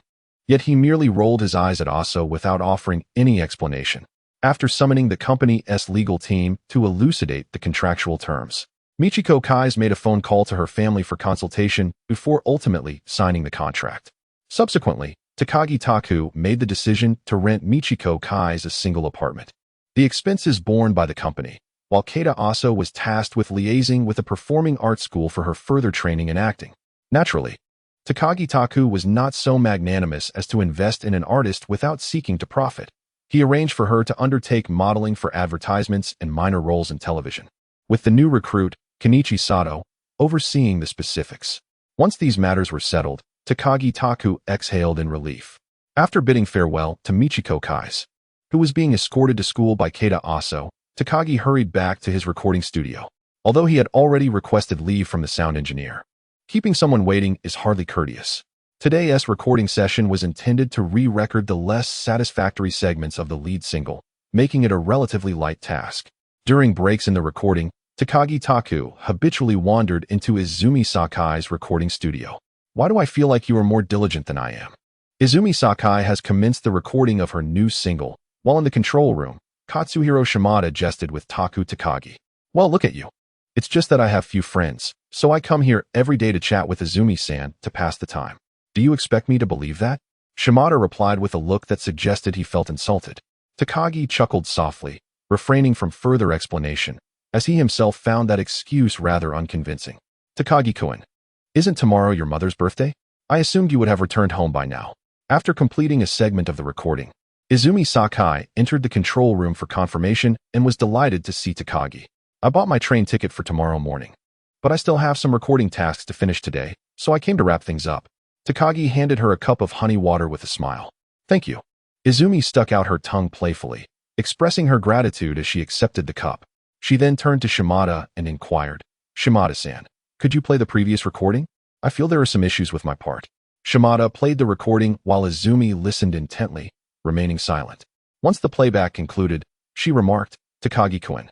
Speaker 1: Yet he merely rolled his eyes at Aso without offering any explanation. After summoning the company's legal team to elucidate the contractual terms, Michiko Kai's made a phone call to her family for consultation before ultimately signing the contract. Subsequently, Takagi Taku made the decision to rent Michiko Kai's a single apartment. The expenses borne by the company, while Keita Aso was tasked with liaising with a performing arts school for her further training in acting. Naturally, Takagi Taku was not so magnanimous as to invest in an artist without seeking to profit. He arranged for her to undertake modeling for advertisements and minor roles in television, with the new recruit, Kenichi Sato, overseeing the specifics. Once these matters were settled, Takagi Taku exhaled in relief. After bidding farewell to Michiko Kai's, who was being escorted to school by Keita Aso, Takagi hurried back to his recording studio, although he had already requested leave from the sound engineer. Keeping someone waiting is hardly courteous. Today's recording session was intended to re-record the less satisfactory segments of the lead single, making it a relatively light task. During breaks in the recording, Takagi Taku habitually wandered into Izumi Sakai's recording studio. Why do I feel like you are more diligent than I am? Izumi Sakai has commenced the recording of her new single. While in the control room, Katsuhiro Shimada jested with Taku Takagi. Well, look at you. It's just that I have few friends, so I come here every day to chat with Izumi-san to pass the time. Do you expect me to believe that? Shimada replied with a look that suggested he felt insulted. Takagi chuckled softly, refraining from further explanation, as he himself found that excuse rather unconvincing. Takagi-kun, isn't tomorrow your mother's birthday? I assumed you would have returned home by now. After completing a segment of the recording, Izumi Sakai entered the control room for confirmation and was delighted to see Takagi. I bought my train ticket for tomorrow morning, but I still have some recording tasks to finish today, so I came to wrap things up. Takagi handed her a cup of honey water with a smile. Thank you. Izumi stuck out her tongue playfully, expressing her gratitude as she accepted the cup. She then turned to Shimada and inquired, Shimada-san, could you play the previous recording? I feel there are some issues with my part. Shimada played the recording while Izumi listened intently, remaining silent. Once the playback concluded, she remarked, Takagi-kun,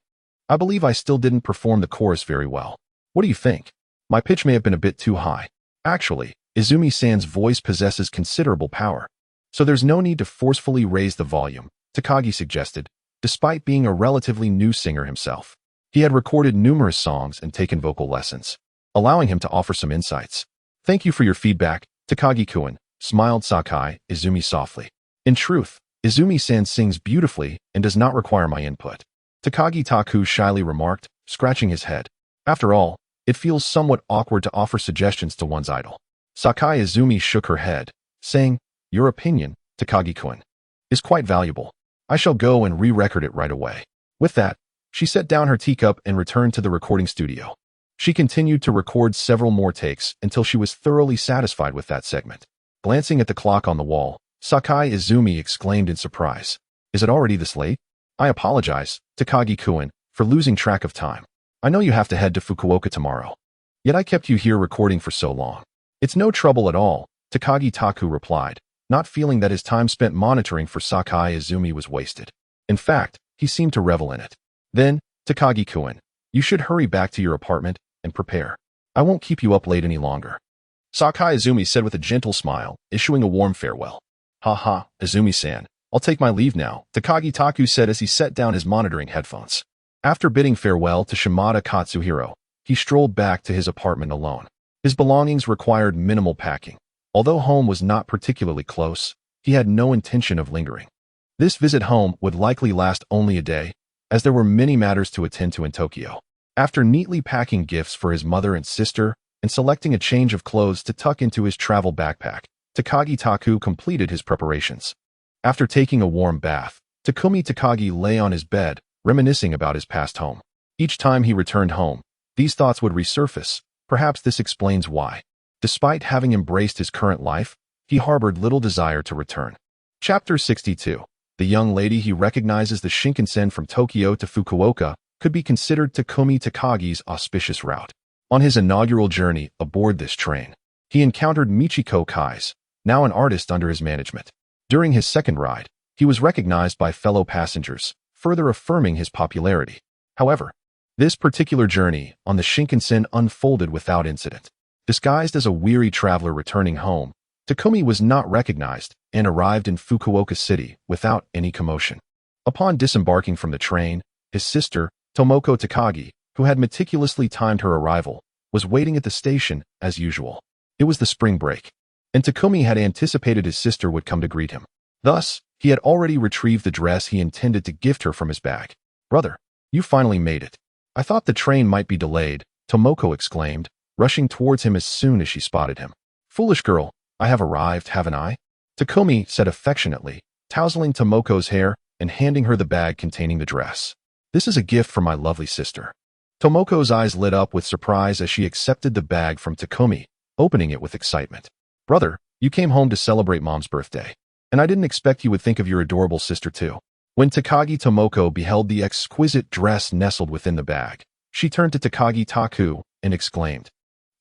Speaker 1: I believe I still didn't perform the chorus very well. What do you think? My pitch may have been a bit too high. Actually, Izumi-san's voice possesses considerable power, so there's no need to forcefully raise the volume, Takagi suggested, despite being a relatively new singer himself. He had recorded numerous songs and taken vocal lessons, allowing him to offer some insights. Thank you for your feedback, Takagi-kun, smiled Sakai, Izumi softly. In truth, Izumi-san sings beautifully and does not require my input. Takagi Taku shyly remarked, scratching his head. After all, it feels somewhat awkward to offer suggestions to one's idol. Sakai Izumi shook her head, saying, Your opinion, Takagi-kun, is quite valuable. I shall go and re-record it right away. With that, she set down her teacup and returned to the recording studio. She continued to record several more takes until she was thoroughly satisfied with that segment. Glancing at the clock on the wall, Sakai Izumi exclaimed in surprise. Is it already this late? I apologize, Takagi-kun, for losing track of time. I know you have to head to Fukuoka tomorrow. Yet I kept you here recording for so long. It's no trouble at all, Takagi Taku replied, not feeling that his time spent monitoring for Sakai Izumi was wasted. In fact, he seemed to revel in it. Then, Takagi-kun, you should hurry back to your apartment and prepare. I won't keep you up late any longer. Sakai Izumi said with a gentle smile, issuing a warm farewell. Ha, Izumi-san, I'll take my leave now, Takagi Taku said as he set down his monitoring headphones. After bidding farewell to Shimada Katsuhiro, he strolled back to his apartment alone. His belongings required minimal packing. Although home was not particularly close, he had no intention of lingering. This visit home would likely last only a day, as there were many matters to attend to in Tokyo. After neatly packing gifts for his mother and sister and selecting a change of clothes to tuck into his travel backpack, Takagi Taku completed his preparations. After taking a warm bath, Takumi Takagi lay on his bed, reminiscing about his past home. Each time he returned home, these thoughts would resurface. Perhaps this explains why, despite having embraced his current life, he harbored little desire to return. Chapter 62. The young lady he recognizes the Shinkansen from Tokyo to Fukuoka could be considered Takumi Takagi's auspicious route. On his inaugural journey aboard this train, he encountered Michiko Kais, now an artist under his management. During his second ride, he was recognized by fellow passengers, further affirming his popularity. However, this particular journey on the Shinkansen unfolded without incident. Disguised as a weary traveler returning home, Takumi was not recognized and arrived in Fukuoka City without any commotion. Upon disembarking from the train, his sister, Tomoko Takagi, who had meticulously timed her arrival, was waiting at the station as usual. It was the spring break, and Takumi had anticipated his sister would come to greet him. Thus, he had already retrieved the dress he intended to gift her from his bag. Brother, you finally made it. I thought the train might be delayed, Tomoko exclaimed, rushing towards him as soon as she spotted him. Foolish girl, I have arrived, haven't I? Takumi said affectionately, tousling Tomoko's hair and handing her the bag containing the dress. This is a gift from my lovely sister. Tomoko's eyes lit up with surprise as she accepted the bag from Takumi, opening it with excitement. Brother, you came home to celebrate Mom's birthday, and I didn't expect you would think of your adorable sister too. When Takagi Tomoko beheld the exquisite dress nestled within the bag, she turned to Takagi Taku and exclaimed,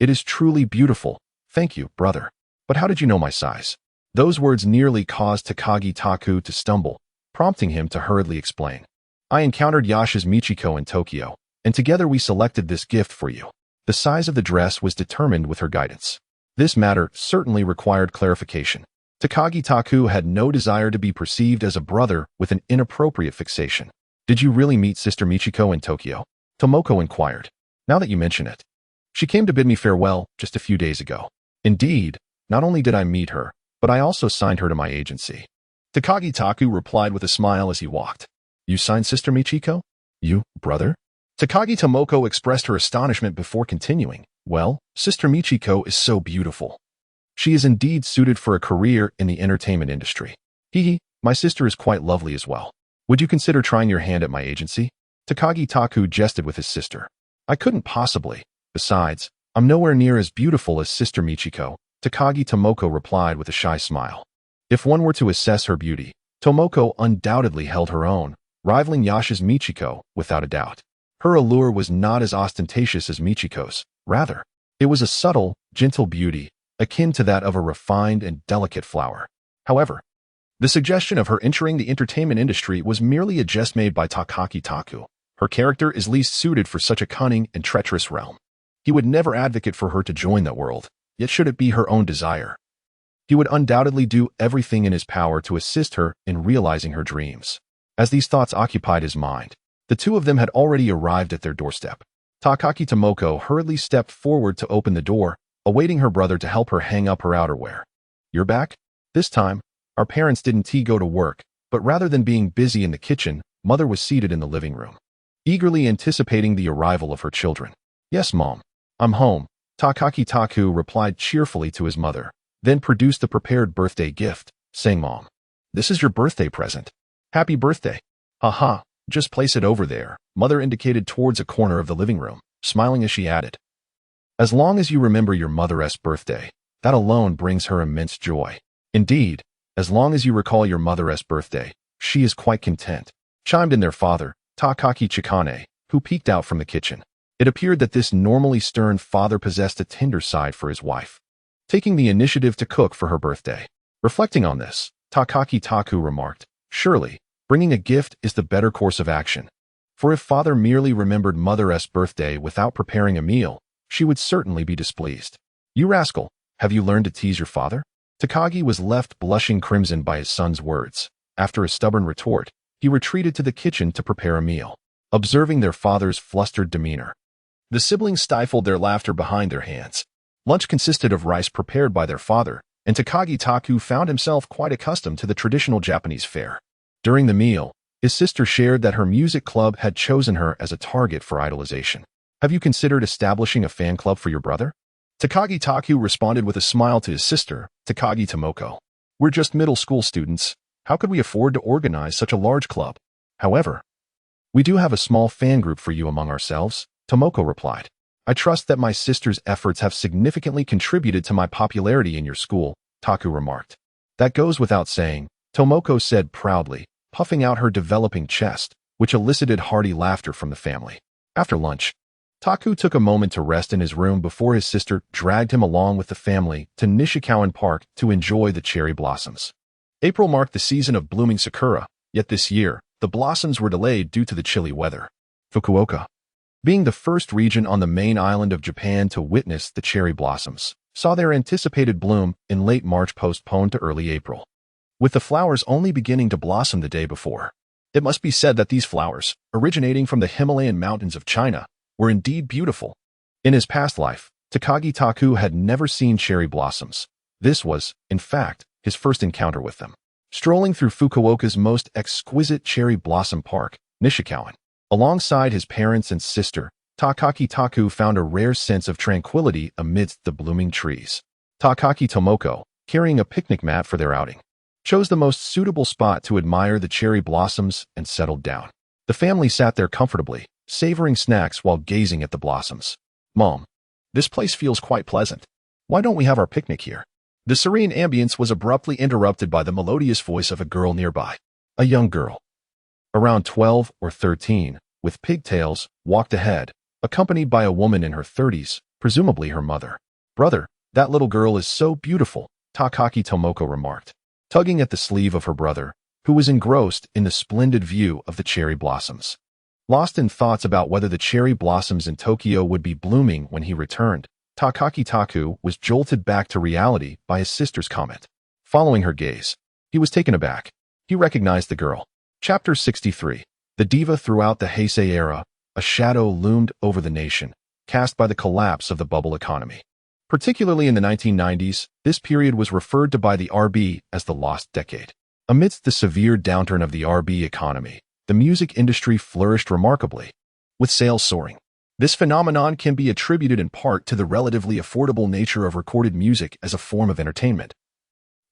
Speaker 1: It is truly beautiful. Thank you, brother. But how did you know my size? Those words nearly caused Takagi Taku to stumble, prompting him to hurriedly explain. I encountered Yasha's Michiko in Tokyo, and together we selected this gift for you. The size of the dress was determined with her guidance. This matter certainly required clarification. Takagi Taku had no desire to be perceived as a brother with an inappropriate fixation. Did you really meet Sister Michiko in Tokyo? Tomoko inquired. Now that you mention it. She came to bid me farewell just a few days ago. Indeed, not only did I meet her, but I also signed her to my agency. Takagi Taku replied with a smile as he walked. You signed Sister Michiko? You, brother? Takagi Tomoko expressed her astonishment before continuing. Well, Sister Michiko is so beautiful. She is indeed suited for a career in the entertainment industry. Hee, my sister is quite lovely as well. Would you consider trying your hand at my agency? Takagi Taku jested with his sister. I couldn't possibly. Besides, I'm nowhere near as beautiful as Sister Michiko, Takagi Tomoko replied with a shy smile. If one were to assess her beauty, Tomoko undoubtedly held her own, rivaling Yasha's Michiko without a doubt. Her allure was not as ostentatious as Michiko's. Rather, it was a subtle, gentle beauty, akin to that of a refined and delicate flower. However, the suggestion of her entering the entertainment industry was merely a jest made by Takagi Taku. Her character is least suited for such a cunning and treacherous realm. He would never advocate for her to join that world, yet should it be her own desire, he would undoubtedly do everything in his power to assist her in realizing her dreams. As these thoughts occupied his mind, the two of them had already arrived at their doorstep. Takagi Tomoko hurriedly stepped forward to open the door, awaiting her brother to help her hang up her outerwear. You're back? This time, our parents didn't go to work, but rather than being busy in the kitchen, Mother was seated in the living room, eagerly anticipating the arrival of her children. Yes, Mom. I'm home, Takagi Taku replied cheerfully to his mother, then produced the prepared birthday gift, saying, Mom, this is your birthday present. Happy birthday. Haha, just place it over there, Mother indicated towards a corner of the living room, smiling as she added. As long as you remember your mother's birthday, that alone brings her immense joy. Indeed, as long as you recall your mother's birthday, she is quite content, chimed in their father, Takaki Chikane, who peeked out from the kitchen. It appeared that this normally stern father possessed a tender side for his wife, taking the initiative to cook for her birthday. Reflecting on this, Takaki Taku remarked, surely, bringing a gift is the better course of action. For if father merely remembered mother's birthday without preparing a meal, she would certainly be displeased. You rascal, have you learned to tease your father? Takagi was left blushing crimson by his son's words. After a stubborn retort, he retreated to the kitchen to prepare a meal. Observing their father's flustered demeanor, the siblings stifled their laughter behind their hands. Lunch consisted of rice prepared by their father, and Takagi Taku found himself quite accustomed to the traditional Japanese fare. During the meal, his sister shared that her music club had chosen her as a target for idolization. Have you considered establishing a fan club for your brother? Takagi Taku responded with a smile to his sister, Takagi Tomoko. We're just middle school students. How could we afford to organize such a large club? However, we do have a small fan group for you among ourselves, Tomoko replied. I trust that my sister's efforts have significantly contributed to my popularity in your school, Taku remarked. That goes without saying, Tomoko said proudly, puffing out her developing chest, which elicited hearty laughter from the family. After lunch, Taku took a moment to rest in his room before his sister dragged him along with the family to Nishikawan Park to enjoy the cherry blossoms. April marked the season of blooming sakura, yet this year, the blossoms were delayed due to the chilly weather. Fukuoka, being the first region on the main island of Japan to witness the cherry blossoms, saw their anticipated bloom in late March postponed to early April, with the flowers only beginning to blossom the day before. It must be said that these flowers, originating from the Himalayan mountains of China, were indeed beautiful. In his past life, Takagi Taku had never seen cherry blossoms. This was, in fact, his first encounter with them. Strolling through Fukuoka's most exquisite cherry blossom park, Nishikawan, alongside his parents and sister, Takagi Taku found a rare sense of tranquility amidst the blooming trees. Takagi Tomoko, carrying a picnic mat for their outing, chose the most suitable spot to admire the cherry blossoms and settled down. The family sat there comfortably, savoring snacks while gazing at the blossoms. Mom, this place feels quite pleasant. Why don't we have our picnic here? The serene ambience was abruptly interrupted by the melodious voice of a girl nearby. A young girl, around 12 or 13, with pigtails, walked ahead, accompanied by a woman in her 30s, presumably her mother. Brother, that little girl is so beautiful, Takaki Tomoko remarked, tugging at the sleeve of her brother, who was engrossed in the splendid view of the cherry blossoms. Lost in thoughts about whether the cherry blossoms in Tokyo would be blooming when he returned, Takagi Taku was jolted back to reality by his sister's comment. Following her gaze, he was taken aback. He recognized the girl. Chapter 63. The diva throughout the Heisei era, a shadow loomed over the nation, cast by the collapse of the bubble economy. Particularly in the 1990s, this period was referred to by the RB as the lost decade. Amidst the severe downturn of the RB economy, the music industry flourished remarkably, with sales soaring. This phenomenon can be attributed in part to the relatively affordable nature of recorded music as a form of entertainment.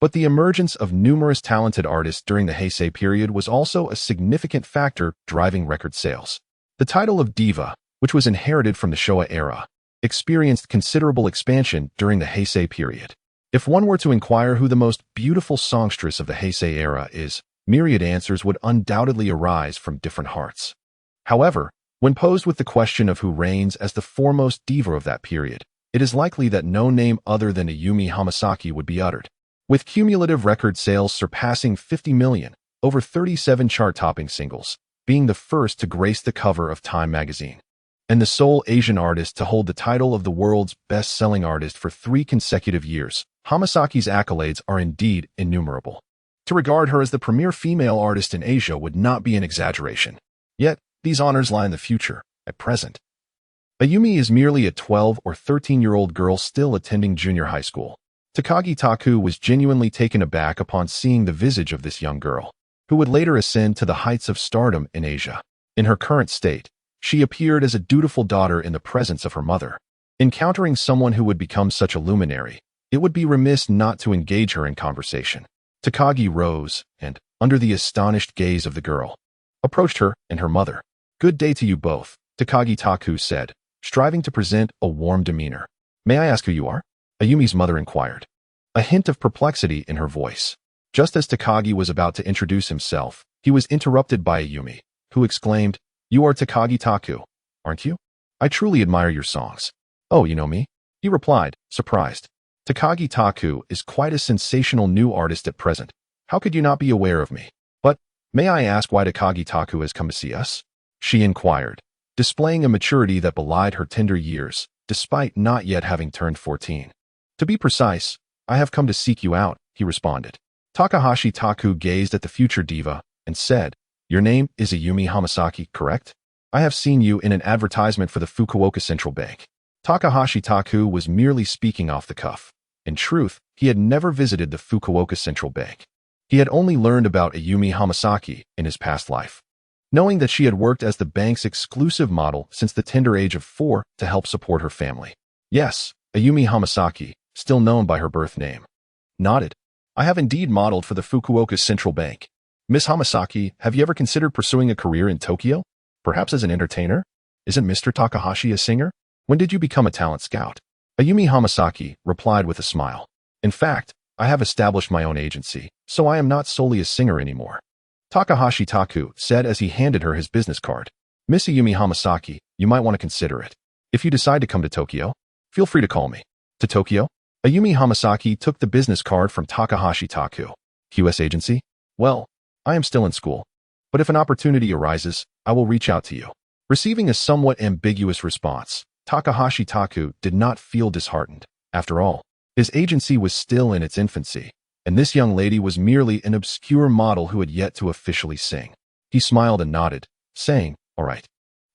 Speaker 1: But the emergence of numerous talented artists during the Heisei period was also a significant factor driving record sales. The title of diva, which was inherited from the Showa era, experienced considerable expansion during the Heisei period. If one were to inquire who the most beautiful songstress of the Heisei era is, myriad answers would undoubtedly arise from different hearts. However, when posed with the question of who reigns as the foremost diva of that period, it is likely that no name other than Ayumi Hamasaki would be uttered. With cumulative record sales surpassing 50 million, over 37 chart-topping singles, being the first to grace the cover of Time magazine, and the sole Asian artist to hold the title of the world's best-selling artist for 3 consecutive years, Hamasaki's accolades are indeed innumerable. To regard her as the premier female artist in Asia would not be an exaggeration. Yet, these honors lie in the future, at present. Ayumi is merely a 12 or 13-year-old girl still attending junior high school. Takagi Taku was genuinely taken aback upon seeing the visage of this young girl, who would later ascend to the heights of stardom in Asia. In her current state, she appeared as a dutiful daughter in the presence of her mother. Encountering someone who would become such a luminary, it would be remiss not to engage her in conversation. Takagi rose and, under the astonished gaze of the girl, approached her and her mother. "Good day to you both," Takagi Taku said, striving to present a warm demeanor. "May I ask who you are?" Ayumi's mother inquired, a hint of perplexity in her voice. Just as Takagi was about to introduce himself, he was interrupted by Ayumi, who exclaimed, "You are Takagi Taku, aren't you? I truly admire your songs." "Oh, you know me?" he replied, surprised. "Takagi Taku is quite a sensational new artist at present. How could you not be aware of me? But, may I ask why Takagi Taku has come to see us?" she inquired, displaying a maturity that belied her tender years, despite not yet having turned 14. "To be precise, I have come to seek you out," he responded. Takahashi Taku gazed at the future diva and said, "Your name is Ayumi Hamasaki, correct? I have seen you in an advertisement for the Fukuoka Central Bank." Takahashi Taku was merely speaking off the cuff. In truth, he had never visited the Fukuoka Central Bank. He had only learned about Ayumi Hamasaki in his past life, knowing that she had worked as the bank's exclusive model since the tender age of 4 to help support her family. Yes, Ayumi Hamasaki, still known by her birth name, nodded. "I have indeed modeled for the Fukuoka Central Bank. Miss Hamasaki, have you ever considered pursuing a career in Tokyo? Perhaps as an entertainer? Isn't Mr. Takahashi a singer? When did you become a talent scout?" Ayumi Hamasaki replied with a smile. "In fact, I have established my own agency, so I am not solely a singer anymore," Takahashi Taku said as he handed her his business card. "Miss Ayumi Hamasaki, you might want to consider it. If you decide to come to Tokyo, feel free to call me." "To Tokyo?" Ayumi Hamasaki took the business card from Takahashi Taku. "QS agency? Well, I am still in school, but if an opportunity arises, I will reach out to you." Receiving a somewhat ambiguous response, Takahashi Taku did not feel disheartened. After all, his agency was still in its infancy, and this young lady was merely an obscure model who had yet to officially sing. He smiled and nodded, saying, "All right.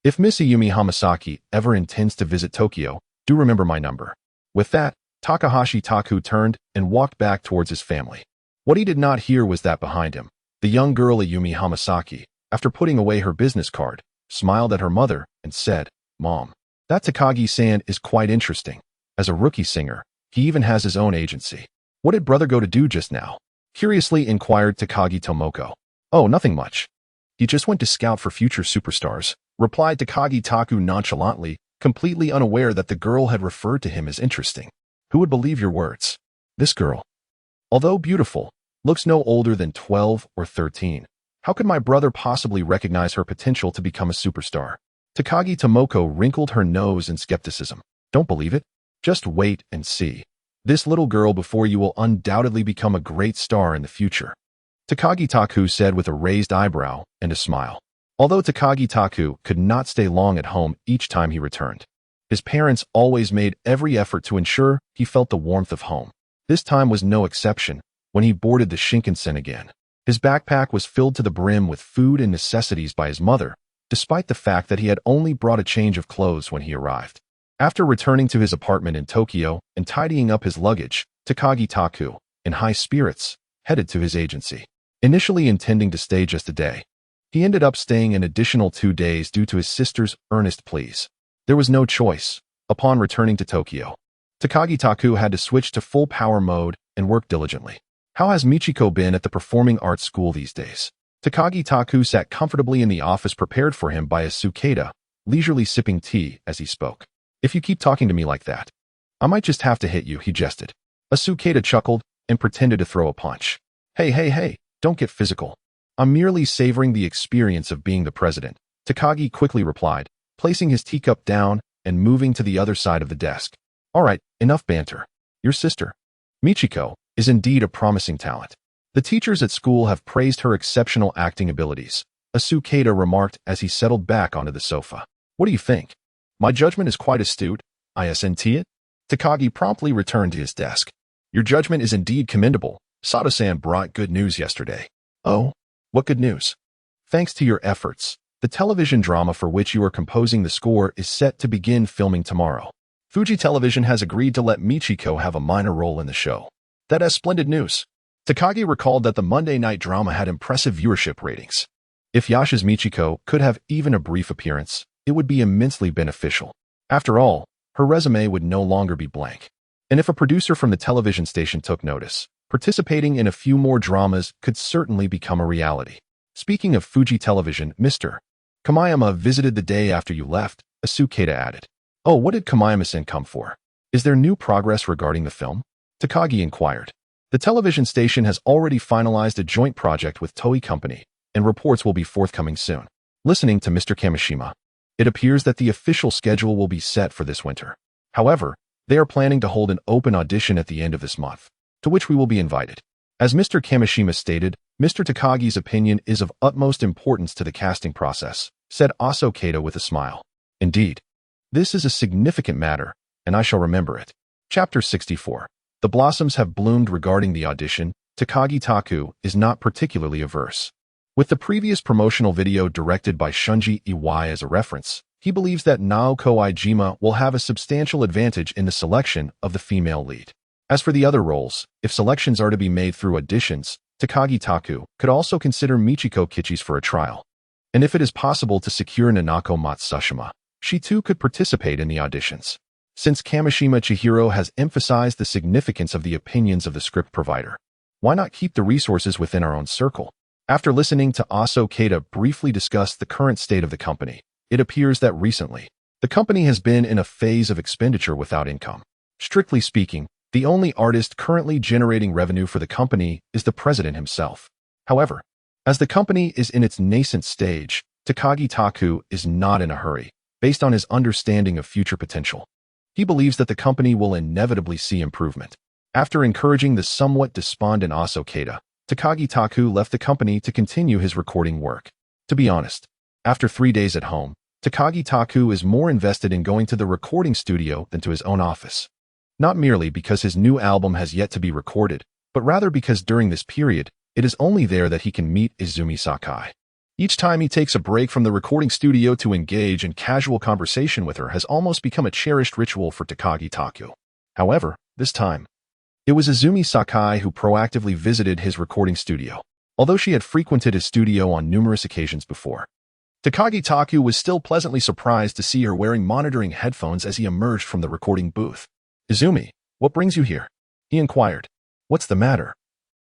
Speaker 1: If Miss Ayumi Hamasaki ever intends to visit Tokyo, do remember my number." With that, Takahashi Taku turned and walked back towards his family. What he did not hear was that behind him, the young girl Ayumi Hamasaki, after putting away her business card, smiled at her mother and said, "Mom, that Takagi-san is quite interesting. As a rookie singer, he even has his own agency. What did brother go to do just now?" curiously inquired Takagi Tomoko. "Oh, nothing much. He just went to scout for future superstars," replied Takagi Taku nonchalantly, completely unaware that the girl had referred to him as interesting. "Who would believe your words? This girl, although beautiful, looks no older than 12 or 13. How could my brother possibly recognize her potential to become a superstar?" Takagi Tomoko wrinkled her nose in skepticism. "Don't believe it? Just wait and see. This little girl before you will undoubtedly become a great star in the future," Takagi Taku said with a raised eyebrow and a smile. Although Takagi Taku could not stay long at home each time he returned, his parents always made every effort to ensure he felt the warmth of home. This time was no exception when he boarded the Shinkansen again. His backpack was filled to the brim with food and necessities by his mother, despite the fact that he had only brought a change of clothes when he arrived. After returning to his apartment in Tokyo and tidying up his luggage, Takagi Taku, in high spirits, headed to his agency. Initially intending to stay just a day, he ended up staying an additional 2 days due to his sister's earnest pleas. There was no choice. Upon returning to Tokyo, Takagi Taku had to switch to full power mode and work diligently. How has Michiko been at the performing arts school these days? Takagi Taku sat comfortably in the office prepared for him by a Sukeda, leisurely sipping tea as he spoke. If you keep talking to me like that, I might just have to hit you, he jested. Asukeda chuckled and pretended to throw a punch. Hey, don't get physical. I'm merely savoring the experience of being the president, Takagi quickly replied, placing his teacup down and moving to the other side of the desk. All right, enough banter. Your sister, Michiko, is indeed a promising talent. The teachers at school have praised her exceptional acting abilities, Asukeda remarked as he settled back onto the sofa. What do you think? My judgment is quite astute, isn't it? Takagi promptly returned to his desk. Your judgment is indeed commendable. Sato-san brought good news yesterday. Oh? What good news? Thanks to your efforts, the television drama for which you are composing the score is set to begin filming tomorrow. Fuji Television has agreed to let Michiko have a minor role in the show. That is splendid news. Takagi recalled that the Monday night drama had impressive viewership ratings. If Yasha's Michiko could have even a brief appearance, it would be immensely beneficial. After all, her resume would no longer be blank. And if a producer from the television station took notice, participating in a few more dramas could certainly become a reality. Speaking of Fuji Television, Mr. Kamayama visited the day after you left, Asukeda added. Oh, what did Kamayama-san come for? Is there new progress regarding the film? Takagi inquired. The television station has already finalized a joint project with Toei Company, and reports will be forthcoming soon. Listening to Mr. Kamishima, it appears that the official schedule will be set for this winter. However, they are planning to hold an open audition at the end of this month, to which we will be invited. As Mr. Kamishima stated, Mr. Takagi's opinion is of utmost importance to the casting process, said Asukeda with a smile. Indeed, this is a significant matter, and I shall remember it. Chapter 64. The blossoms have bloomed regarding the audition. Takagi Taku is not particularly averse. With the previous promotional video directed by Shunji Iwai as a reference, he believes that Naoko Iijima will have a substantial advantage in the selection of the female lead. As for the other roles, if selections are to be made through auditions, Takagi Taku could also consider Michiko Kichis for a trial. And if it is possible to secure Nanako Matsushima, she too could participate in the auditions. Since Kamishima Chihiro has emphasized the significance of the opinions of the script provider, why not keep the resources within our own circle? After listening to Asukeda briefly discuss the current state of the company, it appears that recently, the company has been in a phase of expenditure without income. Strictly speaking, the only artist currently generating revenue for the company is the president himself. However, as the company is in its nascent stage, Takagi Taku is not in a hurry, based on his understanding of future potential. He believes that the company will inevitably see improvement. After encouraging the somewhat despondent Asukeda, Takagi Taku left the company to continue his recording work. To be honest, after 3 days at home, Takagi Taku is more invested in going to the recording studio than to his own office. Not merely because his new album has yet to be recorded, but rather because during this period, it is only there that he can meet Izumi Sakai. Each time he takes a break from the recording studio to engage in casual conversation with her has almost become a cherished ritual for Takagi Taku. However, this time, it was Izumi Sakai who proactively visited his recording studio, although she had frequented his studio on numerous occasions before. Takagi Taku was still pleasantly surprised to see her wearing monitoring headphones as he emerged from the recording booth. Izumi, what brings you here? He inquired. What's the matter?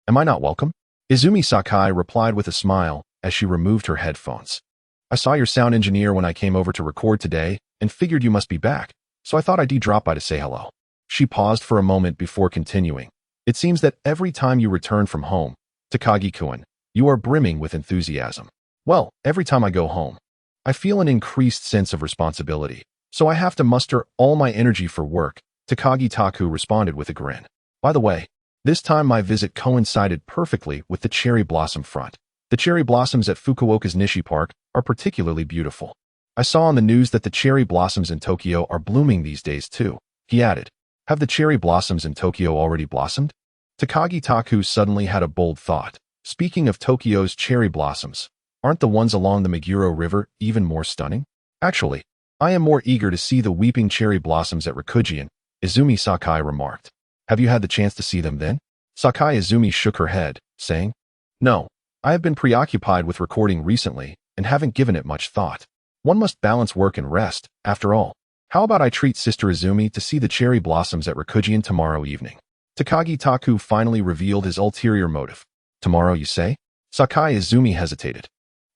Speaker 1: Am I not welcome? Izumi Sakai replied with a smile as she removed her headphones. I saw your sound engineer when I came over to record today and figured you must be back, so I thought I'd drop by to say hello. She paused for a moment before continuing. It seems that every time you return from home, Takagi-kun, you are brimming with enthusiasm. Well, every time I go home, I feel an increased sense of responsibility, so I have to muster all my energy for work, Takagi Taku responded with a grin. By the way, this time my visit coincided perfectly with the cherry blossom front. The cherry blossoms at Fukuoka's Nishi Park are particularly beautiful. I saw on the news that the cherry blossoms in Tokyo are blooming these days too. He added, have the cherry blossoms in Tokyo already blossomed? Takagi Taku suddenly had a bold thought. Speaking of Tokyo's cherry blossoms, aren't the ones along the Meguro River even more stunning? Actually, I am more eager to see the weeping cherry blossoms at Rikujian, Izumi Sakai remarked. Have you had the chance to see them then? Sakai Izumi shook her head, saying, no, I have been preoccupied with recording recently and haven't given it much thought. One must balance work and rest, after all. How about I treat Sister Izumi to see the cherry blossoms at Rikujian tomorrow evening? Takagi Taku finally revealed his ulterior motive. Tomorrow, you say? Sakai Izumi hesitated.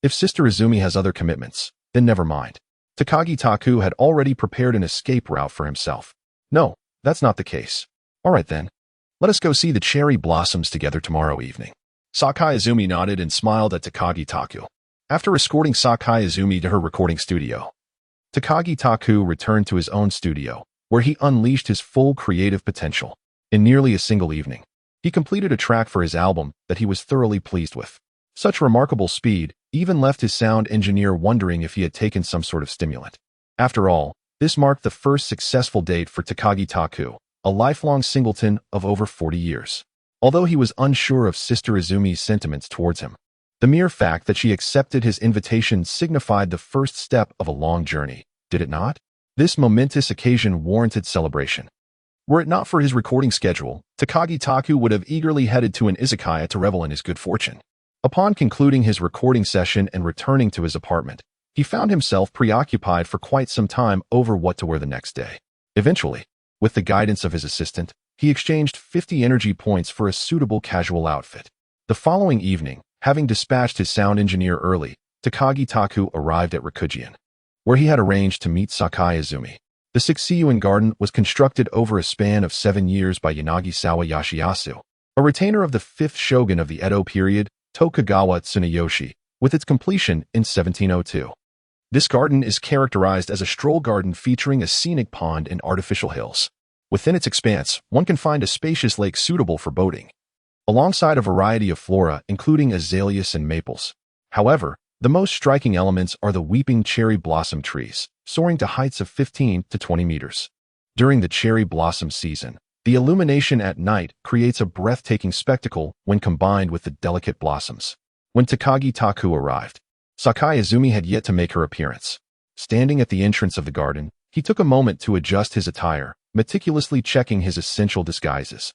Speaker 1: If Sister Izumi has other commitments, then never mind. Takagi Taku had already prepared an escape route for himself. No, that's not the case. All right then. Let us go see the cherry blossoms together tomorrow evening. Sakai Izumi nodded and smiled at Takagi Taku. After escorting Sakai Izumi to her recording studio, Takagi Taku returned to his own studio, where he unleashed his full creative potential. In nearly a single evening, he completed a track for his album that he was thoroughly pleased with. Such remarkable speed even left his sound engineer wondering if he had taken some sort of stimulant. After all, this marked the first successful date for Takagi Taku, a lifelong singleton of over 40 years. Although he was unsure of Sister Izumi's sentiments towards him, the mere fact that she accepted his invitation signified the first step of a long journey, did it not? This momentous occasion warranted celebration. Were it not for his recording schedule, Takagi Taku would have eagerly headed to an izakaya to revel in his good fortune. Upon concluding his recording session and returning to his apartment, he found himself preoccupied for quite some time over what to wear the next day. Eventually, with the guidance of his assistant, he exchanged 50 energy points for a suitable casual outfit. The following evening, having dispatched his sound engineer early, Takagi Taku arrived at Rikujian, where he had arranged to meet Sakai Izumi. The Sixiyuan garden was constructed over a span of 7 years by Yanagisawa Yoshiyasu, a retainer of the 5th shogun of the Edo period, Tokugawa Tsunayoshi, with its completion in 1702. This garden is characterized as a stroll garden featuring a scenic pond and artificial hills. Within its expanse, one can find a spacious lake suitable for boating, alongside a variety of flora including azaleas and maples. However, the most striking elements are the weeping cherry blossom trees, soaring to heights of 15 to 20 meters. During the cherry blossom season, the illumination at night creates a breathtaking spectacle when combined with the delicate blossoms. When Takagi Taku arrived, Sakai Izumi had yet to make her appearance. Standing at the entrance of the garden, he took a moment to adjust his attire, meticulously checking his essential disguises,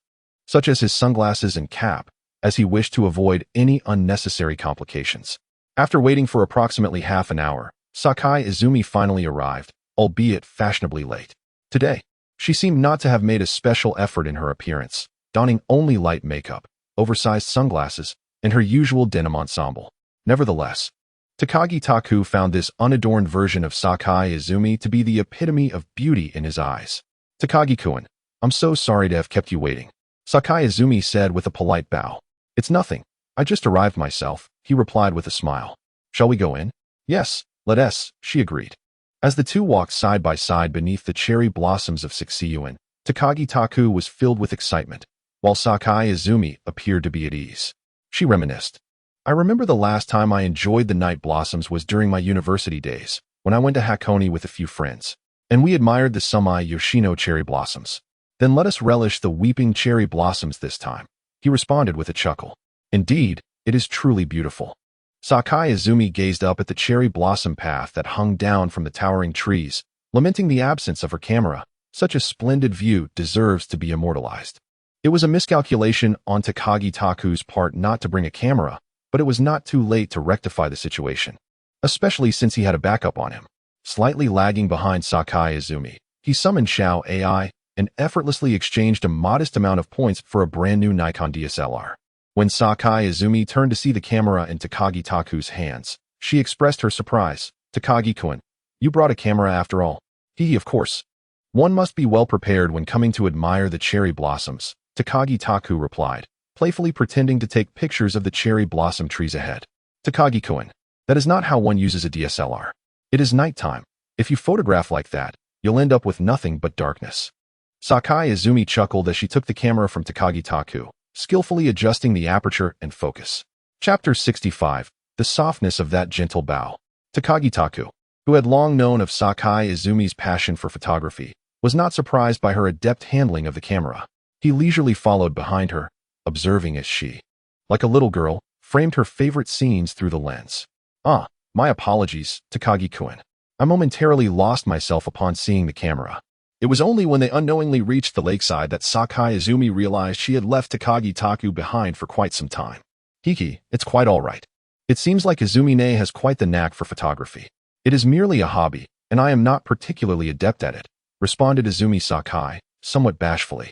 Speaker 1: such as his sunglasses and cap, as he wished to avoid any unnecessary complications. After waiting for approximately half an hour, Sakai Izumi finally arrived, albeit fashionably late. Today, she seemed not to have made a special effort in her appearance, donning only light makeup, oversized sunglasses, and her usual denim ensemble. Nevertheless, Takagi Taku found this unadorned version of Sakai Izumi to be the epitome of beauty in his eyes. Takagi-kun, I'm so sorry to have kept you waiting, Sakai Izumi said with a polite bow. It's nothing. I just arrived myself, he replied with a smile. Shall we go in? Yes, let us, she agreed. As the two walked side by side beneath the cherry blossoms of Sixiyuan, Takagi Taku was filled with excitement, while Sakai Izumi appeared to be at ease. She reminisced. I remember the last time I enjoyed the night blossoms was during my university days, when I went to Hakone with a few friends, and we admired the Sumai Yoshino cherry blossoms. Then let us relish the weeping cherry blossoms this time, he responded with a chuckle. Indeed, it is truly beautiful. Sakai Izumi gazed up at the cherry blossom path that hung down from the towering trees, lamenting the absence of her camera. Such a splendid view deserves to be immortalized. It was a miscalculation on Takagi Taku's part not to bring a camera, but it was not too late to rectify the situation, especially since he had a backup on him. Slightly lagging behind Sakai Izumi, he summoned Xiao AI and effortlessly exchanged a modest amount of points for a brand new Nikon DSLR. When Sakai Izumi turned to see the camera in Takagi Taku's hands, she expressed her surprise. Takagi-kun, you brought a camera after all. Of course. One must be well prepared when coming to admire the cherry blossoms, Takagi Taku replied, playfully pretending to take pictures of the cherry blossom trees ahead. Takagi-kun, that is not how one uses a DSLR. It is nighttime. If you photograph like that, you'll end up with nothing but darkness. Sakai Izumi chuckled as she took the camera from Takagi Taku, skillfully adjusting the aperture and focus. Chapter 65, The Softness of That Gentle Bow. Takagi Taku, who had long known of Sakai Izumi's passion for photography, was not surprised by her adept handling of the camera. He leisurely followed behind her, observing as she, like a little girl, framed her favorite scenes through the lens. "Ah, my apologies, Takagi-kun. I momentarily lost myself upon seeing the camera." It was only when they unknowingly reached the lakeside that Sakai Izumi realized she had left Takagi Taku behind for quite some time. "Hiki, it's quite all right. It seems like Izumi-ne has quite the knack for photography. It is merely a hobby, and I am not particularly adept at it," responded Izumi Sakai, somewhat bashfully.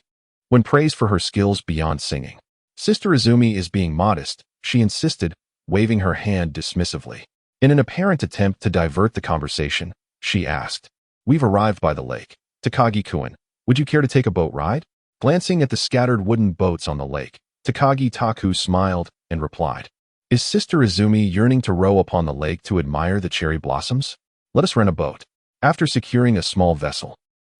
Speaker 1: When praised for her skills beyond singing, Sister Izumi is being modest, she insisted, waving her hand dismissively. In an apparent attempt to divert the conversation, she asked, "We've arrived by the lake. Takagi-kun, would you care to take a boat ride?" Glancing at the scattered wooden boats on the lake, Takagi Taku smiled and replied, "Is Sister Izumi yearning to row upon the lake to admire the cherry blossoms? Let us rent a boat." After securing a small vessel,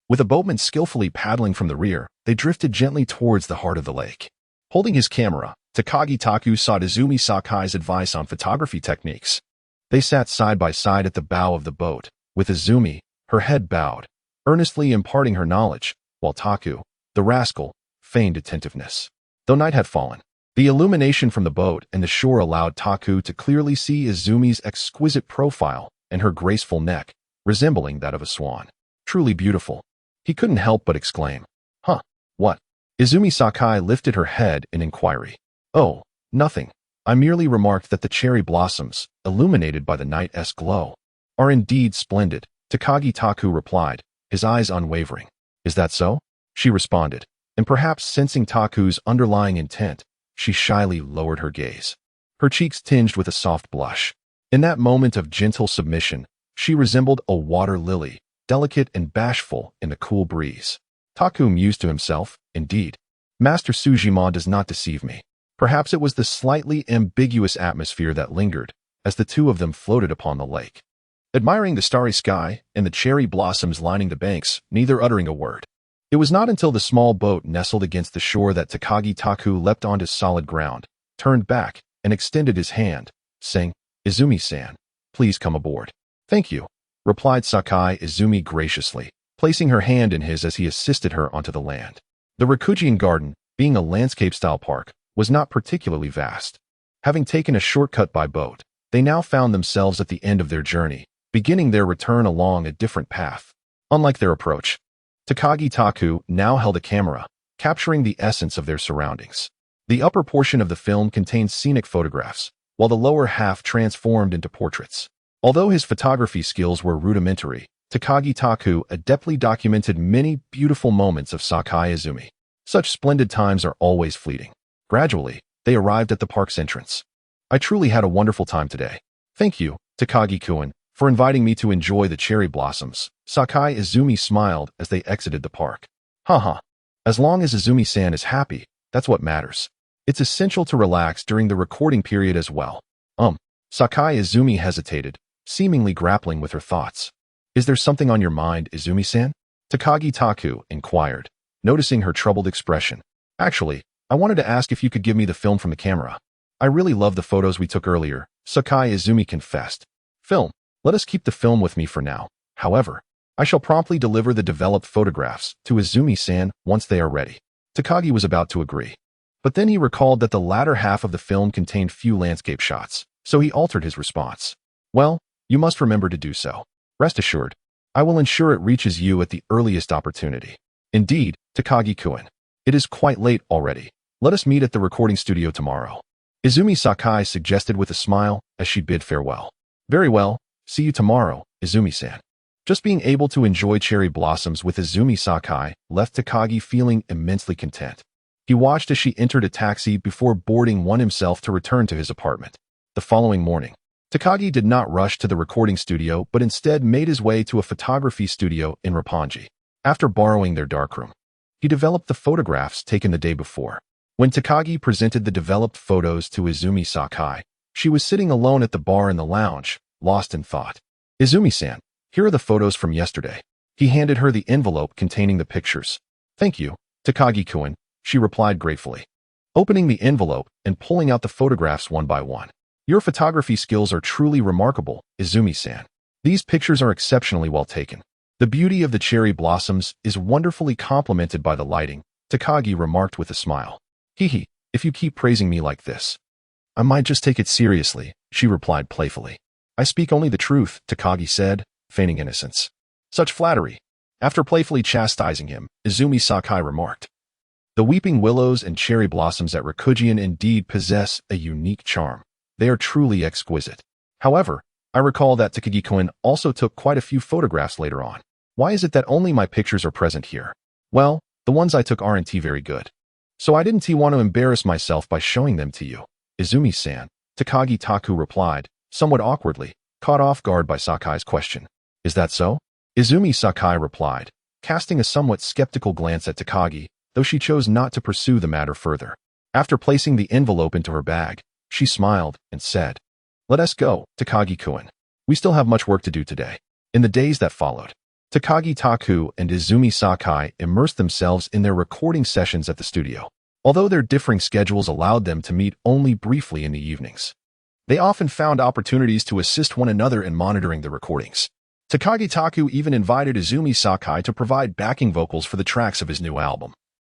Speaker 1: with a boatman skillfully paddling from the rear, they drifted gently towards the heart of the lake. Holding his camera, Takagi Taku sought Izumi Sakai's advice on photography techniques. They sat side by side at the bow of the boat, with Izumi, her head bowed, earnestly imparting her knowledge, while Taku, the rascal, feigned attentiveness. Though night had fallen, the illumination from the boat and the shore allowed Taku to clearly see Izumi's exquisite profile and her graceful neck, resembling that of a swan. Truly beautiful. He couldn't help but exclaim, "Huh, what?" Izumi Sakai lifted her head in inquiry. "Oh, nothing. I merely remarked that the cherry blossoms, illuminated by the night's glow, are indeed splendid," Takagi Taku replied, his eyes unwavering. "Is that so?" she responded, and perhaps sensing Taku's underlying intent, she shyly lowered her gaze. Her cheeks tinged with a soft blush. In that moment of gentle submission, she resembled a water lily, delicate and bashful in the cool breeze. Taku mused to himself, "Indeed, Master Sujima does not deceive me." Perhaps it was the slightly ambiguous atmosphere that lingered, as the two of them floated upon the lake, admiring the starry sky and the cherry blossoms lining the banks, neither uttering a word. It was not until the small boat nestled against the shore that Takagi Taku leapt onto solid ground, turned back, and extended his hand, saying, "Izumi-san, please come aboard." "Thank you," replied Sakai Izumi graciously, placing her hand in his as he assisted her onto the land. The Rakujian Garden, being a landscape-style park, was not particularly vast. Having taken a shortcut by boat, they now found themselves at the end of their journey, beginning their return along a different path. Unlike their approach, Takagi Taku now held a camera, capturing the essence of their surroundings. The upper portion of the film contained scenic photographs, while the lower half transformed into portraits. Although his photography skills were rudimentary, Takagi Taku adeptly documented many beautiful moments of Sakai Izumi. Such splendid times are always fleeting. Gradually, they arrived at the park's entrance. "I truly had a wonderful time today. Thank you, Takagi-kun, for inviting me to enjoy the cherry blossoms." Sakai Izumi smiled as they exited the park. "Haha. As long as Izumi-san is happy, that's what matters. It's essential to relax during the recording period as well." Sakai Izumi hesitated, seemingly grappling with her thoughts. "Is there something on your mind, Izumi-san?" Takagi Taku inquired, noticing her troubled expression. "Actually, I wanted to ask if you could give me the film from the camera. I really love the photos we took earlier," Sakai Izumi confessed. "Film? Let us keep the film with me for now. However, I shall promptly deliver the developed photographs to Izumi-san once they are ready." Takagi was about to agree, but then he recalled that the latter half of the film contained few landscape shots, so he altered his response. "Well, you must remember to do so. Rest assured, I will ensure it reaches you at the earliest opportunity." "Indeed, Takagi-kun. It is quite late already. Let us meet at the recording studio tomorrow," Izumi Sakai suggested with a smile as she bid farewell. "Very well, see you tomorrow, Izumi-san." Just being able to enjoy cherry blossoms with Izumi Sakai left Takagi feeling immensely content. He watched as she entered a taxi before boarding one himself to return to his apartment. The following morning, Takagi did not rush to the recording studio but instead made his way to a photography studio in Roppongi. After borrowing their darkroom, he developed the photographs taken the day before. When Takagi presented the developed photos to Izumi Sakai, she was sitting alone at the bar in the lounge, lost in thought. "Izumi-san, here are the photos from yesterday." He handed her the envelope containing the pictures. "Thank you, Takagi-kun," she replied gratefully, opening the envelope and pulling out the photographs one by one. Your photography skills are truly remarkable, Izumi-san. These pictures are exceptionally well taken. The beauty of the cherry blossoms is wonderfully complemented by the lighting, Takagi remarked with a smile. Hehe, if you keep praising me like this, I might just take it seriously, she replied playfully. I speak only the truth, Takagi said, feigning innocence. Such flattery. After playfully chastising him, Izumi Sakai remarked. The weeping willows and cherry blossoms at Rakujian indeed possess a unique charm. They are truly exquisite. However, I recall that Takagi-kun also took quite a few photographs later on. Why is it that only my pictures are present here? Well, the ones I took aren't very good. So I didn't want to embarrass myself by showing them to you. Izumi-san, Takagi Taku replied, somewhat awkwardly, caught off guard by Sakai's question. Is that so? Izumi Sakai replied, casting a somewhat skeptical glance at Takagi, though she chose not to pursue the matter further. After placing the envelope into her bag, she smiled and said, Let us go, Takagi-kun. We still have much work to do today. In the days that followed, Takagi Taku and Izumi Sakai immersed themselves in their recording sessions at the studio. Although their differing schedules allowed them to meet only briefly in the evenings, they often found opportunities to assist one another in monitoring the recordings. Takagi Taku even invited Izumi Sakai to provide backing vocals for the tracks of his new album.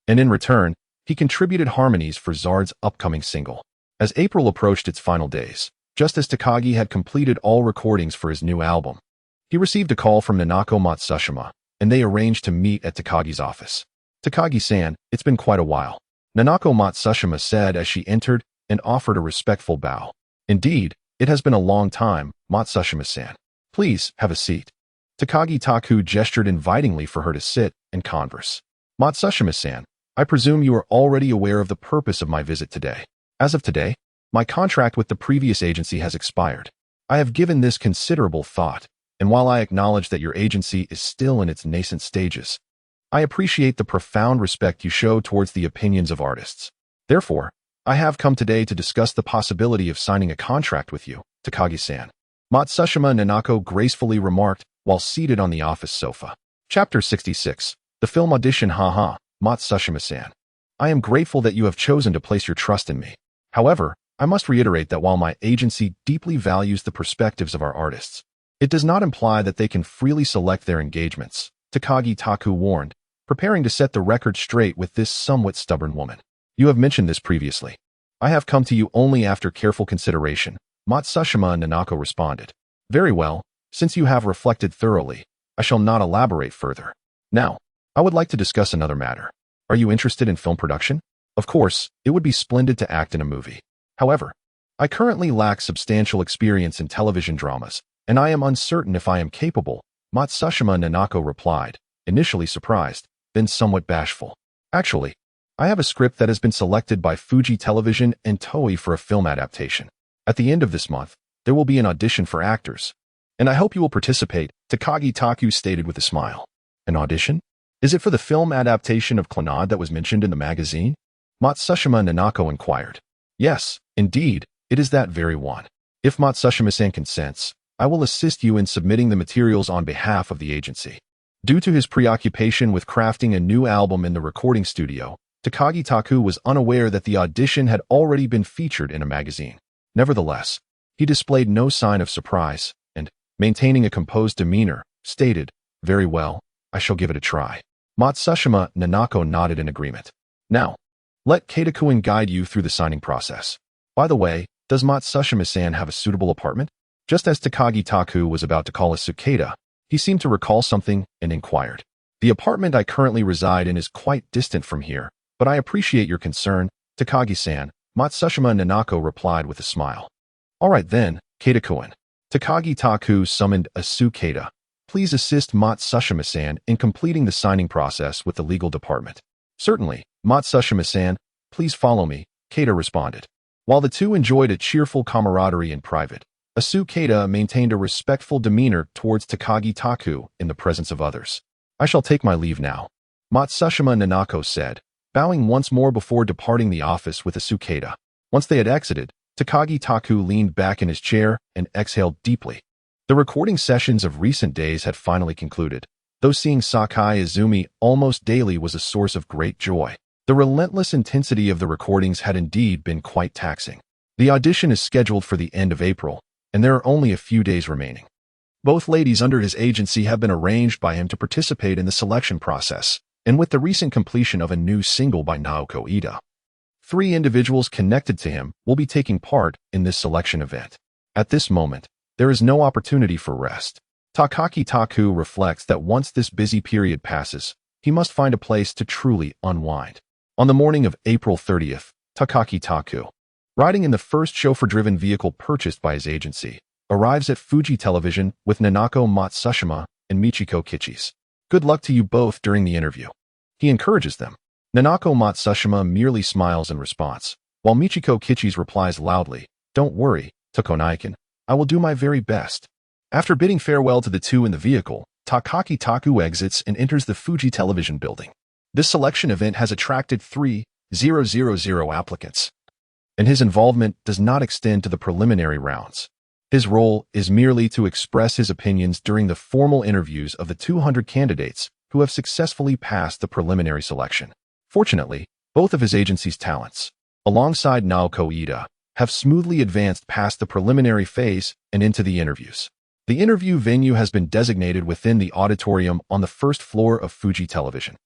Speaker 1: And in return, he contributed harmonies for Zard's upcoming single. As April approached its final days, just as Takagi had completed all recordings for his new album, he received a call from Nanako Matsushima, and they arranged to meet at Takagi's office. Takagi-san, it's been quite a while, Nanako Matsushima said as she entered and offered a respectful bow. Indeed, it has been a long time, Matsushima-san. Please, have a seat. Takagi Taku gestured invitingly for her to sit and converse. Matsushima-san, I presume you are already aware of the purpose of my visit today. As of today, my contract with the previous agency has expired. I have given this considerable thought, and while I acknowledge that your agency is still in its nascent stages, I appreciate the profound respect you show towards the opinions of artists. Therefore, I have come today to discuss the possibility of signing a contract with you, Takagi-san. Matsushima Nanako gracefully remarked while seated on the office sofa. Chapter 66. The film audition. Haha, Matsushima-san. I am grateful that you have chosen to place your trust in me. However, I must reiterate that while my agency deeply values the perspectives of our artists, it does not imply that they can freely select their engagements, Takagi Taku warned, preparing to set the record straight with this somewhat stubborn woman. You have mentioned this previously. I have come to you only after careful consideration, Matsushima Nanako responded. Very well, since you have reflected thoroughly, I shall not elaborate further. Now, I would like to discuss another matter. Are you interested in film production? Of course, it would be splendid to act in a movie. However, I currently lack substantial experience in television dramas, and I am uncertain if I am capable, Matsushima Nanako replied, initially surprised, then somewhat bashful. Actually, I have a script that has been selected by Fuji Television and Toei for a film adaptation. At the end of this month, there will be an audition for actors, and I hope you will participate, Takagi Taku stated with a smile. An audition? Is it for the film adaptation of Clannad that was mentioned in the magazine? Matsushima Nanako inquired. Yes, indeed, it is that very one. If Matsushima-san consents, I will assist you in submitting the materials on behalf of the agency. Due to his preoccupation with crafting a new album in the recording studio, Takagi Taku was unaware that the audition had already been featured in a magazine. Nevertheless, he displayed no sign of surprise, and, maintaining a composed demeanor, stated, Very well, I shall give it a try. Matsushima Nanako nodded in agreement. Now, let Keita-kun guide you through the signing process. By the way, does Matsushima-san have a suitable apartment? Just as Takagi Taku was about to call a Sukeda, he seemed to recall something and inquired. The apartment I currently reside in is quite distant from here, but I appreciate your concern, Takagi-san, Matsushima Nanako replied with a smile. All right then, Keita-kun. Takagi Taku summoned a Sukeda. Please assist Matsushima-san in completing the signing process with the legal department. Certainly, Matsushima-san, please follow me, Keita responded. While the two enjoyed a cheerful camaraderie in private, Asu Keita maintained a respectful demeanor towards Takagi Taku in the presence of others. I shall take my leave now, Matsushima Nanako said, bowing once more before departing the office with Asu Keita. Once they had exited, Takagi Taku leaned back in his chair and exhaled deeply. The recording sessions of recent days had finally concluded, though seeing Sakai Izumi almost daily was a source of great joy. The relentless intensity of the recordings had indeed been quite taxing. The audition is scheduled for the end of April, and there are only a few days remaining. Both ladies under his agency have been arranged by him to participate in the selection process, and with the recent completion of a new single by Naoko Ida, 3 individuals connected to him will be taking part in this selection event. At this moment, there is no opportunity for rest. Takaki Taku reflects that once this busy period passes, he must find a place to truly unwind. On the morning of April 30th, Takaki Taku, riding in the first chauffeur-driven vehicle purchased by his agency, arrives at Fuji Television with Nanako Matsushima and Michiko Kichis. Good luck to you both during the interview. He encourages them. Nanako Matsushima merely smiles in response, while Michiko Kichis replies loudly, "Don't worry, Tokonaiken, I will do my very best." After bidding farewell to the two in the vehicle, Takaki Taku exits and enters the Fuji Television building. This selection event has attracted 3,000 applicants, and his involvement does not extend to the preliminary rounds. His role is merely to express his opinions during the formal interviews of the 200 candidates who have successfully passed the preliminary selection. Fortunately, both of his agency's talents, alongside Naoko Ida, have smoothly advanced past the preliminary phase and into the interviews. The interview venue has been designated within the auditorium on the first floor of Fuji Television,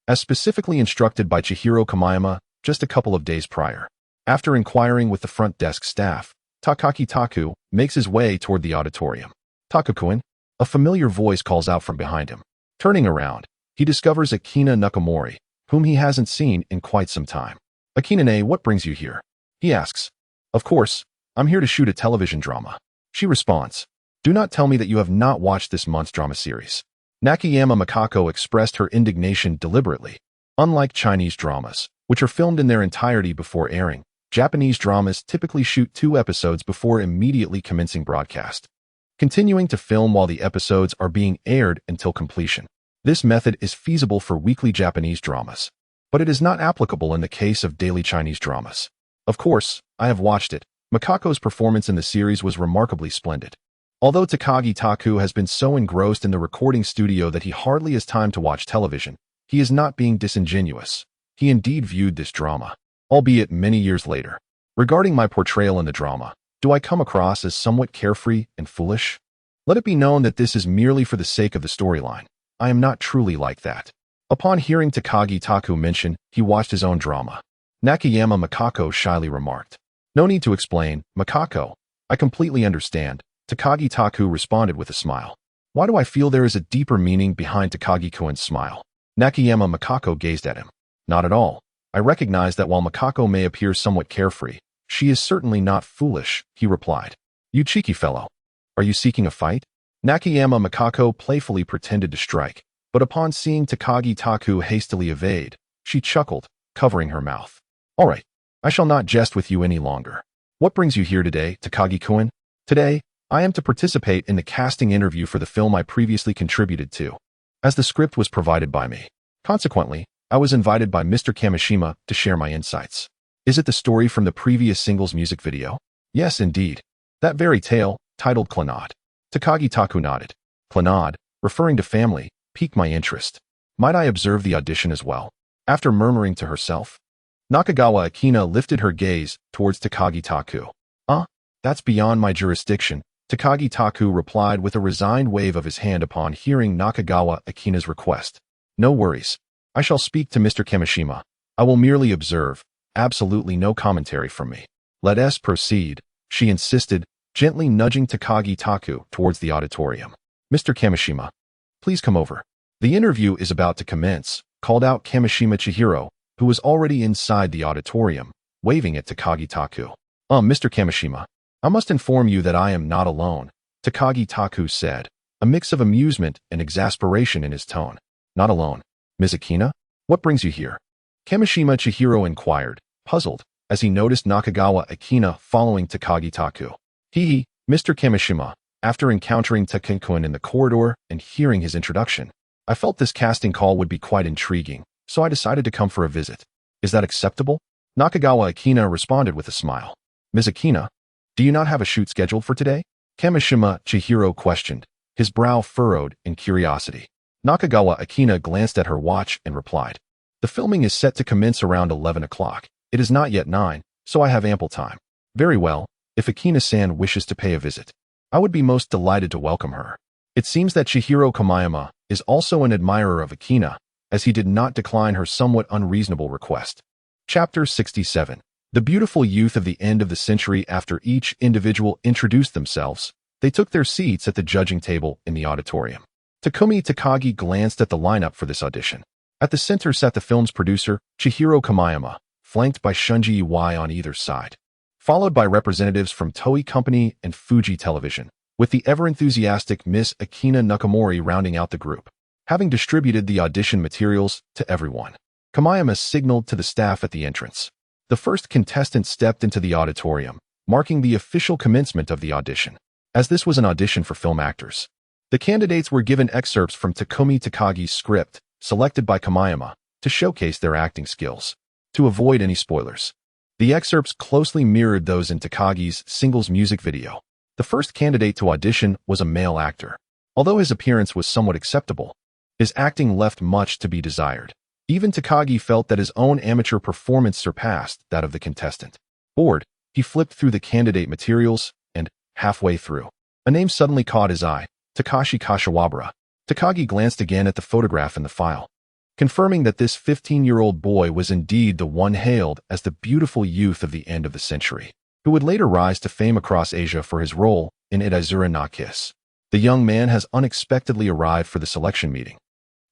Speaker 1: as specifically instructed by Chihiro Kamiyama just a couple of days prior. After inquiring with the front desk staff, Takaki Taku makes his way toward the auditorium. "Taku-kun," a familiar voice calls out from behind him. Turning around, he discovers Akina Nakamori, whom he hasn't seen in quite some time. "Akina-ne, what brings you here?" he asks. "Of course, I'm here to shoot a television drama," she responds. "Do not tell me that you have not watched this month's drama series." Nakayama Makako expressed her indignation deliberately. Unlike Chinese dramas, which are filmed in their entirety before airing, Japanese dramas typically shoot 2 episodes before immediately commencing broadcast, continuing to film while the episodes are being aired until completion. This method is feasible for weekly Japanese dramas, but it is not applicable in the case of daily Chinese dramas. Of course, I have watched it. Makako's performance in the series was remarkably splendid. Although Takagi Taku has been so engrossed in the recording studio that he hardly has time to watch television, he is not being disingenuous. He indeed viewed this drama, albeit many years later. "Regarding my portrayal in the drama, do I come across as somewhat carefree and foolish? Let it be known that this is merely for the sake of the storyline. I am not truly like that." Upon hearing Takagi Taku mention he watched his own drama, Nakayama Makako shyly remarked, "No need to explain, Makako. I completely understand." Takagi Taku responded with a smile. "Why do I feel there is a deeper meaning behind Takagi-kun's smile?" Nakayama Makako gazed at him. "Not at all. I recognize that while Makako may appear somewhat carefree, she is certainly not foolish," he replied. "You cheeky fellow. Are you seeking a fight?" Nakayama Makako playfully pretended to strike, but upon seeing Takagi Taku hastily evade, she chuckled, covering her mouth. "All right, I shall not jest with you any longer. What brings you here today, Takagi-kun?" "Today, I am to participate in the casting interview for the film I previously contributed to, as the script was provided by me. Consequently, I was invited by Mr. Kamishima to share my insights." "Is it the story from the previous single's music video?" "Yes, indeed. That very tale, titled Clannad." Takagi Taku nodded. "Clannad, referring to family, piqued my interest. Might I observe the audition as well?" After murmuring to herself, Nakagawa Akina lifted her gaze towards Takagi Taku. That's beyond my jurisdiction," Takagi Taku replied with a resigned wave of his hand upon hearing Nakagawa Akina's request. "No worries. I shall speak to Mr. Kamishima. I will merely observe, absolutely no commentary from me." "Let us proceed," she insisted, gently nudging Takagi Taku towards the auditorium. "Mr. Kamishima, please come over. The interview is about to commence," called out Kamishima Chihiro, who was already inside the auditorium, waving at Takagi Taku. Mr. Kamishima, I must inform you that I am not alone," Takagi Taku said, a mix of amusement and exasperation in his tone. "Not alone? Ms. Akina? What brings you here?" Kamishima Chihiro inquired, puzzled, as he noticed Nakagawa Akina following Takagi Taku. Mr. Kamishima, after encountering Takagi-kun in the corridor and hearing his introduction, I felt this casting call would be quite intriguing, so I decided to come for a visit. Is that acceptable?" Nakagawa Akina responded with a smile. "Ms. Akina, do you not have a shoot scheduled for today?" Kamishima Chihiro questioned, his brow furrowed in curiosity. Nakagawa Akina glanced at her watch and replied, "The filming is set to commence around 11 o'clock. It is not yet 9, so I have ample time." Very well, if Akina-san wishes to pay a visit, I would be most delighted to welcome her. It seems that Chihiro Kamiyama is also an admirer of Akina, as he did not decline her somewhat unreasonable request. Chapter 67. The beautiful youth of the end of the century. After each individual introduced themselves, they took their seats at the judging table in the auditorium. Takumi Takagi glanced at the lineup for this audition. At the center sat the film's producer, Chihiro Kamiyama, flanked by Shunji Iwai on either side, followed by representatives from Toei Company and Fuji Television, with the ever-enthusiastic Miss Akina Nakamori rounding out the group. Having distributed the audition materials to everyone, Kamiyama signaled to the staff at the entrance. The first contestant stepped into the auditorium, marking the official commencement of the audition. As this was an audition for film actors, the candidates were given excerpts from Takumi Takagi's script, selected by Kamiyama, to showcase their acting skills. To avoid any spoilers, the excerpts closely mirrored those in Takagi's singles music video. The first candidate to audition was a male actor. Although his appearance was somewhat acceptable, his acting left much to be desired. Even Takagi felt that his own amateur performance surpassed that of the contestant. Bored, he flipped through the candidate materials, and, halfway through, a name suddenly caught his eye: Takashi Kashiwabara. Takagi glanced again at the photograph in the file, confirming that this 15-year-old boy was indeed the one hailed as the beautiful youth of the end of the century, who would later rise to fame across Asia for his role in Idazura na Kiss. The young man has unexpectedly arrived for the selection meeting,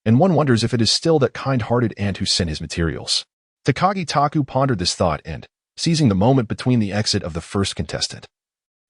Speaker 1: and one wonders if it is still that kind-hearted aunt who sent his materials. Takagi Taku pondered this thought and, seizing the moment between the exit of the first contestant,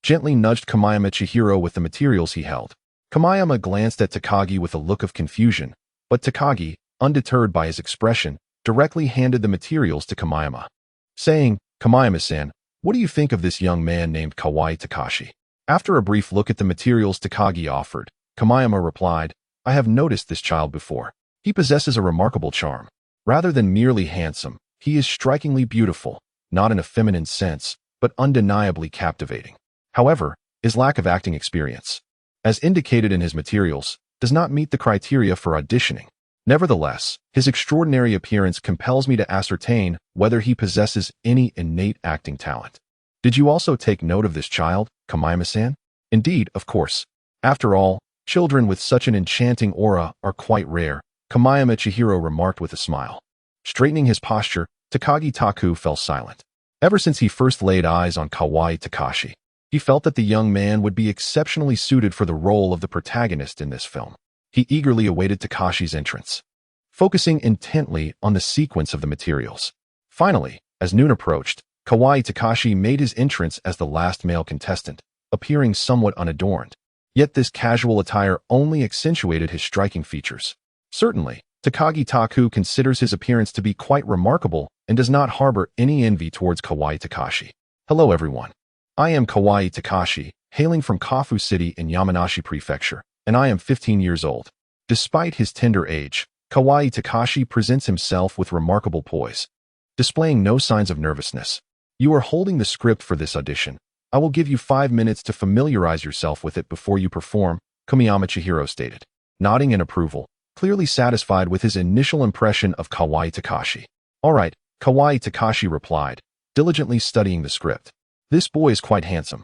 Speaker 1: gently nudged Kamiyama Chihiro with the materials he held. Kamiyama glanced at Takagi with a look of confusion, but Takagi, undeterred by his expression, directly handed the materials to Kamiyama, saying, "Kamiyama-san, what do you think of this young man named Kawaii Takashi?" After a brief look at the materials Takagi offered, Kamiyama replied, "I have noticed this child before. He possesses a remarkable charm. Rather than merely handsome, he is strikingly beautiful, not in a feminine sense, but undeniably captivating. However, his lack of acting experience, as indicated in his materials, does not meet the criteria for auditioning. Nevertheless, his extraordinary appearance compels me to ascertain whether he possesses any innate acting talent. Did you also take note of this child, Kamiyama-san?" "Indeed, of course. After all, children with such an enchanting aura are quite rare," Kamiyama Chihiro remarked with a smile. Straightening his posture, Takagi Taku fell silent. Ever since he first laid eyes on Kawaii Takashi, he felt that the young man would be exceptionally suited for the role of the protagonist in this film. He eagerly awaited Takashi's entrance, focusing intently on the sequence of the materials. Finally, as noon approached, Kawaii Takashi made his entrance as the last male contestant, appearing somewhat unadorned. Yet this casual attire only accentuated his striking features. Certainly, Takagi Taku considers his appearance to be quite remarkable and does not harbor any envy towards Kawaii Takashi. "Hello everyone. I am Kawaii Takashi, hailing from Kafu City in Yamanashi Prefecture, and I am 15 years old." Despite his tender age, Kawaii Takashi presents himself with remarkable poise, displaying no signs of nervousness. "You are holding the script for this audition. I will give you 5 minutes to familiarize yourself with it before you perform," Kamiyama Chihiro stated, nodding in approval, clearly satisfied with his initial impression of Kawaii Takashi. "All right," Kawaii Takashi replied, diligently studying the script. "This boy is quite handsome,"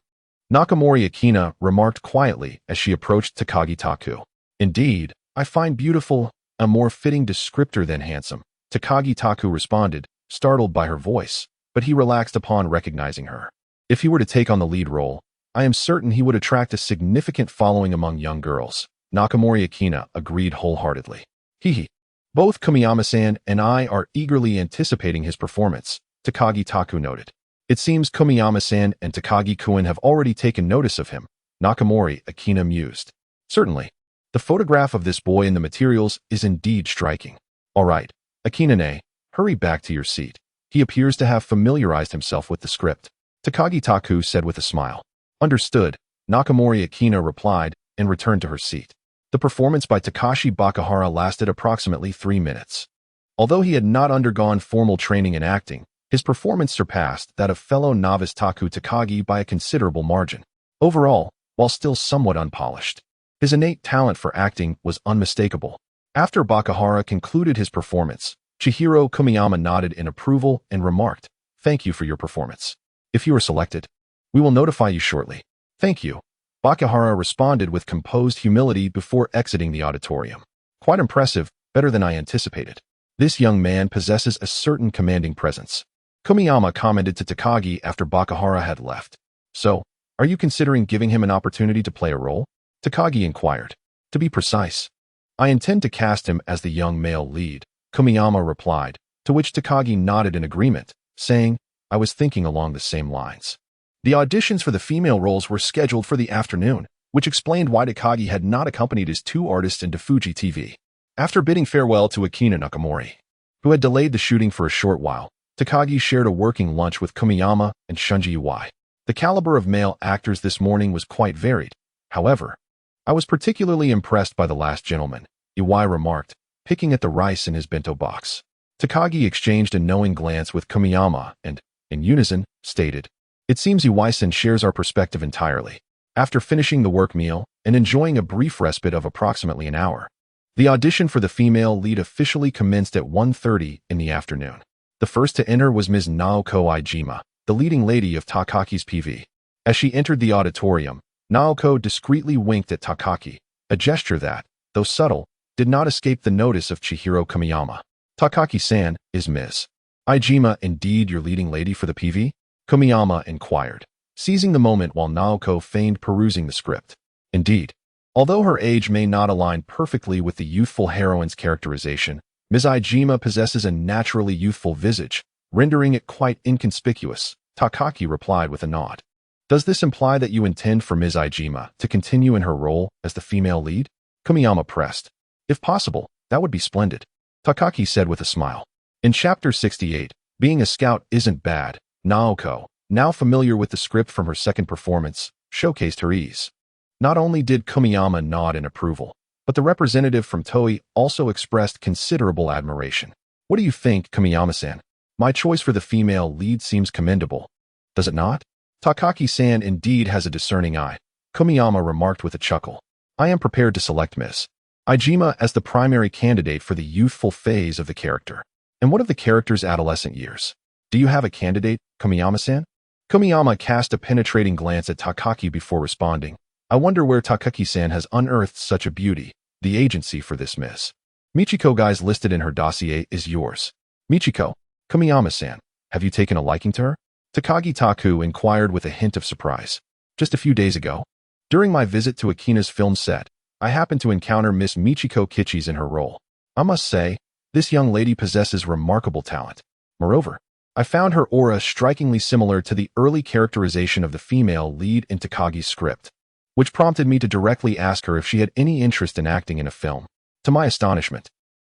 Speaker 1: Nakamori Akina remarked quietly as she approached Takagi Taku. "Indeed, I find beautiful a more fitting descriptor than handsome," Takagi Taku responded, startled by her voice, but he relaxed upon recognizing her. If he were to take on the lead role, I am certain he would attract a significant following among young girls, Nakamori Akina agreed wholeheartedly. "Hehe. Both Kamiyama-san and I are eagerly anticipating his performance," Takagi Taku noted. "It seems Kamiyama-san and Takagi-kun have already taken notice of him," Nakamori Akina mused. "Certainly. The photograph of this boy in the materials is indeed striking. All right, Akina-ne, hurry back to your seat. He appears to have familiarized himself with the script," Takagi Taku said with a smile. "Understood," Nakamori Akina replied and returned to her seat. The performance by Takashi Bakahara lasted approximately 3 minutes. Although he had not undergone formal training in acting, his performance surpassed that of fellow novice Taku Takagi by a considerable margin. Overall, while still somewhat unpolished, his innate talent for acting was unmistakable. After Bakahara concluded his performance, Chihiro Kamiyama nodded in approval and remarked, "Thank you for your performance. If you are selected, We will notify you shortly. Thank you. Bakahara responded with composed humility before exiting the auditorium. Quite impressive, better than I anticipated. This young man possesses a certain commanding presence. Komiyama commented to Takagi after Bakahara had left. So, are you considering giving him an opportunity to play a role? Takagi inquired. To be precise, I intend to cast him as the young male lead, Komiyama replied, to which Takagi nodded in agreement, saying, I was thinking along the same lines. The auditions for the female roles were scheduled for the afternoon, which explained why Takagi had not accompanied his two artists into Fuji TV. After bidding farewell to Akina Nakamori, who had delayed the shooting for a short while, Takagi shared a working lunch with Komiyama and Shunji Iwai. The caliber of male actors this morning was quite varied. However, I was particularly impressed by the last gentleman, Iwai remarked, picking at the rice in his bento box. Takagi exchanged a knowing glance with Komiyama and, in unison, stated, It seems Iwai-san shares our perspective entirely. After finishing the work meal and enjoying a brief respite of approximately an hour, the audition for the female lead officially commenced at 1:30 in the afternoon. The first to enter was Ms. Naoko Ijima, the leading lady of Takaki's PV. As she entered the auditorium, Naoko discreetly winked at Takaki, a gesture that, though subtle, did not escape the notice of Chihiro Komiyama. Takaki-san, is Ms. Ijima indeed your leading lady for the PV? Komiyama inquired, seizing the moment while Naoko feigned perusing the script. Indeed, although her age may not align perfectly with the youthful heroine's characterization, Ms. Ijima possesses a naturally youthful visage, rendering it quite inconspicuous, Takaki replied with a nod. Does this imply that you intend for Ms. Ijima to continue in her role as the female lead? Komiyama pressed. If possible, that would be splendid, Takaki said with a smile. In Chapter 68, Being a Scout Isn't Bad, Naoko, now familiar with the script from her second performance, showcased her ease. Not only did Komiyama nod in approval, but the representative from Toei also expressed considerable admiration. What do you think, Komiyama-san? My choice for the female lead seems commendable. Does it not? Takaki-san indeed has a discerning eye, Komiyama remarked with a chuckle. I am prepared to select Ms. Ijima as the primary candidate for the youthful phase of the character. And what of the character's adolescent years? Do you have a candidate, Komiyama-san? Komiyama cast a penetrating glance at Takaki before responding. I wonder where Takaki-san has unearthed such a beauty. The agency for this Ms. Michiko guys listed in her dossier is yours. Michiko, Komiyama-san, have you taken a liking to her? Takagi Taku inquired with a hint of surprise. Just a few days ago, during my visit to Akina's film set, I happened to encounter Miss Michiko Kichis in her role. I must say, this young lady possesses remarkable talent. Moreover, I found her aura strikingly similar to the early characterization of the female lead in Takagi's script, which prompted me to directly ask her if she had any interest in acting in a film. To my astonishment,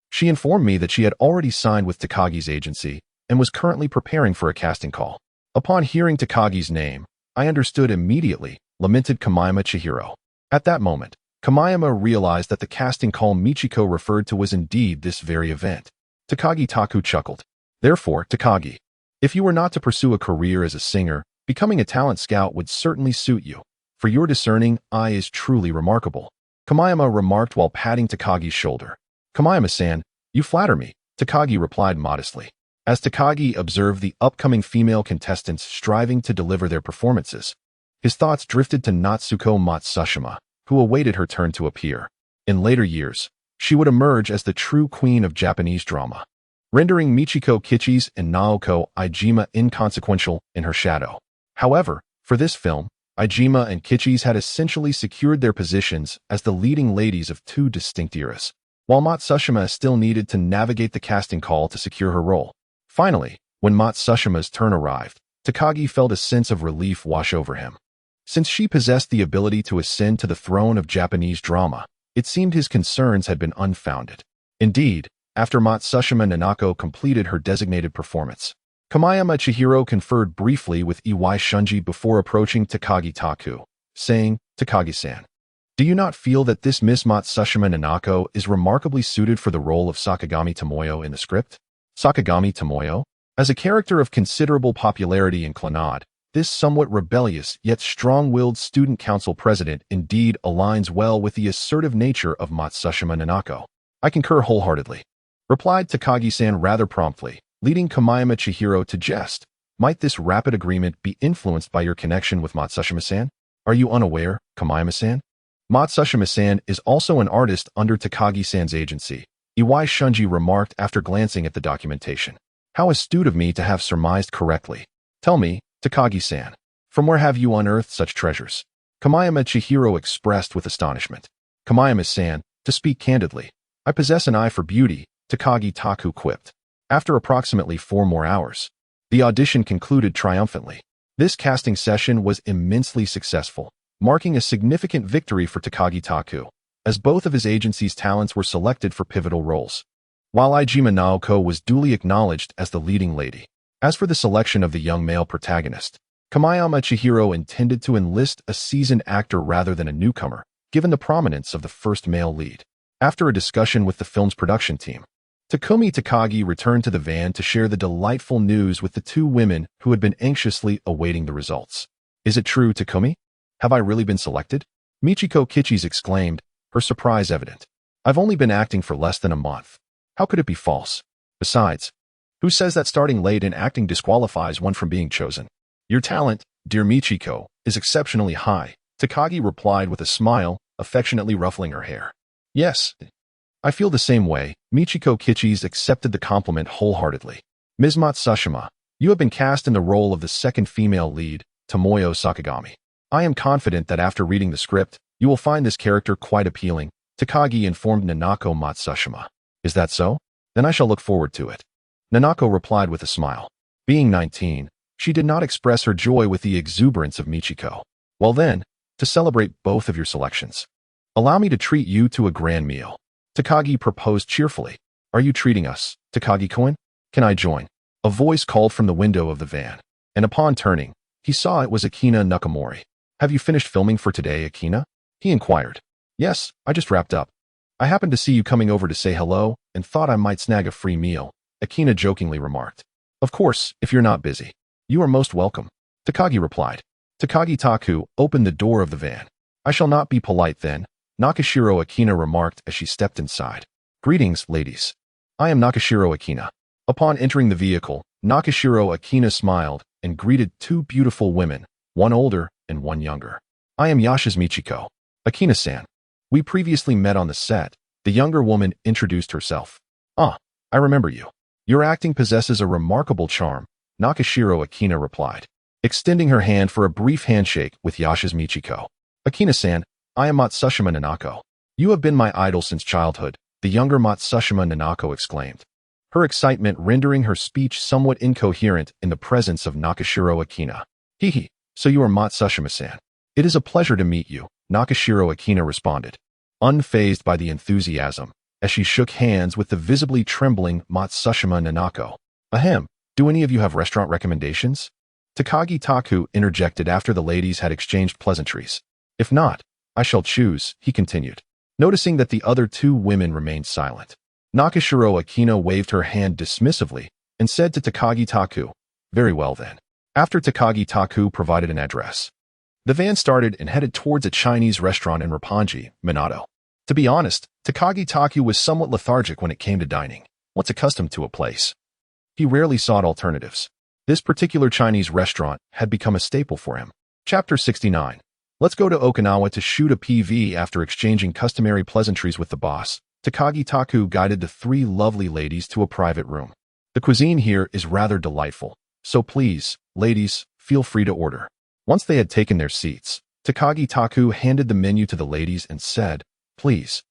Speaker 1: she informed me that she had already signed with Takagi's agency and was currently preparing for a casting call. Upon hearing Takagi's name, I understood immediately, lamented Kamiyama Chihiro. At that moment, Kamiyama realized that the casting call Michiko referred to was indeed this very event. Takagi Taku chuckled. Therefore, Takagi, if you were not to pursue a career as a singer, becoming a talent scout would certainly suit you. For your discerning eye is truly remarkable, Kamiyama remarked while patting Takagi's shoulder. Kamiyama-san, you flatter me, Takagi replied modestly. As Takagi observed the upcoming female contestants striving to deliver their performances, his thoughts drifted to Natsuko Matsushima, who awaited her turn to appear. In later years, she would emerge as the true queen of Japanese drama, rendering Michiko Kichis and Naoko Ijima inconsequential in her shadow. However, for this film, Ijima and Kichis had essentially secured their positions as the leading ladies of two distinct eras, while Matsushima still needed to navigate the casting call to secure her role. Finally, when Matsushima's turn arrived, Takagi felt a sense of relief wash over him. Since she possessed the ability to ascend to the throne of Japanese drama, it seemed his concerns had been unfounded. Indeed, after Matsushima Nanako completed her designated performance, Kamiyama Chihiro conferred briefly with Iwai Shunji before approaching Takagi Taku, saying, Takagi-san, do you not feel that this Miss Matsushima Nanako is remarkably suited for the role of Sakagami Tomoyo in the script? Sakagami Tomoyo? As a character of considerable popularity in Clannad, this somewhat rebellious yet strong-willed student council president indeed aligns well with the assertive nature of Matsushima Nanako. I concur wholeheartedly, replied Takagi-san rather promptly, leading Kamiyama Chihiro to jest. Might this rapid agreement be influenced by your connection with Matsushima-san? Are you unaware, Kamiyama-san? Matsushima-san is also an artist under Takagi-san's agency, Iwai Shunji remarked after glancing at the documentation. How astute of me to have surmised correctly. Tell me, Takagi-san, from where have you unearthed such treasures? Kamiyama Chihiro expressed with astonishment. Kamiyama-san, to speak candidly, I possess an eye for beauty, Takagi Taku quipped. After approximately 4 more hours, the audition concluded triumphantly. This casting session was immensely successful, marking a significant victory for Takagi Taku, as both of his agency's talents were selected for pivotal roles. While Ijima Naoko was duly acknowledged as the leading lady. As for the selection of the young male protagonist, Kamiyama Chihiro intended to enlist a seasoned actor rather than a newcomer, given the prominence of the first male lead. After a discussion with the film's production team, Takumi Takagi returned to the van to share the delightful news with the 2 women who had been anxiously awaiting the results. Is it true, Takumi? Have I really been selected? Michiko Kichis exclaimed, her surprise evident. I've only been acting for less than a month. How could it be false? Besides, who says that starting late in acting disqualifies one from being chosen? Your talent, dear Michiko, is exceptionally high, Takagi replied with a smile, affectionately ruffling her hair. Yes, I feel the same way. Michiko Kichis accepted the compliment wholeheartedly. Ms. Matsushima, you have been cast in the role of the second female lead, Tomoyo Sakagami. I am confident that after reading the script, you will find this character quite appealing, Takagi informed Nanako Matsushima. Is that so? Then I shall look forward to it. Nanako replied with a smile. Being 19, she did not express her joy with the exuberance of Michiko. Well then, to celebrate both of your selections, allow me to treat you to a grand meal. Takagi proposed cheerfully. Are you treating us, Takagi-kun? Can I join? A voice called from the window of the van, and upon turning, he saw it was Akina Nakamori. Have you finished filming for today, Akina? He inquired. Yes, I just wrapped up. I happened to see you coming over to say hello and thought I might snag a free meal, Akina jokingly remarked. Of course, if you're not busy. You are most welcome, Takagi replied. Takagi Taku opened the door of the van. I shall not be polite then, Nakashiro Akina remarked as she stepped inside. Greetings, ladies. I am Nakashiro Akina. Upon entering the vehicle, Nakashiro Akina smiled and greeted 2 beautiful women, one older and one younger. I am Yasha's Michiko. Akina-san. We previously met on the set. The younger woman introduced herself. Ah, I remember you. Your acting possesses a remarkable charm, Nakashiro Akina replied, extending her hand for a brief handshake with Yasha's Michiko. Akina-san, I am Matsushima Nanako. You have been my idol since childhood, the younger Matsushima Nanako exclaimed, her excitement rendering her speech somewhat incoherent in the presence of Nakashiro Akina. Hehe, so you are Matsushima-san. It is a pleasure to meet you, Nakashiro Akina responded, unfazed by the enthusiasm, as she shook hands with the visibly trembling Matsushima Nanako. Ahem, do any of you have restaurant recommendations? Takagi Taku interjected after the ladies had exchanged pleasantries. If not, I shall choose, he continued, noticing that the other 2 women remained silent. Nakashiro Akina waved her hand dismissively and said to Takagi Taku, very well then. After Takagi Taku provided an address, the van started and headed towards a Chinese restaurant in Roppongi, Minato. To be honest, Takagi Taku was somewhat lethargic when it came to dining. Once accustomed to a place, he rarely sought alternatives. This particular Chinese restaurant had become a staple for him. Chapter 69. Let's go to Okinawa to shoot a PV. After exchanging customary pleasantries with the boss, Takagi Taku guided the 3 lovely ladies to a private room. The cuisine here is rather delightful, so please, ladies, feel free to order. Once they had taken their seats, Takagi Taku handed the menu to the ladies and said, please,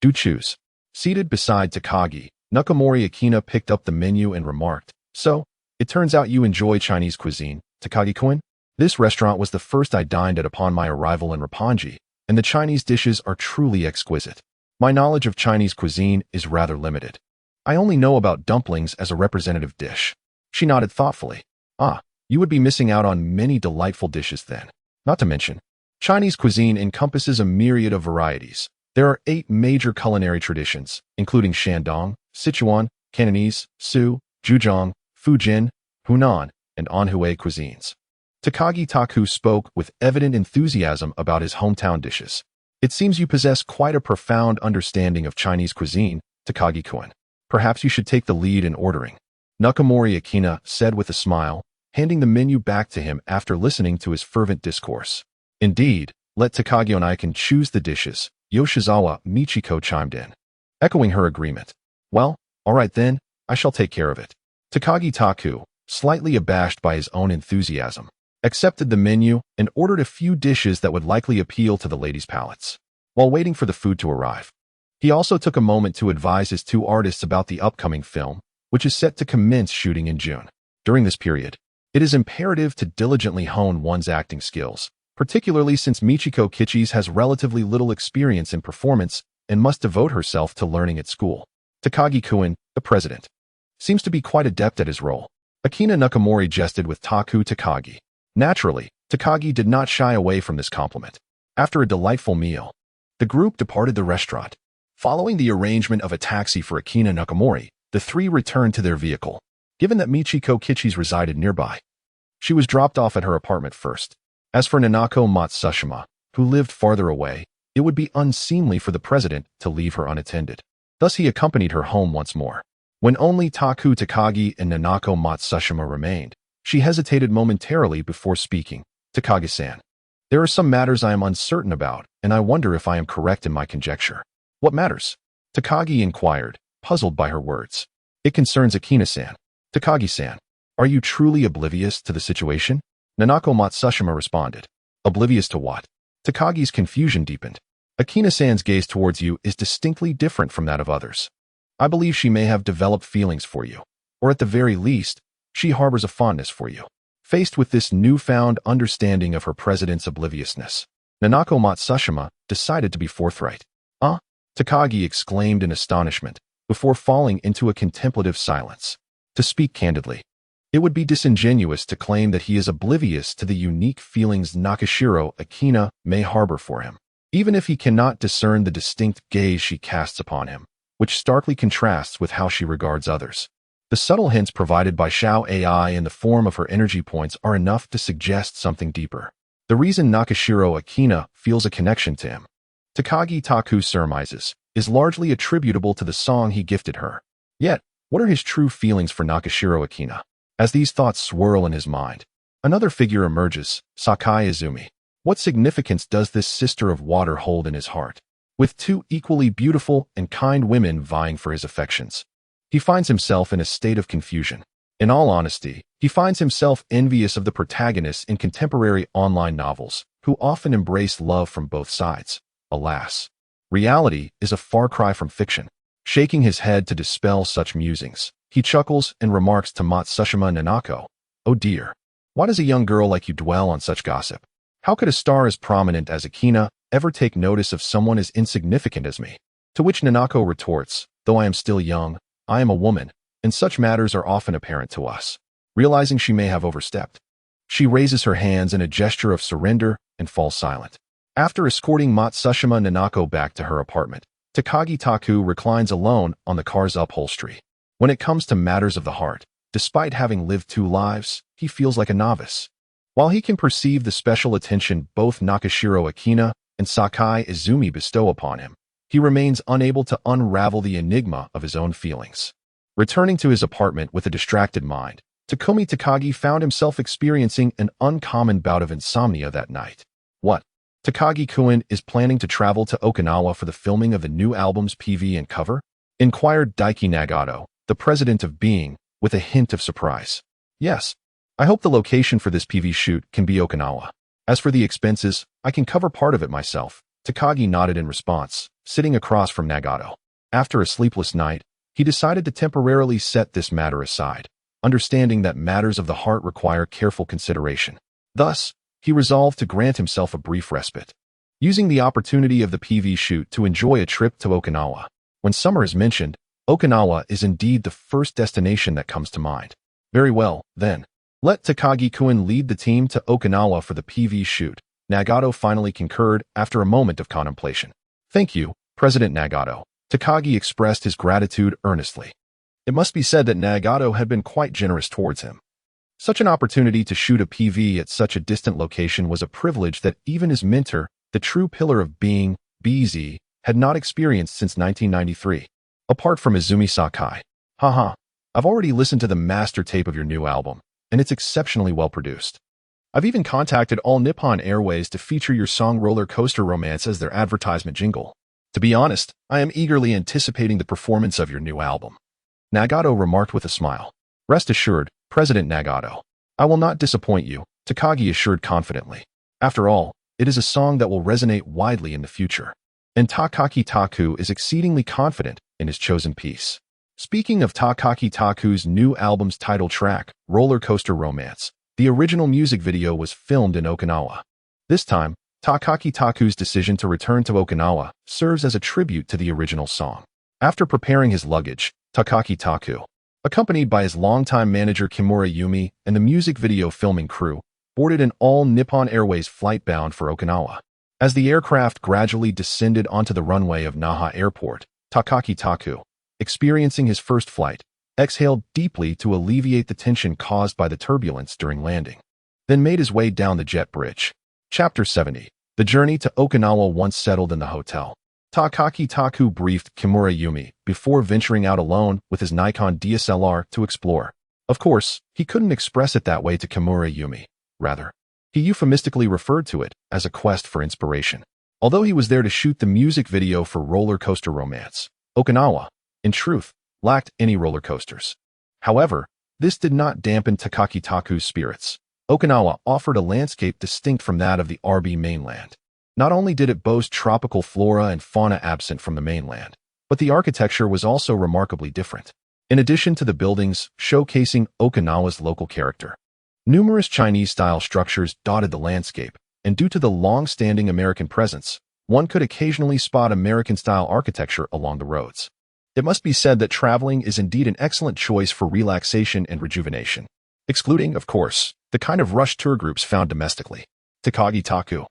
Speaker 1: do choose. Seated beside Takagi, Nakamori Akina picked up the menu and remarked, so, it turns out you enjoy Chinese cuisine, Takagi-kun? This restaurant was the first I dined at upon my arrival in Roppongi, and the Chinese dishes are truly exquisite. My knowledge of Chinese cuisine is rather limited. I only know about dumplings as a representative dish. She nodded thoughtfully. Ah, you would be missing out on many delightful dishes then. Not to mention, Chinese cuisine encompasses a myriad of varieties. There are 8 major culinary traditions, including Shandong, Sichuan, Cantonese, Su, Zhejiang, Fujian, Hunan, and Anhui cuisines. Takagi Taku spoke with evident enthusiasm about his hometown dishes. It seems you possess quite a profound understanding of Chinese cuisine, Takagi-kun. Perhaps you should take the lead in ordering. Nakamori Akina said with a smile, handing the menu back to him after listening to his fervent discourse. Indeed, let Takagi and I can choose the dishes, Yoshizawa Michiko chimed in, echoing her agreement. Well, all right then, I shall take care of it. Takagi Taku, slightly abashed by his own enthusiasm, accepted the menu and ordered a few dishes that would likely appeal to the ladies' palates. While waiting for the food to arrive, he also took a moment to advise his two artists about the upcoming film, which is set to commence shooting in June. During this period, it is imperative to diligently hone one's acting skills, particularly since Michiko Kichis has relatively little experience in performance and must devote herself to learning at school. Takagi Kuin, the president, seems to be quite adept at his role. Akina Nakamori jested with Taku Takagi. Naturally, Takagi did not shy away from this compliment. After a delightful meal, the group departed the restaurant. Following the arrangement of a taxi for Akina Nakamori, the three returned to their vehicle. Given that Michiko Kichis resided nearby, she was dropped off at her apartment first. As for Nanako Matsushima, who lived farther away, it would be unseemly for the president to leave her unattended. Thus he accompanied her home once more. When only Taku Takagi and Nanako Matsushima remained, she hesitated momentarily before speaking. Takagi-san, there are some matters I am uncertain about, and I wonder if I am correct in my conjecture. What matters? Takagi inquired, puzzled by her words. It concerns Akina-san. Takagi-san, are you truly oblivious to the situation? Nanako Matsushima responded. Oblivious to what? Takagi's confusion deepened. Akina-san's gaze towards you is distinctly different from that of others. I believe she may have developed feelings for you, or at the very least, she harbors a fondness for you. Faced with this newfound understanding of her president's obliviousness, Nanako Matsushima decided to be forthright. Takagi exclaimed in astonishment, before falling into a contemplative silence. To speak candidly, it would be disingenuous to claim that he is oblivious to the unique feelings Nakashiro Akina may harbor for him, even if he cannot discern the distinct gaze she casts upon him, which starkly contrasts with how she regards others. The subtle hints provided by Xiao AI in the form of her energy points are enough to suggest something deeper. The reason Nakashiro Akina feels a connection to him, Takagi Taku surmises, is largely attributable to the song he gifted her. Yet, what are his true feelings for Nakashiro Akina? As these thoughts swirl in his mind, another figure emerges, Sakai Izumi. What significance does this sister of water hold in his heart? With two equally beautiful and kind women vying for his affections, he finds himself in a state of confusion. In all honesty, he finds himself envious of the protagonists in contemporary online novels, who often embrace love from both sides. Alas, reality is a far cry from fiction. Shaking his head to dispel such musings, he chuckles and remarks to Matsushima Nanako, "Oh dear, why does a young girl like you dwell on such gossip? How could a star as prominent as Akina ever take notice of someone as insignificant as me?" To which Nanako retorts, "Though I am still young, I am a woman, and such matters are often apparent to us." Realizing she may have overstepped, she raises her hands in a gesture of surrender and falls silent. After escorting Matsushima Nanako back to her apartment, Takagi Taku reclines alone on the car's upholstery. When it comes to matters of the heart, despite having lived two lives, he feels like a novice. While he can perceive the special attention both Nakashiro Akina and Sakai Izumi bestow upon him, he remains unable to unravel the enigma of his own feelings. Returning to his apartment with a distracted mind, Takumi Takagi found himself experiencing an uncommon bout of insomnia that night. What? Takagi Kuin is planning to travel to Okinawa for the filming of the new album's PV and cover? Inquired Daiki Nagato, the president of Being, with a hint of surprise. Yes, I hope the location for this PV shoot can be Okinawa. As for the expenses, I can cover part of it myself. Takagi nodded in response, sitting across from Nagato. After a sleepless night, he decided to temporarily set this matter aside, understanding that matters of the heart require careful consideration. Thus, he resolved to grant himself a brief respite, using the opportunity of the PV shoot to enjoy a trip to Okinawa. When summer is mentioned, Okinawa is indeed the first destination that comes to mind. Very well, then. Let Takagi Kuin lead the team to Okinawa for the PV shoot, Nagato finally concurred after a moment of contemplation. Thank you, President Nagato. Takagi expressed his gratitude earnestly. It must be said that Nagato had been quite generous towards him. Such an opportunity to shoot a PV at such a distant location was a privilege that even his mentor, the true pillar of Being, BZ, had not experienced since 1993. Apart from Izumi Sakai. Haha, I've already listened to the master tape of your new album. and it's exceptionally well produced. I've even contacted All Nippon Airways to feature your song Roller Coaster Romance as their advertisement jingle. To be honest, I am eagerly anticipating the performance of your new album." Nagato remarked with a smile. "Rest assured, President Nagato, I will not disappoint you," Takagi assured confidently. "After all, it is a song that will resonate widely in the future." And Takaki Taku is exceedingly confident in his chosen piece. Speaking of Takaki Taku's new album's title track, Roller Coaster Romance, the original music video was filmed in Okinawa. This time, Takaki Taku's decision to return to Okinawa serves as a tribute to the original song. After preparing his luggage, Takaki Taku, accompanied by his longtime manager Kimura Yumi and the music video filming crew, boarded an All Nippon Airways flight bound for Okinawa. As the aircraft gradually descended onto the runway of Naha Airport, Takaki Taku, experiencing his first flight, exhaled deeply to alleviate the tension caused by the turbulence during landing, then made his way down the jet bridge. Chapter 70. The journey to Okinawa. Once settled in the hotel, Takaki Taku briefed Kimura Yumi before venturing out alone with his Nikon DSLR to explore. Of course, he couldn't express it that way to Kimura Yumi. Rather, he euphemistically referred to it as a quest for inspiration. Although he was there to shoot the music video for Roller Coaster Romance, Okinawa, in truth, lacked any roller coasters. However, this did not dampen Takaki Taku's spirits. Okinawa offered a landscape distinct from that of the RB mainland. Not only did it boast tropical flora and fauna absent from the mainland, but the architecture was also remarkably different. In addition to the buildings showcasing Okinawa's local character, numerous Chinese-style structures dotted the landscape, and due to the long-standing American presence, one could occasionally spot American-style architecture along the roads. It must be said that traveling is indeed an excellent choice for relaxation and rejuvenation, excluding, of course, the kind of rush tour groups found domestically. Takagi Taku,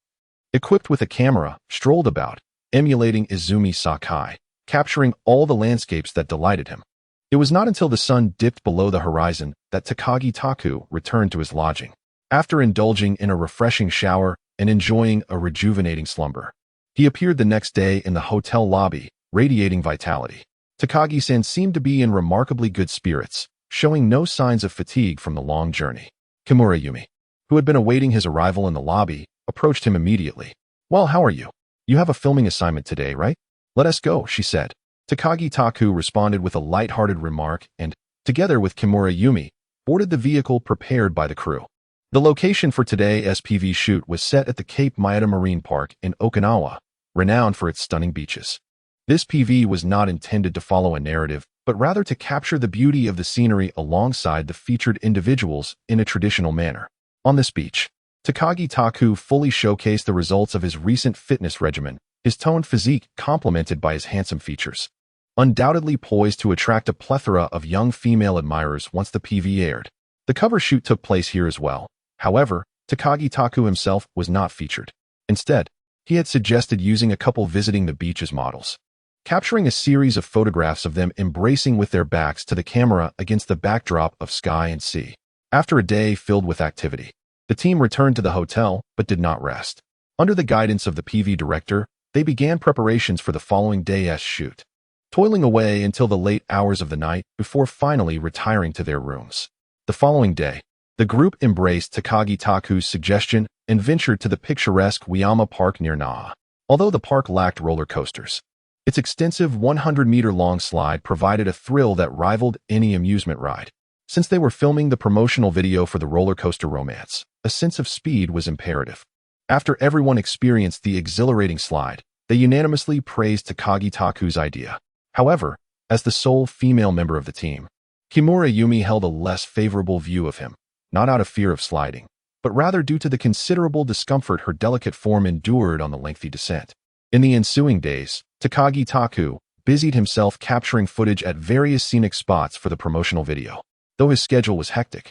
Speaker 1: equipped with a camera, strolled about, emulating Izumi Sakai, capturing all the landscapes that delighted him. It was not until the sun dipped below the horizon that Takagi Taku returned to his lodging. After indulging in a refreshing shower and enjoying a rejuvenating slumber, he appeared the next day in the hotel lobby, radiating vitality. Takagi-san seemed to be in remarkably good spirits, showing no signs of fatigue from the long journey. Kimura Yumi, who had been awaiting his arrival in the lobby, approached him immediately. "Well, how are you? You have a filming assignment today, right? Let us go," she said. Takagi Taku responded with a light-hearted remark and, together with Kimura Yumi, boarded the vehicle prepared by the crew. The location for today's PV shoot was set at the Cape Maeda Marine Park in Okinawa, renowned for its stunning beaches. This PV was not intended to follow a narrative, but rather to capture the beauty of the scenery alongside the featured individuals in a traditional manner. On this beach, Takagi Taku fully showcased the results of his recent fitness regimen, his toned physique complemented by his handsome features. Undoubtedly poised to attract a plethora of young female admirers once the PV aired. The cover shoot took place here as well. However, Takagi Taku himself was not featured. Instead, he had suggested using a couple visiting the beach as models, capturing a series of photographs of them embracing with their backs to the camera against the backdrop of sky and sea. After a day filled with activity, the team returned to the hotel but did not rest. Under the guidance of the PV director, they began preparations for the following day's shoot, toiling away until the late hours of the night before finally retiring to their rooms. The following day, the group embraced Takagi Taku's suggestion and ventured to the picturesque Wiyama Park near Naha. Although the park lacked roller coasters, its extensive 100-meter-long slide provided a thrill that rivaled any amusement ride. Since they were filming the promotional video for the Roller Coaster Romance, a sense of speed was imperative. After everyone experienced the exhilarating slide, they unanimously praised Takagi Taku's idea. However, as the sole female member of the team, Kimura Yumi held a less favorable view of him, not out of fear of sliding, but rather due to the considerable discomfort her delicate form endured on the lengthy descent. In the ensuing days, Takagi Taku busied himself capturing footage at various scenic spots for the promotional video. Though his schedule was hectic,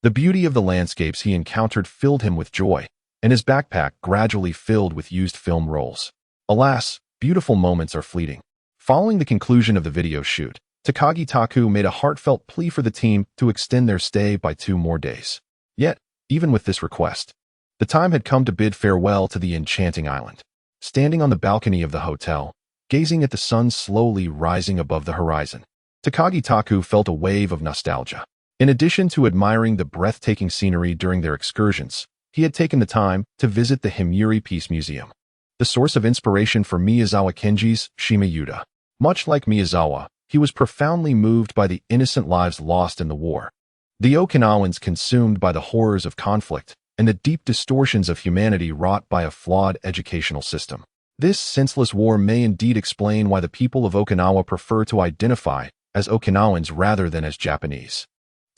Speaker 1: the beauty of the landscapes he encountered filled him with joy, and his backpack gradually filled with used film rolls. Alas, beautiful moments are fleeting. Following the conclusion of the video shoot, Takagi Taku made a heartfelt plea for the team to extend their stay by 2 more days. Yet, even with this request, the time had come to bid farewell to the enchanting island. Standing on the balcony of the hotel, gazing at the sun slowly rising above the horizon, Takagi Taku felt a wave of nostalgia. In addition to admiring the breathtaking scenery during their excursions, he had taken the time to visit the Himyuri Peace Museum, the source of inspiration for Miyazawa Kenji's Shima Yuta. Much like Miyazawa, he was profoundly moved by the innocent lives lost in the war, the Okinawans consumed by the horrors of conflict, and the deep distortions of humanity wrought by a flawed educational system. This senseless war may indeed explain why the people of Okinawa prefer to identify as Okinawans rather than as Japanese.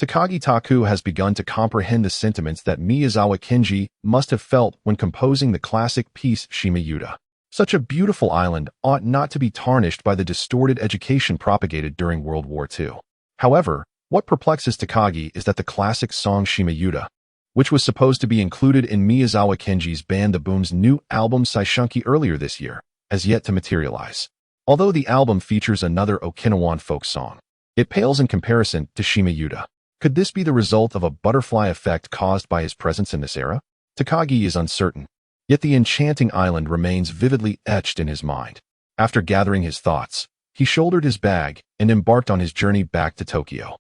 Speaker 1: Takagi Taku has begun to comprehend the sentiments that Miyazawa Kenji must have felt when composing the classic piece Shima Yuta. Such a beautiful island ought not to be tarnished by the distorted education propagated during World War II. However, what perplexes Takagi is that the classic song Shima Yuta, which was supposed to be included in Miyazawa Kenji's Band the Boom's new album Saishunki earlier this year, has yet to materialize. Although the album features another Okinawan folk song, it pales in comparison to Shima Yuta. Could this be the result of a butterfly effect caused by his presence in this era? Takagi is uncertain, yet the enchanting island remains vividly etched in his mind. After gathering his thoughts, he shouldered his bag and embarked on his journey back to Tokyo.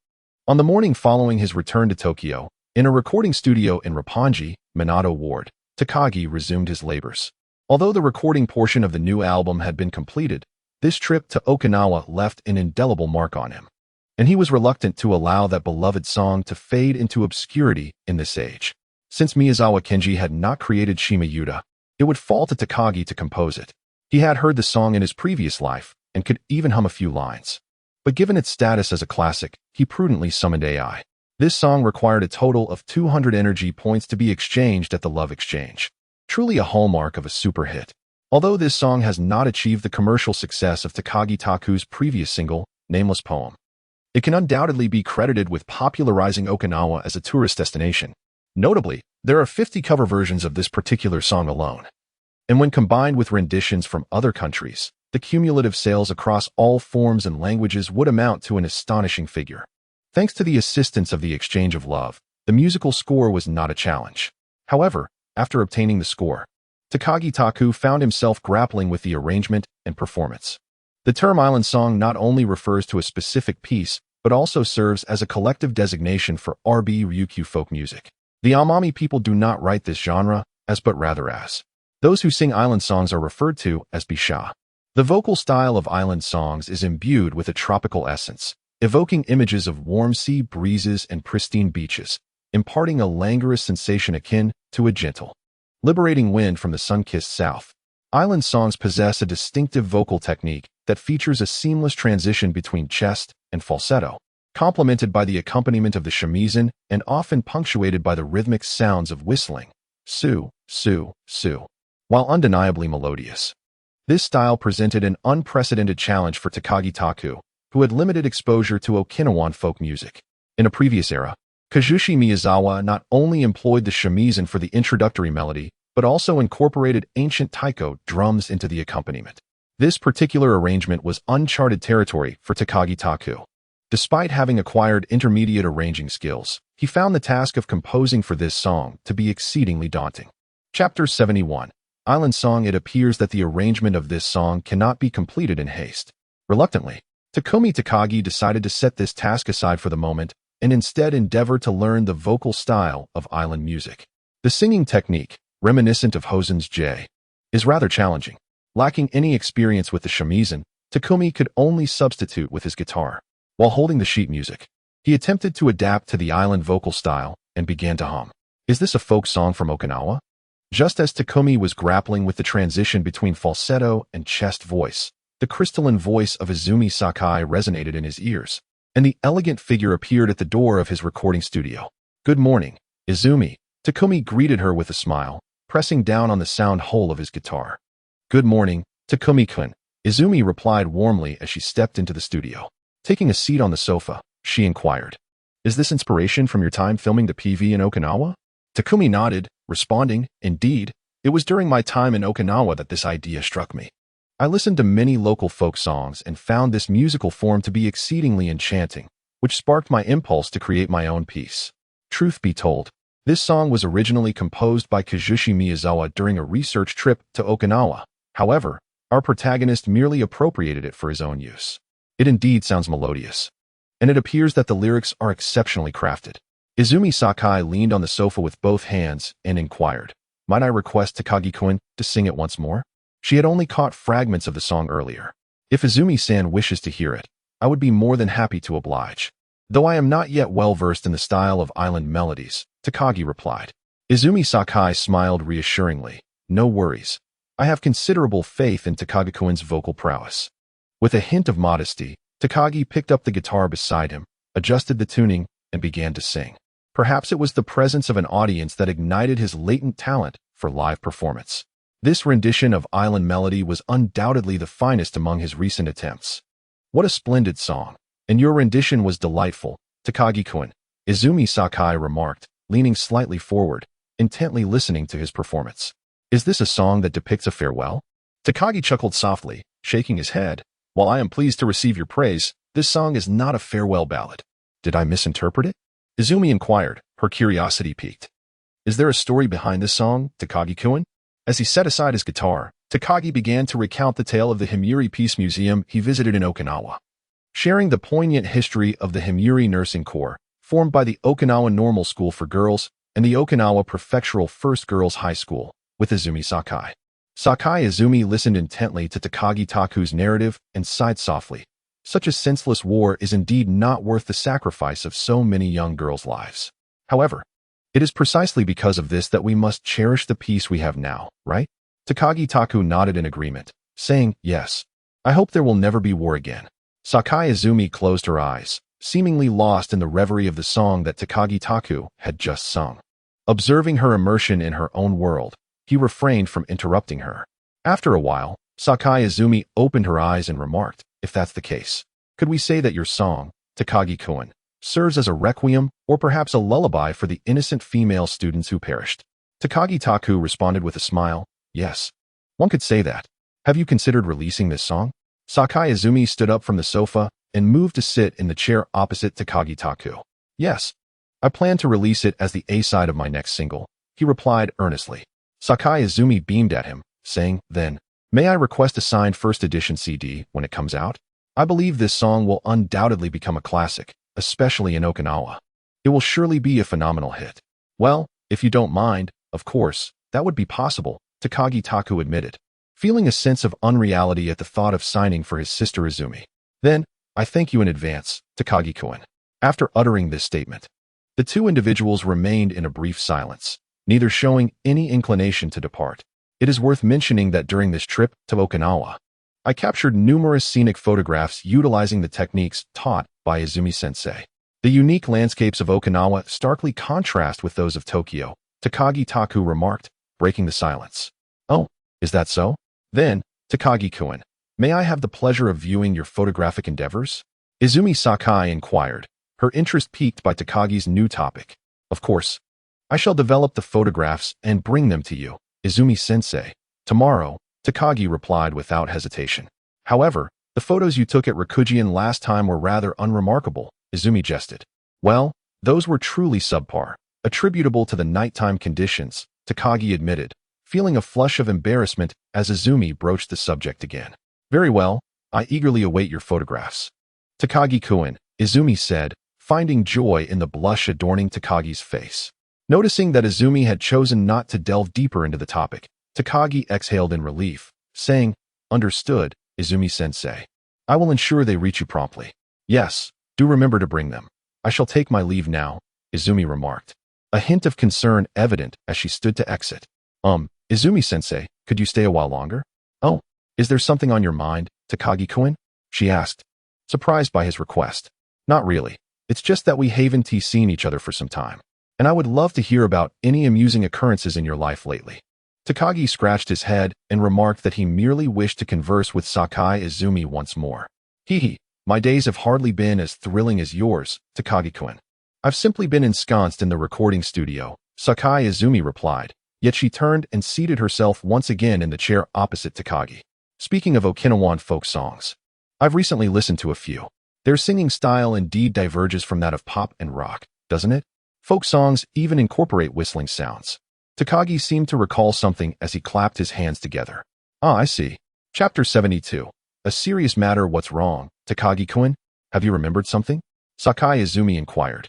Speaker 1: On the morning following his return to Tokyo, in a recording studio in Roppongi, Minato Ward, Takagi resumed his labors. Although the recording portion of the new album had been completed, this trip to Okinawa left an indelible mark on him, and he was reluctant to allow that beloved song to fade into obscurity in this age. Since Miyazawa Kenji had not created Shima Yuta, it would fall to Takagi to compose it. He had heard the song in his previous life and could even hum a few lines. But given its status as a classic, he prudently summoned AI. This song required a total of 200 energy points to be exchanged at the Love Exchange. Truly a hallmark of a super hit. Although this song has not achieved the commercial success of Takagi Taku's previous single, Nameless Poem, it can undoubtedly be credited with popularizing Okinawa as a tourist destination. Notably, there are 50 cover versions of this particular song alone. And when combined with renditions from other countries, the cumulative sales across all forms and languages would amount to an astonishing figure. Thanks to the assistance of the exchange of love, the musical score was not a challenge. However, after obtaining the score, Takagi Taku found himself grappling with the arrangement and performance. The term island song not only refers to a specific piece, but also serves as a collective designation for RB Ryukyu folk music. The Amami people do not write this genre as but rather as. Those who sing island songs are referred to as bisha. The vocal style of island songs is imbued with a tropical essence, evoking images of warm sea breezes and pristine beaches, imparting a languorous sensation akin to a gentle, liberating wind from the sun-kissed south. Island songs possess a distinctive vocal technique that features a seamless transition between chest and falsetto, complemented by the accompaniment of the shamisen and often punctuated by the rhythmic sounds of whistling, su, su, su, while undeniably melodious. This style presented an unprecedented challenge for Takagi Taku, who had limited exposure to Okinawan folk music. In a previous era, Kazushi Miyazawa not only employed the shamisen for the introductory melody, but also incorporated ancient taiko drums into the accompaniment. This particular arrangement was uncharted territory for Takagi Taku. Despite having acquired intermediate arranging skills, he found the task of composing for this song to be exceedingly daunting. Chapter 71. Island Song. It appears that the arrangement of this song cannot be completed in haste. Reluctantly, Takumi Takagi decided to set this task aside for the moment and instead endeavor to learn the vocal style of island music. The singing technique, reminiscent of Hosen's J, is rather challenging. Lacking any experience with the shamisen, Takumi could only substitute with his guitar. While holding the sheet music, he attempted to adapt to the island vocal style and began to hum. Is this a folk song from Okinawa? Just as Takumi was grappling with the transition between falsetto and chest voice, the crystalline voice of Izumi Sakai resonated in his ears, and the elegant figure appeared at the door of his recording studio. Good morning, Izumi. Takumi greeted her with a smile, pressing down on the sound hole of his guitar. Good morning, Takumi-kun, Izumi replied warmly as she stepped into the studio. Taking a seat on the sofa, she inquired, "Is this inspiration from your time filming the PV in Okinawa?" Takumi nodded, responding, "Indeed, it was during my time in Okinawa that this idea struck me. I listened to many local folk songs and found this musical form to be exceedingly enchanting, which sparked my impulse to create my own piece." Truth be told, this song was originally composed by Kazushi Miyazawa during a research trip to Okinawa. However, our protagonist merely appropriated it for his own use. It indeed sounds melodious. and it appears that the lyrics are exceptionally crafted. Izumi Sakai leaned on the sofa with both hands and inquired, "Might I request Takagi-kun to sing it once more?" She had only caught fragments of the song earlier. "If Izumi-san wishes to hear it, I would be more than happy to oblige. Though I am not yet well-versed in the style of island melodies," Takagi replied. Izumi Sakai smiled reassuringly. "No worries. I have considerable faith in Takagi-kun's vocal prowess." With a hint of modesty, Takagi picked up the guitar beside him, adjusted the tuning, and began to sing. Perhaps it was the presence of an audience that ignited his latent talent for live performance. This rendition of Island Melody was undoubtedly the finest among his recent attempts. "What a splendid song, and your rendition was delightful, Takagi-kun," Izumi Sakai remarked, leaning slightly forward, intently listening to his performance. "Is this a song that depicts a farewell?" Takagi chuckled softly, shaking his head. "While I am pleased to receive your praise, this song is not a farewell ballad." "Did I misinterpret it?" Izumi inquired, her curiosity piqued. "Is there a story behind this song, Takagi-kun?" As he set aside his guitar, Takagi began to recount the tale of the Himuri Peace Museum he visited in Okinawa. Sharing the poignant history of the Himuri Nursing Corps, formed by the Okinawa Normal School for Girls and the Okinawa Prefectural First Girls High School, with Izumi Sakai. Sakai Izumi listened intently to Takagi Taku's narrative and sighed softly. Such a senseless war is indeed not worth the sacrifice of so many young girls' lives. However, it is precisely because of this that we must cherish the peace we have now, right? Takagi Taku nodded in agreement, saying, "Yes. I hope there will never be war again." Sakai Izumi closed her eyes, seemingly lost in the reverie of the song that Takagi Taku had just sung. Observing her immersion in her own world, he refrained from interrupting her. After a while, Sakai Izumi opened her eyes and remarked, "If that's the case, could we say that your song, Takagi-kun, serves as a requiem or perhaps a lullaby for the innocent female students who perished?" Takagi Taku responded with a smile, "Yes, one could say that. Have you considered releasing this song?" Sakai Izumi stood up from the sofa and moved to sit in the chair opposite Takagi Taku. "Yes, I plan to release it as the A-side of my next single," he replied earnestly. Sakai Izumi beamed at him, saying, "Then, may I request a signed first edition CD when it comes out? I believe this song will undoubtedly become a classic, especially in Okinawa. It will surely be a phenomenal hit." "Well, if you don't mind, of course, that would be possible," Takagi Taku admitted, feeling a sense of unreality at the thought of signing for his sister Izumi. "Then, I thank you in advance, Takagi-kun." After uttering this statement, the two individuals remained in a brief silence, neither showing any inclination to depart. It is worth mentioning that during this trip to Okinawa, I captured numerous scenic photographs utilizing the techniques taught by Izumi-sensei. The unique landscapes of Okinawa starkly contrast with those of Tokyo, Takagi Taku remarked, breaking the silence. "Oh, is that so? Then, Takagi-kun, may I have the pleasure of viewing your photographic endeavors?" Izumi Sakai inquired, her interest piqued by Takagi's new topic. "Of course. I shall develop the photographs and bring them to you, Izumi-sensei, tomorrow," Takagi replied without hesitation. "However, the photos you took at Rikujian last time were rather unremarkable," Izumi jested. "Well, those were truly subpar, attributable to the nighttime conditions," Takagi admitted, feeling a flush of embarrassment as Izumi broached the subject again. "Very well, I eagerly await your photographs." "Takagi-kun," Izumi said, finding joy in the blush adorning Takagi's face. Noticing that Izumi had chosen not to delve deeper into the topic, Takagi exhaled in relief, saying, "Understood, Izumi-sensei. I will ensure they reach you promptly." "Yes, do remember to bring them. I shall take my leave now," Izumi remarked, a hint of concern evident as she stood to exit. Izumi-sensei, could you stay a while longer?" "Oh, is there something on your mind, Takagi-kun?" she asked, surprised by his request. "Not really. It's just that we haven't seen each other for some time, and I would love to hear about any amusing occurrences in your life lately." Takagi scratched his head and remarked that he merely wished to converse with Sakai Izumi once more. "Hee, my days have hardly been as thrilling as yours, Takagi-kun. I've simply been ensconced in the recording studio," Sakai Izumi replied, yet she turned and seated herself once again in the chair opposite Takagi. "Speaking of Okinawan folk songs, I've recently listened to a few. Their singing style indeed diverges from that of pop and rock, doesn't it? Folk songs even incorporate whistling sounds." Takagi seemed to recall something as he clapped his hands together. "Ah, I see. Chapter 72. A serious matter, what's wrong, Takagi-kun? Have you remembered something?" Sakai Izumi inquired,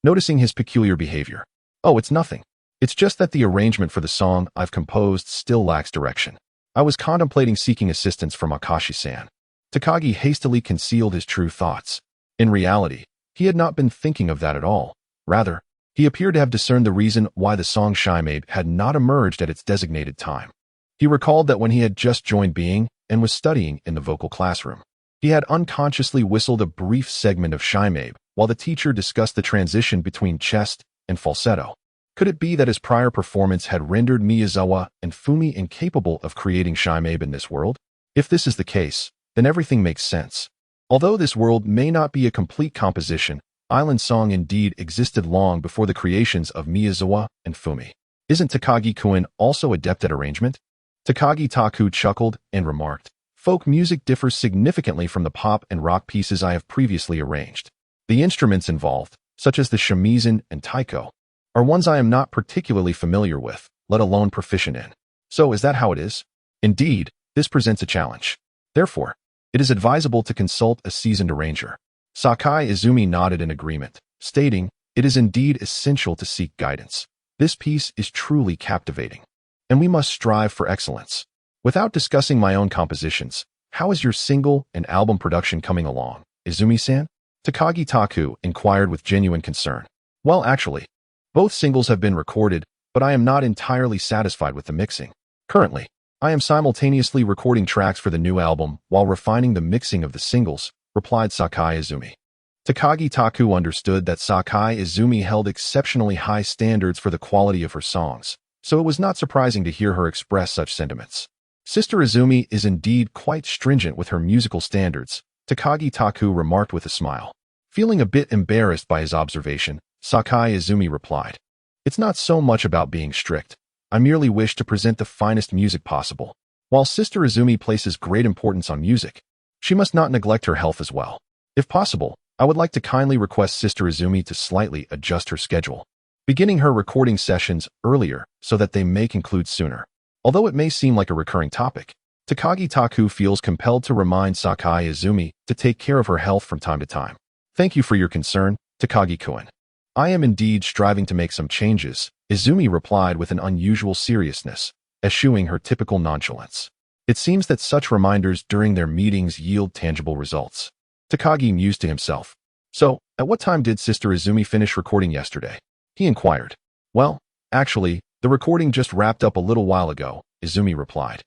Speaker 1: noticing his peculiar behavior. Oh, it's nothing. It's just that the arrangement for the song I've composed still lacks direction. I was contemplating seeking assistance from Akashi-san. Takagi hastily concealed his true thoughts. In reality, he had not been thinking of that at all. Rather, he appeared to have discerned the reason why the song Shy Maid had not emerged at its designated time. He recalled that when he had just joined Being and was studying in the vocal classroom, he had unconsciously whistled a brief segment of Shy Maid while the teacher discussed the transition between chest and falsetto. Could it be that his prior performance had rendered Miyazawa and Fumi incapable of creating Shy Maid in this world? If this is the case, then everything makes sense. Although this world may not be a complete composition, Island Song indeed existed long before the creations of Miyazawa and Fumi. Isn't Takagi-kun also adept at arrangement? Takagi Taku chuckled and remarked, folk music differs significantly from the pop and rock pieces I have previously arranged. The instruments involved, such as the shamisen and taiko, are ones I am not particularly familiar with, let alone proficient in. So is that how it is? Indeed, this presents a challenge. Therefore, it is advisable to consult a seasoned arranger. Sakai Izumi nodded in agreement, stating, it is indeed essential to seek guidance. This piece is truly captivating, and we must strive for excellence. Without discussing my own compositions, how is your single and album production coming along, Izumi-san? Takagi Taku inquired with genuine concern. Well, actually, both singles have been recorded, but I am not entirely satisfied with the mixing. Currently, I am simultaneously recording tracks for the new album while refining the mixing of the singles, replied Sakai Izumi. Takagi Taku understood that Sakai Izumi held exceptionally high standards for the quality of her songs, so it was not surprising to hear her express such sentiments. Sister Izumi is indeed quite stringent with her musical standards, Takagi Taku remarked with a smile. Feeling a bit embarrassed by his observation, Sakai Izumi replied, it's not so much about being strict. I merely wish to present the finest music possible. While Sister Izumi places great importance on music, she must not neglect her health as well. If possible, I would like to kindly request Sister Izumi to slightly adjust her schedule, beginning her recording sessions earlier so that they may conclude sooner. Although it may seem like a recurring topic, Takagi Taku feels compelled to remind Sakai Izumi to take care of her health from time to time. Thank you for your concern, Takagi-kun. I am indeed striving to make some changes, Izumi replied with an unusual seriousness, eschewing her typical nonchalance. It seems that such reminders during their meetings yield tangible results. Takagi mused to himself. So, at what time did Sister Izumi finish recording yesterday? He inquired. Well, actually, the recording just wrapped up a little while ago, Izumi replied,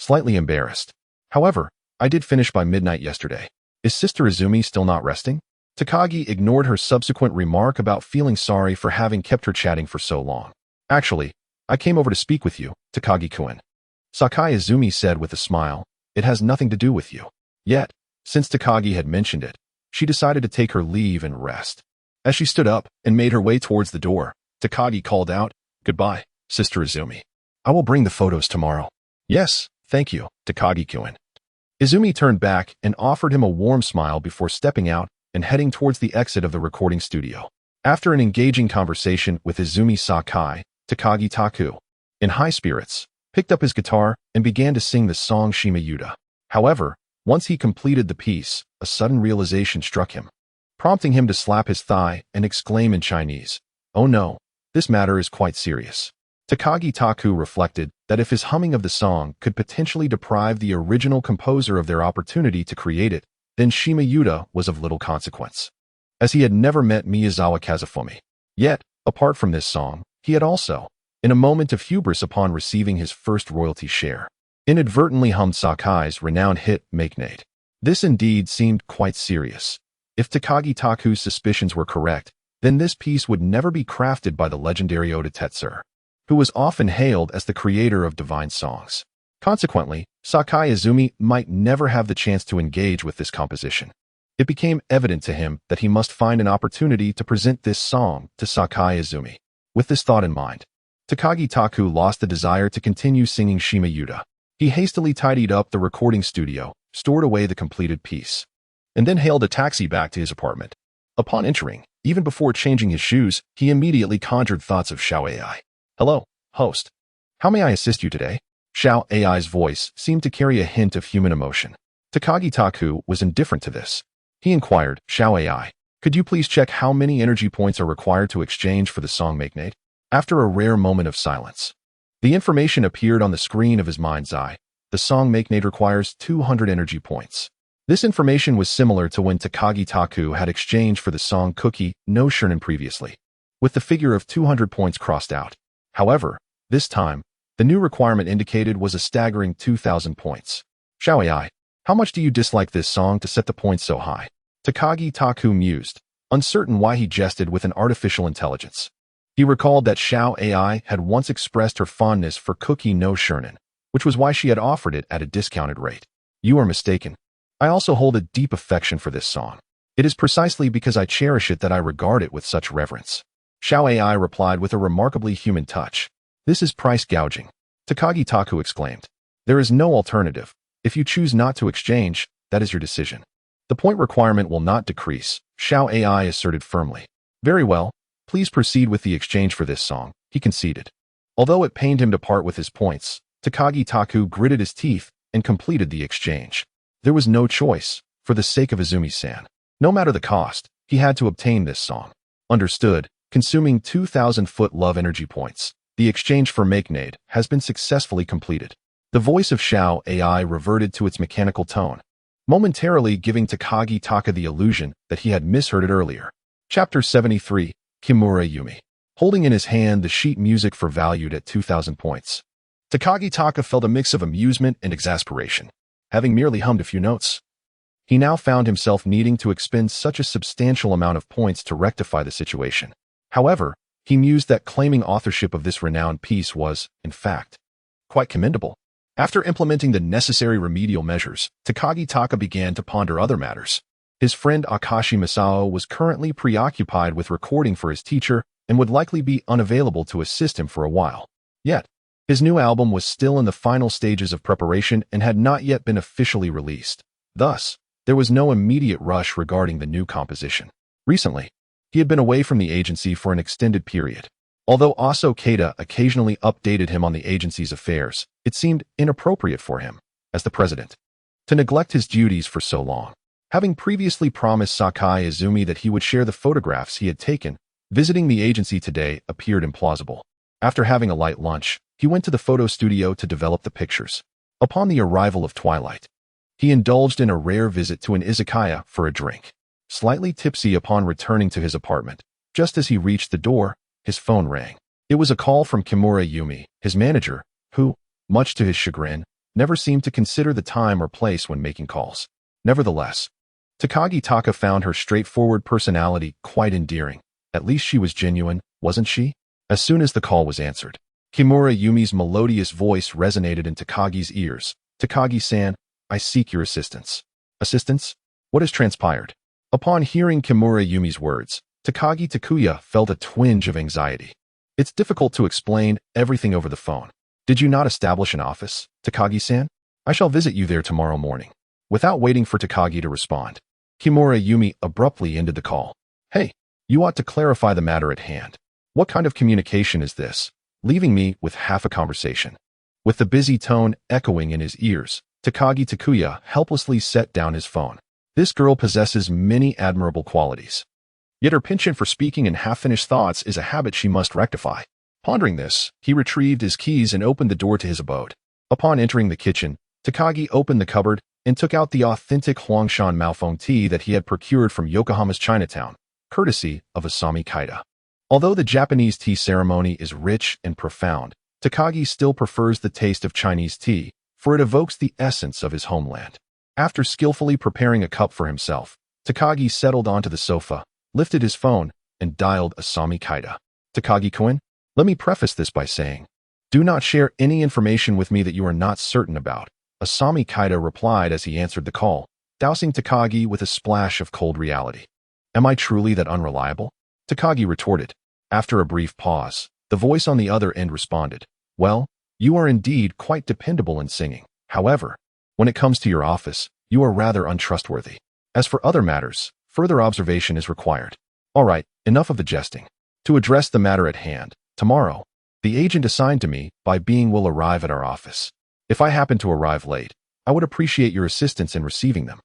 Speaker 1: slightly embarrassed. However, I did finish by midnight yesterday. Is Sister Izumi still not resting? Takagi ignored her subsequent remark about feeling sorry for having kept her chatting for so long. Actually, I came over to speak with you, Takagi-kun. Sakai Izumi said with a smile, it has nothing to do with you. Yet, since Takagi had mentioned it, she decided to take her leave and rest. As she stood up and made her way towards the door, Takagi called out, goodbye, Sister Izumi. I will bring the photos tomorrow. Yes, thank you, Takagi-kun. Izumi turned back and offered him a warm smile before stepping out and heading towards the exit of the recording studio. After an engaging conversation with Izumi, Sakai, Takagi Taku, in high spirits, picked up his guitar and began to sing the song Shima Yuta. However, once he completed the piece, a sudden realization struck him, prompting him to slap his thigh and exclaim in Chinese, oh no, this matter is quite serious. Takagi Taku reflected that if his humming of the song could potentially deprive the original composer of their opportunity to create it, then Shima Yuta was of little consequence, as he had never met Miyazawa Kazufumi. Yet, apart from this song, he had also, in a moment of hubris upon receiving his first royalty share, inadvertently hummed Sakai's renowned hit Make Nate. This indeed seemed quite serious. If Takagi Taku's suspicions were correct, then this piece would never be crafted by the legendary Oda Tetsuro, who was often hailed as the creator of divine songs. Consequently, Sakai Izumi might never have the chance to engage with this composition. It became evident to him that he must find an opportunity to present this song to Sakai Izumi. With this thought in mind, Takagi Taku lost the desire to continue singing Shima Yuta. He hastily tidied up the recording studio, stored away the completed piece, and then hailed a taxi back to his apartment. Upon entering, even before changing his shoes, he immediately conjured thoughts of Xiao AI. Hello, host. How may I assist you today? Xiao AI's voice seemed to carry a hint of human emotion. Takagi Taku was indifferent to this. He inquired, Xiao AI, Could you please check how many energy points are required to exchange for the song Magnate? After a rare moment of silence, the information appeared on the screen of his mind's eye. The song Magnate requires 200 energy points. This information was similar to when Takagi Taku had exchanged for the song Cookie no Shurinen previously, with the figure of 200 points crossed out. However, this time, the new requirement indicated was a staggering 2,000 points. Xiao AI, how much do you dislike this song to set the points so high? Takagi Taku mused, uncertain why he jested with an artificial intelligence. He recalled that Xiao AI had once expressed her fondness for Cookie no Shurinen, which was why she had offered it at a discounted rate. You are mistaken. I also hold a deep affection for this song. It is precisely because I cherish it that I regard it with such reverence. Xiao AI replied with a remarkably human touch. This is price gouging. Takagi Taku exclaimed. There is no alternative. If you choose not to exchange, that is your decision. The point requirement will not decrease, Xiao AI asserted firmly. Very well, please proceed with the exchange for this song, he conceded. Although it pained him to part with his points, Takagi Taku gritted his teeth and completed the exchange. There was no choice, for the sake of Izumi-san. No matter the cost, he had to obtain this song. Understood, consuming 2,000 foot love energy points. The exchange for Magnate has been successfully completed. The voice of Xiao AI reverted to its mechanical tone, momentarily giving Takagi Taka the illusion that he had misheard it earlier. Chapter 73, Kimura Yumi. Holding in his hand the sheet music for valued at 2,000 points. Takagi Taka felt a mix of amusement and exasperation. Having merely hummed a few notes, he now found himself needing to expend such a substantial amount of points to rectify the situation. However, he mused that claiming authorship of this renowned piece was, in fact, quite commendable. After implementing the necessary remedial measures, Takagi Taka began to ponder other matters. His friend Akashi Masao was currently preoccupied with recording for his teacher and would likely be unavailable to assist him for a while. Yet, his new album was still in the final stages of preparation and had not yet been officially released. Thus, there was no immediate rush regarding the new composition. Recently, he had been away from the agency for an extended period. Although Aso Keita occasionally updated him on the agency's affairs, it seemed inappropriate for him, as the president, to neglect his duties for so long. Having previously promised Sakai Izumi that he would share the photographs he had taken, visiting the agency today appeared implausible. After having a light lunch, he went to the photo studio to develop the pictures. Upon the arrival of twilight, he indulged in a rare visit to an izakaya for a drink. Slightly tipsy upon returning to his apartment, just as he reached the door, his phone rang. It was a call from Kimura Yumi, his manager, who, much to his chagrin, never seemed to consider the time or place when making calls. Nevertheless, Takagi Taka found her straightforward personality quite endearing. At least she was genuine, wasn't she? As soon as the call was answered, Kimura Yumi's melodious voice resonated in Takagi's ears. Takagi-san, I seek your assistance. Assistance? What has transpired? Upon hearing Kimura Yumi's words, Takagi Takuya felt a twinge of anxiety. It's difficult to explain everything over the phone. Did you not establish an office, Takagi-san? I shall visit you there tomorrow morning. Without waiting for Takagi to respond, Kimura Yumi abruptly ended the call. Hey, you ought to clarify the matter at hand. What kind of communication is this? Leaving me with half a conversation. With the busy tone echoing in his ears, Takagi Takuya helplessly set down his phone. This girl possesses many admirable qualities. Yet her penchant for speaking in half-finished thoughts is a habit she must rectify. Pondering this, he retrieved his keys and opened the door to his abode. Upon entering the kitchen, Takagi opened the cupboard and took out the authentic Huangshan Maofeng tea that he had procured from Yokohama's Chinatown, courtesy of Asami Kaida. Although the Japanese tea ceremony is rich and profound, Takagi still prefers the taste of Chinese tea, for it evokes the essence of his homeland. After skillfully preparing a cup for himself, Takagi settled onto the sofa, lifted his phone, and dialed Asami Kaida. Takagi-kun, let me preface this by saying, do not share any information with me that you are not certain about, Asami Kaida replied as he answered the call, dousing Takagi with a splash of cold reality. Am I truly that unreliable? Takagi retorted. After a brief pause, the voice on the other end responded, well, you are indeed quite dependable in singing. However, when it comes to your office, you are rather untrustworthy. As for other matters, further observation is required. All right, enough of the jesting. To address the matter at hand, tomorrow, the agent assigned to me by being will arrive at our office. If I happen to arrive late, I would appreciate your assistance in receiving them.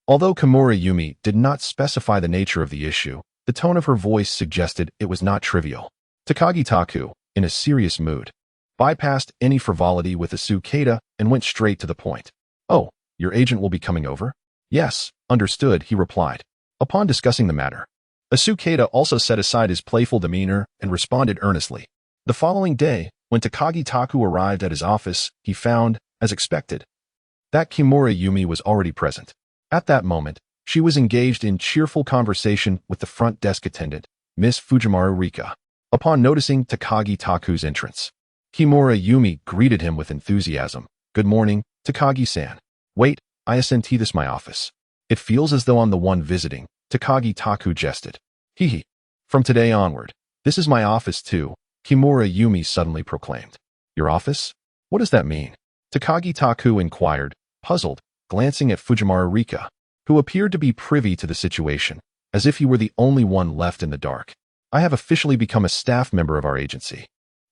Speaker 1: Although Kimura Yumi did not specify the nature of the issue, the tone of her voice suggested it was not trivial. Takagi Taku, in a serious mood, bypassed any frivolity with Asu Keita and went straight to the point. "Oh, your agent will be coming over?" "Yes, understood," he replied. Upon discussing the matter, Asu Keita also set aside his playful demeanor and responded earnestly. The following day, when Takagi Taku arrived at his office, he found, as expected, that Kimura Yumi was already present. At that moment, she was engaged in cheerful conversation with the front desk attendant, Miss Fujimaru Rika. Upon noticing Takagi Taku's entrance, Kimura Yumi greeted him with enthusiasm. "Good morning, Takagi-san. Wait, I ascend this my office. It feels as though I'm the one visiting," Takagi Taku jested. "Hee. From today onward, this is my office too," Kimura Yumi suddenly proclaimed. "Your office? What does that mean?" Takagi Taku inquired, puzzled, glancing at Fujimaru Rika, who appeared to be privy to the situation, as if he were the only one left in the dark. "I have officially become a staff member of our agency.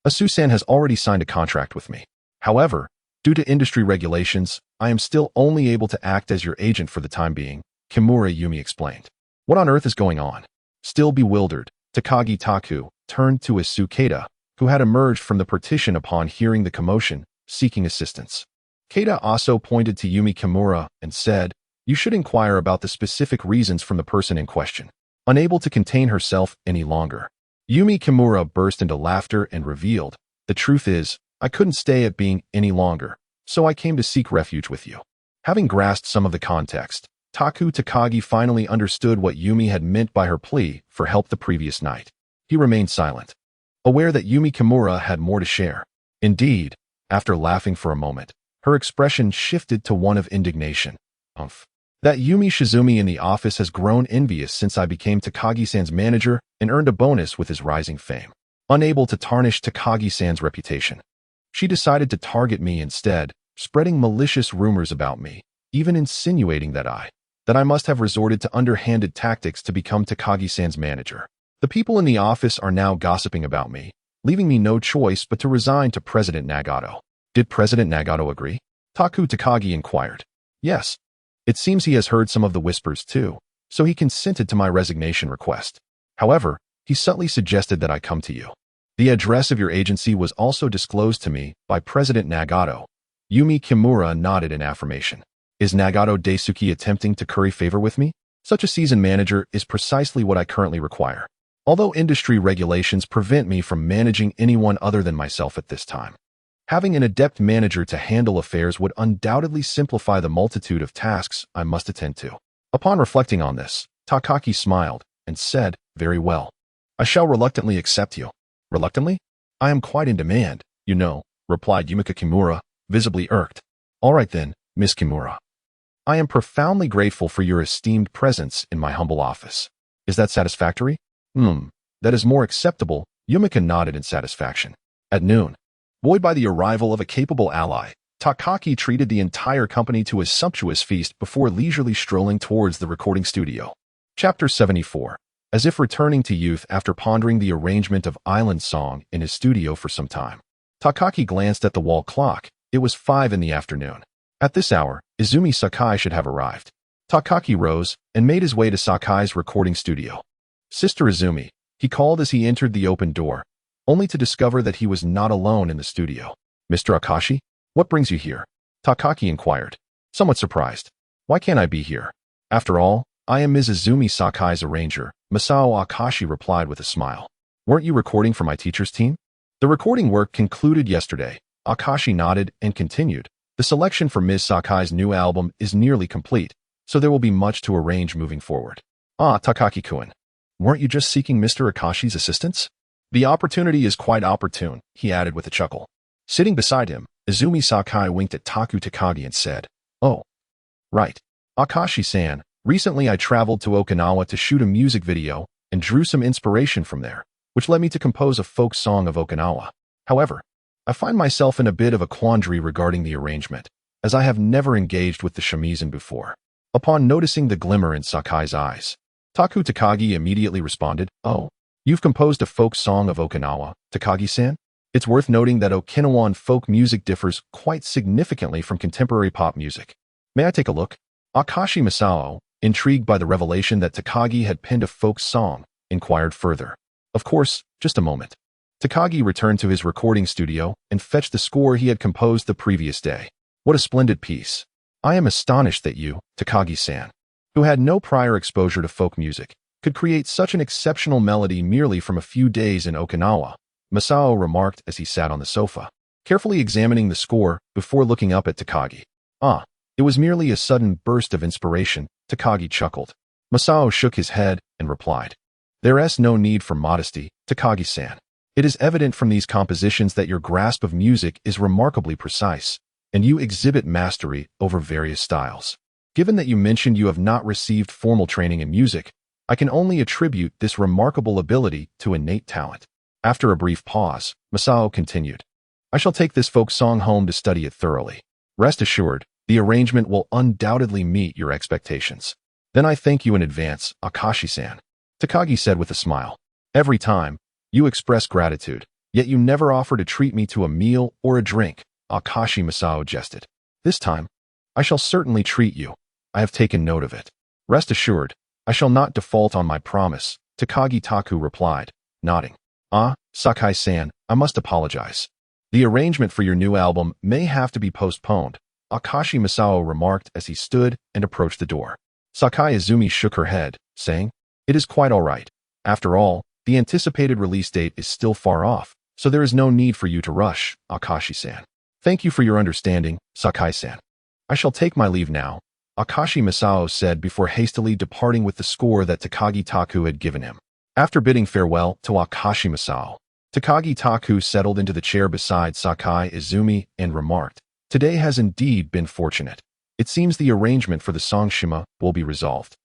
Speaker 1: Asu-san has already signed a contract with me. However, due to industry regulations, I am still only able to act as your agent for the time being," Kimura Yumi explained. "What on earth is going on?" Still bewildered, Takagi Taku turned to Asu Keita, who had emerged from the partition upon hearing the commotion, seeking assistance. Keita also pointed to Yumi Kimura and said, "You should inquire about the specific reasons from the person in question." Unable to contain herself any longer, Yumi Kimura burst into laughter and revealed, "The truth is, I couldn't stay at being any longer, so I came to seek refuge with you." Having grasped some of the context, Taku Takagi finally understood what Yumi had meant by her plea for help the previous night. He remained silent, aware that Yumi Kimura had more to share. Indeed, after laughing for a moment, her expression shifted to one of indignation. That Yumi Shizumi in the office has grown envious since I became Takagi-san's manager and earned a bonus with his rising fame. Unable to tarnish Takagi-san's reputation, she decided to target me instead, spreading malicious rumors about me, even insinuating that I must have resorted to underhanded tactics to become Takagi-san's manager. The people in the office are now gossiping about me, leaving me no choice but to resign to President Nagato. Did President Nagato agree? Taku Takagi inquired. Yes. It seems he has heard some of the whispers too, so he consented to my resignation request. However, he subtly suggested that I come to you. The address of your agency was also disclosed to me by President Nagato. Yumi Kimura nodded in affirmation. Is Nagato Daisuke attempting to curry favor with me? Such a seasoned manager is precisely what I currently require, although industry regulations prevent me from managing anyone other than myself at this time. Having an adept manager to handle affairs would undoubtedly simplify the multitude of tasks I must attend to. Upon reflecting on this, Takaki smiled and said, "Very well. I shall reluctantly accept you." "Reluctantly? I am quite in demand, you know," replied Yumika Kimura, visibly irked. "All right then, Miss Kimura. I am profoundly grateful for your esteemed presence in my humble office. Is that satisfactory?" That is more acceptable," Yumika nodded in satisfaction. At noon, buoyed by the arrival of a capable ally, Takaki treated the entire company to a sumptuous feast before leisurely strolling towards the recording studio. Chapter 74. As if returning to youth after pondering the arrangement of Island Song in his studio for some time, Takaki glanced at the wall clock. It was 5 in the afternoon. At this hour, Izumi Sakai should have arrived. Takaki rose and made his way to Sakai's recording studio. "Sister Izumi," he called as he entered the open door, only to discover that he was not alone in the studio. "Mr. Akashi, what brings you here?" Takaki inquired, somewhat surprised. "Why can't I be here? After all, I am Ms. Izumi Sakai's arranger," Masao Akashi replied with a smile. "Weren't you recording for my teacher's team?" "The recording work concluded yesterday," Akashi nodded and continued. "The selection for Ms. Sakai's new album is nearly complete, so there will be much to arrange moving forward." "Ah, Takaki-kun, weren't you just seeking Mr. Akashi's assistance?" "The opportunity is quite opportune," he added with a chuckle. Sitting beside him, Izumi Sakai winked at Taku Takagi and said, "Oh, right. Akashi-san, recently I traveled to Okinawa to shoot a music video and drew some inspiration from there, which led me to compose a folk song of Okinawa. However, I find myself in a bit of a quandary regarding the arrangement, as I have never engaged with the shamisen before." Upon noticing the glimmer in Sakai's eyes, Taku Takagi immediately responded, "Oh, you've composed a folk song of Okinawa, Takagi-san? It's worth noting that Okinawan folk music differs quite significantly from contemporary pop music. May I take a look?" Akashi Masao, intrigued by the revelation that Takagi had penned a folk song, inquired further. Of course, just a moment. Takagi returned to his recording studio and fetched the score he had composed the previous day. What a splendid piece. I am astonished that you, Takagi-san, who had no prior exposure to folk music, could create such an exceptional melody merely from a few days in Okinawa, Masao remarked as he sat on the sofa, carefully examining the score before looking up at Takagi. Ah, it was merely a sudden burst of inspiration, Takagi chuckled. Masao shook his head and replied, There's no need for modesty, Takagi-san. It is evident from these compositions that your grasp of music is remarkably precise, and you exhibit mastery over various styles. Given that you mentioned you have not received formal training in music, I can only attribute this remarkable ability to innate talent. After a brief pause, Masao continued, I shall take this folk song home to study it thoroughly. Rest assured, the arrangement will undoubtedly meet your expectations. Then I thank you in advance, Akashi-san. Takagi said with a smile. Every time, you express gratitude, yet you never offer to treat me to a meal or a drink, Akashi Masao jested. This time, I shall certainly treat you. I have taken note of it. Rest assured, I shall not default on my promise, Takagi Taku replied, nodding. Ah, Sakai-san, I must apologize. The arrangement for your new album may have to be postponed, Akashi Masao remarked as he stood and approached the door. Sakai Izumi shook her head, saying, It is quite all right. After all, the anticipated release date is still far off, so there is no need for you to rush, Akashi-san. Thank you for your understanding, Sakai-san. I shall take my leave now, Akashi Masao said before hastily departing with the score that Takagi Taku had given him. After bidding farewell to Akashi Masao, Takagi Taku settled into the chair beside Sakai Izumi and remarked, Today has indeed been fortunate. It seems the arrangement for the song Shima will be resolved.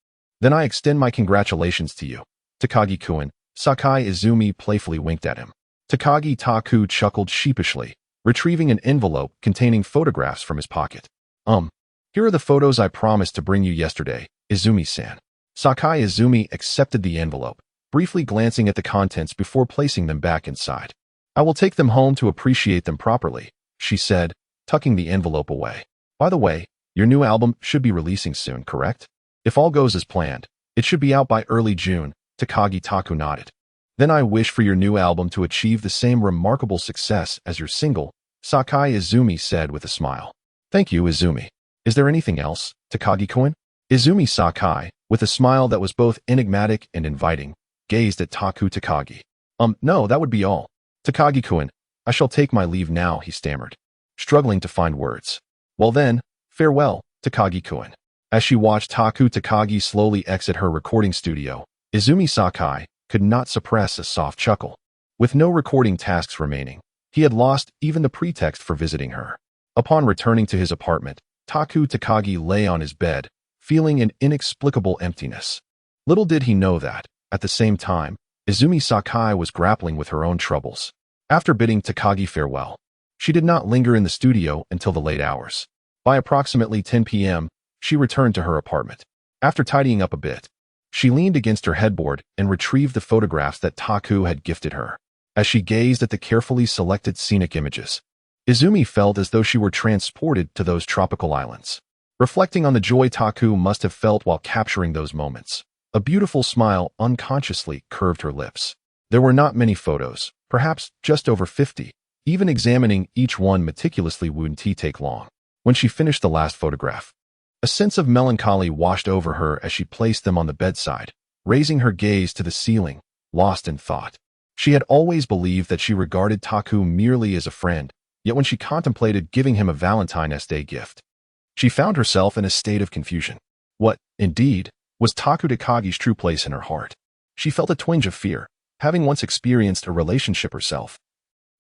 Speaker 1: Then I extend my congratulations to you, Takagi-kun. Sakai Izumi playfully winked at him. Takagi Taku chuckled sheepishly, retrieving an envelope containing photographs from his pocket. Here are the photos I promised to bring you yesterday, Izumi-san. Sakai Izumi accepted the envelope, briefly glancing at the contents before placing them back inside. I will take them home to appreciate them properly, she said, tucking the envelope away. By the way, your new album should be releasing soon, correct? If all goes as planned, it should be out by early June, Takagi Taku nodded. Then I wish for your new album to achieve the same remarkable success as your single, Sakai Izumi said with a smile. Thank you, Izumi. Is there anything else, Takagi-kun? Izumi Sakai, with a smile that was both enigmatic and inviting, gazed at Taku Takagi. No, that would be all. Takagi-kun, I shall take my leave now, he stammered, struggling to find words. Well then, farewell, Takagi-kun. As she watched Taku Takagi slowly exit her recording studio, Izumi Sakai could not suppress a soft chuckle. With no recording tasks remaining, he had lost even the pretext for visiting her. Upon returning to his apartment, Taku Takagi lay on his bed, feeling an inexplicable emptiness. Little did he know that, at the same time, Izumi Sakai was grappling with her own troubles. After bidding Takagi farewell, she did not linger in the studio until the late hours. By approximately 10 p.m., she returned to her apartment. After tidying up a bit, she leaned against her headboard and retrieved the photographs that Taku had gifted her. As she gazed at the carefully selected scenic images, Izumi felt as though she were transported to those tropical islands. Reflecting on the joy Taku must have felt while capturing those moments, a beautiful smile unconsciously curved her lips. There were not many photos, perhaps just over 50. Even examining each one meticulously wouldn't take long. When she finished the last photograph, a sense of melancholy washed over her as she placed them on the bedside, raising her gaze to the ceiling, lost in thought. She had always believed that she regarded Taku merely as a friend, yet when she contemplated giving him a Valentine's Day gift, she found herself in a state of confusion. What, indeed, was Taku Takagi's true place in her heart? She felt a twinge of fear, having once experienced a relationship herself.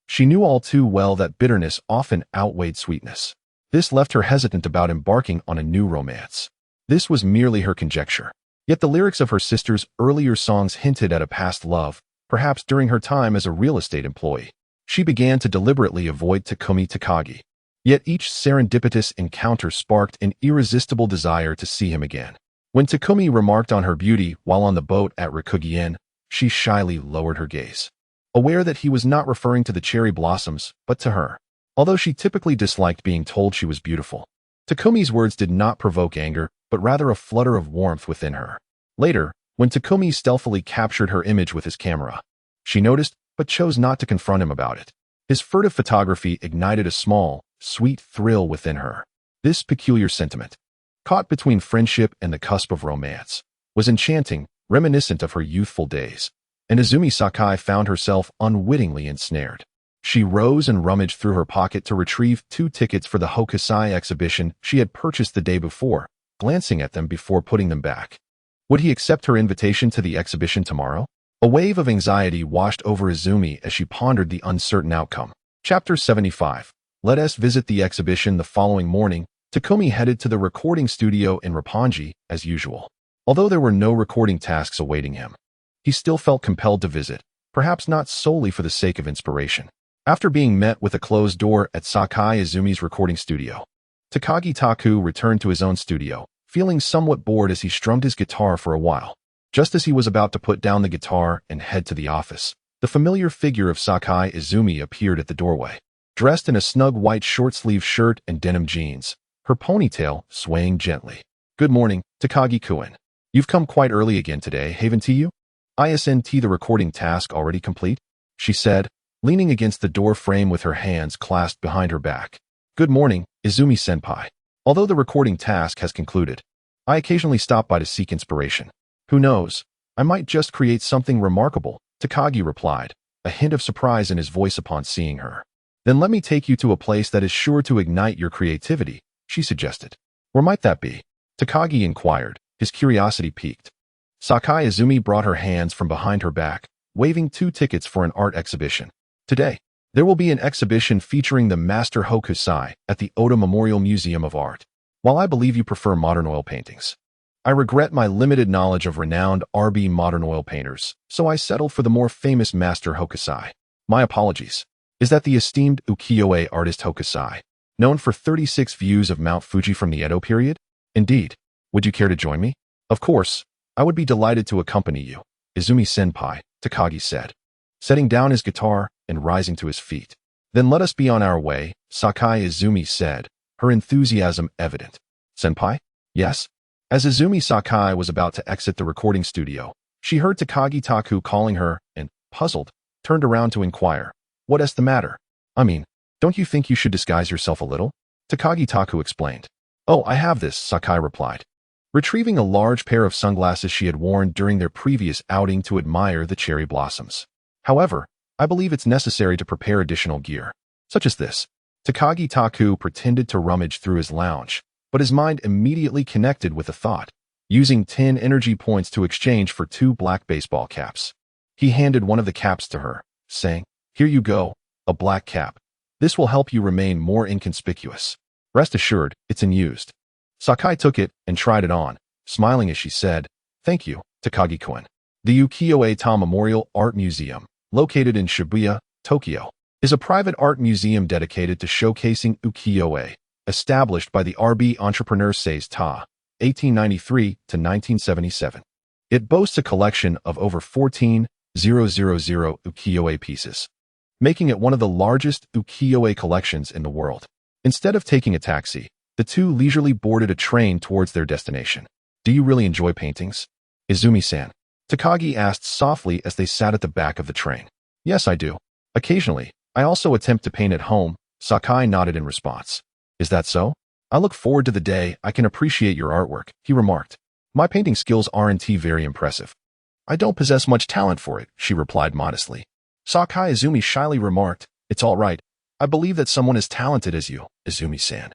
Speaker 1: She knew all too well that bitterness often outweighed sweetness. This left her hesitant about embarking on a new romance. This was merely her conjecture. Yet the lyrics of her sister's earlier songs hinted at a past love, perhaps during her time as a real estate employee. She began to deliberately avoid Takumi Takagi. Yet each serendipitous encounter sparked an irresistible desire to see him again. When Takumi remarked on her beauty while on the boat at Rikugien, she shyly lowered her gaze, aware that he was not referring to the cherry blossoms, but to her. Although she typically disliked being told she was beautiful, Takumi's words did not provoke anger, but rather a flutter of warmth within her. Later, when Takumi stealthily captured her image with his camera, she noticed but chose not to confront him about it. His furtive photography ignited a small, sweet thrill within her. This peculiar sentiment, caught between friendship and the cusp of romance, was enchanting, reminiscent of her youthful days, and Izumi Sakai found herself unwittingly ensnared. She rose and rummaged through her pocket to retrieve 2 tickets for the Hokusai exhibition she had purchased the day before, glancing at them before putting them back. Would he accept her invitation to the exhibition tomorrow? A wave of anxiety washed over Izumi as she pondered the uncertain outcome. Chapter 75. Let us visit the exhibition the following morning. Takumi headed to the recording studio in Roppongi, as usual. Although there were no recording tasks awaiting him, he still felt compelled to visit, perhaps not solely for the sake of inspiration. After being met with a closed door at Sakai Izumi's recording studio, Takagi Taku returned to his own studio, feeling somewhat bored as he strummed his guitar for a while. Just as he was about to put down the guitar and head to the office, the familiar figure of Sakai Izumi appeared at the doorway. Dressed in a snug white short-sleeved shirt and denim jeans, her ponytail swaying gently. "Good morning, Takagi-kun. You've come quite early again today, haven't you? Isn't the recording task already complete?" she said, leaning against the door frame with her hands clasped behind her back. "Good morning, Izumi-senpai. Although the recording task has concluded, I occasionally stop by to seek inspiration. Who knows, I might just create something remarkable," Takagi replied, a hint of surprise in his voice upon seeing her. "Then let me take you to a place that is sure to ignite your creativity," she suggested. "Where might that be?" Takagi inquired, his curiosity piqued. Sakai Izumi brought her hands from behind her back, waving 2 tickets for an art exhibition. "Today, there will be an exhibition featuring the Master Hokusai at the Oda Memorial Museum of Art. While I believe you prefer modern oil paintings, I regret my limited knowledge of renowned RB modern oil painters, so I settled for the more famous Master Hokusai. My apologies. Is that the esteemed ukiyo-e artist Hokusai, known for 36 views of Mount Fuji from the Edo period? Indeed. Would you care to join me?" "Of course. I would be delighted to accompany you, Izumi-senpai," Takagi said, setting down his guitar and rising to his feet. "Then let us be on our way," Sakai Izumi said, her enthusiasm evident. "Senpai?" "Yes?" As Izumi Sakai was about to exit the recording studio, she heard Takagi Taku calling her and, puzzled, turned around to inquire, "What's the matter? I mean, don't you think you should disguise yourself a little?" Takagi Taku explained. "Oh, I have this," Sakai replied, retrieving a large pair of sunglasses she had worn during their previous outing to admire the cherry blossoms. "However, I believe it's necessary to prepare additional gear, such as this." Takagi Taku pretended to rummage through his lounge, but his mind immediately connected with a thought, using 10 energy points to exchange for 2 black baseball caps. He handed one of the caps to her, saying, "Here you go, a black cap. This will help you remain more inconspicuous. Rest assured, it's unused." Sakai took it and tried it on, smiling as she said, "Thank you, Takagi-kun." The Ukiyo-e Memorial Art Museum, located in Shibuya, Tokyo, is a private art museum dedicated to showcasing ukiyo-e, established by the RB entrepreneur Seis Ta, 1893 to 1977. It boasts a collection of over 14,000 ukiyo-e pieces, making it one of the largest ukiyo-e collections in the world. Instead of taking a taxi, the two leisurely boarded a train towards their destination. "Do you really enjoy paintings, Izumi-san?" Takagi asked softly as they sat at the back of the train. "Yes, I do. Occasionally, I also attempt to paint at home," Sakai nodded in response. "Is that so? I look forward to the day I can appreciate your artwork," he remarked. "My painting skills aren't very impressive. I don't possess much talent for it," she replied modestly. Sakai Izumi shyly remarked, "It's all right. I believe that someone as talented as you, Izumi-san,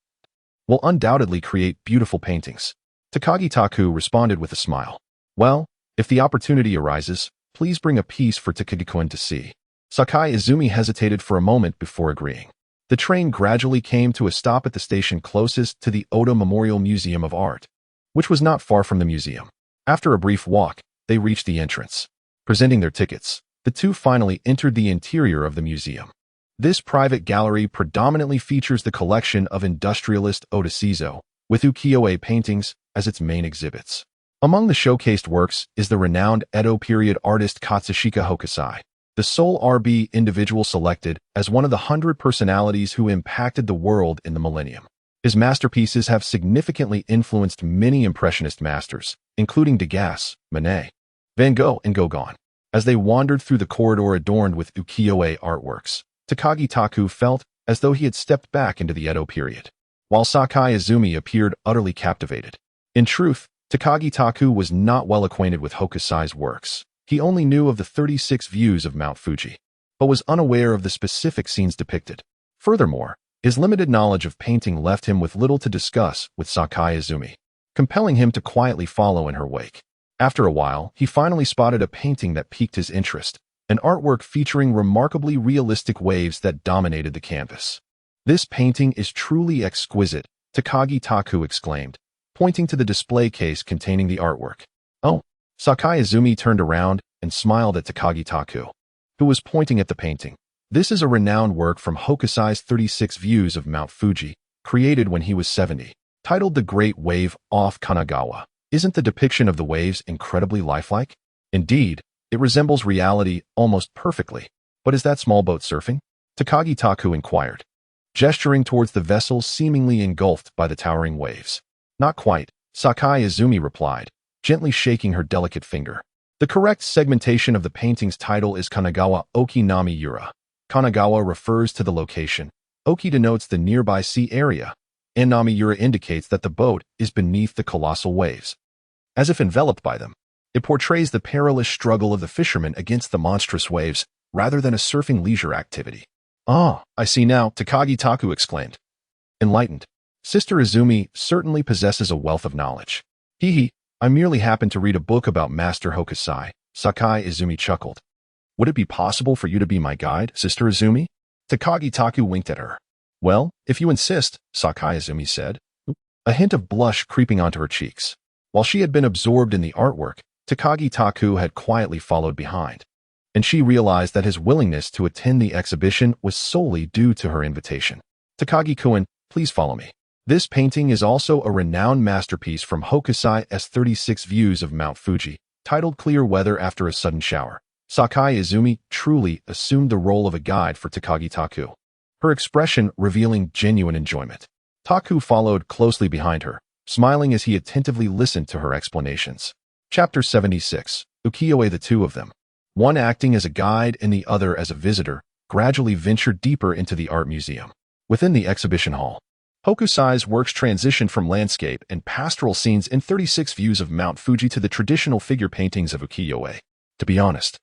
Speaker 1: will undoubtedly create beautiful paintings." Takagi Taku responded with a smile. "Well, if the opportunity arises, please bring a piece for Takagi-kun to see." Sakai Izumi hesitated for a moment before agreeing. The train gradually came to a stop at the station closest to the Oda Memorial Museum of Art, which was not far from the museum. After a brief walk, they reached the entrance. Presenting their tickets, the two finally entered the interior of the museum. This private gallery predominantly features the collection of industrialist Oda Shizo, with ukiyo-e paintings as its main exhibits. Among the showcased works is the renowned Edo period artist Katsushika Hokusai, the sole RB individual selected as one of the 100 personalities who impacted the world in the millennium. His masterpieces have significantly influenced many Impressionist masters, including Degas, Manet, Van Gogh, and Gauguin. As they wandered through the corridor adorned with ukiyo-e artworks, Takagi Taku felt as though he had stepped back into the Edo period, while Sakai Izumi appeared utterly captivated. In truth, Takagi Taku was not well acquainted with Hokusai's works. He only knew of the 36 views of Mount Fuji, but was unaware of the specific scenes depicted. Furthermore, his limited knowledge of painting left him with little to discuss with Sakai Izumi, compelling him to quietly follow in her wake. After a while, he finally spotted a painting that piqued his interest, an artwork featuring remarkably realistic waves that dominated the canvas. "This painting is truly exquisite," Takagi Taku exclaimed, pointing to the display case containing the artwork. "Oh." Sakai Izumi turned around and smiled at Takagi Taku, who was pointing at the painting. "This is a renowned work from Hokusai's 36 Views of Mount Fuji, created when he was 70, titled The Great Wave off Kanagawa. Isn't the depiction of the waves incredibly lifelike? Indeed, it resembles reality almost perfectly. But is that small boat surfing?" Takagi Taku inquired, gesturing towards the vessel seemingly engulfed by the towering waves. "Not quite," Sakai Izumi replied, gently shaking her delicate finger. The correct segmentation of the painting's title is Kanagawa Oki Nami Yura. Kanagawa refers to the location, Oki denotes the nearby sea area, and Nami Yura indicates that the boat is beneath the colossal waves. As if enveloped by them, it portrays the perilous struggle of the fishermen against the monstrous waves, rather than a surfing leisure activity. "Ah, I see now," Takagi Taku exclaimed, enlightened. "Sister Izumi certainly possesses a wealth of knowledge." "Hee, I merely happened to read a book about Master Hokusai," Sakai Izumi chuckled. "Would it be possible for you to be my guide, Sister Izumi?" Takagi Taku winked at her. "Well, if you insist," Sakai Izumi said, a hint of blush creeping onto her cheeks. While she had been absorbed in the artwork, Takagi Taku had quietly followed behind, and she realized that his willingness to attend the exhibition was solely due to her invitation. "Takagi-kun, please follow me. This painting is also a renowned masterpiece from Hokusai's 36 Views of Mount Fuji, titled Clear Weather After a Sudden Shower." Sakai Izumi truly assumed the role of a guide for Takagi Taku, her expression revealing genuine enjoyment. Taku followed closely behind her, smiling as he attentively listened to her explanations. Chapter 76. Ukiyo-e. The two of them, one acting as a guide and the other as a visitor, gradually ventured deeper into the art museum. Within the exhibition hall, Hokusai's works transitioned from landscape and pastoral scenes in 36 Views of Mount Fuji to the traditional figure paintings of ukiyo-e. To be honest,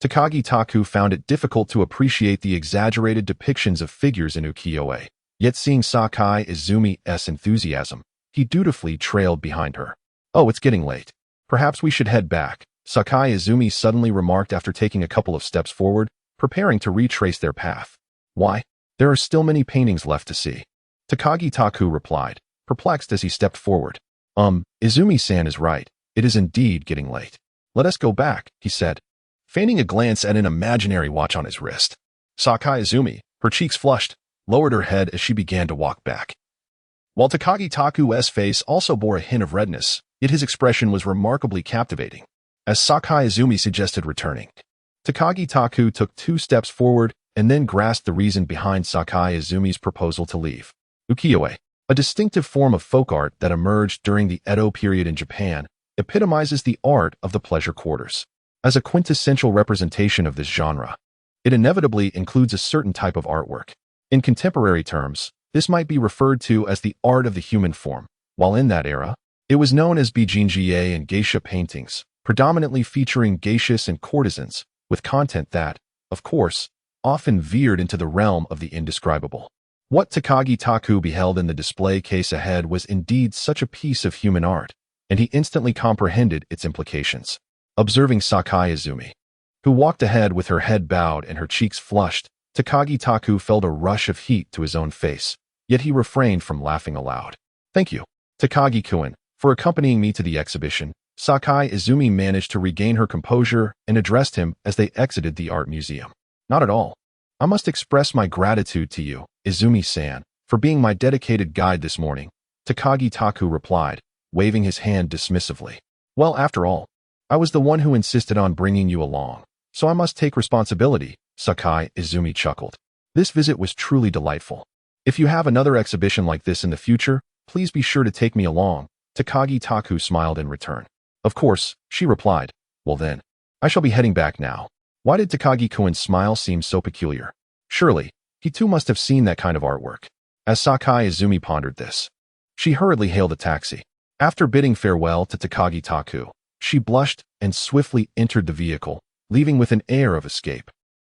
Speaker 1: Takagi Taku found it difficult to appreciate the exaggerated depictions of figures in ukiyo-e, yet seeing Sakai Izumi's enthusiasm, he dutifully trailed behind her. "Oh, it's getting late. Perhaps we should head back," Sakai Izumi suddenly remarked after taking a couple of steps forward, preparing to retrace their path. "Why? There are still many paintings left to see," Takagi Taku replied, perplexed as he stepped forward. Izumi-san is right. It is indeed getting late. Let us go back," he said, feigning a glance at an imaginary watch on his wrist. Sakai Izumi, her cheeks flushed, lowered her head as she began to walk back. While Takagi Taku's face also bore a hint of redness, yet his expression was remarkably captivating. As Sakai Izumi suggested returning, Takagi Taku took 2 steps forward and then grasped the reason behind Sakai Izumi's proposal to leave. Ukiyo-e, a distinctive form of folk art that emerged during the Edo period in Japan, epitomizes the art of the pleasure quarters. As a quintessential representation of this genre, it inevitably includes a certain type of artwork. In contemporary terms, this might be referred to as the art of the human form, while in that era, it was known as bijinji and geisha paintings, predominantly featuring geishas and courtesans, with content that, of course, often veered into the realm of the indescribable. What Takagi Taku beheld in the display case ahead was indeed such a piece of human art, and he instantly comprehended its implications. Observing Sakai Izumi, who walked ahead with her head bowed and her cheeks flushed, Takagi Taku felt a rush of heat to his own face, yet he refrained from laughing aloud. "Thank you, Takagi-kun, for accompanying me to the exhibition." Sakai Izumi managed to regain her composure and addressed him as they exited the art museum. "Not at all. I must express my gratitude to you, Izumi-san, for being my dedicated guide this morning," Takagi Taku replied, waving his hand dismissively. "Well, after all, I was the one who insisted on bringing you along, so I must take responsibility," Sakai Izumi chuckled. This visit was truly delightful. If you have another exhibition like this in the future, please be sure to take me along. Takagi Taku smiled in return. Of course, she replied. Well then, I shall be heading back now. Why did Takagi-kun's smile seem so peculiar? Surely, he too must have seen that kind of artwork. As Sakai Izumi pondered this, she hurriedly hailed a taxi. After bidding farewell to Takagi Taku, she blushed and swiftly entered the vehicle, leaving with an air of escape.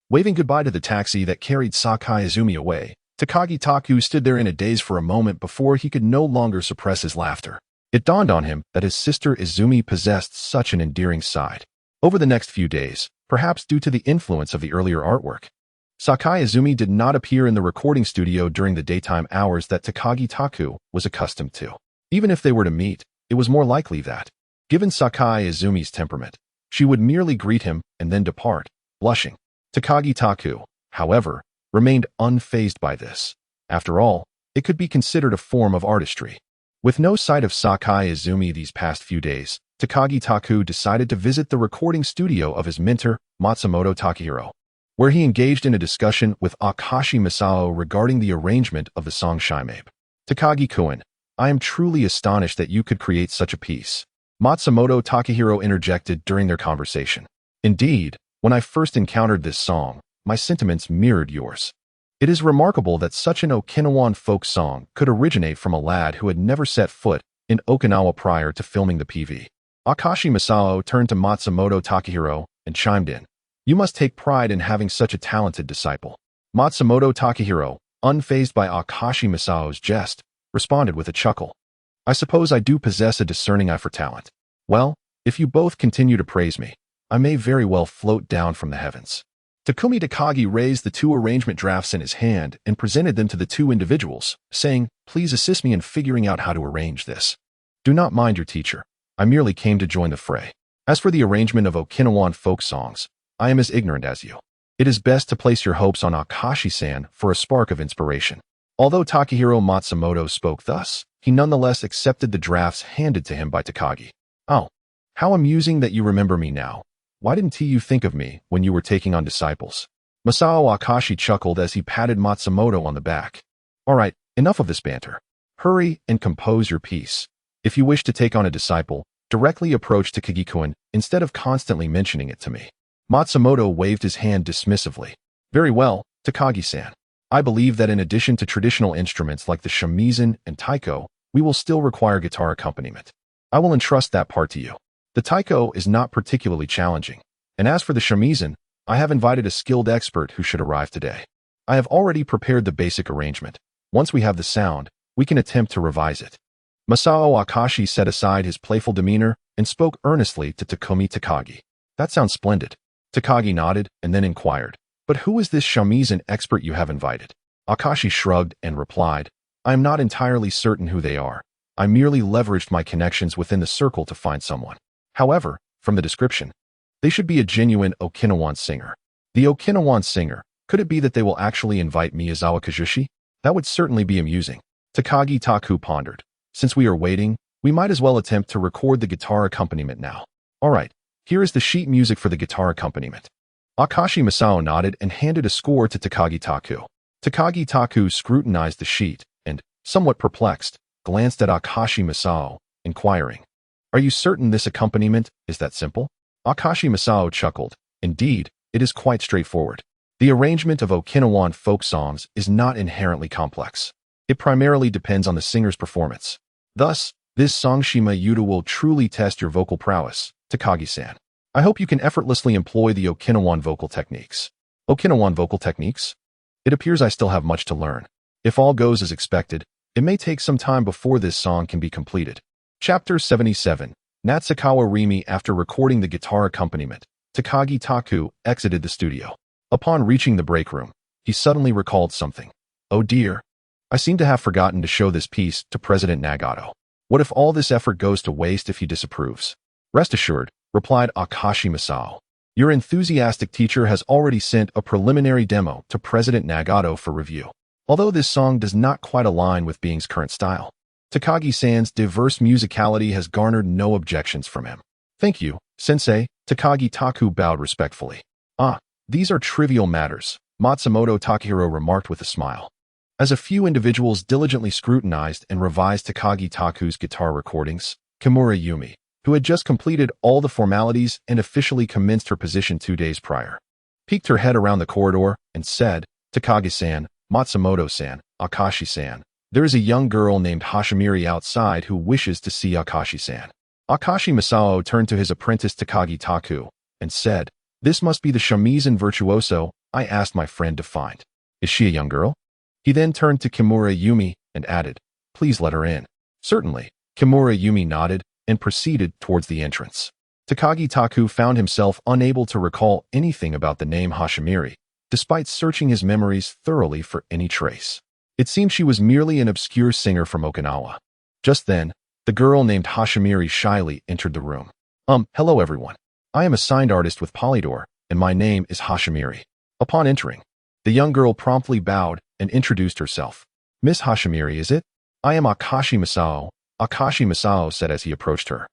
Speaker 1: Waving goodbye to the taxi that carried Sakai Izumi away, Takagi Taku stood there in a daze for a moment before he could no longer suppress his laughter. It dawned on him that his sister Izumi possessed such an endearing side. Over the next few days, perhaps due to the influence of the earlier artwork, Sakai Izumi did not appear in the recording studio during the daytime hours that Takagi Taku was accustomed to. Even if they were to meet, it was more likely that, given Sakai Izumi's temperament, she would merely greet him and then depart, blushing. Takagi Taku, however, remained unfazed by this. After all, it could be considered a form of artistry. With no sight of Sakai Izumi these past few days, Takagi Taku decided to visit the recording studio of his mentor, Matsumoto Takahiro, where he engaged in a discussion with Akashi Masao regarding the arrangement of the song Shimabe. Takagi-kun, I am truly astonished that you could create such a piece. Matsumoto Takahiro interjected during their conversation. Indeed, when I first encountered this song, my sentiments mirrored yours. It is remarkable that such an Okinawan folk song could originate from a lad who had never set foot in Okinawa prior to filming the PV. Akashi Masao turned to Matsumoto Takahiro and chimed in. You must take pride in having such a talented disciple. Matsumoto Takahiro, unfazed by Akashi Masao's jest, responded with a chuckle. I suppose I do possess a discerning eye for talent. Well, if you both continue to praise me, I may very well float down from the heavens. Takumi Takagi raised the two arrangement drafts in his hand and presented them to the two individuals, saying, Please assist me in figuring out how to arrange this. Do not mind your teacher. I merely came to join the fray. As for the arrangement of Okinawan folk songs, I am as ignorant as you. It is best to place your hopes on Akashi-san for a spark of inspiration. Although Takahiro Matsumoto spoke thus, he nonetheless accepted the drafts handed to him by Takagi. Oh, how amusing that you remember me now. Why didn't you think of me when you were taking on disciples? Masao Akashi chuckled as he patted Matsumoto on the back. All right, enough of this banter. Hurry and compose your piece. If you wish to take on a disciple, directly approach Takagi-kun instead of constantly mentioning it to me. Matsumoto waved his hand dismissively. Very well, Takagi-san. I believe that in addition to traditional instruments like the shamisen and taiko, we will still require guitar accompaniment. I will entrust that part to you. The taiko is not particularly challenging, and as for the shamisen, I have invited a skilled expert who should arrive today. I have already prepared the basic arrangement. Once we have the sound, we can attempt to revise it. Masao Akashi set aside his playful demeanor and spoke earnestly to Takumi Takagi. That sounds splendid. Takagi nodded and then inquired, But who is this shamisen expert you have invited? Akashi shrugged and replied, I am not entirely certain who they are. I merely leveraged my connections within the circle to find someone. However, from the description, they should be a genuine Okinawan singer. The Okinawan singer, could it be that they will actually invite Miyazawa Kazushi? That would certainly be amusing. Takagi Taku pondered. Since we are waiting, we might as well attempt to record the guitar accompaniment now. All right, here is the sheet music for the guitar accompaniment. Akashi Masao nodded and handed a score to Takagi Taku. Takagi Taku scrutinized the sheet and, somewhat perplexed, glanced at Akashi Masao, inquiring, Are you certain this accompaniment is that simple? Akashi Masao chuckled. Indeed, it is quite straightforward. The arrangement of Okinawan folk songs is not inherently complex. It primarily depends on the singer's performance. Thus, this song Shima Yuta will truly test your vocal prowess, Takagi-san. I hope you can effortlessly employ the Okinawan vocal techniques. Okinawan vocal techniques? It appears I still have much to learn. If all goes as expected, it may take some time before this song can be completed. Chapter 77. Natsukawa Rimi. After recording the guitar accompaniment, Takagi Taku exited the studio. Upon reaching the break room, he suddenly recalled something. Oh dear. I seem to have forgotten to show this piece to President Nagato. What if all this effort goes to waste if he disapproves? Rest assured, replied Akashi Masao. Your enthusiastic teacher has already sent a preliminary demo to President Nagato for review. Although this song does not quite align with Being's current style, Takagi-san's diverse musicality has garnered no objections from him. Thank you, sensei, Takagi Taku bowed respectfully. These are trivial matters, Matsumoto Takahiro remarked with a smile. As a few individuals diligently scrutinized and revised Takagi Taku's guitar recordings, Kimura Yumi, who had just completed all the formalities and officially commenced her position 2 days prior, peeked her head around the corridor and said, "Takagi-san, Matsumoto-san, Akashi-san, there is a young girl named Hashimiri outside who wishes to see Akashi-san." Akashi Masao turned to his apprentice Takagi Taku and said, "This must be the shamisen virtuoso I asked my friend to find. Is she a young girl?" He then turned to Kimura Yumi and added, "Please let her in." "Certainly." Kimura Yumi nodded and proceeded towards the entrance. Takagi Taku found himself unable to recall anything about the name Hashimiri, despite searching his memories thoroughly for any trace. It seemed she was merely an obscure singer from Okinawa. Just then, the girl named Hashimiri shyly entered the room. Hello everyone. I am a signed artist with Polydor, and my name is Hashimiri." Upon entering, the young girl promptly bowed and introduced herself. "Miss Hashimiri, is it? I am Akashi Masao," Akashi Masao said as he approached her.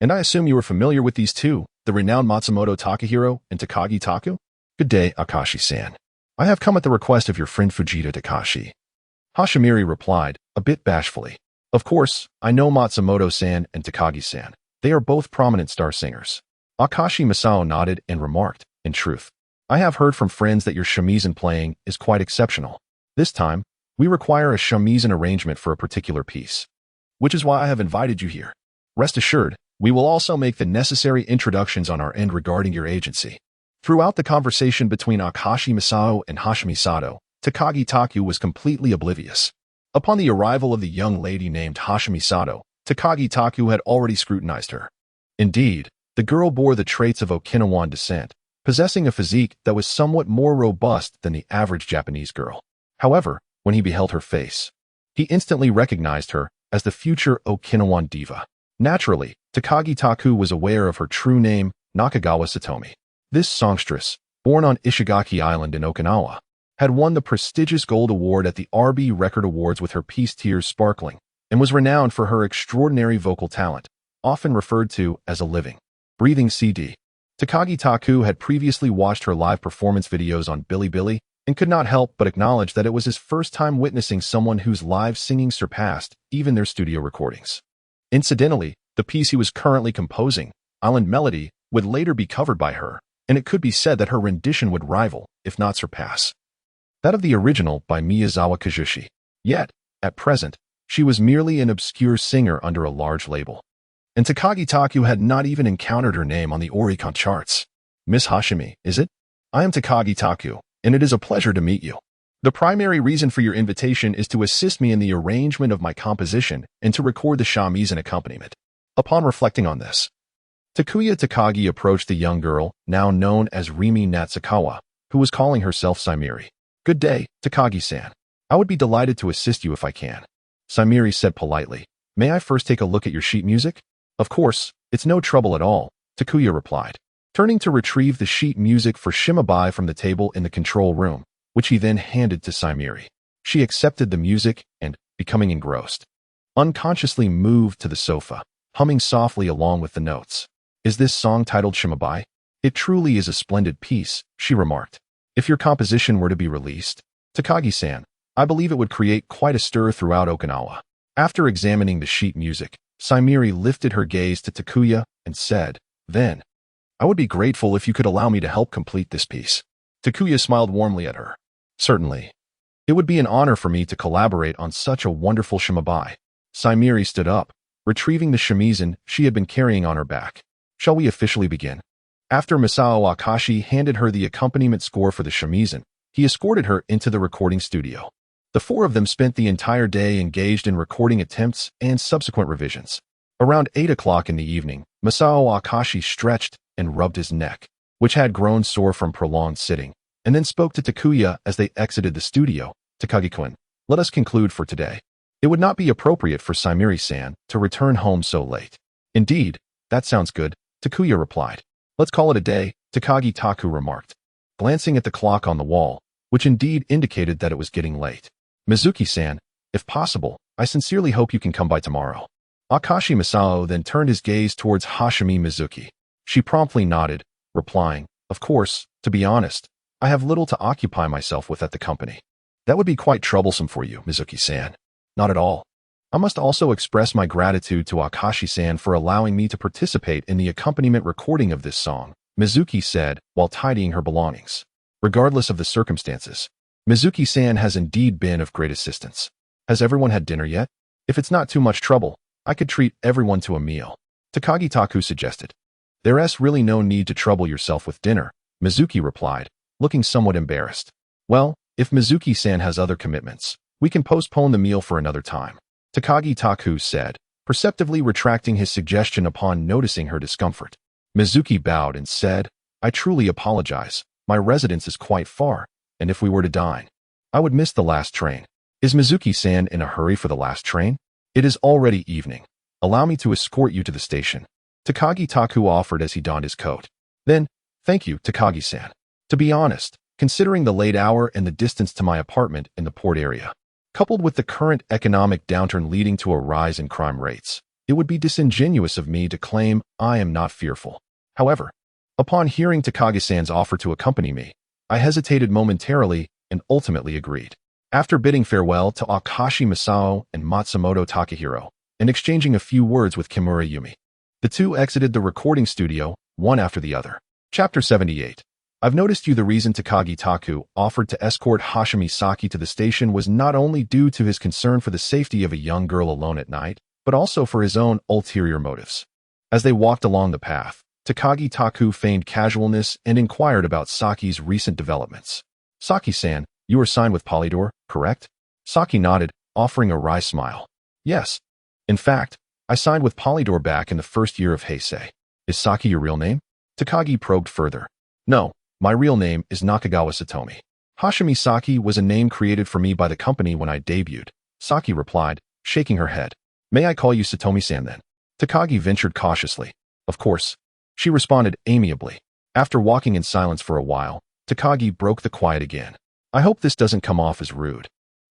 Speaker 1: "And I assume you are familiar with these two, the renowned Matsumoto Takahiro and Takagi Taku?" "Good day, Akashi-san. I have come at the request of your friend Fujita Takashi." Hashimiri replied, a bit bashfully. "Of course, I know Matsumoto-san and Takagi-san. They are both prominent star singers." Akashi Masao nodded and remarked, "In truth, I have heard from friends that your shamisen playing is quite exceptional. This time, we require a shamisen arrangement for a particular piece, which is why I have invited you here. Rest assured, we will also make the necessary introductions on our end regarding your agency." Throughout the conversation between Akashi Masao and Hashimi Sato, Takagi Taku was completely oblivious. Upon the arrival of the young lady named Hashimi Sato, Takagi Taku had already scrutinized her. Indeed, the girl bore the traits of Okinawan descent, possessing a physique that was somewhat more robust than the average Japanese girl. However, when he beheld her face, he instantly recognized her as the future Okinawan diva. Naturally, Takagi Taku was aware of her true name, Nakagawa Satomi. This songstress, born on Ishigaki Island in Okinawa, had won the prestigious Gold Award at the RB Record Awards with her piece Tears Sparkling, and was renowned for her extraordinary vocal talent, often referred to as a living, breathing CD. Takagi Taku had previously watched her live performance videos on Bilibili and could not help but acknowledge that it was his first time witnessing someone whose live singing surpassed even their studio recordings. Incidentally, the piece he was currently composing, Island Melody, would later be covered by her, and it could be said that her rendition would rival, if not surpass, that of the original by Miyazawa Kazushi. Yet, at present, she was merely an obscure singer under a large label. And Takagi Taku had not even encountered her name on the Oricon charts. "Miss Hashimi, is it? I am Takagi Taku, and it is a pleasure to meet you. The primary reason for your invitation is to assist me in the arrangement of my composition and to record the shamisen accompaniment." Upon reflecting on this, Takuya Takagi approached the young girl, now known as Rimi Natsukawa, who was calling herself Saimiri. "Good day, Takagi-san. I would be delighted to assist you if I can." Saimiri said politely, "May I first take a look at your sheet music?" "Of course, it's no trouble at all," Takuya replied, turning to retrieve the sheet music for Shimabai from the table in the control room, which he then handed to Saimiri. She accepted the music and, becoming engrossed, unconsciously moved to the sofa, humming softly along with the notes. "Is this song titled Shimabai? It truly is a splendid piece," she remarked. "If your composition were to be released, Takagi-san, I believe it would create quite a stir throughout Okinawa." After examining the sheet music, Saimiri lifted her gaze to Takuya and said, "Then, I would be grateful if you could allow me to help complete this piece." Takuya smiled warmly at her. "Certainly. It would be an honor for me to collaborate on such a wonderful shimabai." Saimiri stood up, retrieving the shamisen she had been carrying on her back. "Shall we officially begin?" After Masao Akashi handed her the accompaniment score for the shamisen, he escorted her into the recording studio. The four of them spent the entire day engaged in recording attempts and subsequent revisions. Around 8 o'clock in the evening, Masao Akashi stretched and rubbed his neck, which had grown sore from prolonged sitting, and then spoke to Takuya as they exited the studio. "Takagi-kun, let us conclude for today. It would not be appropriate for Saimiri-san to return home so late." "Indeed, that sounds good," Takuya replied. "Let's call it a day," Takagi Taku remarked, glancing at the clock on the wall, which indeed indicated that it was getting late. "Mizuki-san, if possible, I sincerely hope you can come by tomorrow." Akashi Masao then turned his gaze towards Hashimi Mizuki. She promptly nodded, replying, "Of course, to be honest, I have little to occupy myself with at the company." That would be quite troublesome for you, Mizuki-san. Not at all. I must also express my gratitude to Akashi-san for allowing me to participate in the accompaniment recording of this song, Mizuki said while tidying her belongings. Regardless of the circumstances, Mizuki-san has indeed been of great assistance. Has everyone had dinner yet? If it's not too much trouble, I could treat everyone to a meal, Takagi-taku suggested. There's really no need to trouble yourself with dinner, Mizuki replied, looking somewhat embarrassed. Well, if Mizuki-san has other commitments, we can postpone the meal for another time, Takagi-taku said, perceptively retracting his suggestion upon noticing her discomfort. Mizuki bowed and said, I truly apologize. My residence is quite far, and if we were to dine, I would miss the last train. Is Mizuki-san in a hurry for the last train? It is already evening. Allow me to escort you to the station, Takagi-taku offered as he donned his coat. Then, thank you, Takagi-san. To be honest, considering the late hour and the distance to my apartment in the port area, coupled with the current economic downturn leading to a rise in crime rates, it would be disingenuous of me to claim I am not fearful. However, upon hearing Takagi-san's offer to accompany me, I hesitated momentarily and ultimately agreed. After bidding farewell to Akashi Masao and Matsumoto Takahiro, and exchanging a few words with Kimura Yumi, the two exited the recording studio, one after the other. Chapter 78. I've noticed the reason Takagi-taku offered to escort Hashimi Saki to the station was not only due to his concern for the safety of a young girl alone at night, but also for his own ulterior motives. As they walked along the path, Takagi-taku feigned casualness and inquired about Saki's recent developments. Saki-san, you were signed with Polydor, correct? Saki nodded, offering a wry smile. Yes. In fact, I signed with Polydor back in the first year of Heisei. Is Saki your real name? Takagi probed further. No. My real name is Nakagawa Satomi. Hashimi Saki was a name created for me by the company when I debuted, Saki replied, shaking her head. May I call you Satomi-san then? Takagi ventured cautiously. Of course. She responded amiably. After walking in silence for a while, Takagi broke the quiet again. I hope this doesn't come off as rude,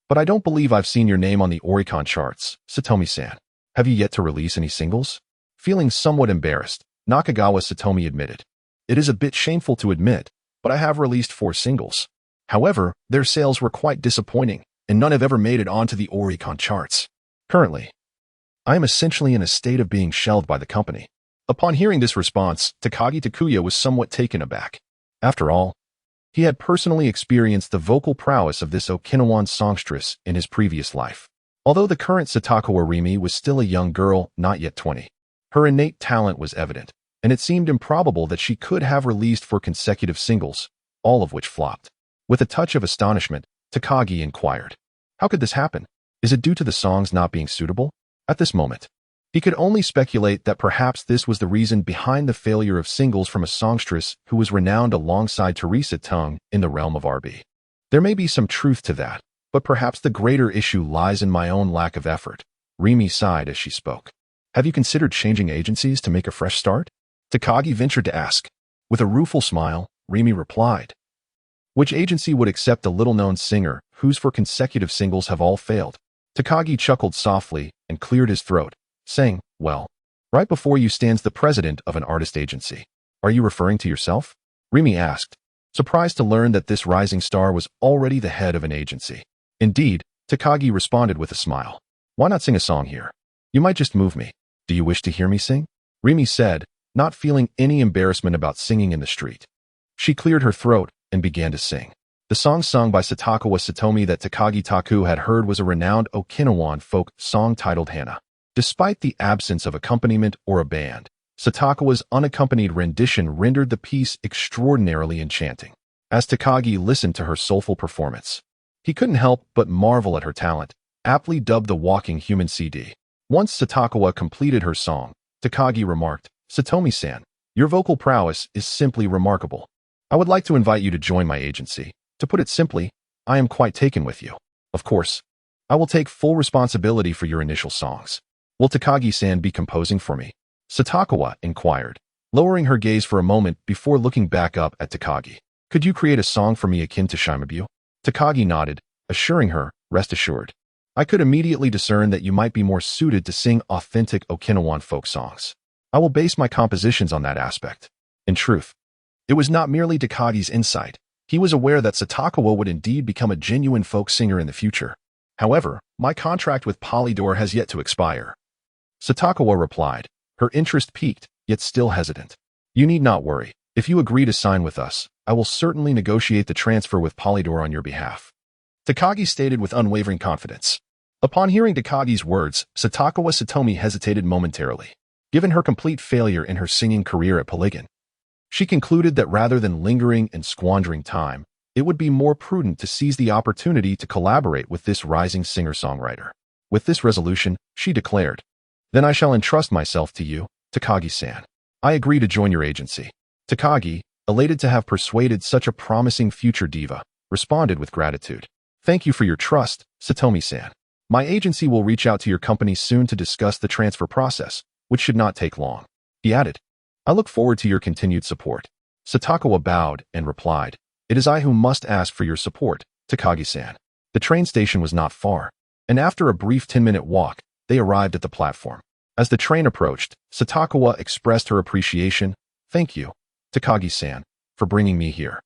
Speaker 1: but I don't believe I've seen your name on the Oricon charts, Satomi-san. Have you yet to release any singles? Feeling somewhat embarrassed, Nakagawa Satomi admitted. It is a bit shameful to admit, but I have released 4 singles. However, their sales were quite disappointing, and none have ever made it onto the Oricon charts. Currently, I am essentially in a state of being shelved by the company. Upon hearing this response, Takagi Takuya was somewhat taken aback. After all, he had personally experienced the vocal prowess of this Okinawan songstress in his previous life. Although the current Satakawa Rimi was still a young girl, not yet 20, her innate talent was evident, and it seemed improbable that she could have released 4 consecutive singles, all of which flopped. With a touch of astonishment, Takagi inquired, how could this happen? Is it due to the songs not being suitable? At this moment, he could only speculate that perhaps this was the reason behind the failure of singles from a songstress who was renowned alongside Teresa Tung in the realm of R&B. There may be some truth to that, but perhaps the greater issue lies in my own lack of effort. Rimi sighed as she spoke. Have you considered changing agencies to make a fresh start? Takagi ventured to ask. With a rueful smile, Rimi replied. Which agency would accept a little-known singer whose 4 consecutive singles have all failed? Takagi chuckled softly and cleared his throat, saying, well, right before you stands the president of an artist agency. Are you referring to yourself? Rimi asked, surprised to learn that this rising star was already the head of an agency. Indeed, Takagi responded with a smile. Why not sing a song here? You might just move me. Do you wish to hear me sing? Rimi said, not feeling any embarrassment about singing in the street. She cleared her throat and began to sing. The song sung by Satakawa Satomi that Takagi-taku had heard was a renowned Okinawan folk song titled Hana. Despite the absence of accompaniment or a band, Satakawa's unaccompanied rendition rendered the piece extraordinarily enchanting. As Takagi listened to her soulful performance, he couldn't help but marvel at her talent, aptly dubbed the walking human CD. Once Satakawa completed her song, Takagi remarked, Satomi-san, your vocal prowess is simply remarkable. I would like to invite you to join my agency. To put it simply, I am quite taken with you. Of course, I will take full responsibility for your initial songs. Will Takagi-san be composing for me? Satakawa inquired, lowering her gaze for a moment before looking back up at Takagi. Could you create a song for me akin to Shimabue? Takagi nodded, assuring her, rest assured. I could immediately discern that you might be more suited to sing authentic Okinawan folk songs. I will base my compositions on that aspect. In truth, it was not merely Takagi's insight. He was aware that Satakawa would indeed become a genuine folk singer in the future. However, my contract with Polydor has yet to expire. Satakawa replied, her interest piqued, yet still hesitant. You need not worry. If you agree to sign with us, I will certainly negotiate the transfer with Polydor on your behalf. Takagi stated with unwavering confidence. Upon hearing Takagi's words, Satakawa Satomi hesitated momentarily. Given her complete failure in her singing career at Polygon, she concluded that rather than lingering and squandering time, it would be more prudent to seize the opportunity to collaborate with this rising singer-songwriter. With this resolution, she declared, Then I shall entrust myself to you, Takagi-san. I agree to join your agency. Takagi, elated to have persuaded such a promising future diva, responded with gratitude. Thank you for your trust, Satomi-san. My agency will reach out to your company soon to discuss the transfer process, which should not take long. He added, I look forward to your continued support. Satakawa bowed and replied, It is I who must ask for your support, Takagi-san. The train station was not far, and after a brief 10-minute walk, they arrived at the platform. As the train approached, Satakawa expressed her appreciation. Thank you, Takagi-san, for bringing me here.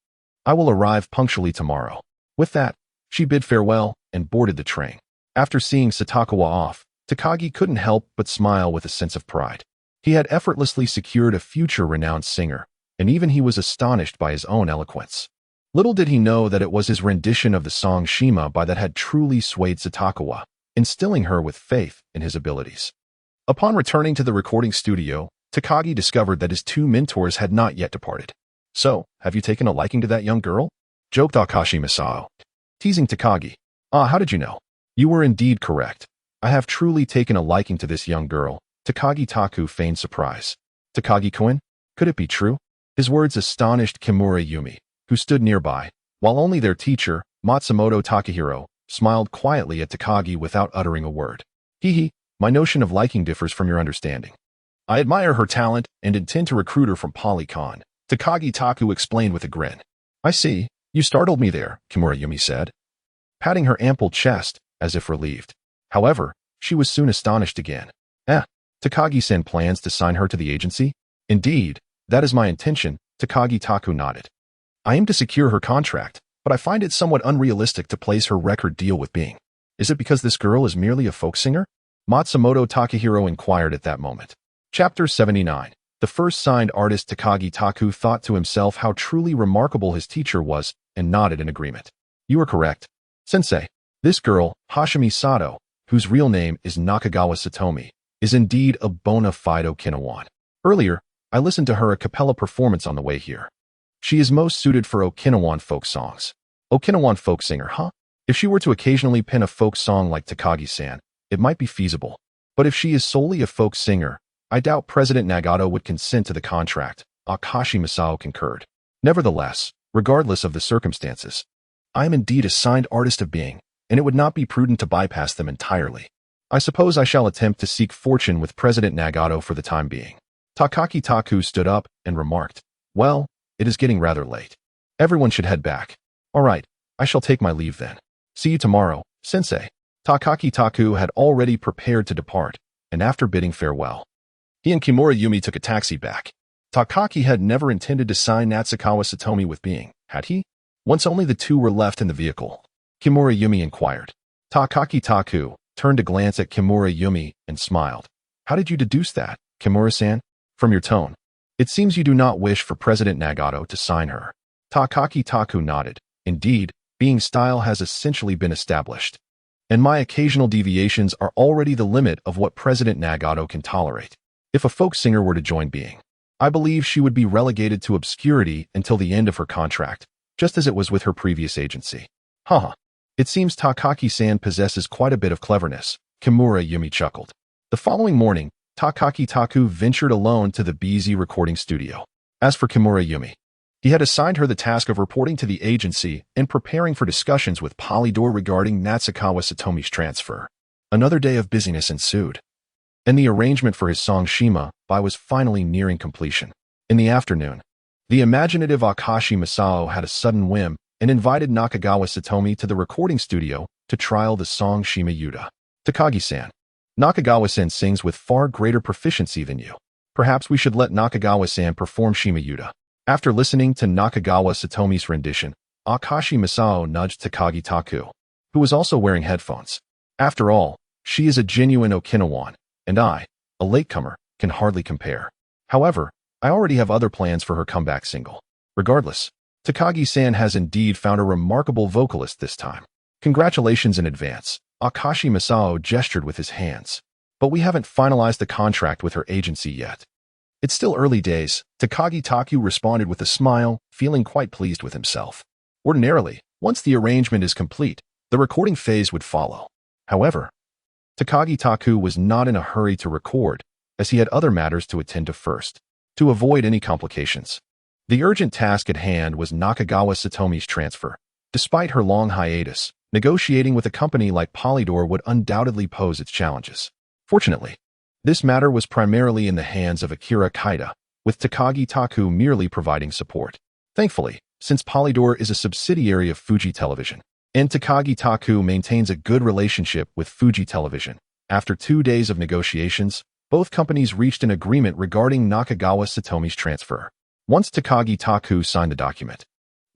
Speaker 1: I will arrive punctually tomorrow. With that, she bid farewell and boarded the train. After seeing Satakawa off, Takagi couldn't help but smile with a sense of pride. He had effortlessly secured a future renowned singer, and even he was astonished by his own eloquence. Little did he know that it was his rendition of the song Shima by that had truly swayed Satakawa, instilling her with faith in his abilities. Upon returning to the recording studio, Takagi discovered that his two mentors had not yet departed. So, have you taken a liking to that young girl? Joked Akashi Masao, teasing Takagi. How did you know? You were indeed correct. I have truly taken a liking to this young girl. Takagi Taku feigned surprise. Takagi-kun? Could it be true? His words astonished Kimura Yumi, who stood nearby, while only their teacher, Matsumoto Takahiro, smiled quietly at Takagi without uttering a word. Hee, my notion of liking differs from your understanding. I admire her talent and intend to recruit her from Polycon, Takagi Taku explained with a grin. I see, you startled me there, Kimura Yumi said, patting her ample chest, as if relieved. However, she was soon astonished again. Takagi-san plans to sign her to the agency? Indeed, that is my intention, Takagi Taku nodded. I aim to secure her contract, but I find it somewhat unrealistic to place her record deal with Bing. Is it because this girl is merely a folk singer? Matsumoto Takahiro inquired at that moment. Chapter 79. The first signed artist Takagi Taku thought to himself how truly remarkable his teacher was, and nodded in agreement. You are correct, Sensei. This girl, Hashimi Sato, whose real name is Nakagawa Satomi, is indeed a bona fide Okinawan. Earlier, I listened to her a cappella performance on the way here. She is most suited for Okinawan folk songs. Okinawan folk singer, huh? If she were to occasionally pen a folk song like Takagi-san, it might be feasible. But if she is solely a folk singer, I doubt President Nagato would consent to the contract, Akashi Masao concurred. Nevertheless, regardless of the circumstances, I am indeed a signed artist of Being, and it would not be prudent to bypass them entirely. I suppose I shall attempt to seek fortune with President Nagato for the time being. Takagi Taku stood up and remarked, Well, it is getting rather late. Everyone should head back. All right, I shall take my leave then. See you tomorrow, Sensei. Takagi Taku had already prepared to depart, and after bidding farewell, he and Kimura Yumi took a taxi back. Takagi had never intended to sign Natsukawa Satomi with Being, had he? Once only the two were left in the vehicle, Kimura Yumi inquired. Takagi Taku turned to glance at Kimura Yumi and smiled. How did you deduce that, Kimura-san? From your tone. It seems you do not wish for President Nagato to sign her. Takagi Taku nodded. Indeed, Being's style has essentially been established, and my occasional deviations are already the limit of what President Nagato can tolerate. If a folk singer were to join Being, I believe she would be relegated to obscurity until the end of her contract, just as it was with her previous agency. It seems Takagi-san possesses quite a bit of cleverness, Kimura Yumi chuckled. The following morning, Takagi Taku ventured alone to the BZ recording studio. As for Kimura Yumi, he had assigned her the task of reporting to the agency and preparing for discussions with Polydor regarding Natsukawa Satomi's transfer. Another day of busyness ensued, and the arrangement for his song Shima was finally nearing completion. In the afternoon, the imaginative Akashi Masao had a sudden whim and invited Nakagawa Satomi to the recording studio to trial the song Shima Yuta. Takagi-san, Nakagawa-san sings with far greater proficiency than you. Perhaps we should let Nakagawa-san perform Shima Yuta. After listening to Nakagawa Satomi's rendition, Akashi Masao nudged Takagi Taku, who was also wearing headphones. After all, she is a genuine Okinawan, and I, a latecomer, can hardly compare. However, I already have other plans for her comeback single. Regardless, Takagi-san has indeed found a remarkable vocalist this time. Congratulations in advance, Akashi Masao gestured with his hands. But we haven't finalized the contract with her agency yet. It's still early days, Takagi Taku responded with a smile, feeling quite pleased with himself. Ordinarily, once the arrangement is complete, the recording phase would follow. However, Takagi Taku was not in a hurry to record, as he had other matters to attend to first. To avoid any complications, the urgent task at hand was Nakagawa Satomi's transfer. Despite her long hiatus, negotiating with a company like Polydor would undoubtedly pose its challenges. Fortunately, this matter was primarily in the hands of Akira Kaida, with Takagi Taku merely providing support. Thankfully, since Polydor is a subsidiary of Fuji Television, and Takagi Taku maintains a good relationship with Fuji Television, after 2 days of negotiations, both companies reached an agreement regarding Nakagawa Satomi's transfer. Once Takagi Taku signed the document,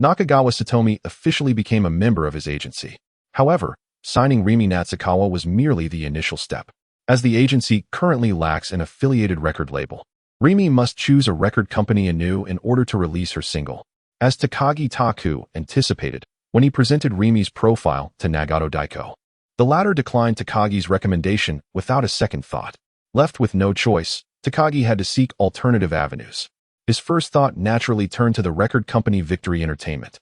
Speaker 1: Nakagawa Satomi officially became a member of his agency. However, signing Rimi Natsukawa was merely the initial step. As the agency currently lacks an affiliated record label, Rimi must choose a record company anew in order to release her single. As Takagi Taku anticipated when he presented Rimi's profile to Nagato Daiko, the latter declined Takagi's recommendation without a second thought. Left with no choice, Takagi had to seek alternative avenues. His first thought naturally turned to the record company Victory Entertainment,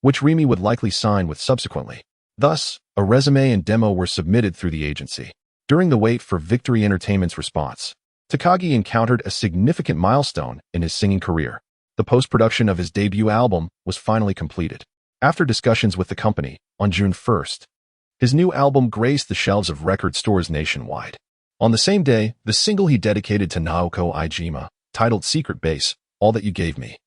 Speaker 1: which Rimi would likely sign with subsequently. Thus, a resume and demo were submitted through the agency. During the wait for Victory Entertainment's response, Takagi encountered a significant milestone in his singing career. The post-production of his debut album was finally completed. After discussions with the company, on June 1st, his new album graced the shelves of record stores nationwide. On the same day, the single he dedicated to Naoko Iijima, titled Secret Base, All That You Gave Me,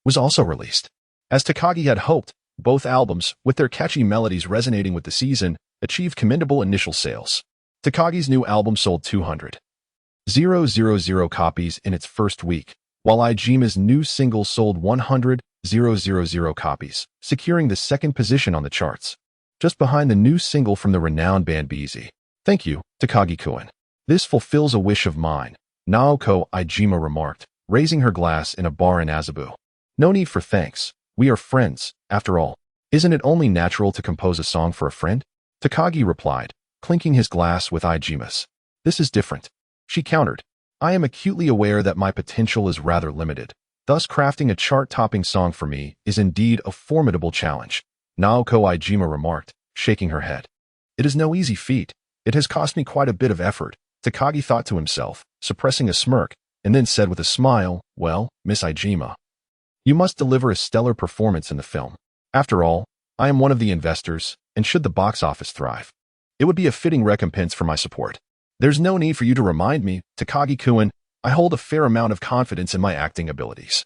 Speaker 1: was also released. As Takagi had hoped, both albums, with their catchy melodies resonating with the season, achieved commendable initial sales. Takagi's new album sold 200,000 copies in its first week, while Iijima's new single sold 100,000 copies, securing the second position on the charts, just behind the new single from the renowned band BZ. Thank you, Takagi-kun. This fulfills a wish of mine, Naoko Iijima remarked, raising her glass in a bar in Azabu. No need for thanks. We are friends, after all. Isn't it only natural to compose a song for a friend? Takagi replied, clinking his glass with Iijima's. This is different. She countered. I am acutely aware that my potential is rather limited. Thus crafting a chart-topping song for me is indeed a formidable challenge, Naoko Iijima remarked, shaking her head. It is no easy feat. It has cost me quite a bit of effort, Takagi thought to himself, suppressing a smirk, and then said with a smile, well, Miss Iijima, you must deliver a stellar performance in the film. After all, I am one of the investors, and should the box office thrive, it would be a fitting recompense for my support. There's no need for you to remind me, Takagi-kun, I hold a fair amount of confidence in my acting abilities.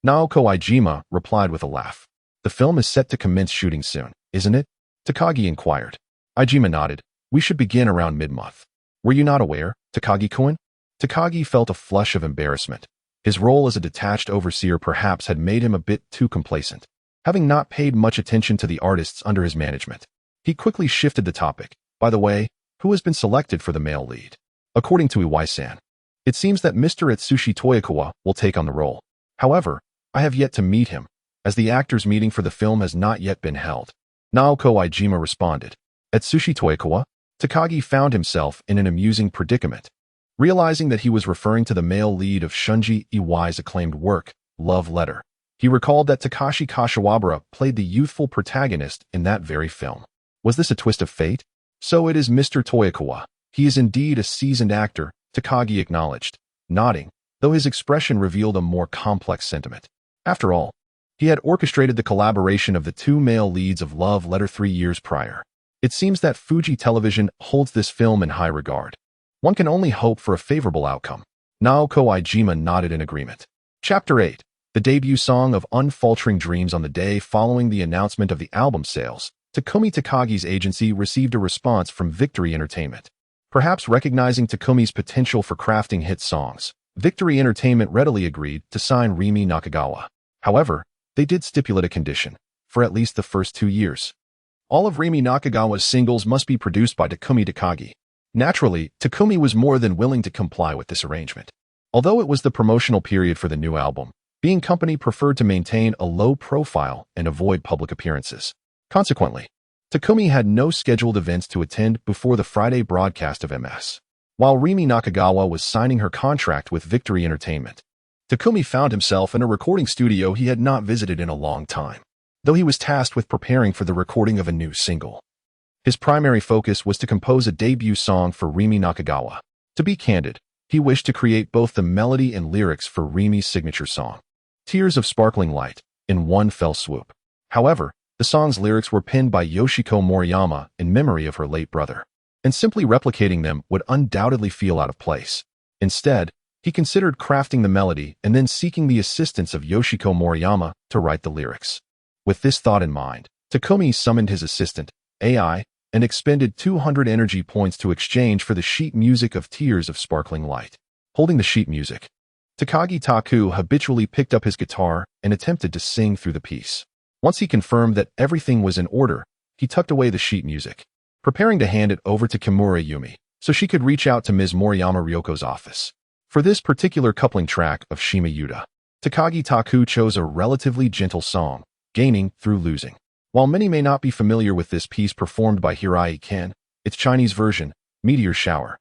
Speaker 1: Naoko Iijima replied with a laugh. The film is set to commence shooting soon, isn't it? Takagi inquired. Iijima nodded. We should begin around mid-month. Were you not aware, Takagi-kun? Takagi felt a flush of embarrassment. His role as a detached overseer perhaps had made him a bit too complacent, having not paid much attention to the artists under his management. He quickly shifted the topic. By the way, who has been selected for the male lead? According to Iwai-san, it seems that Mr. Atsushi Toyokawa will take on the role. However, I have yet to meet him, as the actors' meeting for the film has not yet been held. Naoko Iijima responded. Atsushi Toyokawa? Takagi found himself in an amusing predicament. Realizing that he was referring to the male lead of Shunji Iwai's acclaimed work, Love Letter, he recalled that Takashi Kashiwabara played the youthful protagonist in that very film. Was this a twist of fate? So it is Mr. Toyokawa. He is indeed a seasoned actor, Takagi acknowledged, nodding, though his expression revealed a more complex sentiment. After all, he had orchestrated the collaboration of the two male leads of Love Letter 3 years prior. It seems that Fuji Television holds this film in high regard. One can only hope for a favorable outcome. Naoko Iijima nodded in agreement. Chapter 8. The debut song of Unfaltering Dreams. On the day following the announcement of the album sales, Takumi Takagi's agency received a response from Victory Entertainment. Perhaps recognizing Takumi's potential for crafting hit songs, Victory Entertainment readily agreed to sign Rimi Nakagawa. However, they did stipulate a condition. for at least the first 2 years. All of Rimi Nakagawa's singles must be produced by Takumi Takagi. Naturally, Takumi was more than willing to comply with this arrangement. Although it was the promotional period for the new album, Being Company preferred to maintain a low profile and avoid public appearances. Consequently, Takumi had no scheduled events to attend before the Friday broadcast of MS. While Rimi Nakagawa was signing her contract with Victory Entertainment, Takumi found himself in a recording studio he had not visited in a long time, though he was tasked with preparing for the recording of a new single. His primary focus was to compose a debut song for Rimi Nakagawa. To be candid, he wished to create both the melody and lyrics for Rimi's signature song, Tears of Sparkling Light, in one fell swoop. However, the song's lyrics were penned by Yoshiko Moriyama in memory of her late brother, and simply replicating them would undoubtedly feel out of place. Instead, he considered crafting the melody and then seeking the assistance of Yoshiko Moriyama to write the lyrics. With this thought in mind, Takumi summoned his assistant, AI, and expended 200 energy points to exchange for the sheet music of Tears of Sparkling Light. Holding the sheet music, Takagi Taku habitually picked up his guitar and attempted to sing through the piece. Once he confirmed that everything was in order, he tucked away the sheet music, preparing to hand it over to Kimura Yumi so she could reach out to Ms. Moriyama Ryoko's office. For this particular coupling track of Shima Yuta, Takagi Taku chose a relatively gentle song, Gaining Through Losing. While many may not be familiar with this piece performed by Hirai Ken, its Chinese version, Meteor Shower,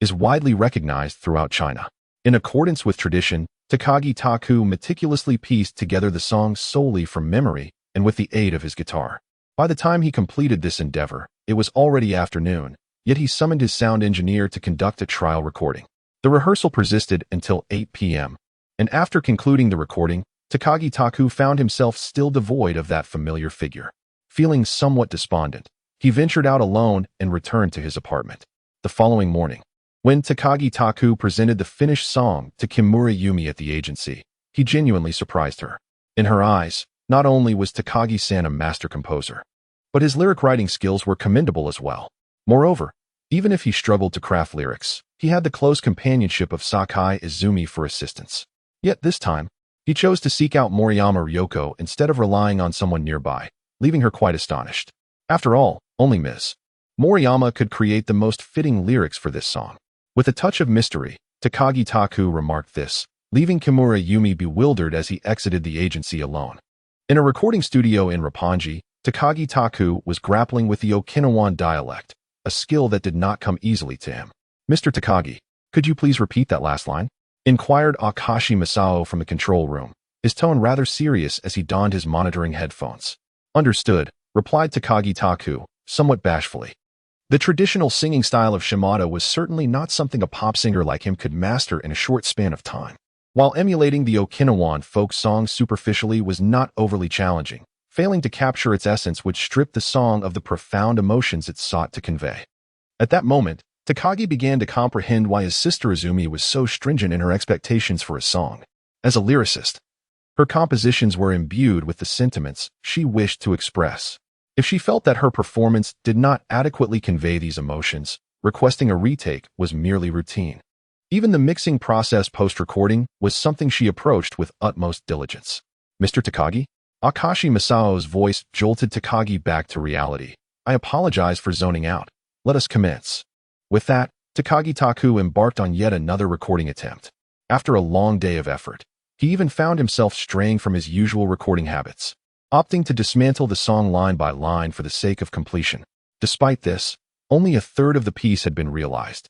Speaker 1: is widely recognized throughout China. In accordance with tradition, Takagi Taku meticulously pieced together the song solely from memory and with the aid of his guitar. By the time he completed this endeavor, it was already afternoon, yet he summoned his sound engineer to conduct a trial recording. The rehearsal persisted until 8 p.m., and after concluding the recording, Takagi Taku found himself still devoid of that familiar figure. Feeling somewhat despondent, he ventured out alone and returned to his apartment. The following morning, when Takagi Taku presented the finished song to Kimura Yumi at the agency, he genuinely surprised her. In her eyes, not only was Takagi-san a master composer, but his lyric writing skills were commendable as well. Moreover, even if he struggled to craft lyrics, he had the close companionship of Sakai Izumi for assistance. Yet this time, he chose to seek out Moriyama Ryoko instead of relying on someone nearby, leaving her quite astonished. After all, only Ms. Moriyama could create the most fitting lyrics for this song. With a touch of mystery, Takagi Taku remarked this, leaving Kimura Yumi bewildered as he exited the agency alone. In a recording studio in Roppongi, Takagi Taku was grappling with the Okinawan dialect, a skill that did not come easily to him. "Mr. Takagi, could you please repeat that last line?" inquired Akashi Masao from the control room, his tone rather serious as he donned his monitoring headphones. "Understood," replied Takagi Taku, somewhat bashfully. The traditional singing style of Shimada was certainly not something a pop singer like him could master in a short span of time. While emulating the Okinawan folk song superficially was not overly challenging, failing to capture its essence would strip the song of the profound emotions it sought to convey. At that moment, Takagi began to comprehend why his sister Izumi was so stringent in her expectations for a song. As a lyricist, her compositions were imbued with the sentiments she wished to express. If she felt that her performance did not adequately convey these emotions, requesting a retake was merely routine. Even the mixing process post-recording was something she approached with utmost diligence. "Mr. Takagi?" Akashi Masao's voice jolted Takagi back to reality. "I apologize for zoning out. Let us commence." With that, Takagi Taku embarked on yet another recording attempt. After a long day of effort, he even found himself straying from his usual recording habits, opting to dismantle the song line by line for the sake of completion. Despite this, only a third of the piece had been realized,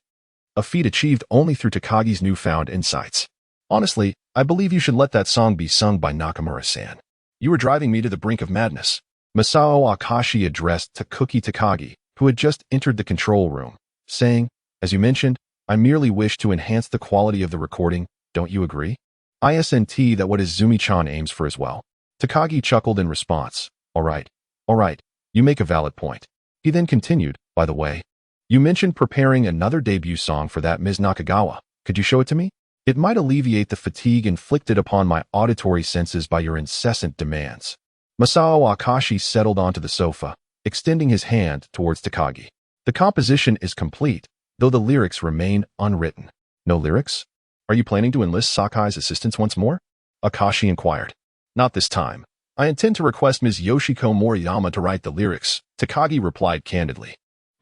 Speaker 1: a feat achieved only through Takagi's newfound insights. "Honestly, I believe you should let that song be sung by Nakamura-san. You are driving me to the brink of madness." Masao Akashi addressed Takuki Takagi, who had just entered the control room, saying, "As you mentioned, I merely wish to enhance the quality of the recording, don't you agree? Isn't that what Izumi-chan aims for as well?" Takagi chuckled in response. All right, you make a valid point." He then continued, "By the way, you mentioned preparing another debut song for that Ms. Nakagawa. Could you show it to me? It might alleviate the fatigue inflicted upon my auditory senses by your incessant demands." Masao Akashi settled onto the sofa, extending his hand towards Takagi. "The composition is complete, though the lyrics remain unwritten." "No lyrics? Are you planning to enlist Sakai's assistance once more?" Akashi inquired. "Not this time. I intend to request Ms. Yoshiko Moriyama to write the lyrics, Takagi replied candidly.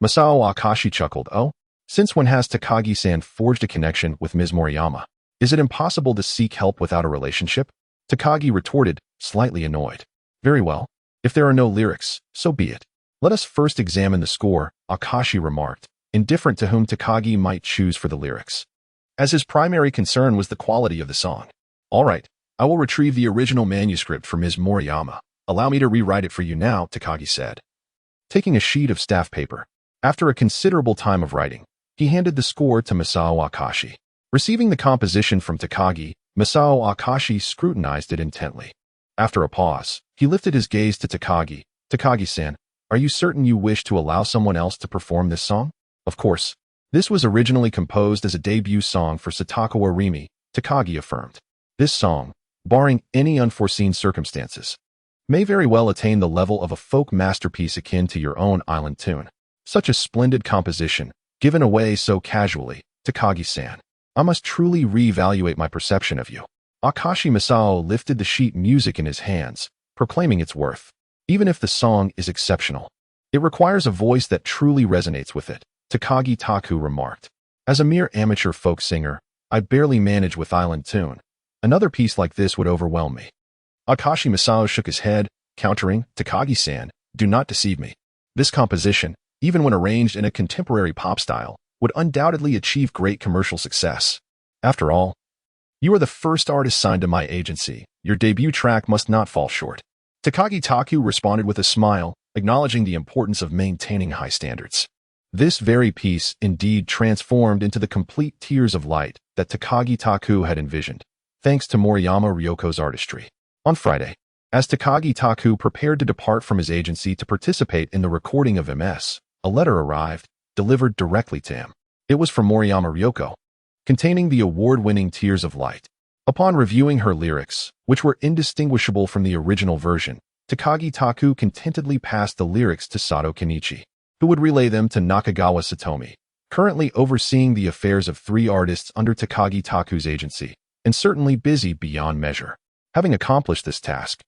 Speaker 1: Masao Akashi chuckled. Oh? Since when has Takagi-san forged a connection with Ms. Moriyama? Is it impossible to seek help without a relationship? Takagi retorted, slightly annoyed. Very well. If there are no lyrics, so be it. Let us first examine the score, Akashi remarked, indifferent to whom Takagi might choose for the lyrics, as his primary concern was the quality of the song. All right, I will retrieve the original manuscript from Ms. Moriyama. Allow me to rewrite it for you now, Takagi said. Taking a sheet of staff paper, after a considerable time of writing, he handed the score to Masao Akashi. Receiving the composition from Takagi, Masao Akashi scrutinized it intently. After a pause, he lifted his gaze to Takagi. Takagi-san, are you certain you wish to allow someone else to perform this song? Of course. This was originally composed as a debut song for Satakawa Rimi, Takagi affirmed. This song, barring any unforeseen circumstances, may very well attain the level of a folk masterpiece akin to your own island tune. Such a splendid composition, given away so casually, Takagi-san. I must truly reevaluate my perception of you. Akashi Masao lifted the sheet music in his hands, proclaiming its worth. Even if the song is exceptional, it requires a voice that truly resonates with it, Takagi Taku remarked. As a mere amateur folk singer, I barely manage with island tune. Another piece like this would overwhelm me. Akashi Masao shook his head, countering, Takagi-san, do not deceive me. This composition, even when arranged in a contemporary pop style, would undoubtedly achieve great commercial success. After all, you are the first artist signed to my agency. Your debut track must not fall short. Takagi Taku responded with a smile, acknowledging the importance of maintaining high standards. This very piece indeed transformed into the complete Tears of Light that Takagi Taku had envisioned, thanks to Moriyama Ryoko's artistry. On Friday, as Takagi Taku prepared to depart from his agency to participate in the recording of MS, a letter arrived, delivered directly to him. It was from Moriyama Ryoko, containing the award-winning Tears of Light. Upon reviewing her lyrics, which were indistinguishable from the original version, Takagi Taku contentedly passed the lyrics to Sato Kenichi, who would relay them to Nakagawa Satomi, currently overseeing the affairs of 3 artists under Takagi Taku's agency, and certainly busy beyond measure. Having accomplished this task,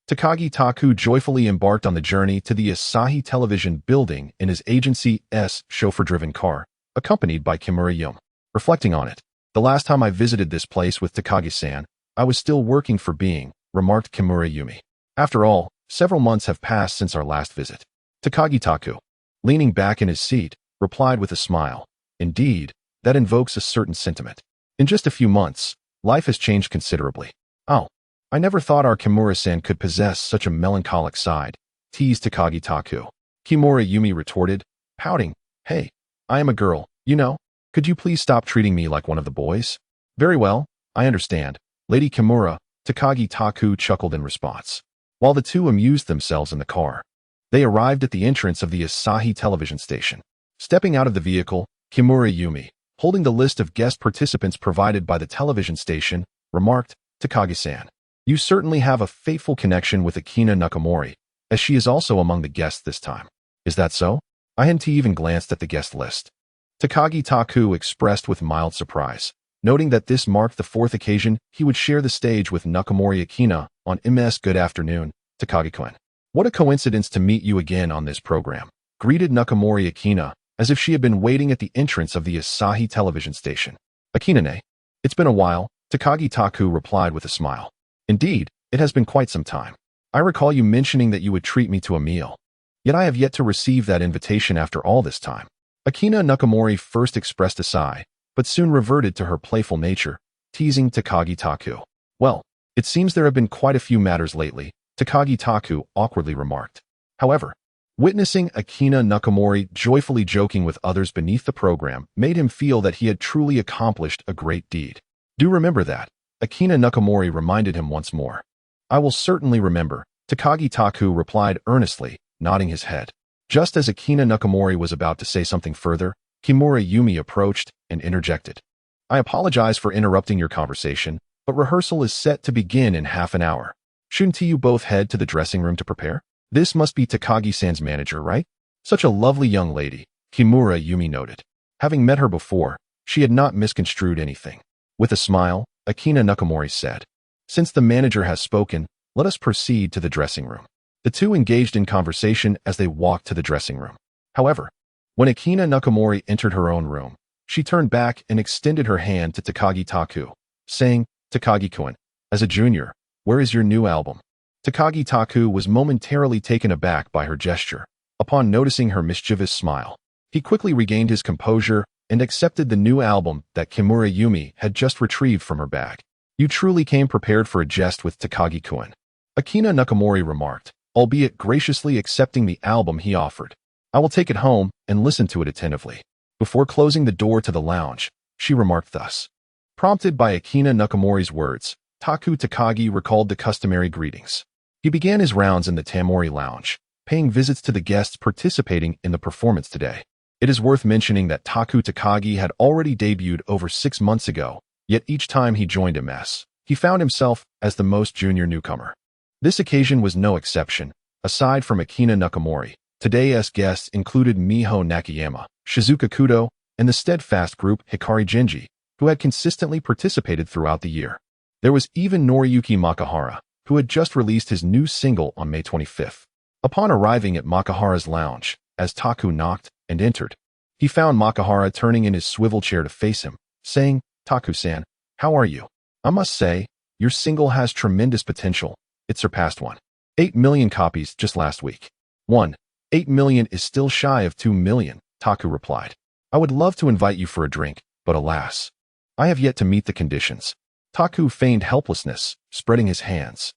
Speaker 1: Takagi Taku joyfully embarked on the journey to the Asahi Television building in his agency's chauffeur-driven car, accompanied by Kimura Yumi. Reflecting on it, the last time I visited this place with Takagi-san, I was still working for Being, remarked Kimura Yumi. After all, several months have passed since our last visit. Takagi Taku, leaning back in his seat, replied with a smile. Indeed, that invokes a certain sentiment. In just a few months, life has changed considerably. Oh, I never thought our Kimura-san could possess such a melancholic side, teased Takagi Taku. Kimura Yumi retorted, pouting, Hey, I am a girl, you know. Could you please stop treating me like one of the boys? Very well, I understand. Lady Kimura, Takagi Taku chuckled in response. While the two amused themselves in the car, they arrived at the entrance of the Asahi television station. Stepping out of the vehicle, Kimura Yumi, holding the list of guest participants provided by the television station, remarked, Takagi-san, you certainly have a fateful connection with Akina Nakamori, as she is also among the guests this time. Is that so? I hadn't even glanced at the guest list. Takagi Taku expressed with mild surprise, noting that this marked the 4th occasion he would share the stage with Nakamori Akina on MS Good Afternoon, Takagi-kun. What a coincidence to meet you again on this program, greeted Nakamori Akina, as if she had been waiting at the entrance of the Asahi television station. Akina-ne, it's been a while, Takagi Taku replied with a smile. Indeed, it has been quite some time. I recall you mentioning that you would treat me to a meal. Yet I have yet to receive that invitation after all this time. Akina Nakamori first expressed a sigh, but soon reverted to her playful nature, teasing Takagi Taku. Well, it seems there have been quite a few matters lately, Takagi Taku awkwardly remarked. However, witnessing Akina Nakamori joyfully joking with others beneath the program made him feel that he had truly accomplished a great deed. Do remember that, Akina Nakamori reminded him once more. I will certainly remember, Takagi Taku replied earnestly, nodding his head. Just as Akina Nakamori was about to say something further, Kimura Yumi approached and interjected. I apologize for interrupting your conversation, but rehearsal is set to begin in half an hour. Shouldn't you both head to the dressing room to prepare? This must be Takagi-san's manager, right? Such a lovely young lady, Kimura Yumi noted. Having met her before, she had not misconstrued anything. With a smile, Akina Nakamori said, Since the manager has spoken, Let us proceed to the dressing room. The two engaged in conversation as they walked to the dressing room. However, when Akina Nakamori entered her own room, she turned back and extended her hand to Takagi Taku, saying, "Takagi-kun, as a junior, where is your new album?" Takagi Taku was momentarily taken aback by her gesture. Upon noticing her mischievous smile, he quickly regained his composure and accepted the new album that Kimura Yumi had just retrieved from her bag. "You truly came prepared for a jest with Takagi-kun," Akina Nakamori remarked, albeit graciously accepting the album he offered. "I will take it home and listen to it attentively." Before closing the door to the lounge, she remarked thus. Prompted by Akina Nakamori's words, Taku Takagi recalled the customary greetings. He began his rounds in the Tamori lounge, paying visits to the guests participating in the performance today. It is worth mentioning that Taku Takagi had already debuted over 6 months ago, yet each time he joined MS, he found himself as the most junior newcomer. This occasion was no exception. Aside from Akina Nakamori, today's guests included Miho Nakayama, Shizuka Kudo, and the steadfast group Hikari Genji, who had consistently participated throughout the year. There was even Noriyuki Makahara, who had just released his new single on May 25th. Upon arriving at Makahara's lounge, as Taku knocked and entered, he found Makahara turning in his swivel chair to face him, saying, "Taku-san, how are you? I must say, your single has tremendous potential. It surpassed 1.8 million copies just last week." 1.8 million is still shy of 2 million, Taku replied. "I would love to invite you for a drink, but alas, I have yet to meet the conditions." Taku feigned helplessness, spreading his hands.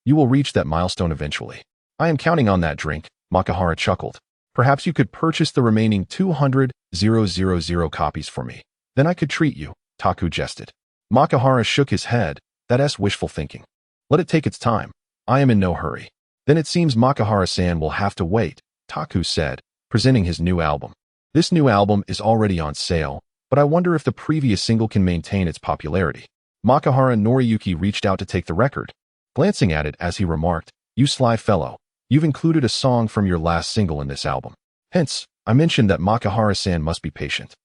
Speaker 1: You will reach that milestone eventually. I am counting on that drink," Makahara chuckled. "Perhaps you could purchase the remaining 200,000 copies for me. Then I could treat you," Taku jested. Makahara shook his head. "That's wishful thinking. Let it take its time. I am in no hurry." "Then it seems Makahara-san will have to wait," Taku said, presenting his new album. "This new album is already on sale, but I wonder if the previous single can maintain its popularity." Makahara Noriyuki reached out to take the record, glancing at it as he remarked, "You sly fellow, you've included a song from your last single in this album. Hence, I mentioned that Makahara-san must be patient."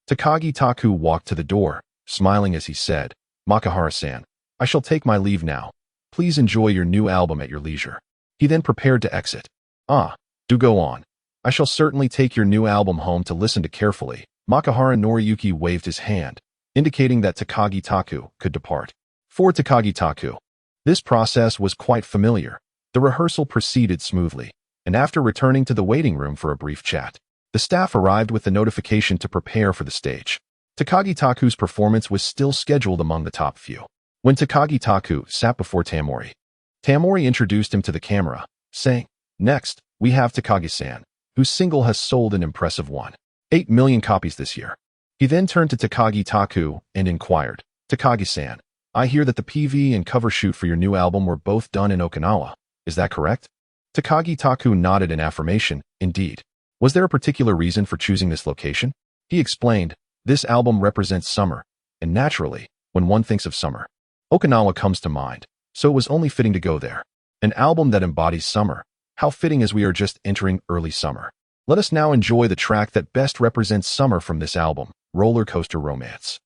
Speaker 1: Takagi Taku walked to the door, smiling as he said, "Makahara-san, I shall take my leave now. Please enjoy your new album at your leisure." He then prepared to exit. Do go on. I shall certainly take your new album home to listen to carefully." Makahara Noriyuki waved his hand, indicating that Takagi Taku could depart. For Takagi Taku, this process was quite familiar. The rehearsal proceeded smoothly, and after returning to the waiting room for a brief chat, the staff arrived with the notification to prepare for the stage. Takagi Taku's performance was still scheduled among the top few. When Takagi Taku sat before Tamori, Tamori introduced him to the camera, saying, "Next, we have Takagi-san, whose single has sold an impressive 1.8 million copies this year." He then turned to Takagi Taku and inquired, "Takagi-san, I hear that the PV and cover shoot for your new album were both done in Okinawa. Is that correct?" Takagi Taku nodded in affirmation. "Indeed." "Was there a particular reason for choosing this location?" He explained, "This album represents summer, and naturally, when one thinks of summer, Okinawa comes to mind, so it was only fitting to go there. An album that embodies summer. How fitting as we are just entering early summer. Let us now enjoy the track that best represents summer from this album, Roller Coaster Romance."